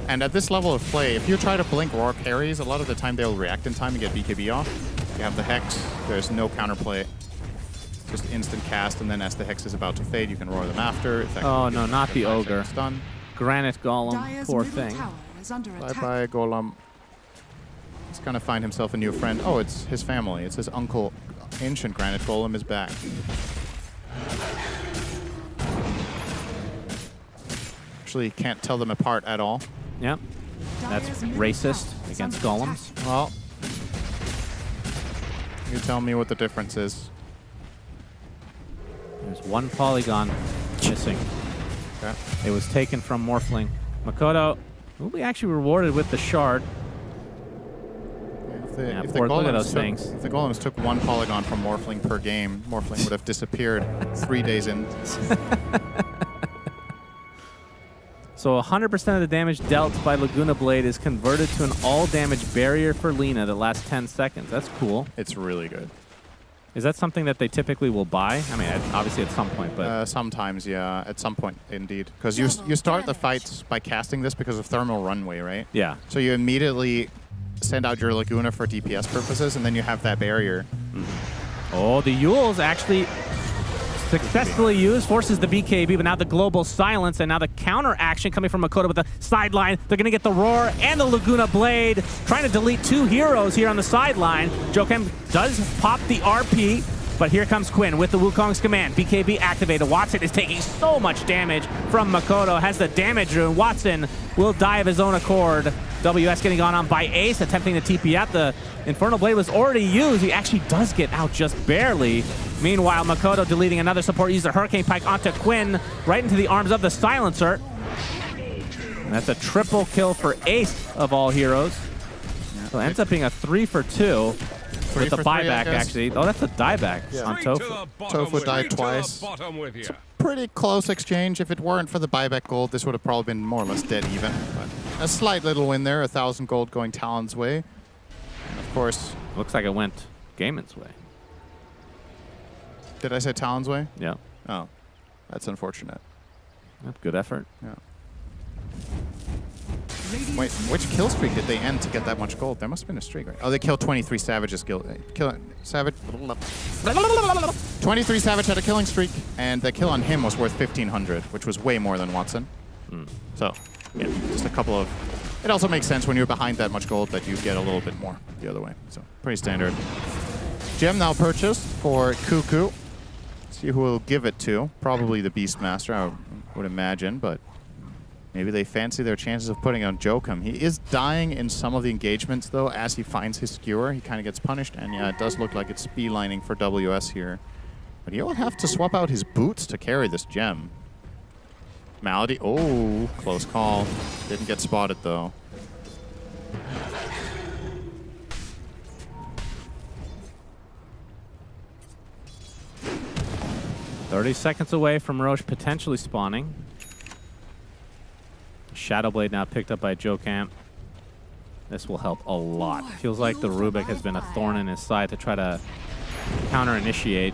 And at this level of play, if you try to blink Roar parries, a lot of the time they'll react in time and get BKB off. You have the Hex, there's no counterplay. Just instant cast, and then as the Hex is about to fade, you can roar them after. Oh no, not the Ogre. Stun. Granite Golem, poor thing. Bye-bye, Golem. He's gonna find himself a new friend. Oh, it's his family. It's his uncle. Ancient Granite Golem is back. Actually, can't tell them apart at all. Yep. That's racist against golems. Well, you tell me what the difference is. There's one polygon missing. Okay. It was taken from Morphling. Makoto will be actually rewarded with the shard. If the Golems took one polygon from Morphling per game, Morphling would have disappeared 3 days in. So 100% of the damage dealt by Laguna Blade is converted to an all-damage barrier for Lina that lasts 10 seconds. That's cool. It's really good. Is that something that they typically will buy? I mean, obviously at some point, but... sometimes, yeah. At some point, indeed. Because you start the fights by casting this because of Thermal Runway, right? Yeah. So you immediately send out your Laguna for DPS purposes, and then you have that barrier. Oh, the Yule's actually successfully used, forces the BKB, but now the global silence, and now the counter action coming from Makoto with the sideline. They're going to get the Roar and the Laguna Blade, trying to delete two heroes here on the sideline. Jokem does pop the RP, but here comes Quinn with the Wukong's command. BKB activated. Watson is taking so much damage from Makoto, has the damage rune. Watson will die of his own accord. WS getting gone on by Ace, attempting to TP out. The Infernal Blade was already used. He actually does get out just barely. Meanwhile, Makoto deleting another support user, Hurricane Pike onto Quinn, right into the arms of the Silencer. And that's a triple kill for Ace of all heroes. So it ends up being a 3 for 2 with the buyback, actually. Oh, that's a dieback on Tofu. Tofu died twice. It's a pretty close exchange. If it weren't for the buyback gold, this would have probably been more or less dead even. But a slight little win there, 1,000 gold going Talon's way. And of course... Looks like it went Gaiman's way. Did I say Talon's way? Yeah. Oh, that's unfortunate. Good effort. Yeah. Wait, which kill streak did they end to get that much gold? There must have been a streak, right? Oh, they killed 23 Savages. Savage. 23 Savage had a killing streak, and the kill on him was worth 1,500, which was way more than Watson. So, yeah, just a couple of... It also makes sense when you're behind that much gold that you get a little bit more the other way. So, pretty standard. Gem now purchased for Cuckoo. See who will give it to. Probably the Beastmaster, I would imagine, but maybe they fancy their chances of putting on Jokum. He is dying in some of the engagements, though, as he finds his skewer. He kind of gets punished, and yeah, it does look like it's beelining for WS here. But he'll have to swap out his boots to carry this gem. Malady, oh, close call. Didn't get spotted, though. 30 seconds away from Roche potentially spawning. Shadowblade now picked up by Jokum. This will help a lot. Feels like the Rubik has been a thorn in his side to try to counter-initiate.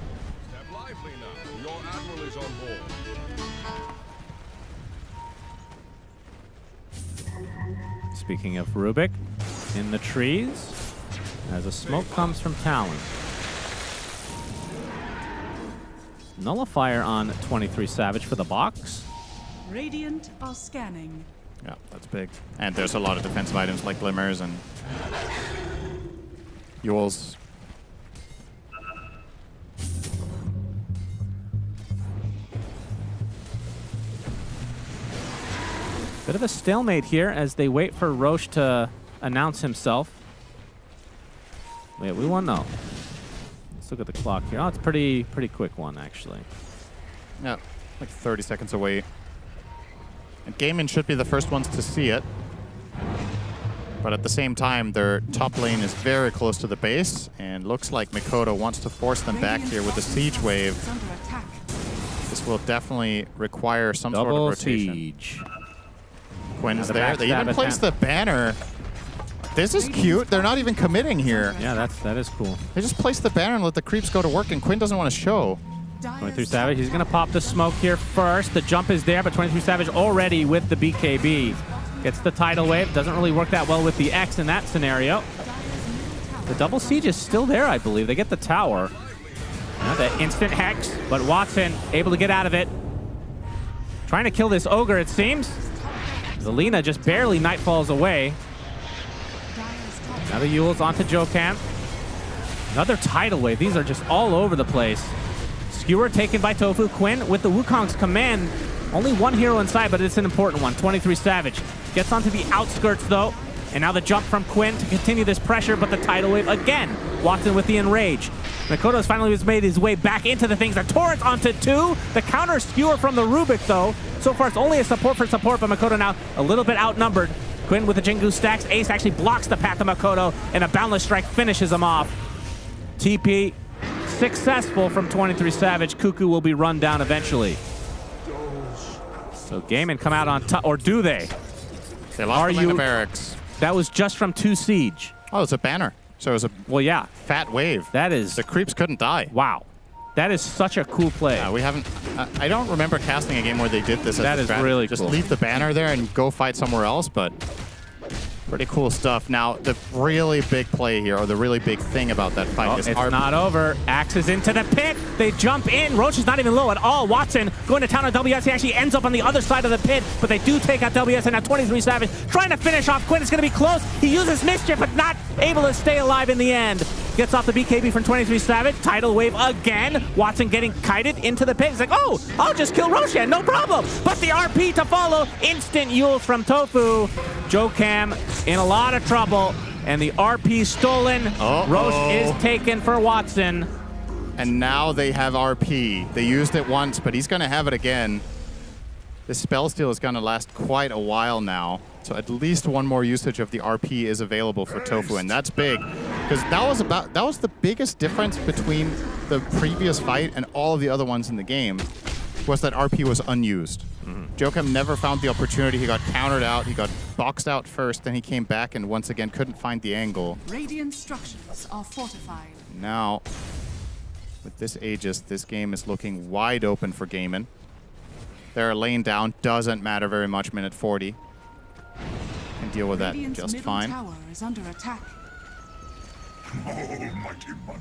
Speaking of Rubik, in the trees, as a smoke comes from Talon. Nullifier on 23 Savage for the box. Radiant are scanning. Yeah, that's big. And there's a lot of defensive items like Glimmers and Yules. Bit of a stalemate here as they wait for Roche to announce himself. Wait, we won? No. Let's look at the clock here. Oh, it's pretty quick one, actually. Yeah, like 30 seconds away. And Gaiman should be the first ones to see it. But at the same time, their top lane is very close to the base, and looks like Mikoto wants to force them back here with the siege wave. This will definitely require some sort of rotation. Siege. Quinn's there. They even placed the banner. This is cute. They're not even committing here. Yeah, that is cool. They just place the banner and let the creeps go to work, and Quinn doesn't want to show. 23 Savage, he's going to pop the smoke here first. The jump is there, but 23 Savage already with the BKB. Gets the tidal wave. Doesn't really work that well with the X in that scenario. The double siege is still there, I believe. They get the tower. Now the instant hex, but Watson able to get out of it. Trying to kill this ogre, it seems. Zelina just barely nightfalls away. Now the Yules onto Jokum. Another tidal wave. These are just all over the place. Skewer taken by Tofu. Quinn with the Wukong's command. Only one hero inside, but it's an important one. 23 Savage gets onto the outskirts, though. And now the jump from Quinn to continue this pressure, but the tidal wave again. Watson with the enrage. Mikoto's finally made his way back into the things. A torrent onto 2. The counter skewer from the Rubik, though. So far, it's only a support for support, but Mikoto now a little bit outnumbered. Quinn with the Jingu stacks. Ace actually blocks the path of Mikoto, and a Boundless Strike finishes him off. TP successful from 23 Savage. Cuckoo will be run down eventually. So Gaiman come out on top, or do they? They lost the barracks. That was just from 2 Siege. Oh, it's a banner. So it was a fat wave. That is... The creeps couldn't die. Wow. That is such a cool play. We haven't... I don't remember casting a game where they did this. That is really cool. Just cool. leave the banner there and go fight somewhere else, but... Pretty cool stuff. Now, the really big play here, or the really big thing about that fight is... It's not over. Axes into the pit. They jump in. Roche is not even low at all. Watson going to town on WS. He actually ends up on the other side of the pit, but they do take out WS, and now 23 Savage trying to finish off Quinn. It's going to be close. He uses Mischief, but not able to stay alive in the end. Gets off the BKB from 23 Savage. Tidal wave again. Watson getting kited into the pit. He's like, oh, I'll just kill Roshan, no problem. But the RP to follow. Instant Yules from Tofu. Jokum in a lot of trouble. And the RP stolen. Roche is taken for Watson. And now they have RP. They used it once, but he's going to have it again. This spell steal is going to last quite a while now. So at least one more usage of the RP is available for Tofu, and that's big. Because that was the biggest difference between the previous fight and all of the other ones in the game. was that RP was unused. Joachim never found the opportunity. He got countered out. He got boxed out first. Then he came back and once again couldn't find the angle. Radiant structures are fortified. Now, with this Aegis, this game is looking wide open for Gaiman. They're laying down. Doesn't matter very much. Minute 40. Can deal with that Radiant's just middle fine. tower is under attack. Almighty money.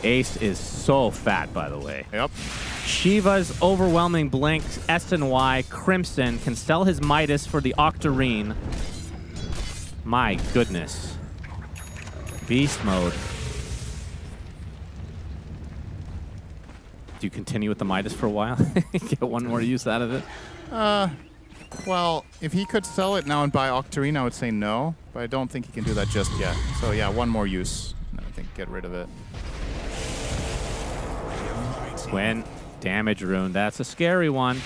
Ace is so fat, by the way. Yep. Shiva's overwhelming blinks, S and Y, Crimson can sell his Midas for the Octarine. My goodness. Beast mode. Do you continue with the Midas for a while? Get one more use out of it? Well, if he could sell it now and buy Octarine, I would say no. But I don't think he can do that just yet. So yeah, one more use. And I think get rid of it. Twin damage rune. That's a scary one.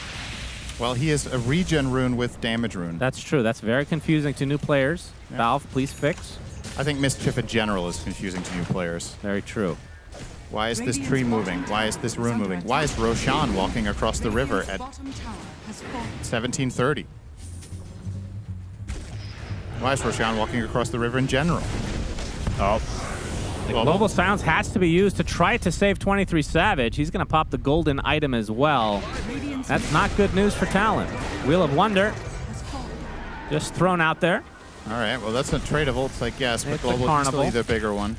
Well, he is a regen rune with damage rune. That's true. That's very confusing to new players. Yeah. Valve, please fix. I think Mischief in general is confusing to new players. Very true. Why is this tree moving? Why is this rune moving? Why is Roshan walking across the river at 1730? Why is Roshan walking across the river in general? Oh. The global silence has to be used to try to save 23 Savage. He's going to pop the golden item as well. That's not good news for Talon. Wheel of Wonder. Just thrown out there. All right, well, that's a trade of ults, I guess, but It's a global is carnival. still the bigger one.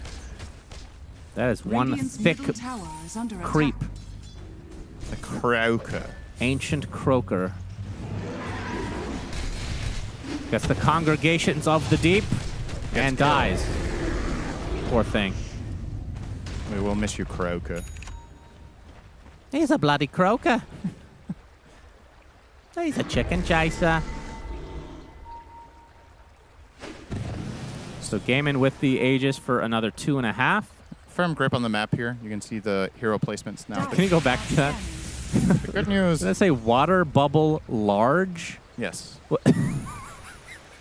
That is one Radiant's thick middle tower is under creep. attack. The Croaker. Ancient Croaker. Gets the congregations of the deep and dies. Poor thing. We will miss you, Croaker. He's a bloody croaker. He's a chicken chaser. So Gaiman with the Aegis for another 2.5. Firm grip on the map here. You can see the hero placements now. Can you go back to that? The good news. Did I say water bubble large? Yes.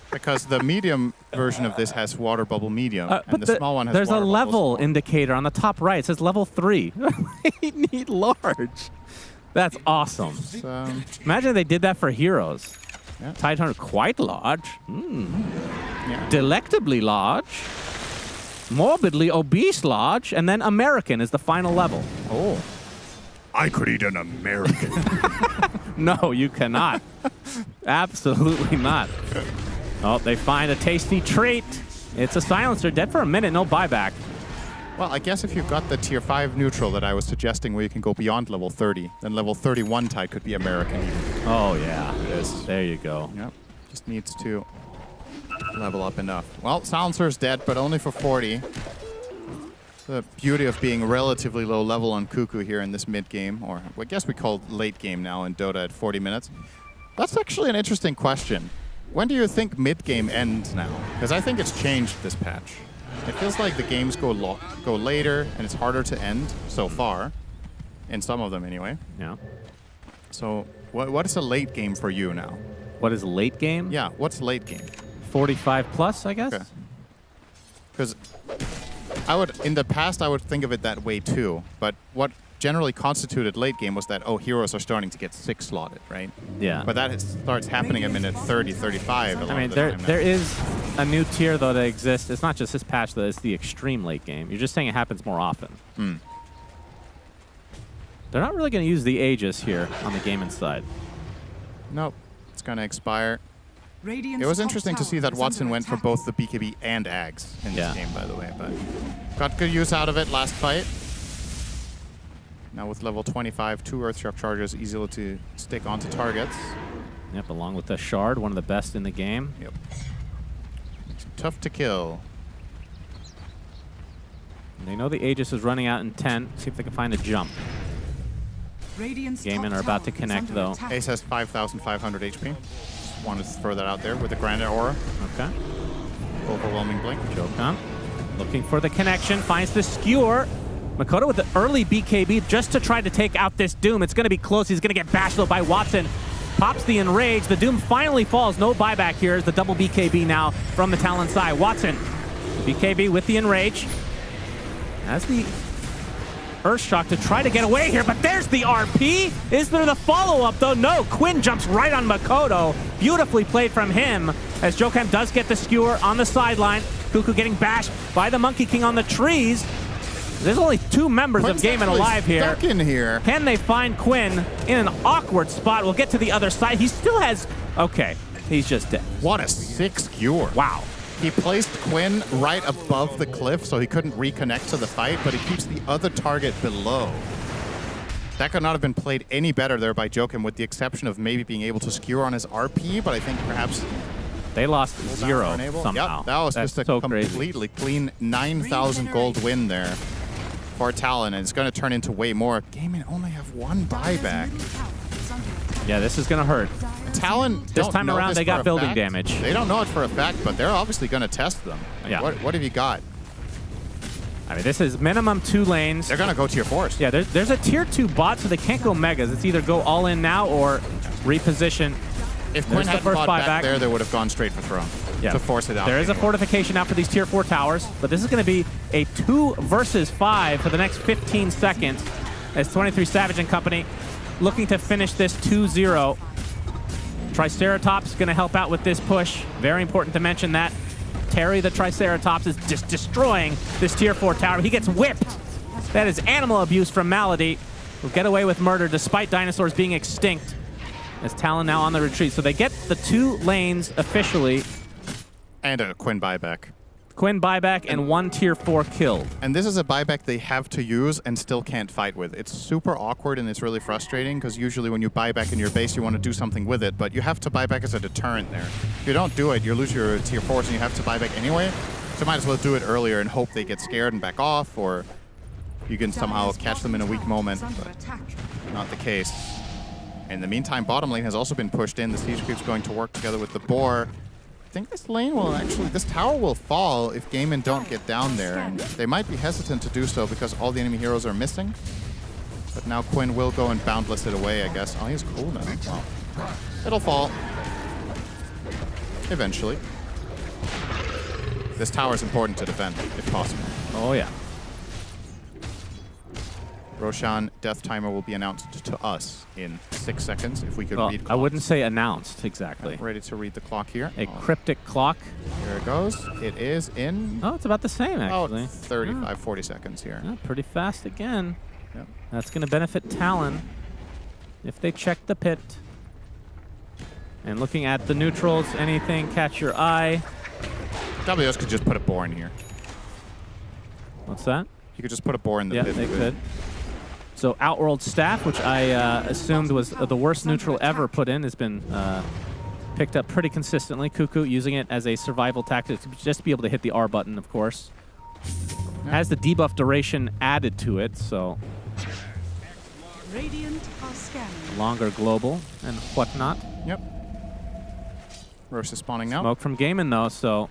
Because the medium version of this has water bubble medium, and the small one has there's a water bubble level small. indicator on the top right. It says level 3. We need large. That's awesome. Imagine they did that for heroes. Yeah. Titan quite large. Delectably large. Morbidly obese large. And then American is the final level. Oh. I could eat an American. No, you cannot. Absolutely not. Oh, they find a tasty treat. It's a silencer. Dead for a minute. No buyback. Well, I guess if you've got the tier 5 neutral that I was suggesting where you can go beyond level 30, then level 31 Tide could be American even. Oh, yeah. Yes. There you go. Yep. Just needs to level up enough. Well, Silencer's dead, but only for 40. The beauty of being relatively low level on Cuckoo here in this mid game, or I guess we call it late game now in Dota at 40 minutes. That's actually an interesting question. When do you think mid game ends now? Because I think it's changed this patch. It feels like the games go later and it's harder to end so far, in some of them anyway. Yeah. So what is a late game for you now? What is late game? Yeah, what's late game? 45 plus, I guess. Because in the past, I would think of it that way too. But what generally constituted late game was that, oh, heroes are starting to get 6 slotted, right? Yeah. But that starts happening at minute 30, 35. I mean, there is a new tier, though, that exists. It's not just this patch, though. It's the extreme late game. You're just saying it happens more often. They're not really going to use the Aegis here on the game inside. Nope. It's going to expire. Radiant's It was top interesting to tower see that is Watson under went for attack. both the BKB and Ags in this game, by the way. But got good use out of it last fight. Now with level 25, 2 Earthshock charges, easy to stick onto targets. Yep, along with the Shard, one of the best in the game. Yep. Tough to kill. They know the Aegis is running out in 10. See if they can find a jump. Radiant's Gaiman top are about to tower is connect, under though. attack. Ace has 5,500 HP. Just wanted to throw that out there with the Granite Aura. Okay. Overwhelming Blink. Jokan looking for the connection, finds the skewer. Makoto with the early BKB just to try to take out this Doom. It's going to be close. He's going to get bashed, though, by Watson. Pops the Enrage. The Doom finally falls. No buyback here as the double BKB now from the Talon side. Watson, BKB with the Enrage. As the Earthshock to try to get away here, but there's the RP. Is there the follow-up, though? No, Quinn jumps right on Makoto. Beautifully played from him, as Jokem does get the skewer on the sideline. Cuckoo getting bashed by the Monkey King on the trees. There's only 2 members Quinn's of Game and Alive here. Stuck in here. Can they find Quinn in an awkward spot? We'll get to the other side. He still has... Okay, he's just dead. What a sick skewer. Wow. He placed Quinn right above the cliff so he couldn't reconnect to the fight, but he keeps the other target below. That could not have been played any better there by Jokem, with the exception of maybe being able to skewer on his RP, but I think perhaps... They lost 0 somehow. Yep, that was That's just a so completely clean 9,000 gold win there for Talon, and it's going to turn into way more. Gaming only have 1 buyback. Yeah, this is going to hurt. Talon This time around, they got building damage. They don't know it for a fact, but they're obviously going to test them. Yeah. What have you got? I mean, this is minimum 2 lanes. They're going to go tier 4s. Yeah, there's a tier 2 bot, so they can't go megas. It's either go all in now or reposition. If Quinn hadn't fought back there, they would have gone straight for throne to force it out. There is a fortification out for these tier 4 towers, but this is going to be a 2 versus 5 for the next 15 seconds as 23 Savage and company looking to finish this 2-0. Triceratops going to help out with this push. Very important to mention that. Terry the Triceratops is just destroying this tier 4 tower. He gets whipped. That is animal abuse from Malady. Will get away with murder despite dinosaurs being extinct. As Talon now on the retreat. So they get the 2 lanes officially. And a Quinn buyback. Quinn buyback and 1 tier 4 killed. And this is a buyback they have to use and still can't fight with. It's super awkward and it's really frustrating because usually when you buy back in your base, you want to do something with it, but you have to buy back as a deterrent there. If you don't do it, you lose your tier 4s and you have to buy back anyway. So you might as well do it earlier and hope they get scared and back off, or you can somehow catch them in a weak moment, but not the case. In the meantime, bottom lane has also been pushed in. The siege creep's going to work together with the boar. I think this lane will actually, this tower will fall if Gaiman don't get down there. And they might be hesitant to do so because all the enemy heroes are missing. But now Quinn will go and boundless it away, I guess. Oh, he's cool now. Well, it'll fall. Eventually. This tower is important to defend, if possible. Oh, yeah. Roshan death timer will be announced to us in 6 seconds if we could read clocks. I wouldn't say announced exactly. I'm ready to read the clock here. A cryptic clock. Here it goes. It is in... Oh, it's about the same actually. 35, 40 seconds here. Yeah, pretty fast again. Yep. That's going to benefit Talon if they check the pit. And looking at the neutrals, anything catch your eye? WS could just put a boar in here. What's that? You could just put a boar in the pit. Yeah, they could. So Outworld Staff, which I assumed was the worst neutral ever put in, has been picked up pretty consistently. Cuckoo using it as a survival tactic to just be able to hit the R button, of course. Has the debuff duration added to it, so Radiant are scanning. longer global and whatnot. Yep. Rosh is spawning now. Smoke from Gaiman, though, so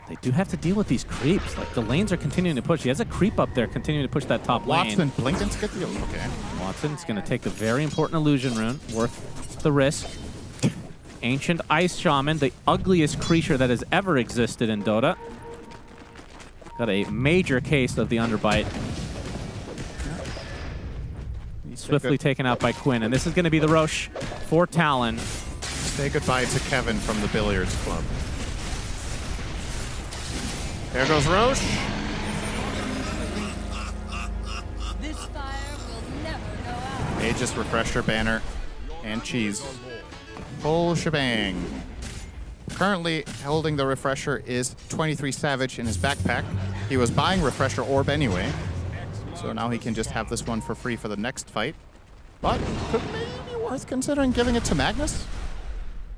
they do have to deal with these creeps. Like, the lanes are continuing to push. He has a creep up there continuing to push that top lane. Watson, Blinken's get the... Okay. Watson's going to take the very important illusion rune. Worth the risk. Ancient Ice Shaman, the ugliest creature that has ever existed in Dota. Got a major case of the underbite. Swiftly taken out by Quinn. And this is going to be the Roche for Talon. Say goodbye to Kevin from the billiards club. There goes Roche. This fire will never go out. Aegis, Refresher, Banner, and Cheese. Full shebang. Currently holding the Refresher is 23 Savage in his backpack. He was buying Refresher Orb anyway, so now he can just have this one for free for the next fight. But could maybe be worth considering giving it to Magnus?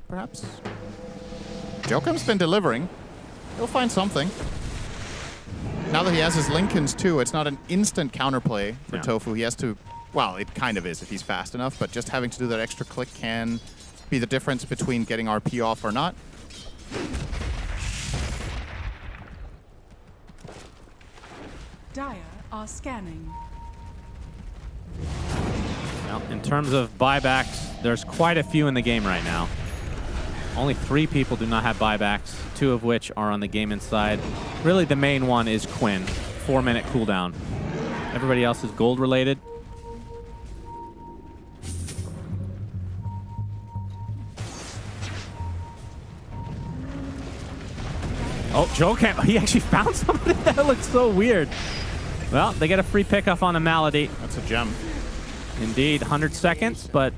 Perhaps. Jokem's been delivering. He'll find something. Now that he has his Lincolns too, it's not an instant counterplay for Tofu. He has to, well, it kind of is if he's fast enough, but just having to do that extra click can be the difference between getting RP off or not. Dire are scanning. Well, in terms of buybacks, there's quite a few in the game right now. Only 3 people do not have buybacks, 2 of which are on the game inside. Really, the main one is Quinn. 4-minute cooldown. Everybody else is gold related. Oh, Joe can't. He actually found somebody. That looks so weird. Well, they get a free pickup on a Malady. That's a gem. Indeed, 100 seconds, but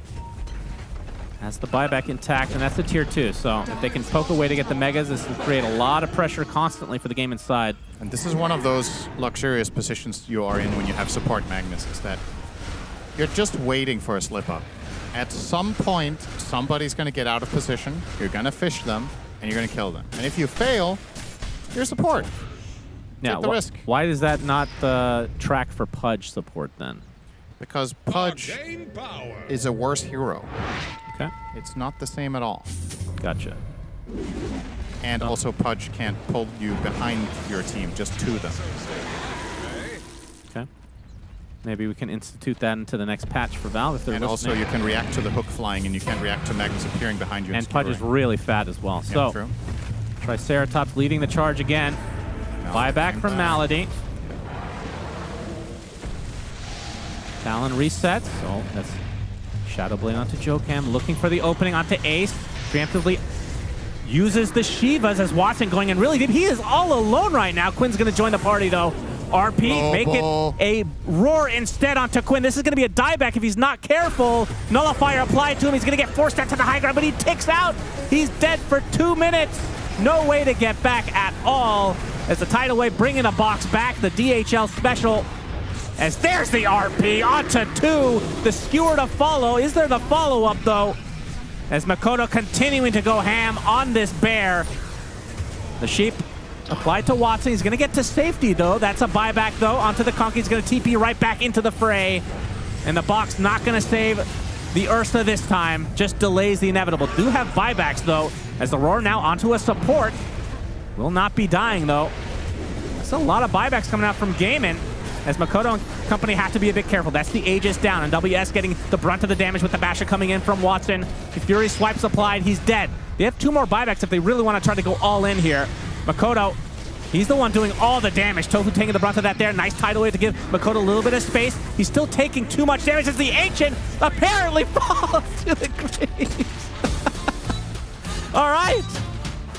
has the buyback intact, and that's the tier 2. So if they can poke away to get the megas, this will create a lot of pressure constantly for the game inside. And this is one of those luxurious positions you are in when you have support Magnus, is that you're just waiting for a slip up. At some point, somebody's going to get out of position, you're going to fish them, and you're going to kill them. And if you fail, you're support. Now, Take the risk. why is that not the track for Pudge support then? Because Pudge is a worse hero. Okay. It's not the same at all. Gotcha. And also Pudge can't pull you behind your team, just to them. Okay. Maybe we can institute that into the next patch for Valve if they're And also listening. you can react to the hook flying, and you can react to Magnus appearing behind you. And Pudge is really fat as well. Yeah, So, true. Triceratops leading the charge again. Buyback from Malady. Talon resets. So that's Shadow Blade onto Jokam, looking for the opening onto Ace. Preemptively uses the Shivas as Watson going in really deep. He is all alone right now. Quinn's going to join the party though. RP, make it a roar instead onto Quinn. This is going to be a dieback if he's not careful. Nullifier applied to him. He's going to get forced out to the high ground, but he ticks out. He's dead for 2 minutes. No way to get back at all. As the tidal wave bringing the box back, the DHL special. As there's the RP onto 2. The skewer to follow. Is there the follow-up though? As Makoto continuing to go ham on this bear. The sheep applied to Watson. He's going to get to safety though. That's a buyback though. Onto the Conky. He's going to TP right back into the fray. And the box not going to save the Ursa this time. Just delays the inevitable. Do have buybacks though. As the Roar now onto a support. Will not be dying though. There's a lot of buybacks coming out from Gaiman. As Makoto and company have to be a bit careful. That's the Aegis down, and WS getting the brunt of the damage with the Basher coming in from Watson. The Fury swipes applied, he's dead. They have 2 more buybacks if they really want to try to go all in here. Makoto, he's the one doing all the damage. Tofu taking the brunt of that there. Nice tidal wave to give Makoto a little bit of space. He's still taking too much damage as the Ancient apparently falls to the grave. All right.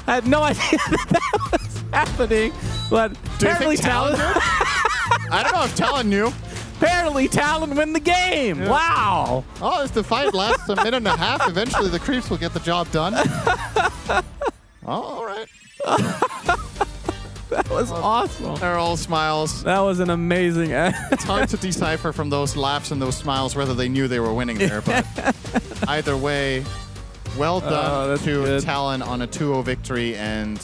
I had no idea that was happening, but Do you apparently think Talon did? I don't know if Talon knew. Apparently Talon win the game. Yeah. Wow. Oh, if the fight lasts a minute and a half, eventually the creeps will get the job done. Oh, all right. That was awesome. They're all smiles. That was an amazing. It's hard to decipher from those laughs and those smiles whether they knew they were winning there, but either way, well done to good. Talon on a 2-0 victory. And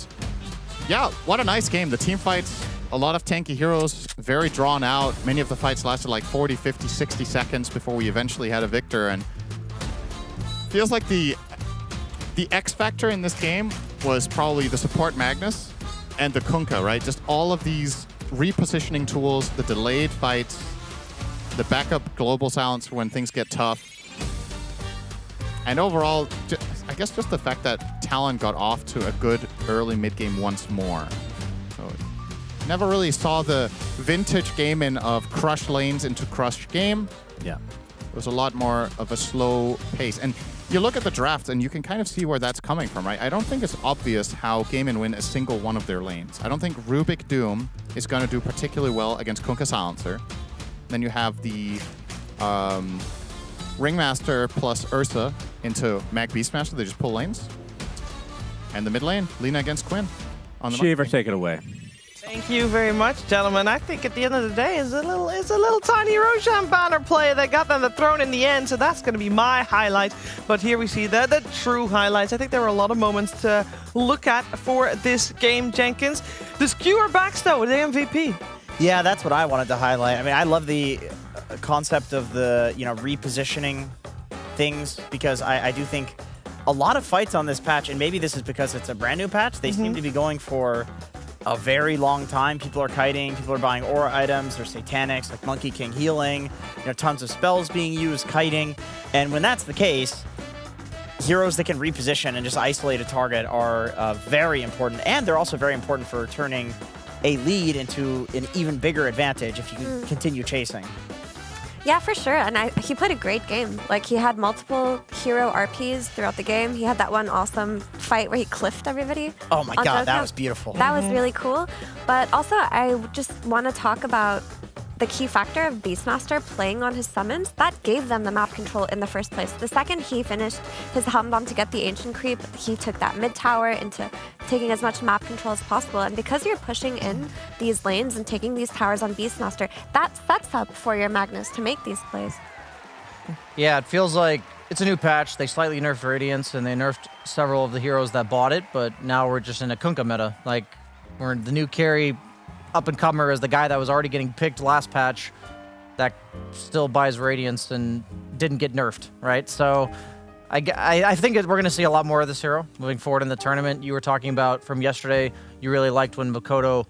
yeah, what a nice game. The team fights, a lot of tanky heroes, very drawn out. Many of the fights lasted like 40, 50, 60 seconds before we eventually had a victor. And feels like the X factor in this game was probably the support Magnus and the Kunkka, right? Just all of these repositioning tools, the delayed fights, the backup global silence for when things get tough. And overall, I guess just the fact that Talon got off to a good early mid-game once more. So never really saw the vintage game of crush lanes into crush game. Yeah. It was a lot more of a slow pace. And you look at the draft and you can kind of see where that's coming from, right? I don't think it's obvious how Gaiman win a single one of their lanes. I don't think Rubik Doom is going to do particularly well against Kunkka Silencer. Then you have the Ringmaster plus Ursa into Mag Beastmaster. They just pull lanes. And the mid lane, Lina against Quinn. On the Shaver, take it away. Thank you very much, gentlemen. I think at the end of the day is a little tiny Roshan banner play that got them the throne in the end, so that's going to be my highlight. But here we see the true highlights. I think there were a lot of moments to look at for this game, Jenkins. The skewer backs though with the MVP. Yeah, that's what I wanted to highlight. I mean, I love the concept of the repositioning things, because I do think a lot of fights on this patch, and maybe this is because it's a brand new patch, they seem to be going for a very long time. People are kiting, people are buying aura items, there's satanics like Monkey King healing, tons of spells being used, kiting. And when that's the case, heroes that can reposition and just isolate a target are very important. And they're also very important for turning a lead into an even bigger advantage if you can continue chasing. Yeah, for sure. And he played a great game. Like, he had multiple hero RPs throughout the game. He had that one awesome fight where he cliffed everybody. Oh my on god, Dota. that was beautiful. That was really cool. But also, I just want to talk about the key factor of Beastmaster playing on his summons. That gave them the map control in the first place. The second he finished his Helm Bomb to get the Ancient Creep, he took that mid tower into taking as much map control as possible. And because you're pushing in these lanes and taking these towers on Beastmaster, that sets up for your Magnus to make these plays. Yeah, it feels like it's a new patch. They slightly nerfed Radiance, and they nerfed several of the heroes that bought it, but now we're just in a Kunkka meta. Like, we're the new carry up-and-comer is the guy that was already getting picked last patch that still buys Radiance and didn't get nerfed, right? So I think we're going to see a lot more of this hero moving forward in the tournament. You were talking about from yesterday, you really liked when Makoto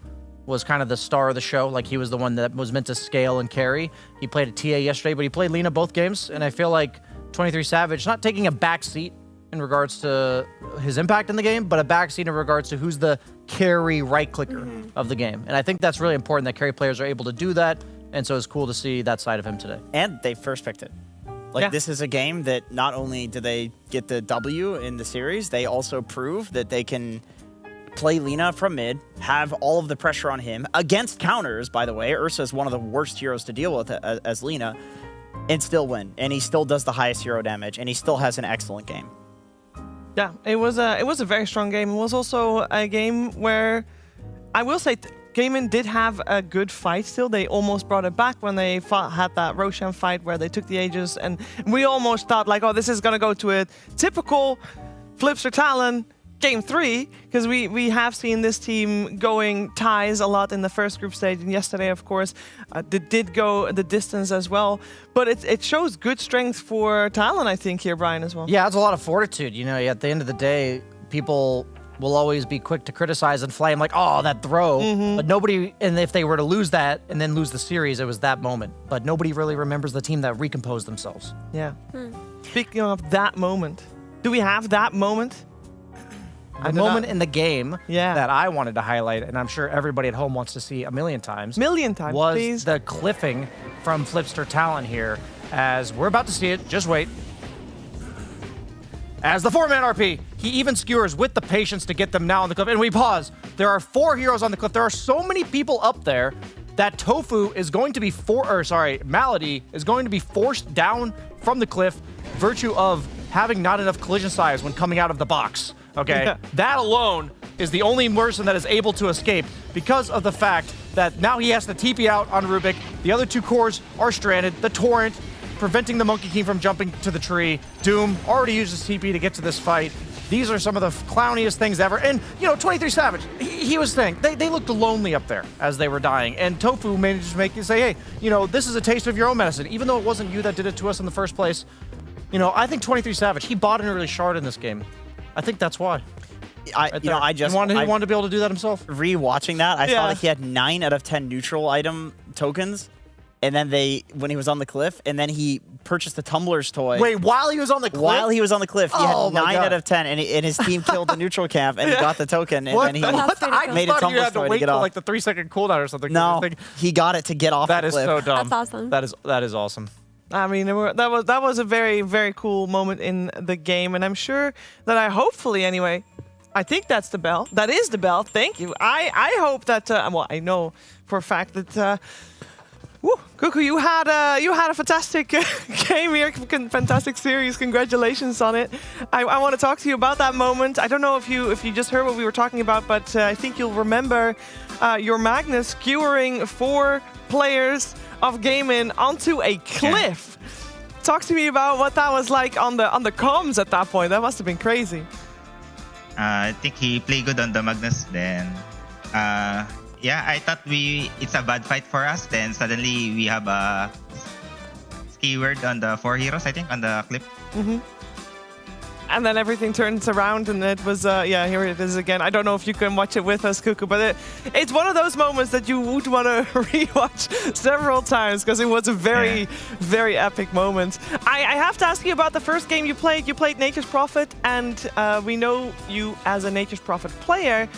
was kind of the star of the show. Like, he was the one that was meant to scale and carry. He played a TA yesterday, but he played Lina both games, and I feel like 23 Savage not taking a back seat in regards to his impact in the game, but a backseat in regards to who's the carry right-clicker of the game. And I think that's really important that carry players are able to do that, and so it's cool to see that side of him today. And they first picked it. Like, this is a game that not only do they get the W in the series, they also prove that they can play Lina from mid, have all of the pressure on him, against counters, by the way. Ursa is one of the worst heroes to deal with as Lina, and still win. And he still does the highest hero damage, and he still has an excellent game. Yeah, it was a very strong game. It was also a game where I will say Gaimin did have a good fight still. They almost brought it back when they had that Roshan fight where they took the Aegis, and we almost thought like, oh, this is going to go to a typical Flipster Talon Game 3, because we have seen this team going ties a lot in the first group stage, and yesterday, of course, they did go the distance as well. But it shows good strength for Talon, I think, here, Brian, as well. Yeah, it's a lot of fortitude. You know, at the end of the day, people will always be quick to criticize and flame like, oh, that throw. But nobody, and if they were to lose that and then lose the series, it was that moment. But nobody really remembers the team that recomposed themselves. Yeah. Speaking of that moment, do we have that moment? The moment in the game that I wanted to highlight, and I'm sure everybody at home wants to see a million times, was please. the cliffing from Flipster Talon here, as we're about to see it. Just wait. As the 4-man RP, he even skewers with the patience to get them now on the cliff. And we pause. There are 4 heroes on the cliff. There are so many people up there that Tofu is going to be Malady is going to be forced down from the cliff, virtue of having not enough collision size when coming out of the box. Okay, that alone is the only person that is able to escape because of the fact that now he has to TP out on Rubik. The other 2 cores are stranded. The Torrent preventing the Monkey King from jumping to the tree. Doom already used his TP to get to this fight. These are some of the clowniest things ever. And, you know, 23 Savage, he was saying, they looked lonely up there as they were dying. And Tofu managed to make you say, hey, you know, this is a taste of your own medicine. Even though it wasn't you that did it to us in the first place, you know, I think 23 Savage, he bought an early shard in this game. I think that's why. He wanted to be able to do that himself. Rewatching that, I saw that he had 9 out of 10 neutral item tokens, and then when he was on the cliff, and then he purchased the Tumbler's toy. Wait, while he was on the cliff? While he was on the cliff, he had 9 out of 10, and his team killed the neutral camp, and he got the token, and then he made a Tumbler's toy to get off. Like the 3-second cooldown or something. No, he got it to get off the cliff. That is so dumb. That's awesome. That is awesome. I mean, that was a very, very cool moment in the game, and I'm sure that hopefully anyway, I think that's the bell. That is the bell. Thank you. I hope that well, I know for a fact that Cuckoo, you had a fantastic game here, fantastic series. Congratulations on it. I want to talk to you about that moment. I don't know if you just heard what we were talking about, but I think you'll remember your Magnus skewering 4 players of Gaimin onto a cliff. Yeah. Talk to me about what that was like on the comms at that point. That must have been crazy. I think he played good on the Magnus. Then, yeah, I thought it's a bad fight for us. Then suddenly we have a keyword on the 4 heroes, I think, on the cliff. And then everything turns around, and it was, yeah, here it is again. I don't know if you can watch it with us, Cuckoo, but it's one of those moments that you would want to rewatch several times because it was a very, very epic moment. I have to ask you about the first game you played. You played Nature's Prophet, and we know you as a Nature's Prophet player.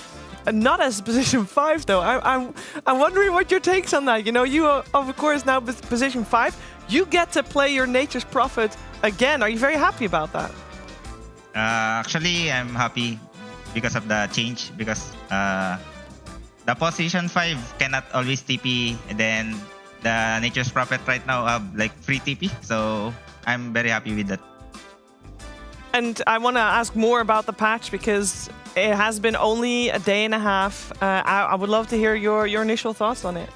not as position 5 though. I'm wondering what your takes on that. You know, you are, of course, now position 5. You get to play your Nature's Prophet again. Are you very happy about that? Actually, I'm happy because of the change, because the position 5 cannot always TP, and then the Nature's Prophet right now have like free TP, so I'm very happy with that. And I want to ask more about the patch because it has been only a day and a half. I would love to hear your initial thoughts on it.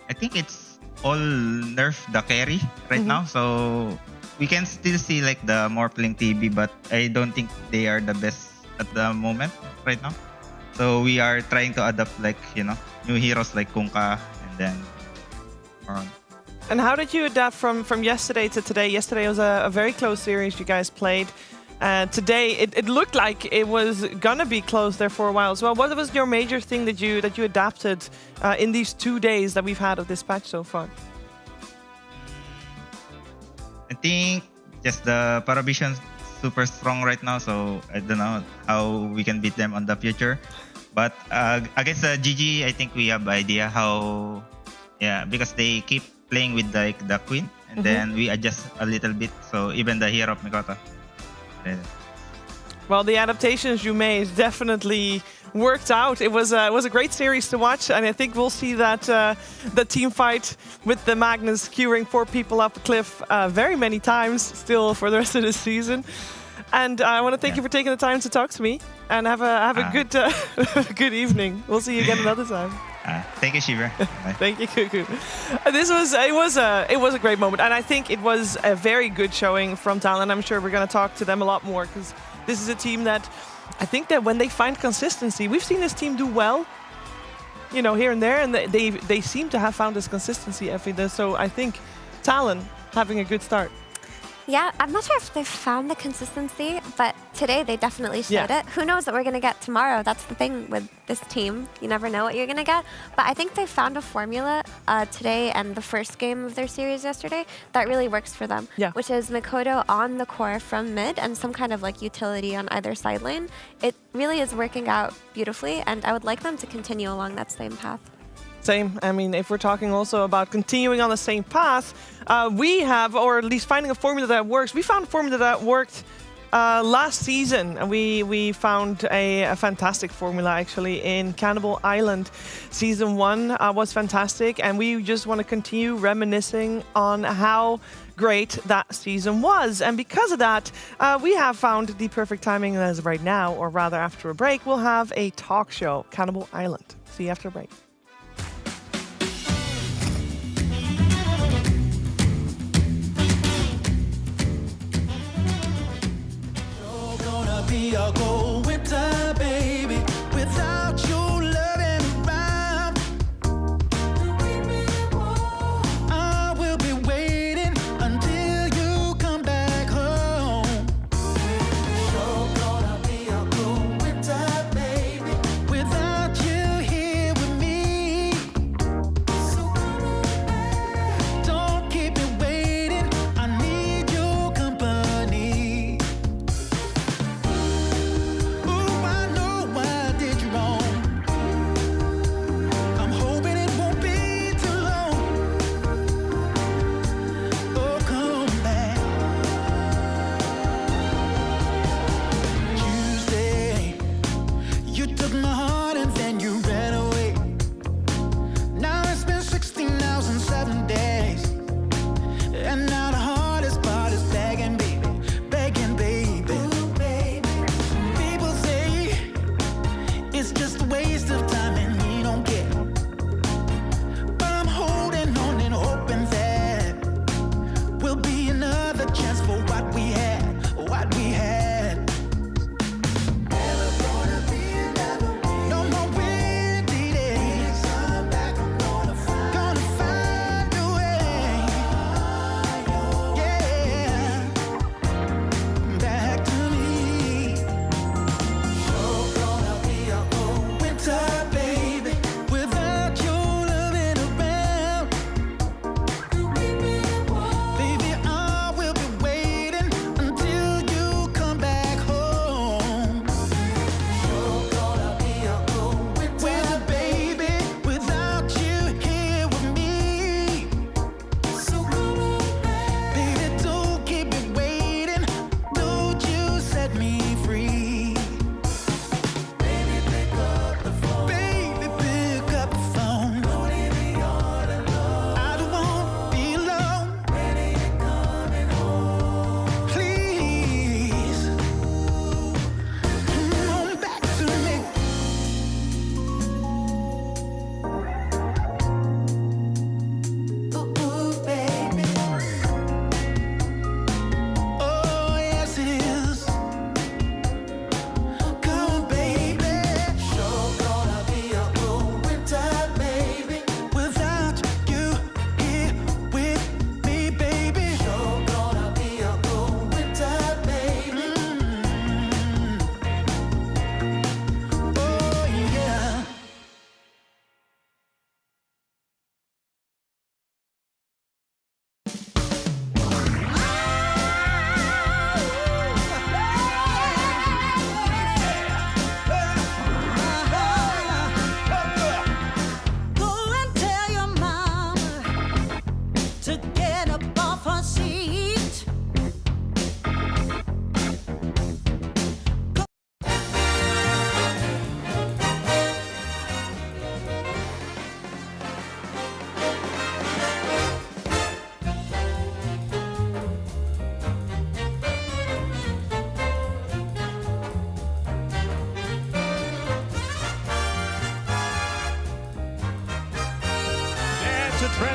I think it's all nerf the carry right now, so we can still see like the Morphling TB, but I don't think they are the best at the moment right now. So we are trying to adapt like, you know, new heroes like Kunkka and then more on. And how did you adapt from yesterday to today? Yesterday was a very close series you guys played. Today it looked like it was gonna be close there for a while as well. What was your major thing that you adapted in these 2 days that we've had of this patch so far? I think just the Paravision's super strong right now, so I don't know how we can beat them on the future. But against the GG, I think we have idea how, because they keep playing with like the Queen, and then we adjust a little bit. So even the hero of Mikoto. Well, the adaptations you made definitely worked out. It was a great series to watch, and I think we'll see that the team fight with the Magnus curing 4 people up a cliff very many times still for the rest of the season. And I want to thank you for taking the time to talk to me, and have a good good evening. We'll see you again another time. Thank you, Shiver. Thank you, Cuckoo. It was a great moment, and I think it was a very good showing from Talon. I'm sure we're going to talk to them a lot more, because this is a team that I think that when they find consistency, we've seen this team do well, you know, here and there, and they seem to have found this consistency every day. So I think Talon having a good start. Yeah, I'm not sure if they've found the consistency, but today they definitely showed it. Who knows what we're going to get tomorrow? That's the thing with this team. You never know what you're going to get. But I think they found a formula today and the first game of their series yesterday that really works for them, which is Mikoto on the core from mid and some kind of like utility on either side lane. It really is working out beautifully, and I would like them to continue along that same path. Same. I mean, if we're talking also about continuing on the same path, we have, or at least finding a formula that works. We found a formula that worked last season, and we found a fantastic formula actually in Cannibal Island. Season 1 was fantastic, and we just want to continue reminiscing on how great that season was. And because of that, we have found the perfect timing as of right now, or rather after a break, we'll have a talk show, Cannibal Island. See you after a break. Be a cold winter, baby, without you loving around. I will be waiting until you come back home. You're gonna be a cold winter, baby, without you here with me. So don't keep me waiting, I need your company.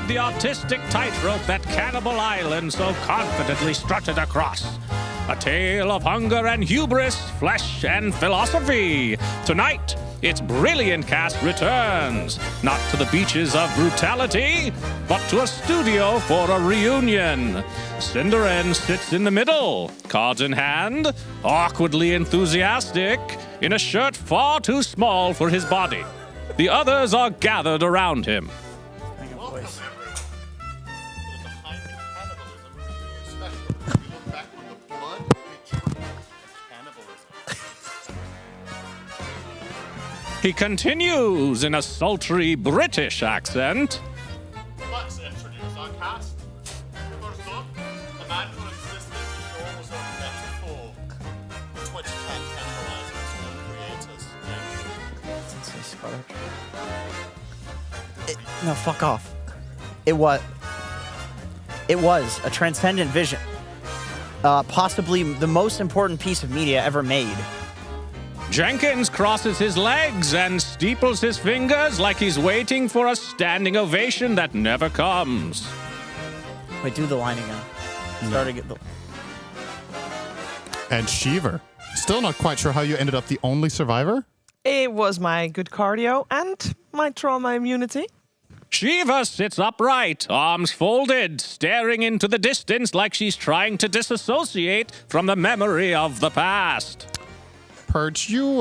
the artistic tightrope that Cannibal Island so confidently strutted across. A tale of hunger and hubris, flesh and philosophy. Tonight, its brilliant cast returns, not to the beaches of brutality, but to a studio for a reunion. Cinderin sits in the middle, cards in hand, awkwardly enthusiastic, in a shirt far too small for his body. The others are gathered around him. He continues in a sultry British accent. Let's introduce our cast. First up, the man who insisted the show was a metaphor. Twitch can cannibalize its own creators. No, fuck off. It was a transcendent vision. Possibly the most important piece of media ever made. Jenkins crosses his legs and steeples his fingers like he's waiting for a standing ovation that never comes. Wait, do the line again. Start again. And Shiver. Still not quite sure how you ended up the only survivor? It was my good cardio and my trauma immunity. Shiva sits upright, arms folded, staring into the distance like she's trying to disassociate from the memory of the past. Purge, you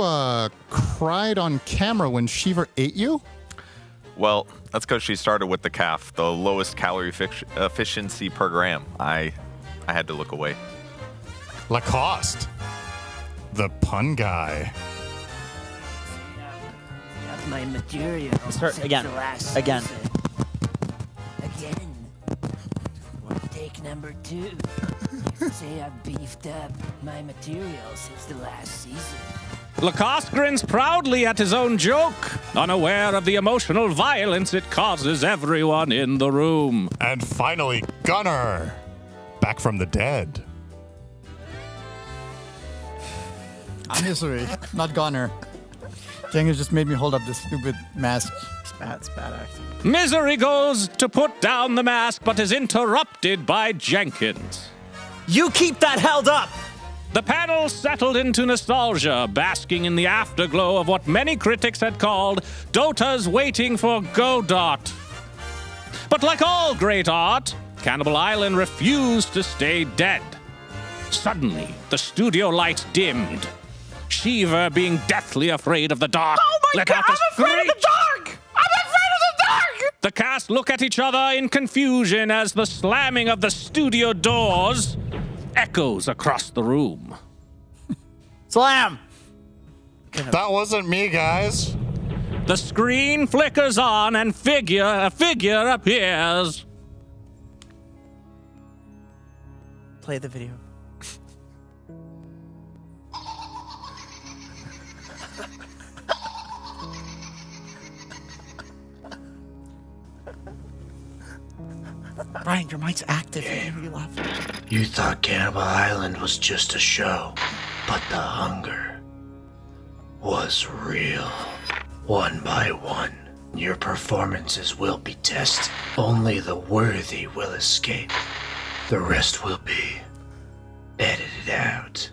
cried on camera when Shiver ate you? Well, that's because she started with the calf, the lowest calorie efficiency per gram. I had to look away. Lacoste, the pun guy. That's my material. Start again. Again. Again. Take number 2. You say I've beefed up my material since the last season. Lacoste grins proudly at his own joke, unaware of the emotional violence it causes everyone in the room. And finally, Gunner, back from the dead. Misery, not Gunner. Jenkins just made me hold up this stupid mask. It's bad acting. Misery goes to put down the mask, but is interrupted by Jenkins. You keep that held up! The panel settled into nostalgia, basking in the afterglow of what many critics had called Dota's waiting for Godot. But like all great art, Cannibal Island refused to stay dead. Suddenly, the studio lights dimmed. Shiva, being deathly afraid of the dark, Oh my let god, out a I'm afraid of screech. the dark! I'm afraid of the dark! The cast look at each other in confusion as the slamming of the studio doors echoes across the room. Slam! That wasn't me, guys. The screen flickers on and a figure appears. Play the video. Brian, your mic's active. You laugh. You thought Cannibal Island was just a show, but the hunger was real. One by one, your performances will be tested. Only the worthy will escape. The rest will be edited out.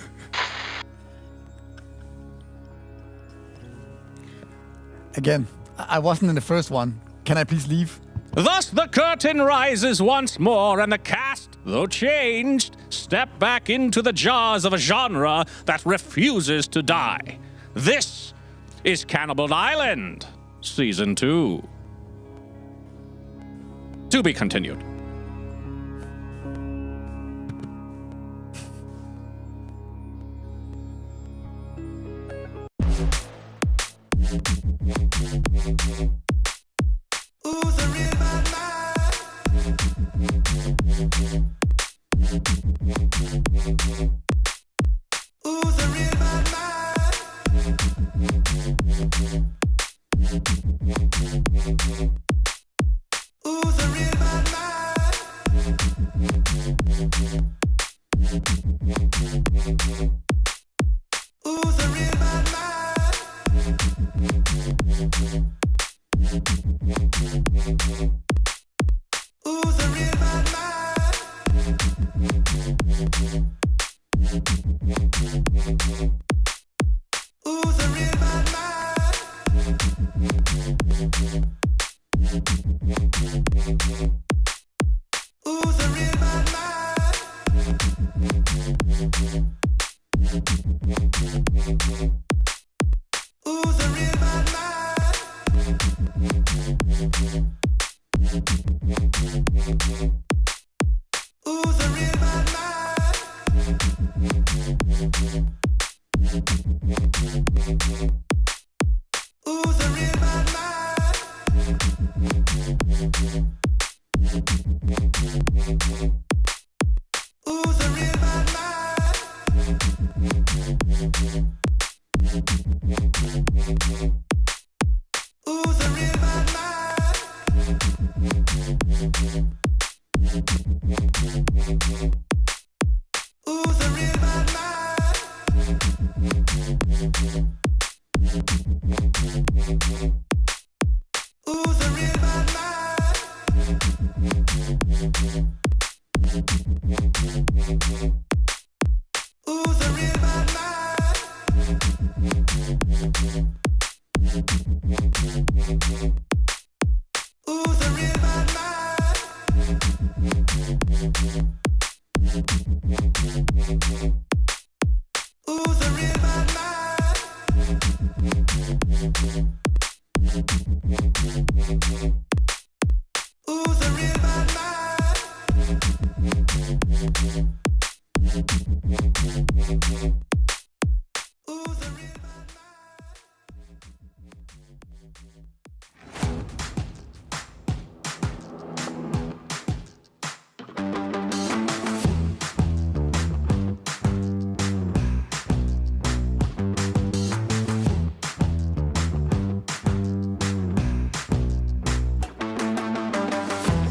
Again, I wasn't in the first one. Can I please leave? Thus the curtain rises once more, and the cast, though changed, step back into the jaws of a genre that refuses to die. This is Cannibal Island, Season 2. To be continued.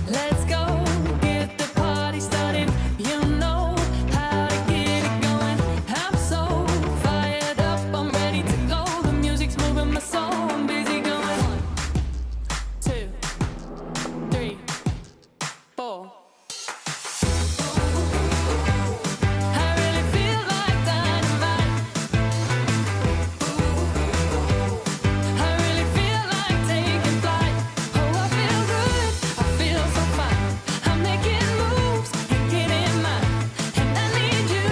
Let's go, get the party started. You know how to get it going. I'm so fired up, I'm ready to go. The music's moving my soul, I'm busy going. 1, 2, 3, 4. I really feel like dynamite. I really feel like taking flight. Oh, I feel good, I feel so fine. I'm making moves and getting mine. And I need you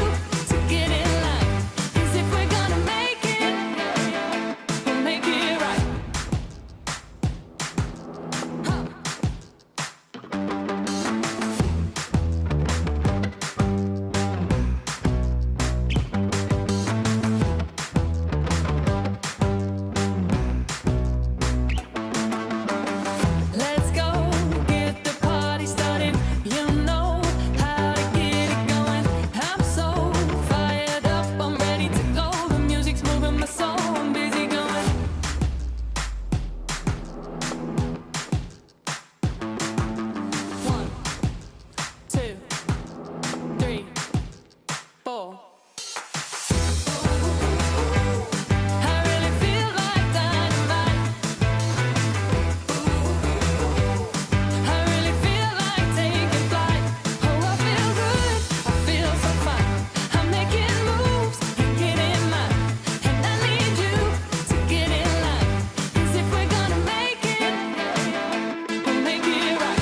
to get in line. 'Cause if we're gonna make it, we'll make it right. Let's go, get the party started. You know how to get it going. I'm so fired up, I'm ready to go. The music's moving my soul, I'm busy going. 1, 2, 3, 4. I really feel like dynamite. I really feel like taking flight. Oh, I feel good, I feel so fine. I'm making moves and getting mine. And I need you to get in line. 'Cause if we're gonna make it, we'll make it right.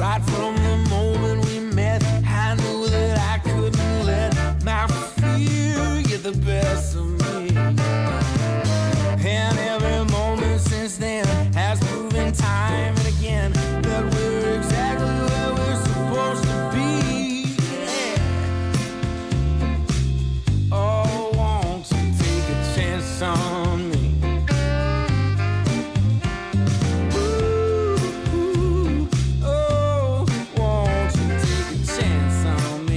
Right from the moment we met, I knew that I couldn't let my fear get the best of me. And every moment since then has proven time and again that we're exactly where we're supposed to be. Yeah. Oh, won't you take a chance on me? Ooh, oh, won't you take a chance on me?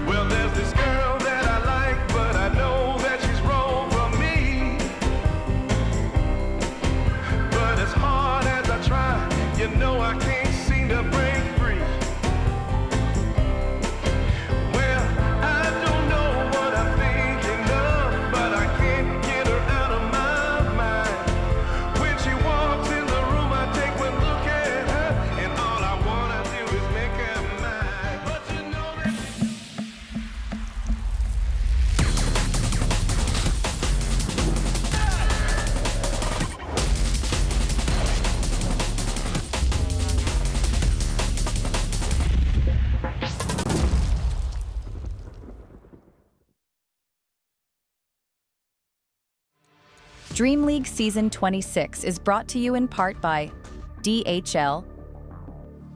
Well, there's this girl that I like, but I know that she's wrong for me. But as hard as I try, you know I can't seem to break free. Well, I don't know what I'm thinking of, but I can't get her out of my mind. When she walks in the room, I take one look at her, and all I wanna do is make her mine. But you know that. DreamLeague Season 26 is brought to you in part by DHL,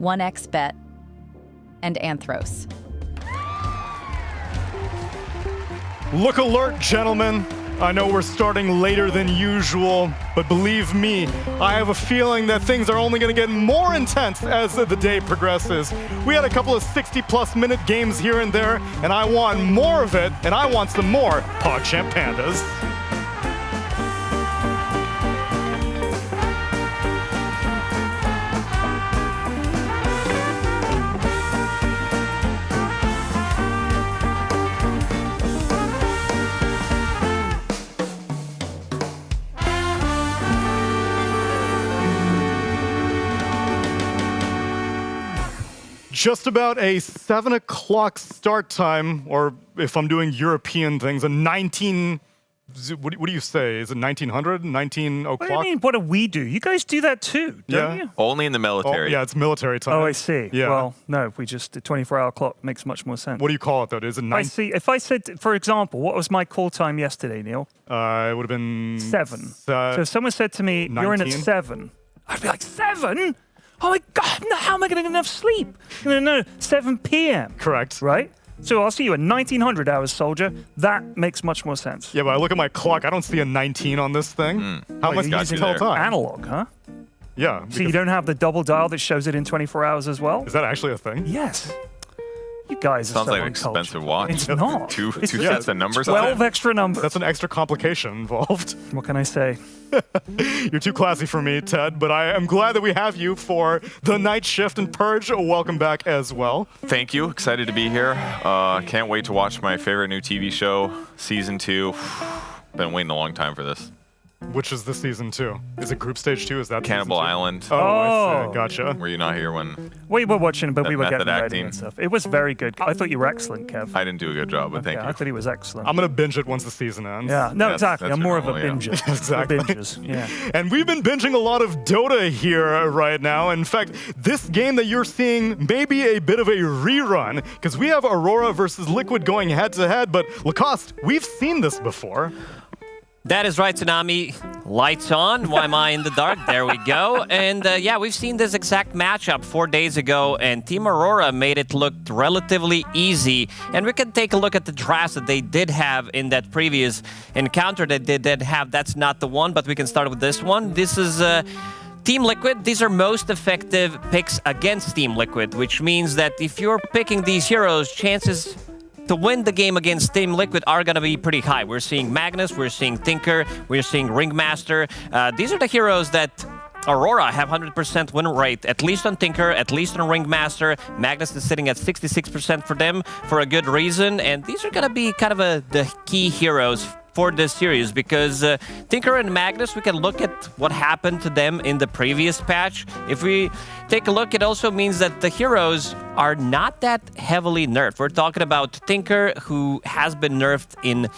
1xBet, and Anthros. Look alert, gentlemen. I know we're starting later than usual, but believe me, I have a feeling that things are only going to get more intense as the day progresses. We had a couple of 60-plus minute games here and there, and I want more of it, and I want some more PogChamp Pandas. Just about a 7 o'clock start time, or if I'm doing European things, a 19... What do you say? Is it 1900? 19 o'clock? What do you mean, what do we do? You guys do that too, don't you? Only in the military. Oh, yeah, it's military time. Oh, I see. Yeah. Well, no, we just, the 24-hour clock makes much more sense. What do you call it, though? Is it If I said, for example, what was my call time yesterday, Neil? It would have been... 7. So if someone said to me, you're in at 19? 7, I'd be like, 7? Oh my God, no, how am I going to get enough sleep? No, 7 p.m. Correct. Right? So I'll see you at 1900 hours, soldier. That makes much more sense. Yeah, but I look at my clock, I don't see a 19 on this thing. How am I supposed to tell time? Analog, huh? Yeah. So you don't have the double dial that shows it in 24 hours as well? Is that actually a thing? Yes. You guys Sounds are so like an uncultured. expensive watch. It's not. Two It's sets of numbers. 12 extra numbers. That's an extra complication involved. What can I say? You're too classy for me, Ted, but I am glad that we have you for the night shift, and Purge, welcome back as well. Thank you. Excited to be here. Can't wait to watch my favorite new TV show, Season 2. Been waiting a long time for this. Which is the season 2? Is it Group Stage 2? Is that Cannibal season 2? Island. Oh, I see. Gotcha. Were you not here when... We were watching, but we were method getting ready acting? and stuff. It was very good. I thought you were excellent, Kev. I didn't do a good job, but thank Yeah, you. I thought he was excellent. I'm going to binge it once the season ends. Yeah, no, exactly. that's I'm more of a normal, yeah. binger. Exactly. We're bingers, yeah. And we've been binging a lot of Dota here right now. In fact, this game that you're seeing may be a bit of a rerun, because we have Aurora versus Liquid going head-to-head, but Lacoste, we've seen this before. That is right, Tsunami. Lights on. Why am I in the dark? There we go. And yeah, we've seen this exact matchup 4 days ago, and Team Aurora made it look relatively easy. And we can take a look at the drafts that they did have in that previous encounter that they did have. That's not the one, but we can start with this one. This is... Team Liquid, these are most effective picks against Team Liquid, which means that if you're picking these heroes, chances to win the game against Team Liquid are going to be pretty high. We're seeing Magnus, we're seeing Tinker, we're seeing Ringmaster. These are the heroes that Aurora have 100% win rate, at least on Tinker, at least on Ringmaster. Magnus is sitting at 66% for them for a good reason, and these are going to be kind of the key heroes for this series because Tinker and Magnus, we can look at what happened to them in the previous patch. If we take a look, it also means that the heroes are not that heavily nerfed. We're talking about Tinker, who has been nerfed in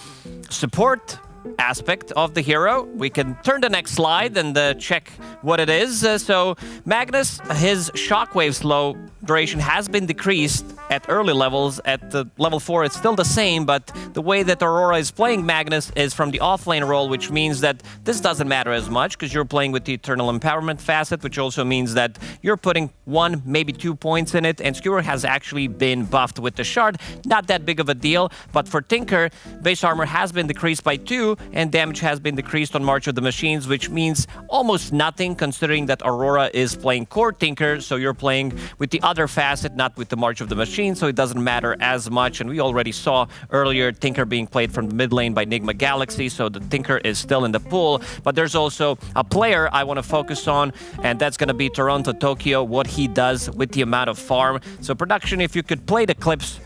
support aspect of the hero. We can turn the next slide and check what it is. So Magnus, his shockwave slow duration has been decreased at early levels. At level 4 it's still the same, but the way that Aurora is playing Magnus is from the offlane role, which means that this doesn't matter as much because you're playing with the Eternal Empowerment facet, which also means that you're putting 1, maybe 2 points in it, and Skewer has actually been buffed with the shard. Not that big of a deal, but for Tinker, base armor has been decreased by 2, and damage has been decreased on March of the Machines, which means almost nothing considering that Aurora is playing core Tinker, so you're playing with the other facet, not with the March of the Machines, so it doesn't matter as much. And we already saw earlier Tinker being played from the mid lane by Nigma Galaxy, so the Tinker is still in the pool. But there's also a player I want to focus on, and that's going to be Toronto Tokyo, what he does with the amount of farm. So production, if you could play the clips.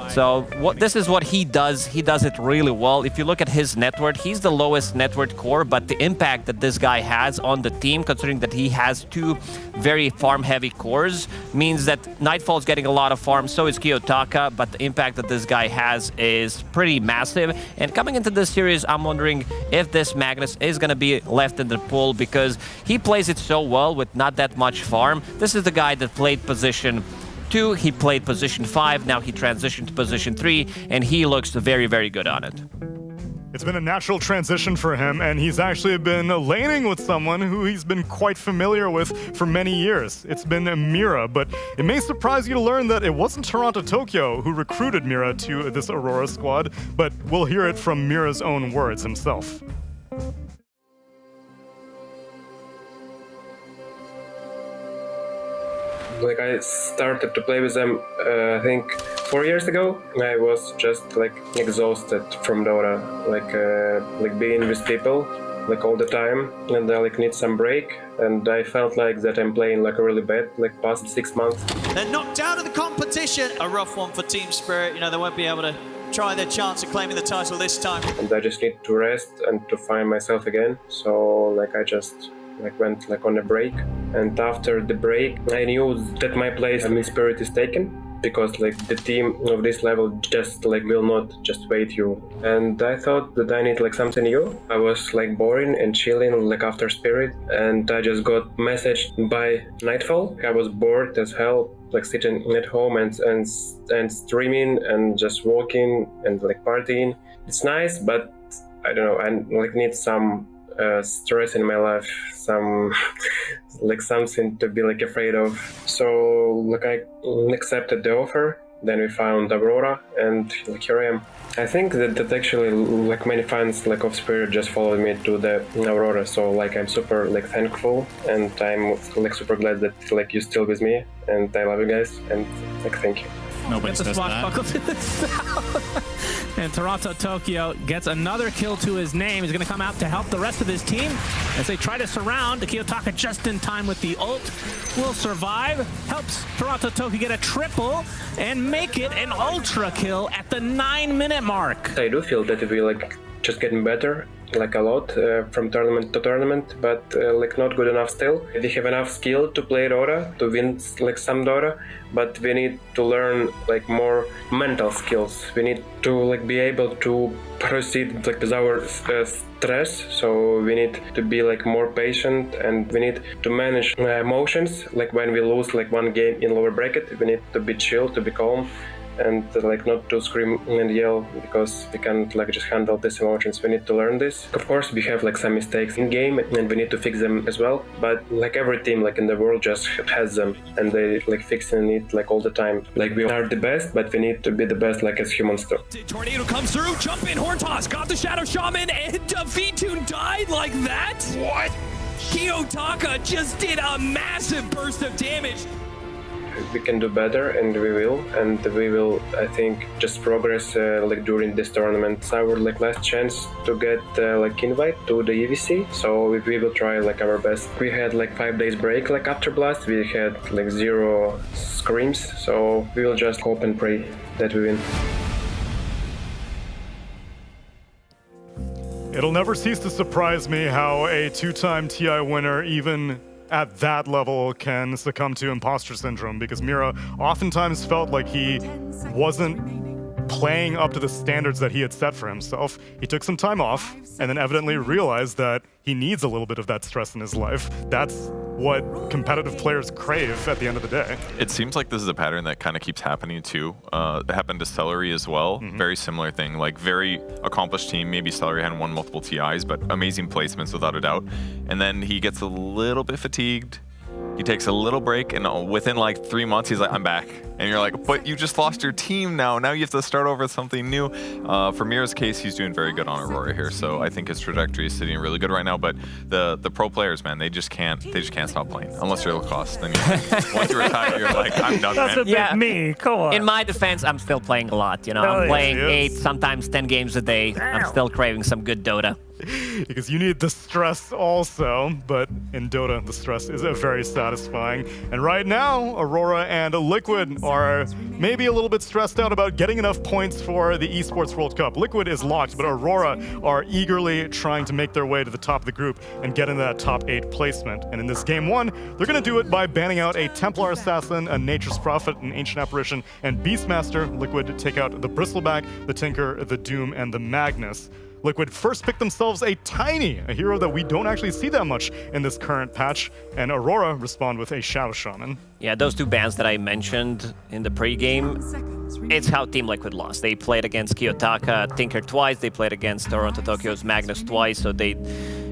So this is what he does. He does it really well. If you look at his net worth, he's the lowest net worth core, but the impact that this guy has on the team, considering that he has 2 very farm-heavy cores, means that Nightfall's getting a lot of farm, so is Kiyotaka, but the impact that this guy has is pretty massive. And coming into this series, I'm wondering if this Magnus is going to be left in the pool because he plays it so well with not that much farm. This is the guy that played position 2, he played position 5, now he transitioned to position 3, and he looks very, very good on it. It's been a natural transition for him, and he's actually been laning with someone who he's been quite familiar with for many years. It's been Mira, but it may surprise you to learn that it wasn't Toronto Tokyo who recruited Mira to this Aurora squad, but we'll hear it from Mira's own words himself. Like I started to play with them, I think 4 years ago. I was just like exhausted from Dota, like being with people like all the time, and I like need some break. And I felt like that I'm playing like really bad, like past 6 months. They're knocked out of the competition. A rough one for Team Spirit. You know, they won't be able to try their chance of claiming the title this time. And I just need to rest and to find myself again. So like I just went like on a break, and after the break I knew that my place in Spirit is taken, because like the team of this level just like will not just wait you. And I thought that I need like something new. I was like boring and chilling like after Spirit, and I just got messaged by Nightfall. I was bored as hell, like sitting at home and streaming and just walking and like partying. It's nice, but I don't know, I like need some stress in my life, some like something to be like afraid of. So like I accepted the offer. Then we found Aurora, and like here I am. I think that actually like many fans like of Spirit just followed me to the Aurora. So like I'm super like thankful, and I'm like super glad that like you're still with me, and I love you guys, and like thank you. Nobody says that. And Toronto Tokyo gets another kill to his name. He's going to come out to help the rest of his team as they try to surround. Kiyotaka just in time with the ult. Will survive. Helps Toronto Tokyo get a triple and make it an ultra kill at the 9-minute mark. I do feel that we like just getting better, like a lot from tournament to tournament, but like not good enough still. We have enough skill to play Dota, to win like some Dota, but we need to learn like more mental skills. We need to like be able to proceed like with our stress, so we need to be like more patient, and we need to manage emotions. Like when we lose like one game in lower bracket, we need to be chill, to be calm, and like not to scream and yell, because we can't like just handle these emotions. We need to learn this. Of course we have like some mistakes in game, and we need to fix them as well, but like every team like in the world just has them, and they like fixing it like all the time. Like we are the best, but we need to be the best like as humans too. Tornado comes through, jump in, Horn Toss, got the Shadow Shaman, and V-Tune died like that? What? Kiyotaka just did a massive burst of damage. We can do better, and we will, I think, just progress like during this tournament. It's our like last chance to get like invite to the EVC, so we will try like our best. We had like 5 days break like after Blast. We had like 0 screams, so we will just hope and pray that we win. It'll never cease to surprise me how a two-time TI winner, even at that level, can succumb to imposter syndrome, because Mira oftentimes felt like he wasn't playing up to the standards that he had set for himself. He took some time off and then evidently realized that he needs a little bit of that stress in his life. That's what competitive players crave at the end of the day. It seems like this is a pattern that kind of keeps happening too. It happened to Celery as well. Very similar thing, like very accomplished team. Maybe Celery hadn't won multiple TIs, but amazing placements without a doubt. And then he gets a little bit fatigued. He takes a little break, and within like 3 months, he's like, I'm back. And you're like, but you just lost your team now. Now you have to start over with something new. For Mira's case, he's doing very good on Aurora here. So I think his trajectory is sitting really good right now. But the pro players, man, they just can't stop playing. Unless you're Lacoste. Then once you retire, you're like, I'm done, That's man. a bit me. Come on. In my defense, I'm still playing a lot. You know, Oh, I'm yeah. playing Yes. 8, sometimes 10 games a day. I'm still craving some good Dota. Because you need the stress also, but in Dota, the stress is very satisfying. And right now, Aurora and Liquid are maybe a little bit stressed out about getting enough points for the Esports World Cup. Liquid is locked, but Aurora are eagerly trying to make their way to the top of the group and get in that top 8 placement. And in this game 1, they're going to do it by banning out a Templar Assassin, a Nature's Prophet, an Ancient Apparition, and Beastmaster. Liquid take out the Bristleback, the Tinker, the Doom, and the Magnus. Liquid first picked themselves a Tiny, a hero that we don't actually see that much in this current patch, and Aurora respond with a Shadow Shaman. Yeah, those 2 bans that I mentioned in the pregame, it's how Team Liquid lost. They played against Kiyotaka Tinker twice, they played against Toronto Tokyo's Magnus twice, so they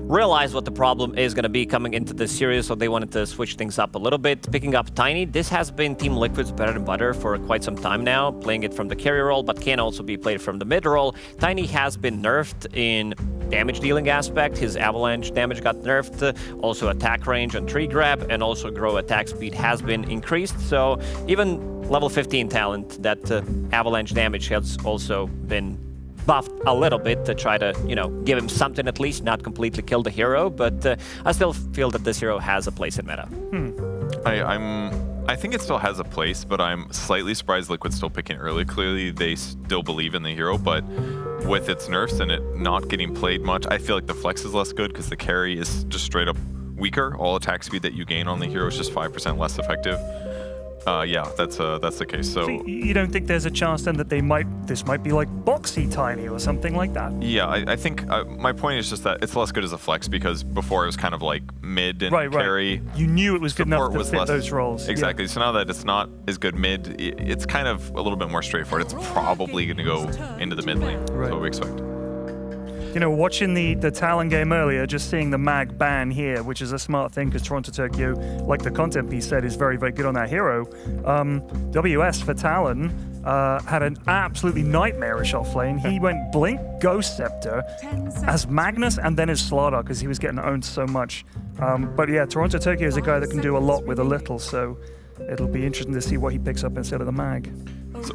realized what the problem is going to be coming into this series, so they wanted to switch things up a little bit. Picking up Tiny, this has been Team Liquid's bread and butter for quite some time now, playing it from the carry role, but can also be played from the mid role. Tiny has been nerfed in damage dealing aspect. His avalanche damage got nerfed, also attack range on tree grab, and also grow attack speed has been increased. So even level 15 talent, that avalanche damage has also been buffed a little bit to try to, you know, give him something at least, not completely kill the hero, but I still feel that this hero has a place in meta. I think it still has a place, but I'm slightly surprised Liquid's still picking early. Clearly, they still believe in the hero, but with its nerfs and it not getting played much, I feel like the flex is less good because the carry is just straight up weaker. All attack speed that you gain on the hero is just 5% less effective. Yeah, that's the case. So you don't think there's a chance then that this might be like Boxy Tiny or something like that? yeah, I think my point is just that it's less good as a flex because before it was kind of like mid and Right. carry. You knew it was good enough Support to was fit less- those roles. Exactly. So now that it's not as good mid, it's kind of a little bit more straightforward. It's probably going to go into the mid lane. That's what we expect. You know, watching the Talon game earlier, just seeing the mag ban here, which is a smart thing because Toronto Tokyo, like the content piece said, is very, very good on that hero. WS for Talon had an absolutely nightmarish offlane. He went Blink, Ghost Scepter as Magnus and then as Slardar because he was getting owned so much. But yeah, Toronto Tokyo is a guy that can do a lot with a little, so it'll be interesting to see what he picks up instead of the mag.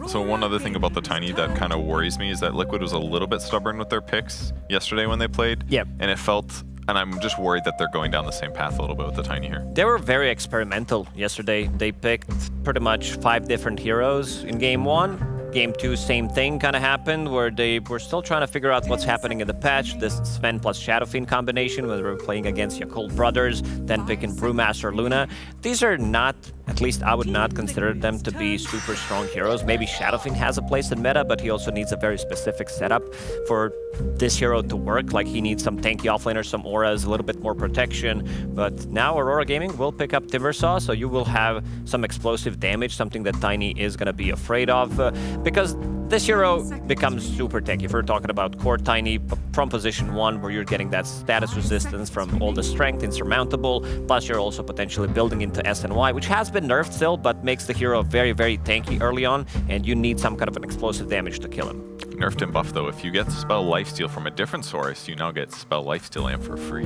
So one other thing about the Tiny that kind of worries me is that Liquid was a little bit stubborn with their picks yesterday when they played. Yep. And it felt, and I'm just worried that they're going down the same path a little bit with the Tiny here. They were very experimental yesterday. They picked pretty much 5 different heroes in game 1. Game 2, same thing kind of happened, where they were still trying to figure out what's happening in the patch. This Sven plus Shadowfiend combination, where they were playing against Yakult Brothers, then picking Brewmaster Luna. These are not, at least I would not consider them to be super strong heroes. Maybe Shadowfiend has a place in meta, but he also needs a very specific setup for this hero to work. Like he needs some tanky offlaner, some auras, a little bit more protection. But now Aurora Gaming will pick up Timbersaw, so you will have some explosive damage, something that Tiny is going to be afraid of. Because this hero becomes super tanky. If we're talking about core Tiny from position 1, where you're getting that status resistance from all the strength, insurmountable, plus you're also potentially building into SNY, which has been nerfed still, but makes the hero very, very tanky early on, and you need some kind of an explosive damage to kill him. Nerfed and buffed though, if you get Spell Lifesteal from a different source, you now get Spell Lifesteal Amp for free,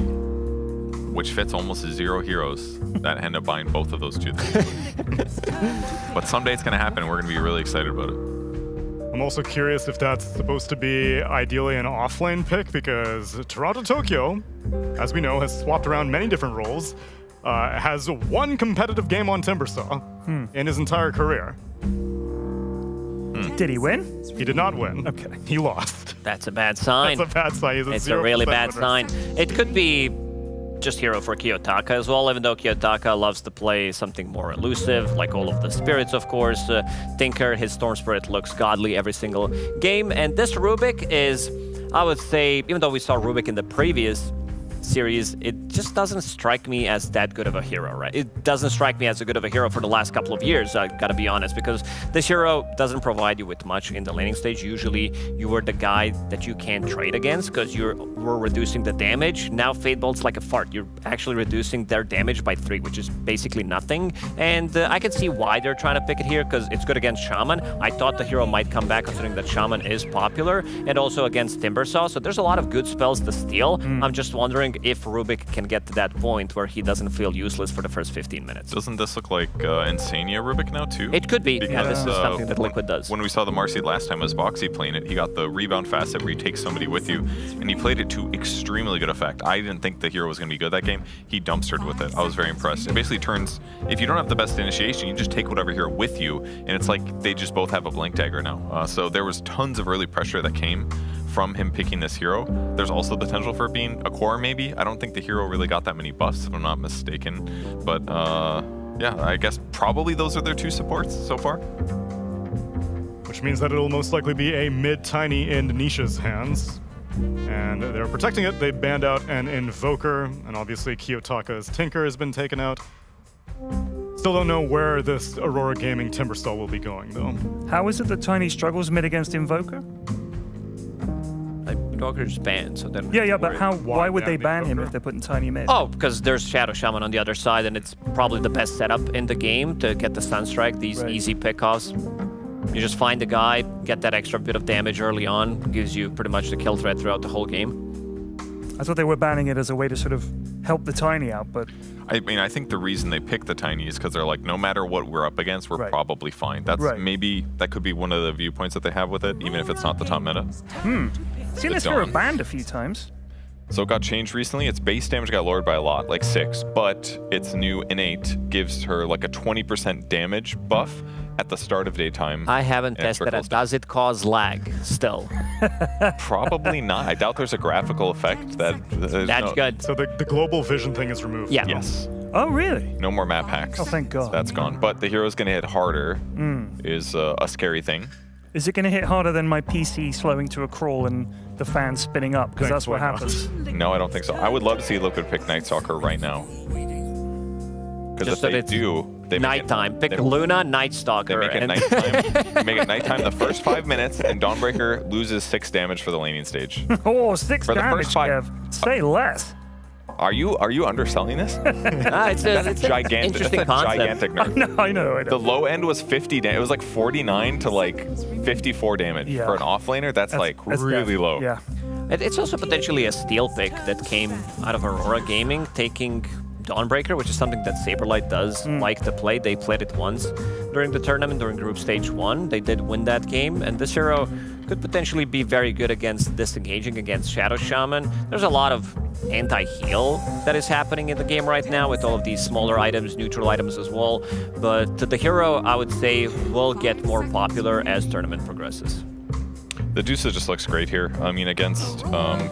which fits almost 0 heroes that end up buying both of those 2 things. But someday it's going to happen, and we're going to be really excited about it. I'm also curious if that's supposed to be ideally an offlane pick, because Toronto Tokyo, as we know, has swapped around many different roles, has 1 competitive game on Timbersaw in his entire career. Did he win? He did not win. Okay. He lost. That's a bad sign. That's a bad sign. It's a really bad sign. It could be just hero for Kiyotaka as well, even though Kiyotaka loves to play something more elusive, like all of the spirits, of course. Tinker, his Storm Spirit looks godly every single game. And this Rubik is, I would say, even though we saw Rubik in the previous series, it just doesn't strike me as that good of a hero, right? It doesn't strike me as a good of a hero for the last couple of years, I gotta be honest, because this hero doesn't provide you with much in the laning stage. Usually you are the guy that you can't trade against because we're reducing the damage. Now Fate Bolt's like a fart. You're actually reducing their damage by 3, which is basically nothing. And I can see why they're trying to pick it here, because it's good against Shaman. I thought the hero might come back considering that Shaman is popular, and also against Timbersaw. So there's a lot of good spells to steal. I'm just wondering if Rubik can get to that point where he doesn't feel useless for the first 15 minutes. Doesn't this look like Insania Rubik now too? It could be. Because, yeah, this is something that Liquid does. When we saw the Marcy last time as Boxy playing it, he got the rebound facet where you take somebody with you, and he played it to extremely good effect. I didn't think the hero was going to be good that game. He dumpstered with it. I was very impressed. It basically turns, if you don't have the best initiation, you just take whatever hero with you, and it's like they just both have a blink dagger now. So there was tons of early pressure that came from him picking this hero. There's also the potential for it being a core maybe. I don't think the hero really got that many buffs, if I'm not mistaken. But yeah, I guess probably those are their 2 supports so far. Which means that it'll most likely be a mid-tiny in Nisha's hands. And they're protecting it. They banned out an Invoker, and obviously Kiyotaka's Tinker has been taken out. Still don't know where this Aurora Gaming Timbersaw will be going, though. How is it that Tiny struggles mid against Invoker? Invoker's banned, so then... Yeah, but why would they ban him if they're putting Tiny mid? Oh, because there's Shadow Shaman on the other side, and it's probably the best setup in the game to get the Sunstrike, these easy pickoffs. You just find the guy, get that extra bit of damage early on, gives you pretty much the kill threat throughout the whole game. I thought they were banning it as a way to sort of help the Tiny out, but... I mean, I think the reason they picked the Tiny is because they're like, no matter what we're up against, we're probably fine. That's maybe, that could be one of the viewpoints that they have with it, even if it's not the top meta. Seen this hero banned a few times. So it got changed recently. Its base damage got lowered by a lot, like 6, but its new innate gives her like a 20% damage buff at the start of daytime. I haven't tested it. Does it cause lag still? Probably not. I doubt there's a graphical effect. That's good. So the global vision thing is removed. Yeah. Yes. Oh, really? No more map hacks. Oh, thank God. So that's gone. But the hero's going to hit harder is a scary thing. Is it going to hit harder than my PC slowing to a crawl and the fan spinning up? Because that's what happens. No, I don't think so. I would love to see Liquid pick Night Stalker right now. Because if they do, they nighttime. Pick Luna, Night Stalker. They make it nighttime. Make it nighttime the first 5 minutes, and Dawnbreaker loses 6 damage for the laning stage. Oh, 6 for damage, the first 5. Say less. Are you underselling this? It's a gigantic, interesting that's a concept. gigantic nerf. I know. The low end was 50 damage. It was like 49 to like 54 damage for an offlaner. That's like really low. Yeah. It's also potentially a steal pick that came out of Aurora Gaming, taking Dawnbreaker, which is something that Saberlight does like to play. They played it once during the tournament, during Group Stage 1. They did win that game, and this hero could potentially be very good against disengaging against Shadow Shaman. There's a lot of anti-heal that is happening in the game right now with all of these smaller items, neutral items as well. But the hero, I would say, will get more popular as tournament progresses. The Medusa just looks great here. I mean, against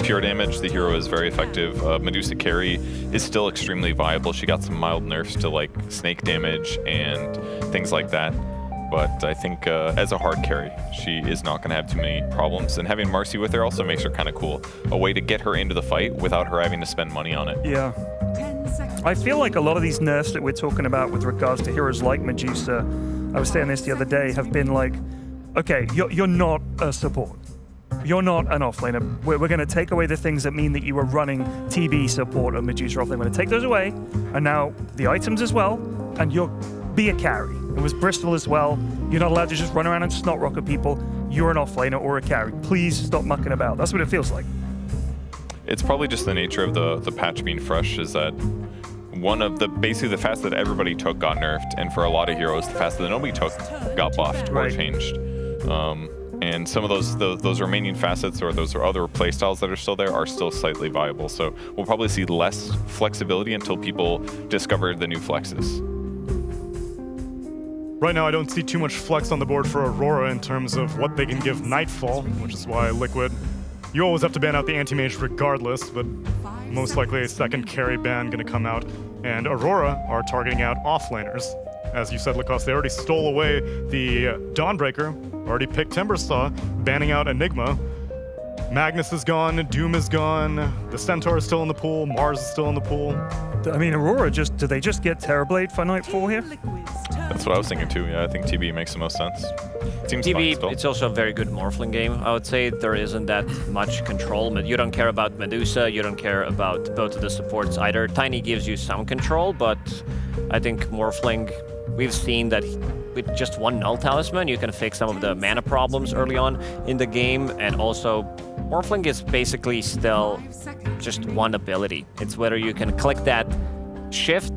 pure damage, the hero is very effective. Medusa carry is still extremely viable. She got some mild nerfs to like snake damage and things like that. But I think as a hard carry, she is not going to have too many problems. And having Marcy with her also makes her kind of cool. A way to get her into the fight without her having to spend money on it. Yeah. I feel like a lot of these nerfs that we're talking about with regards to heroes like Medusa, I was saying this the other day, have been like, okay, you're not a support. You're not an offlaner. We're going to take away the things that mean that you were running TB support or Medusa offlane. We're going to take those away, and now the items as well, and you'll be a carry. It was Bristol as well. You're not allowed to just run around and snot rocket people. You're an offlaner or a carry. Please stop mucking about. That's what it feels like. It's probably just the nature of the patch being fresh is that one of the, basically the fast that everybody took got nerfed, and for a lot of heroes, the fast that nobody took got buffed or changed. And some of those remaining facets or those other playstyles that are still there are still slightly viable. So we'll probably see less flexibility until people discover the new flexes. Right now, I don't see too much flex on the board for Aurora in terms of what they can give Nightfall, which is why Liquid you always have to ban out the anti-mage regardless, but most likely a second carry ban going to come out. And Aurora are targeting out offlaners. As you said, Lacoste, they already stole away the Dawnbreaker, already picked Timbersaw, banning out Enigma. Magnus is gone, Doom is gone, the Centaur is still in the pool, Mars is still in the pool. I mean, Aurora do they just get Terrorblade for Nightfall here? That's what I was thinking too. Yeah, I think TB makes the most sense. Seems fine TB, still. it's also a very good Morphling game. I would say there isn't that much control. But you don't care about Medusa, you don't care about both of the supports either. Tiny gives you some control, but I think Morphling, we've seen that with just one Null Talisman, you can fix some of the mana problems early on in the game. And also, Morphling is basically still just one ability. It's whether you can click that shift,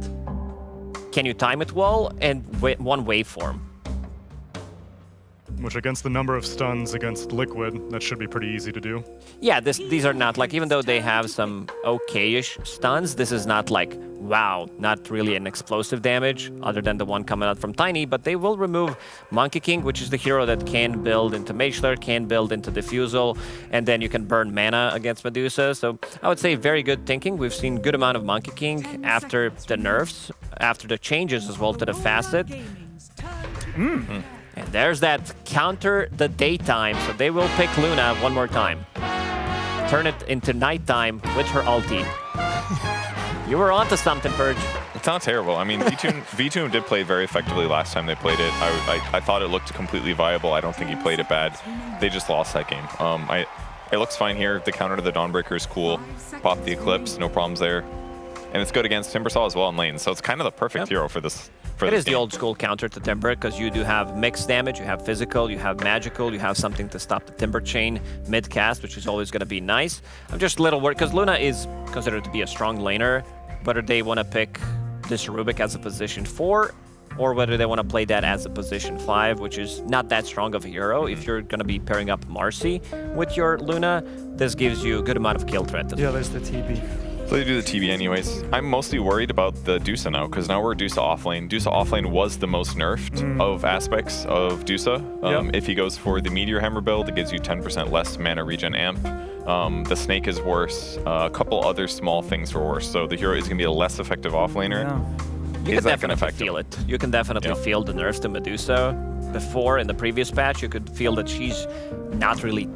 can you time it well, and one waveform. Which against the number of stuns against Liquid, that should be pretty easy to do. Yeah, these are not like, even though they have some okay-ish stuns, this is not like, wow, not really an explosive damage, other than the one coming out from Tiny, but they will remove Monkey King, which is the hero that can build into Mage Slayer, can build into Diffusal, and then you can burn mana against Medusa. So I would say very good thinking. We've seen good amount of Monkey King after the nerfs, after the changes as well to the Facet. And there's that counter the daytime, so they will pick Luna one more time. Turn it into nighttime with her ulti. You were onto something, Purge. It's not terrible. I mean, V2 did play very effectively last time they played it. I thought it looked completely viable. I don't think he played it bad. They just lost that game. It looks fine here. The counter to the Dawnbreaker is cool. Pop the Eclipse, no problems there. And it's good against Timbersaw as well in lane, so it's kind of the perfect hero for this. It is the old school counter to Timber, because you do have mixed damage, you have physical, you have magical, you have something to stop the Timber chain mid-cast, which is always going to be nice. I'm just a little worried, because Luna is considered to be a strong laner, whether they want to pick this Rubik as a position 4, or whether they want to play that as a position 5, which is not that strong of a hero. If you're going to be pairing up Marcy with your Luna, this gives you a good amount of kill threat. Yeah, there's the TB. So they do the TB anyways. I'm mostly worried about the Dusa now, because now we're Dusa offlane. Dusa offlane was the most nerfed of aspects of Dusa. If he goes for the Meteor Hammer build, it gives you 10% less mana regen amp. The Snake is worse. A couple other small things were worse. So the hero is going to be a less effective offlaner. You can definitely feel it. You can definitely feel the nerfs to Medusa. Before, in the previous patch, you could feel that she's not really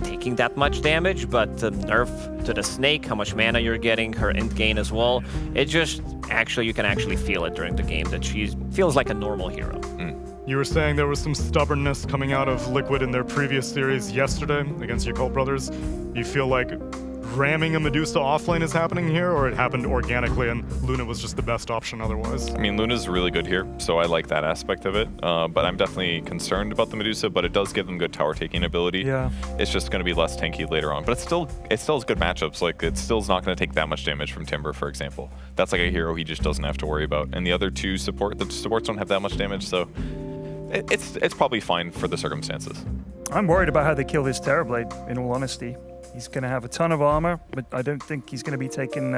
taking that much damage, but the nerf to the Snake, how much mana you're getting, her int gain as well, it just you can actually feel it during the game, that she feels like a normal hero. You were saying there was some stubbornness coming out of Liquid in their previous series yesterday against Yakult Brothers. You feel like ramming a Medusa offlane is happening here, or it happened organically and Luna was just the best option otherwise? I mean, Luna's really good here, so I like that aspect of it. But I'm definitely concerned about the Medusa, but it does give them good tower taking ability. Yeah. It's just going to be less tanky later on. But it still has good matchups. Like, it still is not going to take that much damage from Timber, for example. That's like a hero he just doesn't have to worry about. And the other two the supports don't have that much damage, so it's probably fine for the circumstances. I'm worried about how they kill this Terrorblade, in all honesty. He's going to have a ton of armor, but I don't think he's going to be taking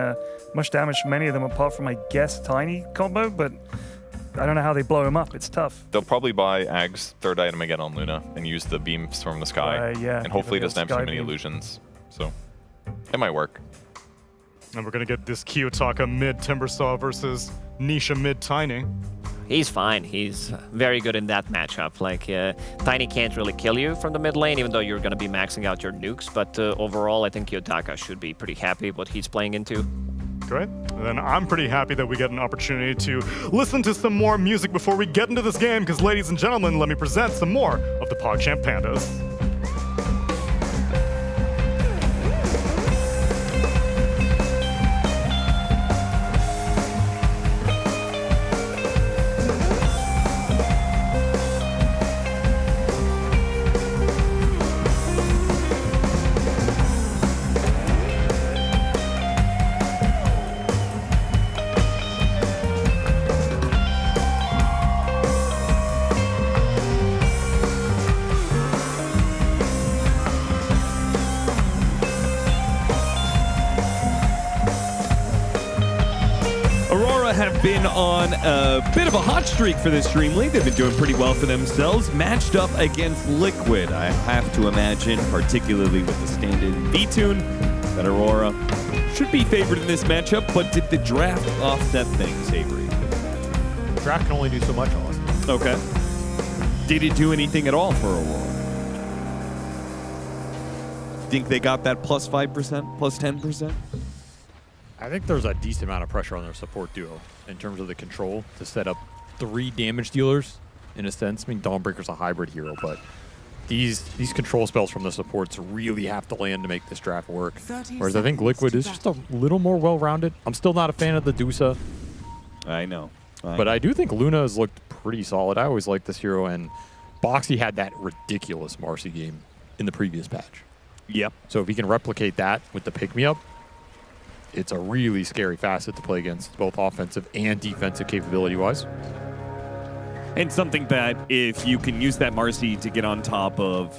much damage from any of them, apart from, I guess, Tiny combo, but I don't know how they blow him up. It's tough. They'll probably buy Ag's third item again on Luna and use the beams from the sky. Yeah, and hopefully it give it a doesn't have too sky many beam. illusions. So it might work. And we're going to get this Kiyotaka mid Timbersaw versus Nisha mid Tiny. He's fine. He's very good in that matchup. Like, Tiny can't really kill you from the mid lane, even though you're going to be maxing out your nukes. But overall, I think Kiyotaka should be pretty happy what he's playing into. Great. And then I'm pretty happy that we get an opportunity to listen to some more music before we get into this game, because ladies and gentlemen, let me present some more of the PogChamp Pandas. been on a bit of a hot streak for this Dream League. They've been doing pretty well for themselves. Matched up against Liquid, I have to imagine, particularly with the stand-in B-Tune, that Aurora should be favored in this matchup, but did the draft offset things, Avery? The draft can only do so much, Austin. Okay. Did it do anything at all for Aurora? Think they got that plus 5%, plus 10%? I think there's a decent amount of pressure on their support duo in terms of the control to set up 3 damage dealers, in a sense. I mean, Dawnbreaker's a hybrid hero, but these control spells from the supports really have to land to make this draft work. Whereas I think Liquid is just a little more well-rounded. I'm still not a fan of the Dusa. I know. But I do think Luna has looked pretty solid. I always liked this hero, and Boxy had that ridiculous Marcy game in the previous patch. Yep. So if he can replicate that with the pick-me-up, it's a really scary facet to play against, both offensive and defensive capability-wise. And something that if you can use that Marcy to get on top of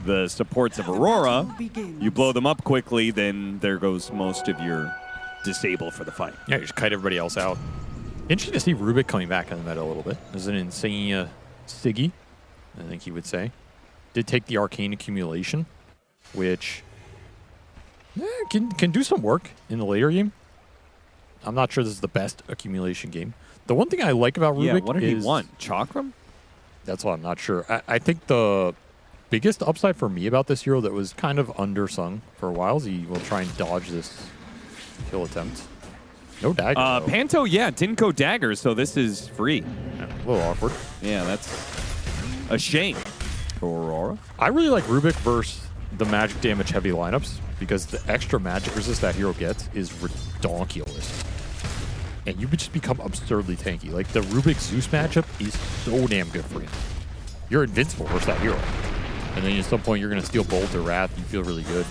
the supports of Aurora, you blow them up quickly, then there goes most of your disable for the fight. Yeah, you just kite everybody else out. Interesting to see Rubik coming back in the meta a little bit. There's an insane Siggy, I think he would say. Did take the Arcane Accumulation, which can do some work in the later game. I'm not sure this is the best accumulation game. The one thing I like about Rubik what did is... he want? Chakram? That's what I'm not sure. I think the biggest upside for me about this hero that was kind of undersung for a while is he will try and dodge this kill attempt. No dagger. Panto, didn't go dagger, so this is free. Yeah, a little awkward. Yeah, that's a shame for Aurora. I really like Rubik versus the magic damage heavy lineups because the extra magic resist that hero gets is ridiculous. And you would just become absurdly tanky. Like the Rubik Zeus matchup is so damn good for you. You're invincible versus that hero. And then at some point you're going to steal Bolt or Wrath. You feel really good.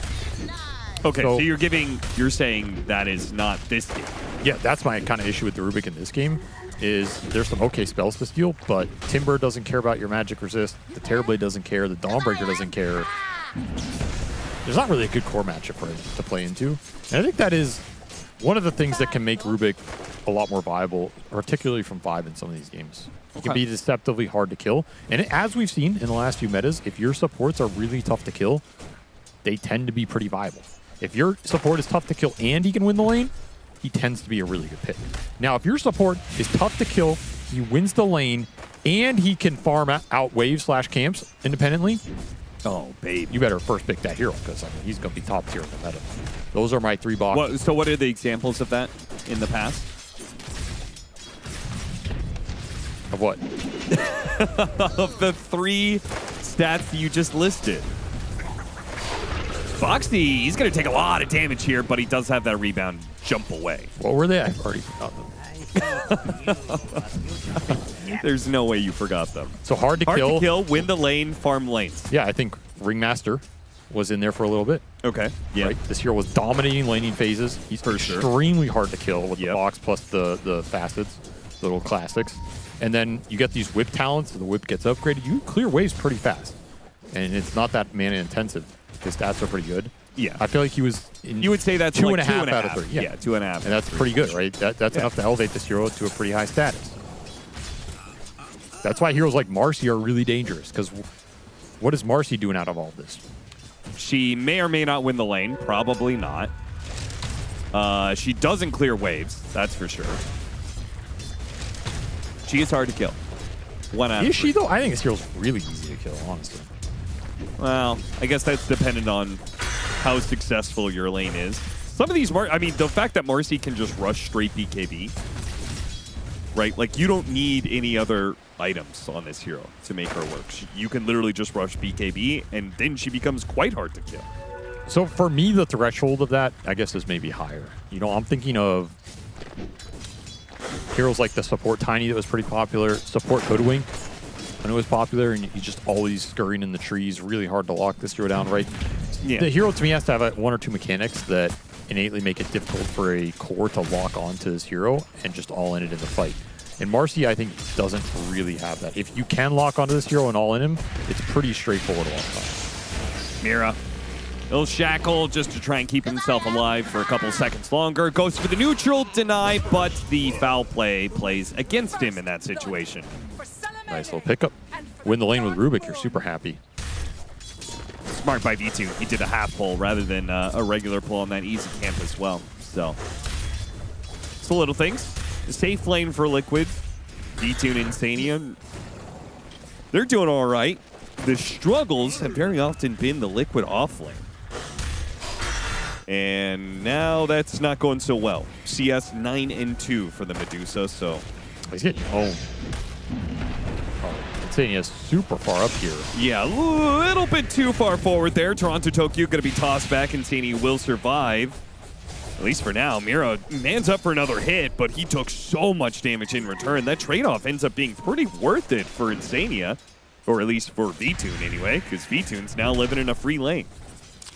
Okay, so you're saying that is not this game. Yeah, that's my kind of issue with the Rubik in this game, is there's some okay spells to steal, but Timber doesn't care about your magic resist, the Terrorblade doesn't care, the Dawnbreaker doesn't care. There's not really a good core matchup for him to play into. And I think that is one of the things that can make Rubik a lot more viable, particularly from 5 in some of these games. He can be deceptively hard to kill. And as we've seen in the last few metas, if your supports are really tough to kill, they tend to be pretty viable. If your support is tough to kill and he can win the lane, he tends to be a really good pick. Now, if your support is tough to kill, he wins the lane, and he can farm out waves/camps independently, oh, babe, you better first pick that hero, because he's going to be top tier in the meta. Those are my 3 boxes. So what are the examples of that in the past? Of what? Of the 3 stats you just listed. Foxy, he's going to take a lot of damage here, but he does have that rebound jump away. What were they? I've already forgot them. There's no way you forgot them. So hard to kill, win the lane, farm lanes. Yeah, I think Ringmaster was in there for a little bit. Okay, yeah. Right? This hero was dominating laning phases. He's extremely hard to kill with the box plus the facets, the little classics. And then you get these whip talents, and the whip gets upgraded. You clear waves pretty fast. And it's not that mana intensive. His stats are pretty good. Yeah. I feel like he was in you would say that's 2.5 out of 3. Yeah, 2.5. And that's pretty good, right? That's enough to elevate this hero to a pretty high status. That's why heroes like Marcy are really dangerous, because what is Marcy doing out of all this? She may or may not win the lane. Probably not. She doesn't clear waves. That's for sure. She is hard to kill. 1 out of 3. Is she, though? I think this hero's really easy to kill, honestly. Well, I guess that's dependent on how successful your lane is. Some of these, the fact that Marcy can just rush straight BKB, right? Like, you don't need any other items on this hero to make her work. You can literally just rush BKB, and then she becomes quite hard to kill. So for me, the threshold of that, I guess, is maybe higher. You know, I'm thinking of heroes like the support Tiny that was pretty popular, support Hoodwink. I know it was popular, and he's just always scurrying in the trees. Really hard to lock this hero down, right? Yeah. The hero, to me, has to have 1 or 2 mechanics that innately make it difficult for a core to lock onto this hero and just all in it in the fight. And Marcy, I think, doesn't really have that. If you can lock onto this hero and all in him, it's pretty straightforward a lot of times. Mira. He'll shackle just to try and keep himself alive for a couple seconds longer. Goes for the neutral, deny, but the foul play plays against him in that situation. Nice little pickup. Win the lane with Rubik, you're super happy. Smart by V2. He did a half pull rather than a regular pull on that easy camp as well. So, it's the little things. The safe lane for Liquid. V2 and Insania. They're doing all right. The struggles have very often been the Liquid off lane. And now that's not going so well. CS 9-2 for the Medusa, so. He's getting home. Insania's super far up here. Yeah, a little bit too far forward there. Toronto Tokyo going to be tossed back. Insania will survive. At least for now. Mira man's up for another hit, but he took so much damage in return. That trade-off ends up being pretty worth it for Insania. Or at least for V-Tune anyway, because V-Tune's now living in a free lane.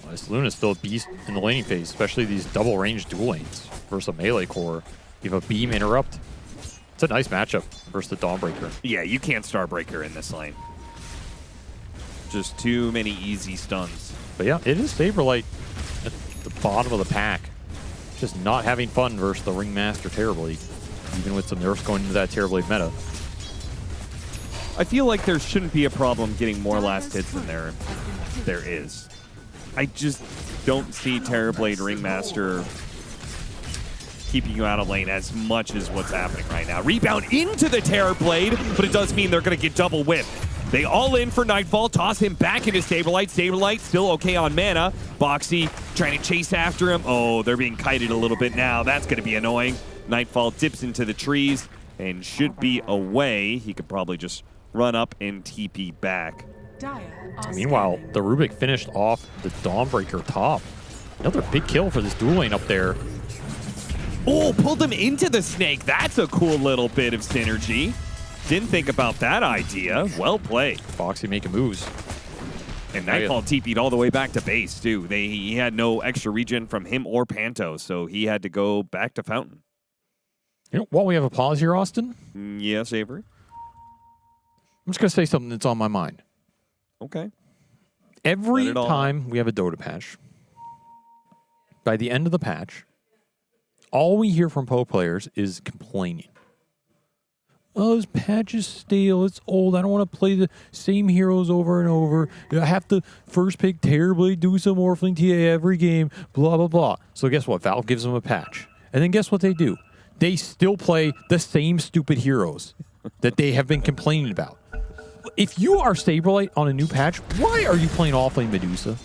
Well, this Luna's still a beast in the laning phase, especially these double-range dual lanes versus a melee core. You have a beam interrupt. It's a nice matchup versus the Dawnbreaker. Yeah, you can't Starbreaker in this lane. Just too many easy stuns. But yeah, it is Saberlight at the bottom of the pack. Just not having fun versus the Ringmaster Terrorblade, even with some nerfs going into that Terrorblade meta. I feel like there shouldn't be a problem getting more last hits than there is. I just don't see Terrorblade Ringmaster keeping you out of lane as much as what's happening right now. Rebound into the Terrorblade, but it does mean they're going to get double whip. They all in for Nightfall, toss him back into Saberlight. Saberlight still okay on mana. Boxy trying to chase after him. Oh, they're being kited a little bit now. That's going to be annoying. Nightfall dips into the trees and should be away. He could probably just run up and TP back. Meanwhile, the Rubik finished off the Dawnbreaker top. Another big kill for this dual lane up there. Oh, pulled him into the snake. That's a cool little bit of synergy. Didn't think about that idea. Well played. Foxy making moves. And Nightfall TP'd all the way back to base, too. He had no extra regen from him or Panto, so he had to go back to Fountain. You know, while we have a pause here, Austin. Yes, Avery? I'm just going to say something that's on my mind. Okay. Every time we have a Dota patch, by the end of the patch, all we hear from pro players is complaining. Oh, this patch is stale. It's old. I don't want to play the same heroes over and over. I have to first pick Terrorblade, do some Morphling TA every game, blah, blah, blah. So guess what? Valve gives them a patch. And then guess what they do? They still play the same stupid heroes that they have been complaining about. If you are Saberlight on a new patch, why are you playing offlane Medusa?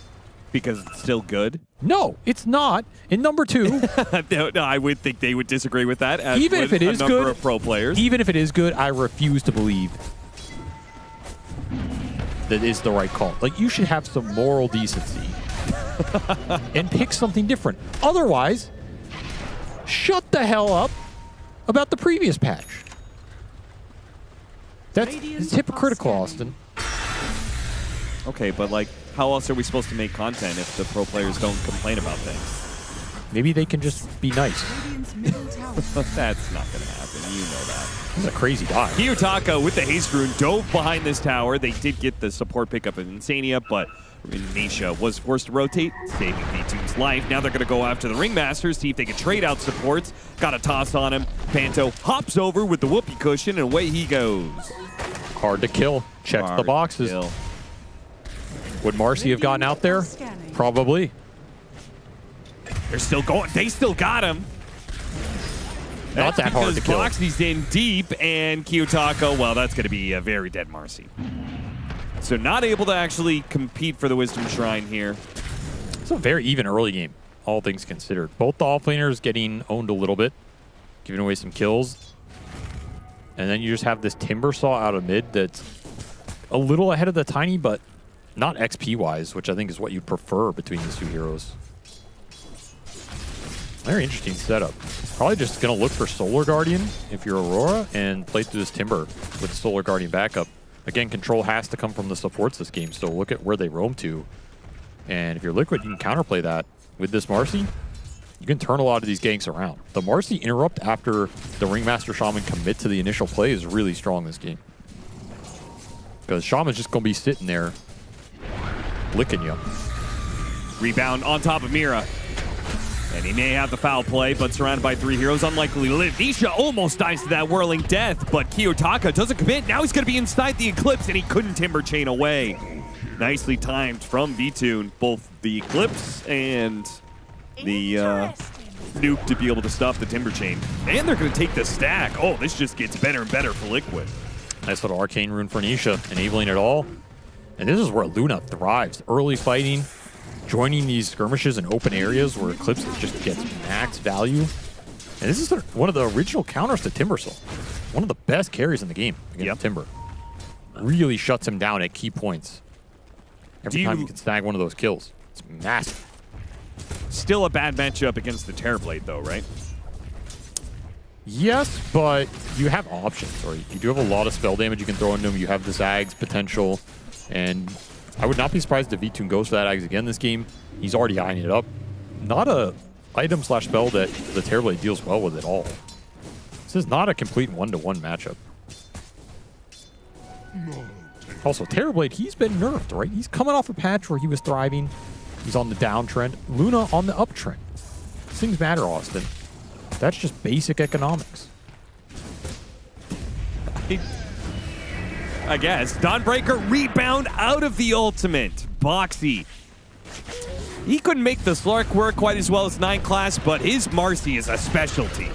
Because it's still good? No, it's not. And number two, no, I would think they would disagree with that. As even if it is a number good, of pro players. Even if it is good, I refuse to believe that is the right call. Like, you should have some moral decency and pick something different. Otherwise, shut the hell up about the previous patch. It's hypocritical, Austin. Okay, but like, how else are we supposed to make content if the pro players don't complain about things? Maybe they can just be nice. That's not going to happen. You know that. This is a crazy dive. Kiyotaka with the haste rune dove behind this tower. They did get the support pickup of Insania, but Nisha was forced to rotate, saving V2's life. Now they're going to go after the Ringmasters, see if they can trade out supports. Got a toss on him. Panto hops over with the whoopee cushion, and away he goes. Hard to kill. Checks the boxes. Would Marcy have gotten out there? Probably. They're still going. They still got him. Not that hard to kill. Boxy's in deep, and Kiyotaka, well, that's going to be a very dead Marcy. So not able to actually compete for the Wisdom Shrine here. It's a very even early game, all things considered. Both the offlaners getting owned a little bit, giving away some kills. And then you just have this Timber Saw out of mid that's a little ahead of the Tiny, but not XP-wise, which I think is what you prefer between these two heroes. Very interesting setup. Probably just going to look for Solar Guardian if you're Aurora and play through this Timber with Solar Guardian backup. Again, control has to come from the supports this game, so look at where they roam to. And if you're Liquid, you can counterplay that. With this Marcy, you can turn a lot of these ganks around. The Marcy interrupt after the Ringmaster Shaman commit to the initial play is really strong this game. Because Shaman's just going to be sitting there licking you. Rebound on top of Mira. And he may have the foul play, but surrounded by 3 heroes, unlikely to live. Nisha almost dies to that whirling death, but Kiyotaka doesn't commit. Now he's going to be inside the Eclipse, and he couldn't timber chain away. Nicely timed from V-Tune, both the Eclipse and the nuke to be able to stop the timber chain. And they're going to take the stack. Oh, this just gets better and better for Liquid. Nice little arcane rune for Nisha, enabling it all. And this is where Luna thrives. Early fighting, joining these skirmishes in open areas where Eclipse just gets max value. And this is one of the original counters to Timbersaw. One of the best carries in the game against Timber. Really shuts him down at key points. Every time you can snag one of those kills. It's massive. Still a bad matchup against the Terrorblade, though, right? Yes, but you have options, right? You do have a lot of spell damage you can throw into him. You have the Zag's potential, and I would not be surprised if V-Tune goes for that Ags again this game. He's already eyeing it up. Not a item / spell that the Terrorblade deals well with at all. This is not a complete one-to-one matchup. Also, Terrorblade, he's been nerfed, right? He's coming off a patch where he was thriving. He's on the downtrend. Luna on the uptrend. These things matter, Austin. That's just basic economics. I guess. Dawnbreaker rebound out of the ultimate. Boxy. He couldn't make the Slark work quite as well as 9 class, but his Marcy is a specialty.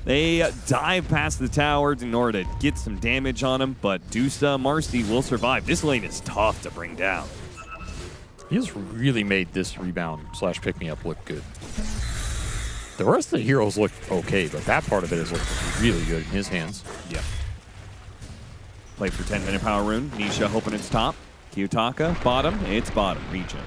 They dive past the tower in order to get some damage on him, but Dusa Marcy will survive. This lane is tough to bring down. He has really made this rebound / pick-me-up look good. The rest of the heroes look okay, but that part of it has looked really good in his hands. Yep. Play for 10-minute power rune. Nisha hoping it's top. Kiyotaka, bottom. It's bottom. Region.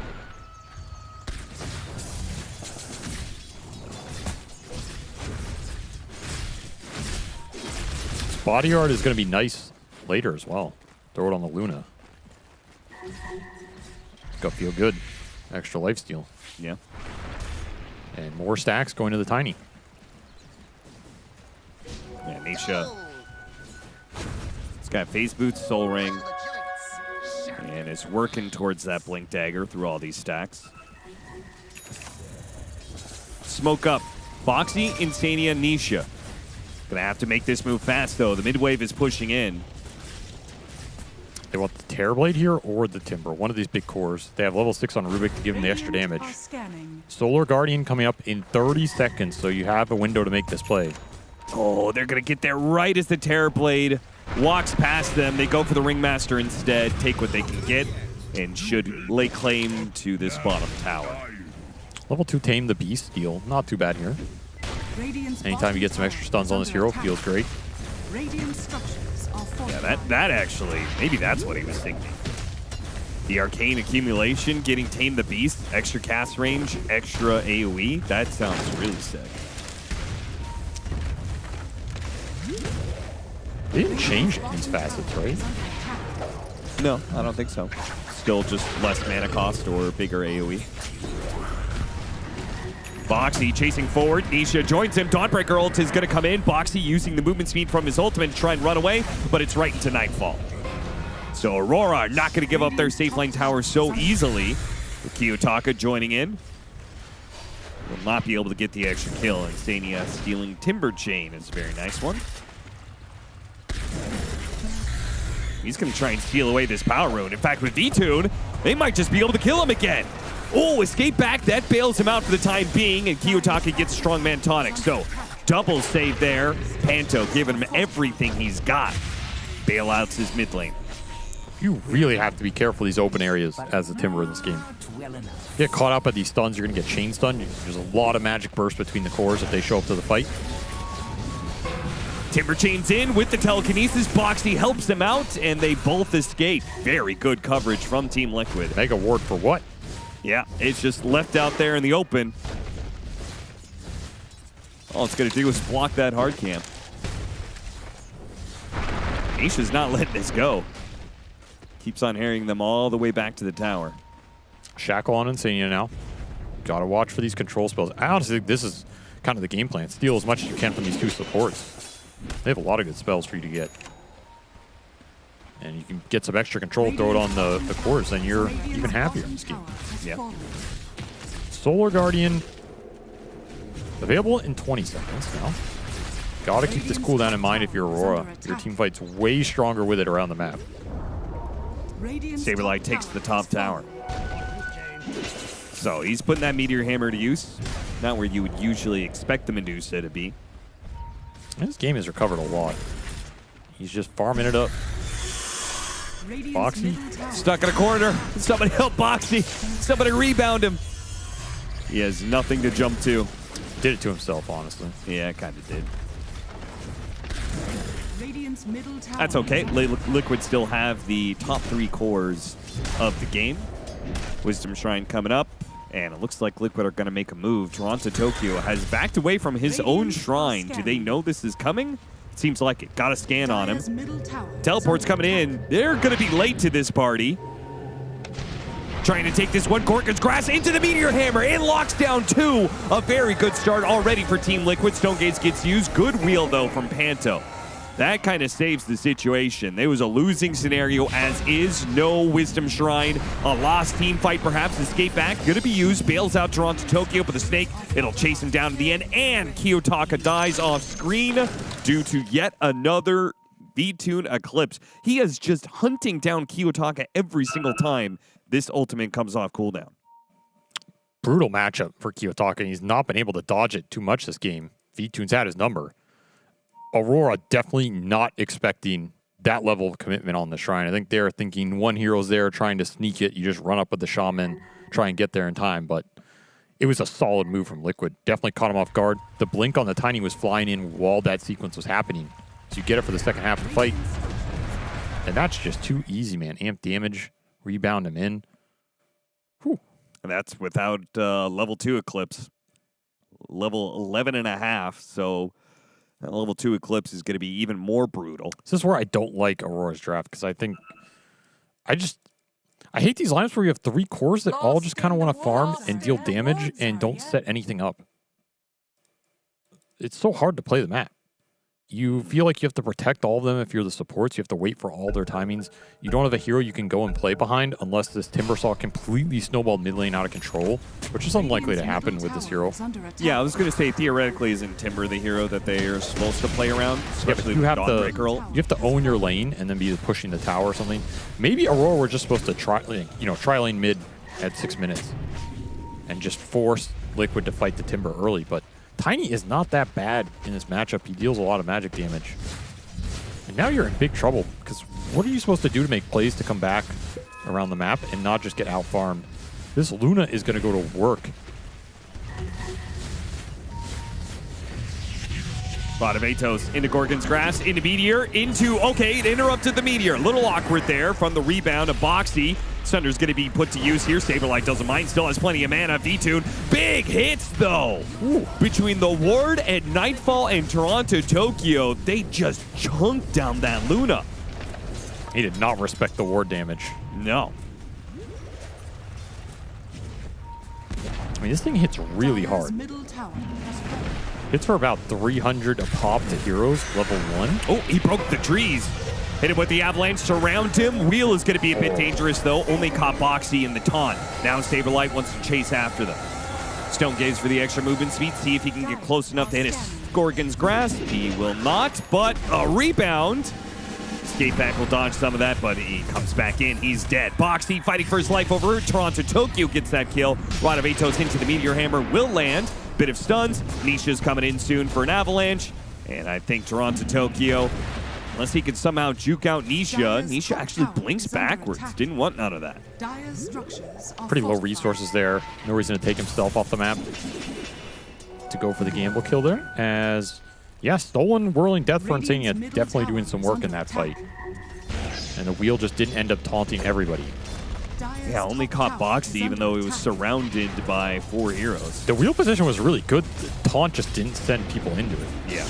Body art is going to be nice later as well. Throw it on the Luna. Go feel good. Extra lifesteal. Yeah. And more stacks going to the Tiny. Yeah, Nisha. He's got Phase Boots, Soul Ring, and is working towards that Blink Dagger through all these stacks. Smoke up. Boxy, Insania, Nisha. Gonna have to make this move fast, though. The mid-wave is pushing in. They want the Terrorblade here or the Timber. One of these big cores. They have level 6 on Rubik to give them the extra damage. Solar Guardian coming up in 30 seconds, so you have a window to make this play. Oh, they're going to get there right as the Terrorblade walks past them. They go for the Ringmaster instead, take what they can get, and should lay claim to this bottom tower. Level 2 Tame the Beast deal. Not too bad here. Anytime you get some extra stuns on this hero, feels great. Yeah, that actually, maybe that's what he was thinking. The Arcane Accumulation, getting Tame the Beast, extra cast range, extra AoE. That sounds really sick. They didn't change these facets, right? No, I don't think so. Still just less mana cost or bigger AoE. Boxy chasing forward. Nisha joins him. Dawnbreaker ult is going to come in. Boxy using the movement speed from his ultimate to try and run away, but it's right into Nightfall. So Aurora not going to give up their safe lane tower so easily. With Kiyotaka joining in. Will not be able to get the extra kill. And Stania stealing Timber Chain is a very nice one. He's going to try and steal away this power rune. In fact, with V-Tune, they might just be able to kill him again. Oh, escape back. That bails him out for the time being, and Kiyotaka gets Strongman Tonic. So, double save there. Panto giving him everything he's got. Bailouts his mid lane. You really have to be careful these open areas as a Timber in this game. Get caught up at these stuns, you're going to get chain stunned. There's a lot of magic burst between the cores if they show up to the fight. Timber Chain's in with the telekinesis. Boxy helps them out, and they both escape. Very good coverage from Team Liquid. Mega ward for what? Yeah, it's just left out there in the open. All it's going to do is block that hard camp. Nisha's not letting this go. Keeps on harrying them all the way back to the tower. Shackle on Insania now. Gotta watch for these control spells. I honestly think this is kind of the game plan. Steal as much as you can from these two supports. They have a lot of good spells for you to get. and you can get some extra control, throw it on the cores, then you're even happier in this game. Yeah. Solar Guardian available in 20 seconds now. Gotta keep this cooldown in mind if you're Aurora. Your team fight's way stronger with it around the map. Saberlight takes the top tower. So he's putting that Meteor Hammer to use. Not where you would usually expect the Medusa to be. And this game has recovered a lot. He's just farming it up. Boxy. Stuck in a corner. Somebody help Boxy. Somebody rebound him. He has nothing to jump to. Did it to himself, honestly. Yeah, kind of did. That's okay. Liquid still have the top 3 cores of the game. Wisdom Shrine coming up, and it looks like Liquid are going to make a move. Toronto Tokyo has backed away from his own shrine. Do they know this is coming? It seems like it. Got a scan on him. Teleport's coming in. They're going to be late to this party. Trying to take this one. Gorgon's Grass into the Meteor Hammer. It locks down 2. A very good start already for Team Liquid. Stonegates gets used. Good wheel, though, from Panto. That kind of saves the situation. There was a losing scenario, as is. No Wisdom Shrine. A lost team fight, perhaps. Escape back. Going to be used. Bails out Toronto Tokyo, but the snake, it'll chase him down to the end. And Kiyotaka dies off screen due to yet another V-Tune Eclipse. He is just hunting down Kiyotaka every single time this ultimate comes off cooldown. Brutal matchup for Kiyotaka. He's not been able to dodge it too much this game. V-Tune's had his number. Aurora definitely not expecting that level of commitment on the shrine. I think they're thinking one hero's there trying to sneak it. You just run up with the shaman, try and get there in time. But it was a solid move from Liquid. Definitely caught him off guard. The blink on the Tiny was flying in while that sequence was happening. So you get it for the second half of the fight. And that's just too easy, man. Amp damage, rebound him in. Whew. And that's without level 2 Eclipse. Level 11.5, so that level 2 Eclipse is going to be even more brutal. This is where I don't like Aurora's draft, because I think I hate these lineups where you have 3 cores that all just kind of want to farm and deal damage and don't set anything up. It's so hard to play the map. You feel like you have to protect all of them if you're the supports. You have to wait for all their timings. You don't have a hero you can go and play behind unless this Timbersaw completely snowballed mid lane out of control, which is unlikely to happen with this hero. Yeah, I was going to say, theoretically, isn't Timber the hero that they are supposed to play around? Especially you with have Dawnbreaker ult? you have to own your lane and then be pushing the tower or something. Maybe Aurora were just supposed to try lane mid at 6 minutes and just force Liquid to fight the Timber early, but Tiny is not that bad in this matchup. He deals a lot of magic damage. And now you're in big trouble, because what are you supposed to do to make plays to come back around the map and not just get out-farmed? This Luna is going to go to work. Atos into Gorgon's Grass, into Meteor, okay, it interrupted the Meteor. A little awkward there from the rebound of Boxy. Sunder's going to be put to use here. Saberlight doesn't mind, still has plenty of mana. V-Tune, big hits though. Ooh. Between the Ward and Nightfall and Toronto Tokyo, they just chunked down that Luna. He did not respect the Ward damage. No. I mean, this thing hits really hard. Hits for about 300 a pop to heroes, level 1. Oh, he broke the trees. Hit him with the avalanche, surround him. Wheel is going to be a bit dangerous, though. Only caught Boxy in the taunt. Now Saberlight wants to chase after them. Stone Gaze for the extra movement speed. See if he can get close enough to hit his Gorgon's Grasp. He will not, but a rebound. Escape back will dodge some of that, but he comes back in. He's dead. Boxy fighting for his life over Toronto Tokyo gets that kill. Atos into the Meteor Hammer will land. Bit of stuns. Nisha's coming in soon for an avalanche. And I think Toronto Tokyo, unless he can somehow juke out Nisha actually blinks backwards. Didn't want none of that. Pretty low resources there. No reason to take himself off the map to go for the gamble kill there. As, yeah, Stolen Whirling Death for Insania definitely doing some work in that fight. And the wheel just didn't end up taunting everybody. Yeah, only caught Boxy even though he was surrounded by 4 heroes. The wheel position was really good. The taunt just didn't send people into it. Yeah.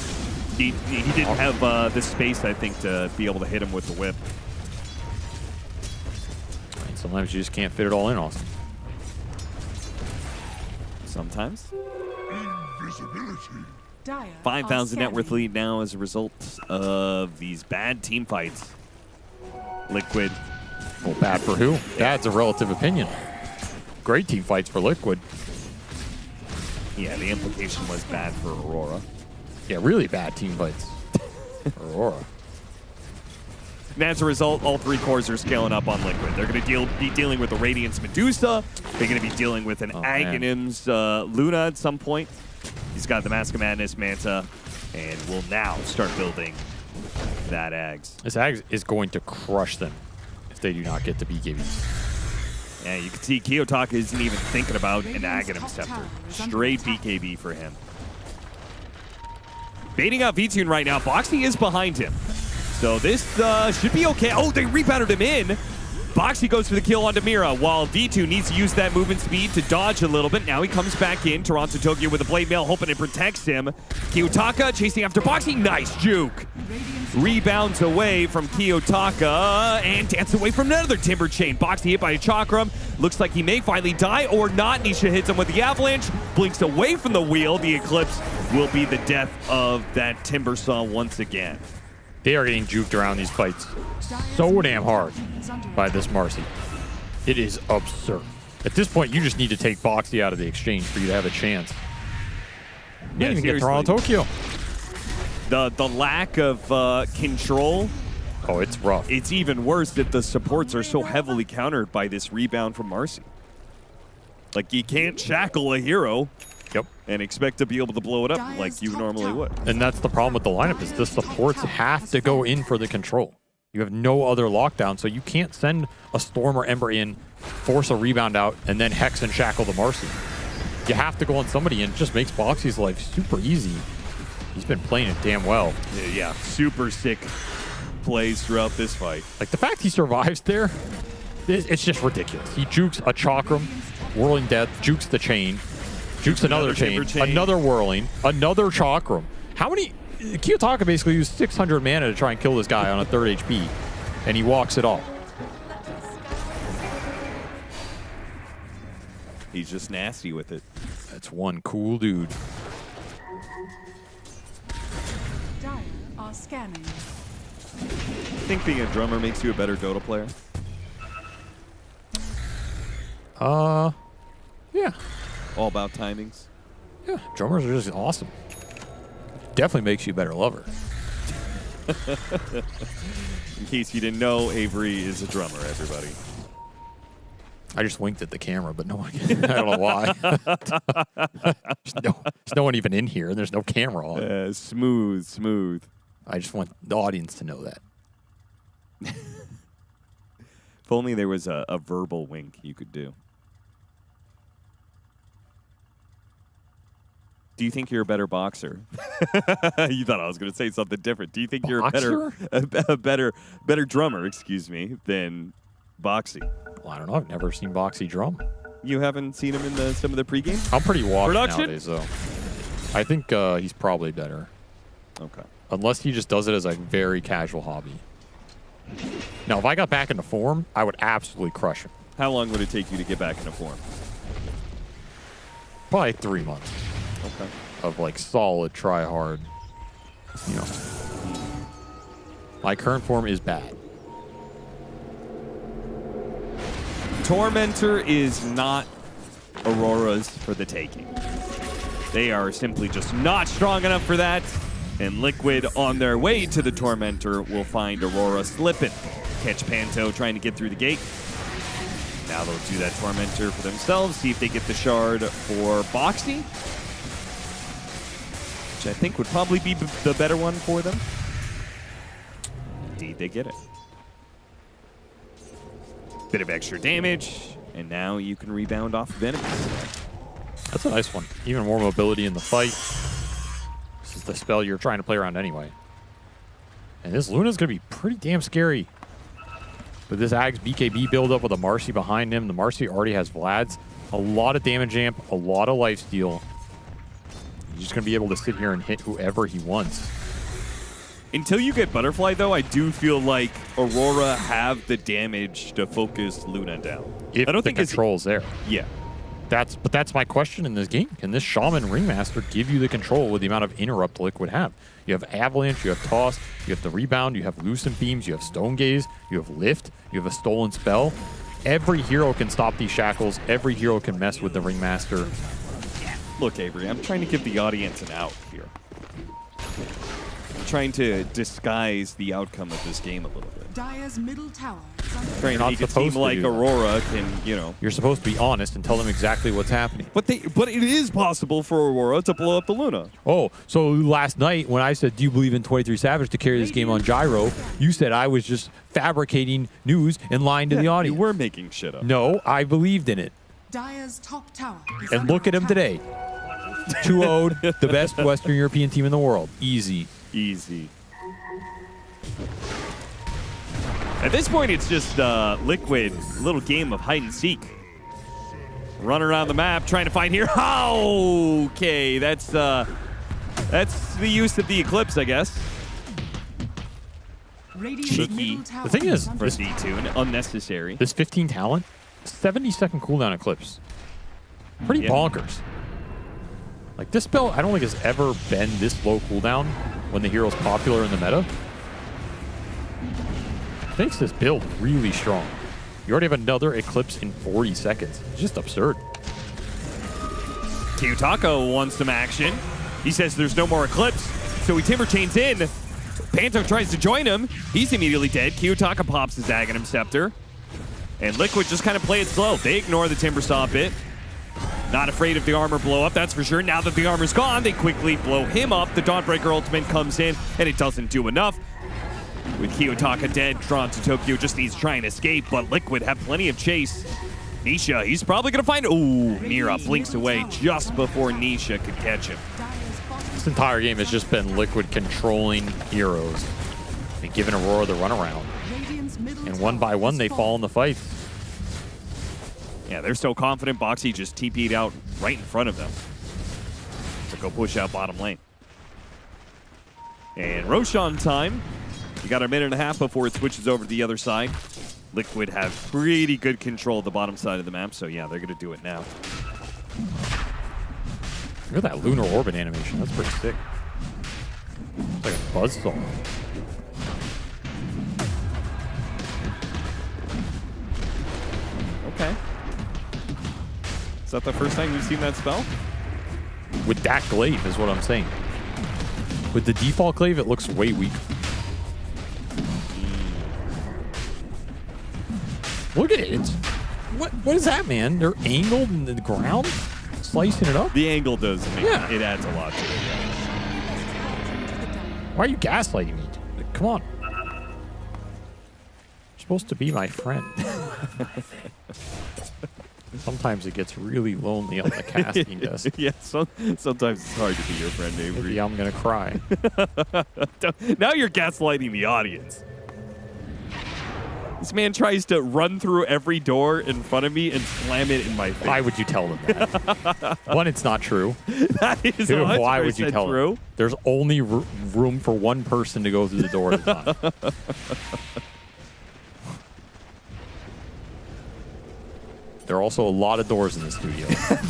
He didn't have the space, I think, to be able to hit him with the whip. And sometimes you just can't fit it all in, Austin. Sometimes. 5,000 net worth lead now as a result of these bad team fights. Liquid. Well, bad for who? That's a relative opinion. Great team fights for Liquid. Yeah, the implication was bad for Aurora. Yeah, really bad team fights for Aurora. And as a result, all 3 cores are scaling up on Liquid. They're going to be dealing with the Radiance Medusa. They're going to be dealing with an Aghanim's Luna at some point. He's got the Mask of Madness Manta, and will now start building that Ags. This Ags is going to crush them if they do not get to BKB. Yeah, you can see Kiyotaka isn't even thinking about an Aghanim Scepter. Straight BKB for him. Baiting out V-Tune right now. Boxy is behind him. So this should be okay. Oh, they rebounded him in. Boxy goes for the kill on Demira, while V2 needs to use that movement speed to dodge a little bit. Now he comes back in. Toronto Tokyo with a blade mail, hoping it protects him. Kiyotaka chasing after Boxy. Nice juke. Rebounds away from Kiyotaka and dance away from another Timber Chain. Boxy hit by a Chakram. Looks like he may finally die or not. Nisha hits him with the Avalanche. Blinks away from the wheel. The Eclipse will be the death of that Timber Saw once again. They are getting juked around these fights so damn hard by this Marcy. It is absurd. At this point, you just need to take Boxy out of the exchange for you to have a chance. Yeah, even get Toronto Tokyo. The lack of control. Oh, it's rough. It's even worse that the supports are so heavily countered by this rebound from Marcy. Like, you can't shackle a hero. Yep. And expect to be able to blow it up like you normally would. And that's the problem with the lineup is the supports have to go in for the control. You have no other lockdown, so you can't send a Storm or Ember in, force a rebound out, and then Hex and shackle the Marcy. You have to go on somebody, and it just makes Boxy's life super easy. He's been playing it damn well. Yeah, super sick plays throughout this fight. Like, the fact he survives there, it's just ridiculous. He jukes a Chakram, Whirling Death, jukes the chain, jukes another chain, another whirling, another Chakram. How many? Kiyotaka basically used 600 mana to try and kill this guy on a 3rd HP, and he walks it all. He's just nasty with it. That's one cool dude. Dire are scanning. I think being a drummer makes you a better Dota player. Yeah. All about timings. Yeah, drummers are just awesome. Definitely makes you a better lover. In case you didn't know, Avery is a drummer, everybody. I just winked at the camera, but no one, I don't know why. There's no one even in here, and there's no camera on. Smooth, smooth. I just want the audience to know that. If only there was a verbal wink you could do. Do you think you're a better boxer? You thought I was going to say something different. Do you think you're a better drummer, excuse me, than Boxy? Well, I don't know. I've never seen Boxy drum. You haven't seen him in some of the pregame? I'm pretty washed Production? nowadays, though. I think he's probably better. Okay. Unless he just does it as a very casual hobby. Now, if I got back into form, I would absolutely crush him. How long would it take you to get back into form? Probably 3 months. Okay. Of like solid try hard. You know. My current form is bad. Tormentor is not Aurora's for the taking. They are simply just not strong enough for that. And Liquid, on their way to the Tormentor, will find Aurora slipping. Catch Panto trying to get through the gate. Now they'll do that Tormentor for themselves, see if they get the shard for Boxy, which I think would probably be the better one for them. Indeed, they get it. Bit of extra damage, and now you can rebound off of enemies. That's a nice one. Even more mobility in the fight. This is the spell you're trying to play around anyway. And this Luna's going to be pretty damn scary. With this Ags BKB build-up with a Marcy behind him. The Marcy already has Vlad's. A lot of damage amp, a lot of lifesteal. He's just going to be able to sit here and hit whoever he wants. Until you get Butterfly, though, I do feel like Aurora have the damage to focus Luna down. If I don't the think control's there. Yeah. That's my question in this game. Can this Shaman Ringmaster give you the control with the amount of interrupt Liquid have? You have Avalanche, you have Toss, you have the Rebound, you have Lucent Beams, you have Stone Gaze, you have Lift, you have a Stolen Spell. Every hero can stop these shackles. Every hero can mess with the Ringmaster. Look, Avery, I'm trying to give the audience an out here. I'm trying to disguise the outcome of this game a little bit. Dire's middle tower. Trying to not make a supposed team to like do that. Aurora can, you know. You're supposed to be honest and tell them exactly what's happening. But it is possible for Aurora to blow up the Luna. Oh, so last night when I said, do you believe in 23 Savage to carry this game on Gyro, you said I was just fabricating news and lying to the audience. You were making shit up. No, I believed in it. Dire's top tower. Is And under look at him attack. today. 2-0'd, the best Western European team in the world. Easy. Easy. At this point, it's just Liquid, a little game of hide and seek. Run around the map, trying to find here. Okay, that's the use of the Eclipse, I guess. Cheeky. The thing is, for D2, and unnecessary. This 15 talent, 70-second cooldown Eclipse. Pretty bonkers. Like, this spell, I don't think has ever been this low cooldown when the hero's popular in the meta. Makes this build really strong. You already have another Eclipse in 40 seconds. It's just absurd. Kiyotaka wants some action. He says there's no more Eclipse, so he Timber Chains in. Panto tries to join him. He's immediately dead. Kiyotaka pops his Aghanim Scepter. And Liquid just kind of play it slow. They ignore the Timber Saw bit. Not afraid of the armor blow up, that's for sure. Now that the armor's gone, they quickly blow him up. The Dawnbreaker ultimate comes in, and it doesn't do enough. With Kiyotaka dead, drawn to Tokyo just needs to try and escape, but Liquid have plenty of chase. Nisha, he's probably going to find... Ooh, Mira blinks away just before Nisha could catch him. This entire game has just been Liquid controlling heroes and giving Aurora the runaround. And one by one, they fall in the fight. Yeah, they're so confident. Boxy just TP'd out right in front of them to go push out bottom lane. And Roshan time. You got a minute and a half before it switches over to the other side. Liquid have pretty good control of the bottom side of the map, so yeah, they're going to do it now. Look at that lunar orbit animation. That's pretty sick. It's like a buzzsaw. Okay. Is that the first time you've seen that spell? With that glaive is what I'm saying. With the default glaive, it looks way weak. Look at it. It's, what is that, man? They're angled in the ground? Slicing it up? The angle does. I mean, Yeah. it adds a lot to it. Yeah. Why are you gaslighting me? Come on. You're supposed to be my friend. Sometimes it gets really lonely on the casting desk. Yeah, sometimes it's hard to be your friend, Avery. Maybe I'm going to cry. Now you're gaslighting the audience. This man tries to run through every door in front of me and slam it in my face. Why would you tell them that? One, it's not true. That is Two, why would you 100% tell true. them? There's only room for one person to go through the door at a time. There are also a lot of doors in the studio.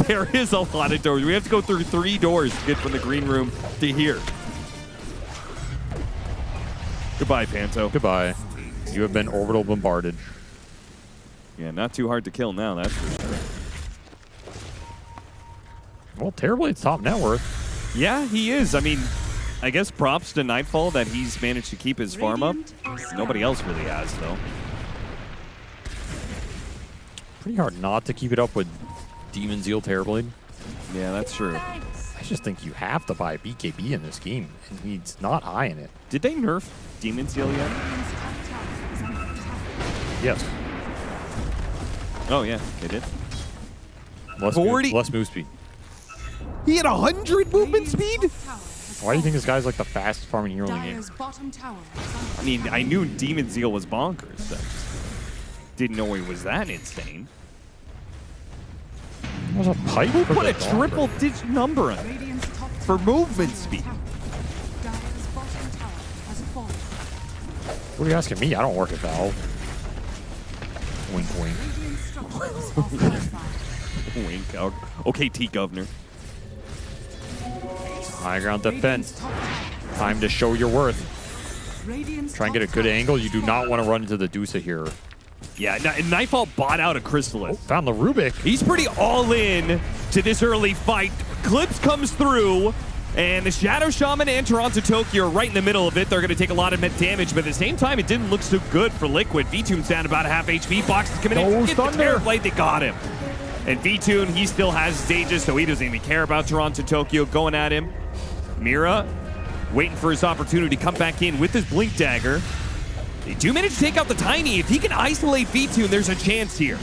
There is a lot of doors. We have to go through 3 doors to get from the green room to here. Goodbye, Panto. Goodbye. You have been orbital bombarded. Yeah, not too hard to kill now, that's for sure. Well, Terrorblade's top net worth. Yeah, he is. I mean, I guess props to Nightfall that he's managed to keep his farm up. Nobody else really has, though. Pretty hard not to keep it up with Demon Zeal Terrorblade. Yeah, that's true. I just think you have to buy BKB in this game, and he's not high in it. Did they nerf Demon Seal yet? Yes. Oh, yeah, they did. Less 40? less move speed. He had 100 movement speed? Why do you think this guy's like the fastest farming hero in the game? Dire's bottom tower. I mean, I knew Demon Zeal was bonkers. So didn't know he was that insane. There's a pipe. Who for put the a triple-digit number on it Radiant's top for tower movement is speed? under attack. Dire's bottom tower has fallen. What are you asking me? I don't work at Valve. Wink, wink. Radiant structures are fortified. Wink. Okay, T Governor. High ground defense. Time to show your worth. Try and get a good angle. You do not want to run into the Dusa here. Yeah, Nightfall bought out a Chrysalis. Found the Rubik. He's pretty all in to this early fight. Clips comes through, and the Shadow Shaman and Toronto Tokyo are right in the middle of it. They're going to take a lot of damage, but at the same time, it didn't look so good for Liquid. V-Tune's down about a half HP. Box is coming in. Get the Terror Blade. They got him. And V-Tune, he still has stages, so he doesn't even care about Toronto Tokyo going at him. Mira waiting for his opportunity to come back in with his Blink Dagger. They do manage to take out the Tiny. If he can isolate V-Tune, there's a chance here.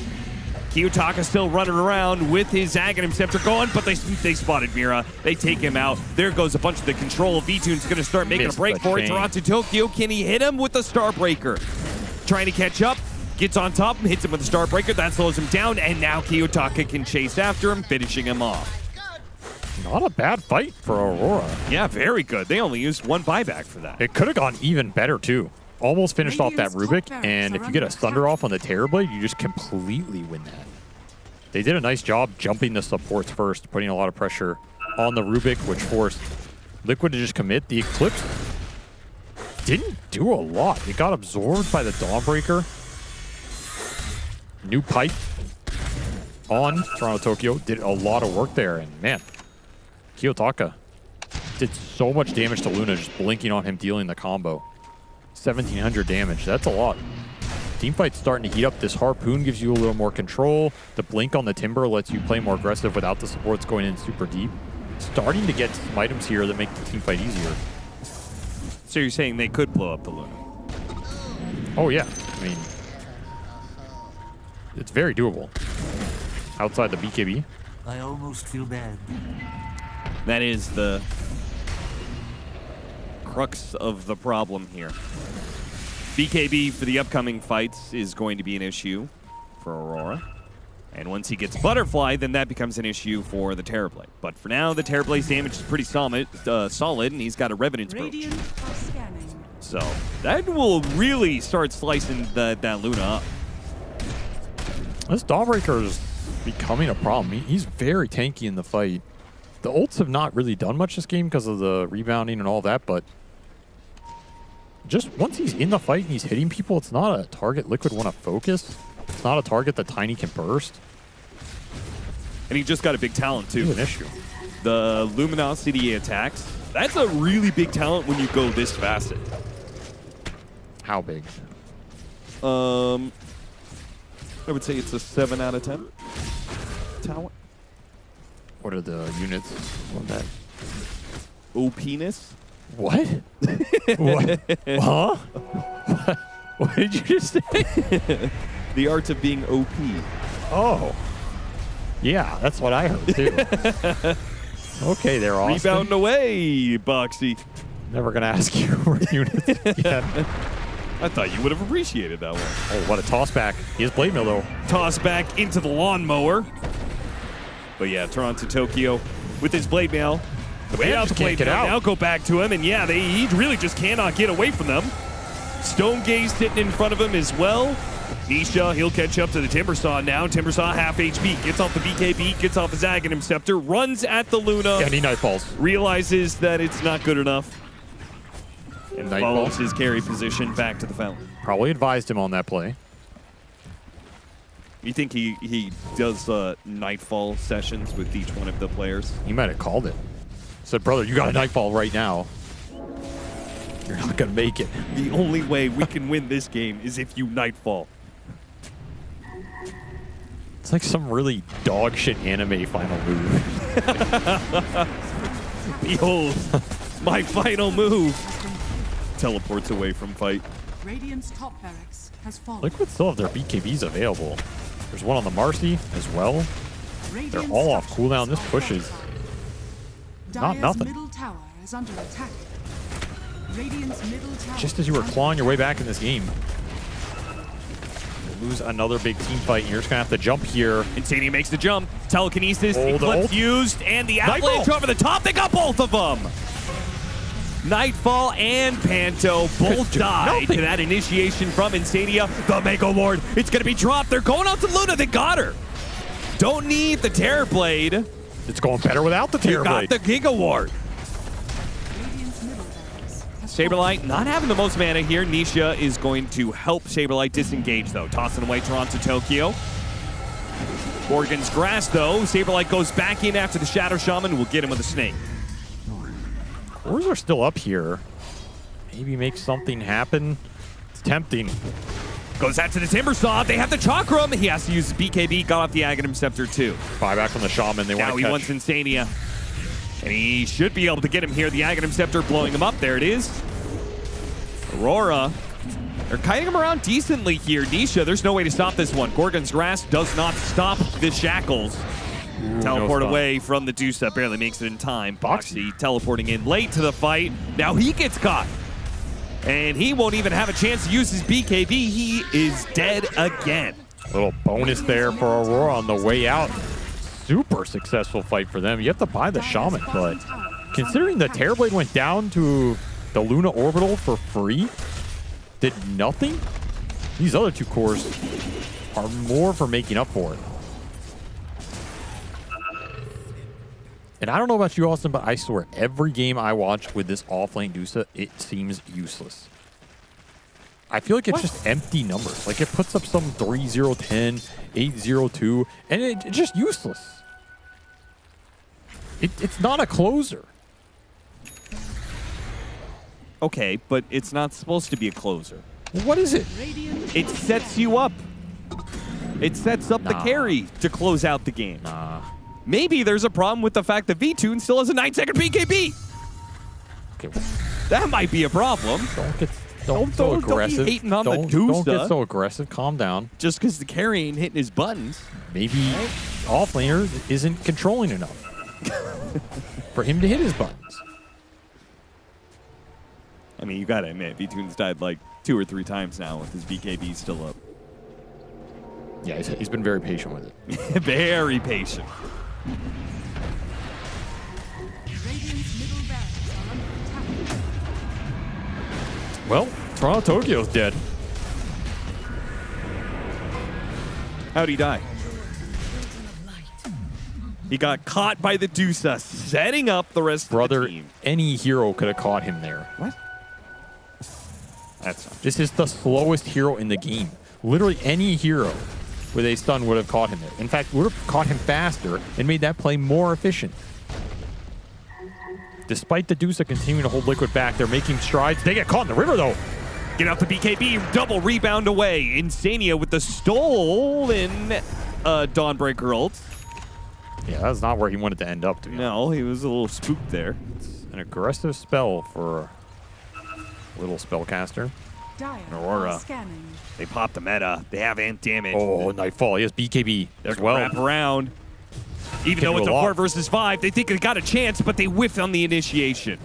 Kiyotaka still running around with his Aghanim Scepter going, but they spotted Mira. They take him out. There goes a bunch of the control. V-Tune's going to start making a break for it. Toronto Tokyo, can he hit him with the Starbreaker? Trying to catch up. Gets on top and hits him with the Starbreaker. That slows him down, and now Kiyotaka can chase after him, finishing him off. Not a bad fight for Aurora. Yeah, very good. They only used one buyback for that. It could have gone even better, too. Almost finished off that Rubik, and if you get a Thunder off on the Terror Blade, you just completely win that. They did a nice job jumping the supports first, putting a lot of pressure on the Rubik, which forced Liquid to just commit. The Eclipse didn't do a lot. It got absorbed by the Dawnbreaker. New pipe on Toronto Tokyo did a lot of work there, and man, Kiyotaka did so much damage to Luna just blinking on him, dealing the combo. 1,700 damage, that's a lot. Teamfight's starting to heat up. This Harpoon gives you a little more control. The blink on the Timber lets you play more aggressive without the supports going in super deep. Starting to get some items here that make the teamfight easier. So you're saying they could blow up the Luna? Oh yeah, I mean, it's very doable. Outside the BKB. I almost feel bad. That is the crux of the problem here. BKB for the upcoming fights is going to be an issue for Aurora. And once he gets Butterfly, then that becomes an issue for the Terrorblade. But for now, the Terrorblade's damage is pretty solid, and he's got a Revenant's Brooch. So that will really start slicing that Luna up. This Dawnbreaker is becoming a problem. He's very tanky in the fight. The ults have not really done much this game because of the rebounding and all that, but just once he's in the fight and he's hitting people, it's not a target Liquid want to focus. It's not a target that Tiny can burst. And he just got a big talent, too. It's an issue. The Luminosity attacks. That's a really big talent when you go this fast. How big? I would say it's a 7 out of 10 talent. What are the units on that? OP-ness? What? What? Huh? What did you just say? The art of being OP. Oh. Yeah, that's what I heard too. Okay, there, Austin. Rebound away, Boxy. Never gonna ask you for units again. I thought you would have appreciated that one. Oh, what a toss back. He has Blade Mill though. Toss back into the lawnmower. But yeah, Toronto Tokyo with his Blade Mail. Way out the Blade Mail. Now go back to him, and yeah, he really just cannot get away from them. Stone Gaze sitting in front of him as well. Nisha, he'll catch up to the Timbersaw now. Timbersaw half HP, gets off the BKB, gets off his Aghanim Scepter, runs at the Luna. And he Nightfalls. Realizes that it's not good enough. And Nightfall. follows his carry position back to the fountain. Probably advised him on that play. You think he does Nightfall sessions with each one of the players? He might have called it. Said, brother, you got a Nightfall right now. You're not going to make it. The only way we can win this game is if you Nightfall. It's like some really dog shit anime final move. Behold, my final move. Teleports away from fight. Radiant's top barracks has fallen. Liquid still have their BKBs available. There's one on the Marcy as well. They're all off cooldown. This pushes not nothing. Middle tower is under attack. Radiant's middle tower Just as you were clawing your way back in this game. Lose another big team fight, and you're just going to have to jump here. Insania makes the jump. Telekinesis, Oh, the Eclipse ult. used, and the avalanche over the top. They got both of them. Nightfall and Panto both died to that initiation from Insania. The Mega Ward, it's going to be dropped. They're going out to Luna. They got her. Don't need the Terror Blade. It's going better without the You Terror got Blade. the Giga Ward. Saberlight not having the most mana here. Nisha is going to help Saberlight disengage, though. Tossing away Toronto Tokyo. Gorgon's Grass, though. Saberlight goes back in after the Shadow Shaman. Will get him with a snake. Cores are still up here. Maybe make something happen. It's tempting. Goes out to the Timbersaw. They have the Chakram. He has to use BKB. Got off the Aghanim Scepter, too. Buyback from the Shaman. They Now want he to catch. wants Insania. And he should be able to get him here. The Aghanim Scepter blowing him up. There it is. Aurora. They're kiting him around decently here. Nisha, there's no way to stop this one. Gorgon's Grass does not stop the shackles. Teleport no away from the Dusa. Barely makes it in time. Boxy teleporting in late to the fight. Now he gets caught. And he won't even have a chance to use his BKB. He is dead again. Little bonus there for Aurora on the way out. Super successful fight for them. You have to buy the Shaman, but considering the Terrorblade went down to the Luna Orbital for free, did nothing, these other two cores are more for making up for it. And I don't know about you, Austin, but I swear every game I watch with this offlane Dusa, it seems useless. I feel like it's just empty numbers. Like it puts up some 3-0-10, 8-0-2, and it's just useless. It's not a closer. Okay, but it's not supposed to be a closer. What is it? It sets you up. It sets up the carry to close out the game. Maybe there's a problem with the fact that V-Tune still has a 9-second BKB. Okay. That might be a problem. Don't so aggressive. Be hating on the Don't Dusa get so aggressive. Calm down. just because the carry ain't hitting his buttons. Maybe offlaner isn't controlling enough for him to hit his buttons. I mean, you gotta admit, V-Tune's died like 2 or 3 times now with his BKB still up. Yeah, he's been very patient with it. Very patient. Well, Toronto Tokyo's dead. How'd he die? He got caught by the Dusa, setting up the rest of the team. Any hero could have caught him there. What? That's not This is the slowest hero in the game. Literally any hero with a stun would have caught him there. In fact, would have caught him faster and made that play more efficient. Despite the Dusa continuing to hold Liquid back, they're making strides. They get caught in the river, though. Get out the BKB, double rebound away. Insania with the stolen Dawnbreaker ult. Yeah, that's not where he wanted to end up, to be honest. No, he was a little spooked there. It's an aggressive spell for a little spellcaster. Aurora. They pop the meta. They have ant damage. Oh, Nightfall. He has BKB They're as well. wrap around. Even Can though do it's a a lot. 4 versus 5, they think they got a chance, but they whiffed on the initiation.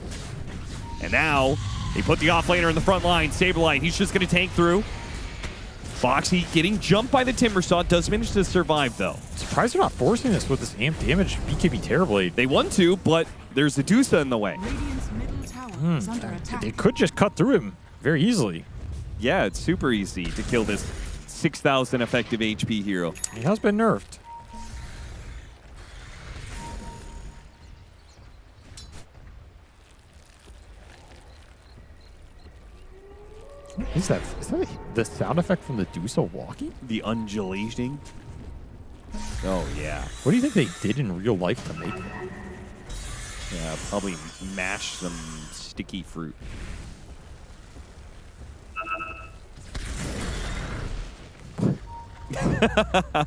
And now they put the offlaner in the front line. Saberlight, he's just going to tank through. Foxy getting jumped by the Timbersaw, does manage to survive though. Surprised they're not forcing this with this amp damage BKB Terrorblade. They want to, but there's the Dusa in the way. They could just cut through him very easily. Yeah, it's super easy to kill this 6,000 effective HP hero. He has been nerfed. Is that the sound effect from the Dusa walking? The undulating. Oh, yeah. What do you think they did in real life to make that? Yeah, probably mash some sticky fruit.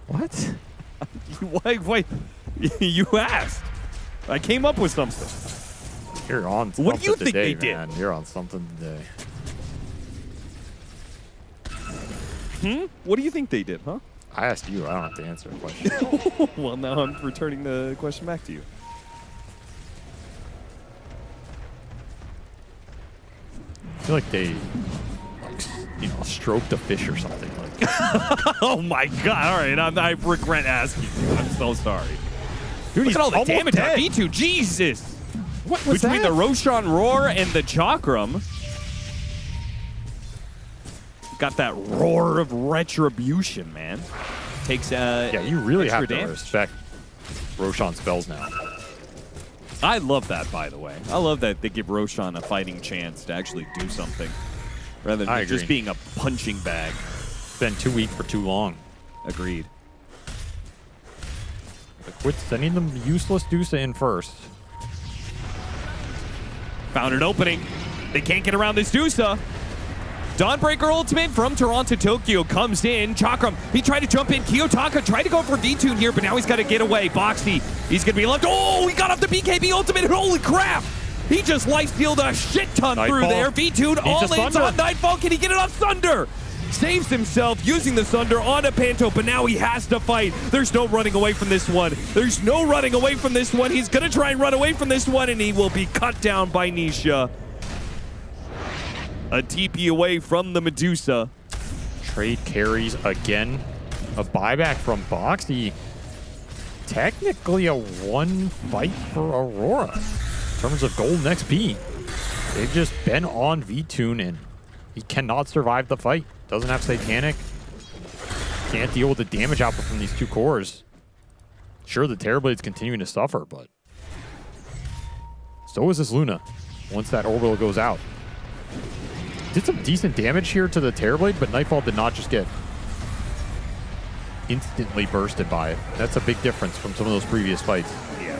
What? Wait. You asked. I came up with something. You're on something What do you think today, they did? man. You're on something today. What do you think they did, huh? I asked you. I don't have to answer the question. Well, now I'm returning the question back to you. I feel like they, stroked a fish or something. Like. Oh my god! All right, I regret asking you. I'm so sorry. Dude, Look at all the almost damage on dead. V2. Jesus! What was Between that? the Roshan Roar and the Chakram. Got that roar of retribution, man. takes Yeah, you really extra have to damage. respect Roshan's spells now. I love that, by the way. I love that they give Roshan a fighting chance to actually do something, rather I than just agree. being a punching bag. Been too weak for too long. Agreed. But quit sending them useless Dusa in first. Found an opening. They can't get around this Dusa. Dawnbreaker ultimate from Toronto Tokyo comes in. Chakram, he tried to jump in. Kiyotaka tried to go for V-Tune here, but now he's got to get away. Boxy, he's going to be left. Oh, he got off the BKB ultimate. Holy crap. He just life-stealed a shit ton through Nightfall. there. V-Tune all Needs a lands Thunder. on Nightfall. Can he get it off Thunder? Saves himself using the Thunder on a Panto, but now he has to fight. There's no running away from this one. There's no running away from this one. He's going to try and run away from this one, and he will be cut down by Nisha. A TP away from the Medusa. Trade carries again. A buyback from Boxy. Technically a one fight for Aurora in terms of golden XP. They've just been on V-Tune and he cannot survive the fight. Doesn't have Satanic. Can't deal with the damage output from these two cores. Sure, the Terrorblade's continuing to suffer, but so is this Luna once that orbital goes out. Did some decent damage here to the Terrorblade, but Nightfall did not just get instantly bursted by it. That's a big difference from some of those previous fights. Yeah.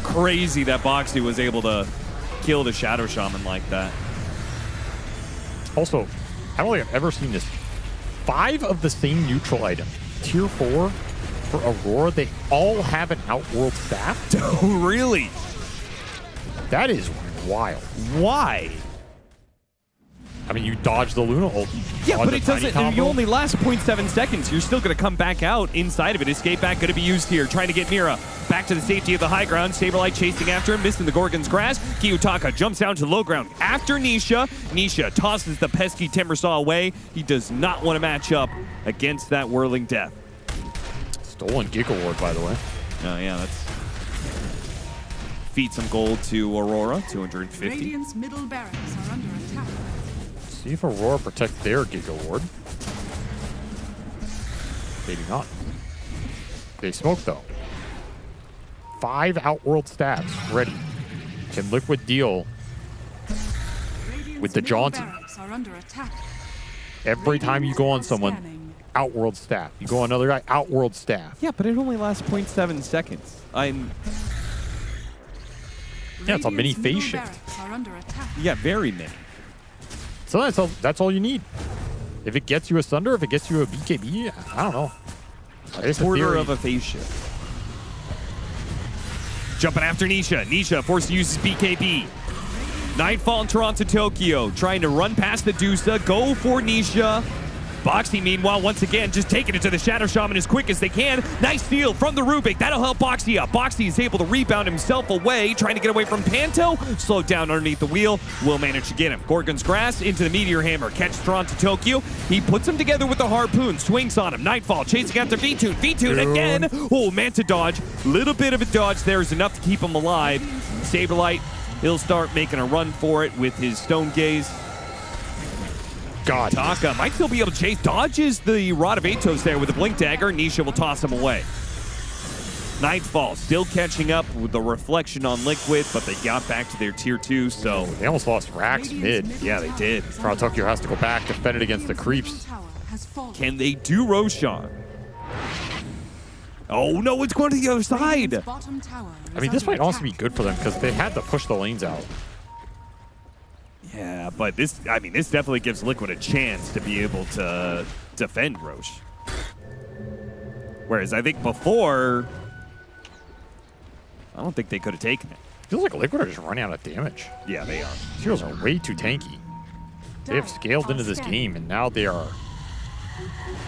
Crazy that Boxy was able to kill the Shadow Shaman like that. Also, I don't think I've ever seen this. 5 of the same neutral item. Tier 4 for Aurora. They all have an Outworld staff. Oh, really? That is wild. Why? I mean, you dodge the Luna ult. Yeah, dodge but a it tiny doesn't. combo. You only last 0.7 seconds. You're still going to come back out inside of it. Escape back going to be used here. Trying to get Mira back to the safety of the high ground. Saberlight chasing after him, missing the Gorgon's Grasp. Kiyotaka jumps down to the low ground after Nisha. Nisha tosses the pesky Timbersaw away. He does not want to match up against that Whirling Death. Stolen Giga Ward, by the way. Oh, yeah, that's... Feed some gold to Aurora, 250. Radiant's middle barracks are under attack. See if Aurora protects their Giga Ward. Maybe not. They smoke, though. 5 Outworld staffs ready. Can Liquid deal with the Johnson. Barracks are under attack. Every time you go on someone, Outworld staff. You go on another guy, Outworld staff. Yeah, but it only lasts 0.7 seconds. Yeah, it's a mini Radiant's phase middle shift. barracks are under attack. Yeah, very many. So that's all you need. If it gets you a Thunder, if it gets you a BKB, I don't know. A quarter of a phase shift. Jumping after Nisha. Nisha forced to use his BKB. Nightfall in Toronto, Tokyo. Trying to run past the Dusa. Go for Nisha. Boxy, meanwhile, once again, just taking it to the Shadow Shaman as quick as they can. Nice steal from the Rubik. That'll help Boxy up. Boxy is able to rebound himself away, trying to get away from Panto. Slowed down underneath the wheel. Will manage to get him. Gorgon's Grass into the Meteor Hammer. Catch Toronto, Tokyo. He puts him together with the Harpoon. Swings on him. Nightfall chasing after V-Tune. V-Tune again. Oh, Manta dodge. Little bit of a dodge there is enough to keep him alive. Saberlight, he'll start making a run for it with his Stone Gaze. God. Taka might still be able to chase. Dodges the Rod of Atos there with the Blink Dagger. Nisha will toss him away. Nightfall still catching up with the reflection on Liquid, but they got back to their tier 2, so... They almost lost Rax mid. Yeah, they did. Toronto Tokyo has to go back, defend it against the creeps. Can they do Roshan? Oh no, it's going to the other side! I mean, this might also be good for them because they had to push the lanes out. Yeah, but this definitely gives Liquid a chance to be able to defend Roche. Whereas I think before, I don't think they could have taken it. Feels like Liquid are just running out of damage. Yeah, they are. These heroes are way too tanky. They have scaled into this game, and now they are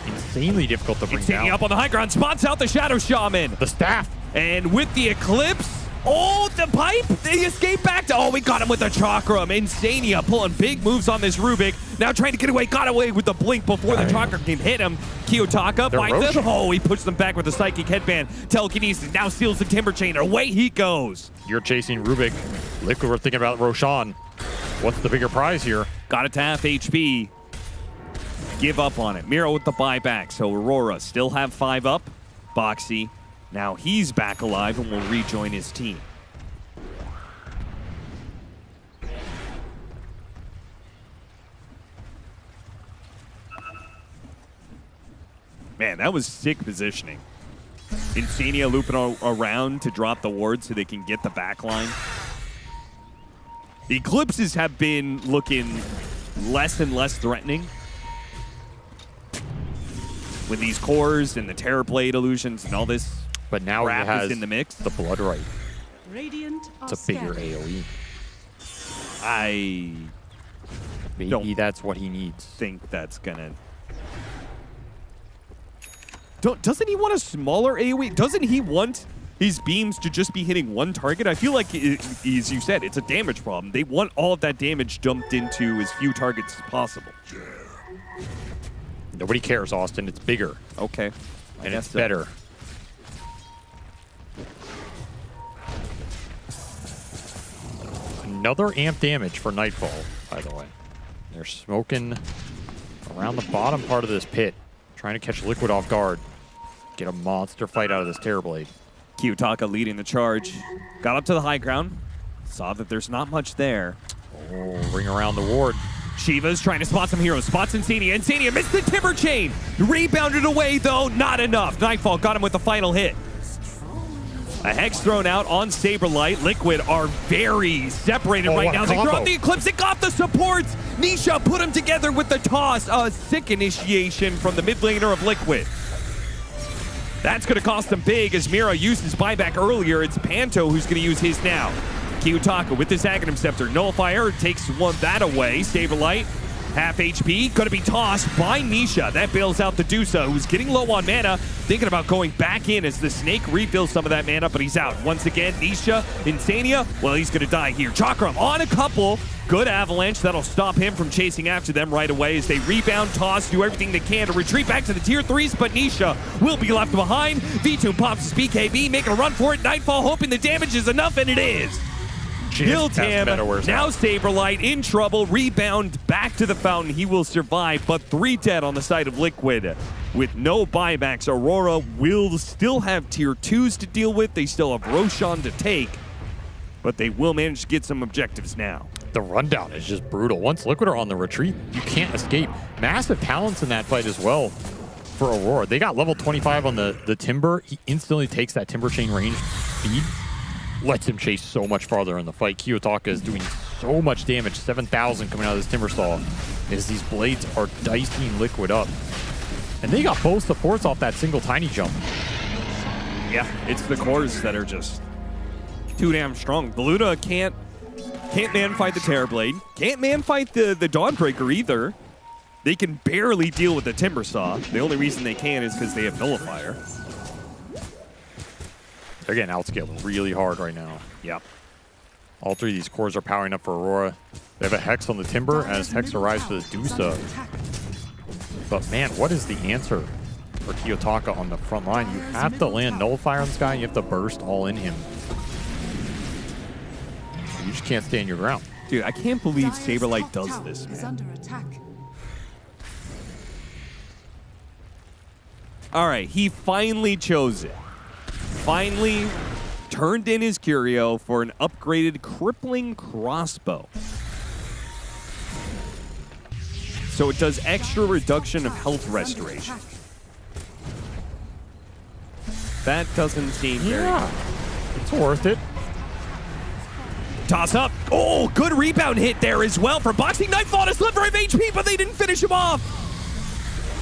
insanely difficult to bring Taking down. up on the high ground, spots out the Shadow Shaman. The staff. And with the Eclipse, oh, the pipe! They escape back to, oh, we got him with the Chakram. Insania pulling big moves on this Rubik. Now trying to get away, got away with the blink before the Chakram can hit him. Kiyotaka finds him. Oh, he puts them back with the Psychic Headband. Telekinesis now steals the Timber Chain. Away he goes. You're chasing Rubik. Liquid, we're thinking about Roshan. What's the bigger prize here? Got it to half HP. give up on it. Miro with the buyback. So Aurora still have 5 up. Boxy, now he's back alive and will rejoin his team. Man, that was sick positioning. Insania looping around to drop the ward so they can get the back line. The Eclipses have been looking less and less threatening with these cores and the Terrorblade illusions and all this. But now he crap has is in the mix. the Blood Right. Radiant It's a bigger AoE. Maybe don't that's what he needs. Think that's gonna. Doesn't he want a smaller AoE? Doesn't he want his beams to just be hitting one target? I feel like, as you said, it's a damage problem. They want all of that damage dumped into as few targets as possible. Nobody cares, Austin. It's bigger. Okay. And it's better. Another amp damage for Nightfall, by the way. They're smoking around the bottom part of this pit, trying to catch Liquid off guard. Get a monster fight out of this Terrorblade. Kiyotaka leading the charge. Got up to the high ground. Saw that there's not much there. Oh, ring around the ward. Shiva's trying to spot some heroes. Spots Insania. Insania missed the Timber Chain. Rebounded away, though. Not enough. Nightfall got him with the final hit. A Hex thrown out on Saberlight. Liquid are very separated right now. They throw out the Eclipse. It got the supports. Nisha put them together with the toss. A sick initiation from the mid laner of Liquid. That's going to cost them big as Mira used his buyback earlier. It's Panto who's going to use his now. Kiyotaka with this Aghanim Scepter. Nullifier takes that away. Saberlight, half HP, going to be tossed by Nisha. That bails out the Dusa, who's getting low on mana, thinking about going back in as the Snake refills some of that mana, but he's out. Once again, Nisha, Insania, well, he's going to die here. Chakram on a couple. Good avalanche. That'll stop him from chasing after them right away as they rebound, toss, do everything they can to retreat back to the tier 3s, but Nisha will be left behind. V2 pops his BKB, making a run for it. Nightfall hoping the damage is enough, and it is. Killed him. Now Saberlight in trouble. Rebound back to the fountain. He will survive, but 3 dead on the side of Liquid. With no buybacks, Aurora will still have tier 2s to deal with. They still have Roshan to take, but they will manage to get some objectives now. The rundown is just brutal. Once Liquid are on the retreat, you can't escape. Massive talents in that fight as well for Aurora. They got level 25 on the Timber. He instantly takes that Timber Chain range speed, lets him chase so much farther in the fight. Kiyotaka is doing so much damage, 7,000 coming out of this Timber Stall, as these blades are dicing Liquid up. And they got both supports off that single tiny jump. Yeah, it's the cores that are just too damn strong. The Luna can't man-fight the Terrorblade. Can't man-fight the Dawnbreaker either. They can barely deal with the Timber Saw. The only reason they can is because they have Nullifier. They're getting outscaled really hard right now. Yep. All 3 of these cores are powering up for Aurora. They have a Hex on the Timber as Hex arrives for the Dusa. But man, what is the answer for Kiyotaka on the front line? You have to land Nullifier on this guy, and you have to burst all in him. You just can't stand your ground. Dude, I can't believe Saberlight does this, man. Under attack. All right, he finally chose it. Finally turned in his Curio for an upgraded Crippling Crossbow. So it does extra reduction of health restoration. That doesn't seem very good. It's worth it. Toss up. Oh, good rebound hit there as well from Boxing. Nightfall to sliver of HP, but they didn't finish him off.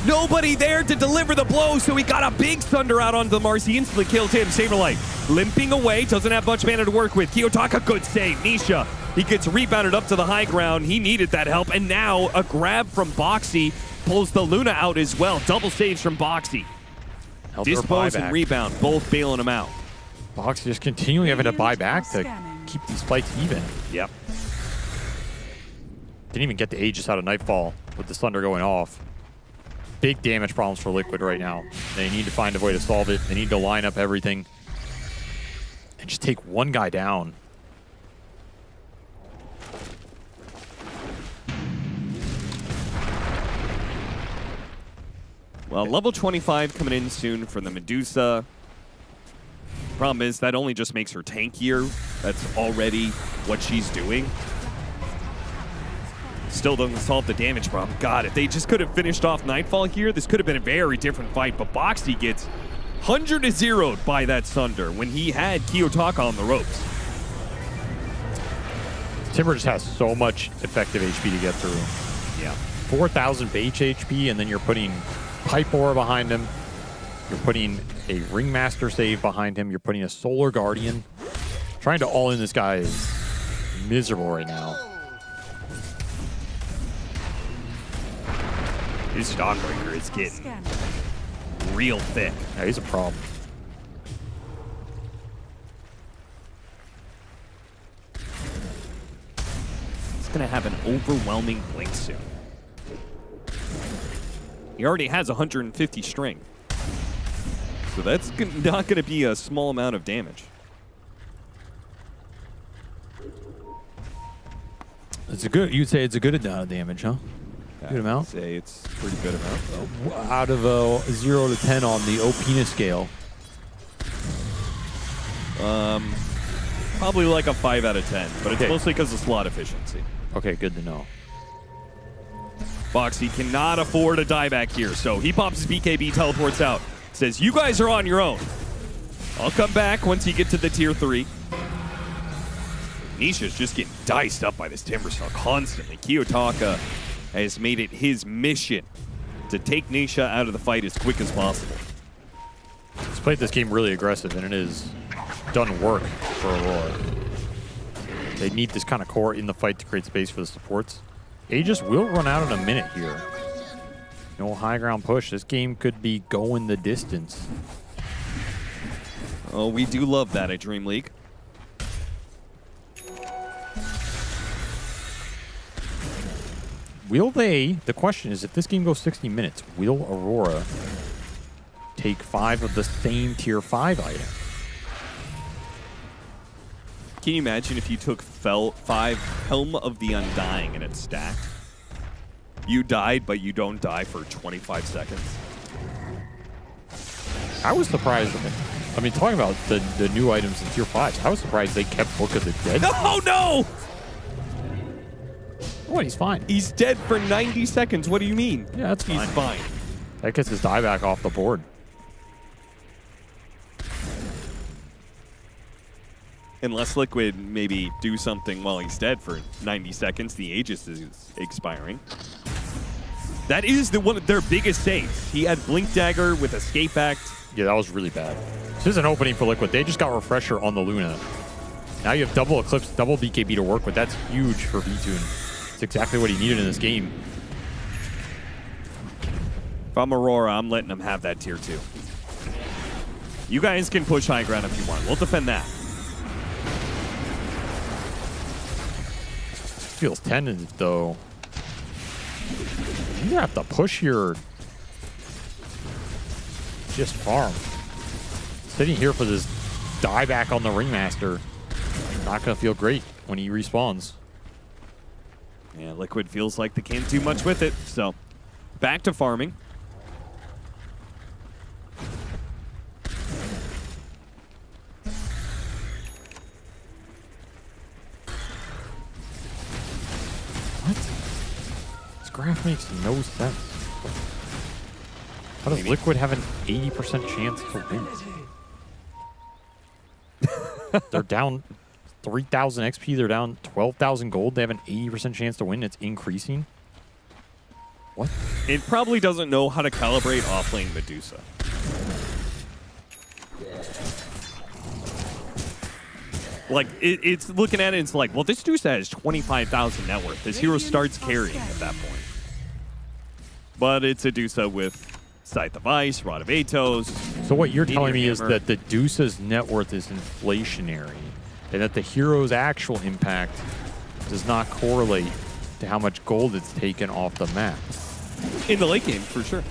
Nobody there to deliver the blow, so he got a big thunder out onto the Mars. He instantly killed him. Saberlight limping away, doesn't have much mana to work with. Kiyotaka, good save. Nisha, he gets rebounded up to the high ground. He needed that help, and now a grab from Boxy pulls the Luna out as well. Double saves from Boxy. Dispose and rebound, both bailing him out. Boxy just continually having to buy back to keep these fights even. Yep. Didn't even get the Aegis out of Nightfall with the Thunder going off. Big damage problems for Liquid right now. They need to find a way to solve it. They need to line up everything and just take one guy down. Well, level 25 coming in soon for the Medusa. Problem is, that only just makes her tankier. That's already what she's doing. Still doesn't solve the damage problem. God, if they just could have finished off Nightfall here, this could have been a very different fight. But Boxy gets 100-0'd by that Sunder when he had Kiyotaka on the ropes. Timber just has so much effective HP to get through. Yeah. 4,000 base HP, and then you're putting Pipe Aura behind him. You're putting a Ringmaster save behind him. You're putting a Solar Guardian. Trying to all-in this guy is miserable right now. His Dawnbreaker is getting real thick. Yeah, he's a problem. He's going to have an overwhelming blink soon. He already has 150 strength. So that's not going to be a small amount of damage. It's a good. You'd say it's a good amount of damage, huh? Good amount. I'd say it's a pretty good amount. Though. Out of a 0 to 10 on the Opina scale. Probably like a 5 out of 10, but it's mostly because of slot efficiency. Okay, good to know. Boxy cannot afford a dieback here, so he pops his BKB, teleports out, says, "You guys are on your own. I'll come back once you get to the tier 3. Nisha's just getting diced up by this Timbersaw constantly. Kiyotaka has made it his mission to take Nisha out of the fight as quick as possible. He's played this game really aggressive, and it has done work for Aurora. They need this kind of core in the fight to create space for the supports. Aegis will run out in a minute here. No high ground push. This game could be going the distance. Oh, we do love that at DreamLeague. Will they, the question is, if this game goes 60 minutes, will Aurora take 5 of the same tier 5 item? Can you imagine if you took 5 Helm of the Undying and it's stacked? You died, but you don't die for 25 seconds. I was surprised. I mean, talking about the new items in tier 5s, I was surprised they kept Book of the Dead. No, no! What? He's fine. He's dead for 90 seconds. What do you mean? Yeah, that's fine. He's fine. That gets his dieback off the board. Unless Liquid maybe do something while he's dead for 90 seconds, the Aegis is expiring. That is one of their biggest saves. He had Blink Dagger with Escape Act. Yeah, that was really bad. This is an opening for Liquid. They just got Refresher on the Luna. Now you have double Eclipse, double BKB to work with. That's huge for V-Tune. It's exactly what he needed in this game. If I'm Aurora, I'm letting him have that tier 2. You guys can push high ground if you want. We'll defend that. Feels tended though. You have to push your just farm. Sitting here for this dieback on the Ringmaster, not gonna feel great when he respawns. Yeah, Liquid feels like they can't do much with it, so back to farming. This graph makes no sense. How does Liquid have an 80% chance to win? They're down 3,000 XP. They're down 12,000 gold. They have an 80% chance to win. It's increasing. What? It probably doesn't know how to calibrate offlane Medusa. Like, it's looking at it, it's like, well, this Medusa has 25,000 net worth. This hero starts carrying at that point. But it's a Medusa with Scythe of Ice, Rod of Atos. So what you're telling me is that the Medusa's net worth is inflationary, and that the hero's actual impact does not correlate to how much gold it's taken off the map. In the late game, for sure.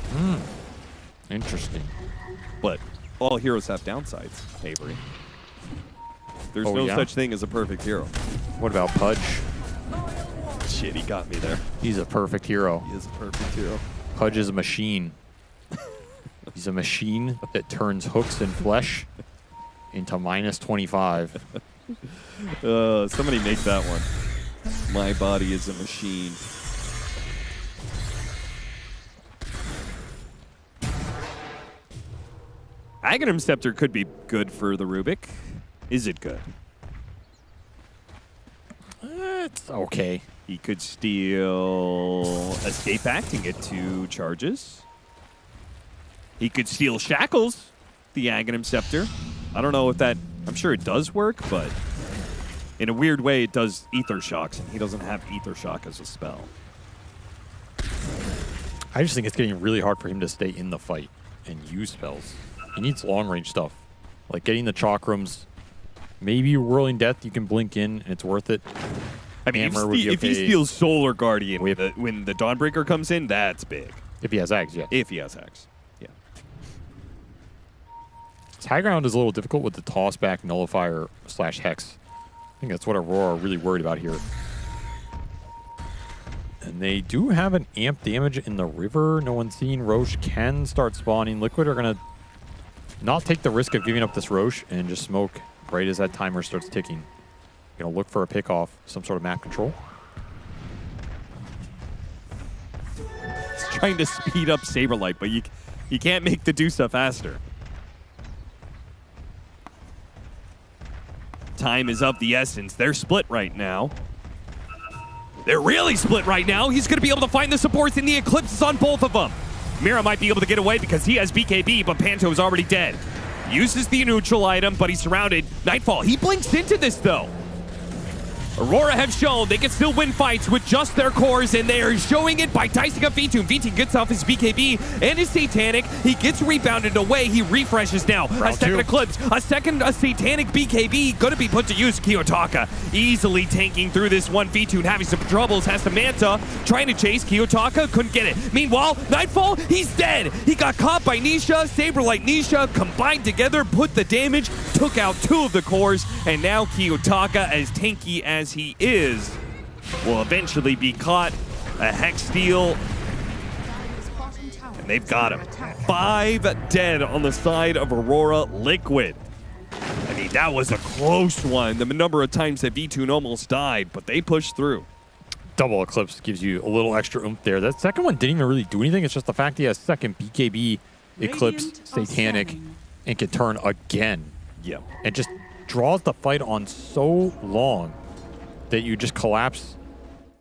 Interesting. But all heroes have downsides, Avery. There's no such thing as a perfect hero. What about Pudge? Shit, he got me there. He's a perfect hero. He is a perfect hero. Pudge is a machine. He's a machine that turns hooks and flesh into -25. Somebody make that one. My body is a machine. Aghanim Scepter could be good for the Rubik. Is it good? It's okay. He could steal Escape Act and get 2 charges. He could steal Shackles, the Aghanim Scepter. I don't know if that... I'm sure it does work, but in a weird way, it does Ether Shocks, and he doesn't have Ether Shock as a spell. I just think it's getting really hard for him to stay in the fight and use spells. He needs long-range stuff, like getting the Chakrams. Maybe Whirling Death, you can blink in, and it's worth it. I mean, if he steals Solar Guardian when the Dawnbreaker comes in, that's big. If he has Ags, yeah. If he has Ags, yeah. His high ground is a little difficult with the toss-back Nullifier / Hex. I think that's what Aurora are really worried about here. And they do have an amp damage in the river. No one's seen. Roche can start spawning. Liquid are going to not take the risk of giving up this Roche and just smoke right as that timer starts ticking. Going to look for a pick off, some sort of map control. He's trying to speed up Saberlight, but you can't make the Dusa faster. Time is of the essence. They're split right now. They're really split right now. He's going to be able to find the supports, and the Eclipse is on both of them. Mira might be able to get away because he has BKB, but Panto is already dead. Uses the neutral item, but he's surrounded. Nightfall, he blinks into this, though. Aurora have shown they can still win fights with just their cores, and they are showing it by dicing up V2. V2 gets off his BKB and his Satanic. He gets rebounded away. He refreshes now. A second Eclipse, a Satanic BKB going to be put to use. Kiyotaka easily tanking through this one. V2 having some troubles. Has the Manta trying to chase. Kiyotaka couldn't get it. Meanwhile, Nightfall, he's dead. He got caught by Nisha. Saberlight Nisha combined together, put the damage, took out 2 of the cores, and now Kiyotaka, as tanky as he is, will eventually be caught. A Hex steal, and they've got him. 5 dead on the side of Aurora Liquid. I mean, that was a close one. The number of times that V2 almost died, but they pushed through. Double Eclipse gives you a little extra oomph there. That second one didn't even really do anything. It's just the fact he has second BKB, Eclipse, Satanic, and can turn again. Yeah. And just draws the fight on so long that you just collapse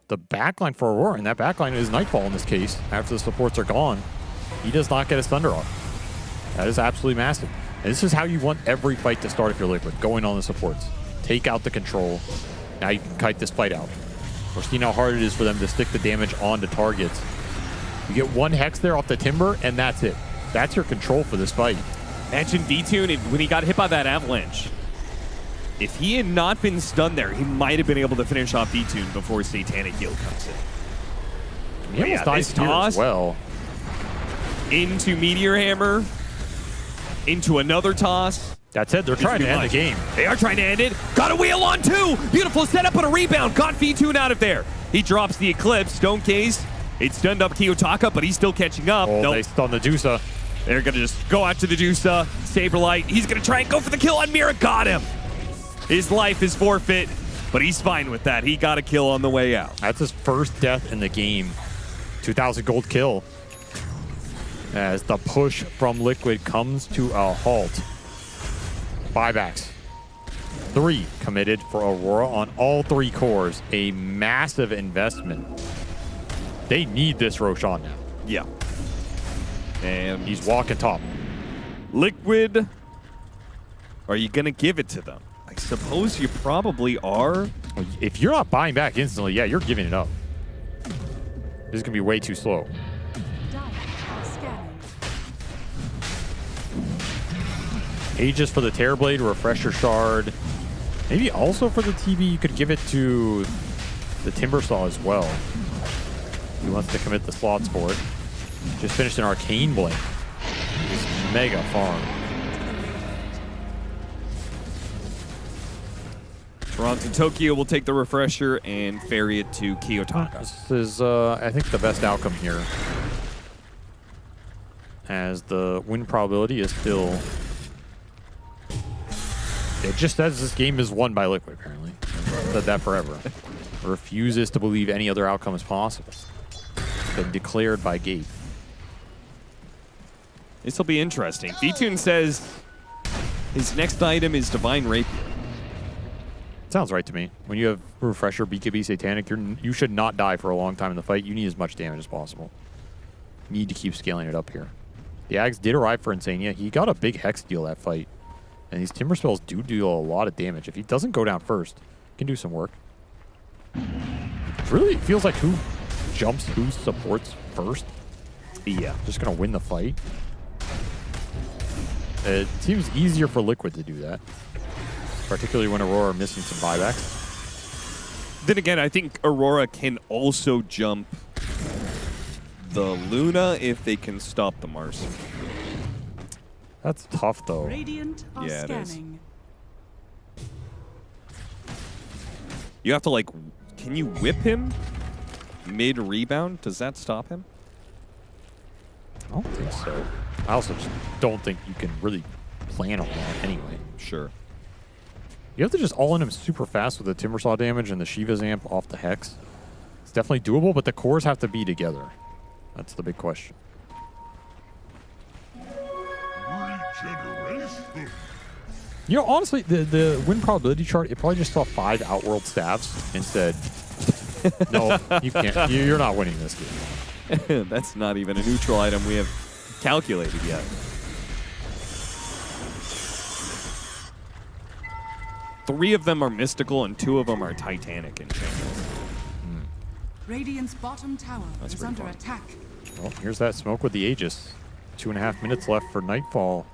the backline for Aurora, and that backline is Nightfall in this case. After the supports are gone, he does not get his Thunder off. That is absolutely massive. And this is how you want every fight to start if you're Liquid, going on the supports. Take out the control. Now you can kite this fight out. We're seeing how hard it is for them to stick the damage onto targets. You get 1 Hex there off the Timber, and that's it. That's your control for this fight. Imagine V2 when he got hit by that Avalanche. If he had not been stunned there, he might have been able to finish off V2 before Satanic Heal comes in. He almost dies here as well. Into Meteor Hammer. Into another toss. That's it. They're trying to end the game. They are trying to end it. Got a wheel on 2. Beautiful setup and a rebound. Got V2 out of there. He drops the Eclipse. Stone Case. It stunned up Kiyotaka, but he's still catching up. Oh, nope. They stunned the Dusa. They're going to just go out to the Dusa. Saberlight. He's going to try and go for the kill on Mira. Got him. His life is forfeit, but he's fine with that. He got a kill on the way out. That's his first death in the game. 2,000 gold kill. As the push from Liquid comes to a halt. Buybacks. 3 committed for Aurora on all 3 cores. A massive investment. They need this Roshan now. Yeah. And he's walking top. Liquid, are you going to give it to them? I suppose you probably are. If you're not buying back instantly, yeah, you're giving it up. This is going to be way too slow. Aegis for the Terrorblade, Refresher Shard. Maybe also for the TB, you could give it to the Timbersaw as well. He wants to commit the slots for it. Just finished an Arcane Blink. It's mega farm. Toronto Tokyo will take the Refresher and ferry it to Kiyotaka. This is, I think, the best outcome here. as the win probability is still... It just says this game is won by Liquid, apparently. I've said that forever. Refuses to believe any other outcome is possible. It's been declared by Gabe. This will be interesting. V-Tune says his next item is Divine Rapier. Sounds right to me. When you have Refresher, BKB, Satanic, you should not die for a long time in the fight. You need as much damage as possible. You need to keep scaling it up here. The Ags did arrive for Insania. He got a big Hex deal that fight. And these Timber spells do deal a lot of damage. If he doesn't go down first, he can do some work. It really feels like who jumps, who supports first. Yeah. Just going to win the fight. It seems easier for Liquid to do that. Particularly when Aurora are missing some buybacks. Then again, I think Aurora can also jump the Luna if they can stop the Mars. That's tough, though. Radiant are Yeah, it is. scanning. You have to, like, can you whip him mid-rebound? Does that stop him? I don't think so. I also just don't think you can really plan on that anyway. Sure. You have to just all-in him super fast with the Timbersaw damage and the Shiva's amp off the Hex. It's definitely doable, but the cores have to be together. That's the big question. You know, honestly, the win probability chart, it probably just saw 5 Outworld stabs and said, no, you can't. You're not winning this game. That's not even a neutral item we have calculated yet. 3 of them are mystical and 2 of them are Titanic and Chains. Radiant's bottom tower That's is pretty under fun. attack. Well, here's that smoke with the Aegis. 2.5 minutes left for Nightfall.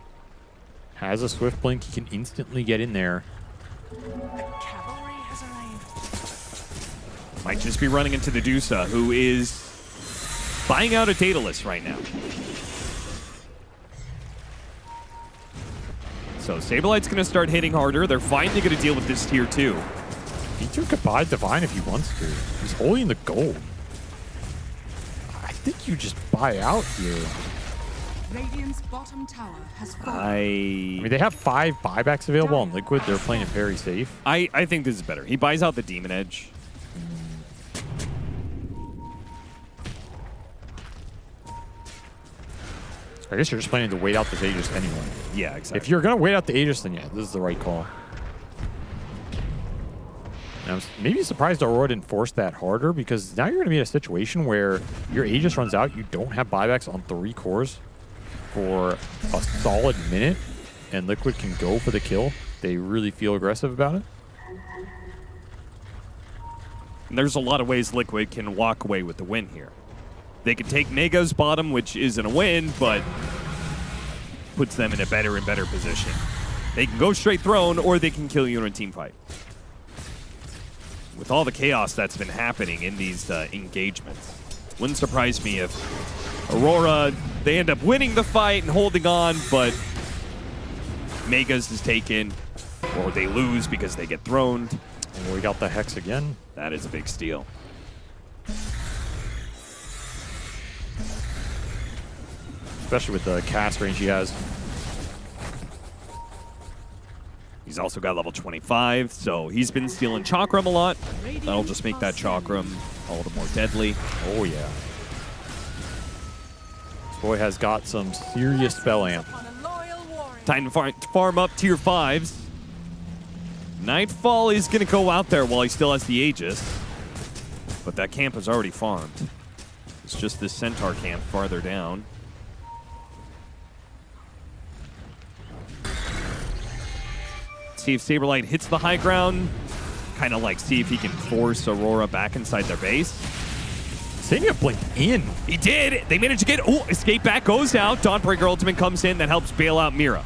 Has a Swift Blink. He can instantly get in there. Cavalry has arrived. Might just be running into the Dusa, who is buying out a Daedalus right now. So Saberlight's going to start hitting harder. They're finally going to deal with this tier 2. V2 could buy Divine if he wants to. He's holding the gold. I think you just buy out here. Radiant's bottom tower has fallen. I mean, they have 5 buybacks available on Liquid. They're playing it very safe. I think this is better. He buys out the Demon Edge. I guess you're just planning to wait out this Aegis anyway. Yeah, exactly. If you're going to wait out the Aegis, then yeah, this is the right call. And I'm maybe surprised Aurora didn't force that harder, because now you're going to be in a situation where your Aegis runs out, you don't have buybacks on 3 cores for a solid minute, and Liquid can go for the kill. They really feel aggressive about it. And there's a lot of ways Liquid can walk away with the win here. They can take Mega's bottom, which isn't a win, but puts them in a better and better position. They can go straight throne, or they can kill you in a team fight. With all the chaos that's been happening in these engagements, wouldn't surprise me if Aurora, they end up winning the fight and holding on, but Megas is taken, or they lose because they get throned. And we got the Hex again. That is a big steal. Especially with the cast range he has. He's also got level 25, so he's been stealing Chakram a lot. That'll just make that Chakram all the more deadly. Oh, yeah. This boy has got some serious spell amp. Time to farm up tier 5s. Nightfall is going to go out there while he still has the Aegis. But that camp is already farmed. It's just this Centaur camp farther down. See if Saberlight hits the high ground. Kind of like see if he can force Aurora back inside their base. Sanya blinked in. He did. They managed to get... Oh, escape back goes out. Dawnbreaker ultimate comes in. That helps bail out Mira.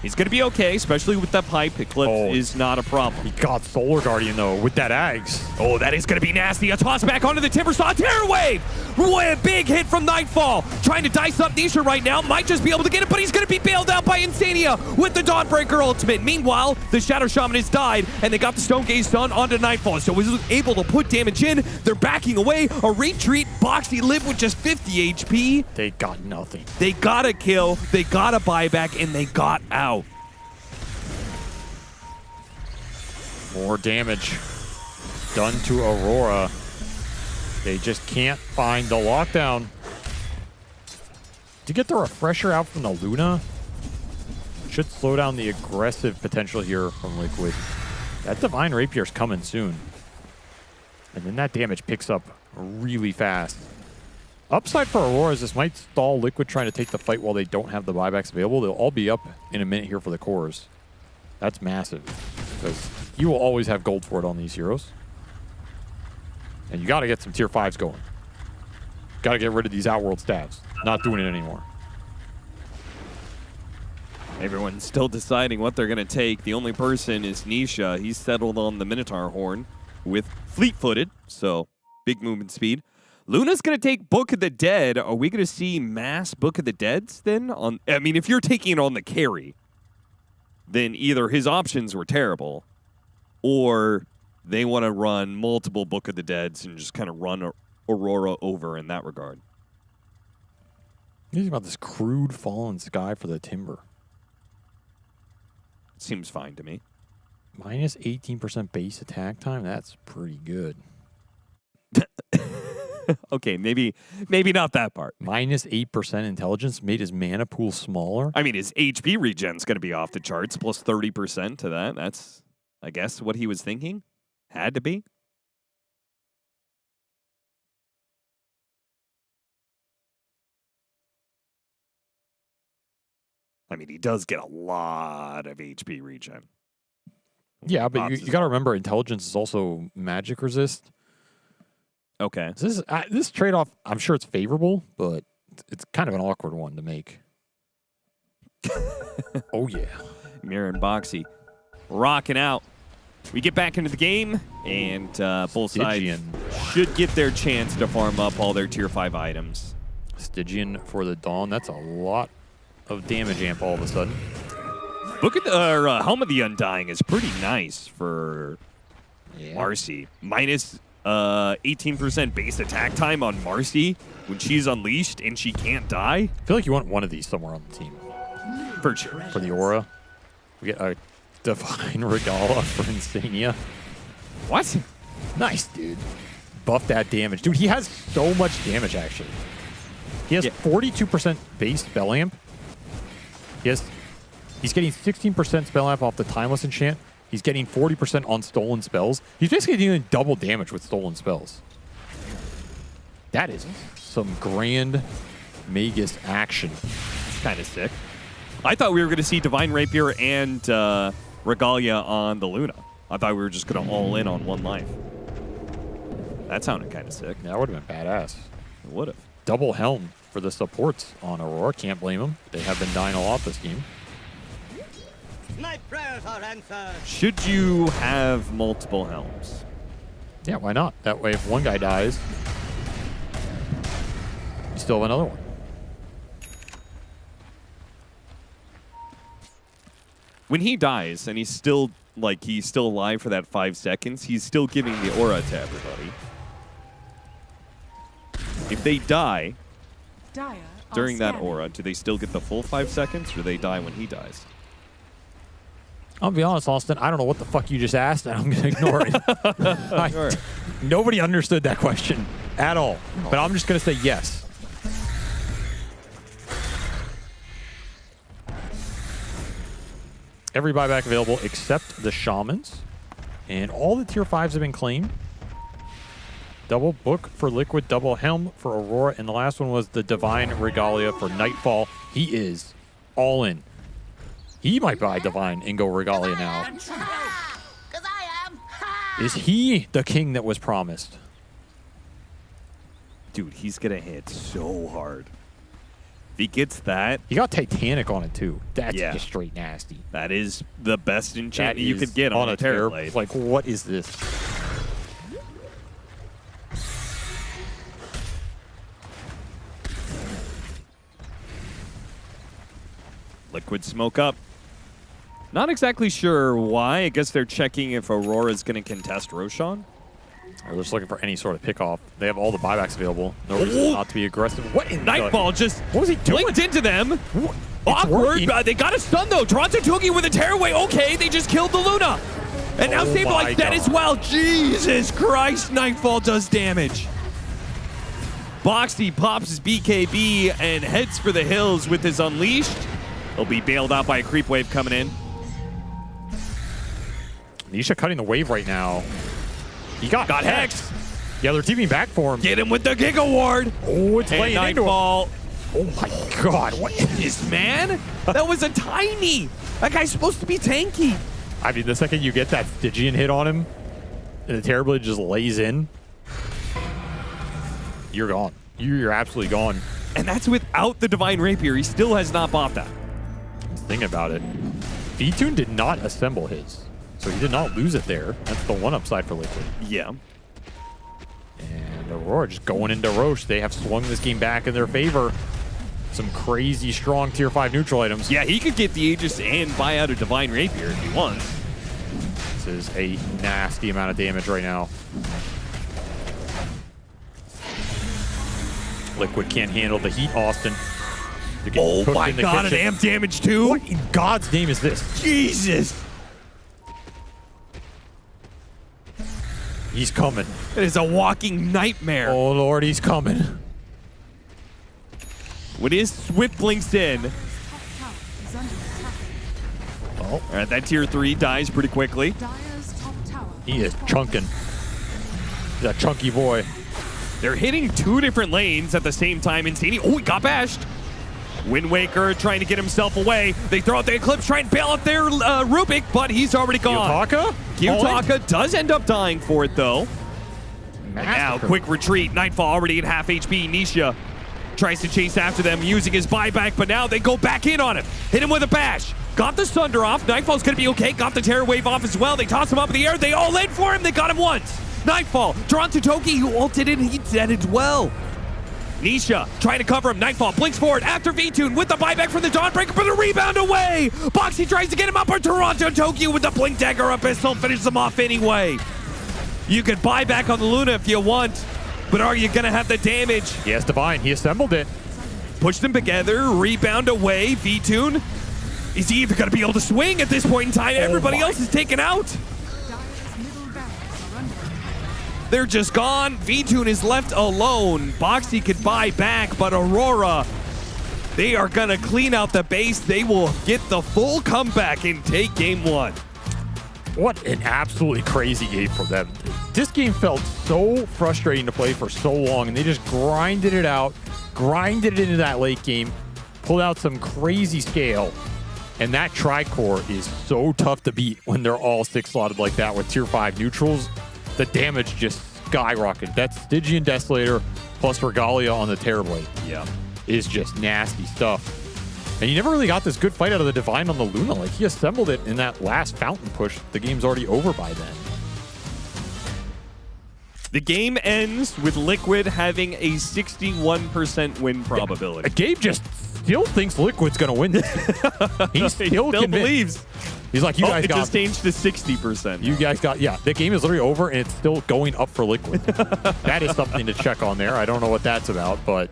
He's going to be okay, especially with that pipe. Eclipse is not a problem. He got Solar Guardian, though, with that Ags. Oh, that is going to be nasty. A toss back onto the Timber Saw. Terror Wave! Boy, a big hit from Nightfall. Trying to dice up Nisha right now. Might just be able to get it, but he's going to be bailed out by Insania with the Dawnbreaker ultimate. Meanwhile, the Shadow Shaman has died, and they got the Stone Gaze done onto Nightfall. So he was able to put damage in. They're backing away. A retreat. Boxy lived with just 50 HP. They got nothing. They got a kill. They got a buyback, and they got out. More damage done to Aurora. They just can't find the lockdown. To get the refresher out from the Luna should slow down the aggressive potential here from Liquid. That Divine Rapier's coming soon. And then that damage picks up really fast. Upside for Aurora is this might stall Liquid trying to take the fight while they don't have the buybacks available. They'll all be up in a minute here for the cores. That's massive. Because you will always have gold for it on these heroes. And you got to get some tier 5s going. Got to get rid of these Outworld stabs. Not doing it anymore. Everyone's still deciding what they're going to take. The only person is Nisha. He's settled on the Minotaur Horn with fleet-footed, so big movement speed. Luna's going to take Book of the Dead. Are we going to see mass Book of the Deads then? I mean, if you're taking it on the carry, then either his options were terrible, or they want to run multiple Book of the Deads and just kind of run Aurora over in that regard. Thinking about this crude fallen sky for the Timber. Seems fine to me. Minus 18% base attack time. That's pretty good. Okay, maybe not that part. Minus 8% intelligence made his mana pool smaller. I mean, his HP regen's going to be off the charts, plus 30% to that. That's, I guess, what he was thinking. Had to be. I mean, he does get a lot of HP regen. Yeah, but you got to remember, intelligence is also magic resist. Okay. So this trade-off, I'm sure it's favorable, but it's kind of an awkward one to make. Oh, yeah. Mirror and Boxy rocking out. We get back into the game, and both sides should get their chance to farm up all their tier 5 items. Stygian for the Dawn. That's a lot of damage amp all of a sudden. Look at the Helm of the Undying is pretty nice for Marcy. Minus 18% base attack time on Marcy when she's unleashed and she can't die. I feel like you want one of these somewhere on the team. For sure. For the Aura. We get a Divine Regala for Insania. What? Nice, dude. Buff that damage. Dude, he has so much damage, actually. He has 42% base spell amp. He's getting 16% spell amp off the Timeless Enchant. He's getting 40% on stolen spells. He's basically dealing double damage with stolen spells. That is some grand Magus action. Kind of sick. I thought we were going to see Divine Rapier and Regalia on the Luna. I thought we were just going to all in on one life. That sounded kind of sick. That would have been badass. It would have. Double Helm for the supports on Aurora. Can't blame them. They have been dying a lot this game. My prayers are answered. Should you have multiple helms? Yeah, why not? That way, if one guy dies, you still have another one. When he dies and he's still alive for that 5 seconds, he's still giving the aura to everybody. If they die during that aura, do they still get the full 5 seconds, or do they die when he dies? I'll be honest, Austin, I don't know what the fuck you just asked, and I'm going to ignore it. Nobody understood that question at all, but I'm just going to say yes. Every buyback available except the Shamans, and all the tier 5s have been claimed. Double Book for Liquid, double Helm for Aurora, and the last one was the Divine Regalia for Nightfall. He is all in. He might buy Divine and go Regalia now. Is he the king that was promised? Dude, he's going to hit so hard. he gets that. He got Titanic on it too. That's Yeah. just straight nasty. That is the best enchantment That you is could get on a Terrorblade. Like, what is this? Liquid smoke up. Not exactly sure why. I guess they're checking if Aurora's going to contest Roshan. They're just looking for any sort of pick-off. They have all the buybacks available. No reason not to be aggressive. What in Nightfall just what was he doing? blinked into them. It's Awkward. working. They got a stun, though. Toronto Togi with a tearaway. Okay, they just killed the Luna. And now Oh stabilize my that as God. well. Jesus Christ, Nightfall does damage. Boxy pops his BKB and heads for the hills with his Unleashed. He'll be bailed out by a creep wave coming in. Nisha cutting the wave right now. He got Hex. Yeah, they're teaming back for him. Get him with the Giga Ward. Oh, it's And laying into him. Nightfall. Oh my God, what is This man? That was a tiny. That guy's supposed to be tanky. I mean, the second you get that Stygian hit on him, and the Terrorblade just lays in, you're gone. You're absolutely gone. And that's without the Divine Rapier. He still has not bought that. Think about it. V-Tune did not assemble his, so he did not lose it there. That's the one upside for Liquid. Yeah. And Aurora just going into Roche. They have swung this game back in their favor. Some crazy strong tier 5 neutral items. Yeah, he could get the Aegis and buy out a Divine Rapier if he wants. This is a nasty amount of damage right now. Liquid can't handle the heat, Austin. They're getting Oh cooked my in the God, an kitchen. amp damage too? What in God's name is this? Jesus. He's coming. It is a walking nightmare. Oh Lord, he's coming. When his Swift blinks in. Oh. All right, that tier 3 dies pretty quickly. He is chunking. He's a chunky boy. They're hitting 2 different lanes at the same time. Insane. Oh, he got bashed. Wind Waker trying to get himself away. They throw out the Eclipse, try and bail out their Rubik, but he's already gone. Gyutaka does end up dying for it, though. And now, quick retreat. Nightfall already at half HP. Nisha tries to chase after them using his buyback, but now they go back in on him. Hit him with a bash. Got the Sunder off. Nightfall's going to be okay. Got the Terror Wave off as well. They toss him up in the air. They all in for him. They got him once. Nightfall drawn to Toki, who ulted in. He dead as well. Nisha trying to cover him. Nightfall blinks forward after V-Tune with the buyback from the Dawnbreaker, but the rebound away. Boxy tries to get him up, but Toronto Tokyo with the Blink Dagger up pistol finishes him off anyway. You could buy back on the Luna if you want, but are you going to have the damage? He has Divine. He assembled it. Push them together. Rebound away. V-Tune. Is he even going to be able to swing at this point in time? Everybody else is taken out. They're just gone. V-Tune is left alone. Boxy could buy back, but Aurora, they are going to clean out the base. They will get the full comeback and take game 1. What an absolutely crazy game for them. This game felt so frustrating to play for so long, and they just grinded it out, grinded it into that late game, pulled out some crazy scale. And that Tricore is so tough to beat when they're all 6-slotted like that with tier 5 neutrals. The damage just skyrocketed. That Stygian Desolator plus Regalia on the Terrorblade is just nasty stuff. And you never really got this good fight out of the Divine on the Luna. Like, he assembled it in that last fountain push. The game's already over by then. The game ends with Liquid having a 61% win probability. Gabe just still thinks Liquid's going to win this. He still convinced. believes. He's like, you guys it got just changed to 60%. You guys got, the game is literally over, and it's still going up for Liquid. That is something to check on there. I don't know what that's about, but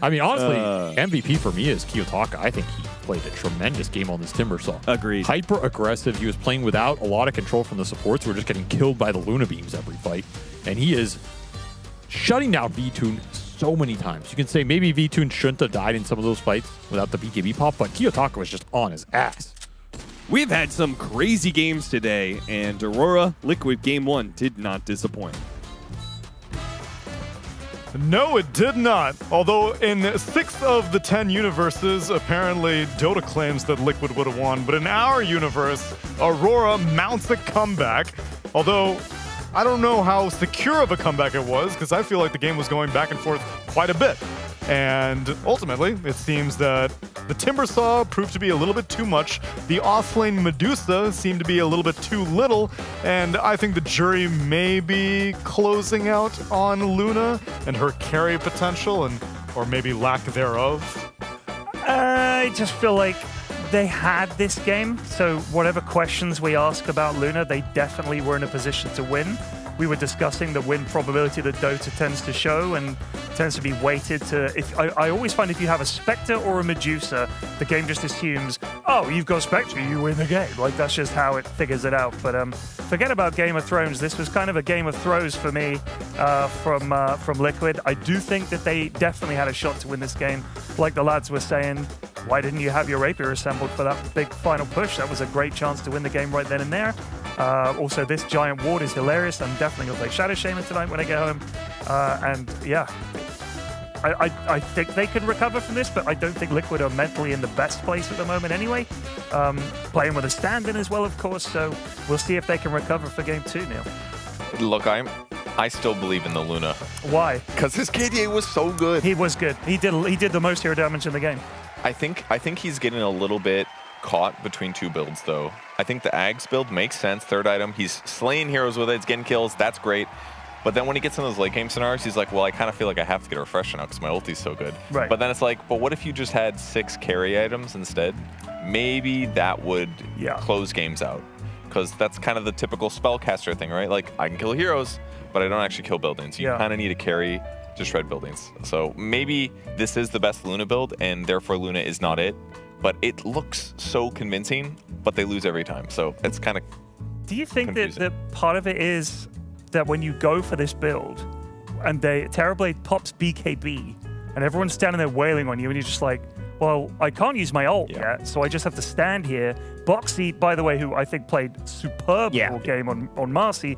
I mean, honestly, MVP for me is Gyutaka. I think he played a tremendous game on this Timbersaw. Agreed. Hyper aggressive. He was playing without a lot of control from the supports who were just getting killed by the Luna beams every fight, and he is shutting down V-Tune so many times. You can say maybe V-Tune shouldn't have died in some of those fights without the BKB pop, but Gyutaka was just on his ass. We've had some crazy games today, and Aurora Liquid Game 1 did not disappoint. No, it did not. Although in 6 of the 10 universes, apparently Dota claims that Liquid would have won. But in our universe, Aurora mounts a comeback. Although, I don't know how secure of a comeback it was, because I feel like the game was going back and forth quite a bit. And ultimately, it seems that the Timbersaw proved to be a little bit too much. The offlane Medusa seemed to be a little bit too little. And I think the jury may be closing out on Luna and her carry potential, or maybe lack thereof. I just feel like they had this game, so whatever questions we ask about Luna, they definitely were in a position to win. We were discussing the win probability that Dota tends to show and tends to be weighted to... I always find if you have a Spectre or a Medusa, the game just assumes, oh, you've got Spectre, you win the game. Like, that's just how it figures it out. But forget about Game of Thrones. This was kind of a Game of Throws for me from Liquid. I do think that they definitely had a shot to win this game. Like the lads were saying, why didn't you have your Rapier assembled for that big final push? That was a great chance to win the game right then and there. Also, this giant ward is hilarious. I'm definitely going to play Shadow Shaman tonight when I get home. And yeah, I think they can recover from this, but I don't think Liquid are mentally in the best place at the moment anyway. Playing with a stand-in as well, of course, so we'll see if they can recover for Game 2, Neil. Look, I still believe in the Luna. Why? Because his KDA was so good. He was good. He did the most hero damage in the game. I think he's getting a little bit caught between two builds, though. I think the Ags build makes sense. Third item, he's slaying heroes with it. It's getting kills. That's great. But then when he gets in those late game scenarios, he's like, well, I kind of feel like I have to get a refresh now because my ulti's so good. Right. But then it's like, but what if you just had 6 carry items instead? Maybe that would close games out. Because that's kind of the typical spellcaster thing, right? Like, I can kill heroes, but I don't actually kill buildings. You kind of need a carry to shred buildings. So maybe this is the best Luna build, and therefore Luna is not it. But it looks so convincing, but they lose every time. So it's kind of Do you think confusing. that part of it is that when you go for this build and Terrorblade pops BKB and everyone's standing there wailing on you and you're just like, well, I can't use my ult yet, so I just have to stand here. Boxy, by the way, who I think played superb all game on Marcy,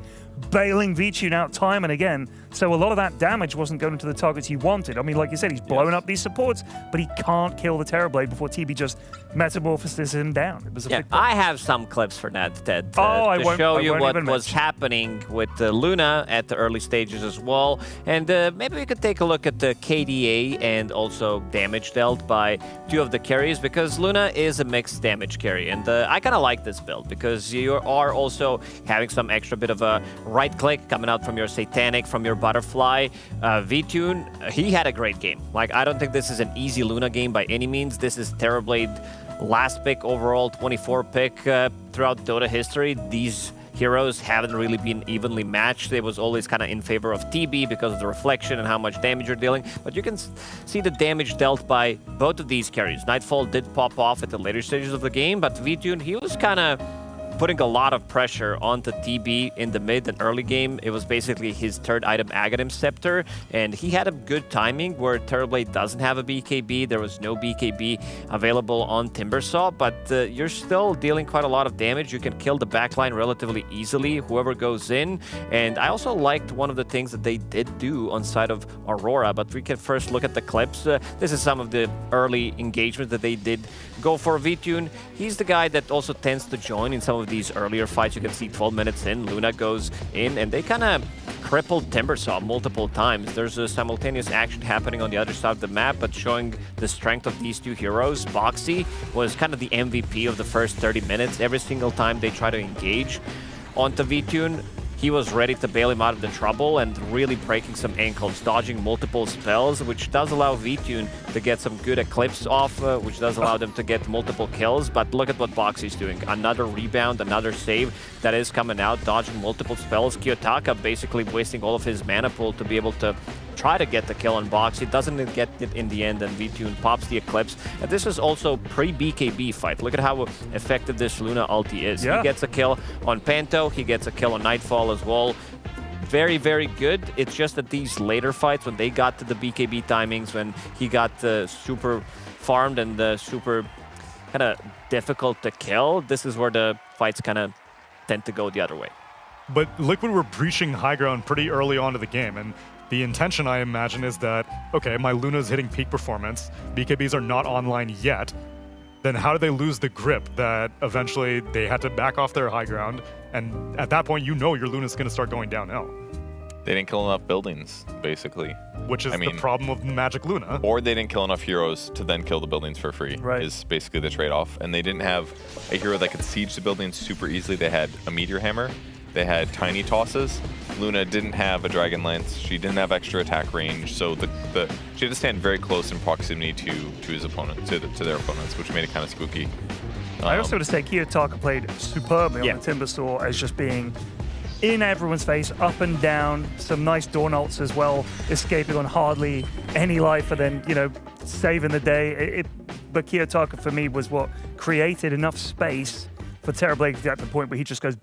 bailing Vichun out time and again. So a lot of that damage wasn't going to the targets he wanted. I mean, like you said, he's blowing up these supports, but he can't kill the Terrorblade before TB just metamorphoses him down. It was a big problem. I have some clips for that, Ted, I to won't- show I you won't what even was mention. happening with Luna at the early stages as well. And maybe we could take a look at the KDA and also damage dealt by two of the carries, because Luna is a mixed damage carry. And I kind of like this build because you are also having some extra bit of a right click coming out from your Satanic, from your Butterfly. Vitune, he had a great game. Like, I don't think this is an easy Luna game by any means. This is Terrorblade last pick overall, 24 pick throughout Dota history. These heroes haven't really been evenly matched. It was always kind of in favor of TB because of the reflection and how much damage you're dealing. But you can see the damage dealt by both of these carries. Nightfall did pop off at the later stages of the game, but Vitune, he was kind of putting a lot of pressure onto TB in the mid and early game. It was basically his third item, Aghanim Scepter, and he had a good timing where Terrorblade doesn't have a BKB. There was no BKB available on Timbersaw, but you're still dealing quite a lot of damage. You can kill the backline relatively easily, whoever goes in. And I also liked one of the things that they did do on side of Aurora, but we can first look at the clips. This is some of the early engagements that they did go for Vitune. He's the guy that also tends to join in some of these earlier fights. You can see 12 minutes in, Luna goes in, and they kind of crippled Timbersaw multiple times. There's a simultaneous action happening on the other side of the map, but showing the strength of these two heroes. Boxy was kind of the MVP of the first 30 minutes. Every single time they try to engage onto Vitune, he was ready to bail him out of the trouble and really breaking some ankles, dodging multiple spells, which does allow Vitune to get some good Eclipse off, which does allow them to get multiple kills. But look at what Boxy's doing. Another rebound, another save that is coming out, dodging multiple spells. Kiyotaka basically wasting all of his mana pool to be able to try to get the kill on Boxy. Doesn't get it in the end, and Vitune pops the Eclipse. And this is also pre-BKB fight. Look at how effective this Luna ulti is. Yeah. He gets a kill on Panto, he gets a kill on Nightfall as well. Very, very good. It's just that these later fights, when they got to the BKB timings, when he got super farmed and super kind of difficult to kill, this is where the fights kind of tend to go the other way. But Liquid were breaching high ground pretty early on to the game, and the intention, I imagine, is that, okay, my Luna's hitting peak performance, BKBs are not online yet, then how do they lose the grip that eventually they had to back off their high ground, and at that point, you know your Luna's going to start going downhill. They didn't kill enough buildings, basically. Which is the problem of Magic Luna. Or they didn't kill enough heroes to then kill the buildings for free, is basically the trade-off. And they didn't have a hero that could siege the buildings super easily. They had a Meteor Hammer. They had tiny tosses. Luna didn't have a Dragon Lance. She didn't have extra attack range. So she had to stand very close in proximity to his opponent, to their opponents, which made it kind of spooky. I also would say Kiyotaka played superbly on the Timbersaw as just being in everyone's face, up and down, some nice dawn ults as well, escaping on hardly any life and then, you know, saving the day. But Kiyotaka, for me, was what created enough space for Terrorblade to get to the point where he just goes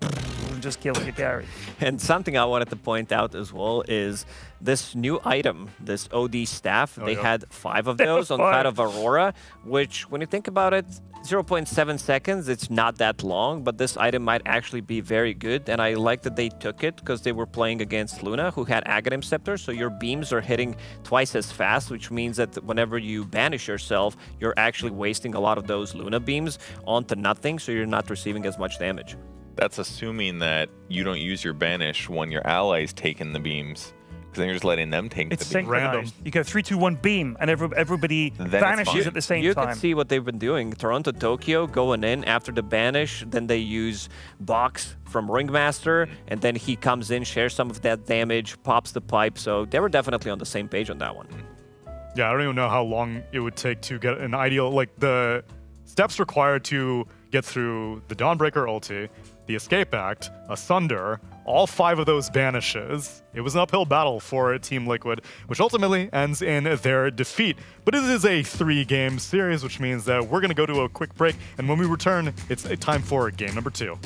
and just kills Kakari. And something I wanted to point out as well is this new item, this OD staff. They had 5 of those on side of Aurora, which, when you think about it, 0.7 seconds, it's not that long, but this item might actually be very good. And I like that they took it because they were playing against Luna, who had Aghanim Scepter. So your beams are hitting twice as fast, which means that whenever you banish yourself, you're actually wasting a lot of those Luna beams onto nothing, so you're not receiving as much damage. That's assuming that you don't use your banish when your allies taking the beams. Because then you're just letting them take It's the beam. synchronized. You go 3, 2, 1, beam, and everybody vanishes at the same you time. can see what they've been doing. Toronto, Tokyo going in after the banish, then they use Box from Ringmaster, and then he comes in, shares some of that damage, pops the pipe. So they were definitely on the same page on that one. Yeah, I don't even know how long it would take to get an ideal, like the steps required to get through the Dawnbreaker ulti, the Escape Act, Asunder, all 5 of those banishes. It was an uphill battle for Team Liquid, which ultimately ends in their defeat. But it is a 3-game series, which means that we're going to go to a quick break, and when we return, it's time for game number 2.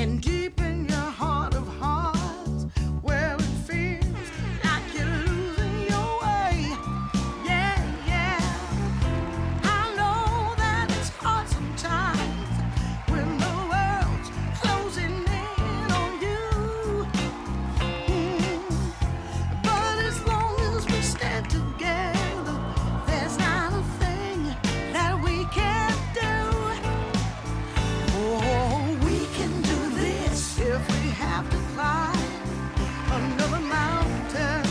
And deep in your heart of hearts, where it feels like you're losing your way. Yeah, yeah. I know that it's hard sometimes when the world's closing in on you. But as long as we stand together, there's not a thing that we can't do. Oh, we can do this if we have to climb another mountain.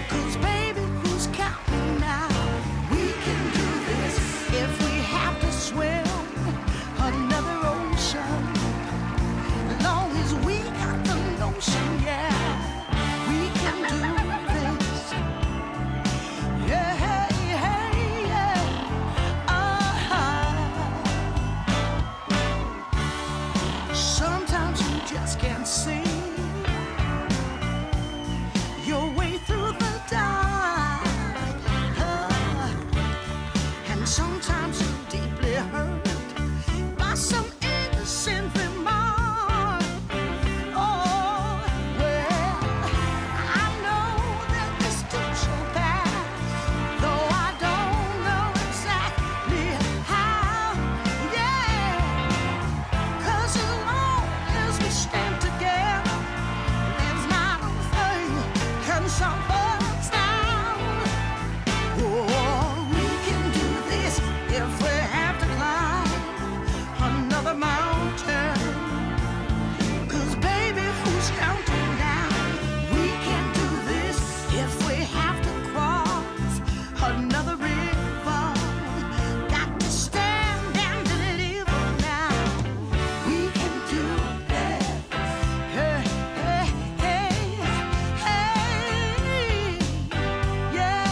'Cause baby, who's counting now? We can do this if we have to swim another ocean. As long as we got the notion, yeah, we can do this. Yeah, yeah, yeah. Sometimes you just can't see your way through the dark. And sometimes you're deeply hurt by some innocent remark. Oh, well, I know that this too shall pass, though I don't know exactly how. Yeah, 'cause as long as we stand together, there's not a thing can stop us now. Oh, we can do this if we have to climb another mountain. 'Cause baby, who's counting down? We can do this if we have to cross another river. Got to stand and deliver now. We can do this. Hey, hey, hey, hey. Yeah,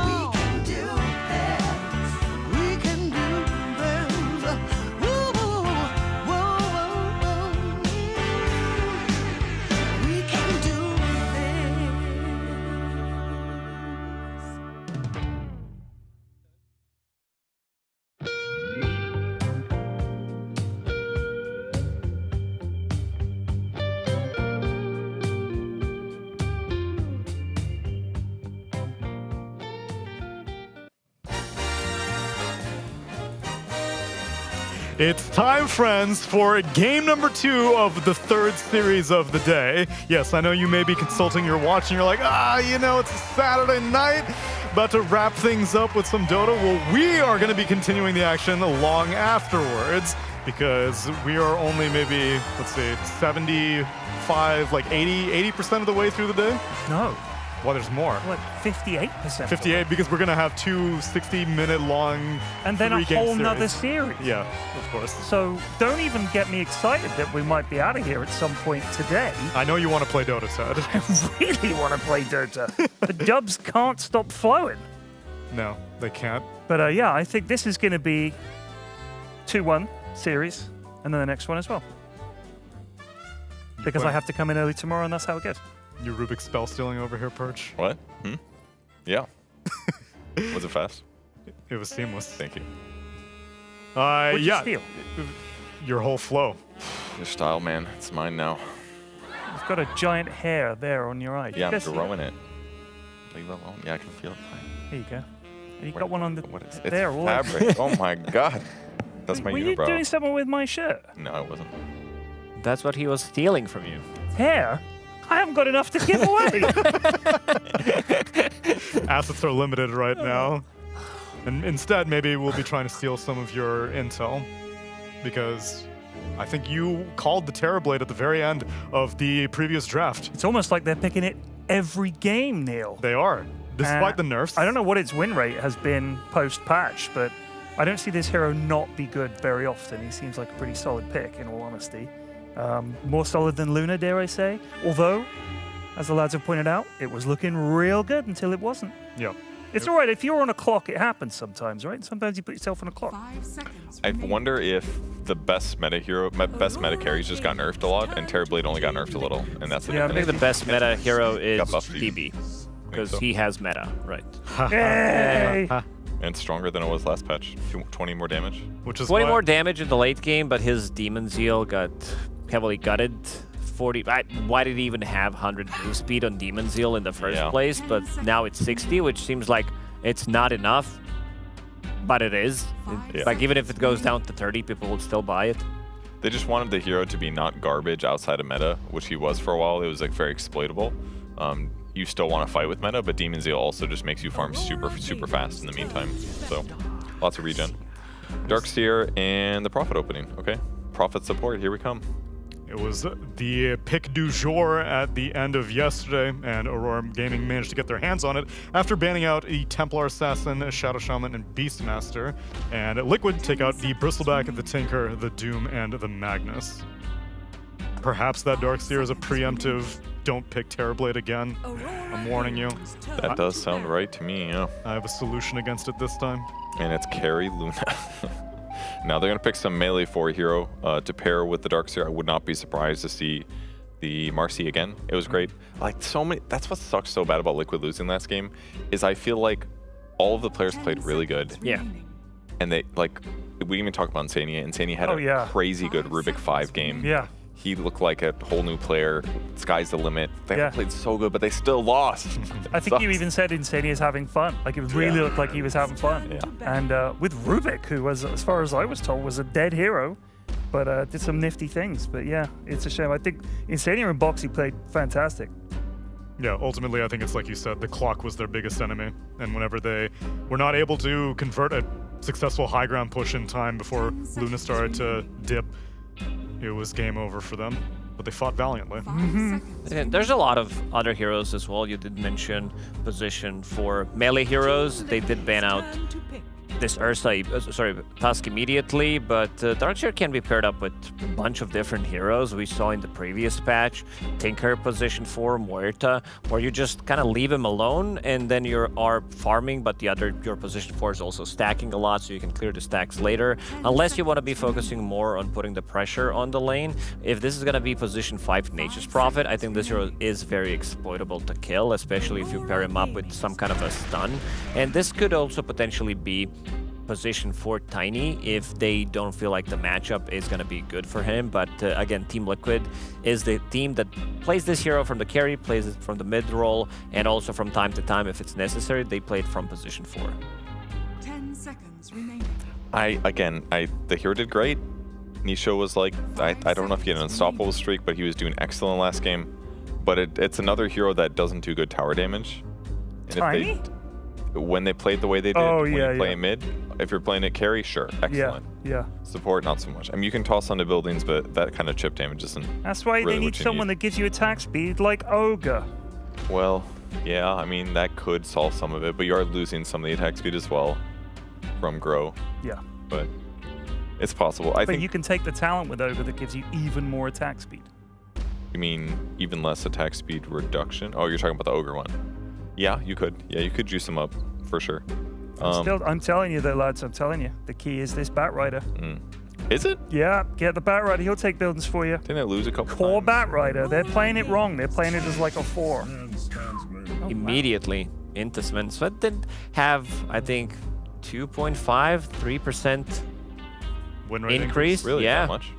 we can do this. We can do this. Woo, woo, woo, woo. We can do this. It's time, friends, for game number 2 of the 3rd series of the day. Yes, I know you may be consulting your watch and you're like, it's a Saturday night. About to wrap things up with some Dota. Well, we are going to be continuing the action long afterwards because we are only maybe, 75, 80% of the way through the day. No. Well, there's more. What, 58%? 58 because we're going to have 2 60-minute long And then a 3-game whole nother series. Yeah, of course. So don't even get me excited that we might be out of here at some point today. I know you want to play Dota, Ted. I really want to play Dota. The dubs can't stop flowing. No, they can't. But yeah, I think this is going to be 2-1 series, and then the next one as well. Because I have to come in early tomorrow, and that's how it goes. You Rubik's spell stealing over here, Perch? What? Yeah. Was it fast? It was seamless. Thank you. What'd you steal? Your whole flow. Your style, man. It's mine now. You've got a giant hair there on your eye. Yeah, I'm Yes, growing it. Leave it alone. Yeah, I can feel it. Here you go. And you got one on the What is it? there. It's all over. fabric. Oh my god. That's my Were you unibrow. doing something with my shirt? No, I wasn't. That's what he was stealing from you. Hair? I haven't got enough to give away. Assets are limited right now. And instead, maybe we'll be trying to steal some of your intel. Because I think you called the Terrorblade at the very end of the previous draft. It's almost like they're picking it every game, Neil. They are, despite the nerfs. I don't know what its win rate has been post-patch, but I don't see this hero not be good very often. He seems like a pretty solid pick, in all honesty. More solid than Luna, dare I say. Although, as the lads have pointed out, it was looking real good until it wasn't. Yeah. It's all right. If you're on a clock, it happens sometimes, right? Sometimes you put yourself on a clock. I wonder if the best meta hero, best meta carries just got nerfed a lot, and Terrorblade only got nerfed a little, and that's the I think the best meta hero is Got buffed. DB, because so. he has meta, right? Hey! And stronger than it was last patch. 20 more damage. Which is 20 more damage in the late game, but his Demon Zeal got heavily gutted. 40. Why did he even have 100 move speed on Demon Zeal in the first place? But now it's 60, which seems like it's not enough. But it is. Like, even if it goes down to 30, people will still buy it. They just wanted the hero to be not garbage outside of meta, which he was for a while. It was like very exploitable. You still want to fight with meta, but Demon Zeal also just makes you farm super fast in the meantime. So lots of regen. Darkseer and the Prophet opening. Okay, Prophet support, here we come. It was the pick du jour at the end of yesterday, and Aurora Gaming managed to get their hands on it after banning out a Templar Assassin, a Shadow Shaman, and Beastmaster. And Liquid take out the Bristleback, the Tinker, the Doom, and the Magnus. Perhaps that Darkseer is a preemptive, don't pick Terrorblade again. I'm warning you. That does sound right to me, yeah. I have a solution against it this time. And it's Carry Luna. Now they're going to pick some melee 4 hero to pair with the Darkseer. I would not be surprised to see the Marcy again. It was great. Like, so many, that's what sucks so bad about Liquid losing last game, is I feel like all of the players played really good. Yeah. And they, like, we even talked about Insania. Insania had a crazy good Rubik 5 game. Yeah. He looked like a whole new player. Sky's the limit. They haven't played so good, but they still lost. I think you even said Insania's having fun. Like, it really looked like he was having fun. Yeah. And with Rubik, who was, as far as I was told, was a dead hero, but did some nifty things. But yeah, it's a shame. I think Insania and Boxy played fantastic. Yeah, ultimately, I think it's like you said, the clock was their biggest enemy. And whenever they were not able to convert a successful high ground push in time before Luna started to dip, it was game over for them. But they fought valiantly. And there's a lot of other heroes as well. You did mention position for melee heroes. They did ban out this Ursa, Tusk immediately, but Darkseer can be paired up with a bunch of different heroes. We saw in the previous patch, Tinker position 4, Muerta, where you just kind of leave him alone and then you are farming, but your position 4 is also stacking a lot, so you can clear the stacks later, unless you want to be focusing more on putting the pressure on the lane. If this is going to be position 5 Nature's Prophet, I think this hero is very exploitable to kill, especially if you pair him up with some kind of a stun. And this could also potentially be position for Tiny if they don't feel like the matchup is going to be good for him. But again, Team Liquid is the team that plays this hero from the carry, plays it from the mid role, and also from time to time, if it's necessary, they play it from position 4. 10 seconds remaining. The hero did great. Nisho was like, I don't know if he had an unstoppable streak, but he was doing excellent last game. But it's another hero that doesn't do good tower damage. And Tiny? When they played the way they did, when you play mid, if you're playing it carry, sure, excellent. Yeah. Support, not so much. I mean, you can toss onto buildings, but that kind of chip damage isn't. That's why really they need someone that gives you attack speed like Ogre. Well, yeah, I mean, that could solve some of it, but you are losing some of the attack speed as well from Grow. Yeah. But it's possible. I think you can take the talent with Ogre that gives you even more attack speed. You mean even less attack speed reduction? Oh, you're talking about the Ogre one. Yeah, you could. Yeah, you could juice him up for sure. I'm telling you though, lads, I'm telling you, the key is this Batrider. Is it? Yeah, get the Batrider. He'll take buildings for you. Didn't I lose a couple Core Batrider. They're playing it wrong. They're playing it as like a 4. Immediately into Sven. Sven did have, I think, 2.5, 3% win rate increase. Really, yeah, that much?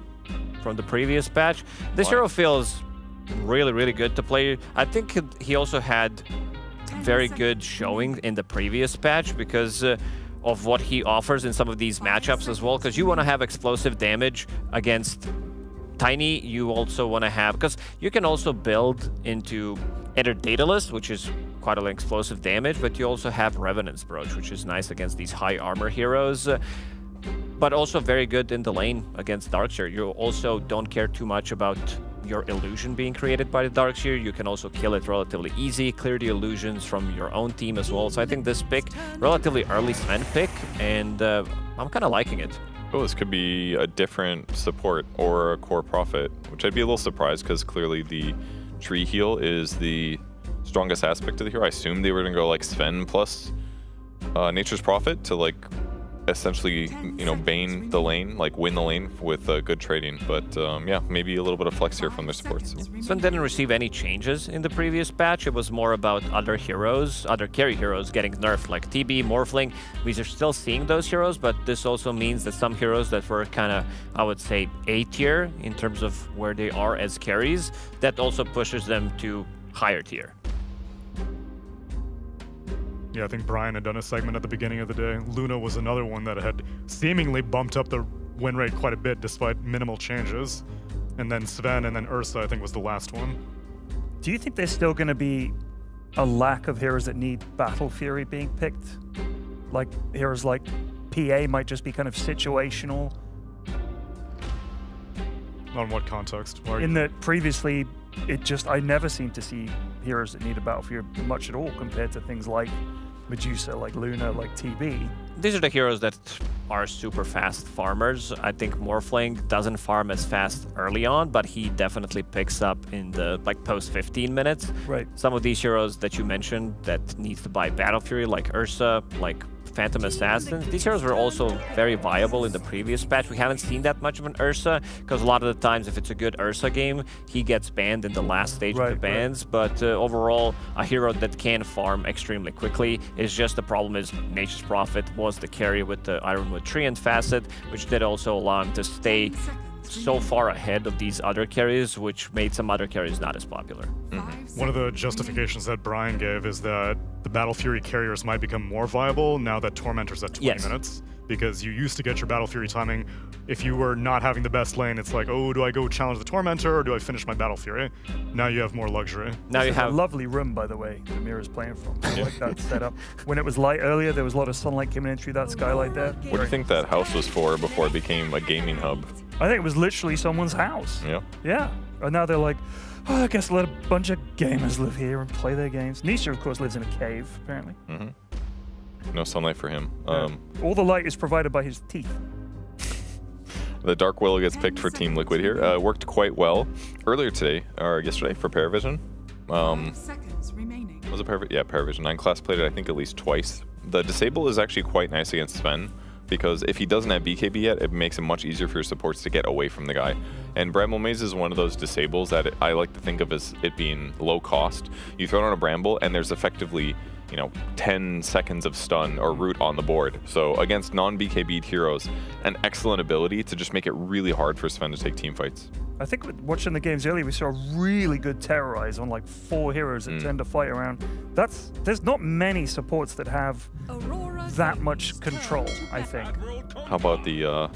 From the previous patch. This hero feels really, really good to play. I think he also had very good showing in the previous patch because of what he offers in some of these matchups as well, because you want to have explosive damage against Tiny. You also want to have, because you can also build into either Daedalus, which is quite an explosive damage, but you also have Revenant's Brooch, which is nice against these high armor heroes, but also very good in the lane against Darkseer. You also don't care too much about your illusion being created by the Darkseer. You can also kill it relatively easy, clear the illusions from your own team as well. So I think this pick, relatively early Sven pick, and I'm kind of liking it. Oh, this could be a different support or a core Prophet, which I'd be a little surprised because clearly the tree heal is the strongest aspect of the hero. I assumed they were going to go like Sven plus Nature's Prophet to like essentially, bane the lane, like win the lane with good trading. But yeah, maybe a little bit of flex here from their supports. Sven didn't receive any changes in the previous patch. It was more about other heroes, other carry heroes getting nerfed, like TB, Morphling. We are still seeing those heroes, but this also means that some heroes that were kind of, I would say, A tier in terms of where they are as carries, that also pushes them to higher tier. Yeah, I think Brian had done a segment at the beginning of the day. Luna was another one that had seemingly bumped up the win rate quite a bit despite minimal changes. And then Sven and then Ursa, I think, was the last one. Do you think there's still going to be a lack of heroes that need Battle Fury being picked? Like heroes like PA might just be kind of situational? On what context? In that previously, I never seem to see heroes that need a Battle Fury much at all compared to things like Medusa, like Luna, like TB. These are the heroes that are super fast farmers. I think Morphling doesn't farm as fast early on, but he definitely picks up in the post 15 minutes. Right. Some of these heroes that you mentioned that needs to buy Battle Fury, like Ursa, like Phantom Assassins, these heroes were also very viable in the previous patch. We haven't seen that much of an Ursa, because a lot of the times if it's a good Ursa game, he gets banned in the last stage of the bans. But overall, a hero that can farm extremely quickly is just the problem is Nature's Prophet was the carry with the Ironwood Tree and Facet, which did also allow him to stay so far ahead of these other carries, which made some other carries not as popular. One of the justifications that Brian gave is that the Battle Fury carriers might become more viable now that Tormentor's at 20 minutes. Because you used to get your Battle Fury timing. If you were not having the best lane, it's like, oh, do I go challenge the Tormentor or do I finish my Battle Fury? Now you have more luxury. Now you have a lovely room, by the way, the Mira's playing from. I like that setup. When it was light earlier, there was a lot of sunlight coming in through that skylight there. What do you think that house was for before it became a gaming hub? I think it was literally someone's house. Yeah. Yeah. And now they're like, oh, I guess let a bunch of gamers live here and play their games. Nisha, of course, lives in a cave, apparently. No sunlight for him. All the light is provided by his teeth. The Dark Willow gets picked for Team Liquid here. Worked quite well earlier today, or yesterday, for Paravision. Seconds remaining. Was it Paravision? Yeah, Paravision 9 class played it, I think, at least twice. The Disable is actually quite nice against Sven, because if he doesn't have BKB yet, it makes it much easier for your supports to get away from the guy. And Bramble Maze is one of those disables that I like to think of as it being low cost. You throw it on a Bramble, and there's effectively 10 seconds of stun or root on the board. So against non-BKB'd heroes, an excellent ability to just make it really hard for Sven to take team fights. I think watching the games earlier, we saw a really good Terrorize on like 4 heroes that tend to fight around. There's not many supports that have that much control, I think. How about the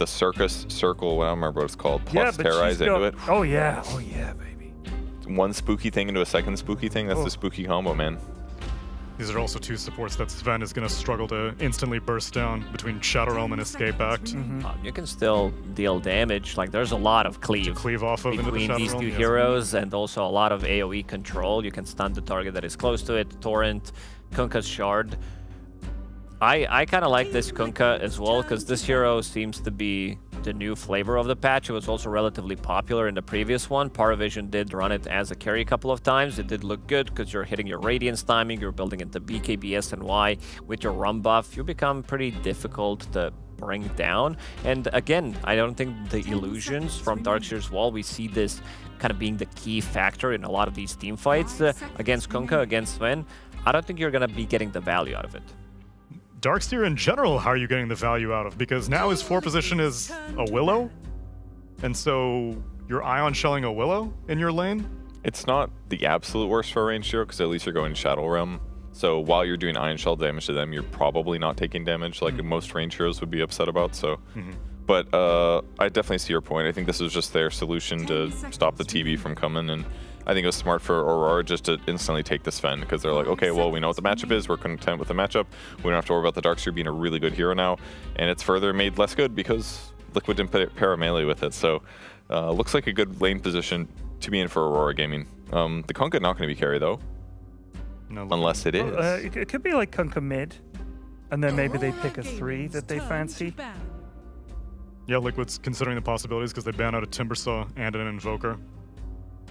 circus circle? I don't remember what it's called. Plus Terrorize into it. Oh yeah, baby. One spooky thing into a second spooky thing. That's the spooky combo, man. These are also 2 supports that Sven is going to struggle to instantly burst down between Shadow Realm and Escape Act. You can still deal damage. Like there's a lot of cleave off of between these 2 heroes, and also a lot of AoE control. You can stun the target that is close to it. Torrent, Kunkka's Shard. I kind of like this Kunkka as well, because this hero seems to be the new flavor of the patch. It was also relatively popular in the previous one. Paravision did run it as a carry a couple of times. It did look good because you're hitting your Radiance timing, you're building into BKB, SNY. With your Rum buff, you become pretty difficult to bring down. And again, I don't think the illusions from Darkseer's Wall, we see this kind of being the key factor in a lot of these team fights against Kunkka, against Sven. I don't think you're going to be getting the value out of it. Darkseer in general, how are you getting the value out of? Because now his 4 position is a Willow, and so you're Ion Shelling a Willow in your lane? It's not the absolute worst for a ranged hero, because at least you're going Shadow Realm. So while you're doing Ion Shell damage to them, you're probably not taking damage like most ranged heroes would be upset about. So, But I definitely see your point. I think this was just their solution to stop the TB from coming, and I think it was smart for Aurora just to instantly take the Sven, because they're like, okay, well, we know what the matchup is. We're content with the matchup. We don't have to worry about the Darkseer being a really good hero now. And it's further made less good because Liquid didn't pair melee with it. So looks like a good lane position to be in for Aurora Gaming. The Kunkka not going to be carry, though. No, unless it is. It could be like Kunkka mid, and then maybe they pick a 3 that they fancy. Yeah, Liquid's considering the possibilities because they ban out a Timbersaw and an Invoker.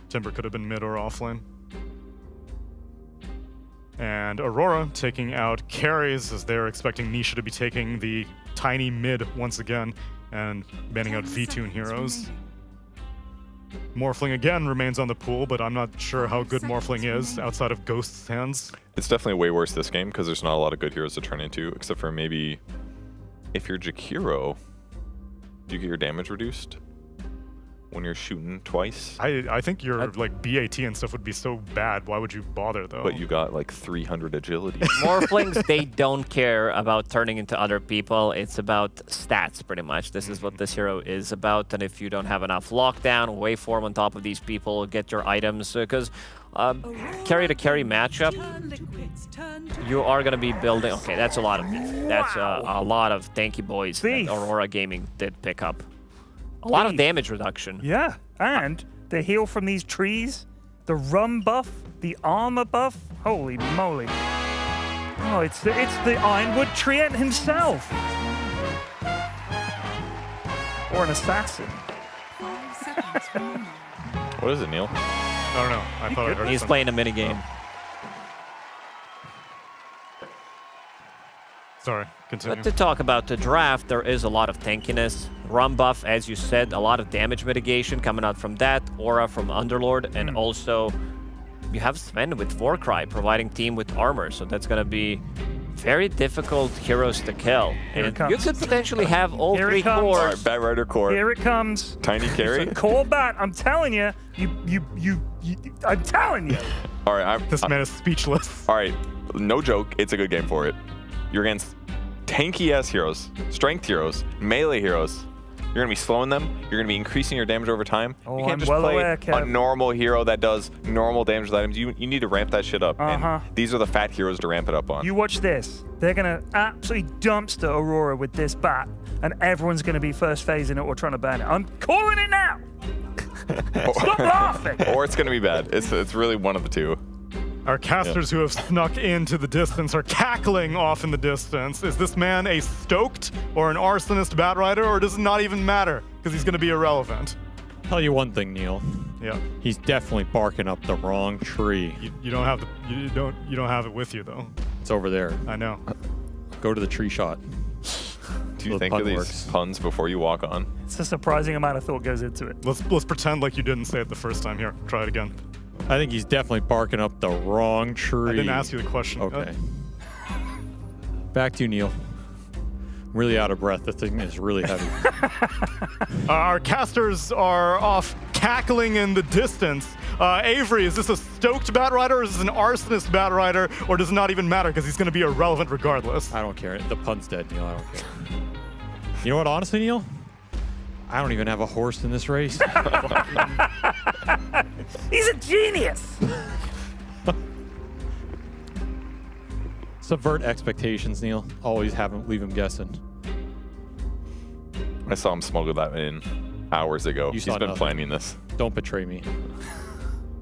Timber could have been mid or off lane. And Aurora taking out carries as they're expecting Nisha to be taking the tiny mid once again and banning out V-Tune heroes. Morphling again remains on the pool, but I'm not sure how good Morphling is outside of Ghost's hands. It's definitely way worse this game because there's not a lot of good heroes to turn into, except for maybe if you're Jakiro, do you get your damage reduced when you're shooting twice? I think your like BAT and stuff would be so bad. Why would you bother though? But you got like 300 agility. Morphlings, they don't care about turning into other people. It's about stats, pretty much. This is what this hero is about. And if you don't have enough lockdown, waveform on top of these people, get your items. Because carry-to-carry matchup, you are going to be building... Okay, that's a lot of beef. That's a lot of tanky boys that Aurora Gaming did pick up. A lot of damage reduction. Yeah, and the heal from these trees, the rum buff, the armor buff. Holy moly! Oh, it's the Ironwood Treant himself, or an assassin. What is it, Neil? I don't know. I thought I heard He's something. playing a minigame. Sorry, continue. But to talk about the draft, there is a lot of tankiness. Rum buff, as you said, a lot of damage mitigation coming out from that. Aura from Underlord, and also you have Sven with Warcry providing team with armor, so that's going to be very difficult heroes to kill. Here And it you comes. could potentially have all Here it three comes. cores. All right, Bat Rider core. Here it comes. Tiny carry. Core bat. I'm telling you. I'm telling you. All right, This man is speechless. All right, no joke. It's a good game for it. You're against tanky ass heroes, strength heroes, melee heroes. You're gonna be slowing them. You're gonna be increasing your damage over time. Oh, you can't I'm just well play aware, a Kev. normal hero that does normal damage with items. You need to ramp that shit up. Uh-huh. And these are the fat heroes to ramp it up on. You watch this. They're going to absolutely dumpster Aurora with this bat, and everyone's going to be first phasing it or trying to ban it. I'm calling it now. Stop laughing. Or it's gonna be bad. It's really one of the two. Our casters who have snuck into the distance are cackling off in the distance. Is this man a stoked or an arsonist bat rider, or does it not even matter because he's going to be irrelevant? Tell you one thing, Neil. Yeah. He's definitely barking up the wrong tree. You don't have you don't have it with you though. It's over there. I know. Go to the tree shot. Do you think of these puns before you walk on? It's a surprising amount of thought goes into it. Let's pretend like you didn't say it the first time. Here, try it again. I think he's definitely barking up the wrong tree. I didn't ask you the question. Okay. Back to you, Neil. I'm really out of breath. The thing is really heavy. Our casters are off cackling in the distance. Avery, is this a stoked bat rider, or is this an arsonist bat rider, or does it not even matter because he's going to be irrelevant regardless? I don't care. The pun's dead, Neil. I don't care. You know what, honestly, Neil? I don't even have a horse in this race. He's a genius. Subvert expectations, Neil. Always leave him guessing. I saw him smuggle that in hours ago. He's been nothing. planning this. Don't betray me.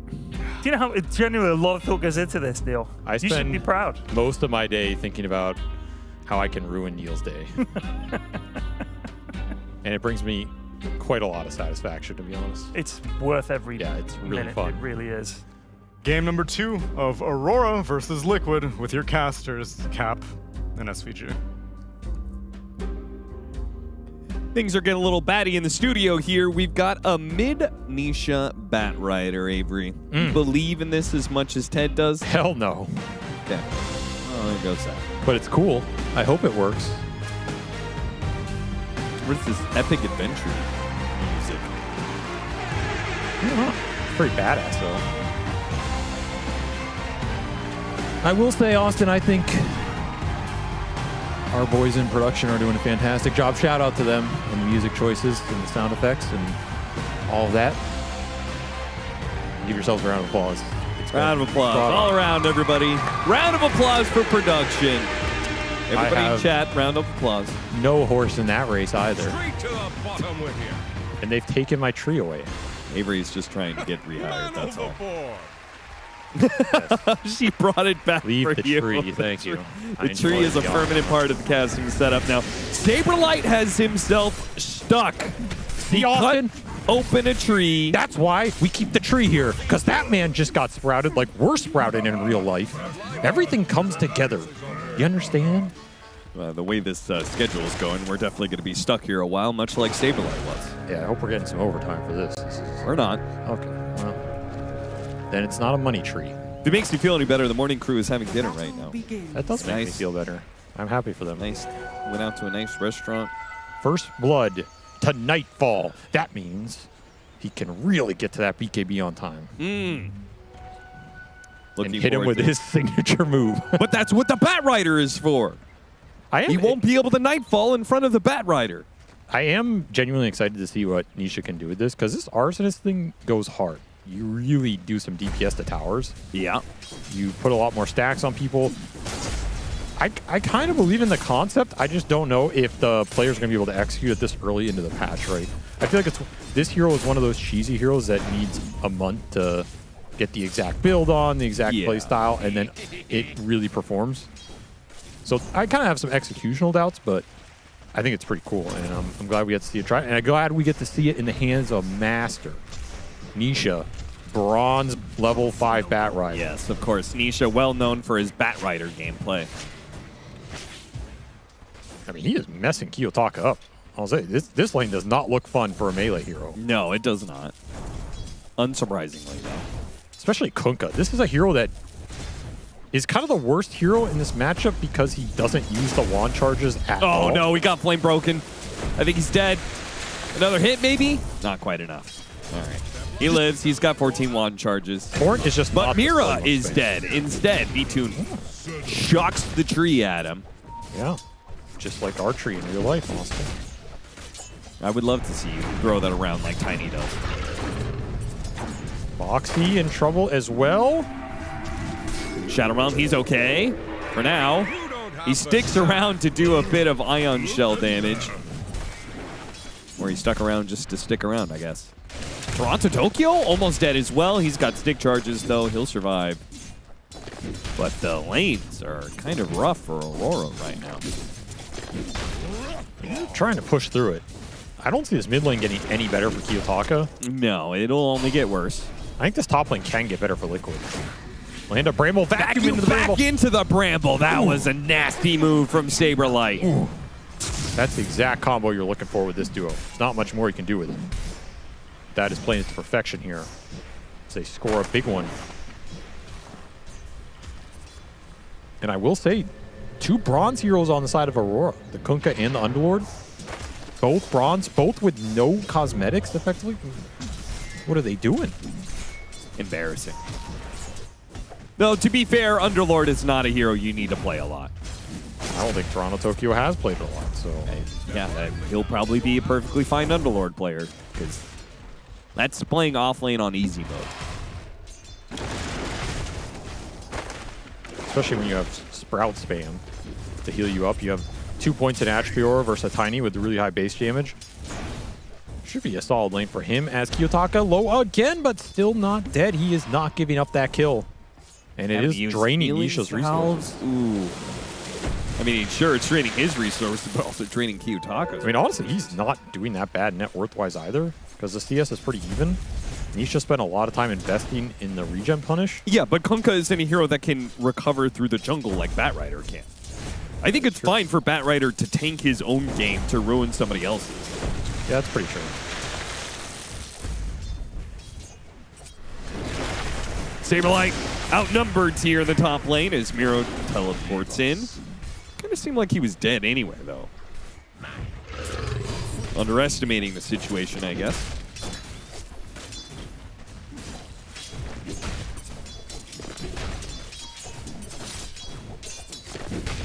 Do you know how genuinely a lot of thought goes into this, Neil? I You should spend be proud. most of my day thinking about how I can ruin Neil's day. And it brings me quite a lot of satisfaction, to be honest. It's worth every it's really minute. fun. It really is. Game number 2 of Aurora versus Liquid with your casters, Cap and SVG. Things are getting a little batty in the studio here. We've got a mid-Nisha Bat Rider, Avery. You believe in this as much as Ted does? Hell no. Okay. Oh, there goes that. But it's cool. I hope it works. What's this epic adventure music? It's pretty badass, though. I will say, Austin, I think our boys in production are doing a fantastic job. Shout out to them and the music choices and the sound effects and all of that. Give yourselves a round of applause. Round of applause all around, everybody. Round of applause for production. Everybody in chat, round of applause. No horse in that race either. Straight to the bottom with you. And they've taken my tree away. Avery's just trying to get rehired, that's all. Overboard. She brought it back Leave for the you. tree, thank you. I The tree enjoy is a the permanent part of the casting setup now. Saberlight has himself stuck. See, Austin? Open a tree. That's why we keep the tree here, because that man just got sprouted like we're sprouted in real life. Everything comes together. You understand? The way this schedule is going, we're definitely going to be stuck here a while, much like Saberlight was. Yeah, I hope we're getting some overtime for this. We're not. Okay, well, then it's not a money tree. If it makes you feel any better, the morning crew is having dinner right now. That does make me feel better. I'm happy for them. Nice. Went out to a nice restaurant. First blood to nightfall. That means he can really get to that BKB on time. And hit him with his signature move. But that's what the Bat Rider is for. He won't be able to nightfall in front of the Bat Rider. I am genuinely excited to see what Nisha can do with this, because this Arsonist thing goes hard. You really do some DPS to towers. Yeah. You put a lot more stacks on people. I kind of believe in the concept. I just don't know if the players are going to be able to execute it this early into the patch, right? I feel like this hero is one of those cheesy heroes that needs a month to get the exact build on, the exact play style, and then it really performs. So I kind of have some executional doubts, but I think it's pretty cool, and I'm glad we get to see it try. And I'm glad we get to see it in the hands of Master. Nisha, bronze level 5 Bat Rider. Yes, of course. Nisha, well known for his Bat Rider gameplay. I mean, he is messing Kiyotaka up. I'll say, this lane does not look fun for a melee hero. No, it does not. Unsurprisingly, though. Especially Kunkka. This is a hero that is kind of the worst hero in this matchup because he doesn't use the wand charges at all. Oh, no, he got flame broken. I think he's dead. Another hit, maybe? Not quite enough. All right. He lives. He's got 14 wand charges. Torrent is just But Mira is dead. Instead, V-Tune shocks the tree at him. Yeah. Just like archery in real life, Austin. I would love to see you throw that around like Tiny does. Boxy in trouble as well. Shadow Realm, he's okay for now. He sticks around to do a bit of Ion Shell damage. Or he stuck around just to stick around, I guess. Toronto Tokyo almost dead as well. He's got stick charges, though. He'll survive. But the lanes are kind of rough for Aurora right now. Trying to push through it. I don't see this mid lane getting any better for Kiyotaka. No, it'll only get worse. I think this top lane can get better for Liquid. Land a Bramble, vacuum into the back Bramble. into the Bramble. That was a nasty move from Saberlight. That's the exact combo you're looking for with this duo. There's not much more you can do with it. That is playing it to perfection here. As they score a big one. And I will say, 2 bronze heroes on the side of Aurora. The Kunkka and the Underlord. Both bronze, both with no cosmetics, effectively. What are they doing? Embarrassing. Though, to be fair, Underlord is not a hero you need to play a lot. I don't think Toronto Tokyo has played it a lot, so... Yeah, he'll probably be a perfectly fine Underlord player, because that's playing off lane on easy mode. Especially when you have Sprout spam to heal you up. You have 2 points in Ashfior versus a Tiny with really high base damage. Should be a solid lane for him as Kiyotaka low again, but still not dead. He is not giving up that kill. And it is draining Nisha's resources. Ooh. I mean, sure, it's draining his resources, but also draining Kiyotaka. I mean, honestly, he's not doing that bad net worth-wise either, because the CS is pretty even. Nisha spent a lot of time investing in the regen punish. Yeah, but Kunkka isn't a hero that can recover through the jungle like Bat Rider can. I think it's fine for Bat Rider to tank his own game to ruin somebody else's. Yeah, that's pretty true. Saberlight outnumbered here in the top lane as Miro teleports in. Kind of seemed like he was dead anyway, though. Underestimating the situation, I guess.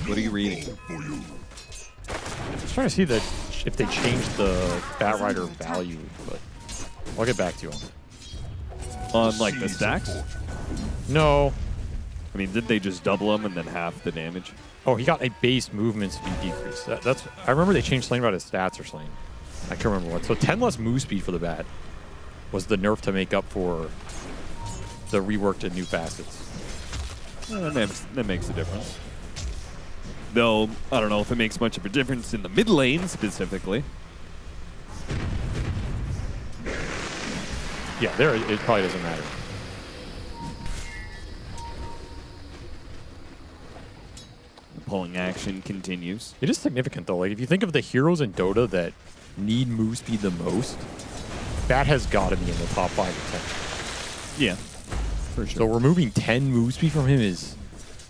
What are you reading? Just trying to see if they changed the Bat Rider value, but I'll get back to you on it. On, like, the stacks? No. I mean, did they just double them and then half the damage? Oh, he got a base movement speed decrease. That's. I remember they changed something about his stats or something. I can't remember what. So 10 less move speed for the Bat was the nerf to make up for the reworked and new facets. That makes a difference. Though, I don't know if it makes much of a difference in the mid lane specifically. Yeah, there it probably doesn't matter. The pulling action continues. It is significant though. Like if you think of the heroes in Dota that need move speed the most, that has got to be in the top 5 or 10. Yeah, for sure. So removing 10 move speed from him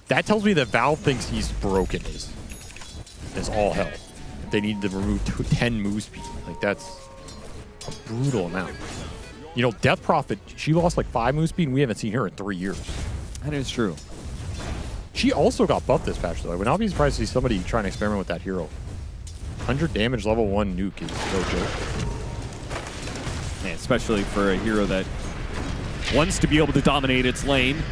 that tells me that Valve thinks he's broken is all hell. They need to remove 10 move speed. Like that's a brutal amount. You know, Death Prophet, she lost like 5 move speed and we haven't seen her in 3 years. That is true. She also got buffed this patch though. I would not be surprised to see somebody trying to experiment with that hero. 100 damage level 1 nuke is no joke. Man, especially for a hero that wants to be able to dominate its lane.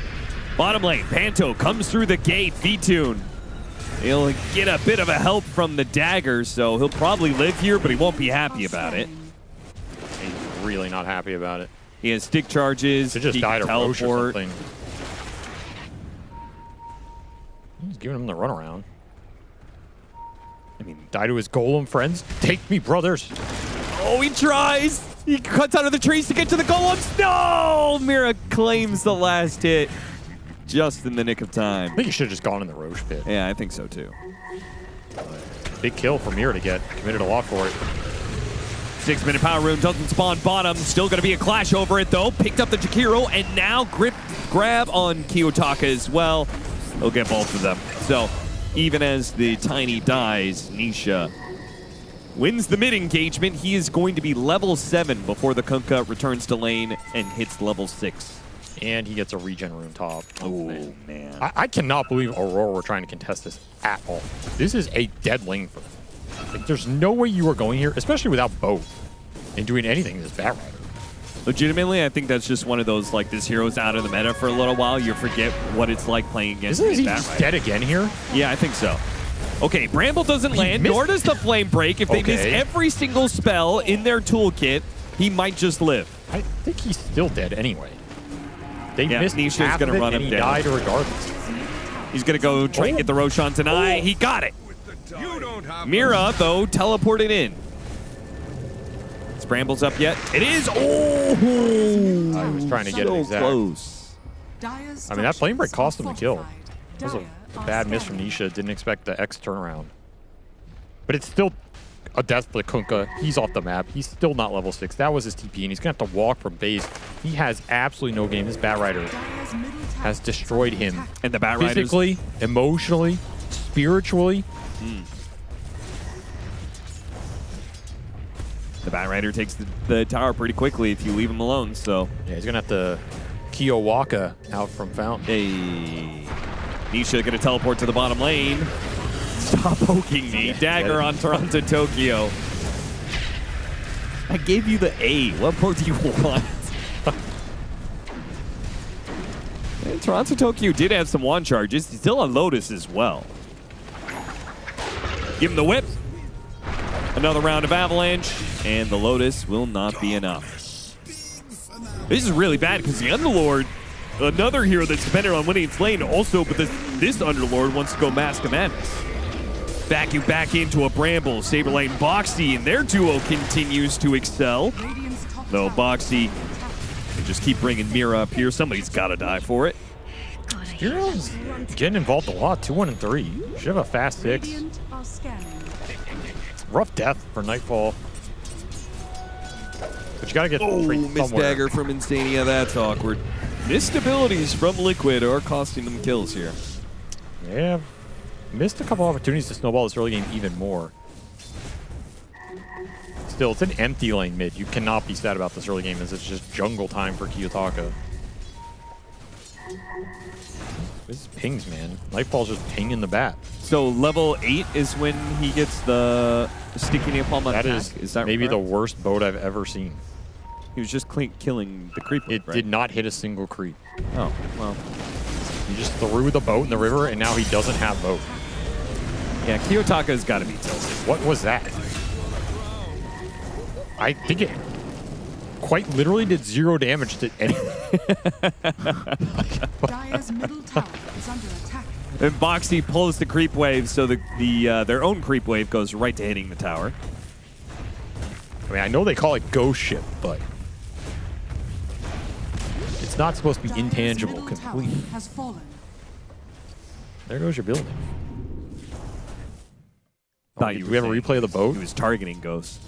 Bottom lane, Panto comes through the gate. V-Tune, he'll get a bit of a help from the dagger, so he'll probably live here, but he won't be happy about it. He's really not happy about it. He has stick charges. He just died of Roche or something. He's giving him the runaround. I mean, die to his golem friends. Take me, brothers. Oh, he tries. He cuts out of the trees to get to the golems. No! Mira claims the last hit just in the nick of time. I think he should have just gone in the Roche pit. Yeah, I think so too. Big kill for Mira to get. Committed a lot for it. 6-minute power rune doesn't spawn bottom. Still going to be a clash over it though. Picked up the Jakiro and now grab on Kiyotaka as well. He'll get both of them. So even as the Tiny dies, Nisha wins the mid engagement. He is going to be level 7 before the Kunkka returns to lane and hits level 6. And he gets a regen rune top. Oh, man. I cannot believe Aurora were trying to contest this at all. This is a dead lane for them. Like, there's no way you are going here, especially without both, and doing anything this Bat Rider. Legitimately, I think that's just one of those, like, this hero's out of the meta for a little while. You forget what it's like playing against Isn't he Bat just Rider. dead again here? Yeah, I think so. Okay, Bramble doesn't land, nor does the Flame Break. If they miss every single spell in their toolkit, he might just live. I think he's still dead anyway. They Yeah, missed Nisha's half gonna of it run and him he down. died regardless. He's going to go try and get the Roshan tonight. He got it. Mira, though, teleported in. Is Bramble's up yet? It is. Oh! I was trying to get it exact. Close. I mean, that Flame Break cost him the kill. That was a bad miss from Nisha. Didn't expect the X turnaround. But it's still a death for the Kunkka. He's off the map. He's still not level 6. That was his TP, and he's going to have to walk from base. He has absolutely no game. This Bat Rider has destroyed him. And the Bat Riders physically, emotionally, spiritually. The Bat Rider takes the tower pretty quickly if you leave him alone, so. Yeah, he's going to have to Kiyowaka out from Fountain. Hey. Nisha going to teleport to the bottom lane. Stop poking me. Dagger on Toronto Tokyo. I gave you the A. What more do you want? And Toronto Tokyo did have some wand charges. He's still on Lotus as well. Give him the whip. Another round of Avalanche. And the Lotus will not be enough. This is really bad because the Underlord, another hero that's dependent on winning its lane also, but this Underlord wants to go Mask of Madness. Vacuum back into a Bramble, Saberlane, Boxy, and their duo continues to excel. Though Boxy, they just keep bringing Mira up here. Somebody's got to die for it. Heroes getting involved a lot, 2-1 and 3. Should have a fast 6. Rough death for Nightfall. But you got to get Miss Dagger from Insania. That's awkward. Missed abilities from Liquid are costing them kills here. Yeah. Missed a couple opportunities to snowball this early game even more. Still, it's an empty lane mid. You cannot be sad about this early game as it's just jungle time for Kiyotaka. This is pings, man. Nightfall's just pinging the bat. So level 8 is when he gets the sticky napalm attack? Is that maybe correct? the worst boat I've ever seen. He was just killing the creep. It did not hit a single creep. Oh, well. He just threw the boat in the river, and now he doesn't have boat. Yeah, Kiyotaka's got to be tilted. What was that? I think it quite literally did 0 damage to anything. Dire's middle tower is under attack. And Boxy pulls the creep wave, so their own creep wave goes right to hitting the tower. I mean, I know they call it ghost ship, but It's not supposed to be intangible Middle tower completely. has fallen. There goes your building. Thought Oh, you do were we have a saying replay of the boat? He was targeting Ghost.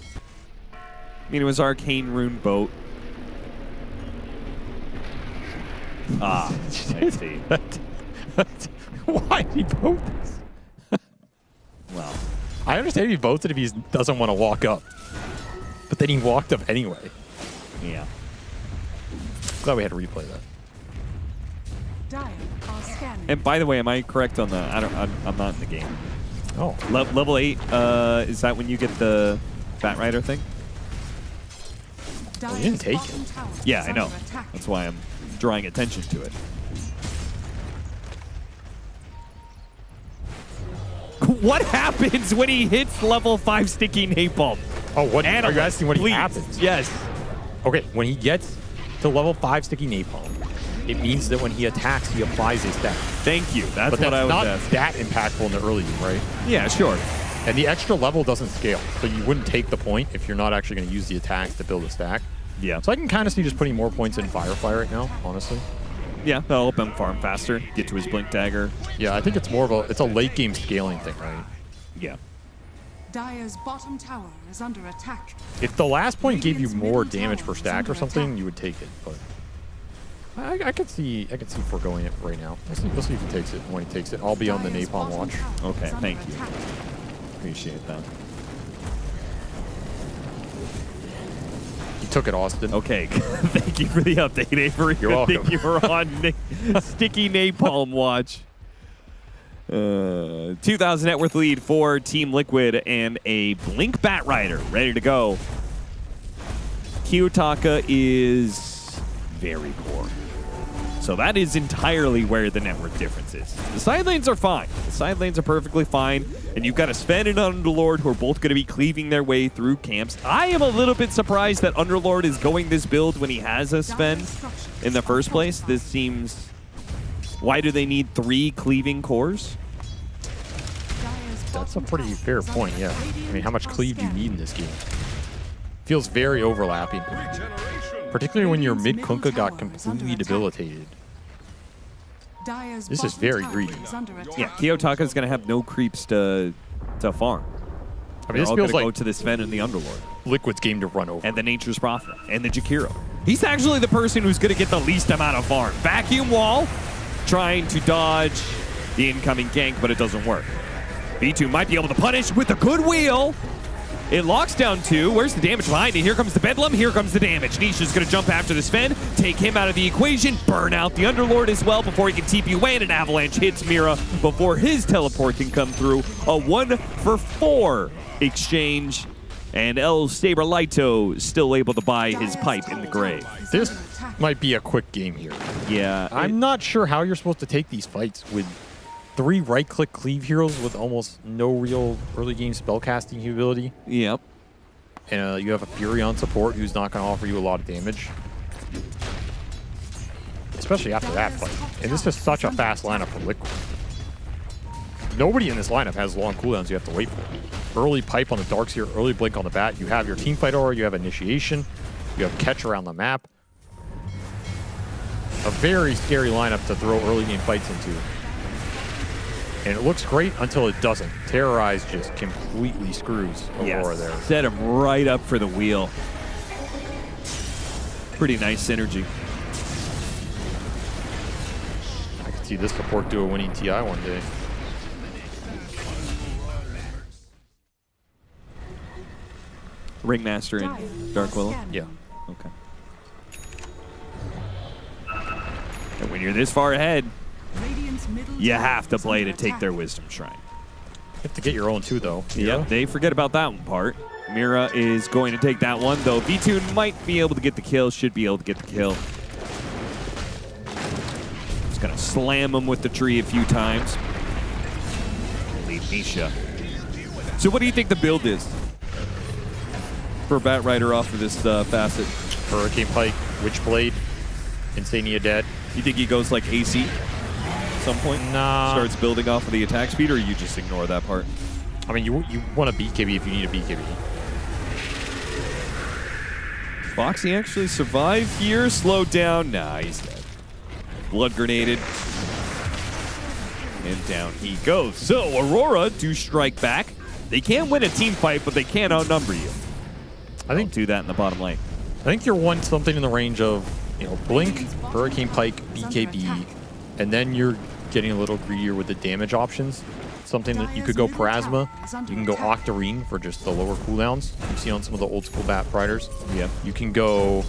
I mean, it was Arcane Rune boat. Ah, I see. Why did he vote this? Well, I understand he votes it if he doesn't want to walk up. But then he walked up anyway. Yeah. Glad we had to replay that. Dire are scanning. And by the way, am I correct on the? I'm not in the game. Oh. Level 8. Is that when you get the Bat Rider thing? Well, you didn't take it. Yeah, I know. That's why I'm drawing attention to it. What happens when he hits level 5 sticky napalm? Oh, what? Are you asking what please. happens? Yes. Okay, when he gets to level 5 sticky napalm, it means that when he attacks, he applies a stack. Thank you. That's but what I was not asking. that impactful in the early game, right? Yeah, sure. And the extra level doesn't scale, so you wouldn't take the point if you're not actually going to use the attacks to build a stack. Yeah. So I can kind of see just putting more points in Firefly right now, honestly. Yeah, that'll help him farm faster, get to his Blink Dagger. Yeah, I think it's more of a late game scaling thing, right? Yeah. Dire's bottom tower is under attack. If the last point gave you more damage per stack or something, you would take it. But I could see foregoing it right now. We'll see if he takes it. When he takes it, I'll be on the napalm watch. Okay, thank you. Appreciate that. He took it, Austin. Okay, thank you for the update, Avery. You're welcome. Thank you for on sticky napalm watch. 2,000 net worth lead for Team Liquid and a Blink Bat Rider ready to go. Kiyotaka is very poor. So that is entirely where the network difference is. The side lanes are fine. The side lanes are perfectly fine. And you've got a Sven and Underlord who are both going to be cleaving their way through camps. I am a little bit surprised that Underlord is going this build when he has a Sven in the first place. This seems... Why do they need 3 cleaving cores? That's a pretty fair point, yeah. I mean, how much cleave do you need in this game? Feels very overlapping. Particularly when your mid-Kunkka got completely debilitated. This is very greedy. Yeah, Kiyotaka is going to have no creeps to farm. I mean, this feels like go to the Sven and the Underlord. Liquid's game to run over. And the Nature's Prophet. And the Jakiro. He's actually the person who's going to get the least amount of farm. Vacuum Wall, trying to dodge the incoming gank, but it doesn't work. B2 might be able to punish with the good wheel. It locks down 2. Where's the damage behind it? Here comes the Bedlam. Here comes the damage. Nisha's going to jump after the Sven, take him out of the equation, burn out the Underlord as well before he can TP away, and an Avalanche hits Mira before his teleport can come through. A 1-for-4 exchange, and El Saberlito still able to buy his pipe in the grave. This might be a quick game here. Yeah. I'm not sure how you're supposed to take these fights with 3 right-click cleave heroes with almost no real early game spellcasting ability. Yep. And you have a Fury on support who's not going to offer you a lot of damage. Especially after that fight. And this is such a fast lineup for Liquid. Nobody in this lineup has long cooldowns you have to wait for. Early pipe on the Darkseer, early blink on the bat. You have your teamfight aura, you have initiation, you have catch around the map. A very scary lineup to throw early game fights into. And it looks great until it doesn't. Terrorize just completely screws Aurora there. Set him right up for the wheel. Pretty nice synergy. I could see this support do a winning TI one day. Ringmaster and Dark Willow? Yeah. Okay. And when you're this far ahead, you have to play to take their Wisdom Shrine. You have to get your own too, though. Yep, they forget about that one part. Mira is going to take that one, though V2 might be able to get the kill, should be able to get the kill. Just gonna slam him with the tree a few times. Leave Nisha. So what do you think the build is for Bat Rider off of this facet? Hurricane Pike, Witchblade, Insania Dead. You think he goes like AC at some point? Nah. Starts building off of the attack speed, or you just ignore that part? I mean, you want a BKB if you need a BKB. Boxy actually survived here, slowed down. Nah, he's dead. blood grenaded. And down he goes. So Aurora do strike back. They can win a team fight, but they can't outnumber you. I think do that in the bottom lane. I think you're one something in the range of, you know, Blink, Hurricane Pike, BKB, and then you're getting a little greedier with the damage options. Something that you could go Parasma, you can go Octarine for just the lower cooldowns you see on some of the old school Bat Riders. Yeah. You can go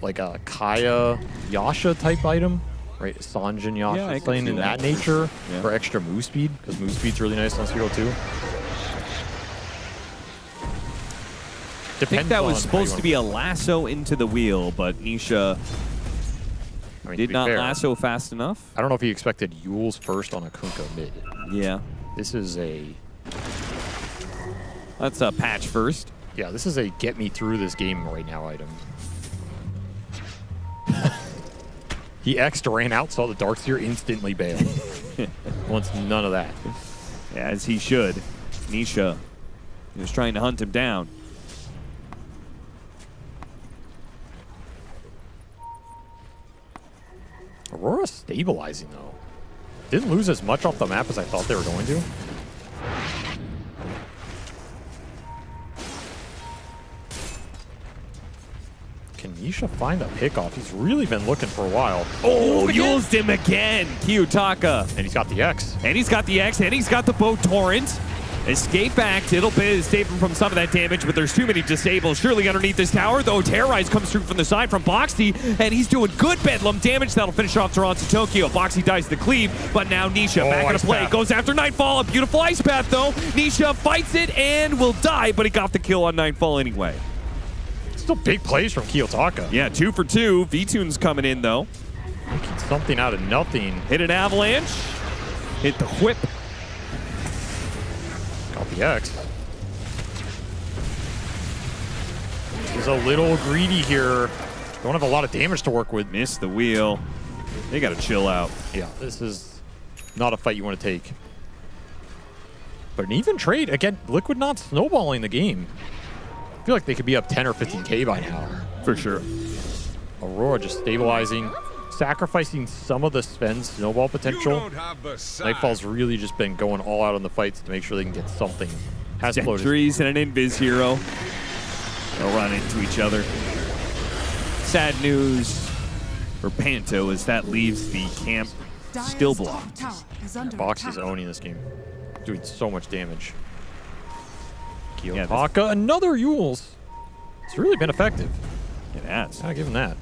like a Kaya Yasha type item, right? Sanjin Yasha, Yeah, I can something see in that. that nature Yeah. for extra move speed, because move speed's really nice on Zero too. I think that was supposed to be a lasso into the wheel, but Nisha did not lasso fast enough. I don't know if he expected Yules first on a Kunkka mid. Yeah. This is a... That's a patch first. Yeah, this is a get me through this game right now item. He X'd, ran out, saw the Darkseer, instantly bailed. Wants none of that. Yeah, as he should. Nisha was trying to hunt him down. Aurora stabilizing, though. Didn't lose as much off the map as I thought they were going to. Can Nisha find a pickoff? He's really been looking for a while. Oh, used him again, Kiyotaka. And he's got the X. And he's got the X, and he's got the bow torrent. Escape back. It'll save him from some of that damage, but there's too many disables. Surely underneath this tower, though, Terrorize comes through from the side from Boxy, and he's doing good Bedlam damage. That'll finish off Toronto Tokyo. Boxy dies to the cleave, but now Nisha back into play. Goes after Nightfall. A beautiful ice path, though. Nisha fights it and will die, but he got the kill on Nightfall anyway. Still big plays from Kiyotaka. Yeah, 2 for 2. V-Tune's coming in, though. Making something out of nothing. Hit an avalanche. Hit the whip. Got the X. He's a little greedy here. Don't have a lot of damage to work with. Missed the wheel. They got to chill out. Yeah, this is not a fight you want to take. But an even trade. Again, Liquid not snowballing the game. I feel like they could be up 10 or 15K by now. For sure. Aurora just stabilizing, sacrificing some of the Sven's snowball potential. Nightfall's really just been going all out on the fights to make sure they can get something. Has floated. Sentries and an Invis hero. They'll run into each other. Sad news for Panto as that leaves the camp still blocked. Boxy's owning this game. Doing so much damage. Kiyotaka, another Yules. It's really been effective. It has. Gotta give him that.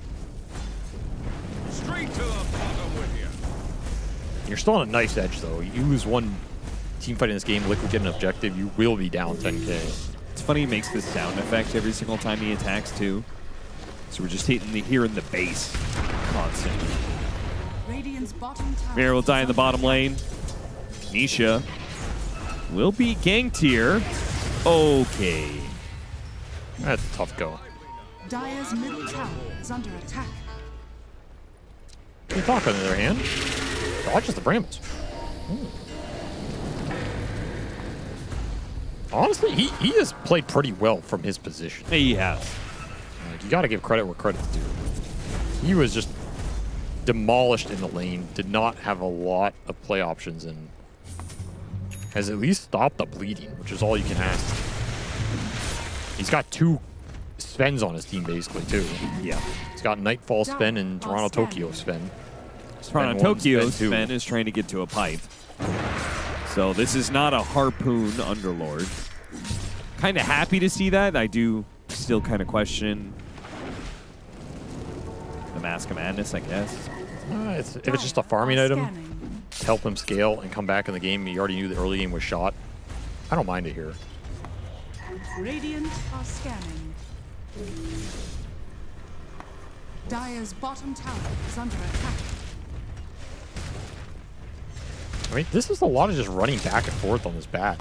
Straight to the bottom with you. You're still on a nice edge, though. You lose one team fight in this game, Liquid get an objective, you will be down 10K. It's funny he makes this sound effect every single time he attacks, too. So we're just hearing the bass constantly. Mirror will die in the bottom lane. Nisha will be ganked here. Okay. That's a tough go. Dire's middle tower is under attack. Kiyotaka, on the other hand, dodges the brambles. Honestly, he has played pretty well from his position. He has. Like, you got to give credit where credit's due. He was just demolished in the lane, did not have a lot of play options, and has at least stopped the bleeding, which is all you can ask. He's got 2 Svens on his team, basically, too. Yeah. He's got Nightfall Sven and Toronto Tokyo Sven. Toronto Tokyo Sven is trying to get to a pipe. So this is not a Harpoon Underlord. Kind of happy to see that. I do still kind of question the Mask of Madness, I guess. If it's just a farming item, to help him scale and come back in the game, he already knew the early game was shot. I don't mind it here. Radiant are scanning. Dire's bottom tower is under attack. I mean, this is a lot of just running back and forth on this bat.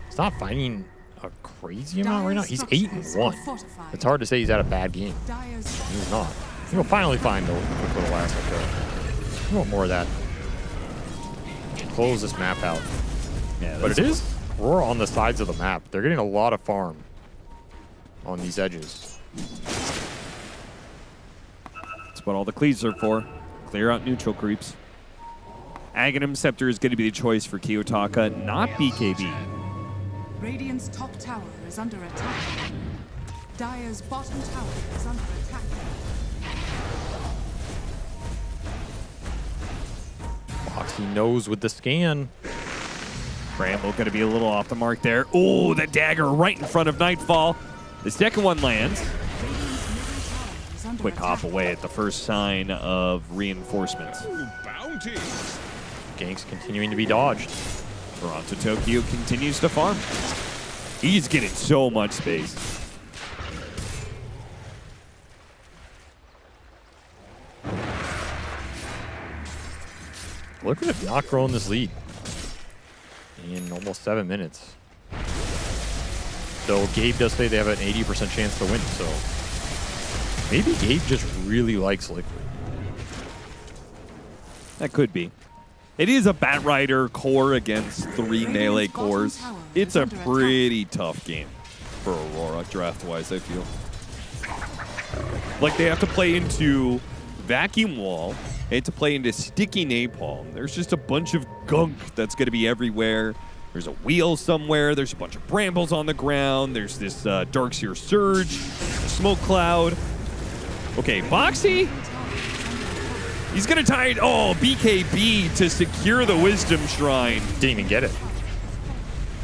It's not finding a crazy amount right now. He's 8-1. It's hard to say he's had a bad game. He's not. He'll finally find a quick little last like that. We want more of that. Close this map out. Yeah, but it is Aurora on the sides of the map. They're getting a lot of farm on these edges. That's what all the cleaves are for. Clear out neutral creeps. Aghanim Scepter is going to be the choice for Kiyotaka, not BKB. Radiant's top tower is under attack. Dire's bottom tower is under attack. Foxy knows with the scan. Bramble going to be a little off the mark there. Oh, the dagger right in front of Nightfall. The second one lands. Quick hop away at the first sign of reinforcements. Ganks continuing to be dodged. Toronto Tokyo continues to farm. He's getting so much space. Look at him not growing this lead in almost 7 minutes. Though Gabe does say they have an 80% chance to win, so maybe Gabe just really likes Liquid. That could be. It is a Batrider core against 3 melee cores. It's a pretty tough game for Aurora, draft-wise, I feel. Like, they have to play into Vacuum Wall, they have to play into Sticky Napalm. There's just a bunch of gunk that's going to be everywhere. There's a wheel somewhere. There's a bunch of brambles on the ground. There's this Darkseer Surge, Smoke Cloud. Okay, Boxy. He's going to tie it. Oh, BKB to secure the Wisdom Shrine. Didn't even get it.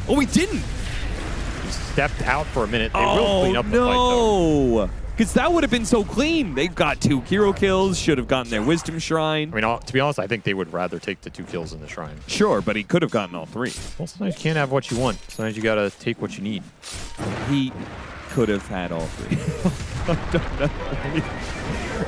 Oh, he didn't. He stepped out for a minute. They will clean up the fight, though. Because that would have been so clean. They got 2 hero kills, should have gotten their Wisdom Shrine. I mean, to be honest, I think they would rather take the 2 kills in the Shrine. Sure, but he could have gotten all 3. Well, sometimes you can't have what you want. Sometimes you got to take what you need. He could have had all 3. I don't know.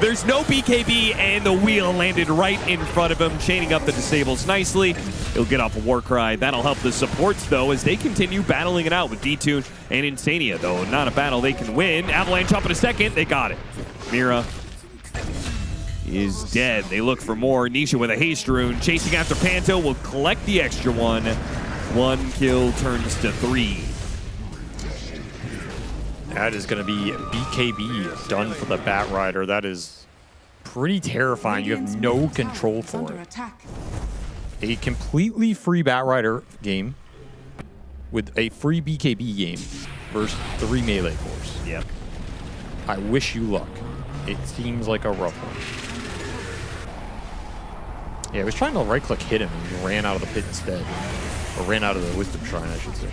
There's no BKB, and the wheel landed right in front of him, chaining up the disables nicely. He'll get off a Warcry. That'll help the supports, though, as they continue battling it out with D-Tune and Insania, though. Not a battle they can win. Avalanche up in a second. They got it. Mira is dead. They look for more. Nisha with a haste rune. Chasing after Panto will collect the extra one. 1 kill turns to 3. That is going to be BKB done for the Batrider. That is pretty terrifying. You have no control for it. A completely free Batrider game with a free BKB game versus 3 melee cores. Yep. I wish you luck. It seems like a rough one. Yeah, I was trying to right-click hit him and he ran out of the pit instead. Or ran out of the Wisdom Shrine, I should say.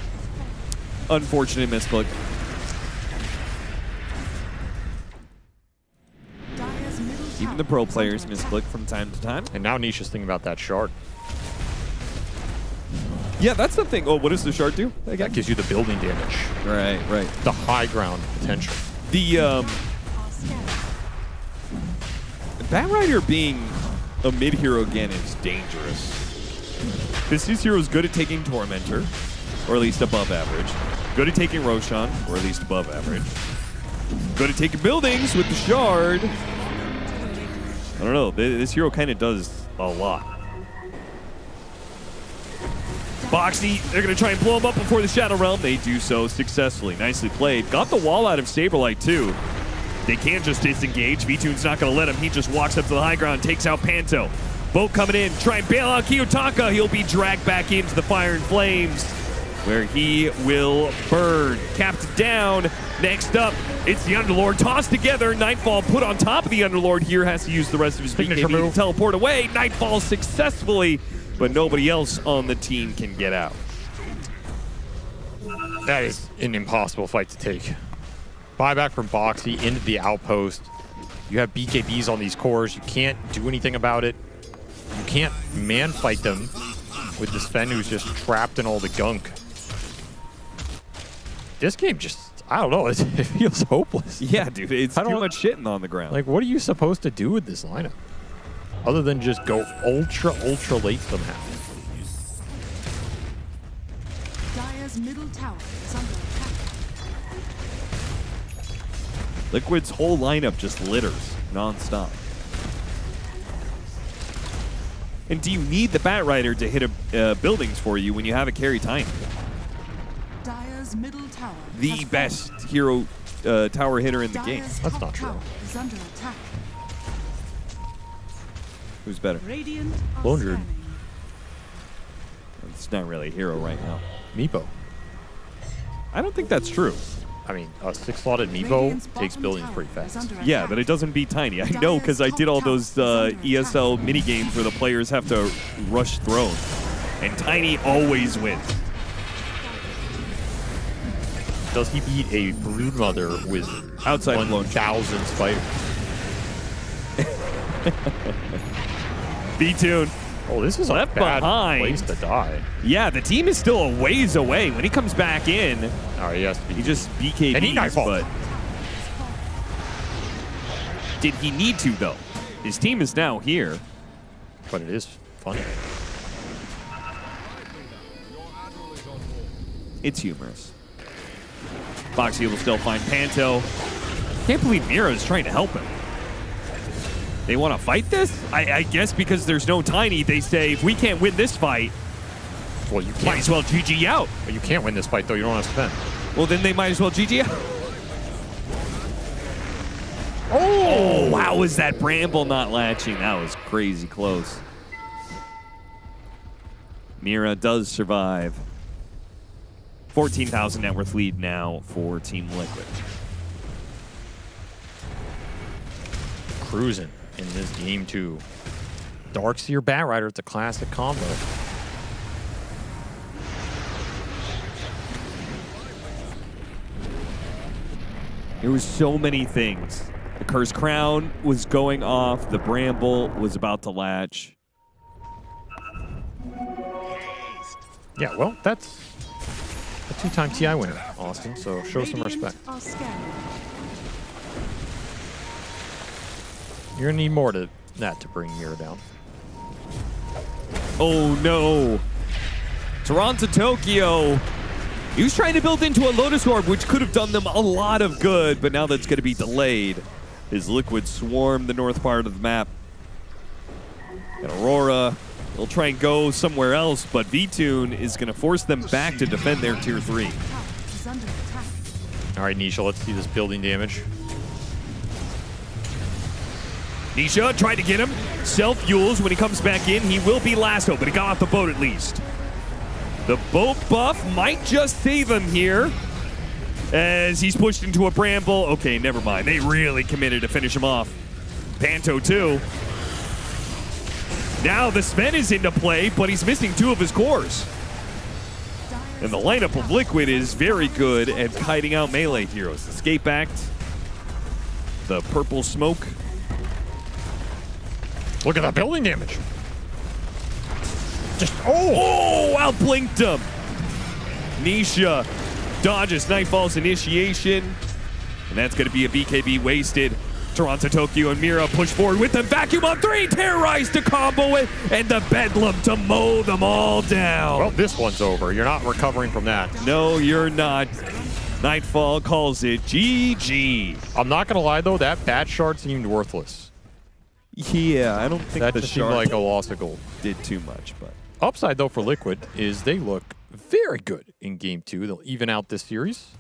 Unfortunate misclick. Even the pro players misclick from time to time. And now Nisha's thinking about that shard. Yeah, that's the thing. Oh, what does the shard do? That gives you the building damage. Right, right. The high ground potential. The Batrider being a mid-hero again is dangerous. This hero is good at taking Tormentor, or at least above average. Good at taking Roshan, or at least above average. Good at taking buildings with the shard. I don't know. This hero kind of does a lot. Boxy, they're going to try and blow him up before the Shadow Realm. They do so successfully. Nicely played. Got the wall out of Saberlight, too. They can't just disengage. V-Tune's not going to let him. He just walks up to the high ground, takes out Panto. Boat coming in. Try and bail out Kiyotaka. He'll be dragged back into the Fire and Flames, where he will burn. Capped down. Next up, it's the Underlord. Tossed together. Nightfall put on top of the Underlord here. Has to use the rest of his BKB to teleport away. Nightfall successfully, but nobody else on the team can get out. That is an impossible fight to take. Buyback from Boxy into the outpost. You have BKBs on these cores. You can't do anything about it. You can't man fight them with the Sven who's just trapped in all the gunk. This game just, I don't know, it feels hopeless. Yeah, dude, it's too much shitting on the ground. Like, what are you supposed to do with this lineup? Other than just go ultra late somehow. Dire's middle tower is under attack. Liquid's whole lineup just litters non-stop. And do you need the Batrider to hit buildings for you when you have a carry time? Dire's middle tower. The best hero tower hitter in the game. That's not true. Is under attack. Who's better? Radiant are Lone Druid. scanning. It's not really a hero right now. Meepo. I don't think that's true. I mean, a 6-slotted Meepo takes buildings pretty fast. Yeah, but it doesn't beat Tiny. I know because I did all those ESL mini games where the players have to rush throne, and Tiny always wins. Does he beat a Broodmother with outside 1,000 spiders? B-Tune. Oh, this is left a bad behind. place to die. Yeah, the team is still a ways away. When he comes back in, all right, yes, he just BKBs, and he nightfall. But did he need to, though? His team is now here. But it is fun. It's humorous. Foxy will still find Panto. Can't believe Mira is trying to help him. They want to fight this? I guess because there's no Tiny, they say, if we can't win this fight, well, you might as well GG out. But you can't win this fight, though. You don't have to spend. Well, then they might as well GG out. Oh, wow, was that Bramble not latching? That was crazy close. Mira does survive. 14,000 net worth lead now for Team Liquid. Cruising in this game, too. Darkseer Batrider, it's a classic combo. There was so many things. The Cursed Crown was going off. The Bramble was about to latch. Yeah, well, that's a 2-time TI winner, Austin, so show some respect. Are scanning. You're going to need more to that to bring Mira down. Oh, no. Toronto, Tokyo. He was trying to build into a Lotus Orb, which could have done them a lot of good, but now that's going to be delayed. His Liquid swarm the north part of the map. And Aurora, they'll try and go somewhere else, but V-Tune is going to force them back to defend their Tier 3. Is under attack. All right, Nisha, let's see this building damage. Nisha tried to get him. Self-fuels when he comes back in. He will be lasso, but he got off the boat at least. The boat buff might just save him here as he's pushed into a Bramble. Okay, never mind. They really committed to finish him off. Panto, too. Now the Sven is into play, but he's missing 2 of his cores. And the lineup of Liquid is very good at kiting out melee heroes. Escape Act, the purple smoke. Look at that building damage. Just, oh, outblinked him. Nisha dodges Nightfall's initiation. And that's going to be a BKB wasted. Toronto, Tokyo, and Mira push forward with the vacuum on 3. Terrorize to combo it, and the Bedlam to mow them all down. Well, this one's over. You're not recovering from that. No, you're not. Nightfall calls it GG. I'm not going to lie, though. That bat shard seemed worthless. Yeah, I don't think that the just seemed shard like a loss of gold. did too much, but upside though for Liquid is they look very good in game 2. They'll even out this series.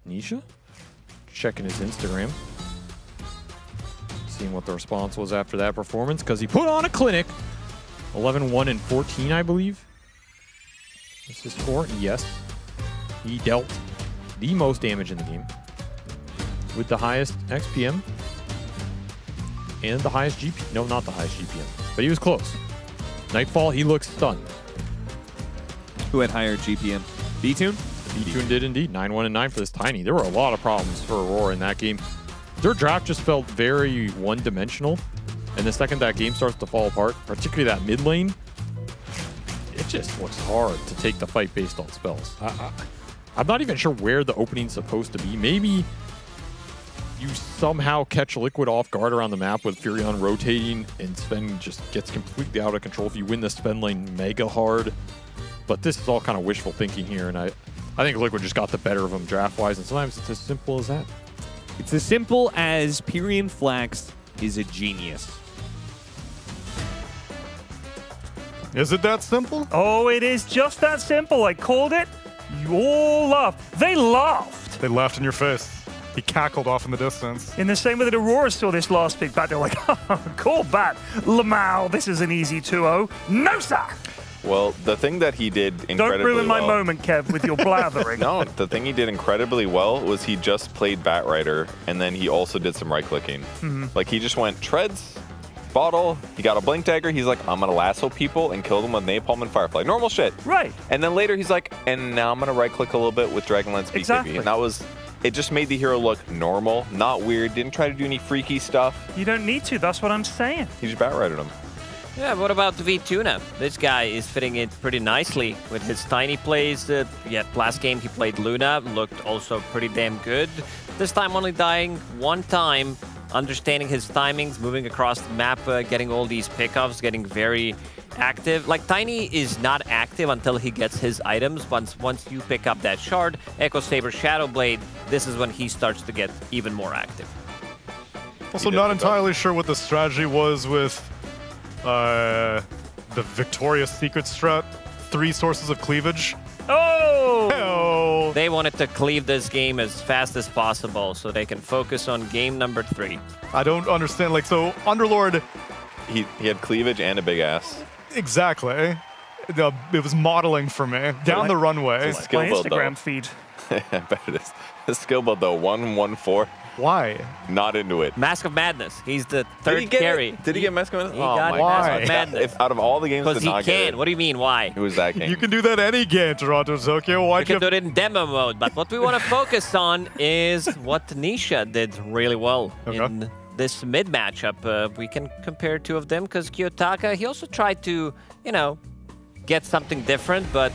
Nisha checking his Instagram, seeing what the response was after that performance because he put on a clinic. 11-1 and 14, I believe. This is score. Yes, he dealt the most damage in the game with the highest XPM. And the highest GP. No, not the highest GPM. But he was close. Nightfall, he looks stunned. Who had higher GPM? V-Tune? V-Tune did indeed. 9-1 and 9 for this Tiny. There were a lot of problems for Aurora in that game. Their draft just felt very one-dimensional. And the second that game starts to fall apart, particularly that mid lane, it just looks hard to take the fight based on spells. I'm not even sure where the opening's supposed to be. Maybe you somehow catch Liquid off guard around the map with Furion rotating and Sven just gets completely out of control if you win the Sven lane mega hard. But this is all kind of wishful thinking here, and I think Liquid just got the better of them draft-wise, and sometimes it's as simple as that. It's as simple as Pyrian Flax is a genius. Is it that simple? Oh, it is just that simple. I called it. You all laughed. They laughed. They laughed in your face. He cackled off in the distance. In the same way that Aurora saw this last pick bat, they're like, cool bat. Lamau, this is an easy 2-0. No, sir! Well, the thing that he did incredibly Don't ruin my well, moment, Kev, with your blathering. No, the thing he did incredibly well was he just played Batrider, and then he also did some right-clicking. Like, he just went treads, bottle, he got a blink dagger, he's like, I'm gonna lasso people and kill them with napalm and firefly. Normal shit. Right. And then later he's like, and now I'm gonna right-click a little bit with Dragonlance BKB. Exactly. And that was, it just made the hero look normal, not weird, didn't try to do any freaky stuff. You don't need to, that's what I'm saying. He just Batridered him. Yeah, what about V-Tuna? This guy is fitting in pretty nicely with his tiny plays. Last game he played Luna, looked also pretty damn good. This time only dying one time, understanding his timings, moving across the map, getting all these pickoffs, getting very active. Like, Tiny is not active until he gets his items. Once you pick up that shard, Echo Saber, Shadow Blade, this is when he starts to get even more active. Also, not entirely sure what the strategy was with the Victoria's Secret strat. 3 sources of cleavage. Oh! They wanted to cleave this game as fast as possible so they can focus on game number 3. I don't understand. Like, so Underlord... He had cleavage and a big ass. Exactly. It was modeling for me. Down the runway. It's a skill build, Instagram though. feed. I bet it is. The skill build, though, 1-1-4. Why? Not into it. Mask of Madness. He's the third carry. Did he get Mask of Madness? He got Mask of Madness. If out of all the games Because to he not get can. it, What do you mean, why? it was that game. You can do that any game, Toronto Tokyo. Why You can do it in demo mode, but what we want to focus on is what Nisha did really well in this mid matchup. We can compare 2 of them because Kiyotaka, he also tried to, get something different, but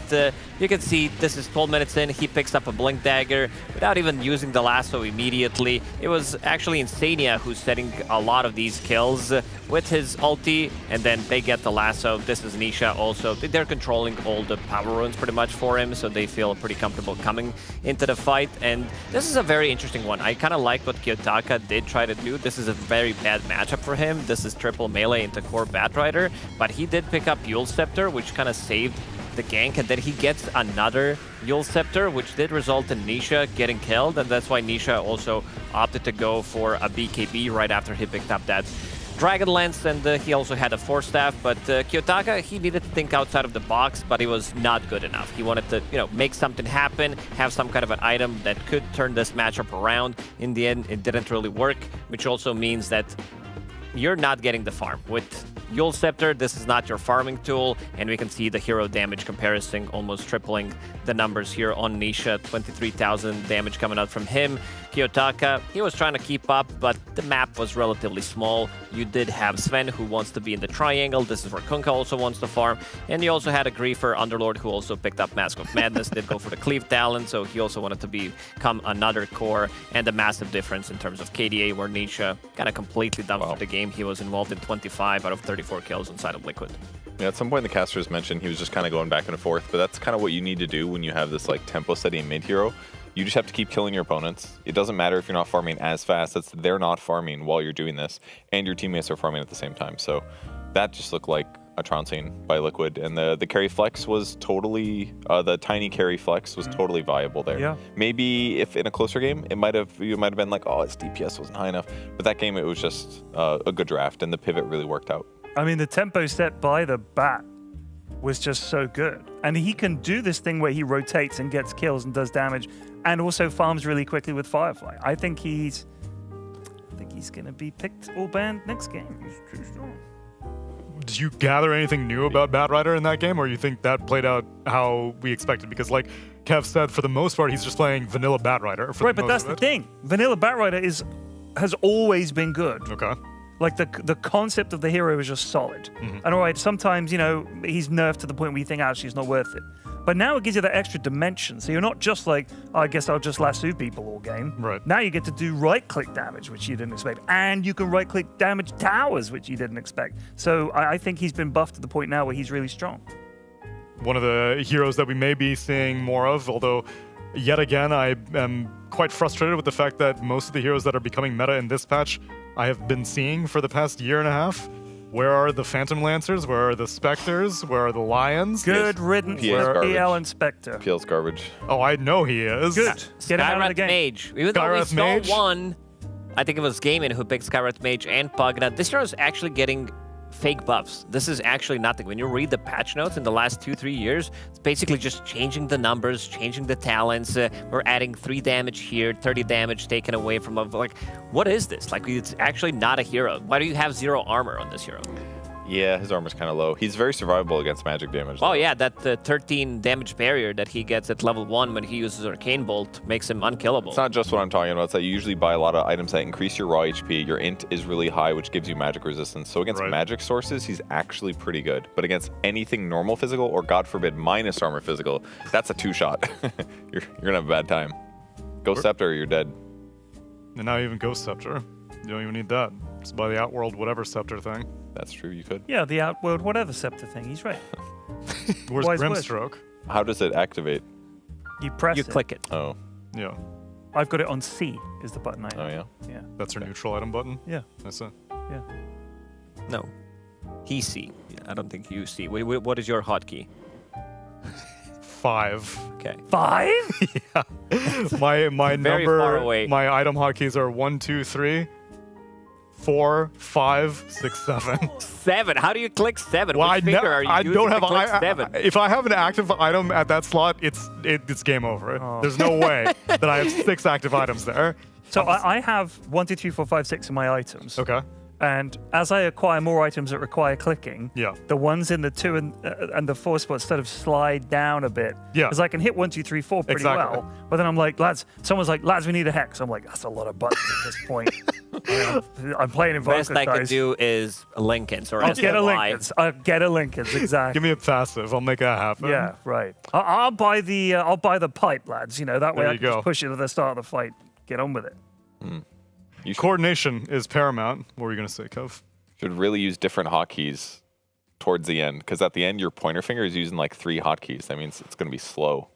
you can see this is 12 minutes in, he picks up a Blink Dagger without even using the lasso immediately. It was actually Insania who's setting a lot of these kills with his ulti, and then they get the lasso. This is Nisha also. They're controlling all the power runes pretty much for him, so they feel pretty comfortable coming into the fight, and this is a very interesting one. I kind of like what Kiyotaka did try to do. This is a very bad matchup for him. This is triple melee into core Batrider, but he did pick up Yule Scepter, which kind of saved the gank, and then he gets another Yule Scepter, which did result in Nisha getting killed, and that's why Nisha also opted to go for a BKB right after he picked up that Dragon Lance, and he also had a Force Staff, but Kiyotaka, he needed to think outside of the box, but he was not good enough. He wanted to, make something happen, have some kind of an item that could turn this matchup around. In the end, it didn't really work, which also means that you're not getting the farm. With Yule Scepter, this is not your farming tool, and we can see the hero damage comparison almost tripling the numbers here on Nisha. 23,000 damage coming out from him. Kiyotaka, he was trying to keep up, but the map was relatively small. You did have Sven, who wants to be in the triangle. This is where Kunkka also wants to farm. And you also had a Griefer, Underlord, who also picked up Mask of Madness, did go for the Cleave Talon, so he also wanted to become another core, and a massive difference in terms of KDA, where Nisha kind of completely dumped the game. He was involved in 25 out of 34 kills inside of Liquid. Yeah, at some point the casters mentioned he was just kind of going back and forth, but that's kind of what you need to do when you have this like tempo setting mid hero. You just have to keep killing your opponents. It doesn't matter if you're not farming as fast. They're not farming while you're doing this, and your teammates are farming at the same time. So that just looked like a trouncing by Liquid, and the carry flex was totally the tiny carry flex was totally viable there. Yeah. Maybe if in a closer game, you might have been like, oh, its DPS wasn't high enough. But that game, it was just a good draft, and the pivot really worked out. I mean, the tempo set by the bat was just so good. And he can do this thing where he rotates and gets kills and does damage, and also farms really quickly with Firefly. I think he's going to be picked or banned next game. He's too strong. Did you gather anything new about Batrider in that game, or you think that played out how we expected? Because like Kev said, for the most part, he's just playing vanilla Batrider. Right, but that's the thing. Vanilla Batrider has always been good. Okay. Like the concept of the hero is just solid. And all right, sometimes, he's nerfed to the point where you think actually it's not worth it. But now it gives you that extra dimension. So you're not just like, oh, I guess I'll just lasso people all game. Right. Now you get to do right-click damage, which you didn't expect. And you can right-click damage towers, which you didn't expect. So I think he's been buffed to the point now where he's really strong. One of the heroes that we may be seeing more of, although yet again, I am quite frustrated with the fact that most of the heroes that are becoming meta in this patch I have been seeing for the past year and a half. Where are the Phantom Lancers? Where are the Spectres? Where are the Lions? Good riddance PL's for garbage. PL Inspector. PL's garbage. Oh, I know he is. Good. Get him out of the Skyrath game. Mage. Even though we Skyrath saw Mage? one, I think it was Gaimin who picked Skyrath Mage and Pugna. This hero is actually getting fake buffs. This is actually nothing. When you read the patch notes in the last 2-3 years, it's basically just changing the numbers, changing the talents. We're adding 3 damage here, 30 damage taken away from like, what is this? Like, it's actually not a hero. Why do you have 0 armor on this hero? Yeah, his armor's kind of low. He's very survivable against magic damage. Oh yeah, that 13 damage barrier that he gets at level 1 when he uses Arcane Bolt makes him unkillable. It's not just what I'm talking about. It's that you usually buy a lot of items that increase your raw HP. Your int is really high, which gives you magic resistance. So against magic sources, he's actually pretty good. But against anything normal physical, or God forbid, minus armor physical, that's a 2-shot. you're gonna have a bad time. Go Scepter, or you're dead. And now even Ghost Scepter. You don't even need that. Just buy the Outworld whatever Scepter thing. That's true, you could. Yeah, the Outworld whatever scepter thing. He's right. Where's Wise Grimstroke? How does it activate? You press it. click it. Oh. Yeah. I've got it on C is the button I have. Oh, yeah? Yeah. That's her neutral item button? Yeah. That's it. Yeah. No. He C. I don't think you C. What is your hotkey? 5. Okay. 5? Yeah. My Very number, far away. my item hotkeys are 1, 2, 3, 4, 5, 6, 7. 7. How do you click 7? Well, Which finger are you I using don't to have click 7? if I have an active item at that slot, it's game over. Oh. There's no way that I have 6 active items there. So I have 1, 2, 3, 4, 5, 6 in my items. Okay. And as I acquire more items that require clicking, Yeah. the ones in the 2 and the 4 spots sort of slide down a bit. Yeah. Because I can hit 1, 2, 3, 4 pretty Exactly. well. But then I'm like, lads, someone's like, lads, we need a hex. I'm like, that's a lot of buttons at this point. I'm playing in Best Vodka, I could guys. do is Lincoln's or I'll get a SLI. Lincoln's. I'll get a Lincoln's, exactly. Give me a passive. I'll make that happen. Yeah, right. I'll buy the pipe, lads. You know, that way There I you can go. just push it at the start of the fight. Get on with it. Coordination is paramount. What were you going to say, Kev? Should really use different hotkeys towards the end, because at the end, your pointer finger is using like 3 hotkeys. That means it's going to be slow.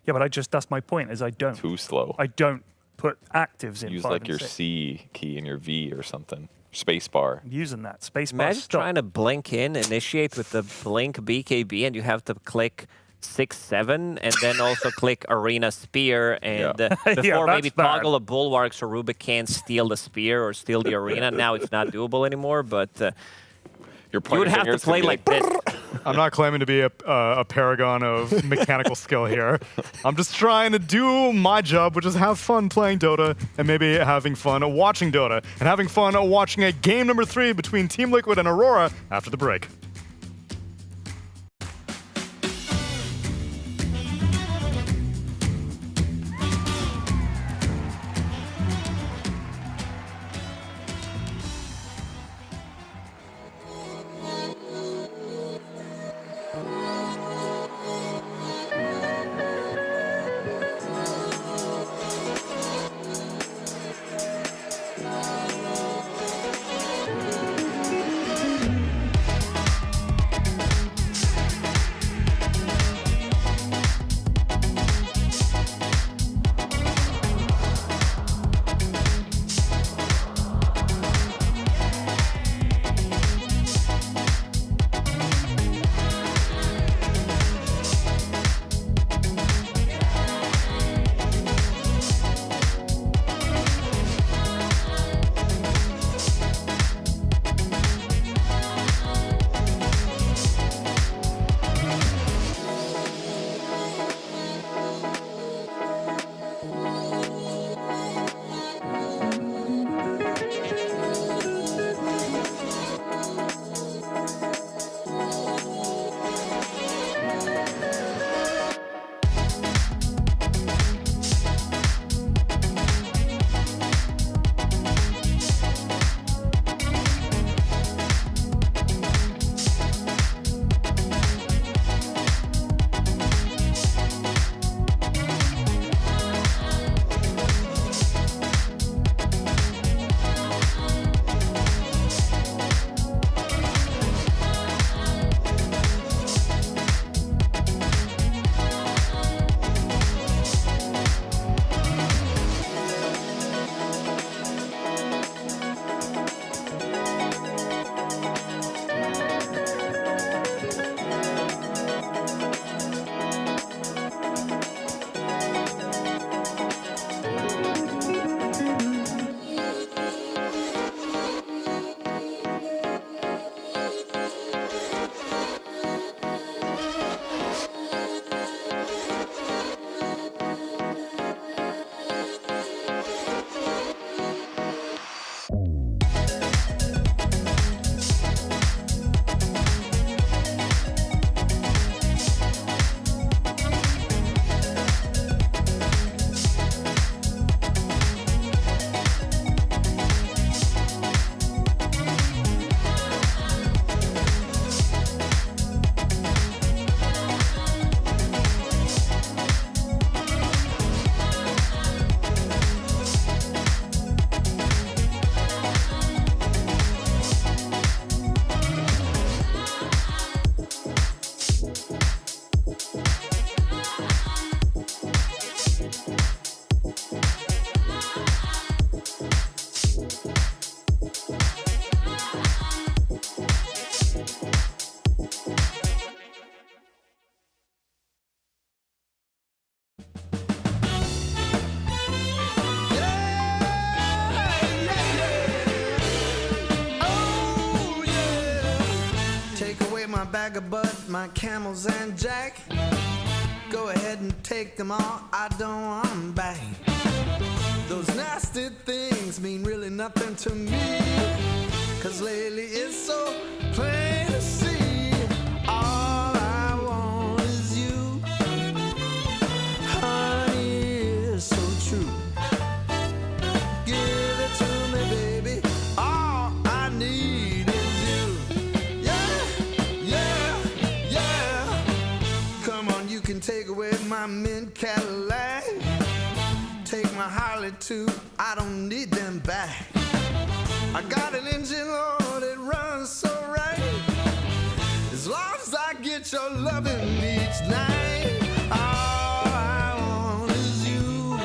Yeah, but that's my point, is I don't. Too slow. I don't put actives in Use 5 like and your 6. C key and your V or something. Space bar. I'm using that. Space bar. Imagine stop. trying to blink in, initiate with the blink BKB, and you have to click 6, 7, and then also click Arena Spear, and before maybe that's bad. toggle a Bulwark so Rubik can't steal the Spear or steal the Arena. Now it's not doable anymore, but your you would have to play like this. I'm not claiming to be a paragon of mechanical skill here. I'm just trying to do my job, which is have fun playing Dota and maybe having fun watching Dota and having fun watching a game number 3 between Team Liquid and Aurora after the break. bag of bud, my camels and jack. Go ahead and take them all, I don't want them back. Those nasty things mean really nothing to me, 'cause lately it's so plain to see. All I want is you, honey, is so true. Give it to me, baby, all I need is you. Yeah, yeah, yeah. Come on, you can take away my mint Cadillac. Take my Harley too, I don't need them back. I got an engine, Lord, it runs so right. As long as I get your loving each night, all I want is you.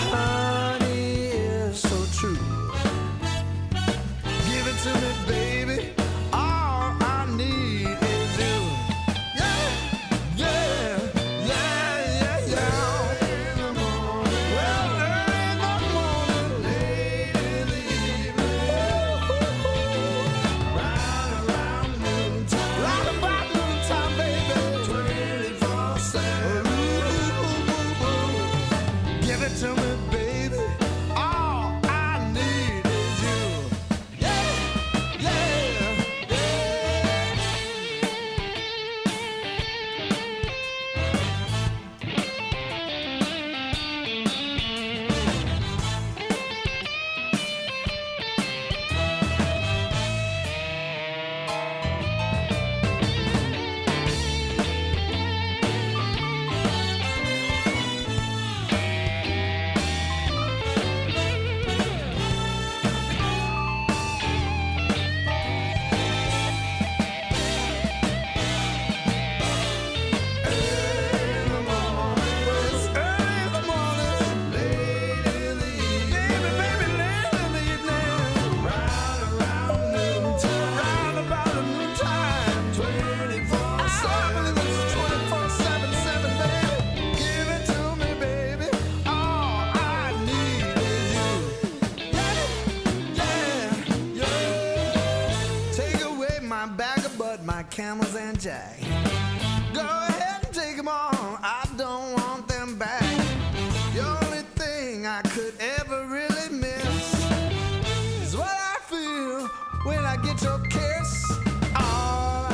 Honey, is so true. Give it to me, baby. All I need is you. Yeah, yeah, yeah, yeah, yeah. To me, baby, all I need is you. Yeah, yeah, camels and jack. Go ahead and take them all, I don't want them back. The only thing I could ever really miss is what I feel when I get your kiss. All I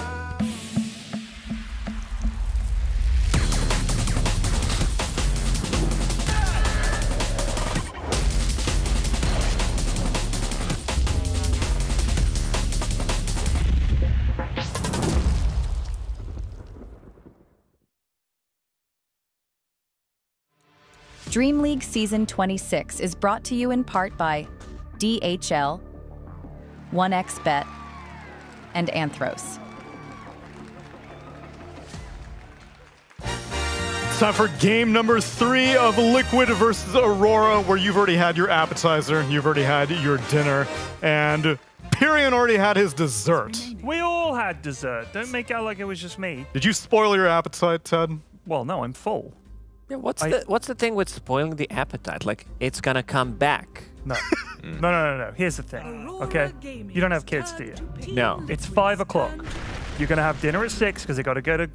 DreamLeague Season 26 is brought to you in part by DHL, 1xBet, and Anthros. It's time for game number 3 of Liquid versus Aurora, where you've already had your appetizer, you've already had your dinner, and Pyrion already had his dessert. We all had dessert. Don't make out like it was just me. Did you spoil your appetite, Ted? Well, no, I'm full. Yeah, what's the thing with spoiling the appetite? Like, it's gonna come back. No. No. Here's the thing, okay? You don't have kids, do you? No. It's 5 o'clock. You're gonna have dinner at 6 because they got to go to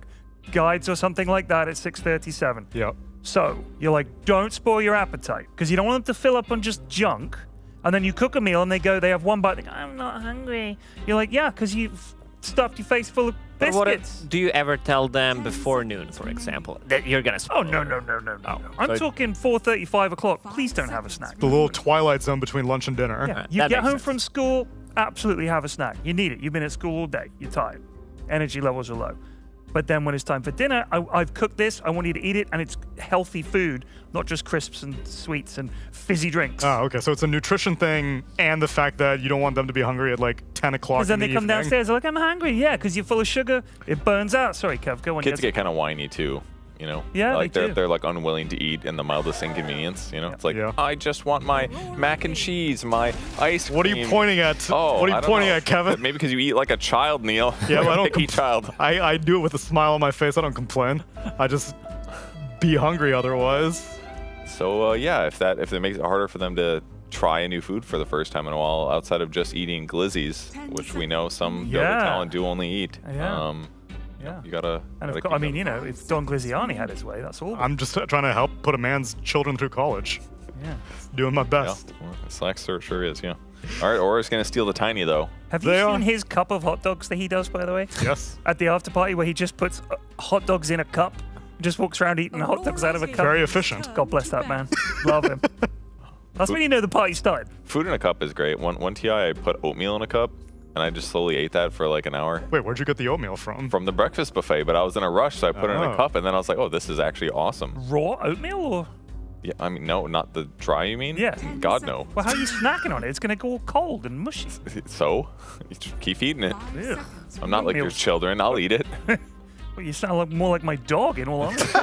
guides or something like that at 6:37. Yep. So you're like, don't spoil your appetite because you don't want them to fill up on just junk. And then you cook a meal and they have one bite. They go, I'm not hungry. You're like, yeah, because you've stuffed your face full of biscuits. Do you ever tell them before noon, for example, that you're gonna spoil? Oh, no. I'm talking 4:30, 5 o'clock. Please don't have a snack. The little twilight zone between lunch and dinner. Yeah. You get home from school, absolutely have a snack. You need it. You've been at school all day. You're tired. Energy levels are low. But then when it's time for dinner, I've cooked this. I want you to eat it, and it's healthy food, not just crisps and sweets and fizzy drinks. Oh, okay. So it's a nutrition thing and the fact that you don't want them to be hungry at like 10 o'clock Because then they come downstairs, they're like, I'm hungry. Yeah, because you're full of sugar. It burns out. Sorry, Kev, go on. Kids get kind of whiny too, you know? Yeah, like they do. they're like unwilling to eat in the mildest inconvenience, you know? It's like, I just want my mac and cheese, my ice cream. What are you pointing at? Oh, what are you pointing at, Kevin? Maybe because you eat like a child, Neil. Yeah, well, I don't picky child. I do it with a smile on my face. I don't complain. I just be hungry otherwise. So yeah, if it makes it harder for them to try a new food for the first time in a while outside of just eating glizzies, which we know some Dota Yeah. talent do only eat. Yeah. Yeah. You gotta. And of gotta course, I keep mean, that. you know, if Don Gliziani had his way, that's all. I'm just trying to help put a man's children through college. Yeah. Doing my best. Yeah, well, Slack sure is, yeah. All right, Aura's gonna steal the tiny though. Have you seen his cup of hot dogs that he does, by the way? Yes. At the after party where he just puts hot dogs in a cup, just walks around eating hot dogs out of a cup. Very efficient. God bless that man. Love him. That's when you know the party started. Food in a cup is great. One TI, I put oatmeal in a cup, and I just slowly ate that for like an hour. Wait, where'd you get the oatmeal from? From the breakfast buffet, but I was in a rush, so I put it in Oh. a cup, and then I was like, oh, this is actually awesome. Raw oatmeal or? Yeah, I mean, no, not the dry, you mean? Yeah. God, no. Well, how are you snacking on it? It's going to go all cold and mushy. So, you just keep eating it. Ew. I'm not like your Oatmeal's- children. I'll eat it. Well, you sound like more like my dog, in all honesty.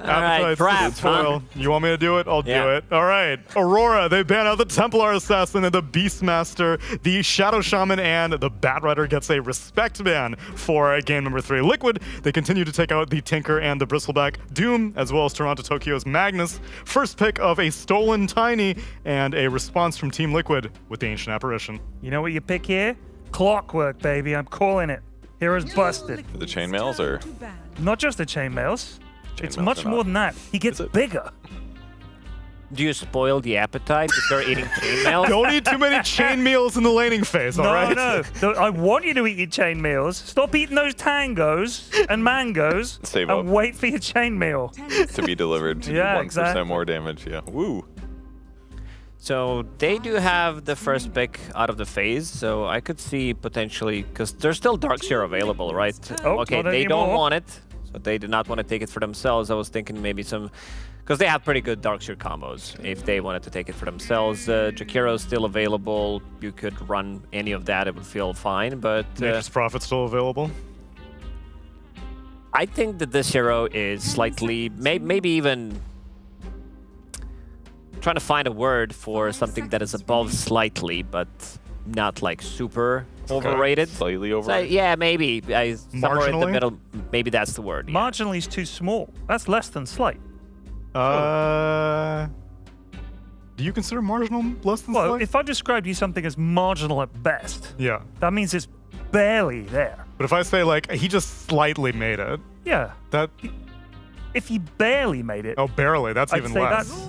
Appetite Brad, spoil. You want me to do it? I'll do Yeah. it. All right. Aurora, they ban out the Templar Assassin and the Beastmaster, the Shadow Shaman, and the Batrider gets a respect ban for game number 3. Liquid, they continue to take out the Tinker and the Bristleback. Doom, as well as Toronto Tokyo's Magnus. First pick of a stolen Tiny, and a response from Team Liquid with the Ancient Apparition. You know what you pick here? Clockwork, baby. I'm calling it. Hero's busted. For the chainmails, or? Not just the chainmails. It's Chainmails much are more not- than that. He gets bigger. Do you spoil the appetite if they're eating chainmails? Don't eat too many chain meals in the laning phase, all right? No. I want you to eat your chain meals. Stop eating those tangos and mangoes Save and up. wait for your chain meal. To be delivered to Yeah, 1% exactly. more damage, yeah. Woo. So they do have the first pick out of the phase, so I could see potentially, because there's still Darkseer available, right? Oh, okay, not they don't anymore. want it, so they do not want to take it for themselves. I was thinking maybe some, because they have pretty good Darkseer combos. If they wanted to take it for themselves, Jakiro's still available. You could run any of that; it would feel fine. But Nature's Prophet's still available. I think that this hero is slightly, maybe even. Trying to find a word for something that is above slightly, but not like super overrated. Slightly So, overrated. yeah, maybe. Somewhere in the Marginally? middle, maybe that's the word. Yeah. Marginally is too small. That's less than slight. Do you consider marginal less than Well, slight? if I described you something as marginal at best, Yeah. that means it's barely there. But if I say, like, he just slightly made it, Yeah. that... If he barely made it, Oh, barely. That's I'd even say less.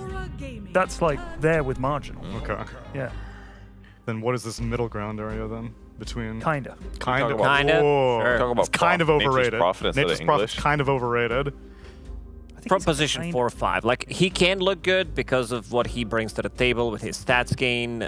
that's like there with marginal. Okay. Yeah. Then what is this middle ground area then? Between... Kinda. Kind of. Talk about- Kinda, Oh, sure. Talk about it's kind of Nature's overrated. Prophet instead of Nature's Prophet's English. kind of overrated. From position 4 or 5. Like, he can look good because of what he brings to the table with his stats gain,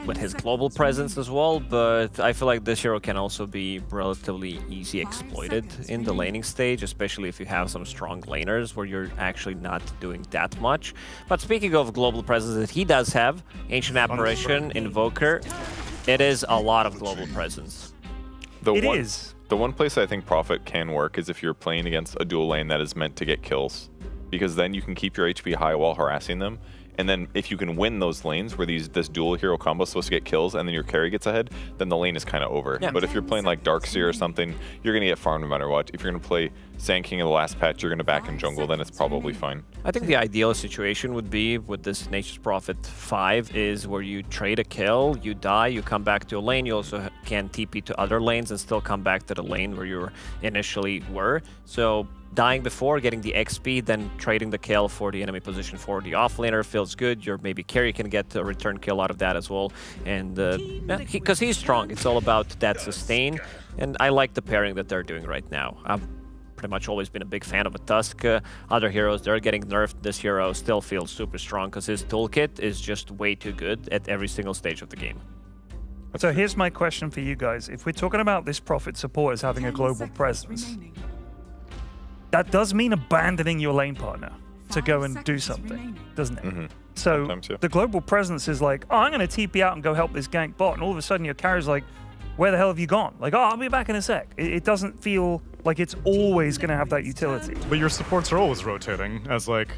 with his global presence as well, but I feel like this hero can also be relatively easy exploited in the laning stage, especially if you have some strong laners where you're actually not doing that much. But speaking of global presence that he does have, Ancient Apparition, Invoker, it is a lot of global presence. The one place I think Prophet can work is if you're playing against a dual lane that is meant to get kills, because then you can keep your HP high while harassing them. And then if you can win those lanes where this dual hero combo is supposed to get kills and then your carry gets ahead, then the lane is kind of over. Yeah. But if you're playing like Darkseer or something, you're going to get farmed no matter what. If you're going to play Sand King in the last patch, you're going to back in jungle, then it's probably fine. I think the ideal situation would be with this Nature's Prophet 5 is where you trade a kill, you die, you come back to a lane, you also can TP to other lanes and still come back to the lane where you initially were. So dying before, getting the XP, then trading the kill for the enemy position for the offlaner feels good. Your maybe carry can get a return kill out of that as well. And because he's strong, it's all about that sustain. And I like the pairing that they're doing right now. I've pretty much always been a big fan of a Tusk. Other heroes, they're getting nerfed. This hero still feels super strong because his toolkit is just way too good at every single stage of the game. So here's my question for you guys. If we're talking about this Prophet support as having a global presence, that does mean abandoning your lane partner to go and do something, doesn't it? Mm-hmm. So Sometimes, yeah. the global presence is like, oh, I'm going to TP out and go help this gank bot, and all of a sudden your carry's like, where the hell have you gone? Like, oh, I'll be back in a sec. It doesn't feel like it's always going to have that utility. But your supports are always rotating as, like,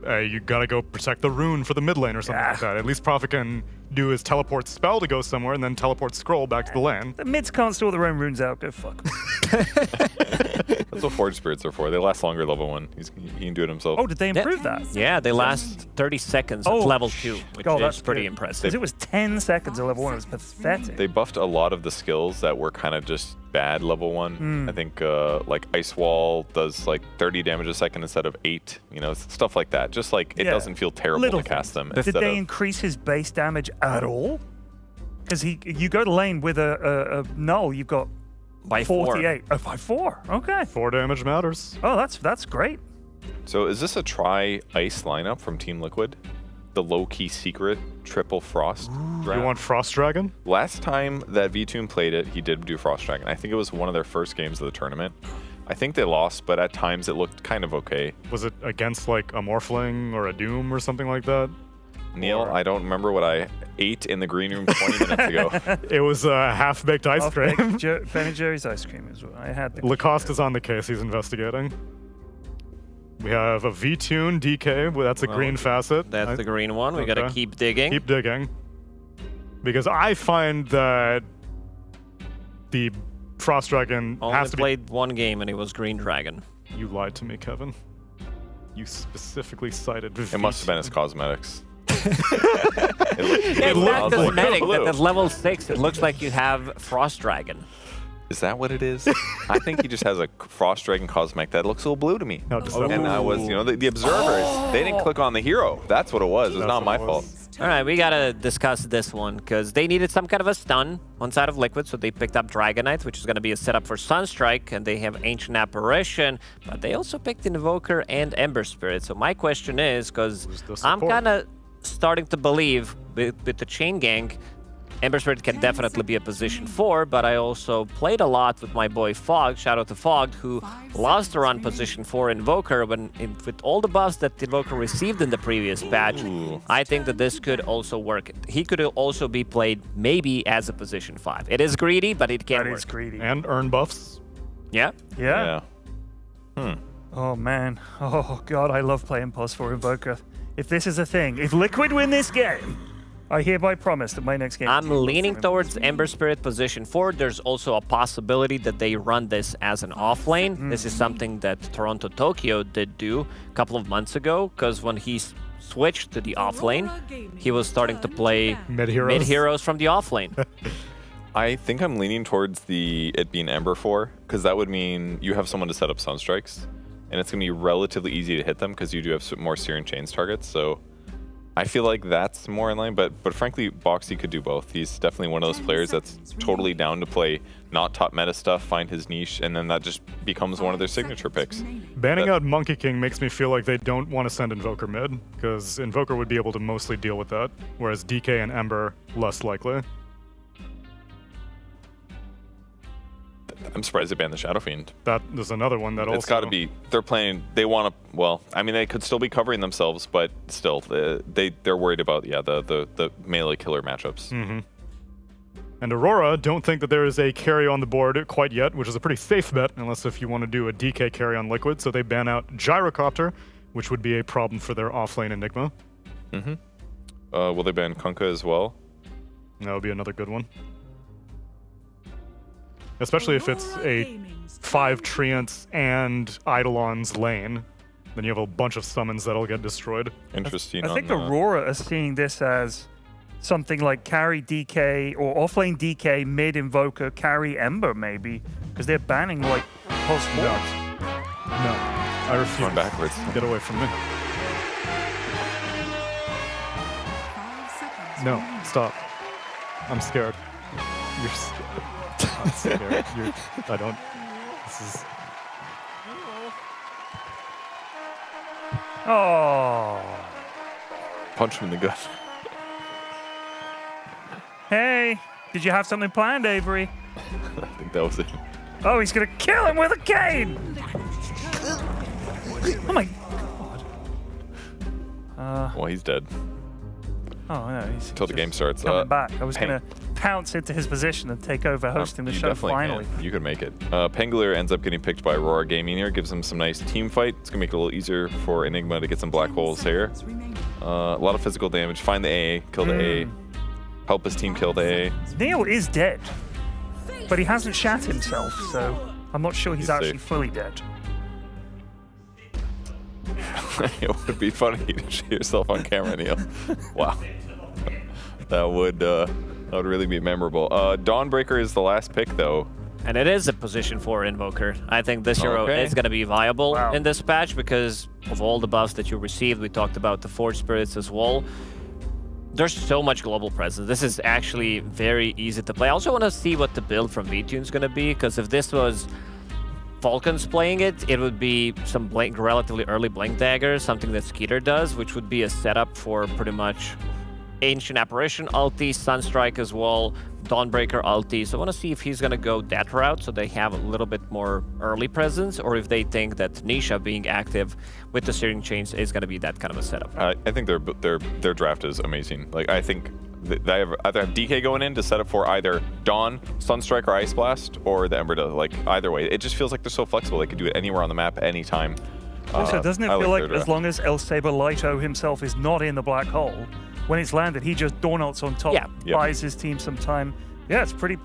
you gotta go protect the rune for the mid lane or something like that. At least Prophet can do his teleport spell to go somewhere and then teleport scroll back to the lane. The mids can't sort their own runes out. Go fuck 'em. That's what Forge Spirits are for. They last longer level 1. He can do it himself. Oh, did they improve that? Yeah, they last 30 seconds at level 2, which is pretty impressive. Because it was 10 seconds at level 1. It was pathetic. They buffed a lot of the skills that were kind of just bad level 1. I think like Ice Wall does like 30 damage a second instead of 8. You know, stuff like that. Just like it doesn't feel terrible to cast them. Did they increase his base damage at all? Because you go to lane with a null, you've got by 48. Oh, by 4. Okay. 4 damage matters. Oh, that's great. So is this a try Ice lineup from Team Liquid? The low-key secret triple Frost draft? You want Frost Dragon? Last time that VTune played it, he did do Frost Dragon. I think it was one of their first games of the tournament. I think they lost, but at times it looked kind of okay. Was it against like a Morphling or a Doom or something like that? Neil, I don't remember what I ate in the green room 20 minutes ago. It was half-baked ice cream. Ben & Jerry's ice cream is what I had. Lacoste is on the case. He's investigating. We have a V-Tune DK. Well, that's a green facet. That's the green one. We gotta keep digging. Keep digging. Because I find that the Frost Dragon has to played one game and it was Green Dragon. You lied to me, Kevin. You specifically cited It must have been his cosmetics. It's not cosmetic, but at level 6, it looks like you have Frost Dragon. Is that what it is? I think he just has a Frost Dragon cosmetic that looks a little blue to me. And I was, you know, the observers, they didn't click on the hero. That's what it was. It was not my fault. All right, we gotta discuss this one because they needed some kind of a stun on side of Liquid, so they picked up Dragonite, which is gonna be a setup for Sunstrike, and they have Ancient Apparition, but they also picked Invoker and Ember Spirit. So my question is, because I'm kind of starting to believe with the Chain Gang, Ember Spirit can definitely be a position 4, but I also played a lot with my boy Fog, shout out to Fog, who loves to run position 4 Invoker with all the buffs that Invoker received in the previous patch. I think that this could also work. He could also be played maybe as a position 5. It is greedy, but it can work. That is greedy. And earn buffs. Yeah. Yeah. Oh, man. Oh, God, I love playing pos for Invoker. If this is a thing, if Liquid win this game, I hereby promise that my next game... I'm leaning towards Ember Spirit position 4. There's also a possibility that they run this as an offlane. This is something that Toronto Tokyo did do a couple of months ago, because when he switched to the offlane, he was starting to play mid-heroes from the offlane. I think I'm leaning towards it being Ember 4, because that would mean you have someone to set up Sunstrikes, and it's going to be relatively easy to hit them because you do have more Searing Chains targets, so... I feel like that's more in line, but frankly, Boxy could do both. He's definitely one of those players that's totally down to play not top meta stuff, find his niche, and then that just becomes one of their signature picks. Banning out Monkey King makes me feel like they don't want to send Invoker mid, because Invoker would be able to mostly deal with that, whereas DK and Ember, less likely. I'm surprised they banned the Shadow Fiend. There's another one that It's got to be, they're playing, they want to, well, I mean, they could still be covering themselves, but still, they're worried about, the melee killer matchups. And Aurora don't think that there is a carry on the board quite yet, which is a pretty safe bet, unless if you want to do a DK carry on Liquid, so they ban out Gyrocopter, which would be a problem for their offlane Enigma. Will they ban Kunkka as well? That would be another good one. Especially if it's a 5 Treants and Eidolon's lane, then you have a bunch of summons that'll get destroyed. Interesting. I think Aurora is seeing this as something like carry DK or offlane DK, mid Invoker, carry Ember maybe, because they're banning like pulse 4. No, I refuse. Run backwards. Get away from me. No, stop. I'm scared. You're scared. I'm scared. I don't. This is. Oh. Punch him in the gut. Hey, did you have something planned, Avery? I think that was it. Oh, he's gonna kill him with a cane! Oh my god. Well, he's dead. Oh no, he's until the game starts. Coming back. I was gonna pounce into his position and take over hosting the show finally. Can. You can make it. Pangolier ends up getting picked by Aurora Gaming here, gives him some nice team fight. It's gonna make it a little easier for Enigma to get some black holes here. A lot of physical damage. Find the A, kill the A, help his team kill the A. Neil is dead, but he hasn't shat himself, so I'm not sure he's actually fully dead. It would be funny to shoot yourself on camera, Neil. Wow. That would really be memorable. Dawnbreaker is the last pick, though. And it is a position 4 Invoker. I think this hero Okay. is going to be viable in this patch because of all the buffs that you received. We talked about the Forge Spirits as well. There's so much global presence. This is actually very easy to play. I also want to see what the build from VTune is going to be, because if this was Falcons playing it, it would be some relatively early Blink Dagger, something that Skeeter does, which would be a setup for pretty much Ancient Apparition ulti, Sunstrike as well, Dawnbreaker ulti. So I want to see if he's going to go that route so they have a little bit more early presence, or if they think that Nisha being active with the Searing Chains is going to be that kind of a setup. I think their draft is amazing. Like, I think they either have DK going in to set up for either Dawn, Sunstrike, or Ice Blast, or the Ember does. Like, either way, it just feels like they're so flexible. They can do it anywhere on the map, anytime. Also, doesn't it I feel like their as long as El Saber Lito himself is not in the black hole, when it's landed, he just Dawnults on top, buys his team some time. Yeah, it's pretty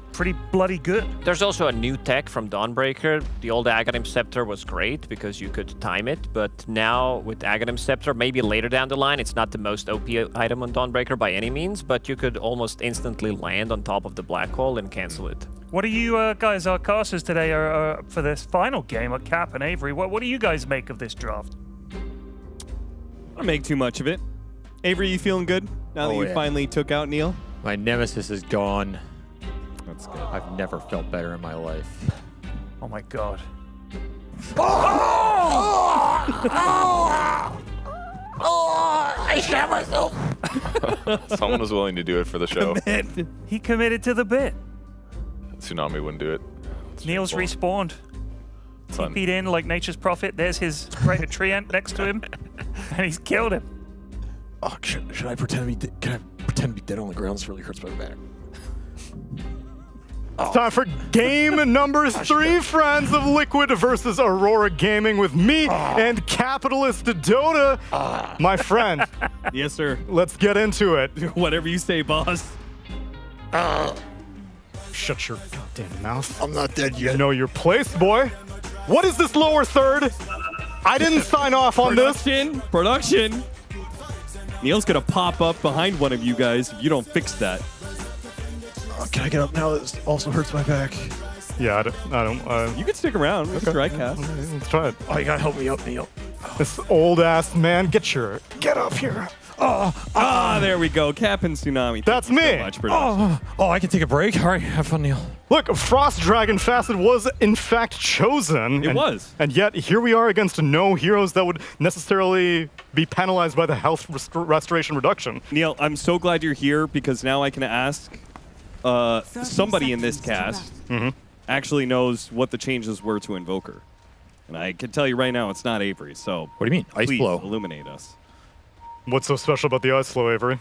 bloody good. There's also a new tech from Dawnbreaker. The old Aghanim Scepter was great because you could time it, but now with Aghanim Scepter, maybe later down the line, it's not the most OP item on Dawnbreaker by any means, but you could almost instantly land on top of the black hole and cancel it. What do you guys, our casters today, are for this final game at Cap and Avery? What do you guys make of this draft? I don't make too much of it. Avery, you feeling good now that you finally took out Neil? My nemesis is gone. That's good. I've never felt better in my life. Oh my god. I shot myself. Someone was willing to do it for the show. He committed to the bit. Tsunami wouldn't do it. Neil's respawned. Fun. TP'd in like nature's prophet. There's his greater treant next to him, and he's killed him. Oh, should I pretend to be? Can I pretend to be dead on the ground? This really hurts my back. It's time for game number 3, friends of Liquid versus Aurora Gaming with me and capitalist Dota. My friend. Yes, sir. Let's get into it. Whatever you say, boss. Shut your goddamn mouth. I'm not dead yet. Know your place, boy. What is this lower third? I didn't sign off on Production. Neil's gonna pop up behind one of you guys if you don't fix that. Can I get up now? This also hurts my back. Yeah, I don't. You can stick around. We can try cast. Let's try it. Oh, you gotta help me up, Neil. This old ass man, get up here. There we go. Cap and Tsunami. That's Thank you me. So much, production. I can take a break. All right, have fun, Neil. Look, Frost Dragon Facet was in fact chosen. It was. And yet here we are against no heroes that would necessarily be penalized by the health restoration reduction. Neil, I'm so glad you're here because now I can ask somebody in this cast actually knows what the changes were to Invoker. And I can tell you right now, it's not Avery. So what do you mean? Ice please Flow. illuminate us. What's so special about the Ice Flow, Avery?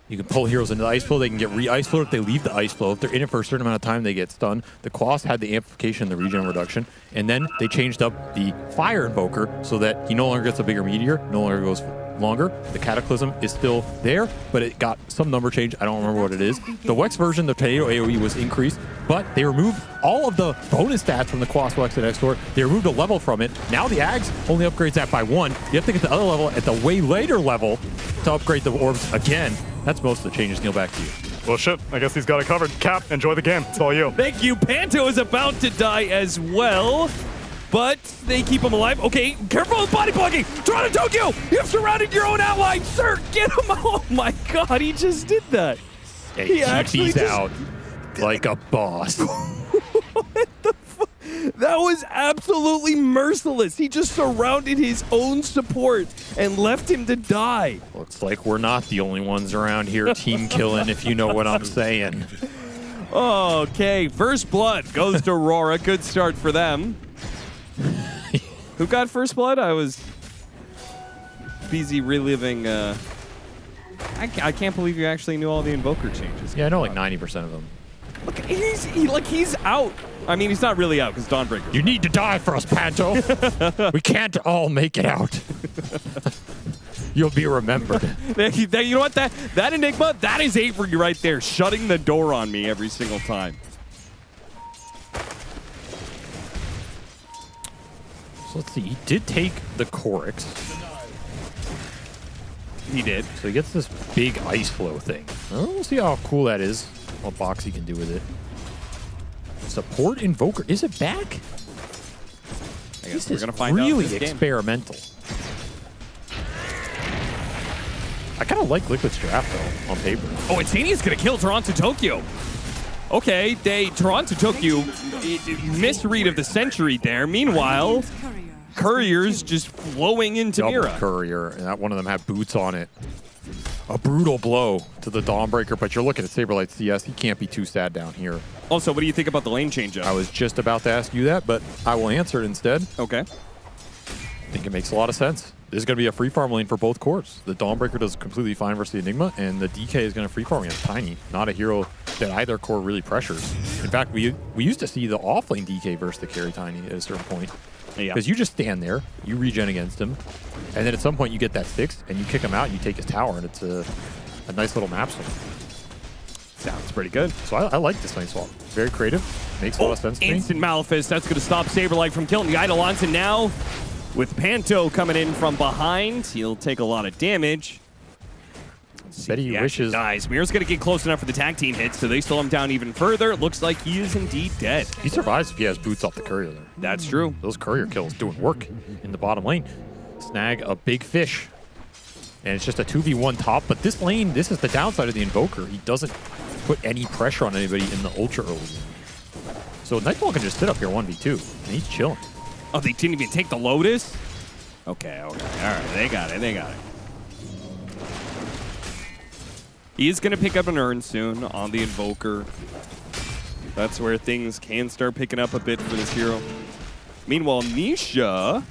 You can pull heroes into the Ice Flow. They can get re-Ice Flow if they leave the Ice Flow. If they're in it for a certain amount of time, they get stunned. The Quas had the amplification and the regen reduction. And then they changed up the Fire Invoker so that he no longer gets a bigger meteor, no longer goes longer. The Cataclysm is still there, but it got some number change. I don't remember what it is. The Wex version, the Tornado AoE was increased, but they removed all of the bonus stats from the Quas, Wex, and Extor. They removed a level from it. Now the Ags only upgrades that by 1. You have to get the other level at the way later level to upgrade the orbs again. That's most of the changes. Neil, back to you. Well, shit. I guess he's got it covered. Cap, enjoy the game. It's all you. Thank you. Panto is about to die as well, but they keep him alive. Okay, careful with body blocking. Toronto Tokyo, you have surrounded your own ally. Sir, get him. Oh my god, he just did that. Yeah, he actually TP's out like a boss. What the fuck? That was absolutely merciless. He just surrounded his own support and left him to die. Looks like we're not the only ones around here team killing, if you know what I'm saying. Okay, first blood goes to Aurora. Good start for them. Who got first blood? I was busy reliving. I can't believe you actually knew all the Invoker changes. Yeah, I know like 90% of them. Look, he's out. I mean, he's not really out because Dawnbreaker. You need to die for us, Panto. We can't all make it out. You'll be remembered. You know what? That Enigma, that is Avery right there, shutting the door on me every single time. So let's see. He did take the Korix. He did. So he gets this big ice flow thing. We'll see how cool that is. What Boxy can do with it. Support Invoker. Is it back? I guess This we're is gonna find out really this game. experimental. I kind of like Liquid's draft, though, on paper. Oh, and Sania's going to kill Toronto Tokyo. Okay, Toronto Tokyo, misread of the century there. Meanwhile, Courier's just flowing into Double Mira. Courier, and that one of them had boots on it. A brutal blow to the Dawnbreaker, but you're looking at Saberlight CS. He can't be too sad down here. Also, what do you think about the lane change-up? I was just about to ask you that, but I will answer it instead. Okay. I think it makes a lot of sense. This is going to be a free farm lane for both cores. The Dawnbreaker does completely fine versus the Enigma, and the DK is going to free farm against Tiny. Not a hero that either core really pressures. In fact, we used to see the offlane DK versus the carry Tiny at a certain point. Yeah. Because you just stand there, you regen against him, and then at some point you get that 6, and you kick him out, and you take his tower, and it's a nice little map swap. Sounds pretty good. So I like this lane swap. Very creative. Makes a lot of sense to me. Instant Malefice. That's going to stop Saberlight from killing the Eidolons, and now with Panto coming in from behind, he'll take a lot of damage. Betty He wishes. dies. Mira's going to get close enough for the tag team hit, so they slow him down even further. Looks like he is indeed dead. He survives if he has boots off the Courier there. That's true. Those Courier kills doing work in the bottom lane. Snag a big fish. And it's just a 2v1 top, but this lane, this is the downside of the Invoker. He doesn't put any pressure on anybody in the ultra early game. So Nightfall can just sit up here 1v2, and he's chilling. Oh, they didn't even take the Lotus? Okay. All right, they got it. He is going to pick up an Urn soon on the Invoker. That's where things can start picking up a bit for this hero. Meanwhile, Nisha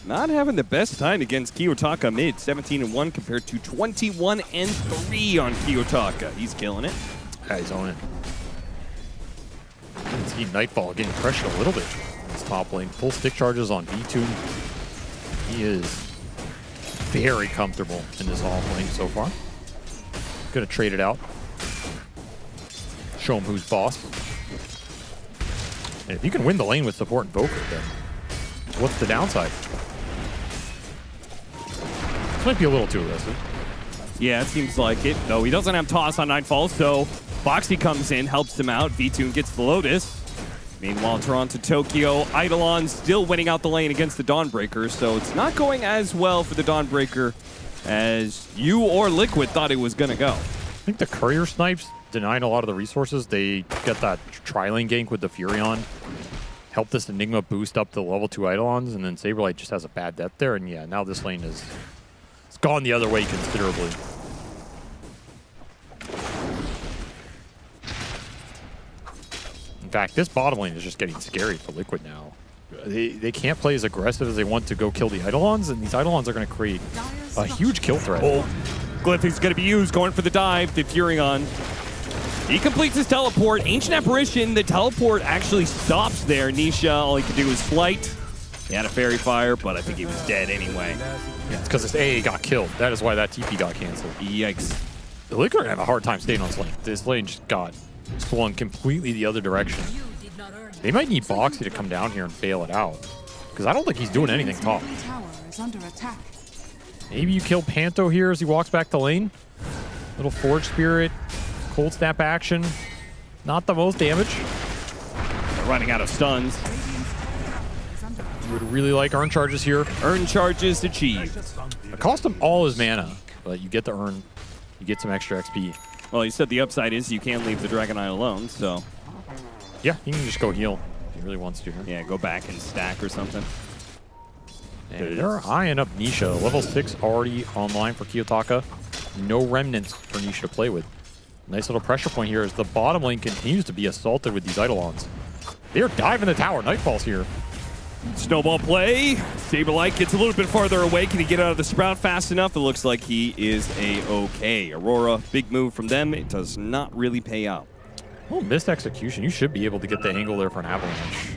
not having the best time against Kiyotaka mid. 17-1 compared to 21-3 on Kiyotaka. He's killing it. Yeah, he's on it. You can see Nightfall getting pressured a little bit in this top lane. Full stick charges on V2. He is very comfortable in this off lane so far. Gonna trade it out. Show him who's boss. And if you can win the lane with support Invoker, then what's the downside? This might be a little too aggressive. Yeah, it seems like it. Though he doesn't have toss on Nightfall, so Boxy comes in, helps him out. V2 gets the Lotus. Meanwhile, Toronto Tokyo, Eidolon still winning out the lane against the Dawnbreaker, so it's not going as well for the Dawnbreaker as you or Liquid thought it was going to go. I think the Courier snipes denying a lot of the resources. They get that tri-lane gank with the Furion. Help this Enigma boost up to level 2 Eidolons, and then Saberlight just has a bad depth there, and yeah, now this lane is it's gone the other way considerably. In fact, this bottom lane is just getting scary for Liquid now. They can't play as aggressive as they want to go kill the Eidolons, and these Eidolons are going to create a huge kill threat. Oh, Glyph is going to be used, going for the dive, the Furion. He completes his teleport. Ancient Apparition, the teleport actually stops there. Nisha, all he could do was flight. He had a Fairy Fire, but I think he was dead anyway. Yeah, it's because his AA got killed. That is why that TP got canceled. Yikes. The Liquid are going to have a hard time staying on this lane. This lane just got swung completely the other direction. They might need Boxy to come down here and bail it out, because I don't think he's doing anything top. Tower is under attack. Maybe you kill Panto here as he walks back to lane. Little Forge Spirit, Cold Snap action. Not the most damage. They're running out of stuns. Would really like Urn Charges here. Urn Charges achieved. It cost him all his mana, but you get the Urn. You get some extra XP. Well, he said the upside is you can't leave the Dragon Eye alone, so... Yeah, he can just go heal if he really wants to. Yeah, go back and stack or something. And they're eyeing up Nisha. Level 6 already online for Kiyotaka. No remnants for Nisha to play with. Nice little pressure point here as the bottom lane continues to be assaulted with these Eidolons. They're diving the tower. Nightfall's here. Snowball play. Saberlight gets a little bit farther away. Can he get out of the sprout fast enough? It looks like he is A-okay. Aurora, big move from them. It does not really pay out. Oh, missed execution. You should be able to get the angle there for an avalanche.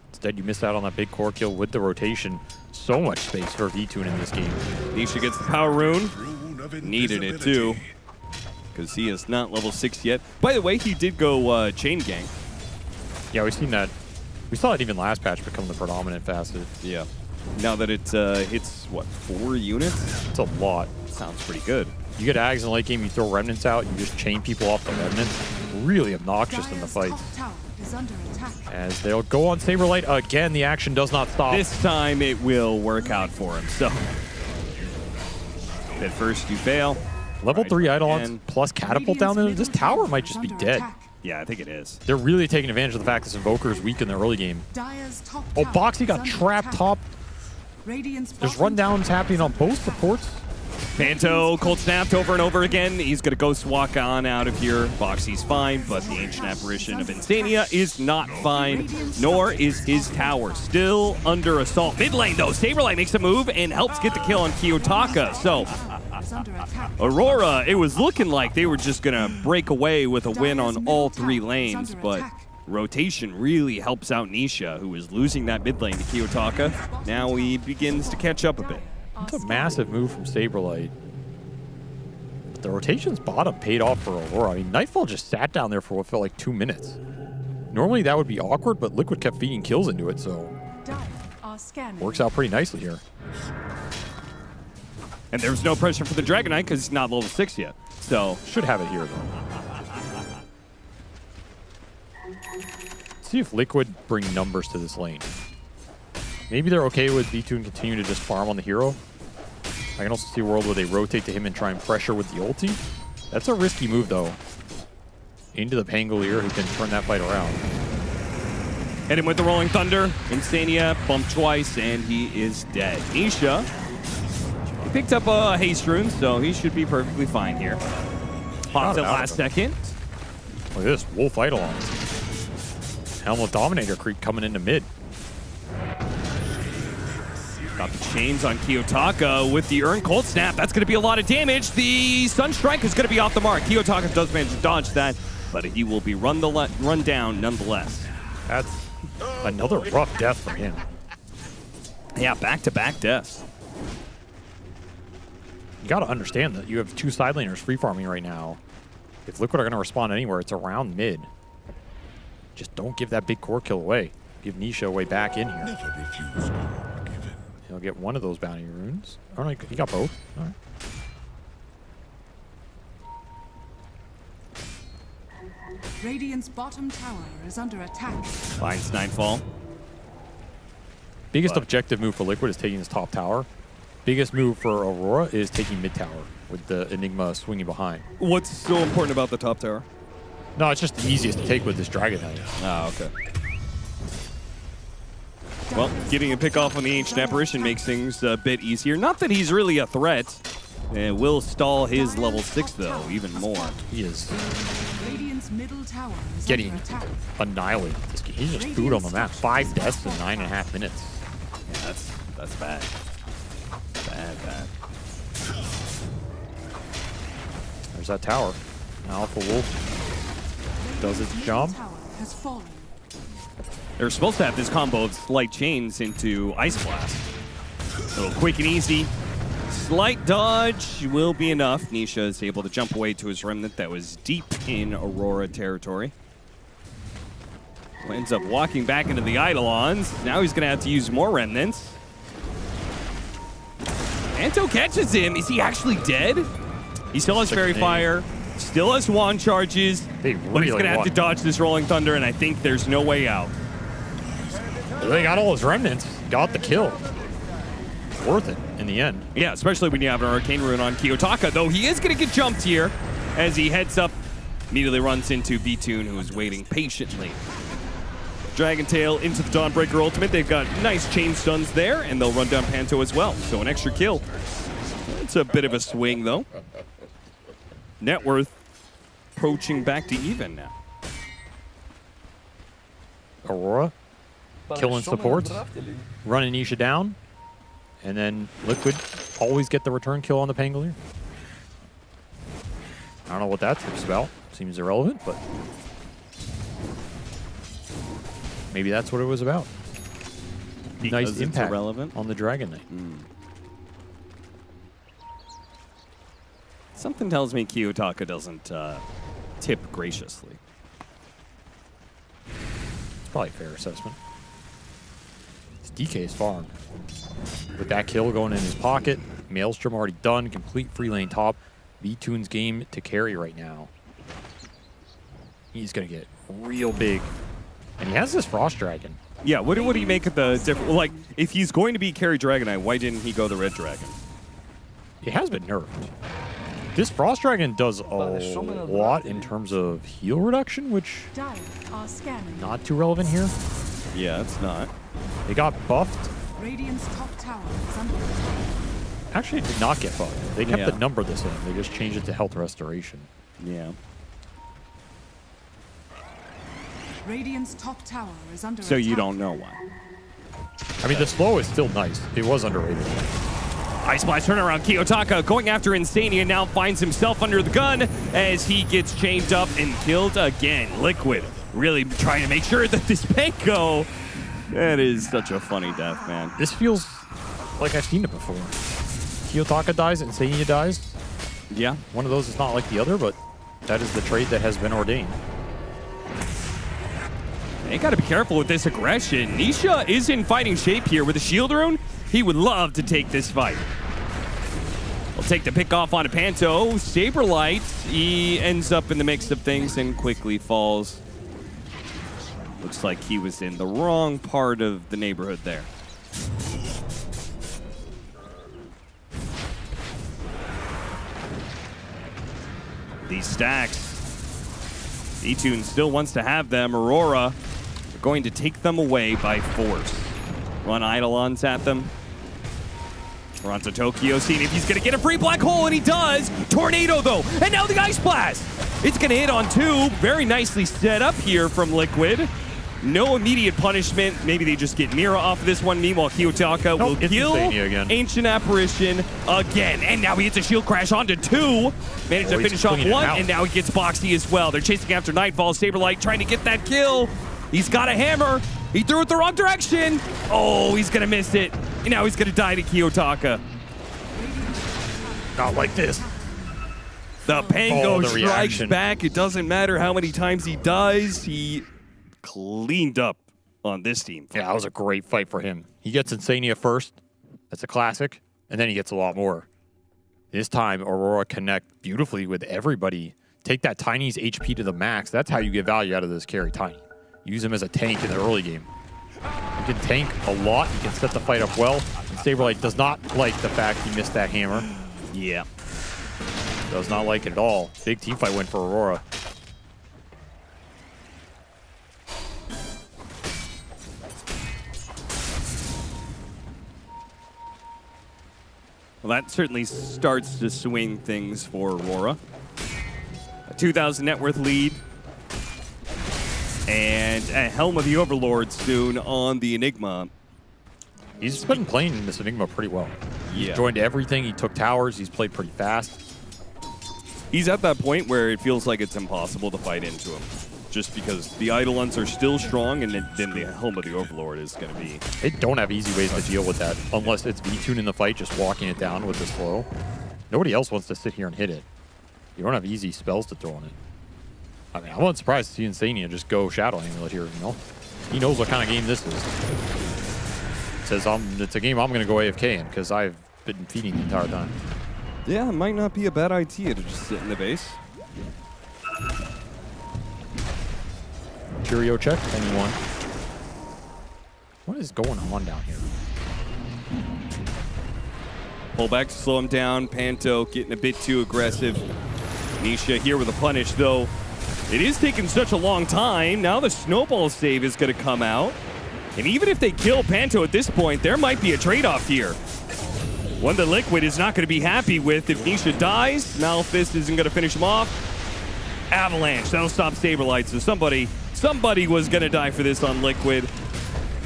Instead, you missed out on that big core kill with the rotation. So much space for V2 in this game. Nisha gets the power rune. Needed it too, because he is not level 6 yet. By the way, he did go chain gang. Yeah, we've seen that We saw it even last patch become the predominant facet. Yeah. Now that it hits, what, 4 units? It's a lot. Sounds pretty good. You get Ags in the late game, you throw Remnants out, you just chain people off the Remnants. Really obnoxious in the fights. As they'll go on Saberlight again, the action does not stop. This time it will work out for him. So, at first you fail. Level 3 Eidolons plus Catapult down there. This tower might just be dead. Yeah, I think it is. They're really taking advantage of the fact this Invoker is weak in the early game. Oh, Boxy got trapped top. There's rundowns happening on both supports. Panto cold snapped over and over again. He's going to ghost walk on out of here. Boxy's fine, but the Ancient Apparition of Insania is not fine, nor is his tower. Still under assault. Mid lane, though. Saberlight makes a move and helps get the kill on Kiyotaka. So, Aurora, it was looking like they were just going to break away with a win on all 3 lanes, but rotation really helps out Nisha, who is losing that mid lane to Kiyotaka. Now he begins to catch up a bit. It's a massive move from Saberlight. But the rotation's bottom paid off for Aurora. I mean, Nightfall just sat down there for what felt like 2 minutes. Normally that would be awkward, but Liquid kept feeding kills into it, so works out pretty nicely here. And there's no pressure for the Dragon Knight because he's not level 6 yet. So should have it here, though. See if Liquid bring numbers to this lane. Maybe they're okay with B2 and continue to just farm on the hero. I can also see a world where they rotate to him and try and pressure with the ulti. That's a risky move, though. Into the Pangolier, who can turn that fight around. Hit him with the Rolling Thunder. Insania bumped twice, and he is dead. Nisha, he picked up a haste rune, so he should be perfectly fine here. Pops it last second. Look at this, Wolf Eidolon. Helmut Dominator creep coming into mid. Got the chains on Kiyotaka with the Urn Cold Snap. That's going to be a lot of damage. The Sunstrike is going to be off the mark. Kiyotaka does manage to dodge that, but he will be run down nonetheless. That's another rough death for him. Yeah, back-to-back deaths. You got to understand that you have 2 side laners free farming right now. If Liquid are going to respond anywhere, it's around mid. Just don't give that big core kill away. Give Nisha a way back in here. He'll get one of those bounty runes. Oh, no, he got both. All right. Radiant's bottom tower is under attack. Finds Nightfall. Biggest objective move for Liquid is taking this top tower. Biggest move for Aurora is taking mid tower with the Enigma swinging behind. What's so important about the top tower? No, it's just the easiest to take with this Dragon Knight. Oh, okay. Well, getting a pick off on the Ancient Apparition makes things a bit easier. Not that he's really a threat. It will stall his level 6, though, even more. He is Radiant's middle tower is getting under attack. annihilated. This game. He's just food on the map. 5 deaths in 9.5 minutes. Yeah, that's bad. Bad. There's that tower. Alpha Wolf does its job. Tower has fallen. They're supposed to have this combo of Slight Chains into Ice Blast. A little quick and easy. Slight dodge will be enough. Nisha is able to jump away to his Remnant that was deep in Aurora territory. Ends up walking back into the Eidolons. Now he's going to have to use more Remnants. Anto catches him. Is he actually dead? He still has Fairy Fire. Still has Wand charges. But he's going to have to dodge this Rolling Thunder, and I think there's no way out. They got all his Remnants. Got the kill. Worth it in the end. Yeah, especially when you have an Arcane Rune on Kiyotaka, though he is going to get jumped here as he heads up, immediately runs into Vtoon, who is waiting patiently. Dragon Tail into the Dawnbreaker ultimate. They've got nice chain stuns there, and they'll run down Panto as well. So an extra kill. It's a bit of a swing, though. Net worth approaching back to even now. Aurora killing supports, running Nisha down, and then Liquid always get the return kill on the Pangolier. I don't know what that tip's about. Seems irrelevant, but maybe that's what it was about. Nice impact on the Dragon Knight. Something tells me Kiyotaka doesn't tip graciously. It's probably a fair assessment. DK's farm. With that kill going in his pocket, Maelstrom already done, complete free lane top. V-Tune's game to carry right now. He's going to get real big. And he has this Frost Dragon. Yeah, what do you make of the different... Like, if he's going to be carry Dragonite, why didn't he go the Red Dragon? It has been nerfed. This Frost Dragon does a lot in terms of heal reduction, which not too relevant here. Yeah, it's not. They got buffed. Radiant's top tower is under attack. Actually, it did not get buffed. They kept the number the same. They just changed it to health restoration. Yeah. Radiant's top tower is under So attack. you don't know why. I mean, the slow is still nice. It was underrated. Ice Blast turnaround. Kiyotaka going after Insania now finds himself under the gun as he gets chained up and killed again. Liquid really trying to make sure that this Panko... That is such a funny death, man. This feels like I've seen it before. Kiyotaka dies, Insania dies. Yeah. One of those is not like the other, but that is the trade that has been ordained. You gotta be careful with this aggression. Nisha is in fighting shape here with a shield rune. He would love to take this fight. We'll take the pick off on a Panto. Saberlight, he ends up in the mix of things and quickly falls. Looks like he was in the wrong part of the neighborhood there. These stacks. E-Tune still wants to have them. Aurora are going to take them away by force. Run Eidolons at them. Toronto Tokyo seeing if he's going to get a free black hole, and he does. Tornado, though. And now the Ice Blast. It's going to hit on two. Very nicely set up here from Liquid. No immediate punishment. Maybe they just get Mira off of this one. Meanwhile, Kiyotaka will kill Ancient Apparition again. And now he hits a shield crash onto two. Managed to finish off one, and now he gets Boxy as well. They're chasing after Nightfall. Saberlight trying to get that kill. He's got a hammer. He threw it the wrong direction. Oh, he's going to miss it. And now he's going to die to Kiyotaka. Not like this. The Pango strikes back. It doesn't matter how many times he dies. He cleaned up on this team. Yeah, that was a great fight for him. He gets Insania first. That's a classic. And then he gets a lot more. This time, Aurora connect beautifully with everybody. Take that Tiny's HP to the max. That's how you get value out of this carry, Tiny. Use him as a tank in the early game. You can tank a lot. You can set the fight up well. And Saberlight does not like the fact he missed that hammer. Yeah. Does not like it at all. Big team fight win for Aurora. Well, that certainly starts to swing things for Aurora. A 2,000 net worth lead. And a Helm of the Overlord soon on the Enigma. He's been playing this Enigma pretty well. He's Yeah. joined everything. He took towers. He's played pretty fast. He's at that point where it feels like it's impossible to fight into him. Just because the Eidolons are still strong, and then the Helm of the Overlord is going to be... They don't have easy ways to deal with that, unless it's V-Tune in the fight, just walking it down with the slow. Nobody else wants to sit here and hit it. You don't have easy spells to throw on it. I mean, I wasn't surprised to see Insania just go Shadow Amulet here, you know? He knows what kind of game this is. Says, it's a game I'm going to go AFK in, because I've been feeding the entire time. Yeah, it might not be a bad idea to just sit in the base. Curio check, anyone. What is going on down here? Pull back to slow him down. Panto getting a bit too aggressive. Nisha here with a punish, though. It is taking such a long time. Now the snowball save is going to come out. And even if they kill Panto at this point, there might be a trade-off here. One that Liquid is not going to be happy with. If Nisha dies, Malphist isn't going to finish him off. Avalanche, that'll stop Saberlight. So somebody was going to die for this on Liquid.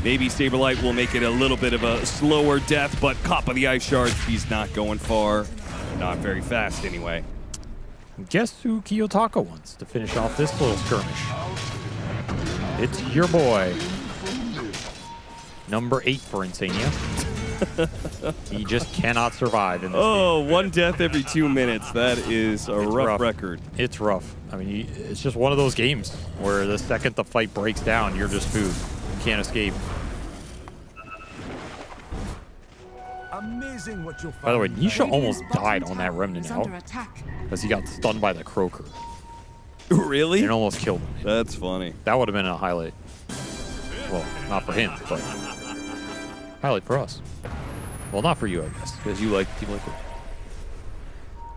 Maybe Saberlight will make it a little bit of a slower death, but caught by the ice shards, he's not going far. Not very fast anyway. Guess who Kiyotaka wants to finish off this little skirmish? It's your boy. Number 8 for Insania. He just cannot survive in this game. One death every 2 minutes. That is a rough record. It's rough. I mean, it's just one of those games where the second the fight breaks down, you're just food. You can't escape. amazing what you'll find. By the way, Nisha almost Bottom died on that tower remnant is out under attack. because he got stunned by the croaker. Really? And almost killed him. That's funny. That would have been a highlight. Well, not for him, but highlight for us. Well, not for you, I guess, because you like Team Liquid.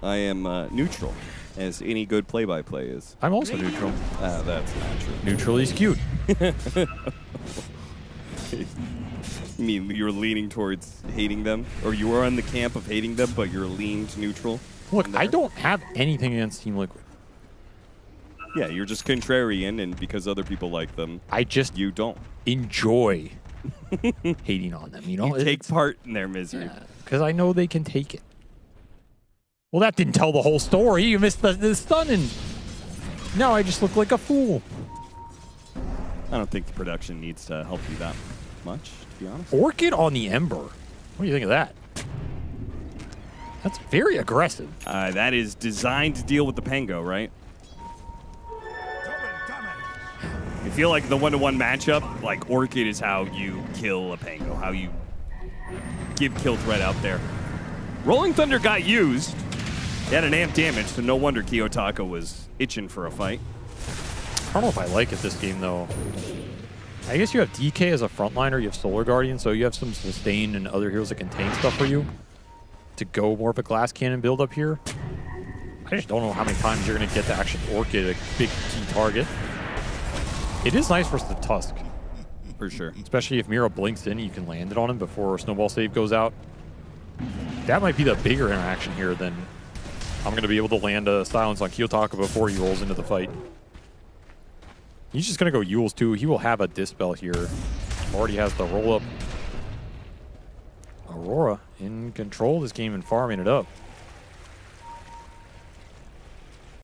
I am neutral, as any good play-by-play is. I'm also neutral. That's not true. Neutrally skewed. You mean you're leaning towards hating them? Or you are on the camp of hating them, but you're leaned neutral? Look, I don't have anything against Team Liquid. Yeah, you're just contrarian, and because other people like them, you don't enjoy hating on them. You know, you take part in their misery because I know they can take it. Well, that didn't tell the whole story. You missed the stunning. Now I just look like a fool. I don't think the production needs to help you that much, to be honest. Orchid on the Ember. What do you think of that? That's very aggressive. That is designed to deal with the Pango, right? I feel like the one-to-one matchup, like Orchid is how you kill a Pango, how you give kill threat out there. Rolling Thunder got used. He had an amp damage, so no wonder Kiyotaka was itching for a fight. I don't know if I like it this game, though. I guess you have DK as a frontliner, you have Solar Guardian, so you have some sustain and other heroes that can tank stuff for you to go more of a glass cannon build up here. I just don't know how many times you're going to get to actually Orchid a big key target. It is nice versus the Tusk. For sure. Especially if Mira blinks in, you can land it on him before Snowball Save goes out. That might be the bigger interaction here than I'm going to be able to land a silence on Kiyotaka before he rolls into the fight. He's just going to go Yules too. He will have a Dispel here. Already has the roll up. Aurora in control of this game and farming it up.